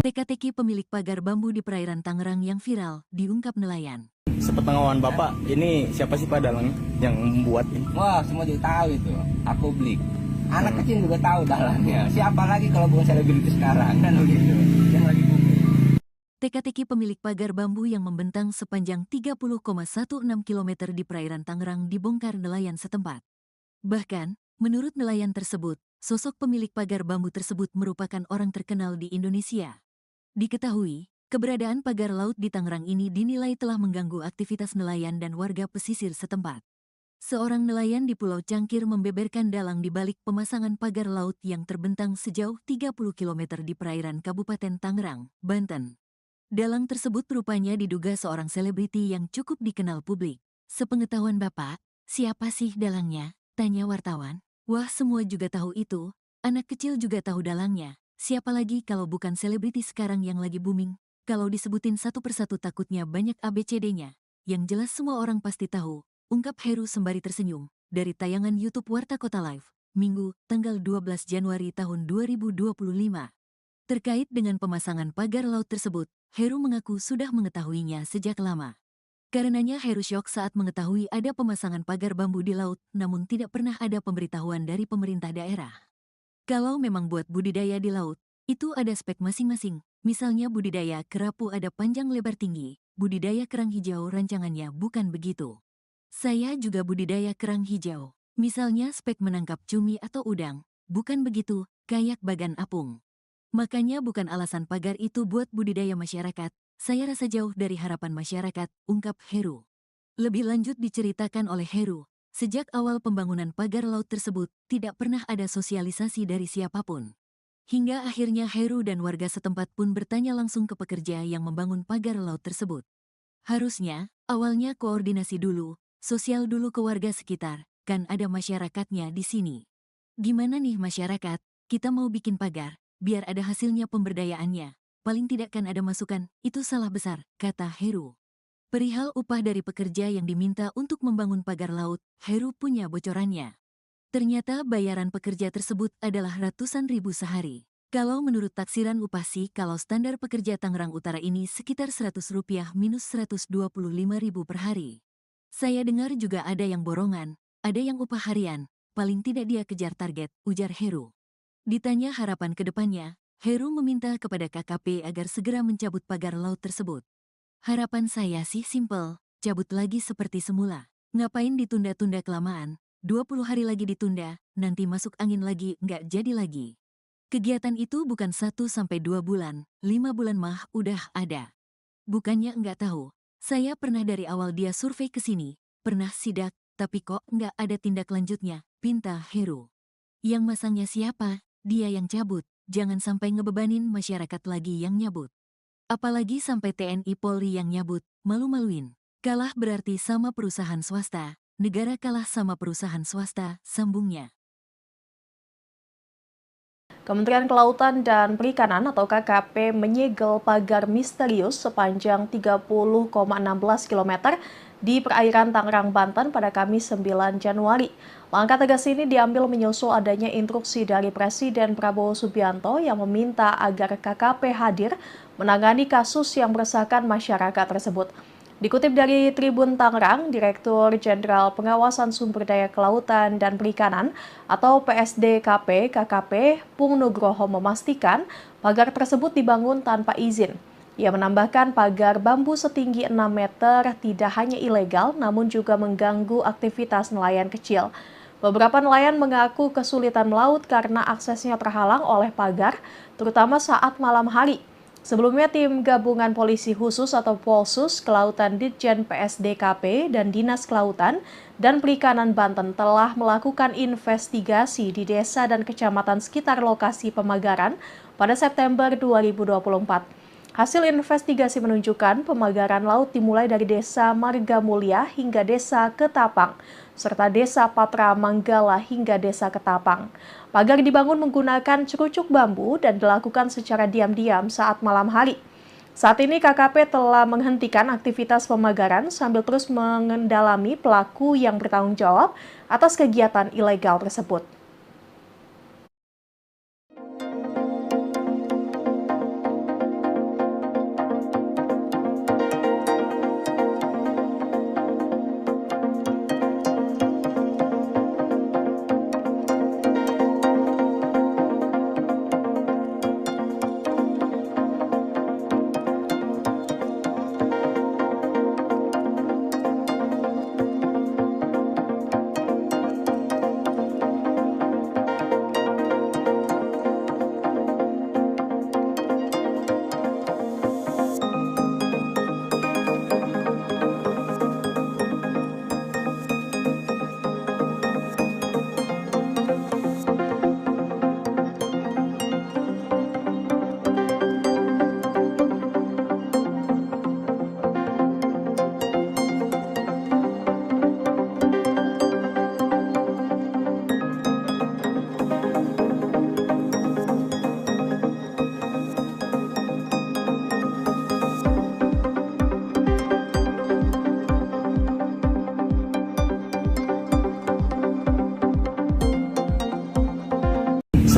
Teka-teki pemilik pagar bambu di perairan Tangerang yang viral, diungkap nelayan. Sepengetahuan Bapak, ini siapa sih Pak dalang yang membuat ini? Wah, semua juga tahu itu. Aku beli. Anak kecil juga tahu dalangnya. Siapa lagi kalau bukan selebriti sekarang kan begitu. Yang lagi booming. Teka-teki pemilik pagar bambu yang membentang sepanjang 30,16 km di perairan Tangerang dibongkar nelayan setempat. Bahkan, Menurut nelayan tersebut, sosok pemilik pagar bambu tersebut merupakan orang terkenal di Indonesia. Diketahui, keberadaan pagar laut di Tangerang ini dinilai telah mengganggu aktivitas nelayan dan warga pesisir setempat. Seorang nelayan di Pulau Cangkir membeberkan dalang di balik pemasangan pagar laut yang terbentang sejauh 30 km di perairan Kabupaten Tangerang, Banten. Dalang tersebut rupanya diduga seorang selebriti yang cukup dikenal publik. Sepengetahuan Bapak, siapa sih dalangnya? Tanya wartawan. Wah, semua juga tahu itu. Anak kecil juga tahu dalangnya. Siapa lagi kalau bukan selebriti sekarang yang lagi booming? Kalau disebutin satu persatu takutnya banyak ABCD-nya. Yang jelas semua orang pasti tahu, ungkap Heru sembari tersenyum. Dari tayangan YouTube Warta Kota Live, Minggu, tanggal 12 Januari tahun 2025. Terkait dengan pemasangan pagar laut tersebut, Heru mengaku sudah mengetahuinya sejak lama. Karenanya Heru syok saat mengetahui ada pemasangan pagar bambu di laut, namun tidak pernah ada pemberitahuan dari pemerintah daerah. Kalau memang buat budidaya di laut, itu ada spek masing-masing. Misalnya budidaya kerapu ada panjang lebar tinggi, budidaya kerang hijau rancangannya bukan begitu. Saya juga budidaya kerang hijau. Misalnya spek menangkap cumi atau udang, bukan begitu, kayak bagan apung. Makanya bukan alasan pagar itu buat budidaya masyarakat. Saya rasa jauh dari harapan masyarakat, ungkap Heru. Lebih lanjut diceritakan oleh Heru, sejak awal pembangunan pagar laut tersebut, tidak pernah ada sosialisasi dari siapapun. Hingga akhirnya Heru dan warga setempat pun bertanya langsung ke pekerja yang membangun pagar laut tersebut. Harusnya, awalnya koordinasi dulu, sosial dulu ke warga sekitar, kan ada masyarakatnya di sini. Gimana nih masyarakat, kita mau bikin pagar, biar ada hasilnya pemberdayaannya. Paling tidak kan ada masukan, itu salah besar, kata Heru. Perihal upah dari pekerja yang diminta untuk membangun pagar laut, Heru punya bocorannya. Ternyata bayaran pekerja tersebut adalah ratusan ribu sehari. Kalau menurut taksiran upah sih, kalau standar pekerja Tangerang Utara ini sekitar Rp100 minus Rp125.000 per hari. Saya dengar juga ada yang borongan, ada yang upah harian, paling tidak dia kejar target, ujar Heru. Ditanya harapan ke depannya, Heru meminta kepada KKP agar segera mencabut pagar laut tersebut. Harapan saya sih simpel, cabut lagi seperti semula. Ngapain ditunda-tunda kelamaan, 20 hari lagi ditunda, nanti masuk angin lagi, nggak jadi lagi. Kegiatan itu bukan 1-2 bulan, 5 bulan mah udah ada. Bukannya nggak tahu, saya pernah dari awal dia survei ke sini, pernah sidak, tapi kok nggak ada tindak lanjutnya, pinta Heru. Yang masangnya siapa? Dia yang cabut. Jangan sampai ngebebanin masyarakat lagi yang nyabut. Apalagi sampai TNI Polri yang nyabut, malu-maluin. Kalah berarti sama perusahaan swasta, negara kalah sama perusahaan swasta, sambungnya. Kementerian Kelautan dan Perikanan atau KKP menyegel pagar misterius sepanjang 30,16 km di perairan Tangerang, Banten pada Kamis 9 Januari. Langkah tegas ini diambil menyusul adanya instruksi dari Presiden Prabowo Subianto yang meminta agar KKP hadir menangani kasus yang meresahkan masyarakat tersebut. Dikutip dari Tribun Tangerang, Direktur Jenderal Pengawasan Sumber Daya Kelautan dan Perikanan atau PSDKP KKP Pung Nugroho memastikan pagar tersebut dibangun tanpa izin. Ia menambahkan pagar bambu setinggi 6 meter tidak hanya ilegal namun juga mengganggu aktivitas nelayan kecil. Beberapa nelayan mengaku kesulitan melaut karena aksesnya terhalang oleh pagar, terutama saat malam hari. Sebelumnya, tim gabungan polisi khusus atau Polsus Kelautan Ditjen PSDKP dan Dinas Kelautan dan Perikanan Banten telah melakukan investigasi di desa dan kecamatan sekitar lokasi pemagaran pada September 2024. Hasil investigasi menunjukkan pemagaran laut dimulai dari Desa Marga Mulia hingga Desa Ketapang, serta Desa Patra Manggala hingga Desa Ketapang. Pagar dibangun menggunakan cerucuk bambu dan dilakukan secara diam-diam saat malam hari. Saat ini KKP telah menghentikan aktivitas pemagaran sambil terus mengendalami pelaku yang bertanggung jawab atas kegiatan ilegal tersebut.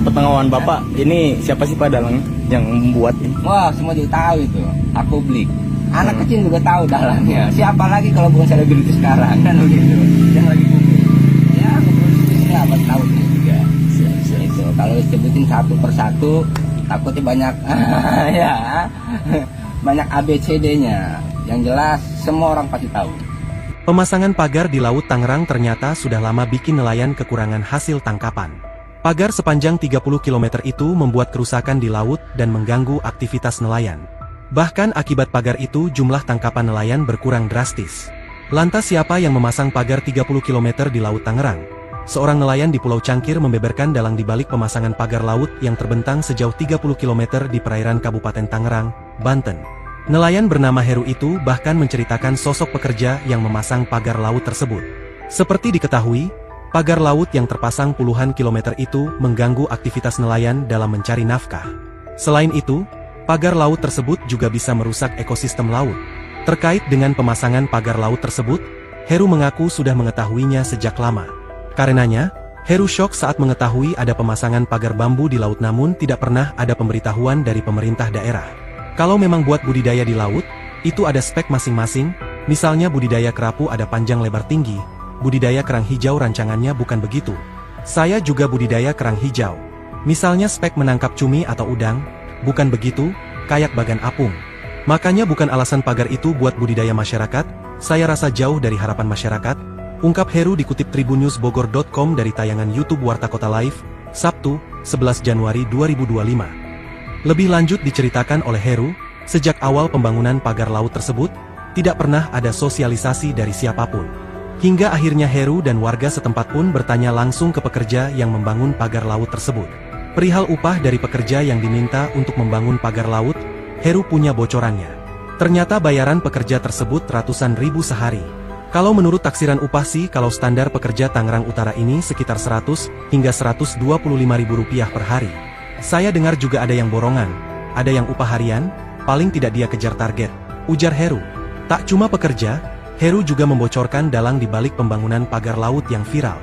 Sepengetahuan Bapak, ini siapa sih Pak dalangnya yang membuat ini? Wah, semua juga tahu itu. Aku beli. Anak kecil juga tahu dalangnya. Siapa lagi kalau bukan selebriti sekarang kan begitu. Yang lagi booming. Ya, ngeproduksinya apa tahunnya juga. Itu kalau disebutin satu persatu takutnya banyak ya. Banyak ABCD-nya. Yang jelas semua orang pasti tahu. Pemasangan pagar di Laut Tangerang ternyata sudah lama bikin nelayan kekurangan hasil tangkapan. Pagar sepanjang 30 km itu membuat kerusakan di laut dan mengganggu aktivitas nelayan. Bahkan akibat pagar itu jumlah tangkapan nelayan berkurang drastis. Lantas siapa yang memasang pagar 30 km di Laut Tangerang? Seorang nelayan di Pulau Cangkir membeberkan dalang dibalik pemasangan pagar laut yang terbentang sejauh 30 km di perairan Kabupaten Tangerang, Banten. Nelayan bernama Heru itu bahkan menceritakan sosok pekerja yang memasang pagar laut tersebut. Seperti diketahui, pagar laut yang terpasang puluhan kilometer itu mengganggu aktivitas nelayan dalam mencari nafkah. Selain itu, pagar laut tersebut juga bisa merusak ekosistem laut. Terkait dengan pemasangan pagar laut tersebut, Heru mengaku sudah mengetahuinya sejak lama. Karenanya, Heru syok saat mengetahui ada pemasangan pagar bambu di laut namun tidak pernah ada pemberitahuan dari pemerintah daerah. Kalau memang buat budidaya di laut, itu ada spek masing-masing, misalnya budidaya kerapu ada panjang lebar tinggi, budidaya kerang hijau rancangannya bukan begitu. Saya juga budidaya kerang hijau. Misalnya spek menangkap cumi atau udang, bukan begitu, kayak bagan apung. Makanya bukan alasan pagar itu buat budidaya masyarakat, saya rasa jauh dari harapan masyarakat, ungkap Heru dikutip tribunnewsbogor.com dari tayangan YouTube Warta Kota Live, Sabtu, 11 Januari 2025. Lebih lanjut diceritakan oleh Heru, sejak awal pembangunan pagar laut tersebut, tidak pernah ada sosialisasi dari siapapun. Hingga akhirnya Heru dan warga setempat pun bertanya langsung ke pekerja yang membangun pagar laut tersebut. Perihal upah dari pekerja yang diminta untuk membangun pagar laut, Heru punya bocorannya. Ternyata bayaran pekerja tersebut ratusan ribu sehari. Kalau menurut taksiran upah sih kalau standar pekerja Tangerang Utara ini sekitar 100 hingga 125 ribu rupiah per hari. Saya dengar juga ada yang borongan, ada yang upah harian, paling tidak dia kejar target, ujar Heru. Tak cuma pekerja, Heru juga membocorkan dalang di balik pembangunan pagar laut yang viral.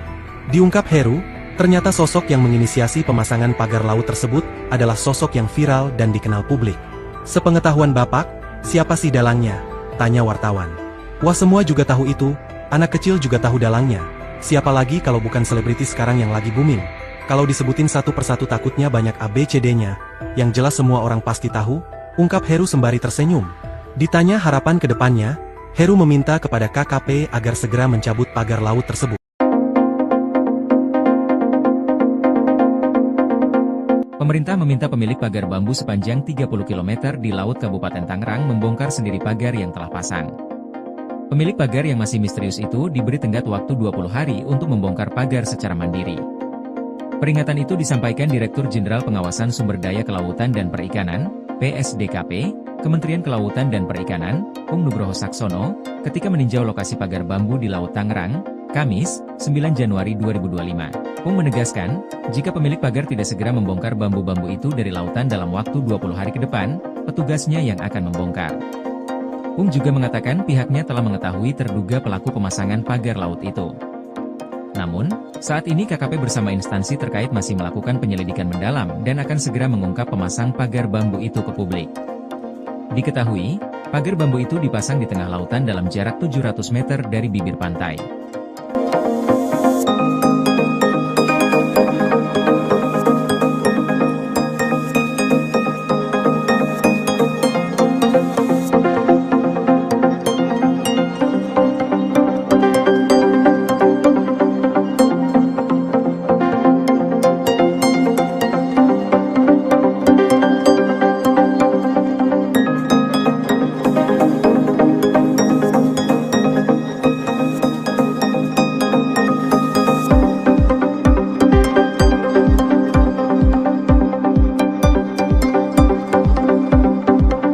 Diungkap Heru, ternyata sosok yang menginisiasi pemasangan pagar laut tersebut adalah sosok yang viral dan dikenal publik. Sepengetahuan Bapak, siapa sih dalangnya? Tanya wartawan. Wah, semua juga tahu itu, anak kecil juga tahu dalangnya. Siapa lagi kalau bukan selebriti sekarang yang lagi booming? Kalau disebutin satu persatu takutnya banyak ABCD-nya, yang jelas semua orang pasti tahu, ungkap Heru sembari tersenyum. Ditanya harapan ke depannya, Heru meminta kepada KKP agar segera mencabut pagar laut tersebut. Pemerintah meminta pemilik pagar bambu sepanjang 30 km di Laut Kabupaten Tangerang membongkar sendiri pagar yang telah pasang. Pemilik pagar yang masih misterius itu diberi tenggat waktu 20 hari untuk membongkar pagar secara mandiri. Peringatan itu disampaikan Direktur Jenderal Pengawasan Sumber Daya Kelautan dan Perikanan, PSDKP, Kementerian Kelautan dan Perikanan, Pung Nugroho Saksono, ketika meninjau lokasi pagar bambu di Laut Tangerang, Kamis, 9 Januari 2025. Pung menegaskan, jika pemilik pagar tidak segera membongkar bambu-bambu itu dari lautan dalam waktu 20 hari ke depan, petugasnya yang akan membongkar. Pung juga mengatakan pihaknya telah mengetahui terduga pelaku pemasangan pagar laut itu. Namun, saat ini KKP bersama instansi terkait masih melakukan penyelidikan mendalam dan akan segera mengungkap pemasang pagar bambu itu ke publik. Diketahui, pagar bambu itu dipasang di tengah lautan dalam jarak 700 meter dari bibir pantai.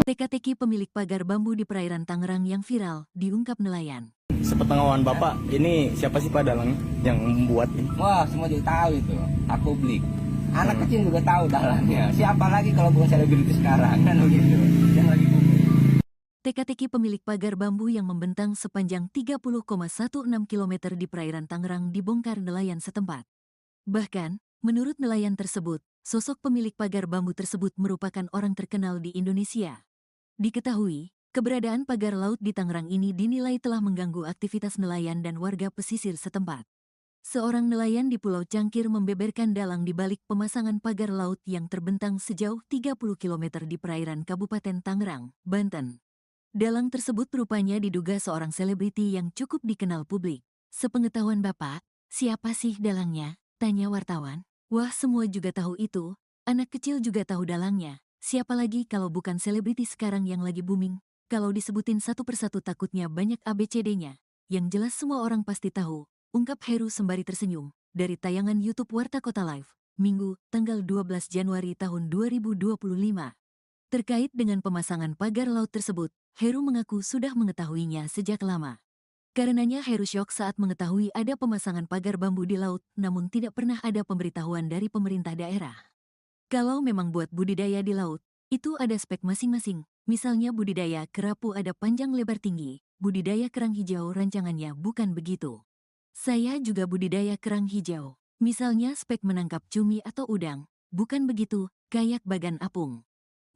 Teka-teki pemilik pagar bambu di perairan Tangerang yang viral, diungkap nelayan. Sepengetahuan Bapak, ini siapa sih Pak dalangnya yang membuat ini? Wah, semua juga tahu itu. Aku beli. Anak kecil juga tahu dalangnya. Siapa lagi kalau bukan selebriti sekarang kan begitu. Yang lagi booming. Teka-teki pemilik pagar bambu yang membentang sepanjang 30,16 km di perairan Tangerang dibongkar nelayan setempat. Bahkan, Menurut nelayan tersebut, sosok pemilik pagar bambu tersebut merupakan orang terkenal di Indonesia. Diketahui, keberadaan pagar laut di Tangerang ini dinilai telah mengganggu aktivitas nelayan dan warga pesisir setempat. Seorang nelayan di Pulau Cangkir membeberkan dalang di balik pemasangan pagar laut yang terbentang sejauh 30 km di perairan Kabupaten Tangerang, Banten. Dalang tersebut rupanya diduga seorang selebriti yang cukup dikenal publik. Sepengetahuan Bapak, siapa sih dalangnya? Tanya wartawan. Wah, semua juga tahu itu. Anak kecil juga tahu dalangnya. Siapa lagi kalau bukan selebriti sekarang yang lagi booming? Kalau disebutin satu persatu takutnya banyak ABCD-nya. Yang jelas semua orang pasti tahu, ungkap Heru sembari tersenyum. Dari tayangan YouTube Warta Kota Live, Minggu, tanggal 12 Januari tahun 2025. Terkait dengan pemasangan pagar laut tersebut, Heru mengaku sudah mengetahuinya sejak lama. Karenanya Heru syok saat mengetahui ada pemasangan pagar bambu di laut, namun tidak pernah ada pemberitahuan dari pemerintah daerah. Kalau memang buat budidaya di laut, itu ada spek masing-masing. Misalnya budidaya kerapu ada panjang lebar tinggi, budidaya kerang hijau rancangannya bukan begitu. Saya juga budidaya kerang hijau. Misalnya spek menangkap cumi atau udang, bukan begitu, kayak bagan apung.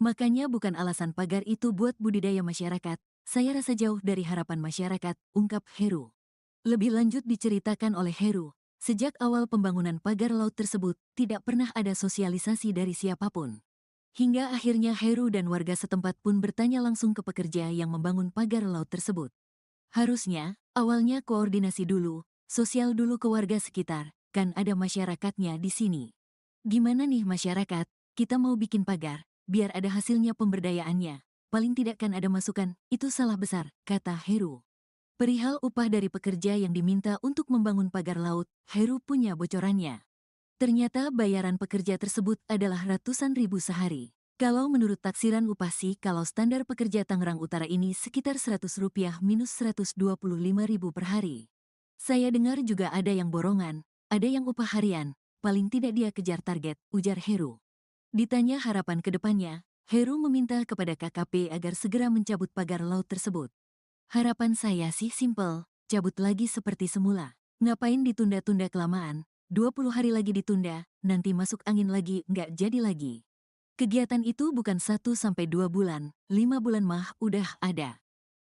Makanya bukan alasan pagar itu buat budidaya masyarakat. Saya rasa jauh dari harapan masyarakat, ungkap Heru. Lebih lanjut diceritakan oleh Heru, sejak awal pembangunan pagar laut tersebut, tidak pernah ada sosialisasi dari siapapun. Hingga akhirnya Heru dan warga setempat pun bertanya langsung ke pekerja yang membangun pagar laut tersebut. Harusnya, awalnya koordinasi dulu, sosial dulu ke warga sekitar, kan ada masyarakatnya di sini. Gimana nih masyarakat, kita mau bikin pagar, biar ada hasilnya pemberdayaannya. Paling tidak kan ada masukan, itu salah besar, kata Heru. Perihal upah dari pekerja yang diminta untuk membangun pagar laut, Heru punya bocorannya. Ternyata bayaran pekerja tersebut adalah ratusan ribu sehari. Kalau menurut taksiran upah sih, kalau standar pekerja Tangerang Utara ini sekitar Rp100 minus Rp125.000 per hari. Saya dengar juga ada yang borongan, ada yang upah harian, paling tidak dia kejar target, ujar Heru. Ditanya harapan ke depannya, Heru meminta kepada KKP agar segera mencabut pagar laut tersebut. Harapan saya sih simpel, cabut lagi seperti semula. Ngapain ditunda-tunda kelamaan, 20 hari lagi ditunda, nanti masuk angin lagi, nggak jadi lagi. Kegiatan itu bukan 1-2 bulan, 5 bulan mah udah ada.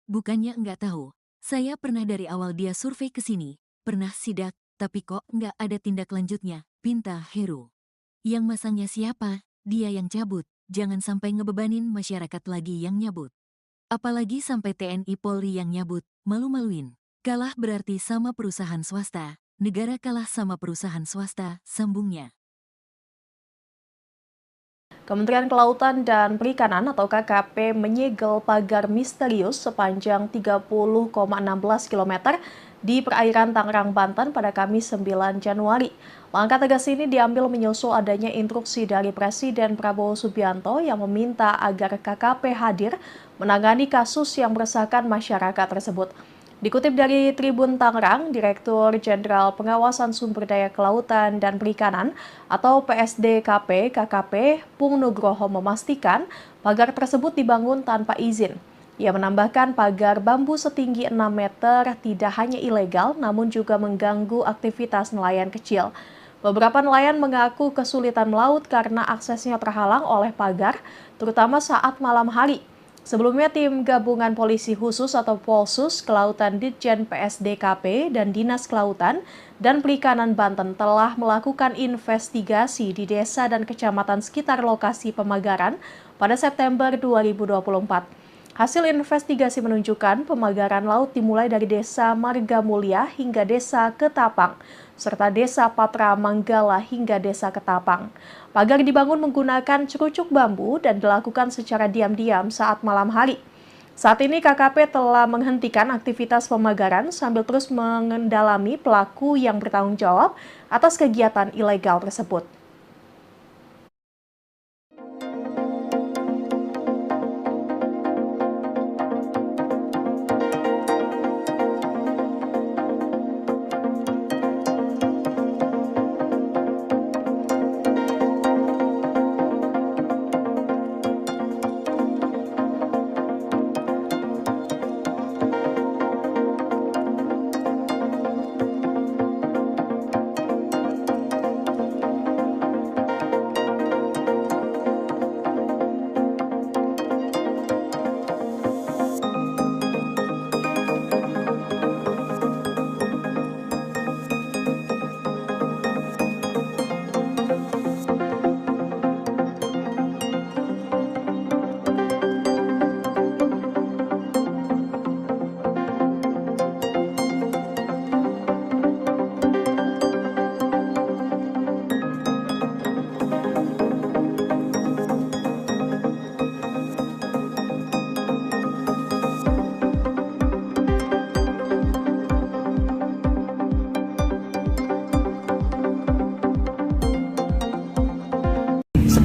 Bukannya nggak tahu, saya pernah dari awal dia survei ke sini, pernah sidak, tapi kok nggak ada tindak lanjutnya, pinta Heru. Yang masangnya siapa? Dia yang cabut. Jangan sampai ngebebanin masyarakat lagi yang nyabut. Apalagi sampai TNI Polri yang nyabut, malu-maluin. Kalah berarti sama perusahaan swasta, negara kalah sama perusahaan swasta, sambungnya. Kementerian Kelautan dan Perikanan atau KKP menyegel pagar misterius sepanjang 30,16 km di perairan Tangerang, Banten pada Kamis 9 Januari. Langkah tegas ini diambil menyusul adanya instruksi dari Presiden Prabowo Subianto yang meminta agar KKP hadir menangani kasus yang meresahkan masyarakat tersebut. Dikutip dari Tribun Tangerang, Direktur Jenderal Pengawasan Sumber Daya Kelautan dan Perikanan atau PSDKP KKP Pung Nugroho memastikan pagar tersebut dibangun tanpa izin. Ia menambahkan pagar bambu setinggi 6 meter tidak hanya ilegal namun juga mengganggu aktivitas nelayan kecil. Beberapa nelayan mengaku kesulitan melaut karena aksesnya terhalang oleh pagar, terutama saat malam hari. Sebelumnya, tim gabungan polisi khusus atau Polsus Kelautan Ditjen PSDKP dan Dinas Kelautan dan Perikanan Banten telah melakukan investigasi di desa dan kecamatan sekitar lokasi pemagaran pada September 2024. Hasil investigasi menunjukkan pemagaran laut dimulai dari Desa Marga Mulia hingga Desa Ketapang, serta Desa Patra Manggala hingga Desa Ketapang. Pagar dibangun menggunakan cerucuk bambu dan dilakukan secara diam-diam saat malam hari. Saat ini KKP telah menghentikan aktivitas pemagaran sambil terus mengendalami pelaku yang bertanggung jawab atas kegiatan ilegal tersebut.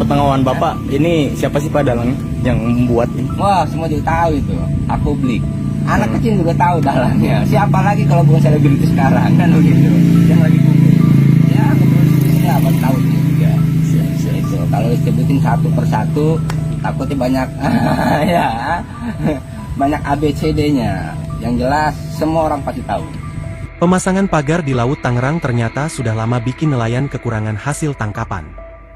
Sepengetahuan Bapak, ini siapa sih Pak dalangnya yang membuat ini? Wah, semua juga tahu itu. Aku beli. Anak kecil juga tahu dalangnya. Siapa lagi kalau bukan selebriti sekarang kan begitu. Yang lagi booming. Ya, kepolisian apa tahu juga. Itu kalau disebutin satu persatu takutnya banyak ya. Banyak ABCD-nya. Yang jelas semua orang pasti tahu. Pemasangan pagar di Laut Tangerang ternyata sudah lama bikin nelayan kekurangan hasil tangkapan.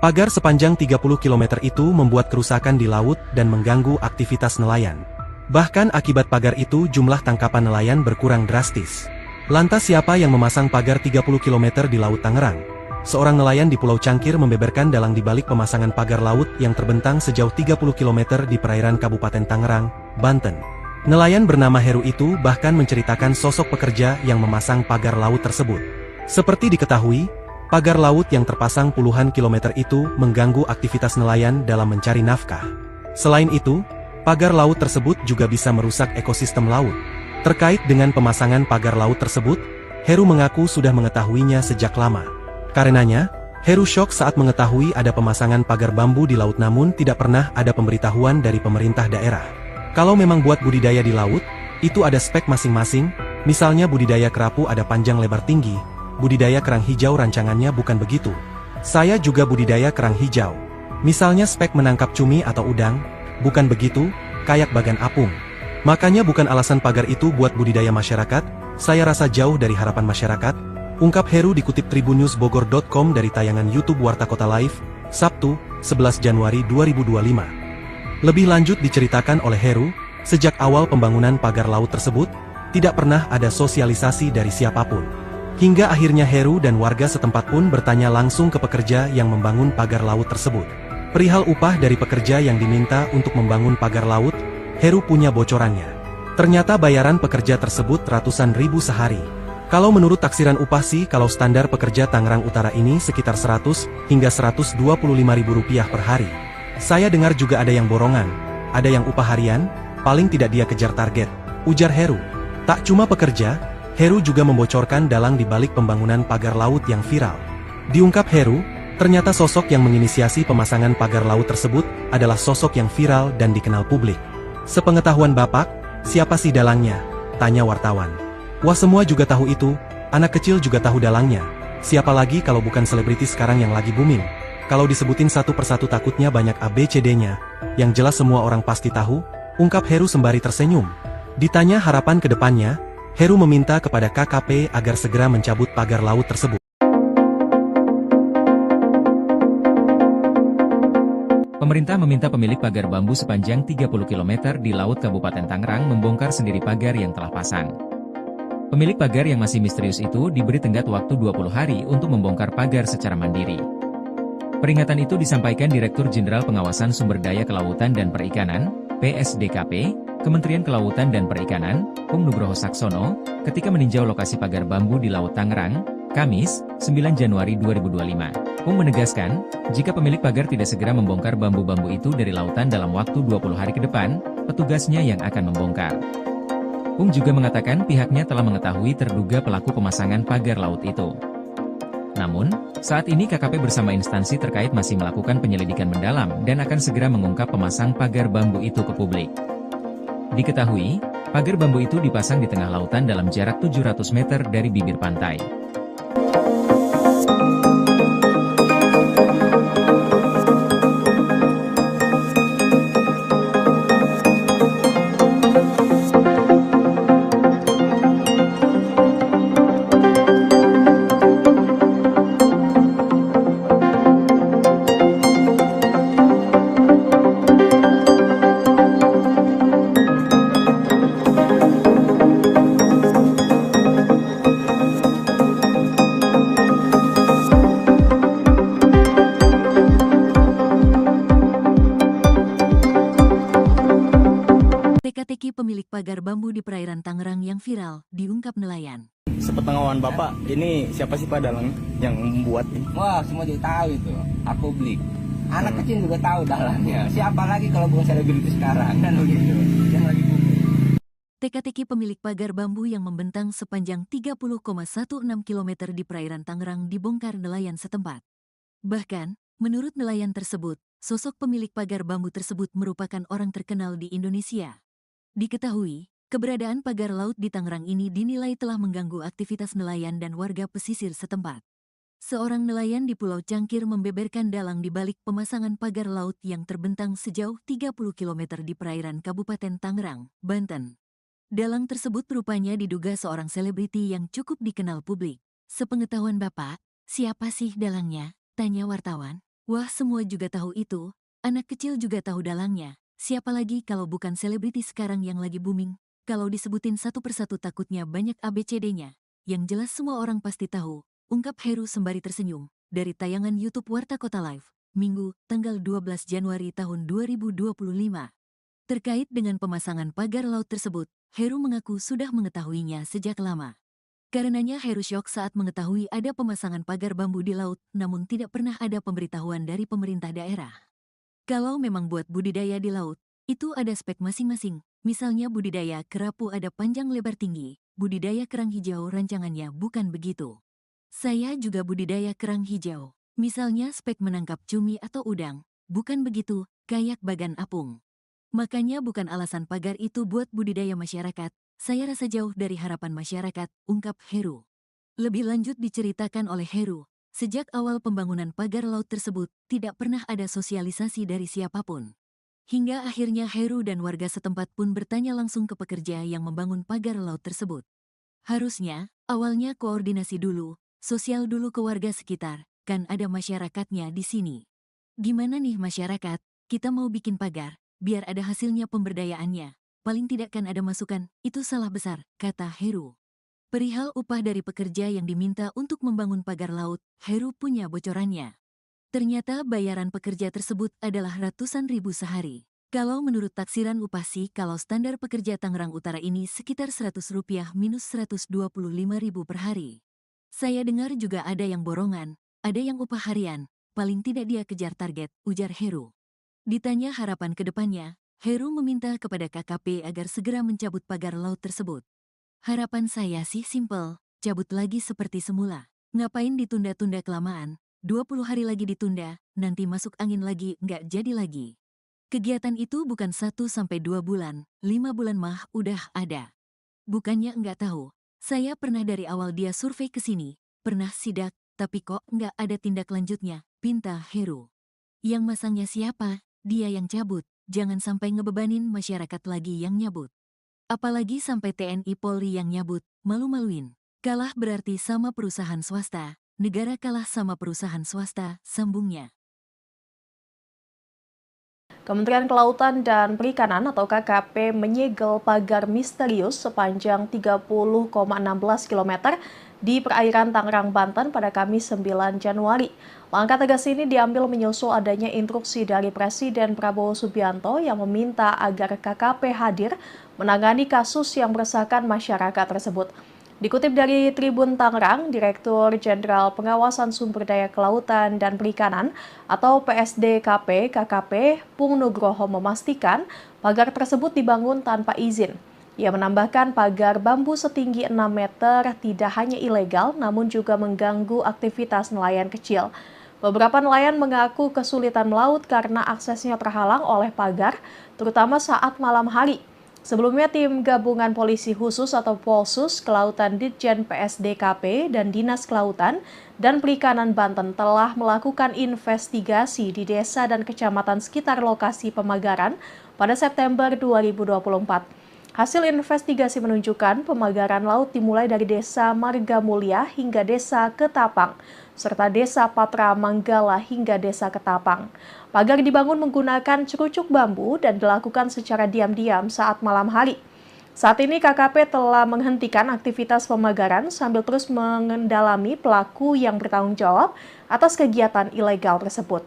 Pagar sepanjang 30 km itu membuat kerusakan di laut dan mengganggu aktivitas nelayan. Bahkan akibat pagar itu jumlah tangkapan nelayan berkurang drastis. Lantas siapa yang memasang pagar 30 km di Laut Tangerang? Seorang nelayan di Pulau Cangkir membeberkan dalang di balik pemasangan pagar laut yang terbentang sejauh 30 km di perairan Kabupaten Tangerang, Banten. Nelayan bernama Heru itu bahkan menceritakan sosok pekerja yang memasang pagar laut tersebut. Seperti diketahui, pagar laut yang terpasang puluhan kilometer itu mengganggu aktivitas nelayan dalam mencari nafkah. Selain itu, pagar laut tersebut juga bisa merusak ekosistem laut. Terkait dengan pemasangan pagar laut tersebut, Heru mengaku sudah mengetahuinya sejak lama. Karenanya, Heru syok saat mengetahui ada pemasangan pagar bambu di laut namun tidak pernah ada pemberitahuan dari pemerintah daerah. Kalau memang buat budidaya di laut, itu ada spek masing-masing, misalnya budidaya kerapu ada panjang lebar tinggi, budidaya kerang hijau rancangannya bukan begitu. Saya juga budidaya kerang hijau. Misalnya spek menangkap cumi atau udang, bukan begitu, kayak bagan apung. Makanya bukan alasan pagar itu buat budidaya masyarakat, saya rasa jauh dari harapan masyarakat, ungkap Heru dikutip tribunnewsbogor.com dari tayangan YouTube Warta Kota Live, Sabtu, 11 Januari 2025. Lebih lanjut diceritakan oleh Heru, sejak awal pembangunan pagar laut tersebut, tidak pernah ada sosialisasi dari siapapun. Hingga akhirnya Heru dan warga setempat pun bertanya langsung ke pekerja yang membangun pagar laut tersebut. Perihal upah dari pekerja yang diminta untuk membangun pagar laut, Heru punya bocorannya. Ternyata bayaran pekerja tersebut ratusan ribu sehari. Kalau menurut taksiran upah sih kalau standar pekerja Tangerang Utara ini sekitar 100 hingga 125 ribu rupiah per hari. Saya dengar juga ada yang borongan, ada yang upah harian, paling tidak dia kejar target, ujar Heru. Tak cuma pekerja, Heru juga membocorkan dalang di balik pembangunan pagar laut yang viral. Diungkap Heru, ternyata sosok yang menginisiasi pemasangan pagar laut tersebut adalah sosok yang viral dan dikenal publik. Sepengetahuan Bapak, siapa sih dalangnya? Tanya wartawan. Wah, semua juga tahu itu, anak kecil juga tahu dalangnya. Siapa lagi kalau bukan selebriti sekarang yang lagi booming? Kalau disebutin satu persatu takutnya banyak ABCD-nya, yang jelas semua orang pasti tahu, ungkap Heru sembari tersenyum. Ditanya harapan ke depannya, Heru meminta kepada KKP agar segera mencabut pagar laut tersebut. Pemerintah meminta pemilik pagar bambu sepanjang 30 km di Laut Kabupaten Tangerang membongkar sendiri pagar yang telah pasang. Pemilik pagar yang masih misterius itu diberi tenggat waktu 20 hari untuk membongkar pagar secara mandiri. Peringatan itu disampaikan Direktur Jenderal Pengawasan Sumber Daya Kelautan dan Perikanan, PSDKP, Kementerian Kelautan dan Perikanan, Pung Nugroho Saksono, ketika meninjau lokasi pagar bambu di Laut Tangerang, Kamis, 9 Januari 2025. Pung menegaskan, jika pemilik pagar tidak segera membongkar bambu-bambu itu dari lautan dalam waktu 20 hari ke depan, petugasnya yang akan membongkar. Pung juga mengatakan pihaknya telah mengetahui terduga pelaku pemasangan pagar laut itu. Namun, saat ini KKP bersama instansi terkait masih melakukan penyelidikan mendalam dan akan segera mengungkap pemasang pagar bambu itu ke publik. Diketahui, pagar bambu itu dipasang di tengah lautan dalam jarak 700 meter dari bibir pantai. Teka-teki pemilik pagar bambu di perairan Tangerang yang viral, diungkap nelayan. Sepengetahuan Bapak, ini siapa sih Pak dalangnya yang membuat ini? Wah, semua juga tahu itu. Aku beli. Anak kecil juga tahu dalangnya. Siapa lagi kalau bukan selebriti sekarang kan begitu. Yang lagi booming. Teka-teki pemilik pagar bambu yang membentang sepanjang 30,16 km di perairan Tangerang dibongkar nelayan setempat. Bahkan, menurut nelayan tersebut, sosok pemilik pagar bambu tersebut merupakan orang terkenal di Indonesia. Diketahui, keberadaan pagar laut di Tangerang ini dinilai telah mengganggu aktivitas nelayan dan warga pesisir setempat. Seorang nelayan di Pulau Cangkir membeberkan dalang di balik pemasangan pagar laut yang terbentang sejauh 30 km di perairan Kabupaten Tangerang, Banten. Dalang tersebut rupanya diduga seorang selebriti yang cukup dikenal publik. Sepengetahuan Bapak, siapa sih dalangnya? Tanya wartawan. Wah, semua juga tahu itu. Anak kecil juga tahu dalangnya. Siapa lagi kalau bukan selebriti sekarang yang lagi booming? Kalau disebutin satu persatu takutnya banyak ABCD-nya. Yang jelas semua orang pasti tahu. Ungkap Heru sembari tersenyum, dari tayangan YouTube Warta Kota Live, Minggu, tanggal 12 Januari tahun 2025. Terkait dengan pemasangan pagar laut tersebut, Heru mengaku sudah mengetahuinya sejak lama. Karenanya Heru syok saat mengetahui ada pemasangan pagar bambu di laut, namun tidak pernah ada pemberitahuan dari pemerintah daerah. Kalau memang buat budidaya di laut, itu ada spek masing-masing, misalnya budidaya kerapu ada panjang lebar tinggi, budidaya kerang hijau rancangannya bukan begitu. Saya juga budidaya kerang hijau. Misalnya spek menangkap cumi atau udang. Bukan begitu, kayak bagan apung. Makanya bukan alasan pagar itu buat budidaya masyarakat. Saya rasa jauh dari harapan masyarakat, ungkap Heru. Lebih lanjut diceritakan oleh Heru, sejak awal pembangunan pagar laut tersebut, tidak pernah ada sosialisasi dari siapapun. Hingga akhirnya Heru dan warga setempat pun bertanya langsung ke pekerja yang membangun pagar laut tersebut. Harusnya, awalnya koordinasi dulu, sosial dulu ke warga sekitar, kan ada masyarakatnya di sini. Gimana nih masyarakat, kita mau bikin pagar, biar ada hasilnya pemberdayaannya. Paling tidak kan ada masukan, itu salah besar, kata Heru. Perihal upah dari pekerja yang diminta untuk membangun pagar laut, Heru punya bocorannya. Ternyata bayaran pekerja tersebut adalah ratusan ribu sehari. Kalau menurut taksiran upah sih, kalau standar pekerja Tangerang Utara ini sekitar Rp100 minus Rp125.000 per hari. Saya dengar juga ada yang borongan, ada yang upah harian, paling tidak dia kejar target, ujar Heru. Ditanya harapan ke depannya, Heru meminta kepada KKP agar segera mencabut pagar laut tersebut. Harapan saya sih simpel, cabut lagi seperti semula. Ngapain ditunda-tunda kelamaan, 20 hari lagi ditunda, nanti masuk angin lagi, nggak jadi lagi. Kegiatan itu bukan 1-2 bulan, 5 bulan mah udah ada. Bukannya nggak tahu. Saya pernah dari awal dia survei ke sini, pernah sidak, tapi kok nggak ada tindak lanjutnya, pinta Heru. Yang masangnya siapa? Dia yang cabut, jangan sampai ngebebanin masyarakat lagi yang nyabut. Apalagi sampai TNI Polri yang nyabut, malu-maluin. Kalah berarti sama perusahaan swasta, negara kalah sama perusahaan swasta, sambungnya. Kementerian Kelautan dan Perikanan atau KKP menyegel pagar misterius sepanjang 30,16 km di perairan Tangerang, Banten pada Kamis 9 Januari. Langkah tegas ini diambil menyusul adanya instruksi dari Presiden Prabowo Subianto yang meminta agar KKP hadir menangani kasus yang meresahkan masyarakat tersebut. Dikutip dari Tribun Tangerang, Direktur Jenderal Pengawasan Sumber Daya Kelautan dan Perikanan atau PSDKP KKP Pung Nugroho memastikan pagar tersebut dibangun tanpa izin. Ia menambahkan pagar bambu setinggi 6 meter tidak hanya ilegal namun juga mengganggu aktivitas nelayan kecil. Beberapa nelayan mengaku kesulitan melaut karena aksesnya terhalang oleh pagar, terutama saat malam hari. Sebelumnya, tim gabungan polisi khusus atau Polsus Kelautan Ditjen PSDKP dan Dinas Kelautan dan Perikanan Banten telah melakukan investigasi di desa dan kecamatan sekitar lokasi pemagaran pada September 2024. Hasil investigasi menunjukkan pemagaran laut dimulai dari Desa Marga Mulia hingga Desa Ketapang, serta Desa Patra Manggala hingga Desa Ketapang. Pagar dibangun menggunakan cerucuk bambu dan dilakukan secara diam-diam saat malam hari. Saat ini KKP telah menghentikan aktivitas pemagaran sambil terus mengendalami pelaku yang bertanggung jawab atas kegiatan ilegal tersebut.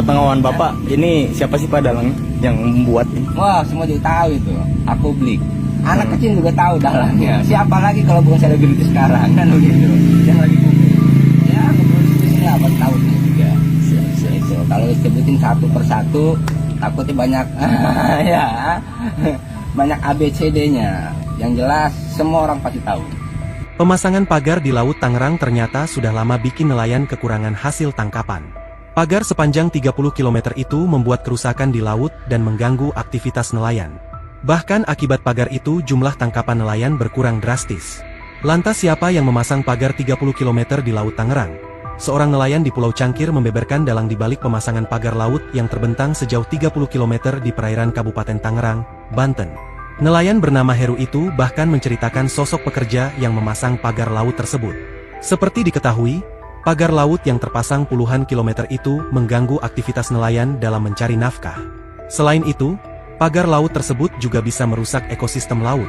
Sepengetahuan Bapak, ini siapa sih Pak dalangnya yang membuat ini? Wah, semua juga tahu itu. Aku beli. Anak kecil juga tahu dalangnya. Siapa lagi kalau bukan selebriti sekarang kan begitu. Yang lagi booming. Ya, ngeproduksi ini apa tahunnya juga. Itu kalau disebutin satu persatu takutnya banyak ya. Banyak ABCD-nya. Yang jelas semua orang pasti tahu. Pemasangan pagar di Laut Tangerang ternyata sudah lama bikin nelayan kekurangan hasil tangkapan. Pagar sepanjang 30 km itu membuat kerusakan di laut dan mengganggu aktivitas nelayan. Bahkan akibat pagar itu jumlah tangkapan nelayan berkurang drastis. Lantas siapa yang memasang pagar 30 km di Laut Tangerang? Seorang nelayan di Pulau Cangkir membeberkan dalang di balik pemasangan pagar laut yang terbentang sejauh 30 km di perairan Kabupaten Tangerang, Banten. Nelayan bernama Heru itu bahkan menceritakan sosok pekerja yang memasang pagar laut tersebut. Seperti diketahui, pagar laut yang terpasang puluhan kilometer itu mengganggu aktivitas nelayan dalam mencari nafkah. Selain itu, pagar laut tersebut juga bisa merusak ekosistem laut.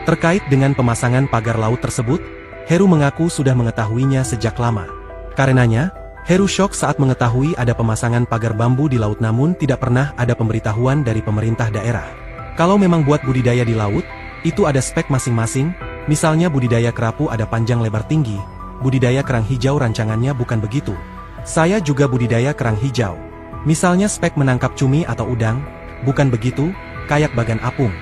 Terkait dengan pemasangan pagar laut tersebut, Heru mengaku sudah mengetahuinya sejak lama. Karenanya, Heru syok saat mengetahui ada pemasangan pagar bambu di laut namun tidak pernah ada pemberitahuan dari pemerintah daerah. Kalau memang buat budidaya di laut, itu ada spek masing-masing, misalnya budidaya kerapu ada panjang lebar tinggi, budidaya kerang hijau rancangannya bukan begitu. Saya juga budidaya kerang hijau. Misalnya spek menangkap cumi atau udang, bukan begitu, kayak bagan apung.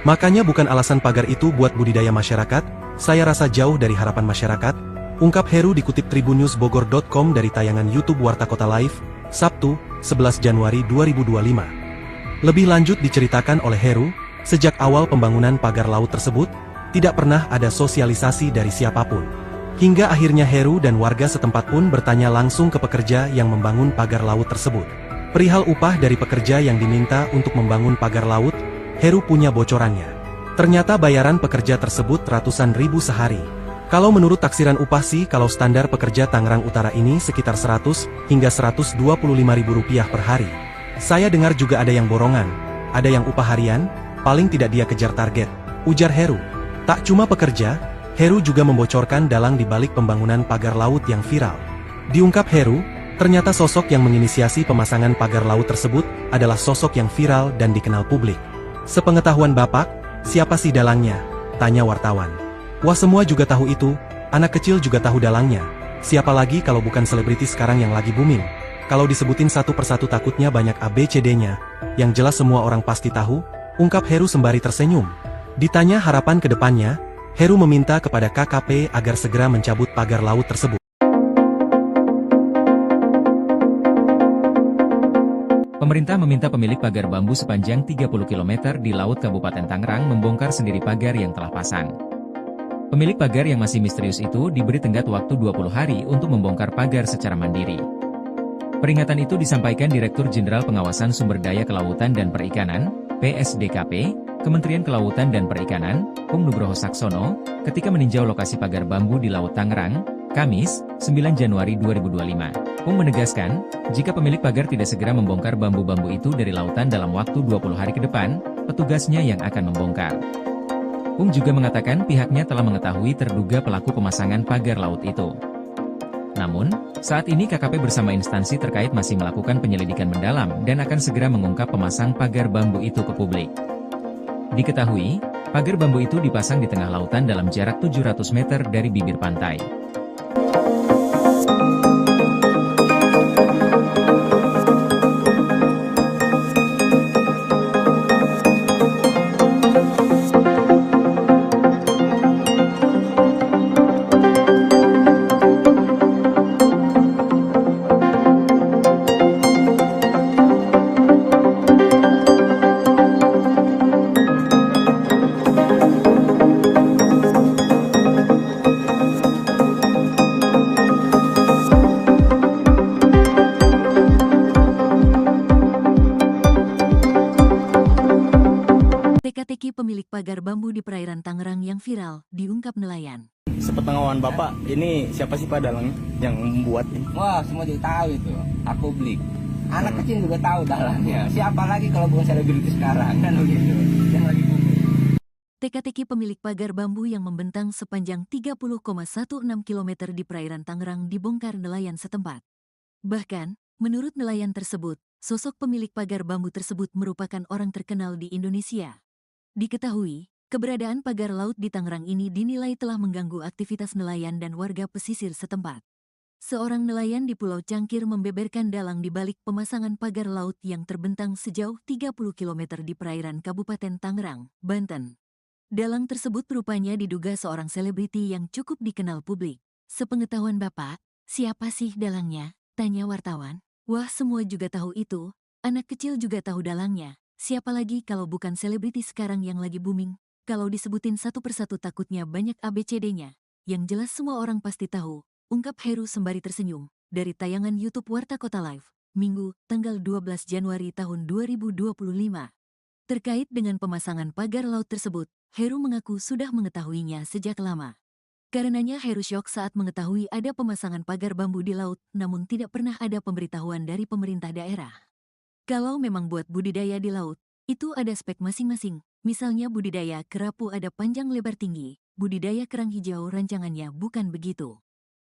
Makanya bukan alasan pagar itu buat budidaya masyarakat, saya rasa jauh dari harapan masyarakat, ungkap Heru dikutip tribunnewsbogor.com dari tayangan YouTube Warta Kota Live, Sabtu, 11 Januari 2025. Lebih lanjut diceritakan oleh Heru, sejak awal pembangunan pagar laut tersebut, tidak pernah ada sosialisasi dari siapapun. Hingga akhirnya Heru dan warga setempat pun bertanya langsung ke pekerja yang membangun pagar laut tersebut. Perihal upah dari pekerja yang diminta untuk membangun pagar laut, Heru punya bocorannya. Ternyata bayaran pekerja tersebut ratusan ribu sehari. Kalau menurut taksiran upah sih kalau standar pekerja Tangerang Utara ini sekitar 100 hingga 125 ribu rupiah per hari. Saya dengar juga ada yang borongan, ada yang upah harian, paling tidak dia kejar target, ujar Heru. Tak cuma pekerja, Heru juga membocorkan dalang di balik pembangunan pagar laut yang viral. Diungkap Heru, ternyata sosok yang menginisiasi pemasangan pagar laut tersebut adalah sosok yang viral dan dikenal publik. Sepengetahuan Bapak, siapa sih dalangnya? Tanya wartawan. Wah, semua juga tahu itu, anak kecil juga tahu dalangnya. Siapa lagi kalau bukan selebriti sekarang yang lagi booming? Kalau disebutin satu persatu takutnya banyak ABCD-nya, yang jelas semua orang pasti tahu, ungkap Heru sembari tersenyum. Ditanya harapan ke depannya, Heru meminta kepada KKP agar segera mencabut pagar laut tersebut. Pemerintah meminta pemilik pagar bambu sepanjang 30 km di Laut Kabupaten Tangerang membongkar sendiri pagar yang telah pasang. Pemilik pagar yang masih misterius itu diberi tenggat waktu 20 hari untuk membongkar pagar secara mandiri. Peringatan itu disampaikan Direktur Jenderal Pengawasan Sumber Daya Kelautan dan Perikanan, PSDKP, Kementerian Kelautan dan Perikanan, Pung Nugroho Saksono, ketika meninjau lokasi pagar bambu di Laut Tangerang, Kamis, 9 Januari 2025. Pung menegaskan, jika pemilik pagar tidak segera membongkar bambu-bambu itu dari lautan dalam waktu 20 hari ke depan, petugasnya yang akan membongkar. Pung juga mengatakan pihaknya telah mengetahui terduga pelaku pemasangan pagar laut itu. Namun, saat ini KKP bersama instansi terkait masih melakukan penyelidikan mendalam dan akan segera mengungkap pemasang pagar bambu itu ke publik. Diketahui, pagar bambu itu dipasang di tengah lautan dalam jarak 700 meter dari bibir pantai. Teka-teki pemilik pagar bambu di perairan Tangerang yang viral, diungkap nelayan. Sepengetahuan Bapak, ini siapa sih Pak dalangnya yang membuat ini? Wah, semua juga tahu itu. Aku beli. Anak kecil juga tahu dalangnya. Siapa lagi kalau bukan selebriti sekarang kan begitu. Yang lagi booming. Teka-teki pemilik pagar bambu yang membentang sepanjang 30,16 km di perairan Tangerang dibongkar nelayan setempat. Bahkan, menurut nelayan tersebut, sosok pemilik pagar bambu tersebut merupakan orang terkenal di Indonesia. Diketahui, keberadaan pagar laut di Tangerang ini dinilai telah mengganggu aktivitas nelayan dan warga pesisir setempat. Seorang nelayan di Pulau Cangkir membeberkan dalang di balik pemasangan pagar laut yang terbentang sejauh 30 km di perairan Kabupaten Tangerang, Banten. Dalang tersebut rupanya diduga seorang selebriti yang cukup dikenal publik. Sepengetahuan Bapak, siapa sih dalangnya? Tanya wartawan. Wah, semua juga tahu itu. Anak kecil juga tahu dalangnya. Siapa lagi kalau bukan selebriti sekarang yang lagi booming? Kalau disebutin satu persatu takutnya banyak ABCD-nya. Yang jelas semua orang pasti tahu. Ungkap Heru sembari tersenyum, dari tayangan YouTube Warta Kota Live, Minggu, tanggal 12 Januari tahun 2025. Terkait dengan pemasangan pagar laut tersebut, Heru mengaku sudah mengetahuinya sejak lama. Karenanya Heru syok saat mengetahui ada pemasangan pagar bambu di laut, namun tidak pernah ada pemberitahuan dari pemerintah daerah. Kalau memang buat budidaya di laut, itu ada spek masing-masing, misalnya budidaya kerapu ada panjang lebar tinggi, budidaya kerang hijau rancangannya bukan begitu.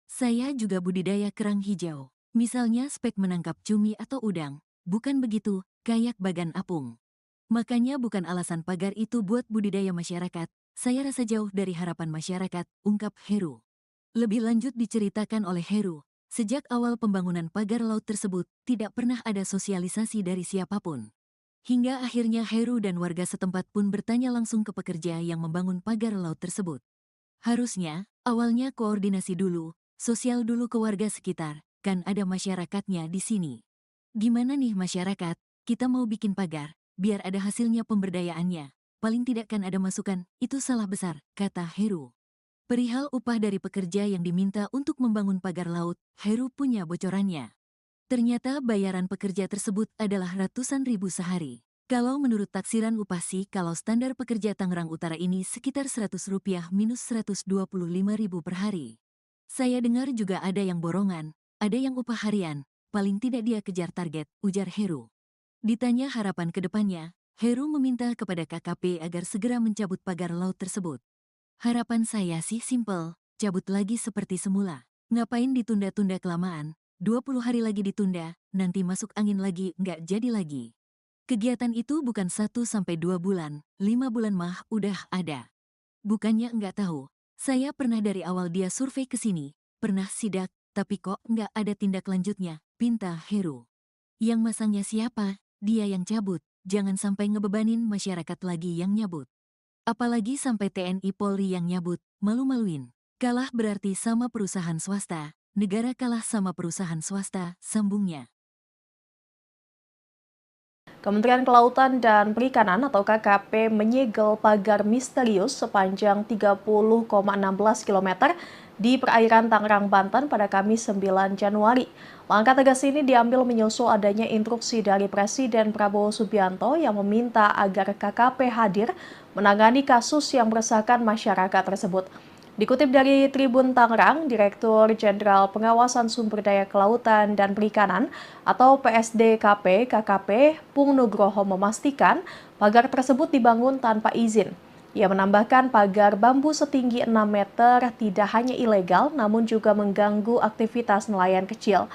Saya juga budidaya kerang hijau. Misalnya spek menangkap cumi atau udang. Bukan begitu, kayak bagan apung. Makanya bukan alasan pagar itu buat budidaya masyarakat. Saya rasa jauh dari harapan masyarakat, ungkap Heru. Lebih lanjut diceritakan oleh Heru, sejak awal pembangunan pagar laut tersebut, tidak pernah ada sosialisasi dari siapapun. Hingga akhirnya Heru dan warga setempat pun bertanya langsung ke pekerja yang membangun pagar laut tersebut. Harusnya, awalnya koordinasi dulu, sosial dulu ke warga sekitar, kan ada masyarakatnya di sini. Gimana nih masyarakat, kita mau bikin pagar, biar ada hasilnya pemberdayaannya. Paling tidak kan ada masukan, itu salah besar, kata Heru. Perihal upah dari pekerja yang diminta untuk membangun pagar laut, Heru punya bocorannya. Ternyata bayaran pekerja tersebut adalah ratusan ribu sehari. Kalau menurut taksiran upah sih, kalau standar pekerja Tangerang Utara ini sekitar Rp100 minus Rp125.000 per hari. Saya dengar juga ada yang borongan, ada yang upah harian, paling tidak dia kejar target, ujar Heru. Ditanya harapan ke depannya, Heru meminta kepada KKP agar segera mencabut pagar laut tersebut. Harapan saya sih simpel, cabut lagi seperti semula. Ngapain ditunda-tunda kelamaan, 20 hari lagi ditunda, nanti masuk angin lagi, nggak jadi lagi. Kegiatan itu bukan 1-2 bulan, 5 bulan mah udah ada. Bukannya nggak tahu. Saya pernah dari awal dia survei ke sini, pernah sidak, tapi kok nggak ada tindak lanjutnya, pinta Heru. Yang masangnya siapa? Dia yang cabut, jangan sampai ngebebanin masyarakat lagi yang nyabut. Apalagi sampai TNI Polri yang nyabut, malu-maluin. Kalah berarti sama perusahaan swasta, negara kalah sama perusahaan swasta, sambungnya. Kementerian Kelautan dan Perikanan atau KKP menyegel pagar misterius sepanjang 30,16 km di perairan Tangerang, Banten pada Kamis 9 Januari. Langkah tegas ini diambil menyusul adanya instruksi dari Presiden Prabowo Subianto yang meminta agar KKP hadir menangani kasus yang meresahkan masyarakat tersebut. Dikutip dari Tribun Tangerang, Direktur Jenderal Pengawasan Sumber Daya Kelautan dan Perikanan atau PSDKP KKP Pung Nugroho memastikan pagar tersebut dibangun tanpa izin. Ia menambahkan pagar bambu setinggi 6 meter tidak hanya ilegal namun juga mengganggu aktivitas nelayan kecil.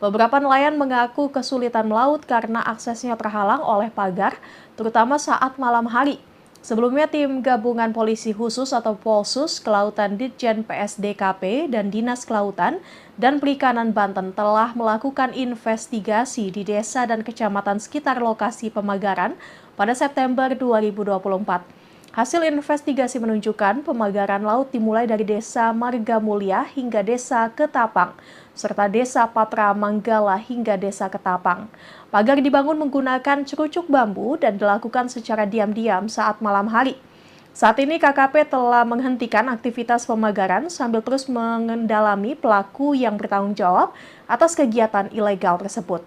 Beberapa nelayan mengaku kesulitan melaut karena aksesnya terhalang oleh pagar, terutama saat malam hari. Sebelumnya, tim gabungan polisi khusus atau Polsus Kelautan Ditjen PSDKP dan Dinas Kelautan dan Perikanan Banten telah melakukan investigasi di desa dan kecamatan sekitar lokasi pemagaran pada September 2024. Hasil investigasi menunjukkan pemagaran laut dimulai dari Desa Marga Mulia hingga Desa Ketapang, serta Desa Patra Manggala hingga Desa Ketapang. Pagar dibangun menggunakan cerucuk bambu dan dilakukan secara diam-diam saat malam hari. Saat ini KKP telah menghentikan aktivitas pemagaran sambil terus mengendalami pelaku yang bertanggung jawab atas kegiatan ilegal tersebut.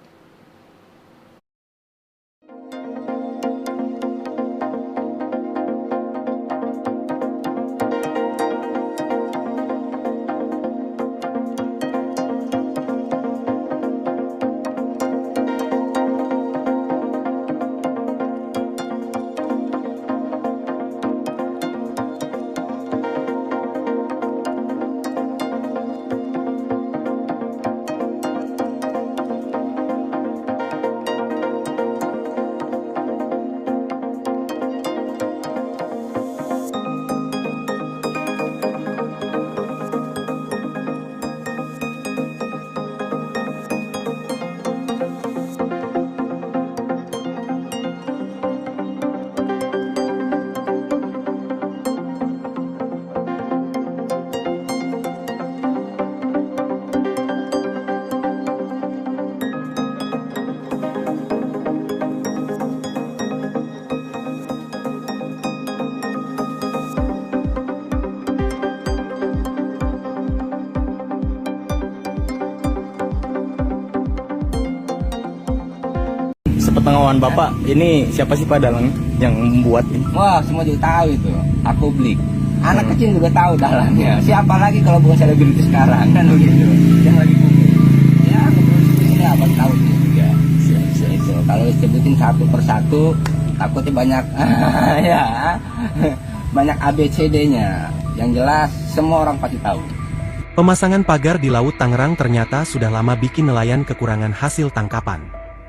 Sepengetahuan Bapak, ini siapa sih Pak dalang yang membuat ini? Wah, semua juga tahu itu. Aku beli. Anak kecil juga tahu dalangnya. Siapa lagi kalau bukan selebriti sekarang kan begitu. Yang lagi booming. Ya, ngeproduksi ini apa tahu dia juga. Itu kalau disebutin satu persatu takutnya banyak ya. Banyak ABCD-nya. Yang jelas semua orang pasti tahu. Pemasangan pagar di Laut Tangerang ternyata sudah lama bikin nelayan kekurangan hasil tangkapan.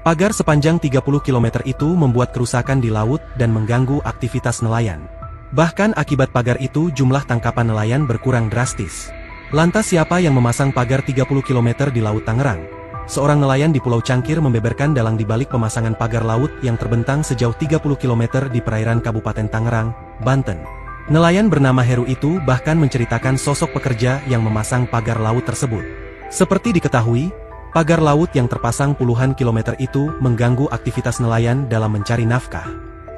Pagar sepanjang 30 km itu membuat kerusakan di laut dan mengganggu aktivitas nelayan. Bahkan akibat pagar itu jumlah tangkapan nelayan berkurang drastis. Lantas siapa yang memasang pagar 30 km di Laut Tangerang? Seorang nelayan di Pulau Cangkir membeberkan dalang di balik pemasangan pagar laut yang terbentang sejauh 30 km di perairan Kabupaten Tangerang, Banten. Nelayan bernama Heru itu bahkan menceritakan sosok pekerja yang memasang pagar laut tersebut. Seperti diketahui, pagar laut yang terpasang puluhan kilometer itu mengganggu aktivitas nelayan dalam mencari nafkah.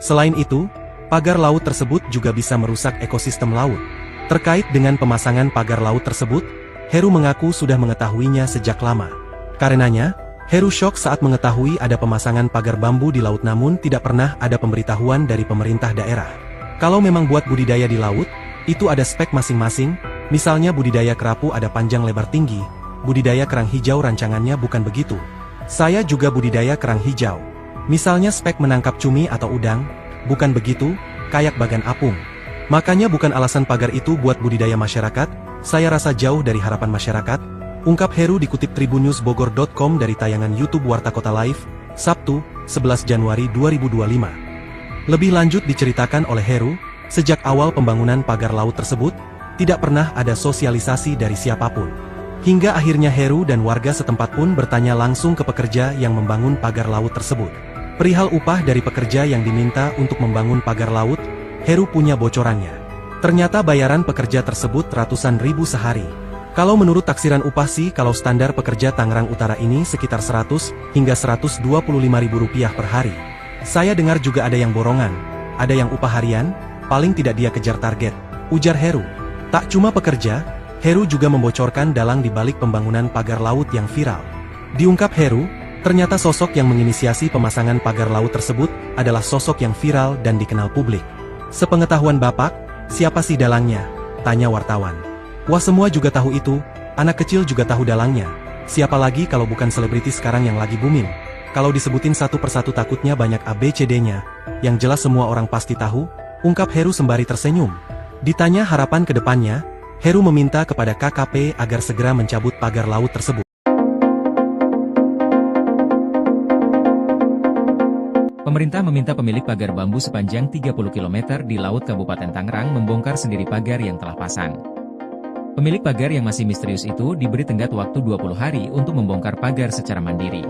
Selain itu, pagar laut tersebut juga bisa merusak ekosistem laut. Terkait dengan pemasangan pagar laut tersebut, Heru mengaku sudah mengetahuinya sejak lama. Karenanya, Heru syok saat mengetahui ada pemasangan pagar bambu di laut namun tidak pernah ada pemberitahuan dari pemerintah daerah. Kalau memang buat budidaya di laut, itu ada spek masing-masing, misalnya budidaya kerapu ada panjang lebar tinggi, budidaya kerang hijau rancangannya bukan begitu. Saya juga budidaya kerang hijau. Misalnya spek menangkap cumi atau udang, bukan begitu, kayak bagan apung. Makanya bukan alasan pagar itu buat budidaya masyarakat, saya rasa jauh dari harapan masyarakat, ungkap Heru dikutip tribunnewsbogor.com dari tayangan YouTube Warta Kota Live, Sabtu, 11 Januari 2025. Lebih lanjut diceritakan oleh Heru, sejak awal pembangunan pagar laut tersebut, tidak pernah ada sosialisasi dari siapapun. Hingga akhirnya Heru dan warga setempat pun bertanya langsung ke pekerja yang membangun pagar laut tersebut. Perihal upah dari pekerja yang diminta untuk membangun pagar laut, Heru punya bocorannya. Ternyata bayaran pekerja tersebut ratusan ribu sehari. Kalau menurut taksiran upah sih kalau standar pekerja Tangerang Utara ini sekitar 100 hingga 125 ribu rupiah per hari. Saya dengar juga ada yang borongan, ada yang upah harian, paling tidak dia kejar target, ujar Heru. Tak cuma pekerja, Heru juga membocorkan dalang di balik pembangunan pagar laut yang viral. Diungkap Heru, ternyata sosok yang menginisiasi pemasangan pagar laut tersebut adalah sosok yang viral dan dikenal publik. Sepengetahuan Bapak, siapa sih dalangnya? Tanya wartawan. Wah, semua juga tahu itu, anak kecil juga tahu dalangnya. Siapa lagi kalau bukan selebriti sekarang yang lagi booming? Kalau disebutin satu persatu takutnya banyak ABCD-nya, yang jelas semua orang pasti tahu, ungkap Heru sembari tersenyum. Ditanya harapan ke depannya, Heru meminta kepada KKP agar segera mencabut pagar laut tersebut. Pemerintah meminta pemilik pagar bambu sepanjang 30 km di Laut Kabupaten Tangerang membongkar sendiri pagar yang telah pasang. Pemilik pagar yang masih misterius itu diberi tenggat waktu 20 hari untuk membongkar pagar secara mandiri.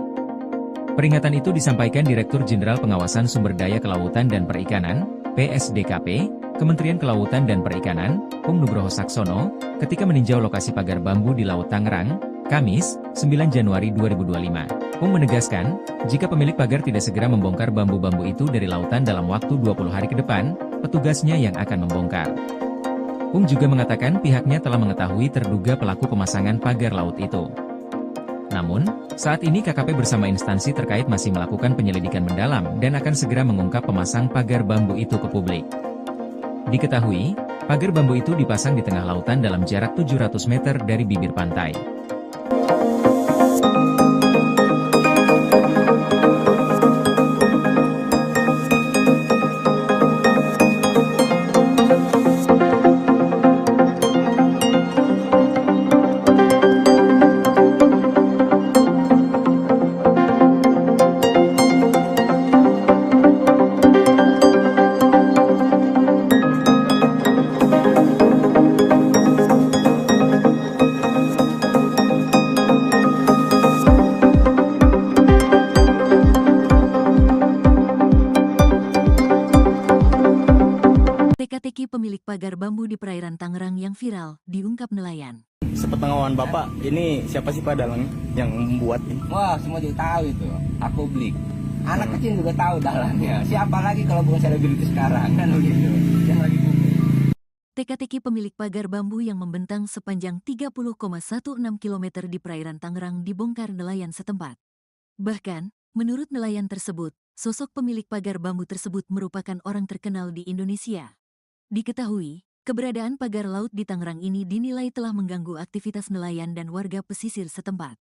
Peringatan itu disampaikan Direktur Jenderal Pengawasan Sumber Daya Kelautan dan Perikanan, PSDKP, Kementerian Kelautan dan Perikanan, Pung Nugroho Saksono, ketika meninjau lokasi pagar bambu di Laut Tangerang, Kamis, 9 Januari 2025. Pung menegaskan, jika pemilik pagar tidak segera membongkar bambu-bambu itu dari lautan dalam waktu 20 hari ke depan, petugasnya yang akan membongkar. Pung juga mengatakan pihaknya telah mengetahui terduga pelaku pemasangan pagar laut itu. Namun, saat ini KKP bersama instansi terkait masih melakukan penyelidikan mendalam dan akan segera mengungkap pemasang pagar bambu itu ke publik. Diketahui, pagar bambu itu dipasang di tengah lautan dalam jarak 700 meter dari bibir pantai. Teka-teki pemilik pagar bambu di perairan Tangerang yang viral, diungkap nelayan. Sepengetahuan Bapak, ini siapa sih Pak dalang yang membuat ini? Wah, semua juga tahu itu. Aku beli. Anak kecil juga tahu dalangnya. Siapa lagi kalau bukan selebriti sekarang kan begitu. Yang lagi booming. Teka-teki pemilik pagar bambu yang membentang sepanjang 30,16 km di perairan Tangerang dibongkar nelayan setempat. Bahkan, menurut nelayan tersebut, sosok pemilik pagar bambu tersebut merupakan orang terkenal di Indonesia. Diketahui, keberadaan pagar laut di Tangerang ini dinilai telah mengganggu aktivitas nelayan dan warga pesisir setempat.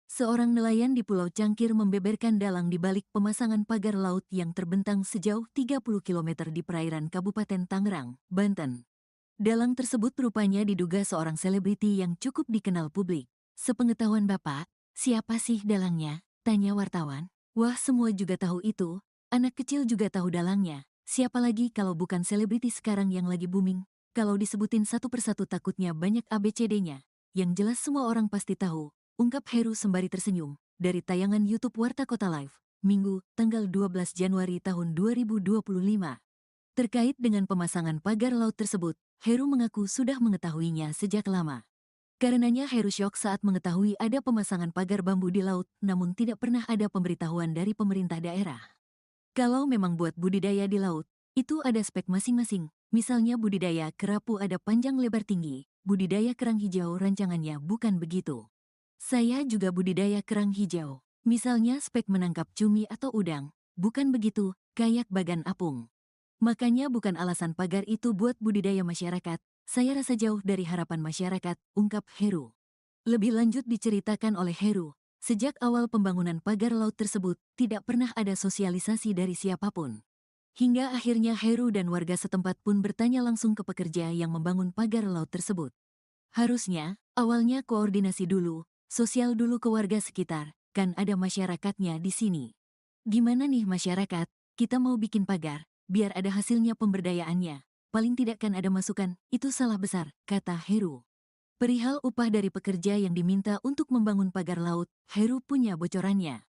Seorang nelayan di Pulau Cangkir membeberkan dalang di balik pemasangan pagar laut yang terbentang sejauh 30 km di perairan Kabupaten Tangerang, Banten. Dalang tersebut rupanya diduga seorang selebriti yang cukup dikenal publik. Sepengetahuan Bapak, siapa sih dalangnya? Tanya wartawan. Wah, semua juga tahu itu. Anak kecil juga tahu dalangnya. Siapa lagi kalau bukan selebriti sekarang yang lagi booming? Kalau disebutin satu persatu takutnya banyak ABCD-nya. Yang jelas semua orang pasti tahu. Ungkap Heru sembari tersenyum, dari tayangan YouTube Warta Kota Live, Minggu, tanggal 12 Januari tahun 2025. Terkait dengan pemasangan pagar laut tersebut, Heru mengaku sudah mengetahuinya sejak lama. Karenanya Heru syok saat mengetahui ada pemasangan pagar bambu di laut, namun tidak pernah ada pemberitahuan dari pemerintah daerah. Kalau memang buat budidaya di laut, itu ada spek masing-masing, misalnya budidaya kerapu ada panjang lebar tinggi, budidaya kerang hijau rancangannya bukan begitu. Saya juga budidaya kerang hijau. Misalnya spek menangkap cumi atau udang. Bukan begitu, kayak bagan apung. Makanya bukan alasan pagar itu buat budidaya masyarakat. Saya rasa jauh dari harapan masyarakat, ungkap Heru. Lebih lanjut diceritakan oleh Heru, sejak awal pembangunan pagar laut tersebut, tidak pernah ada sosialisasi dari siapapun. Hingga akhirnya Heru dan warga setempat pun bertanya langsung ke pekerja yang membangun pagar laut tersebut. Harusnya, awalnya koordinasi dulu, sosial dulu ke warga sekitar, kan ada masyarakatnya di sini. Gimana nih masyarakat, kita mau bikin pagar, biar ada hasilnya pemberdayaannya. Paling tidak kan ada masukan, itu salah besar, kata Heru. Perihal upah dari pekerja yang diminta untuk membangun pagar laut, Heru punya bocorannya.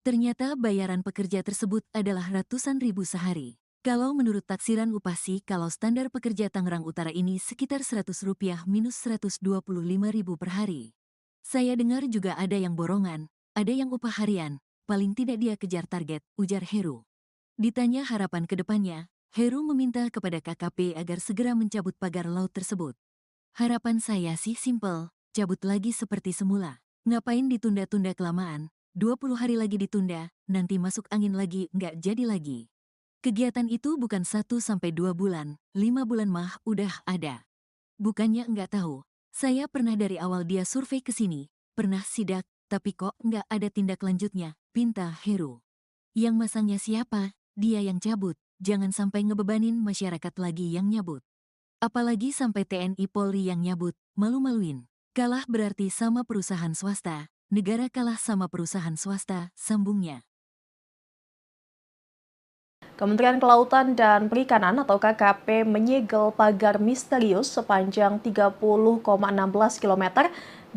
Ternyata bayaran pekerja tersebut adalah ratusan ribu sehari. Kalau menurut taksiran upah sih, kalau standar pekerja Tangerang Utara ini sekitar Rp100 minus Rp125.000 per hari. Saya dengar juga ada yang borongan, ada yang upah harian, paling tidak dia kejar target, ujar Heru. Ditanya harapan ke depannya, Heru meminta kepada KKP agar segera mencabut pagar laut tersebut. Harapan saya sih simpel, cabut lagi seperti semula. Ngapain ditunda-tunda kelamaan, 20 hari lagi ditunda, nanti masuk angin lagi, nggak jadi lagi. Kegiatan itu bukan 1-2 bulan, 5 bulan mah udah ada. Bukannya nggak tahu. Saya pernah dari awal dia survei ke sini, pernah sidak, tapi kok nggak ada tindak lanjutnya, pinta Heru. Yang masangnya siapa? Dia yang cabut, jangan sampai ngebebanin masyarakat lagi yang nyabut. Apalagi sampai TNI Polri yang nyabut, malu-maluin. Kalah berarti sama perusahaan swasta, negara kalah sama perusahaan swasta, sambungnya. Kementerian Kelautan dan Perikanan atau KKP menyegel pagar misterius sepanjang 30,16 km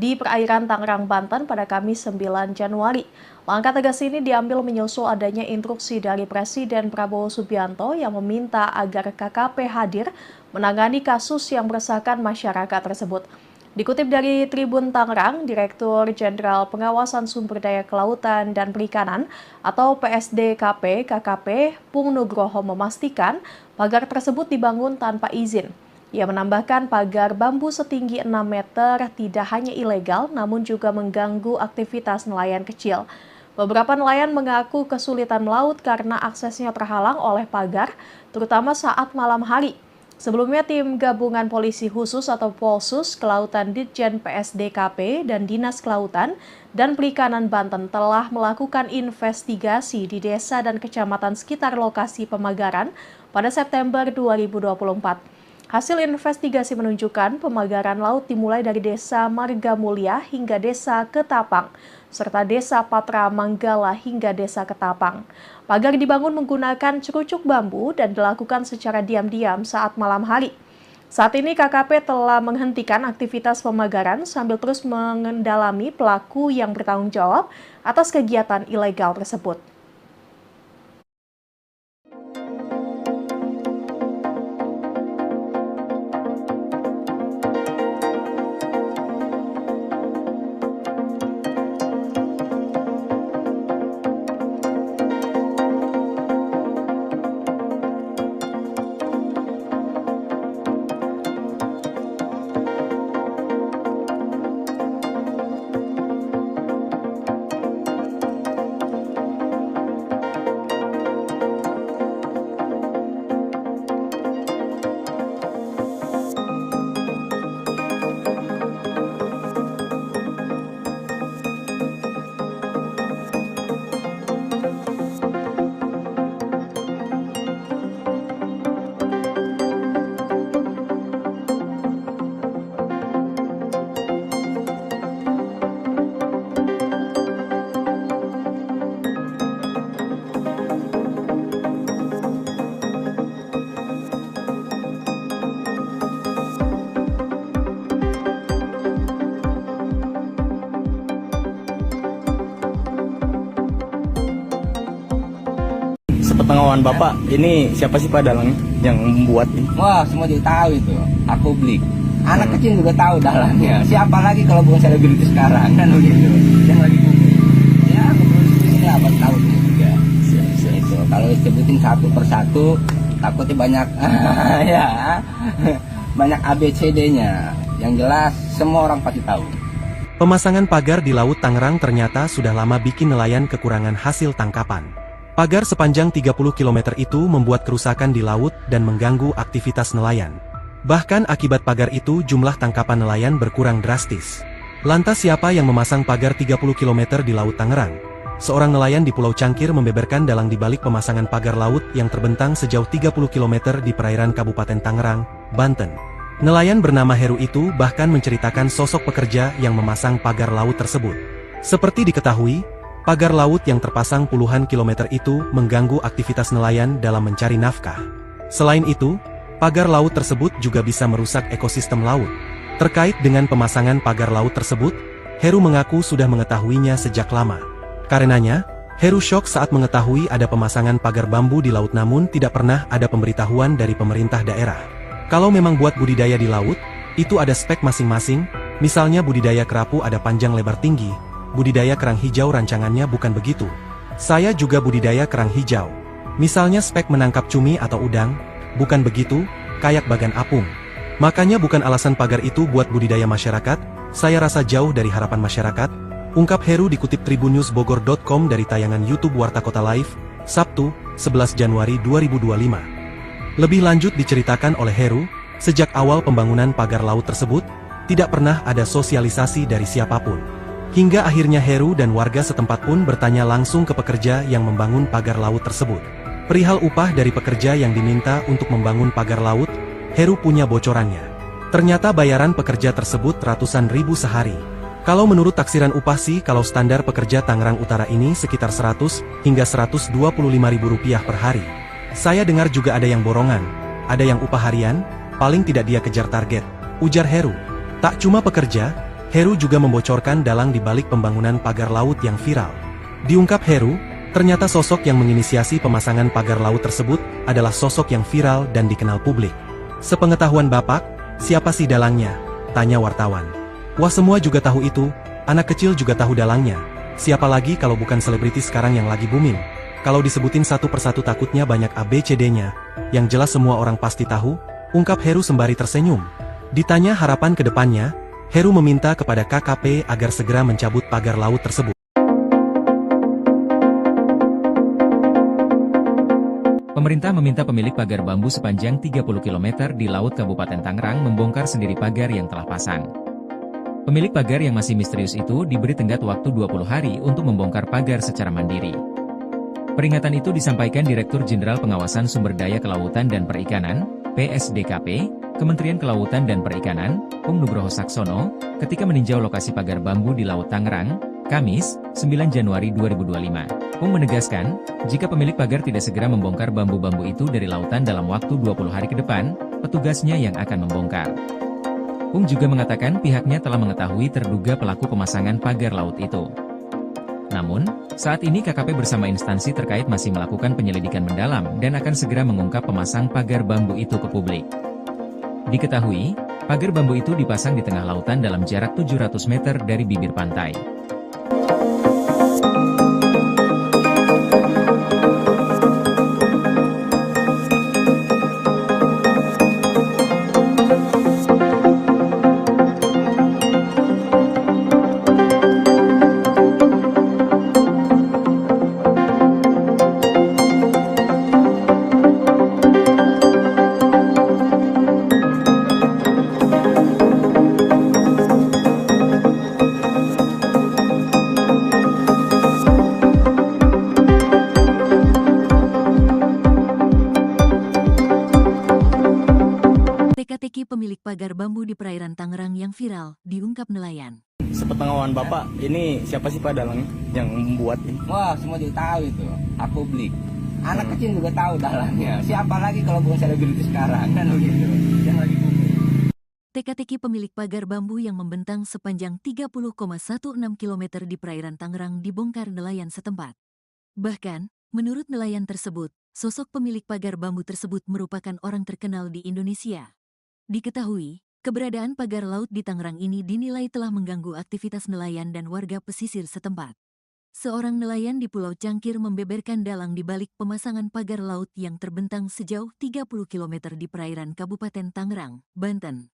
di perairan Tangerang, Banten pada Kamis 9 Januari. Langkah tegas ini diambil menyusul adanya instruksi dari Presiden Prabowo Subianto yang meminta agar KKP hadir menangani kasus yang meresahkan masyarakat tersebut. Dikutip dari Tribun Tangerang, Direktur Jenderal Pengawasan Sumber Daya Kelautan dan Perikanan atau PSDKP KKP Pung Nugroho memastikan pagar tersebut dibangun tanpa izin. Ia menambahkan pagar bambu setinggi 6 meter tidak hanya ilegal namun juga mengganggu aktivitas nelayan kecil. Beberapa nelayan mengaku kesulitan melaut karena aksesnya terhalang oleh pagar, terutama saat malam hari. Sebelumnya, tim gabungan polisi khusus atau Polsus Kelautan Ditjen PSDKP dan Dinas Kelautan dan Perikanan Banten telah melakukan investigasi di desa dan kecamatan sekitar lokasi pemagaran pada September 2024. Hasil investigasi menunjukkan pemagaran laut dimulai dari Desa Marga Mulia hingga Desa Ketapang, serta Desa Patra Manggala hingga Desa Ketapang. Pagar dibangun menggunakan cerucuk bambu dan dilakukan secara diam-diam saat malam hari. Saat ini KKP telah menghentikan aktivitas pemagaran sambil terus mengendalami pelaku yang bertanggung jawab atas kegiatan ilegal tersebut. Sepengetahuan Bapak, ini siapa sih Pak dalangnya yang membuat ini? Wah, semua juga tahu itu. Aku beli. Anak kecil juga tahu dalangnya. Siapa lagi kalau bukan selebriti sekarang kan begitu. Yang lagi booming. Ya, kepolisian ini apa tahu juga. Itu kalau disebutin satu persatu takutnya banyak ya. Banyak ABCD-nya. Yang jelas semua orang pasti tahu. Pemasangan pagar di Laut Tangerang ternyata sudah lama bikin nelayan kekurangan hasil tangkapan. Pagar sepanjang 30 km itu membuat kerusakan di laut dan mengganggu aktivitas nelayan. Bahkan akibat pagar itu jumlah tangkapan nelayan berkurang drastis. Lantas siapa yang memasang pagar 30 km di Laut Tangerang? Seorang nelayan di Pulau Cangkir membeberkan dalang di balik pemasangan pagar laut yang terbentang sejauh 30 km di perairan Kabupaten Tangerang, Banten. Nelayan bernama Heru itu bahkan menceritakan sosok pekerja yang memasang pagar laut tersebut. Seperti diketahui, pagar laut yang terpasang puluhan kilometer itu mengganggu aktivitas nelayan dalam mencari nafkah. Selain itu, pagar laut tersebut juga bisa merusak ekosistem laut. Terkait dengan pemasangan pagar laut tersebut, Heru mengaku sudah mengetahuinya sejak lama. Karenanya, Heru syok saat mengetahui ada pemasangan pagar bambu di laut namun tidak pernah ada pemberitahuan dari pemerintah daerah. Kalau memang buat budidaya di laut, itu ada spek masing-masing, misalnya budidaya kerapu ada panjang lebar tinggi, budidaya kerang hijau rancangannya bukan begitu. Saya juga budidaya kerang hijau. Misalnya spek menangkap cumi atau udang, bukan begitu, kayak bagan apung. Makanya bukan alasan pagar itu buat budidaya masyarakat, saya rasa jauh dari harapan masyarakat, ungkap Heru dikutip tribunnewsbogor.com dari tayangan YouTube Warta Kota Live, Sabtu, 11 Januari 2025. Lebih lanjut diceritakan oleh Heru, sejak awal pembangunan pagar laut tersebut, tidak pernah ada sosialisasi dari siapapun. Hingga akhirnya Heru dan warga setempat pun bertanya langsung ke pekerja yang membangun pagar laut tersebut. Perihal upah dari pekerja yang diminta untuk membangun pagar laut, Heru punya bocorannya. Ternyata bayaran pekerja tersebut ratusan ribu sehari. Kalau menurut taksiran upah sih kalau standar pekerja Tangerang Utara ini sekitar 100 hingga 125 ribu rupiah per hari. Saya dengar juga ada yang borongan, ada yang upah harian, paling tidak dia kejar target, ujar Heru. Tak cuma pekerja, Heru juga membocorkan dalang di balik pembangunan pagar laut yang viral. Diungkap Heru, ternyata sosok yang menginisiasi pemasangan pagar laut tersebut adalah sosok yang viral dan dikenal publik. Sepengetahuan Bapak, siapa sih dalangnya? Tanya wartawan. Wah, semua juga tahu itu, anak kecil juga tahu dalangnya. Siapa lagi kalau bukan selebriti sekarang yang lagi booming? Kalau disebutin satu persatu takutnya banyak ABCD-nya. Yang jelas semua orang pasti tahu, ungkap Heru sembari tersenyum. Ditanya harapan ke depannya, Heru meminta kepada KKP agar segera mencabut pagar laut tersebut. Pemerintah meminta pemilik pagar bambu sepanjang 30 km di Laut Kabupaten Tangerang membongkar sendiri pagar yang telah pasang. Pemilik pagar yang masih misterius itu diberi tenggat waktu 20 hari untuk membongkar pagar secara mandiri. Peringatan itu disampaikan Direktur Jenderal Pengawasan Sumber Daya Kelautan dan Perikanan, PSDKP, Kementerian Kelautan dan Perikanan, Pung Nugroho Saksono, ketika meninjau lokasi pagar bambu di Laut Tangerang, Kamis, 9 Januari 2025. Pung menegaskan, jika pemilik pagar tidak segera membongkar bambu-bambu itu dari lautan dalam waktu 20 hari ke depan, petugasnya yang akan membongkar. Pung juga mengatakan pihaknya telah mengetahui terduga pelaku pemasangan pagar laut itu. Namun, saat ini KKP bersama instansi terkait masih melakukan penyelidikan mendalam dan akan segera mengungkap pemasang pagar bambu itu ke publik. Diketahui, pagar bambu itu dipasang di tengah lautan dalam jarak 700 meter dari bibir pantai. Teka-teki pemilik pagar bambu di perairan Tangerang yang viral, diungkap nelayan. Sepengetahuan Bapak, ini siapa sih Pak dalangnya yang membuat ini? Wah, semua juga tahu itu. Aku beli. Anak kecil juga tahu dalangnya. Siapa lagi kalau bukan selebriti sekarang kan begitu. Yang lagi booming. Teka-teki pemilik pagar bambu yang membentang sepanjang 30,16 km di perairan Tangerang dibongkar nelayan setempat. Bahkan, menurut nelayan tersebut, sosok pemilik pagar bambu tersebut merupakan orang terkenal di Indonesia. Diketahui, keberadaan pagar laut di Tangerang ini dinilai telah mengganggu aktivitas nelayan dan warga pesisir setempat. Seorang nelayan di Pulau Cangkir membeberkan dalang di balik pemasangan pagar laut yang terbentang sejauh 30 km di perairan Kabupaten Tangerang, Banten.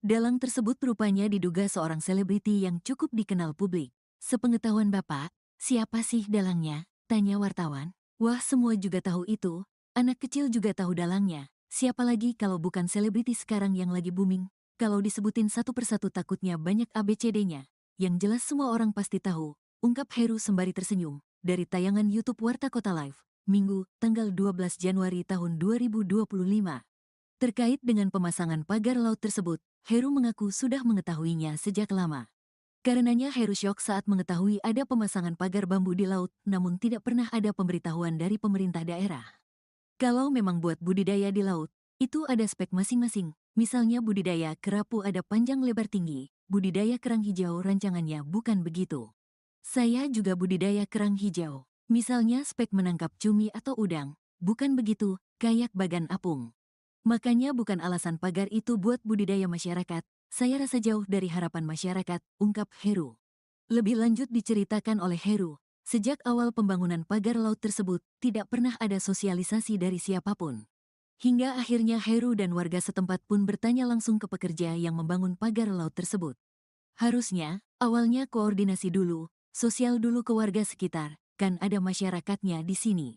Dalang tersebut rupanya diduga seorang selebriti yang cukup dikenal publik. Sepengetahuan Bapak, siapa sih dalangnya? Tanya wartawan. Wah, semua juga tahu itu. Anak kecil juga tahu dalangnya. Siapa lagi kalau bukan selebriti sekarang yang lagi booming? Kalau disebutin satu persatu takutnya banyak ABCD-nya. Yang jelas semua orang pasti tahu, ungkap Heru sembari tersenyum. Dari tayangan YouTube Warta Kota Live, Minggu, tanggal 12 Januari tahun 2025. Terkait dengan pemasangan pagar laut tersebut, Heru mengaku sudah mengetahuinya sejak lama. Karenanya Heru syok saat mengetahui ada pemasangan pagar bambu di laut, namun tidak pernah ada pemberitahuan dari pemerintah daerah. Kalau memang buat budidaya di laut, itu ada spek masing-masing. Misalnya budidaya kerapu ada panjang lebar tinggi, budidaya kerang hijau rancangannya bukan begitu. Saya juga budidaya kerang hijau. Misalnya spek menangkap cumi atau udang, bukan begitu, kayak bagan apung. Makanya bukan alasan pagar itu buat budidaya masyarakat, saya rasa jauh dari harapan masyarakat, ungkap Heru. Lebih lanjut diceritakan oleh Heru, sejak awal pembangunan pagar laut tersebut, tidak pernah ada sosialisasi dari siapapun. Hingga akhirnya Heru dan warga setempat pun bertanya langsung ke pekerja yang membangun pagar laut tersebut. Harusnya, awalnya koordinasi dulu, sosial dulu ke warga sekitar, kan ada masyarakatnya di sini.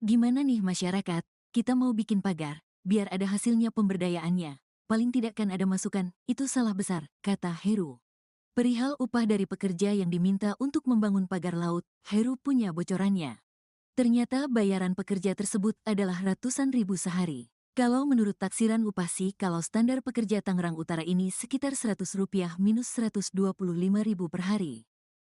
Gimana nih masyarakat, kita mau bikin pagar, biar ada hasilnya pemberdayaannya, paling tidak kan ada masukan, itu salah besar, kata Heru. Perihal upah dari pekerja yang diminta untuk membangun pagar laut, Heru punya bocorannya. Ternyata bayaran pekerja tersebut adalah ratusan ribu sehari. Kalau menurut taksiran upah sih, kalau standar pekerja Tangerang Utara ini sekitar Rp100 minus Rp125.000 per hari.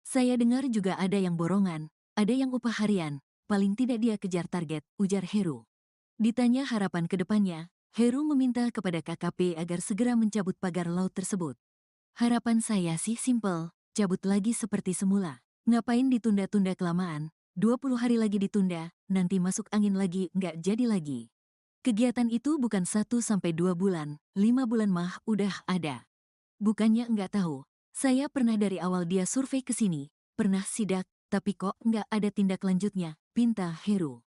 Saya dengar juga ada yang borongan, ada yang upah harian, paling tidak dia kejar target, ujar Heru. Ditanya harapan ke depannya, Heru meminta kepada KKP agar segera mencabut pagar laut tersebut. Harapan saya sih simpel, cabut lagi seperti semula. Ngapain ditunda-tunda kelamaan, 20 hari lagi ditunda, nanti masuk angin lagi nggak jadi lagi. Kegiatan itu bukan 1-2 bulan, 5 bulan mah udah ada. Bukannya nggak tahu, saya pernah dari awal dia survei ke sini, pernah sidak, tapi kok nggak ada tindak lanjutnya, pinta Heru.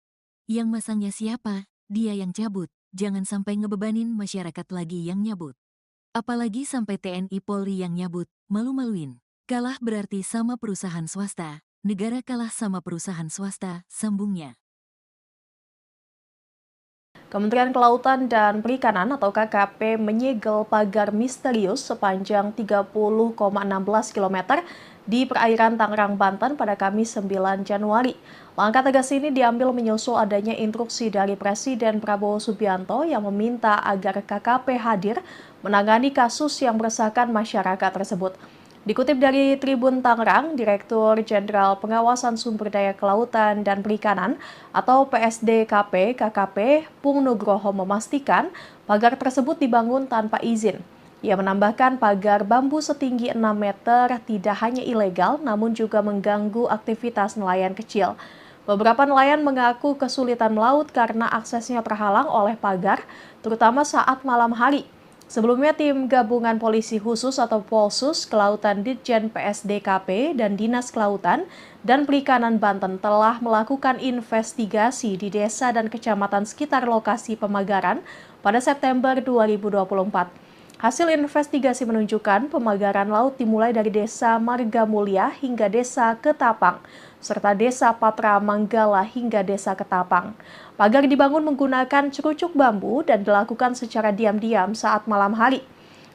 Yang masangnya siapa? Dia yang cabut, jangan sampai ngebebanin masyarakat lagi yang nyabut. Apalagi sampai TNI Polri yang nyabut, malu-maluin. Kalah berarti sama perusahaan swasta, negara kalah sama perusahaan swasta, sambungnya. Kementerian Kelautan dan Perikanan atau KKP menyegel pagar misterius sepanjang 30,16 km di perairan Tangerang, Banten pada Kamis 9 Januari. Langkah tegas ini diambil menyusul adanya instruksi dari Presiden Prabowo Subianto yang meminta agar KKP hadir menangani kasus yang meresahkan masyarakat tersebut. Dikutip dari Tribun Tangerang, Direktur Jenderal Pengawasan Sumber Daya Kelautan dan Perikanan atau PSDKP KKP Pung Nugroho memastikan pagar tersebut dibangun tanpa izin. Ia menambahkan pagar bambu setinggi 6 meter tidak hanya ilegal namun juga mengganggu aktivitas nelayan kecil. Beberapa nelayan mengaku kesulitan melaut karena aksesnya terhalang oleh pagar, terutama saat malam hari. Sebelumnya, tim gabungan polisi khusus atau Polsus Kelautan Ditjen PSDKP dan Dinas Kelautan dan Perikanan Banten telah melakukan investigasi di desa dan kecamatan sekitar lokasi pemagaran pada September 2024. Hasil investigasi menunjukkan pemagaran laut dimulai dari Desa Marga Mulia hingga Desa Ketapang, serta Desa Patra Manggala hingga Desa Ketapang. Pagar dibangun menggunakan cerucuk bambu dan dilakukan secara diam-diam saat malam hari.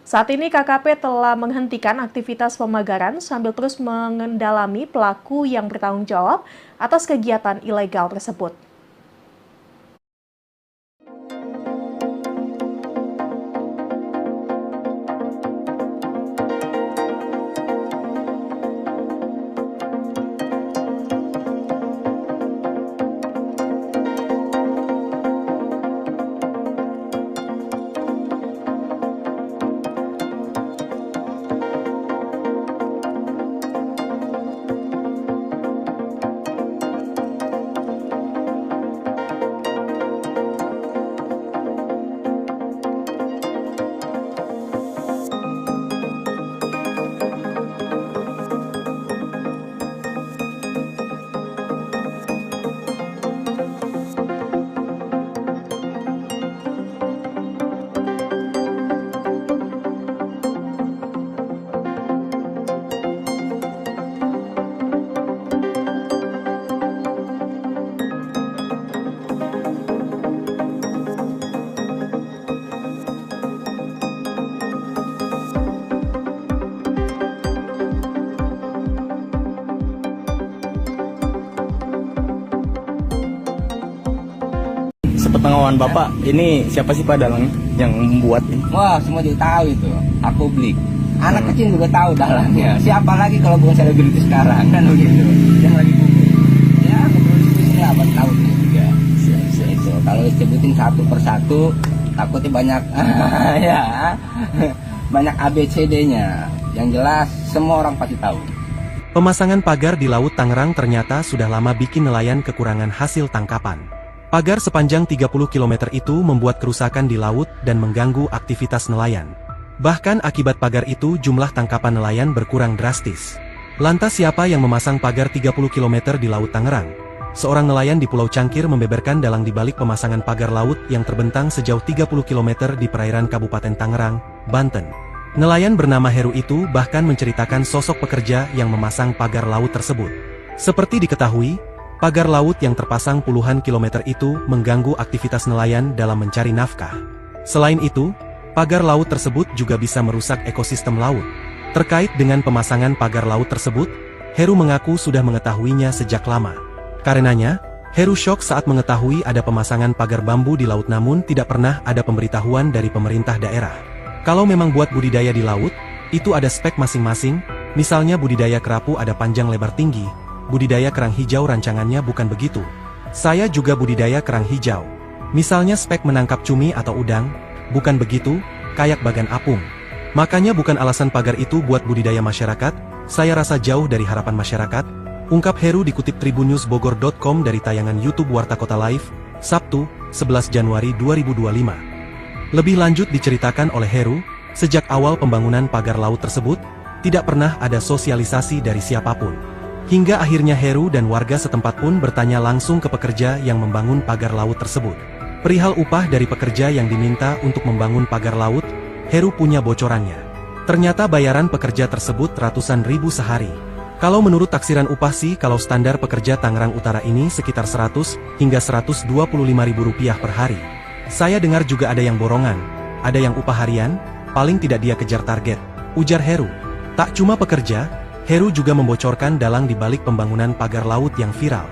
Saat ini KKP telah menghentikan aktivitas pemagaran sambil terus mengendalami pelaku yang bertanggung jawab atas kegiatan ilegal tersebut. sepengetahuan Bapak, ini siapa sih Pak dalang yang membuat ini? Wah, semua juga tahu itu. Aku publik. Anak kecil juga tahu dalangnya. Siapa lagi kalau bukan selebriti sekarang, kan begitu. Yang lagi publik. Ya, kepolisian apa tahu juga. Itu kalau disebutin satu persatu, takutnya banyak ya. Banyak ABCD-nya. Yang jelas semua orang pasti tahu. Pemasangan pagar di Laut Tangerang ternyata sudah lama bikin nelayan kekurangan hasil tangkapan. Pagar sepanjang 30 km itu membuat kerusakan di laut dan mengganggu aktivitas nelayan. Bahkan akibat pagar itu jumlah tangkapan nelayan berkurang drastis. Lantas siapa yang memasang pagar 30 km di Laut Tangerang? Seorang nelayan di Pulau Cangkir membeberkan dalang di balik pemasangan pagar laut yang terbentang sejauh 30 km di perairan Kabupaten Tangerang, Banten. Nelayan bernama Heru itu bahkan menceritakan sosok pekerja yang memasang pagar laut tersebut. Seperti diketahui, pagar laut yang terpasang puluhan kilometer itu mengganggu aktivitas nelayan dalam mencari nafkah. Selain itu, pagar laut tersebut juga bisa merusak ekosistem laut. Terkait dengan pemasangan pagar laut tersebut, Heru mengaku sudah mengetahuinya sejak lama. Karenanya, Heru syok saat mengetahui ada pemasangan pagar bambu di laut namun tidak pernah ada pemberitahuan dari pemerintah daerah. Kalau memang buat budidaya di laut, itu ada spek masing-masing, misalnya budidaya kerapu ada panjang lebar tinggi, budidaya kerang hijau rancangannya bukan begitu. Saya juga budidaya kerang hijau. Misalnya spek menangkap cumi atau udang, bukan begitu, kayak bagan apung. Makanya bukan alasan pagar itu buat budidaya masyarakat, saya rasa jauh dari harapan masyarakat, ungkap Heru dikutip tribunnewsbogor.com dari tayangan YouTube Warta Kota Live, Sabtu, 11 Januari 2025. Lebih lanjut diceritakan oleh Heru, sejak awal pembangunan pagar laut tersebut, tidak pernah ada sosialisasi dari siapapun. Hingga akhirnya Heru dan warga setempat pun bertanya langsung ke pekerja yang membangun pagar laut tersebut. Perihal upah dari pekerja yang diminta untuk membangun pagar laut, Heru punya bocorannya. Ternyata bayaran pekerja tersebut ratusan ribu sehari. Kalau menurut taksiran upah sih kalau standar pekerja Tangerang Utara ini sekitar 100 hingga 125 ribu rupiah per hari. Saya dengar juga ada yang borongan, ada yang upah harian, paling tidak dia kejar target, ujar Heru. Tak cuma pekerja, Heru juga membocorkan dalang di balik pembangunan pagar laut yang viral.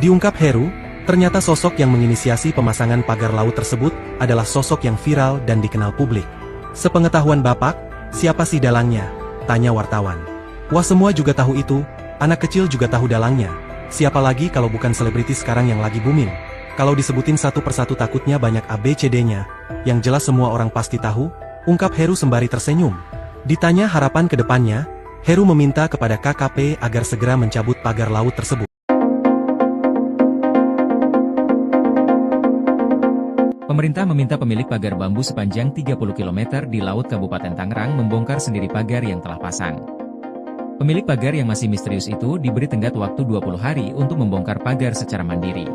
Diungkap Heru, ternyata sosok yang menginisiasi pemasangan pagar laut tersebut adalah sosok yang viral dan dikenal publik. Sepengetahuan Bapak, siapa sih dalangnya? Tanya wartawan. Wah, semua juga tahu itu, anak kecil juga tahu dalangnya. Siapa lagi kalau bukan selebriti sekarang yang lagi booming? Kalau disebutin satu persatu takutnya banyak ABCD-nya, yang jelas semua orang pasti tahu, ungkap Heru sembari tersenyum. Ditanya harapan ke depannya, Heru meminta kepada KKP agar segera mencabut pagar laut tersebut. Pemerintah meminta pemilik pagar bambu sepanjang 30 km di Laut Kabupaten Tangerang membongkar sendiri pagar yang telah pasang. Pemilik pagar yang masih misterius itu diberi tenggat waktu 20 hari untuk membongkar pagar secara mandiri.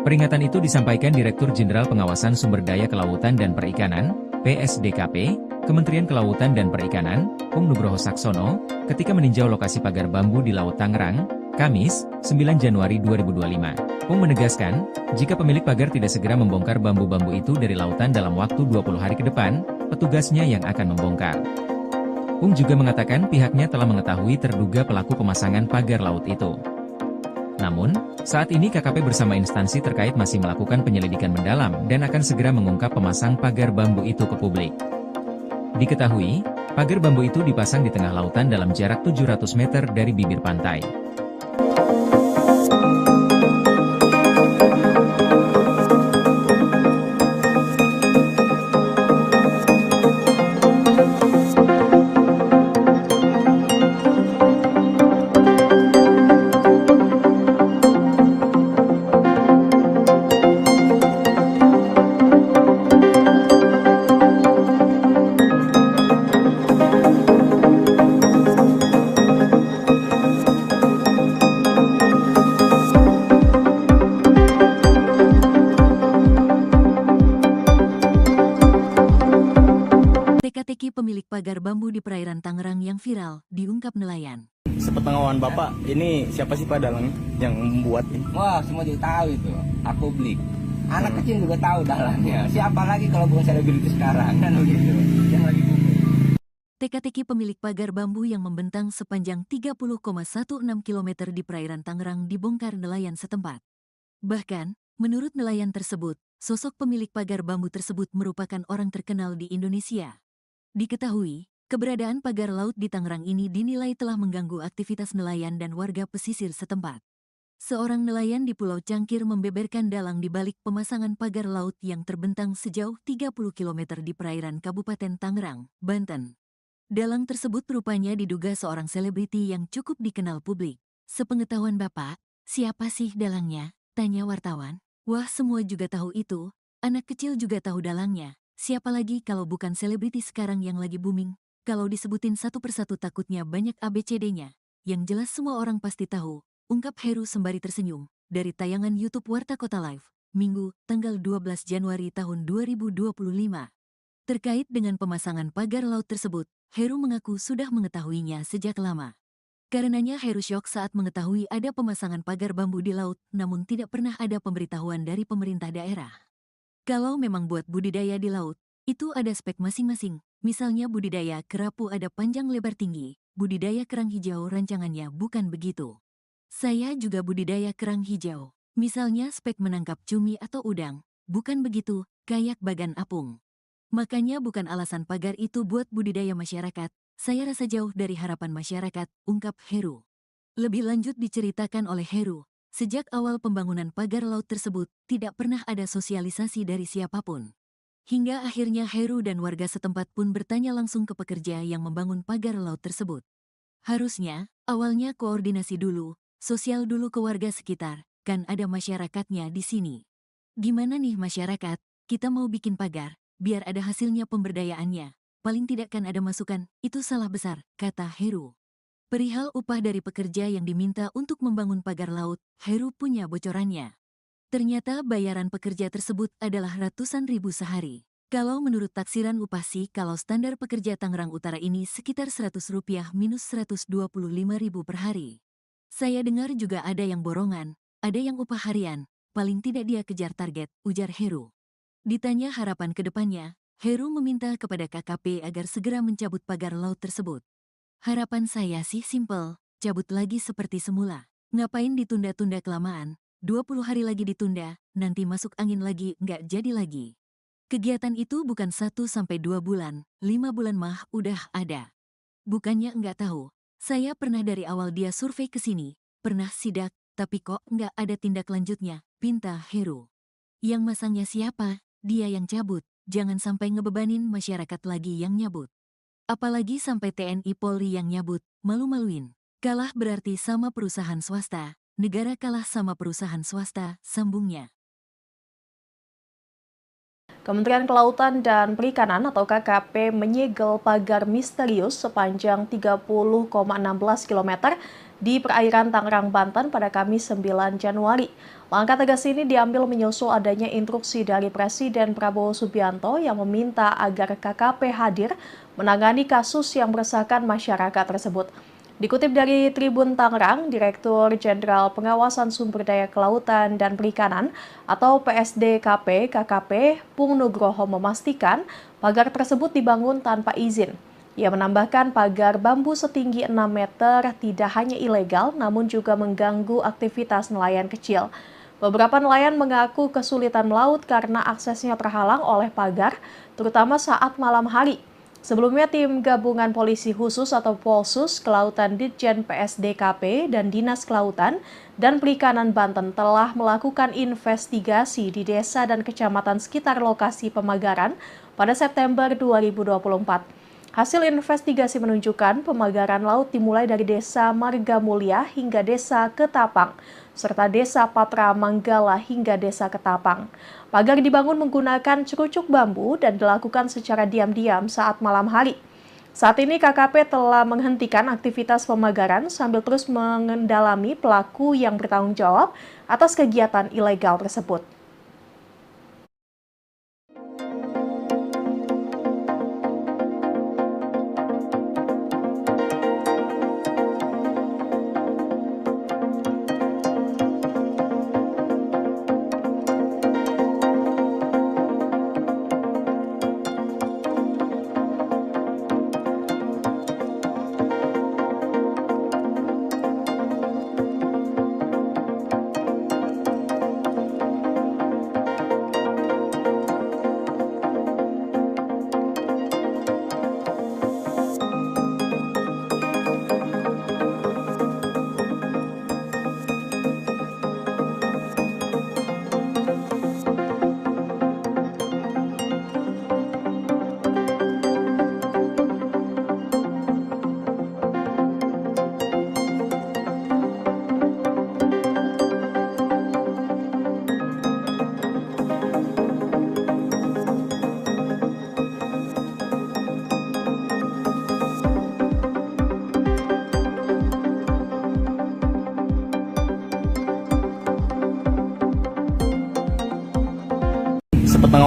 Peringatan itu disampaikan Direktur Jenderal Pengawasan Sumber Daya Kelautan dan Perikanan, PSDKP, Kementerian Kelautan dan Perikanan, Pung Nugroho Saksono, ketika meninjau lokasi pagar bambu di Laut Tangerang, Kamis, 9 Januari 2025. Pung menegaskan, jika pemilik pagar tidak segera membongkar bambu-bambu itu dari lautan dalam waktu 20 hari ke depan, petugasnya yang akan membongkar. Pung juga mengatakan pihaknya telah mengetahui terduga pelaku pemasangan pagar laut itu. Namun, saat ini KKP bersama instansi terkait masih melakukan penyelidikan mendalam dan akan segera mengungkap pemasang pagar bambu itu ke publik. Diketahui, pagar bambu itu dipasang di tengah lautan dalam jarak 700 meter dari bibir pantai. Teka-teki pemilik pagar bambu di perairan Tangerang yang viral, diungkap nelayan. Sepengetahuan Bapak, ini siapa sih Pak dalang yang membuat ini? Wah, semua juga tahu itu. Aku publik. Anak kecil juga tahu dalangnya. Siapa lagi kalau bukan selebriti sekarang, kan begitu. Yang lagi booming. Teka-teki pemilik pagar bambu yang membentang sepanjang 30,16 km di perairan Tangerang dibongkar nelayan setempat. Bahkan, menurut nelayan tersebut, sosok pemilik pagar bambu tersebut merupakan orang terkenal di Indonesia. Diketahui, keberadaan pagar laut di Tangerang ini dinilai telah mengganggu aktivitas nelayan dan warga pesisir setempat. Seorang nelayan di Pulau Cangkir membeberkan dalang di balik pemasangan pagar laut yang terbentang sejauh 30 km di perairan Kabupaten Tangerang, Banten. Dalang tersebut rupanya diduga seorang selebriti yang cukup dikenal publik. Sepengetahuan Bapak, siapa sih dalangnya? Tanya wartawan. Wah, semua juga tahu itu. Anak kecil juga tahu dalangnya. Siapa lagi kalau bukan selebriti sekarang yang lagi booming? Kalau disebutin satu persatu takutnya banyak ABCD-nya. Yang jelas semua orang pasti tahu. Ungkap Heru sembari tersenyum, dari tayangan YouTube Warta Kota Live, Minggu, tanggal 12 Januari tahun 2025. Terkait dengan pemasangan pagar laut tersebut, Heru mengaku sudah mengetahuinya sejak lama. Karenanya Heru syok saat mengetahui ada pemasangan pagar bambu di laut, namun tidak pernah ada pemberitahuan dari pemerintah daerah. Kalau memang buat budidaya di laut, itu ada spek masing-masing, misalnya budidaya kerapu ada panjang lebar tinggi, budidaya kerang hijau rancangannya bukan begitu. Saya juga budidaya kerang hijau. Misalnya spek menangkap cumi atau udang. Bukan begitu, kayak bagan apung. Makanya bukan alasan pagar itu buat budidaya masyarakat. Saya rasa jauh dari harapan masyarakat, ungkap Heru. Lebih lanjut diceritakan oleh Heru, sejak awal pembangunan pagar laut tersebut, tidak pernah ada sosialisasi dari siapapun. Hingga akhirnya Heru dan warga setempat pun bertanya langsung ke pekerja yang membangun pagar laut tersebut. Harusnya, awalnya koordinasi dulu, sosial dulu ke warga sekitar, kan ada masyarakatnya di sini. Gimana nih masyarakat, kita mau bikin pagar, biar ada hasilnya pemberdayaannya. Paling tidak kan ada masukan, itu salah besar, kata Heru. Perihal upah dari pekerja yang diminta untuk membangun pagar laut, Heru punya bocorannya. Ternyata bayaran pekerja tersebut adalah ratusan ribu sehari. Kalau menurut taksiran upah sih, kalau standar pekerja Tangerang Utara ini sekitar Rp100 minus Rp125.000 per hari. Saya dengar juga ada yang borongan, ada yang upah harian, paling tidak dia kejar target, ujar Heru. Ditanya harapan ke depannya, Heru meminta kepada KKP agar segera mencabut pagar laut tersebut. Harapan saya sih simpel, cabut lagi seperti semula. Ngapain ditunda-tunda kelamaan, 20 hari lagi ditunda, nanti masuk angin lagi, nggak jadi lagi. Kegiatan itu bukan 1-2 bulan, 5 bulan mah udah ada. Bukannya nggak tahu. Saya pernah dari awal dia survei ke sini, pernah sidak, tapi kok nggak ada tindak lanjutnya, pinta Heru. Yang masangnya siapa? Dia yang cabut, jangan sampai ngebebanin masyarakat lagi yang nyabut. Apalagi sampai TNI Polri yang nyabut, malu-maluin. Kalah berarti sama perusahaan swasta, negara kalah sama perusahaan swasta, sambungnya. Kementerian Kelautan dan Perikanan atau KKP menyegel pagar misterius sepanjang 30,16 km di perairan Tangerang, Banten pada Kamis 9 Januari. Langkah tegas ini diambil menyusul adanya instruksi dari Presiden Prabowo Subianto yang meminta agar KKP hadir menangani kasus yang meresahkan masyarakat tersebut. Dikutip dari Tribun Tangerang, Direktur Jenderal Pengawasan Sumber Daya Kelautan dan Perikanan atau PSDKP KKP Pung Nugroho memastikan pagar tersebut dibangun tanpa izin. Ia menambahkan pagar bambu setinggi 6 meter tidak hanya ilegal namun juga mengganggu aktivitas nelayan kecil. Beberapa nelayan mengaku kesulitan melaut karena aksesnya terhalang oleh pagar, terutama saat malam hari. Sebelumnya, tim gabungan polisi khusus atau Polsus Kelautan Ditjen PSDKP dan Dinas Kelautan dan Perikanan Banten telah melakukan investigasi di desa dan kecamatan sekitar lokasi pemagaran pada September 2024. Hasil investigasi menunjukkan pemagaran laut dimulai dari Desa Marga Mulia hingga Desa Ketapang, serta Desa Patra Manggala hingga Desa Ketapang. Pagar dibangun menggunakan cerucuk bambu dan dilakukan secara diam-diam saat malam hari. Saat ini KKP telah menghentikan aktivitas pemagaran sambil terus mengendalami pelaku yang bertanggung jawab atas kegiatan ilegal tersebut.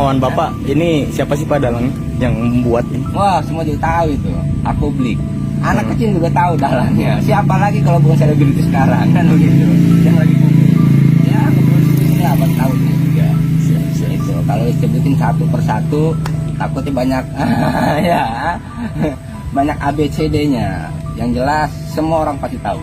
sepengetahuan Bapak, ini siapa sih Pak dalang yang membuat ini? Wah, semua juga tahu itu. Aku beli. Anak kecil juga tahu dalangnya. Siapa lagi kalau bukan selebriti sekarang kan begitu. Yang lagi booming. Ya, ngeproduksi ini abad tahunnya juga. Itu kalau disebutin satu persatu takutnya banyak ya. Banyak ABCD-nya. Yang jelas semua orang pasti tahu.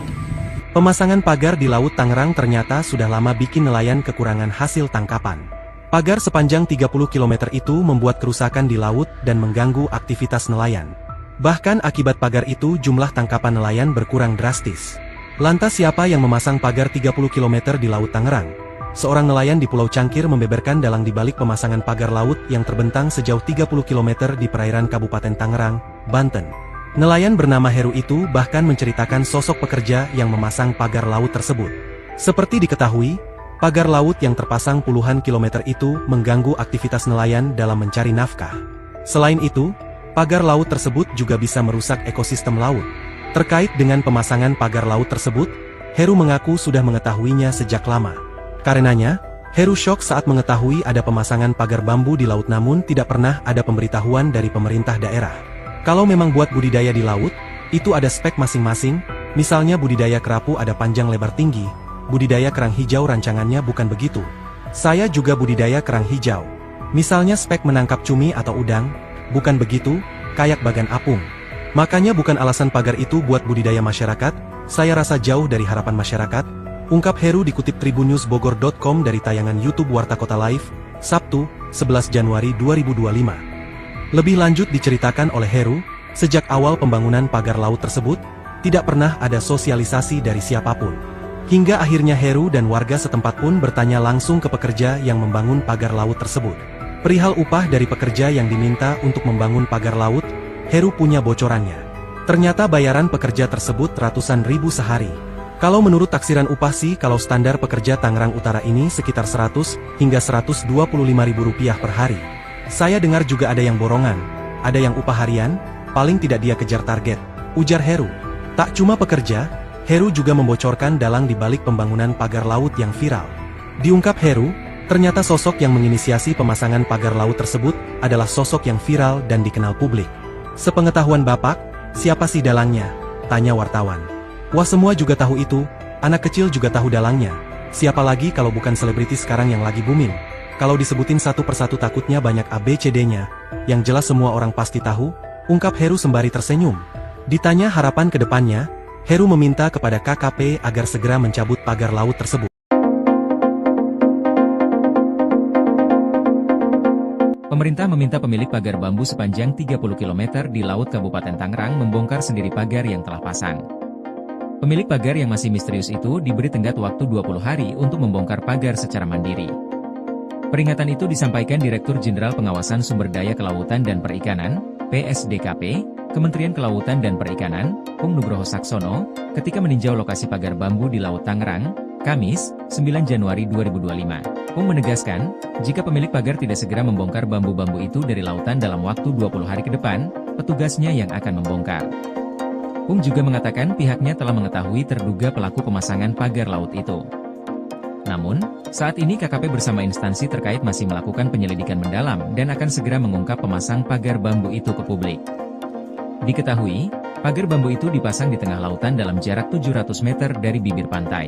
Pemasangan pagar di Laut Tangerang ternyata sudah lama bikin nelayan kekurangan hasil tangkapan. Pagar sepanjang 30 km itu membuat kerusakan di laut dan mengganggu aktivitas nelayan. Bahkan akibat pagar itu jumlah tangkapan nelayan berkurang drastis. Lantas siapa yang memasang pagar 30 km di Laut Tangerang? Seorang nelayan di Pulau Cangkir membeberkan dalang di balik pemasangan pagar laut yang terbentang sejauh 30 km di perairan Kabupaten Tangerang, Banten. Nelayan bernama Heru itu bahkan menceritakan sosok pekerja yang memasang pagar laut tersebut. Seperti diketahui, pagar laut yang terpasang puluhan kilometer itu mengganggu aktivitas nelayan dalam mencari nafkah. Selain itu, pagar laut tersebut juga bisa merusak ekosistem laut. Terkait dengan pemasangan pagar laut tersebut, Heru mengaku sudah mengetahuinya sejak lama. Karenanya, Heru syok saat mengetahui ada pemasangan pagar bambu di laut namun tidak pernah ada pemberitahuan dari pemerintah daerah. Kalau memang buat budidaya di laut, itu ada spek masing-masing, misalnya budidaya kerapu ada panjang lebar tinggi, budidaya kerang hijau rancangannya bukan begitu. Saya juga budidaya kerang hijau. Misalnya spek menangkap cumi atau udang, bukan begitu, kayak bagan apung. Makanya bukan alasan pagar itu buat budidaya masyarakat, saya rasa jauh dari harapan masyarakat, ungkap Heru dikutip tribunnewsbogor.com dari tayangan YouTube Warta Kota Live, Sabtu, 11 Januari 2025. Lebih lanjut diceritakan oleh Heru, sejak awal pembangunan pagar laut tersebut, tidak pernah ada sosialisasi dari siapapun. Hingga akhirnya Heru dan warga setempat pun bertanya langsung ke pekerja yang membangun pagar laut tersebut. Perihal upah dari pekerja yang diminta untuk membangun pagar laut, Heru punya bocorannya. Ternyata bayaran pekerja tersebut ratusan ribu sehari. Kalau menurut taksiran upah sih kalau standar pekerja Tangerang Utara ini sekitar 100 hingga 125 ribu rupiah per hari. Saya dengar juga ada yang borongan, ada yang upah harian, paling tidak dia kejar target, ujar Heru. Tak cuma pekerja, Heru juga membocorkan dalang di balik pembangunan pagar laut yang viral. Diungkap Heru, ternyata sosok yang menginisiasi pemasangan pagar laut tersebut adalah sosok yang viral dan dikenal publik. Sepengetahuan Bapak, siapa sih dalangnya? Tanya wartawan. Wah, semua juga tahu itu, anak kecil juga tahu dalangnya. Siapa lagi kalau bukan selebriti sekarang yang lagi booming? Kalau disebutin satu persatu takutnya banyak ABCD-nya, yang jelas semua orang pasti tahu, ungkap Heru sembari tersenyum. Ditanya harapan ke depannya, Heru meminta kepada KKP agar segera mencabut pagar laut tersebut. Pemerintah meminta pemilik pagar bambu sepanjang 30 km di Laut Kabupaten Tangerang membongkar sendiri pagar yang telah pasang. Pemilik pagar yang masih misterius itu diberi tenggat waktu 20 hari untuk membongkar pagar secara mandiri. Peringatan itu disampaikan Direktur Jenderal Pengawasan Sumber Daya Kelautan dan Perikanan, PSDKP, Kementerian Kelautan dan Perikanan, Pung Nugroho Saksono, ketika meninjau lokasi pagar bambu di Laut Tangerang, Kamis, 9 Januari 2025. Pung menegaskan, jika pemilik pagar tidak segera membongkar bambu-bambu itu dari lautan dalam waktu 20 hari ke depan, petugasnya yang akan membongkar. Pung juga mengatakan pihaknya telah mengetahui terduga pelaku pemasangan pagar laut itu. Namun, saat ini KKP bersama instansi terkait masih melakukan penyelidikan mendalam dan akan segera mengungkap pemasang pagar bambu itu ke publik. Diketahui, pagar bambu itu dipasang di tengah lautan dalam jarak 700 meter dari bibir pantai.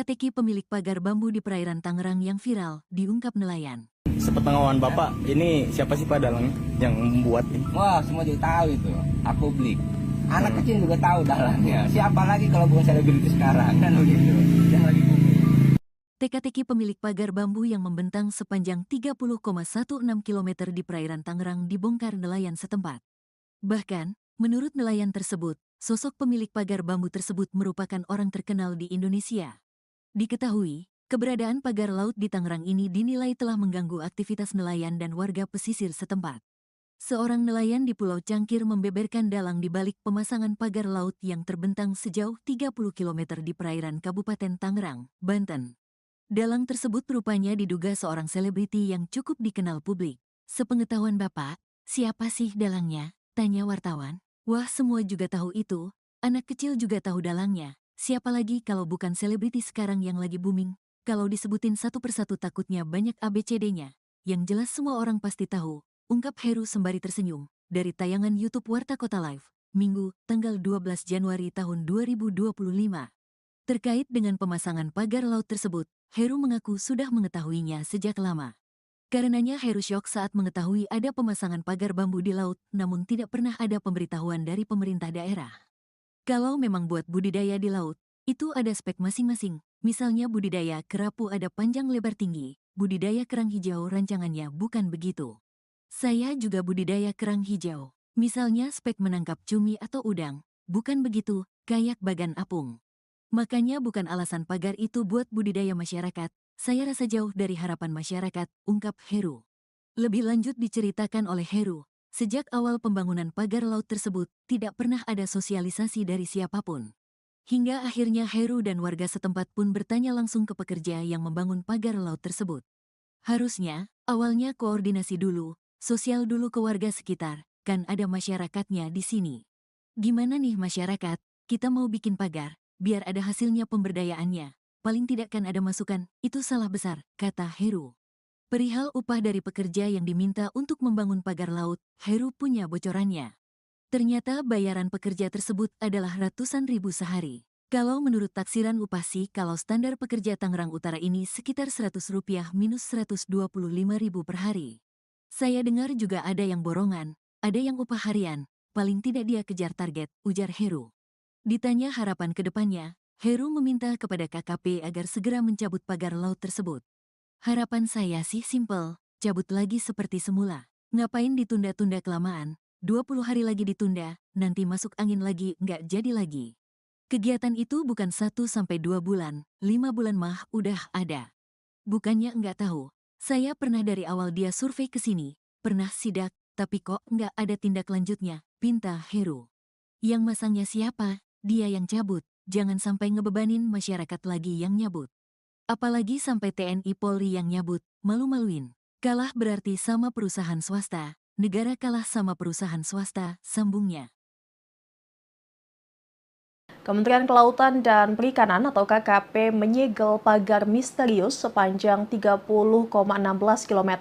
Teka-teki pemilik pagar bambu di perairan Tangerang yang viral, diungkap nelayan. Sepengetahuan Bapak, ini siapa sih Pak dalang yang membuat ini? Wah, semua juga tahu itu. Aku beli. Anak kecil juga tahu dalangnya. Siapa lagi kalau bukan selebriti sekarang kan begitu. Yang lagi booming. Teka-teki pemilik pagar bambu yang membentang sepanjang 30,16 km di perairan Tangerang dibongkar nelayan setempat. Bahkan, menurut nelayan tersebut, sosok pemilik pagar bambu tersebut merupakan orang terkenal di Indonesia. Diketahui, keberadaan pagar laut di Tangerang ini dinilai telah mengganggu aktivitas nelayan dan warga pesisir setempat. Seorang nelayan di Pulau Cangkir membeberkan dalang di balik pemasangan pagar laut yang terbentang sejauh 30 km di perairan Kabupaten Tangerang, Banten. Dalang tersebut rupanya diduga seorang selebriti yang cukup dikenal publik. Sepengetahuan Bapak, siapa sih dalangnya? Tanya wartawan. Wah, semua juga tahu itu. Anak kecil juga tahu dalangnya. Siapa lagi kalau bukan selebriti sekarang yang lagi booming? Kalau disebutin satu persatu takutnya banyak ABCD-nya. Yang jelas semua orang pasti tahu. Ungkap Heru sembari tersenyum, dari tayangan YouTube Warta Kota Live, Minggu, tanggal 12 Januari tahun 2025. Terkait dengan pemasangan pagar laut tersebut, Heru mengaku sudah mengetahuinya sejak lama. Karenanya Heru syok saat mengetahui ada pemasangan pagar bambu di laut, namun tidak pernah ada pemberitahuan dari pemerintah daerah. Kalau memang buat budidaya di laut, itu ada spek masing-masing, misalnya budidaya kerapu ada panjang lebar tinggi, budidaya kerang hijau rancangannya bukan begitu. Saya juga budidaya kerang hijau. Misalnya spek menangkap cumi atau udang. Bukan begitu, kayak bagan apung. Makanya bukan alasan pagar itu buat budidaya masyarakat. Saya rasa jauh dari harapan masyarakat, ungkap Heru. Lebih lanjut diceritakan oleh Heru, sejak awal pembangunan pagar laut tersebut, tidak pernah ada sosialisasi dari siapapun. Hingga akhirnya Heru dan warga setempat pun bertanya langsung ke pekerja yang membangun pagar laut tersebut. Harusnya, awalnya koordinasi dulu, sosial dulu ke warga sekitar, kan ada masyarakatnya di sini. Gimana nih masyarakat, kita mau bikin pagar, biar ada hasilnya pemberdayaannya. Paling tidak kan ada masukan, itu salah besar, kata Heru. Perihal upah dari pekerja yang diminta untuk membangun pagar laut, Heru punya bocorannya. Ternyata bayaran pekerja tersebut adalah ratusan ribu sehari. Kalau menurut taksiran upah sih, kalau standar pekerja Tangerang Utara ini sekitar Rp100 minus Rp125.000 per hari. Saya dengar juga ada yang borongan, ada yang upah harian, paling tidak dia kejar target, ujar Heru. Ditanya harapan ke depannya, Heru meminta kepada KKP agar segera mencabut pagar laut tersebut. Harapan saya sih simpel, cabut lagi seperti semula. Ngapain ditunda-tunda kelamaan, 20 hari lagi ditunda, nanti masuk angin lagi, nggak jadi lagi. Kegiatan itu bukan 1-2 bulan, 5 bulan mah udah ada. Bukannya nggak tahu. Saya pernah dari awal dia survei ke sini, pernah sidak, tapi kok nggak ada tindak lanjutnya, pinta Heru. Yang masangnya siapa? Dia yang cabut, jangan sampai ngebebanin masyarakat lagi yang nyabut. Apalagi sampai TNI Polri yang nyabut, malu-maluin. Kalah berarti sama perusahaan swasta, negara kalah sama perusahaan swasta, sambungnya. Kementerian Kelautan dan Perikanan atau KKP menyegel pagar misterius sepanjang 30,16 km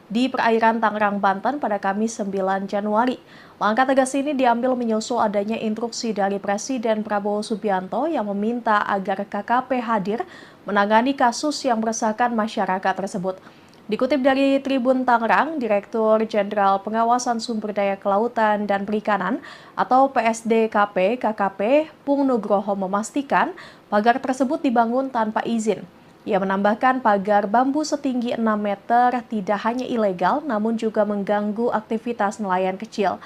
di perairan Tangerang, Banten pada Kamis 9 Januari. Langkah tegas ini diambil menyusul adanya instruksi dari Presiden Prabowo Subianto yang meminta agar KKP hadir menangani kasus yang meresahkan masyarakat tersebut. Dikutip dari Tribun Tangerang, Direktur Jenderal Pengawasan Sumber Daya Kelautan dan Perikanan atau PSDKP KKP Pung Nugroho memastikan pagar tersebut dibangun tanpa izin. Ia menambahkan pagar bambu setinggi 6 meter tidak hanya ilegal namun juga mengganggu aktivitas nelayan kecil.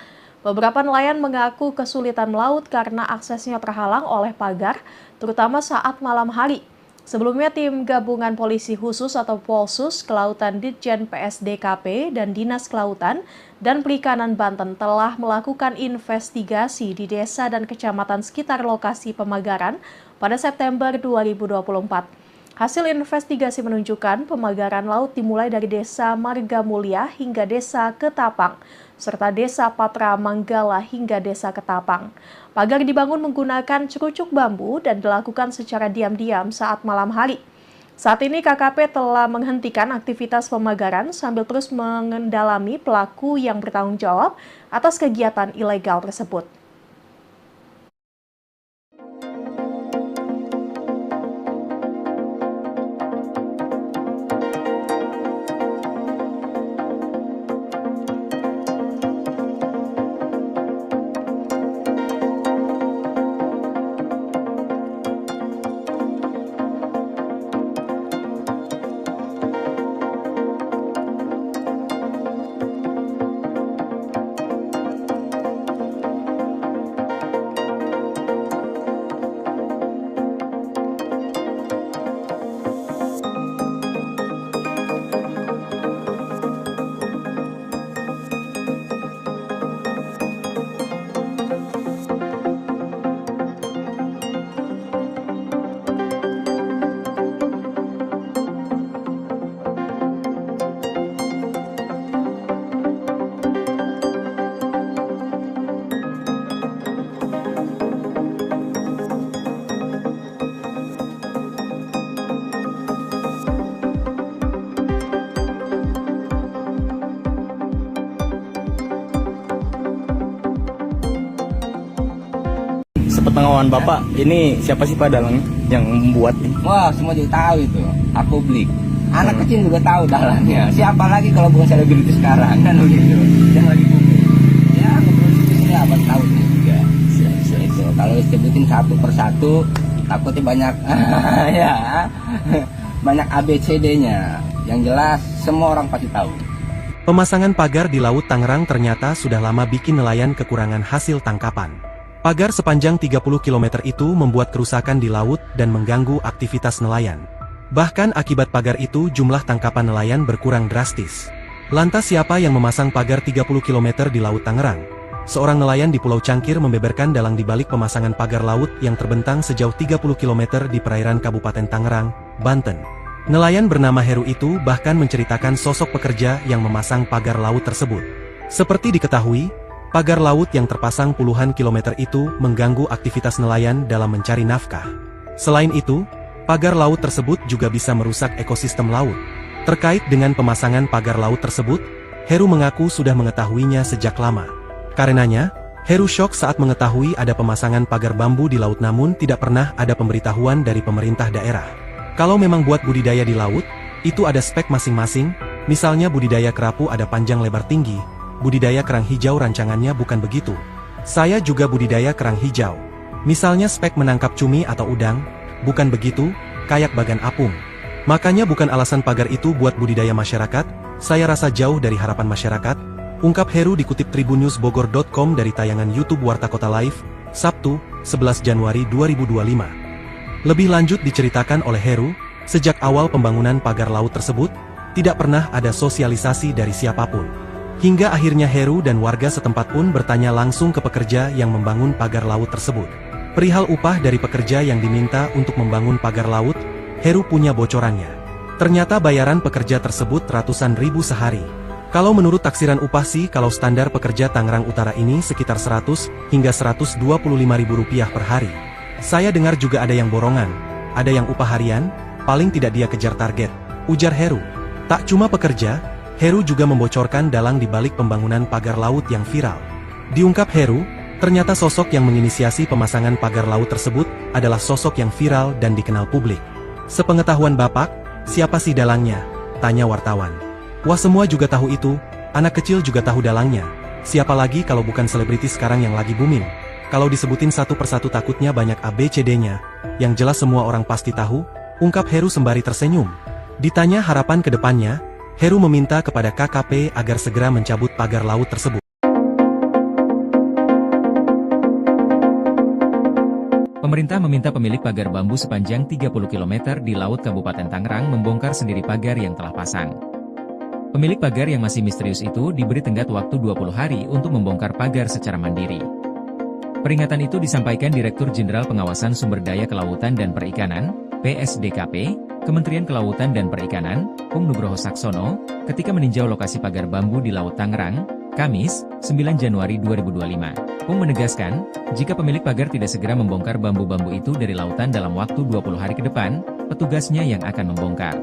Beberapa nelayan mengaku kesulitan melaut karena aksesnya terhalang oleh pagar, terutama saat malam hari. Sebelumnya, tim gabungan polisi khusus atau Polsus Kelautan Ditjen PSDKP dan Dinas Kelautan dan Perikanan Banten telah melakukan investigasi di desa dan kecamatan sekitar lokasi pemagaran pada September 2024. Hasil investigasi menunjukkan pemagaran laut dimulai dari Desa Marga Mulia hingga Desa Ketapang, serta Desa Patra Manggala hingga Desa Ketapang. Pagar dibangun menggunakan cerucuk bambu dan dilakukan secara diam-diam saat malam hari. Saat ini KKP telah menghentikan aktivitas pemagaran sambil terus mengendalami pelaku yang bertanggung jawab atas kegiatan ilegal tersebut. sepengetahuan Bapak, ini siapa sih Pak dalangnya yang membuat ini? Wah, semua juga tahu itu. Publik. Anak kecil juga tahu dalangnya. Siapa lagi kalau bukan selebriti sekarang kan begitu. Yang lagi booming. Ya, ngeproduksi ini apa tahu ini juga. Itu kalau disebutin satu persatu takutnya banyak ya. Banyak ABCD-nya. Yang jelas semua orang pasti tahu. Pemasangan pagar di Laut Tangerang ternyata sudah lama bikin nelayan kekurangan hasil tangkapan. Pagar sepanjang 30 km itu membuat kerusakan di laut dan mengganggu aktivitas nelayan. Bahkan akibat pagar itu jumlah tangkapan nelayan berkurang drastis. Lantas siapa yang memasang pagar 30 km di Laut Tangerang? Seorang nelayan di Pulau Cangkir membeberkan dalang di balik pemasangan pagar laut yang terbentang sejauh 30 km di perairan Kabupaten Tangerang, Banten. Nelayan bernama Heru itu bahkan menceritakan sosok pekerja yang memasang pagar laut tersebut. Seperti diketahui, pagar laut yang terpasang puluhan kilometer itu mengganggu aktivitas nelayan dalam mencari nafkah. Selain itu, pagar laut tersebut juga bisa merusak ekosistem laut. Terkait dengan pemasangan pagar laut tersebut, Heru mengaku sudah mengetahuinya sejak lama. Karenanya, Heru syok saat mengetahui ada pemasangan pagar bambu di laut namun tidak pernah ada pemberitahuan dari pemerintah daerah. Kalau memang buat budidaya di laut, itu ada spek masing-masing, misalnya budidaya kerapu ada panjang lebar tinggi, budidaya kerang hijau rancangannya bukan begitu. Saya juga budidaya kerang hijau. Misalnya spek menangkap cumi atau udang, bukan begitu, kayak bagan apung. Makanya bukan alasan pagar itu buat budidaya masyarakat, saya rasa jauh dari harapan masyarakat, ungkap Heru dikutip tribunnewsbogor.com dari tayangan YouTube Warta Kota Live, Sabtu, 11 Januari 2025. Lebih lanjut diceritakan oleh Heru, sejak awal pembangunan pagar laut tersebut, tidak pernah ada sosialisasi dari siapapun. Hingga akhirnya Heru dan warga setempat pun bertanya langsung ke pekerja yang membangun pagar laut tersebut. Perihal upah dari pekerja yang diminta untuk membangun pagar laut, Heru punya bocorannya. Ternyata bayaran pekerja tersebut ratusan ribu sehari. Kalau menurut taksiran upah sih kalau standar pekerja Tangerang Utara ini sekitar 100 hingga 125 ribu rupiah per hari. Saya dengar juga ada yang borongan, ada yang upah harian, paling tidak dia kejar target, ujar Heru. Tak cuma pekerja, Heru juga membocorkan dalang di balik pembangunan pagar laut yang viral. Diungkap Heru, ternyata sosok yang menginisiasi pemasangan pagar laut tersebut adalah sosok yang viral dan dikenal publik. Sepengetahuan Bapak, siapa sih dalangnya? Tanya wartawan. Wah, semua juga tahu itu, anak kecil juga tahu dalangnya. Siapa lagi kalau bukan selebriti sekarang yang lagi booming? Kalau disebutin satu persatu takutnya banyak ABCD-nya, yang jelas semua orang pasti tahu, ungkap Heru sembari tersenyum. Ditanya harapan ke depannya, Heru meminta kepada KKP agar segera mencabut pagar laut tersebut. Pemerintah meminta pemilik pagar bambu sepanjang 30 km di Laut Kabupaten Tangerang membongkar sendiri pagar yang telah pasang. Pemilik pagar yang masih misterius itu diberi tenggat waktu 20 hari untuk membongkar pagar secara mandiri. Peringatan itu disampaikan Direktur Jenderal Pengawasan Sumber Daya Kelautan dan Perikanan, PSDKP, Kementerian Kelautan dan Perikanan, Pung Nugroho Saksono, ketika meninjau lokasi pagar bambu di Laut Tangerang, Kamis, 9 Januari 2025. Pung menegaskan, jika pemilik pagar tidak segera membongkar bambu-bambu itu dari lautan dalam waktu 20 hari ke depan, petugasnya yang akan membongkar.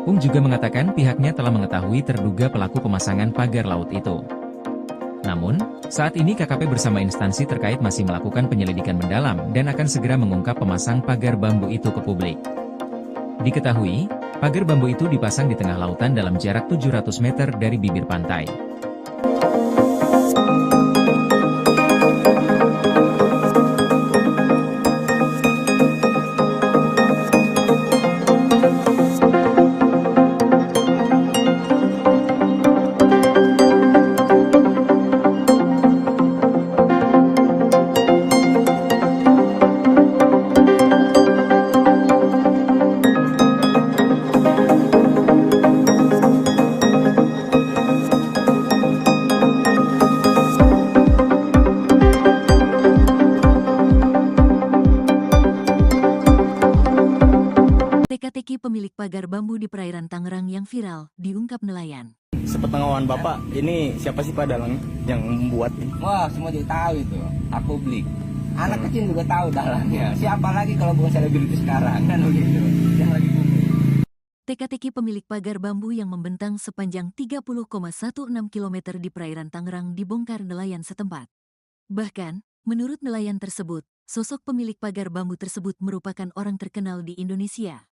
Pung juga mengatakan pihaknya telah mengetahui terduga pelaku pemasangan pagar laut itu. Namun, saat ini KKP bersama instansi terkait masih melakukan penyelidikan mendalam dan akan segera mengungkap pemasang pagar bambu itu ke publik. Diketahui, pagar bambu itu dipasang di tengah lautan dalam jarak 700 meter dari bibir pantai. Teka-teki pemilik pagar bambu di perairan Tangerang yang viral, diungkap nelayan. Sepengetahuan Bapak, ini siapa sih Pak dalangnya yang membuat ini? Wah, semua juga tahu itu. Publik. Anak kecil juga tahu dalangnya. Siapa lagi kalau bukan selebriti sekarang kan begitu. Yang lagi booming. Teka-teki pemilik pagar bambu yang membentang sepanjang 30,16 km di perairan Tangerang dibongkar nelayan setempat. Bahkan, menurut nelayan tersebut, sosok pemilik pagar bambu tersebut merupakan orang terkenal di Indonesia.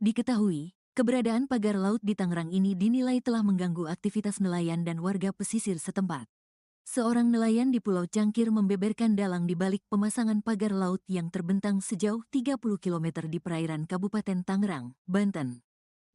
Diketahui, keberadaan pagar laut di Tangerang ini dinilai telah mengganggu aktivitas nelayan dan warga pesisir setempat. Seorang nelayan di Pulau Cangkir membeberkan dalang di balik pemasangan pagar laut yang terbentang sejauh 30 km di perairan Kabupaten Tangerang, Banten.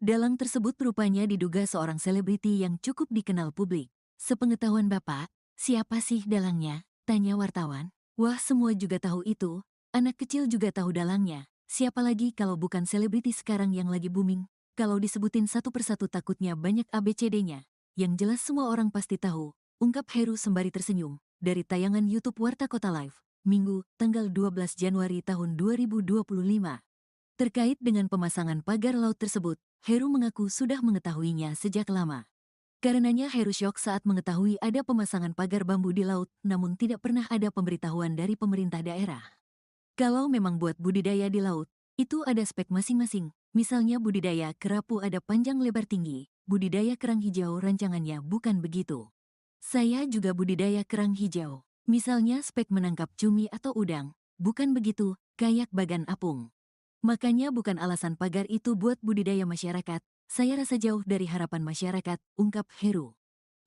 Dalang tersebut rupanya diduga seorang selebriti yang cukup dikenal publik. Sepengetahuan Bapak, siapa sih dalangnya? Tanya wartawan. Wah, semua juga tahu itu. Anak kecil juga tahu dalangnya. Siapa lagi kalau bukan selebriti sekarang yang lagi booming? Kalau disebutin satu persatu takutnya banyak ABCD-nya. Yang jelas semua orang pasti tahu. Ungkap Heru sembari tersenyum, dari tayangan YouTube Warta Kota Live, Minggu, tanggal 12 Januari tahun 2025. Terkait dengan pemasangan pagar laut tersebut, Heru mengaku sudah mengetahuinya sejak lama. Karenanya Heru syok saat mengetahui ada pemasangan pagar bambu di laut, namun tidak pernah ada pemberitahuan dari pemerintah daerah. Kalau memang buat budidaya di laut, itu ada spek masing-masing, misalnya budidaya kerapu ada panjang lebar tinggi, budidaya kerang hijau rancangannya bukan begitu. Saya juga budidaya kerang hijau. Misalnya spek menangkap cumi atau udang. Bukan begitu, kayak bagan apung. Makanya bukan alasan pagar itu buat budidaya masyarakat. Saya rasa jauh dari harapan masyarakat, ungkap Heru.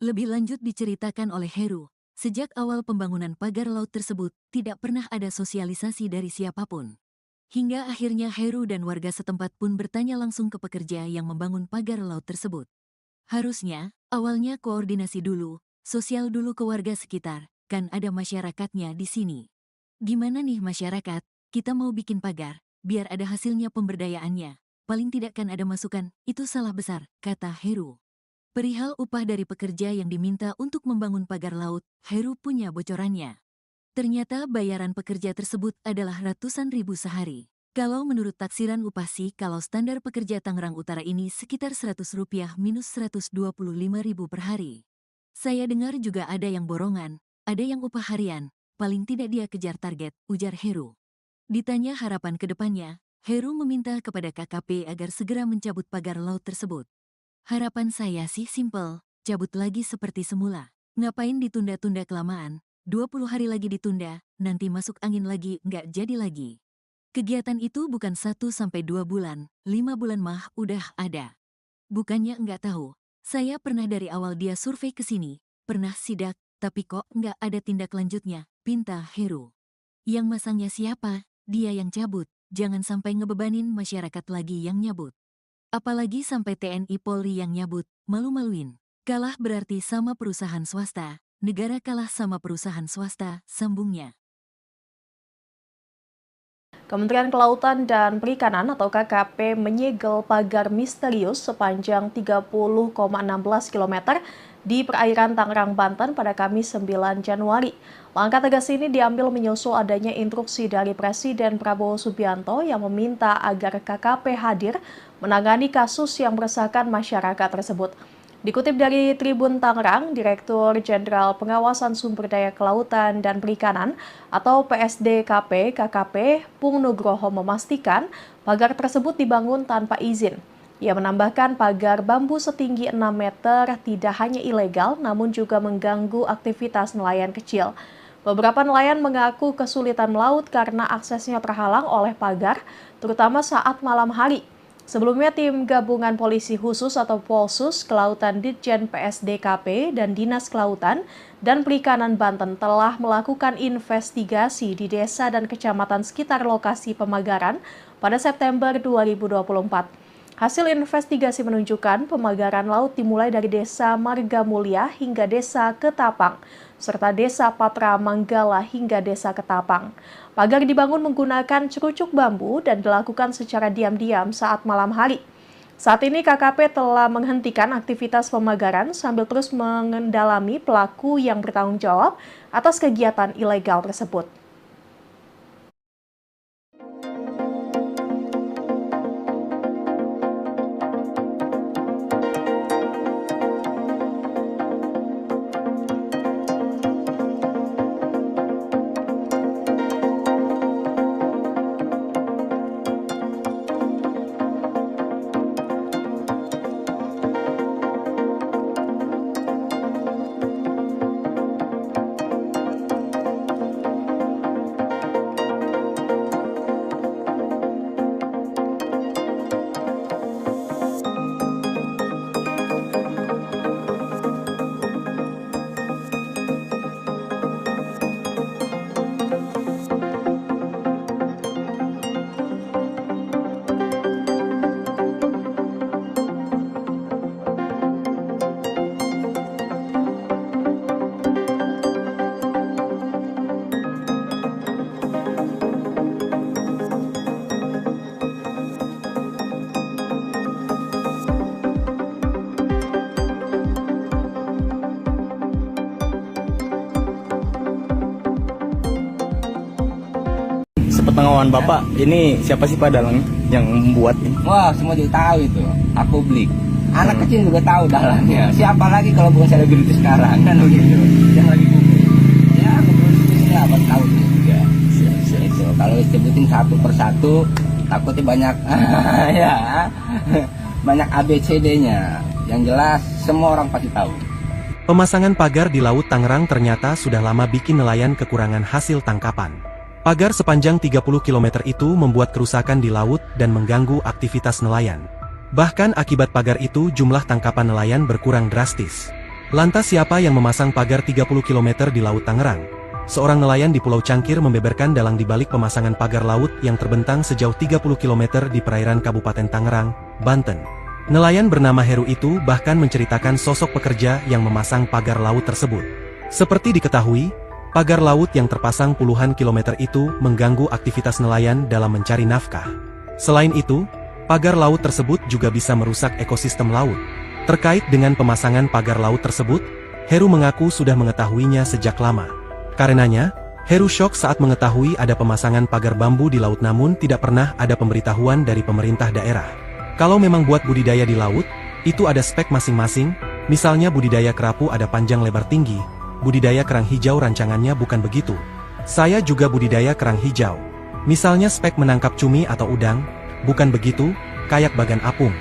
Lebih lanjut diceritakan oleh Heru, sejak awal pembangunan pagar laut tersebut, tidak pernah ada sosialisasi dari siapapun. Hingga akhirnya Heru dan warga setempat pun bertanya langsung ke pekerja yang membangun pagar laut tersebut. Harusnya, awalnya koordinasi dulu, sosial dulu ke warga sekitar, kan ada masyarakatnya di sini. Gimana nih masyarakat, kita mau bikin pagar, biar ada hasilnya pemberdayaannya. Paling tidak kan ada masukan, itu salah besar, kata Heru. Perihal upah dari pekerja yang diminta untuk membangun pagar laut, Heru punya bocorannya. Ternyata bayaran pekerja tersebut adalah ratusan ribu sehari. Kalau menurut taksiran upah sih, kalau standar pekerja Tangerang Utara ini sekitar Rp100 minus Rp125.000 per hari. Saya dengar juga ada yang borongan, ada yang upah harian, paling tidak dia kejar target, ujar Heru. Ditanya harapan ke depannya, Heru meminta kepada KKP agar segera mencabut pagar laut tersebut. Harapan saya sih simpel, cabut lagi seperti semula. Ngapain ditunda-tunda kelamaan, 20 hari lagi ditunda, nanti masuk angin lagi, nggak jadi lagi. Kegiatan itu bukan 1-2 bulan, 5 bulan mah udah ada. Bukannya nggak tahu. Saya pernah dari awal dia survei ke sini, pernah sidak, tapi kok nggak ada tindak lanjutnya, pinta Heru. Yang masangnya siapa? Dia yang cabut, jangan sampai ngebebanin masyarakat lagi yang nyabut. Apalagi sampai TNI Polri yang nyabut, malu-maluin. Kalah berarti sama perusahaan swasta, negara kalah sama perusahaan swasta, sambungnya. Kementerian Kelautan dan Perikanan atau KKP menyegel pagar misterius sepanjang 30,16 km di perairan Tangerang, Banten pada Kamis 9 Januari. Langkah tegas ini diambil menyusul adanya instruksi dari Presiden Prabowo Subianto yang meminta agar KKP hadir menangani kasus yang meresahkan masyarakat tersebut. Dikutip dari Tribun Tangerang, Direktur Jenderal Pengawasan Sumber Daya Kelautan dan Perikanan atau PSDKP KKP Pung Nugroho memastikan pagar tersebut dibangun tanpa izin. Ia menambahkan pagar bambu setinggi 6 meter tidak hanya ilegal namun juga mengganggu aktivitas nelayan kecil. Beberapa nelayan mengaku kesulitan melaut karena aksesnya terhalang oleh pagar, terutama saat malam hari. Sebelumnya, tim gabungan polisi khusus atau Polsus Kelautan Ditjen PSDKP dan Dinas Kelautan dan Perikanan Banten telah melakukan investigasi di desa dan kecamatan sekitar lokasi pemagaran pada September 2024. Hasil investigasi menunjukkan pemagaran laut dimulai dari Desa Marga Mulia hingga Desa Ketapang, serta Desa Patra Manggala hingga Desa Ketapang. Pagar dibangun menggunakan cerucuk bambu dan dilakukan secara diam-diam saat malam hari. Saat ini KKP telah menghentikan aktivitas pemagaran sambil terus mengendalami pelaku yang bertanggung jawab atas kegiatan ilegal tersebut. Sepengetahuan Bapak, ini siapa sih Pak dalang yang membuat ini? Wah, semua juga tahu itu. Aku beli. Anak kecil juga tahu dalangnya. Siapa lagi kalau bukan selebriti sekarang kan begitu. Yang lagi booming. Ya, kepolisian apa tahu juga. Itu kalau disebutin satu persatu takutnya banyak ya. Banyak ABCD-nya. Yang jelas semua orang pasti tahu. Pemasangan pagar di Laut Tangerang ternyata sudah lama bikin nelayan kekurangan hasil tangkapan. Pagar sepanjang 30 km itu membuat kerusakan di laut dan mengganggu aktivitas nelayan. Bahkan akibat pagar itu jumlah tangkapan nelayan berkurang drastis. Lantas siapa yang memasang pagar 30 km di Laut Tangerang? Seorang nelayan di Pulau Cangkir membeberkan dalang di balik pemasangan pagar laut yang terbentang sejauh 30 km di perairan Kabupaten Tangerang, Banten. Nelayan bernama Heru itu bahkan menceritakan sosok pekerja yang memasang pagar laut tersebut. Seperti diketahui, pagar laut yang terpasang puluhan kilometer itu mengganggu aktivitas nelayan dalam mencari nafkah. Selain itu, pagar laut tersebut juga bisa merusak ekosistem laut. Terkait dengan pemasangan pagar laut tersebut, Heru mengaku sudah mengetahuinya sejak lama. Karenanya, Heru syok saat mengetahui ada pemasangan pagar bambu di laut namun tidak pernah ada pemberitahuan dari pemerintah daerah. Kalau memang buat budidaya di laut, itu ada spek masing-masing, misalnya budidaya kerapu ada panjang lebar tinggi, budidaya kerang hijau rancangannya bukan begitu. Saya juga budidaya kerang hijau. Misalnya spek menangkap cumi atau udang, bukan begitu, kayak bagan apung.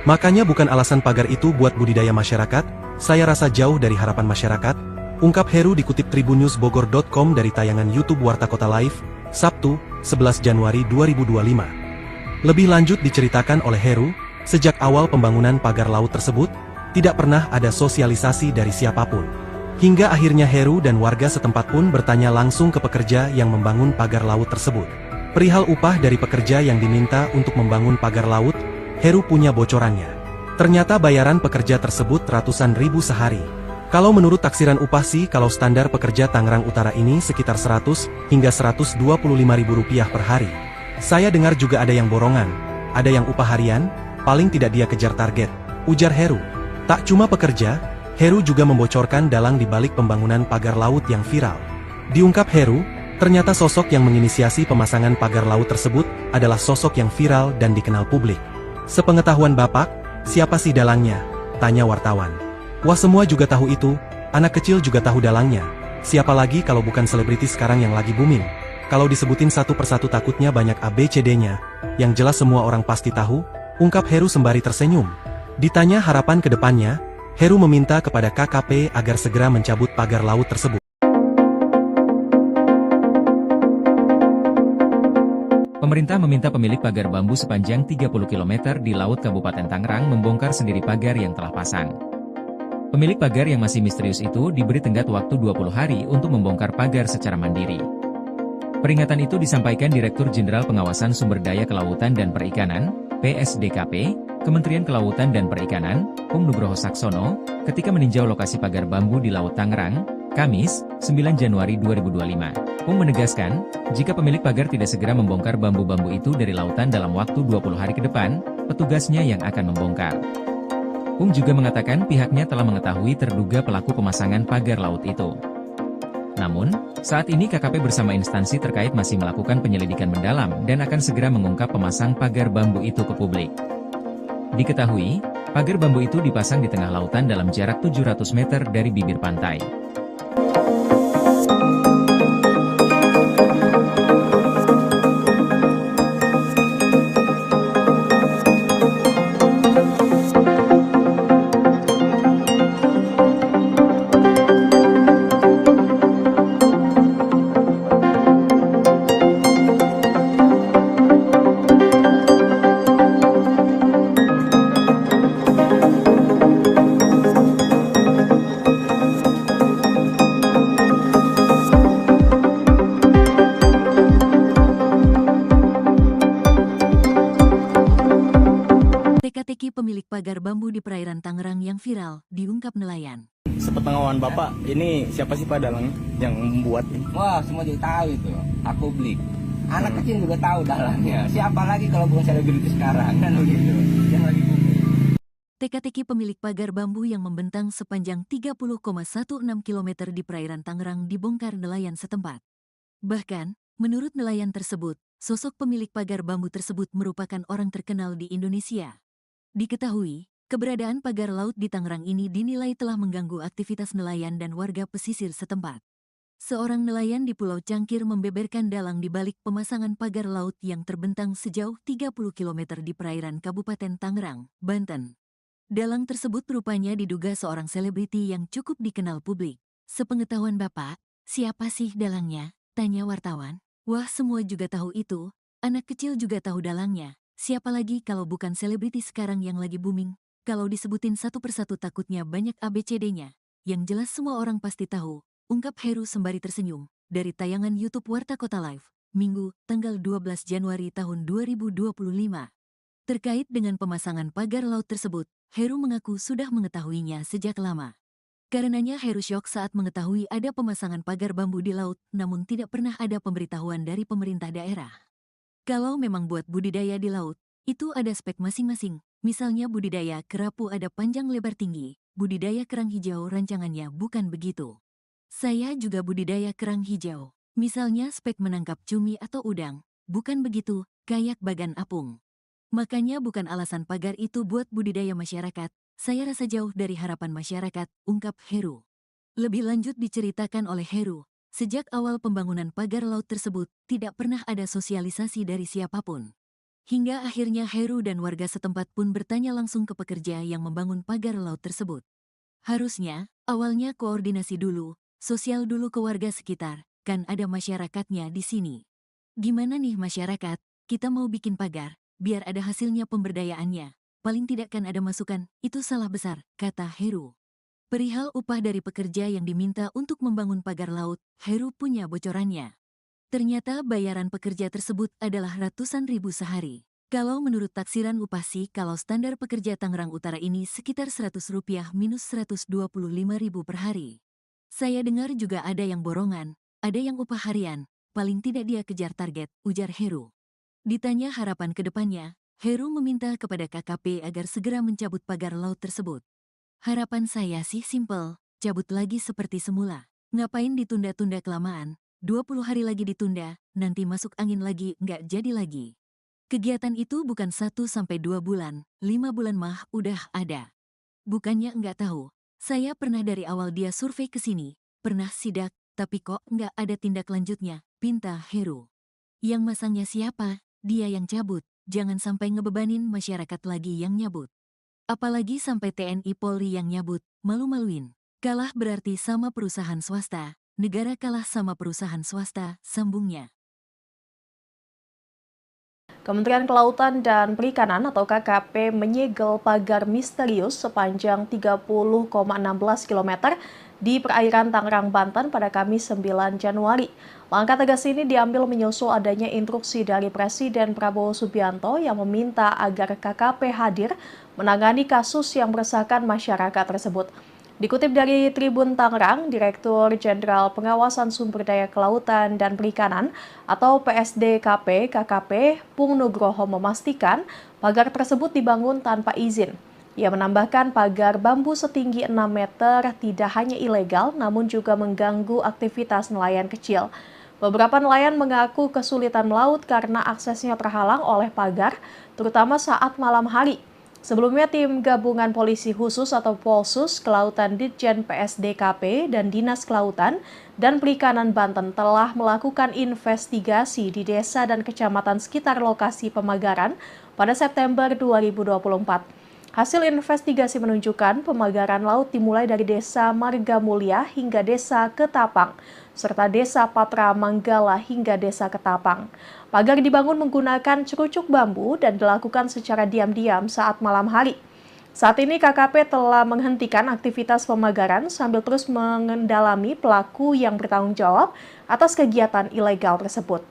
Makanya bukan alasan pagar itu buat budidaya masyarakat, saya rasa jauh dari harapan masyarakat, ungkap Heru dikutip tribunnewsbogor.com dari tayangan YouTube Warta Kota Live, Sabtu, 11 Januari 2025. Lebih lanjut diceritakan oleh Heru, sejak awal pembangunan pagar laut tersebut, tidak pernah ada sosialisasi dari siapapun. Hingga akhirnya Heru dan warga setempat pun bertanya langsung ke pekerja yang membangun pagar laut tersebut. Perihal upah dari pekerja yang diminta untuk membangun pagar laut, Heru punya bocorannya. Ternyata bayaran pekerja tersebut ratusan ribu sehari. Kalau menurut taksiran upah sih kalau standar pekerja Tangerang Utara ini sekitar 100 hingga 125 ribu rupiah per hari. Saya dengar juga ada yang borongan, ada yang upah harian, paling tidak dia kejar target, ujar Heru. Tak cuma pekerja, Heru juga membocorkan dalang di balik pembangunan pagar laut yang viral. Diungkap Heru, ternyata sosok yang menginisiasi pemasangan pagar laut tersebut adalah sosok yang viral dan dikenal publik. Sepengetahuan Bapak, siapa sih dalangnya? Tanya wartawan. Wah, semua juga tahu itu, anak kecil juga tahu dalangnya. Siapa lagi kalau bukan selebriti sekarang yang lagi booming? Kalau disebutin satu persatu takutnya banyak ABCD-nya, yang jelas semua orang pasti tahu, ungkap Heru sembari tersenyum. Ditanya harapan ke depannya, Heru meminta kepada KKP agar segera mencabut pagar laut tersebut. Pemerintah meminta pemilik pagar bambu sepanjang 30 km di Laut Kabupaten Tangerang membongkar sendiri pagar yang telah pasang. Pemilik pagar yang masih misterius itu diberi tenggat waktu 20 hari untuk membongkar pagar secara mandiri. Peringatan itu disampaikan Direktur Jenderal Pengawasan Sumber Daya Kelautan dan Perikanan, PSDKP, Kementerian Kelautan dan Perikanan, Pung Nugroho Saksono, ketika meninjau lokasi pagar bambu di Laut Tangerang, Kamis, 9 Januari 2025. Pung menegaskan, jika pemilik pagar tidak segera membongkar bambu-bambu itu dari lautan dalam waktu 20 hari ke depan, petugasnya yang akan membongkar. Pung juga mengatakan pihaknya telah mengetahui terduga pelaku pemasangan pagar laut itu. Namun, saat ini KKP bersama instansi terkait masih melakukan penyelidikan mendalam dan akan segera mengungkap pemasang pagar bambu itu ke publik. Diketahui, pagar bambu itu dipasang di tengah lautan dalam jarak 700 meter dari bibir pantai. Teka-teki pemilik pagar bambu di perairan Tangerang yang viral, diungkap nelayan. Sepengetahuan Bapak, ini siapa sih Pak dalang yang membuat ini? Wah, semua juga tahu itu. Aku beli. Anak kecil juga tahu dalangnya. Siapa lagi kalau bukan selebriti sekarang kan begitu. Yang lagi booming. Teka-teki pemilik pagar bambu yang membentang sepanjang 30,16 km di perairan Tangerang dibongkar nelayan setempat. Bahkan, menurut nelayan tersebut, sosok pemilik pagar bambu tersebut merupakan orang terkenal di Indonesia. Diketahui, keberadaan pagar laut di Tangerang ini dinilai telah mengganggu aktivitas nelayan dan warga pesisir setempat. Seorang nelayan di Pulau Cangkir membeberkan dalang di balik pemasangan pagar laut yang terbentang sejauh 30 km di perairan Kabupaten Tangerang, Banten. Dalang tersebut rupanya diduga seorang selebriti yang cukup dikenal publik. Sepengetahuan Bapak, siapa sih dalangnya? Tanya wartawan. Wah, semua juga tahu itu. Anak kecil juga tahu dalangnya. Siapa lagi kalau bukan selebriti sekarang yang lagi booming? Kalau disebutin satu persatu takutnya banyak ABCD-nya. Yang jelas semua orang pasti tahu. Ungkap Heru sembari tersenyum, dari tayangan YouTube Warta Kota Live, Minggu, tanggal 12 Januari tahun 2025. Terkait dengan pemasangan pagar laut tersebut, Heru mengaku sudah mengetahuinya sejak lama. Karenanya Heru syok saat mengetahui ada pemasangan pagar bambu di laut, namun tidak pernah ada pemberitahuan dari pemerintah daerah. Kalau memang buat budidaya di laut, itu ada spek masing-masing, misalnya budidaya kerapu ada panjang lebar tinggi, budidaya kerang hijau rancangannya bukan begitu. Saya juga budidaya kerang hijau. Misalnya spek menangkap cumi atau udang. Bukan begitu, kayak bagan apung. Makanya bukan alasan pagar itu buat budidaya masyarakat. Saya rasa jauh dari harapan masyarakat, ungkap Heru. Lebih lanjut diceritakan oleh Heru, sejak awal pembangunan pagar laut tersebut, tidak pernah ada sosialisasi dari siapapun. Hingga akhirnya Heru dan warga setempat pun bertanya langsung ke pekerja yang membangun pagar laut tersebut. Harusnya, awalnya koordinasi dulu, sosial dulu ke warga sekitar, kan ada masyarakatnya di sini. Gimana nih masyarakat, kita mau bikin pagar, biar ada hasilnya pemberdayaannya. Paling tidak kan ada masukan, itu salah besar, kata Heru. Perihal upah dari pekerja yang diminta untuk membangun pagar laut, Heru punya bocorannya. Ternyata bayaran pekerja tersebut adalah ratusan ribu sehari. Kalau menurut taksiran upah sih, kalau standar pekerja Tangerang Utara ini sekitar Rp100 minus Rp125.000 per hari. Saya dengar juga ada yang borongan, ada yang upah harian, paling tidak dia kejar target, ujar Heru. Ditanya harapan ke depannya, Heru meminta kepada KKP agar segera mencabut pagar laut tersebut. Harapan saya sih simpel, cabut lagi seperti semula. Ngapain ditunda-tunda kelamaan, 20 hari lagi ditunda, nanti masuk angin lagi, nggak jadi lagi. Kegiatan itu bukan 1-2 bulan, 5 bulan mah udah ada. Bukannya nggak tahu, saya pernah dari awal dia survei ke sini, pernah sidak, tapi kok nggak ada tindak lanjutnya, pinta Heru. Yang masangnya siapa? Dia yang cabut, jangan sampai ngebebanin masyarakat lagi yang nyabut. Apalagi sampai TNI Polri yang nyabut, malu-maluin. Kalah berarti sama perusahaan swasta, negara kalah sama perusahaan swasta, sambungnya. Kementerian Kelautan dan Perikanan atau KKP menyegel pagar misterius sepanjang 30,16 km di perairan Tangerang, Banten pada Kamis 9 Januari. Langkah tegas ini diambil menyusul adanya instruksi dari Presiden Prabowo Subianto yang meminta agar KKP hadir menangani kasus yang meresahkan masyarakat tersebut. Dikutip dari Tribun Tangerang, Direktur Jenderal Pengawasan Sumber Daya Kelautan dan Perikanan atau PSDKP KKP Pung Nugroho memastikan pagar tersebut dibangun tanpa izin. Ia menambahkan pagar bambu setinggi 6 meter tidak hanya ilegal namun juga mengganggu aktivitas nelayan kecil. Beberapa nelayan mengaku kesulitan melaut karena aksesnya terhalang oleh pagar, terutama saat malam hari. Sebelumnya, tim gabungan polisi khusus atau Polsus Kelautan Ditjen PSDKP dan Dinas Kelautan dan Perikanan Banten telah melakukan investigasi di desa dan kecamatan sekitar lokasi pemagaran pada September 2024. Hasil investigasi menunjukkan pemagaran laut dimulai dari Desa Marga Mulia hingga Desa Ketapang, serta Desa Patra Manggala hingga Desa Ketapang. Pagar dibangun menggunakan cerucuk bambu dan dilakukan secara diam-diam saat malam hari. Saat ini KKP telah menghentikan aktivitas pemagaran sambil terus mengendalami pelaku yang bertanggung jawab atas kegiatan ilegal tersebut.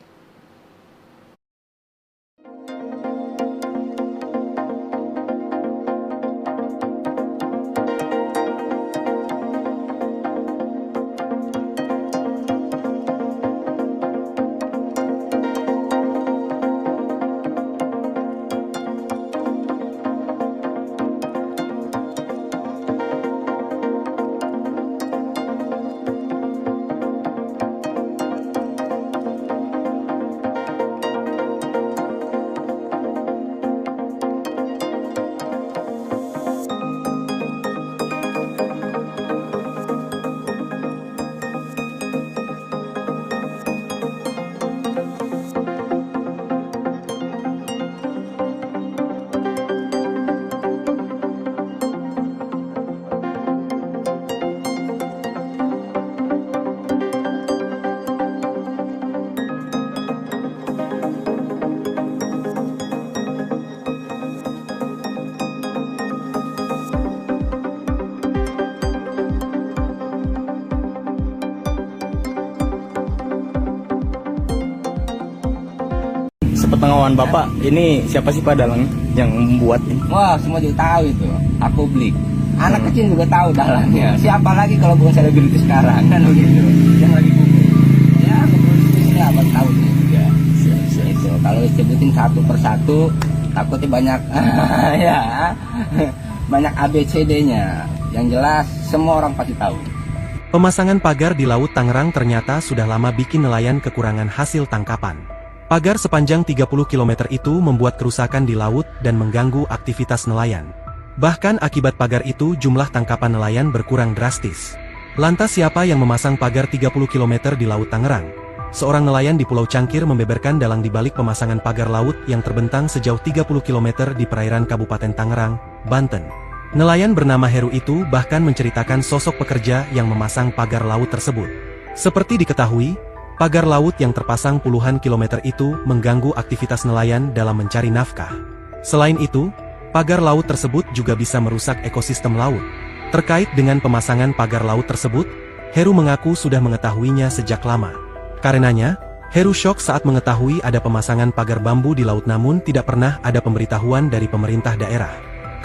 Sepengetahuan Bapak, ini siapa sih Pak dalang yang membuat ini? Wah, semua juga tahu itu. Aku beli. Anak kecil juga tahu dalangnya. Siapa lagi kalau bukan selebriti sekarang kan begitu. Yang lagi booming. Ya, bisnisnya apa tahu juga. Itu kalau disebutin satu persatu takutnya banyak ya. Banyak ABCD-nya. Yang jelas semua orang pasti tahu. Pemasangan pagar di Laut Tangerang ternyata sudah lama bikin nelayan kekurangan hasil tangkapan. Pagar sepanjang 30 km itu membuat kerusakan di laut dan mengganggu aktivitas nelayan. Bahkan akibat pagar itu jumlah tangkapan nelayan berkurang drastis. Lantas siapa yang memasang pagar 30 km di Laut Tangerang? Seorang nelayan di Pulau Cangkir membeberkan dalang di balik pemasangan pagar laut yang terbentang sejauh 30 km di perairan Kabupaten Tangerang, Banten. Nelayan bernama Heru itu bahkan menceritakan sosok pekerja yang memasang pagar laut tersebut. Seperti diketahui, pagar laut yang terpasang puluhan kilometer itu mengganggu aktivitas nelayan dalam mencari nafkah. Selain itu, pagar laut tersebut juga bisa merusak ekosistem laut. Terkait dengan pemasangan pagar laut tersebut, Heru mengaku sudah mengetahuinya sejak lama. Karenanya, Heru syok saat mengetahui ada pemasangan pagar bambu di laut namun tidak pernah ada pemberitahuan dari pemerintah daerah.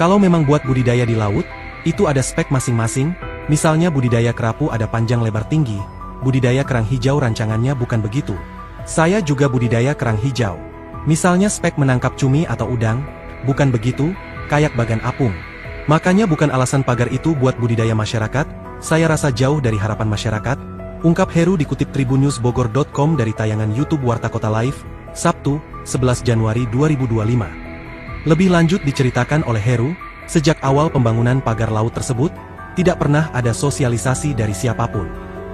Kalau memang buat budidaya di laut, itu ada spek masing-masing, misalnya budidaya kerapu ada panjang lebar tinggi, budidaya kerang hijau rancangannya bukan begitu. Saya juga budidaya kerang hijau. Misalnya spek menangkap cumi atau udang, bukan begitu, kayak bagan apung. Makanya bukan alasan pagar itu buat budidaya masyarakat, saya rasa jauh dari harapan masyarakat, ungkap Heru dikutip tribunnewsbogor.com dari tayangan YouTube Warta Kota Live, Sabtu, 11 Januari 2025. Lebih lanjut diceritakan oleh Heru, sejak awal pembangunan pagar laut tersebut, tidak pernah ada sosialisasi dari siapapun.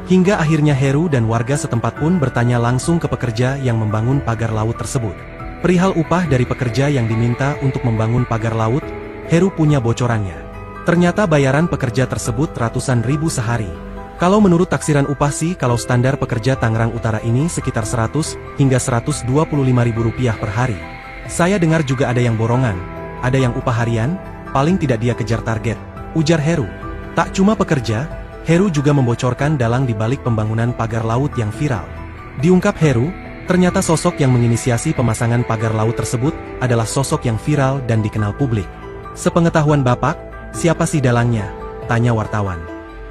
Hingga akhirnya Heru dan warga setempat pun bertanya langsung ke pekerja yang membangun pagar laut tersebut. Perihal upah dari pekerja yang diminta untuk membangun pagar laut, Heru punya bocorannya. Ternyata bayaran pekerja tersebut ratusan ribu sehari. Kalau menurut taksiran upah sih kalau standar pekerja Tangerang Utara ini sekitar 100 hingga 125 ribu rupiah per hari. Saya dengar juga ada yang borongan, ada yang upah harian, paling tidak dia kejar target, ujar Heru. Tak cuma pekerja, Heru juga membocorkan dalang di balik pembangunan pagar laut yang viral. Diungkap Heru, ternyata sosok yang menginisiasi pemasangan pagar laut tersebut adalah sosok yang viral dan dikenal publik. Sepengetahuan Bapak, siapa sih dalangnya? Tanya wartawan.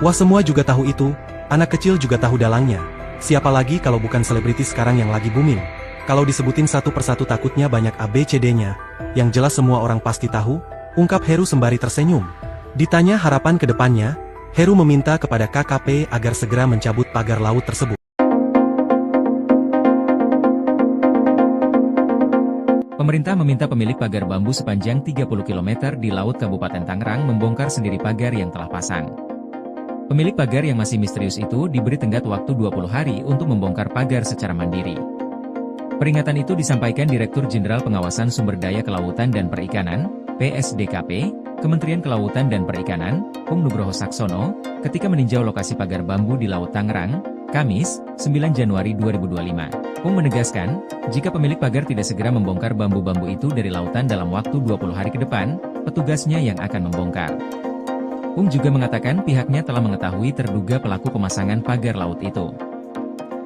Wah, semua juga tahu itu, anak kecil juga tahu dalangnya. Siapa lagi kalau bukan selebriti sekarang yang lagi booming? Kalau disebutin satu persatu takutnya banyak ABCD-nya, yang jelas semua orang pasti tahu, ungkap Heru sembari tersenyum. Ditanya harapan ke depannya, Heru meminta kepada KKP agar segera mencabut pagar laut tersebut. Pemerintah meminta pemilik pagar bambu sepanjang 30 km di Laut Kabupaten Tangerang membongkar sendiri pagar yang telah pasang. Pemilik pagar yang masih misterius itu diberi tenggat waktu 20 hari untuk membongkar pagar secara mandiri. Peringatan itu disampaikan Direktur Jenderal Pengawasan Sumber Daya Kelautan dan Perikanan, PSDKP, Kementerian Kelautan dan Perikanan, Pung Nugroho Saksono, ketika meninjau lokasi pagar bambu di Laut Tangerang, Kamis, 9 Januari 2025. Pung menegaskan, jika pemilik pagar tidak segera membongkar bambu-bambu itu dari lautan dalam waktu 20 hari ke depan, petugasnya yang akan membongkar. Pung juga mengatakan pihaknya telah mengetahui terduga pelaku pemasangan pagar laut itu.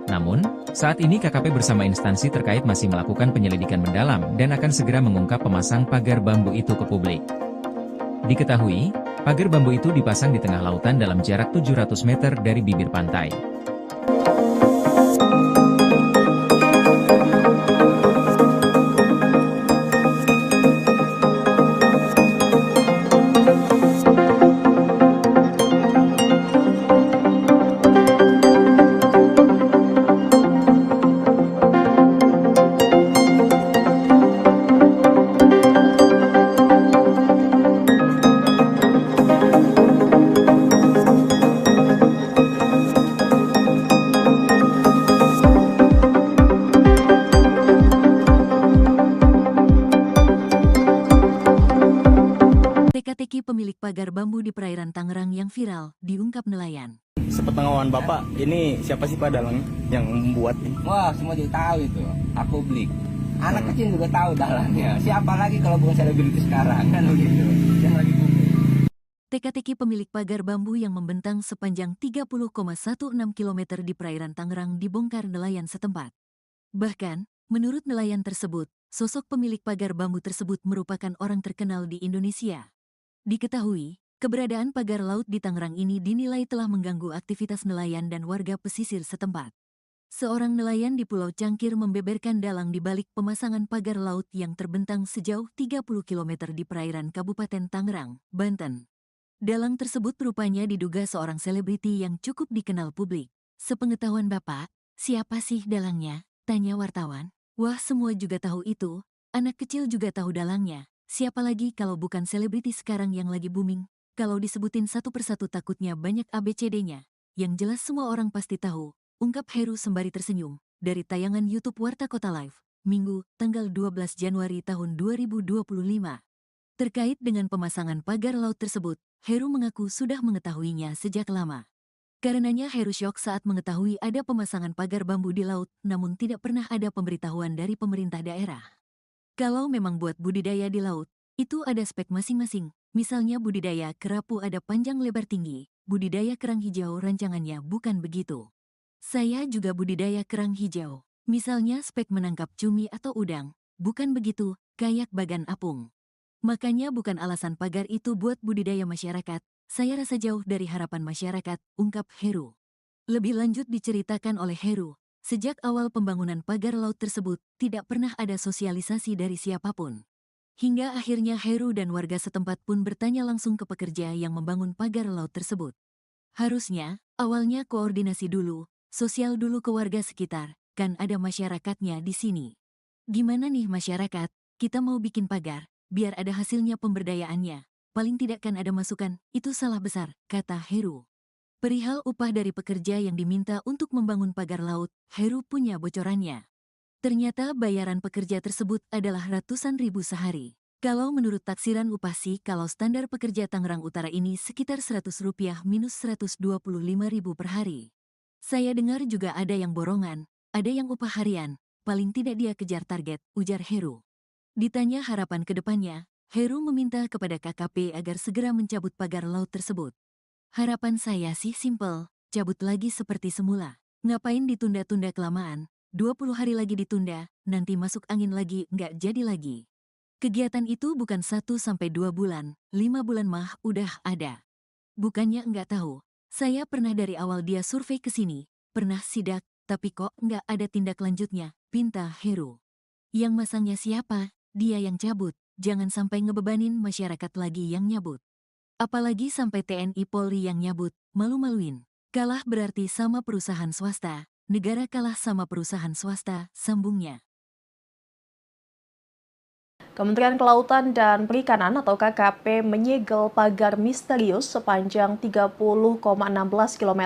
Namun, saat ini KKP bersama instansi terkait masih melakukan penyelidikan mendalam dan akan segera mengungkap pemasang pagar bambu itu ke publik. Diketahui, pagar bambu itu dipasang di tengah lautan dalam jarak 700 meter dari bibir pantai. Teka-teki pemilik pagar bambu di perairan Tangerang yang viral, diungkap nelayan. Sepengetahuan Bapak, ini siapa sih Pak dalang yang membuat ini? Wah, semua juga tahu itu. Aku beli. Anak kecil juga tahu dalangnya. Siapa lagi kalau bukan selebriti sekarang kan begitu. Yang lagi booming. Teka-teki pemilik pagar bambu yang membentang sepanjang 30,16 km di perairan Tangerang dibongkar nelayan setempat. Bahkan, menurut nelayan tersebut, sosok pemilik pagar bambu tersebut merupakan orang terkenal di Indonesia. Diketahui, keberadaan pagar laut di Tangerang ini dinilai telah mengganggu aktivitas nelayan dan warga pesisir setempat. Seorang nelayan di Pulau Cangkir membeberkan dalang di balik pemasangan pagar laut yang terbentang sejauh 30 km di perairan Kabupaten Tangerang, Banten. Dalang tersebut rupanya diduga seorang selebriti yang cukup dikenal publik. Sepengetahuan Bapak, siapa sih dalangnya? Tanya wartawan. Wah, semua juga tahu itu. Anak kecil juga tahu dalangnya. Siapa lagi kalau bukan selebriti sekarang yang lagi booming? Kalau disebutin satu persatu takutnya banyak ABCD-nya. Yang jelas semua orang pasti tahu. Ungkap Heru sembari tersenyum, dari tayangan YouTube Warta Kota Live, Minggu, tanggal 12 Januari tahun 2025. Terkait dengan pemasangan pagar laut tersebut, Heru mengaku sudah mengetahuinya sejak lama. Karenanya Heru syok saat mengetahui ada pemasangan pagar bambu di laut, namun tidak pernah ada pemberitahuan dari pemerintah daerah. Kalau memang buat budidaya di laut, itu ada spek masing-masing. Misalnya budidaya kerapu ada panjang lebar tinggi, budidaya kerang hijau rancangannya bukan begitu. Saya juga budidaya kerang hijau. Misalnya spek menangkap cumi atau udang. Bukan begitu, kayak bagan apung. Makanya bukan alasan pagar itu buat budidaya masyarakat. Saya rasa jauh dari harapan masyarakat, ungkap Heru. Lebih lanjut diceritakan oleh Heru, sejak awal pembangunan pagar laut tersebut, tidak pernah ada sosialisasi dari siapapun. Hingga akhirnya Heru dan warga setempat pun bertanya langsung ke pekerja yang membangun pagar laut tersebut. Harusnya, awalnya koordinasi dulu, sosial dulu ke warga sekitar, kan ada masyarakatnya di sini. Gimana nih masyarakat, kita mau bikin pagar, biar ada hasilnya pemberdayaannya. Paling tidak kan ada masukan, itu salah besar, kata Heru. Perihal upah dari pekerja yang diminta untuk membangun pagar laut, Heru punya bocorannya. Ternyata bayaran pekerja tersebut adalah ratusan ribu sehari. Kalau menurut taksiran upah sih, kalau standar pekerja Tangerang Utara ini sekitar Rp100 minus Rp125.000 per hari. Saya dengar juga ada yang borongan, ada yang upah harian, paling tidak dia kejar target, ujar Heru. Ditanya harapan ke depannya, Heru meminta kepada KKP agar segera mencabut pagar laut tersebut. Harapan saya sih simpel, cabut lagi seperti semula. Ngapain ditunda-tunda kelamaan, 20 hari lagi ditunda, nanti masuk angin lagi, nggak jadi lagi. Kegiatan itu bukan 1-2 bulan, 5 bulan mah udah ada. Bukannya nggak tahu. Saya pernah dari awal dia survei ke sini, pernah sidak, tapi kok nggak ada tindak lanjutnya, pinta Heru. Yang masangnya siapa? Dia yang cabut, jangan sampai ngebebanin masyarakat lagi yang nyabut. Apalagi sampai TNI Polri yang nyabut, malu-maluin. Kalah berarti sama perusahaan swasta, negara kalah sama perusahaan swasta, sambungnya. Kementerian Kelautan dan Perikanan atau KKP menyegel pagar misterius sepanjang 30,16 km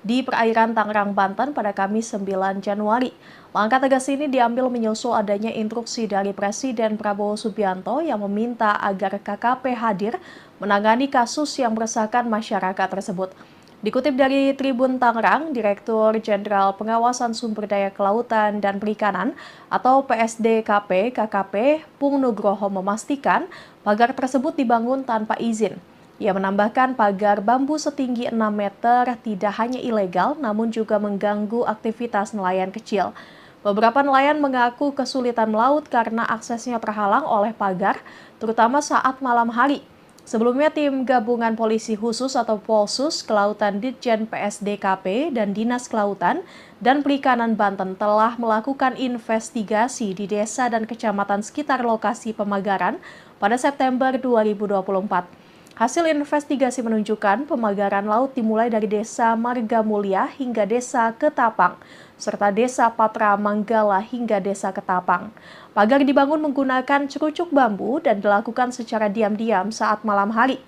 di perairan Tangerang, Banten pada Kamis 9 Januari. Langkah tegas ini diambil menyusul adanya instruksi dari Presiden Prabowo Subianto yang meminta agar KKP hadir menangani kasus yang meresahkan masyarakat tersebut. Dikutip dari Tribun Tangerang, Direktur Jenderal Pengawasan Sumber Daya Kelautan dan Perikanan atau PSDKP KKP Pung Nugroho memastikan pagar tersebut dibangun tanpa izin. Ia menambahkan pagar bambu setinggi 6 meter tidak hanya ilegal namun juga mengganggu aktivitas nelayan kecil. Beberapa nelayan mengaku kesulitan melaut karena aksesnya terhalang oleh pagar, terutama saat malam hari. Sebelumnya, tim gabungan polisi khusus atau Polsus Kelautan Ditjen PSDKP dan Dinas Kelautan dan Perikanan Banten telah melakukan investigasi di desa dan kecamatan sekitar lokasi pemagaran pada September 2024. Hasil investigasi menunjukkan pemagaran laut dimulai dari Desa Marga Mulia hingga Desa Ketapang, serta Desa Patra Manggala hingga Desa Ketapang. Pagar dibangun menggunakan cerucuk bambu dan dilakukan secara diam-diam saat malam hari.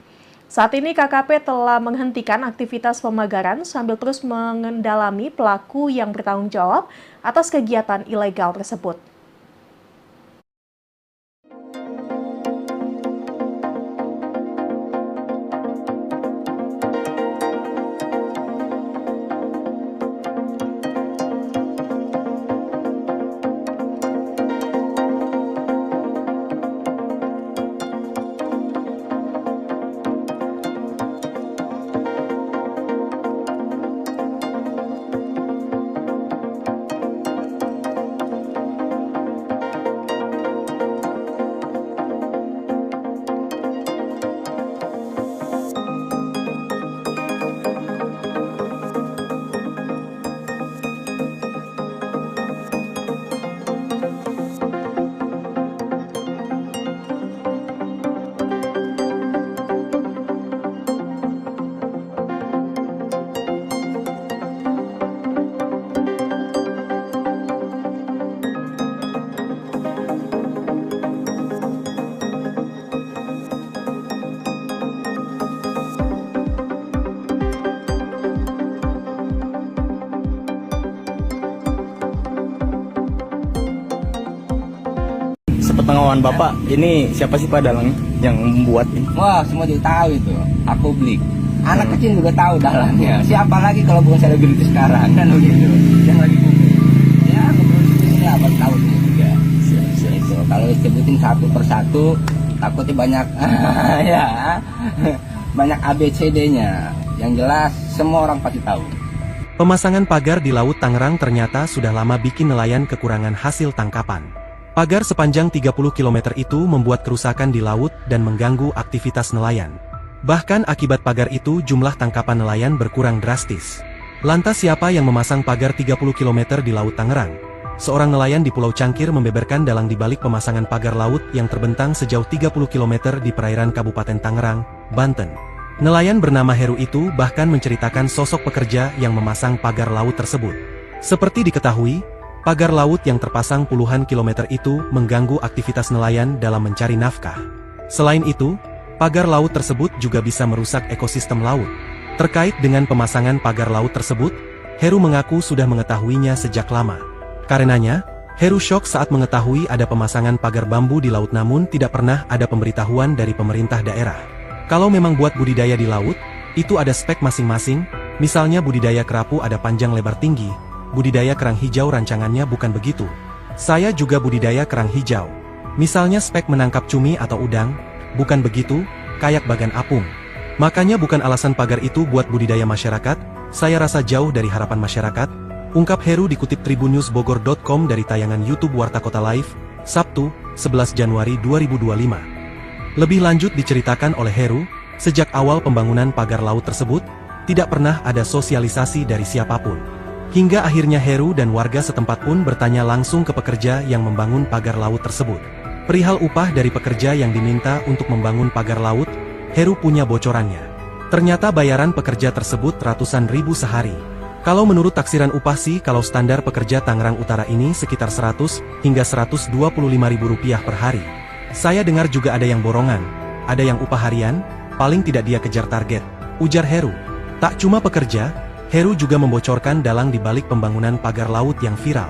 Saat ini KKP telah menghentikan aktivitas pemagaran sambil terus mengendalami pelaku yang bertanggung jawab atas kegiatan ilegal tersebut. Sepengetahuan Bapak, ini siapa sih Pak dalangnya yang membuat ini? Wah, semua juga tahu itu. Aku beli. Anak kecil juga tahu dalangnya. Siapa lagi kalau bukan selebriti sekarang kan begitu. Yang lagi booming. Ya, kemudian apa tahunnya juga. Itu kalau disebutin satu persatu takutnya banyak ya. Banyak ABCD-nya. Yang jelas semua orang pasti tahu. Pemasangan pagar di Laut Tangerang ternyata sudah lama bikin nelayan kekurangan hasil tangkapan. Pagar sepanjang 30 km itu membuat kerusakan di laut dan mengganggu aktivitas nelayan. Bahkan akibat pagar itu jumlah tangkapan nelayan berkurang drastis. Lantas siapa yang memasang pagar 30 km di Laut Tangerang? Seorang nelayan di Pulau Cangkir membeberkan dalang di balik pemasangan pagar laut yang terbentang sejauh 30 km di perairan Kabupaten Tangerang, Banten. Nelayan bernama Heru itu bahkan menceritakan sosok pekerja yang memasang pagar laut tersebut. Seperti diketahui, pagar laut yang terpasang puluhan kilometer itu mengganggu aktivitas nelayan dalam mencari nafkah. Selain itu, pagar laut tersebut juga bisa merusak ekosistem laut. Terkait dengan pemasangan pagar laut tersebut, Heru mengaku sudah mengetahuinya sejak lama. Karenanya, Heru syok saat mengetahui ada pemasangan pagar bambu di laut namun tidak pernah ada pemberitahuan dari pemerintah daerah. Kalau memang buat budidaya di laut, itu ada spek masing-masing, misalnya budidaya kerapu ada panjang lebar tinggi, budidaya kerang hijau rancangannya bukan begitu. Saya juga budidaya kerang hijau. Misalnya spek menangkap cumi atau udang, bukan begitu, kayak bagan apung. Makanya bukan alasan pagar itu buat budidaya masyarakat, saya rasa jauh dari harapan masyarakat, ungkap Heru dikutip tribunnewsbogor.com dari tayangan YouTube Warta Kota Live, Sabtu, 11 Januari 2025. Lebih lanjut diceritakan oleh Heru, sejak awal pembangunan pagar laut tersebut, tidak pernah ada sosialisasi dari siapapun. Hingga akhirnya Heru dan warga setempat pun bertanya langsung ke pekerja yang membangun pagar laut tersebut. Perihal upah dari pekerja yang diminta untuk membangun pagar laut, Heru punya bocorannya. Ternyata bayaran pekerja tersebut ratusan ribu sehari. Kalau menurut taksiran upah sih kalau standar pekerja Tangerang Utara ini sekitar 100 hingga 125 ribu rupiah per hari. Saya dengar juga ada yang borongan, ada yang upah harian, paling tidak dia kejar target, ujar Heru. Tak cuma pekerja, Heru juga membocorkan dalang di balik pembangunan pagar laut yang viral.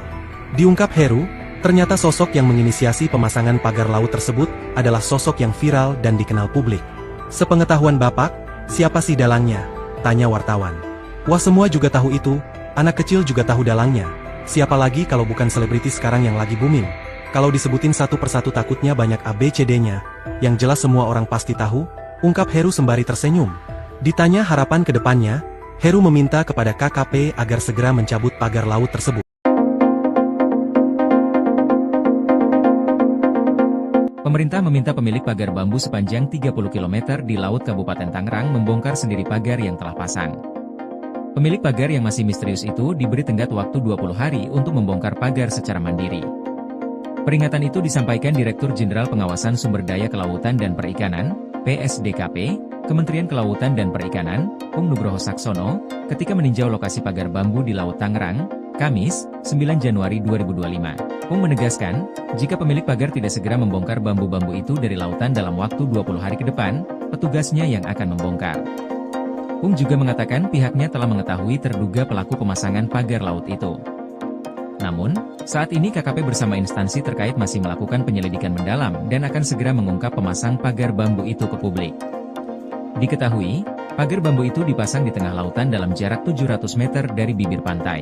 Diungkap Heru, ternyata sosok yang menginisiasi pemasangan pagar laut tersebut adalah sosok yang viral dan dikenal publik. Sepengetahuan Bapak, siapa sih dalangnya? Tanya wartawan. Wah, semua juga tahu itu, anak kecil juga tahu dalangnya. Siapa lagi kalau bukan selebriti sekarang yang lagi booming? Kalau disebutin satu persatu takutnya banyak ABCD-nya. Yang jelas semua orang pasti tahu, ungkap Heru sembari tersenyum. Ditanya harapan ke depannya, Heru meminta kepada KKP agar segera mencabut pagar laut tersebut. Pemerintah meminta pemilik pagar bambu sepanjang 30 km di Laut Kabupaten Tangerang membongkar sendiri pagar yang telah pasang. Pemilik pagar yang masih misterius itu diberi tenggat waktu 20 hari untuk membongkar pagar secara mandiri. Peringatan itu disampaikan Direktur Jenderal Pengawasan Sumber Daya Kelautan dan Perikanan, PSDKP, Kementerian Kelautan dan Perikanan, Pung Nugroho Saksono, ketika meninjau lokasi pagar bambu di Laut Tangerang, Kamis, 9 Januari 2025. Pung menegaskan, jika pemilik pagar tidak segera membongkar bambu-bambu itu dari lautan dalam waktu 20 hari ke depan, petugasnya yang akan membongkar. Pung juga mengatakan pihaknya telah mengetahui terduga pelaku pemasangan pagar laut itu. Namun, saat ini KKP bersama instansi terkait masih melakukan penyelidikan mendalam dan akan segera mengungkap pemasang pagar bambu itu ke publik. Diketahui, pagar bambu itu dipasang di tengah lautan dalam jarak 700 meter dari bibir pantai.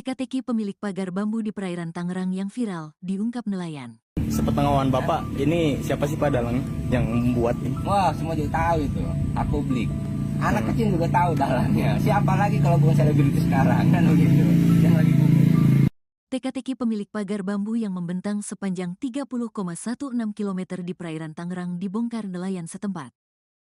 Teka-teki pemilik pagar bambu di perairan Tangerang yang viral, diungkap nelayan. Sepengetahuan Bapak, ini siapa sih Pak dalangnya yang membuat ini? Wah, semua juga tahu itu. Aku beli. Anak kecil juga tahu dalangnya. Siapa lagi kalau bukan selebriti sekarang kan begitu. Yang lagi booming. Teka-teki pemilik pagar bambu yang membentang sepanjang 30,16 km di perairan Tangerang dibongkar nelayan setempat.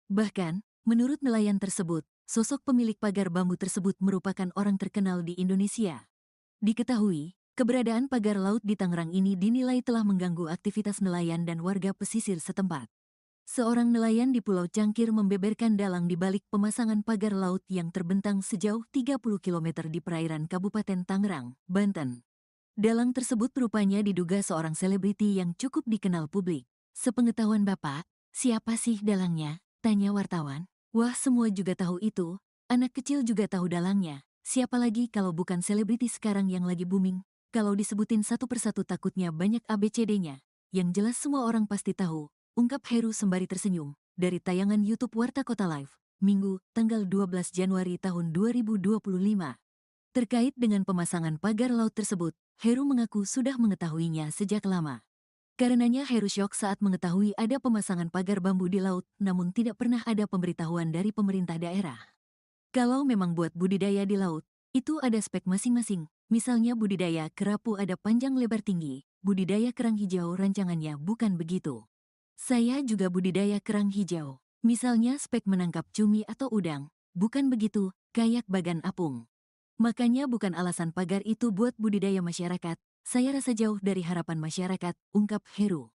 Bahkan, Menurut nelayan tersebut, sosok pemilik pagar bambu tersebut merupakan orang terkenal di Indonesia. Diketahui, keberadaan pagar laut di Tangerang ini dinilai telah mengganggu aktivitas nelayan dan warga pesisir setempat. Seorang nelayan di Pulau Cangkir membeberkan dalang di balik pemasangan pagar laut yang terbentang sejauh 30 km di perairan Kabupaten Tangerang, Banten. Dalang tersebut rupanya diduga seorang selebriti yang cukup dikenal publik. Sepengetahuan Bapak, siapa sih dalangnya? Tanya wartawan. Wah, semua juga tahu itu. Anak kecil juga tahu dalangnya. Siapa lagi kalau bukan selebriti sekarang yang lagi booming? Kalau disebutin satu persatu takutnya banyak ABCD-nya. Yang jelas semua orang pasti tahu. Ungkap Heru sembari tersenyum, dari tayangan YouTube Warta Kota Live, Minggu, tanggal 12 Januari tahun 2025. Terkait dengan pemasangan pagar laut tersebut, Heru mengaku sudah mengetahuinya sejak lama. Karenanya Heru syok saat mengetahui ada pemasangan pagar bambu di laut, namun tidak pernah ada pemberitahuan dari pemerintah daerah. Kalau memang buat budidaya di laut, itu ada spek masing-masing. Misalnya budidaya kerapu ada panjang lebar tinggi, budidaya kerang hijau rancangannya bukan begitu. Saya juga budidaya kerang hijau. Misalnya spek menangkap cumi atau udang. Bukan begitu, kayak bagan apung. Makanya bukan alasan pagar itu buat budidaya masyarakat. Saya rasa jauh dari harapan masyarakat, ungkap Heru.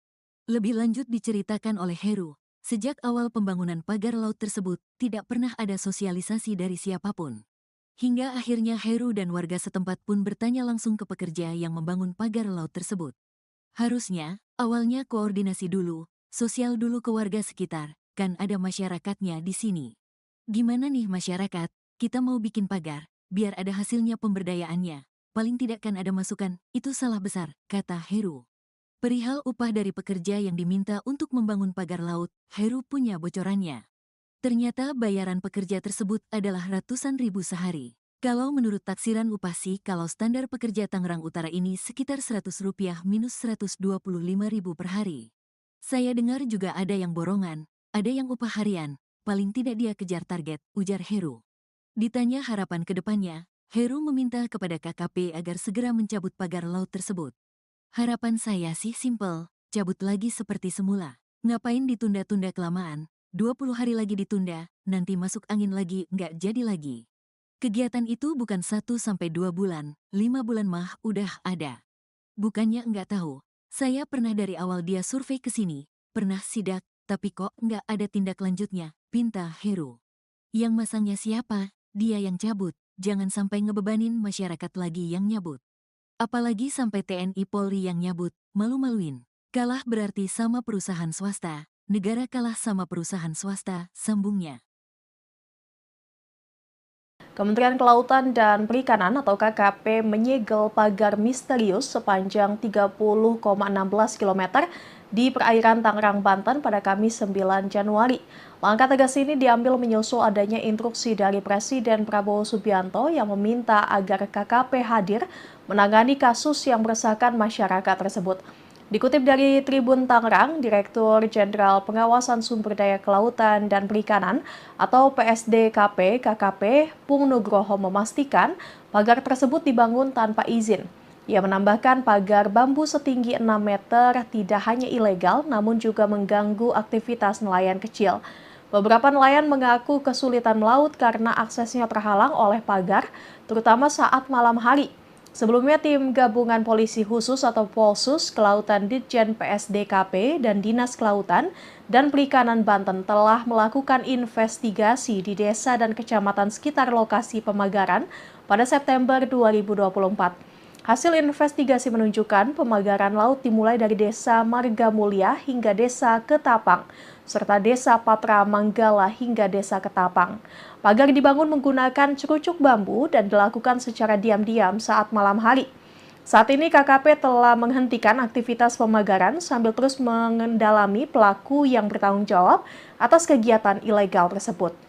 Lebih lanjut diceritakan oleh Heru, sejak awal pembangunan pagar laut tersebut, tidak pernah ada sosialisasi dari siapapun. Hingga akhirnya Heru dan warga setempat pun bertanya langsung ke pekerja yang membangun pagar laut tersebut. Harusnya, awalnya koordinasi dulu, sosial dulu ke warga sekitar, kan ada masyarakatnya di sini. Gimana nih masyarakat, kita mau bikin pagar, biar ada hasilnya pemberdayaannya. Paling tidak kan ada masukan, itu salah besar, kata Heru. Perihal upah dari pekerja yang diminta untuk membangun pagar laut, Heru punya bocorannya. Ternyata bayaran pekerja tersebut adalah ratusan ribu sehari. Kalau menurut taksiran upah sih, kalau standar pekerja Tangerang Utara ini sekitar Rp100 minus Rp125.000 per hari. Saya dengar juga ada yang borongan, ada yang upah harian, paling tidak dia kejar target, ujar Heru. Ditanya harapan ke depannya, Heru meminta kepada KKP agar segera mencabut pagar laut tersebut. Harapan saya sih simpel, cabut lagi seperti semula. Ngapain ditunda-tunda kelamaan, 20 hari lagi ditunda, nanti masuk angin lagi, nggak jadi lagi. Kegiatan itu bukan 1-2 bulan, 5 bulan mah udah ada. Bukannya nggak tahu. Saya pernah dari awal dia survei ke sini, pernah sidak, tapi kok nggak ada tindak lanjutnya, pinta Heru. Yang masangnya siapa? Dia yang cabut, jangan sampai ngebebanin masyarakat lagi yang nyabut. Apalagi sampai TNI Polri yang nyabut, malu-maluin. Kalah berarti sama perusahaan swasta, negara kalah sama perusahaan swasta, sambungnya. Kementerian Kelautan dan Perikanan atau KKP menyegel pagar misterius sepanjang 30,16 km di perairan Tangerang, Banten pada Kamis 9 Januari. Langkah tegas ini diambil menyusul adanya instruksi dari Presiden Prabowo Subianto yang meminta agar KKP hadir menangani kasus yang meresahkan masyarakat tersebut. Dikutip dari Tribun Tangerang, Direktur Jenderal Pengawasan Sumber Daya Kelautan dan Perikanan atau PSDKP KKP Pung Nugroho memastikan pagar tersebut dibangun tanpa izin. Ia menambahkan pagar bambu setinggi 6 meter tidak hanya ilegal namun juga mengganggu aktivitas nelayan kecil. Beberapa nelayan mengaku kesulitan melaut karena aksesnya terhalang oleh pagar, terutama saat malam hari. Sebelumnya, tim gabungan polisi khusus atau Polsus Kelautan Ditjen PSDKP dan Dinas Kelautan dan Perikanan Banten telah melakukan investigasi di desa dan kecamatan sekitar lokasi pemagaran pada September 2024. Hasil investigasi menunjukkan pemagaran laut dimulai dari Desa Marga Mulia hingga Desa Ketapang, serta Desa Patra Manggala hingga Desa Ketapang. Pagar dibangun menggunakan cerucuk bambu dan dilakukan secara diam-diam saat malam hari. Saat ini KKP telah menghentikan aktivitas pemagaran sambil terus mengendalami pelaku yang bertanggung jawab atas kegiatan ilegal tersebut.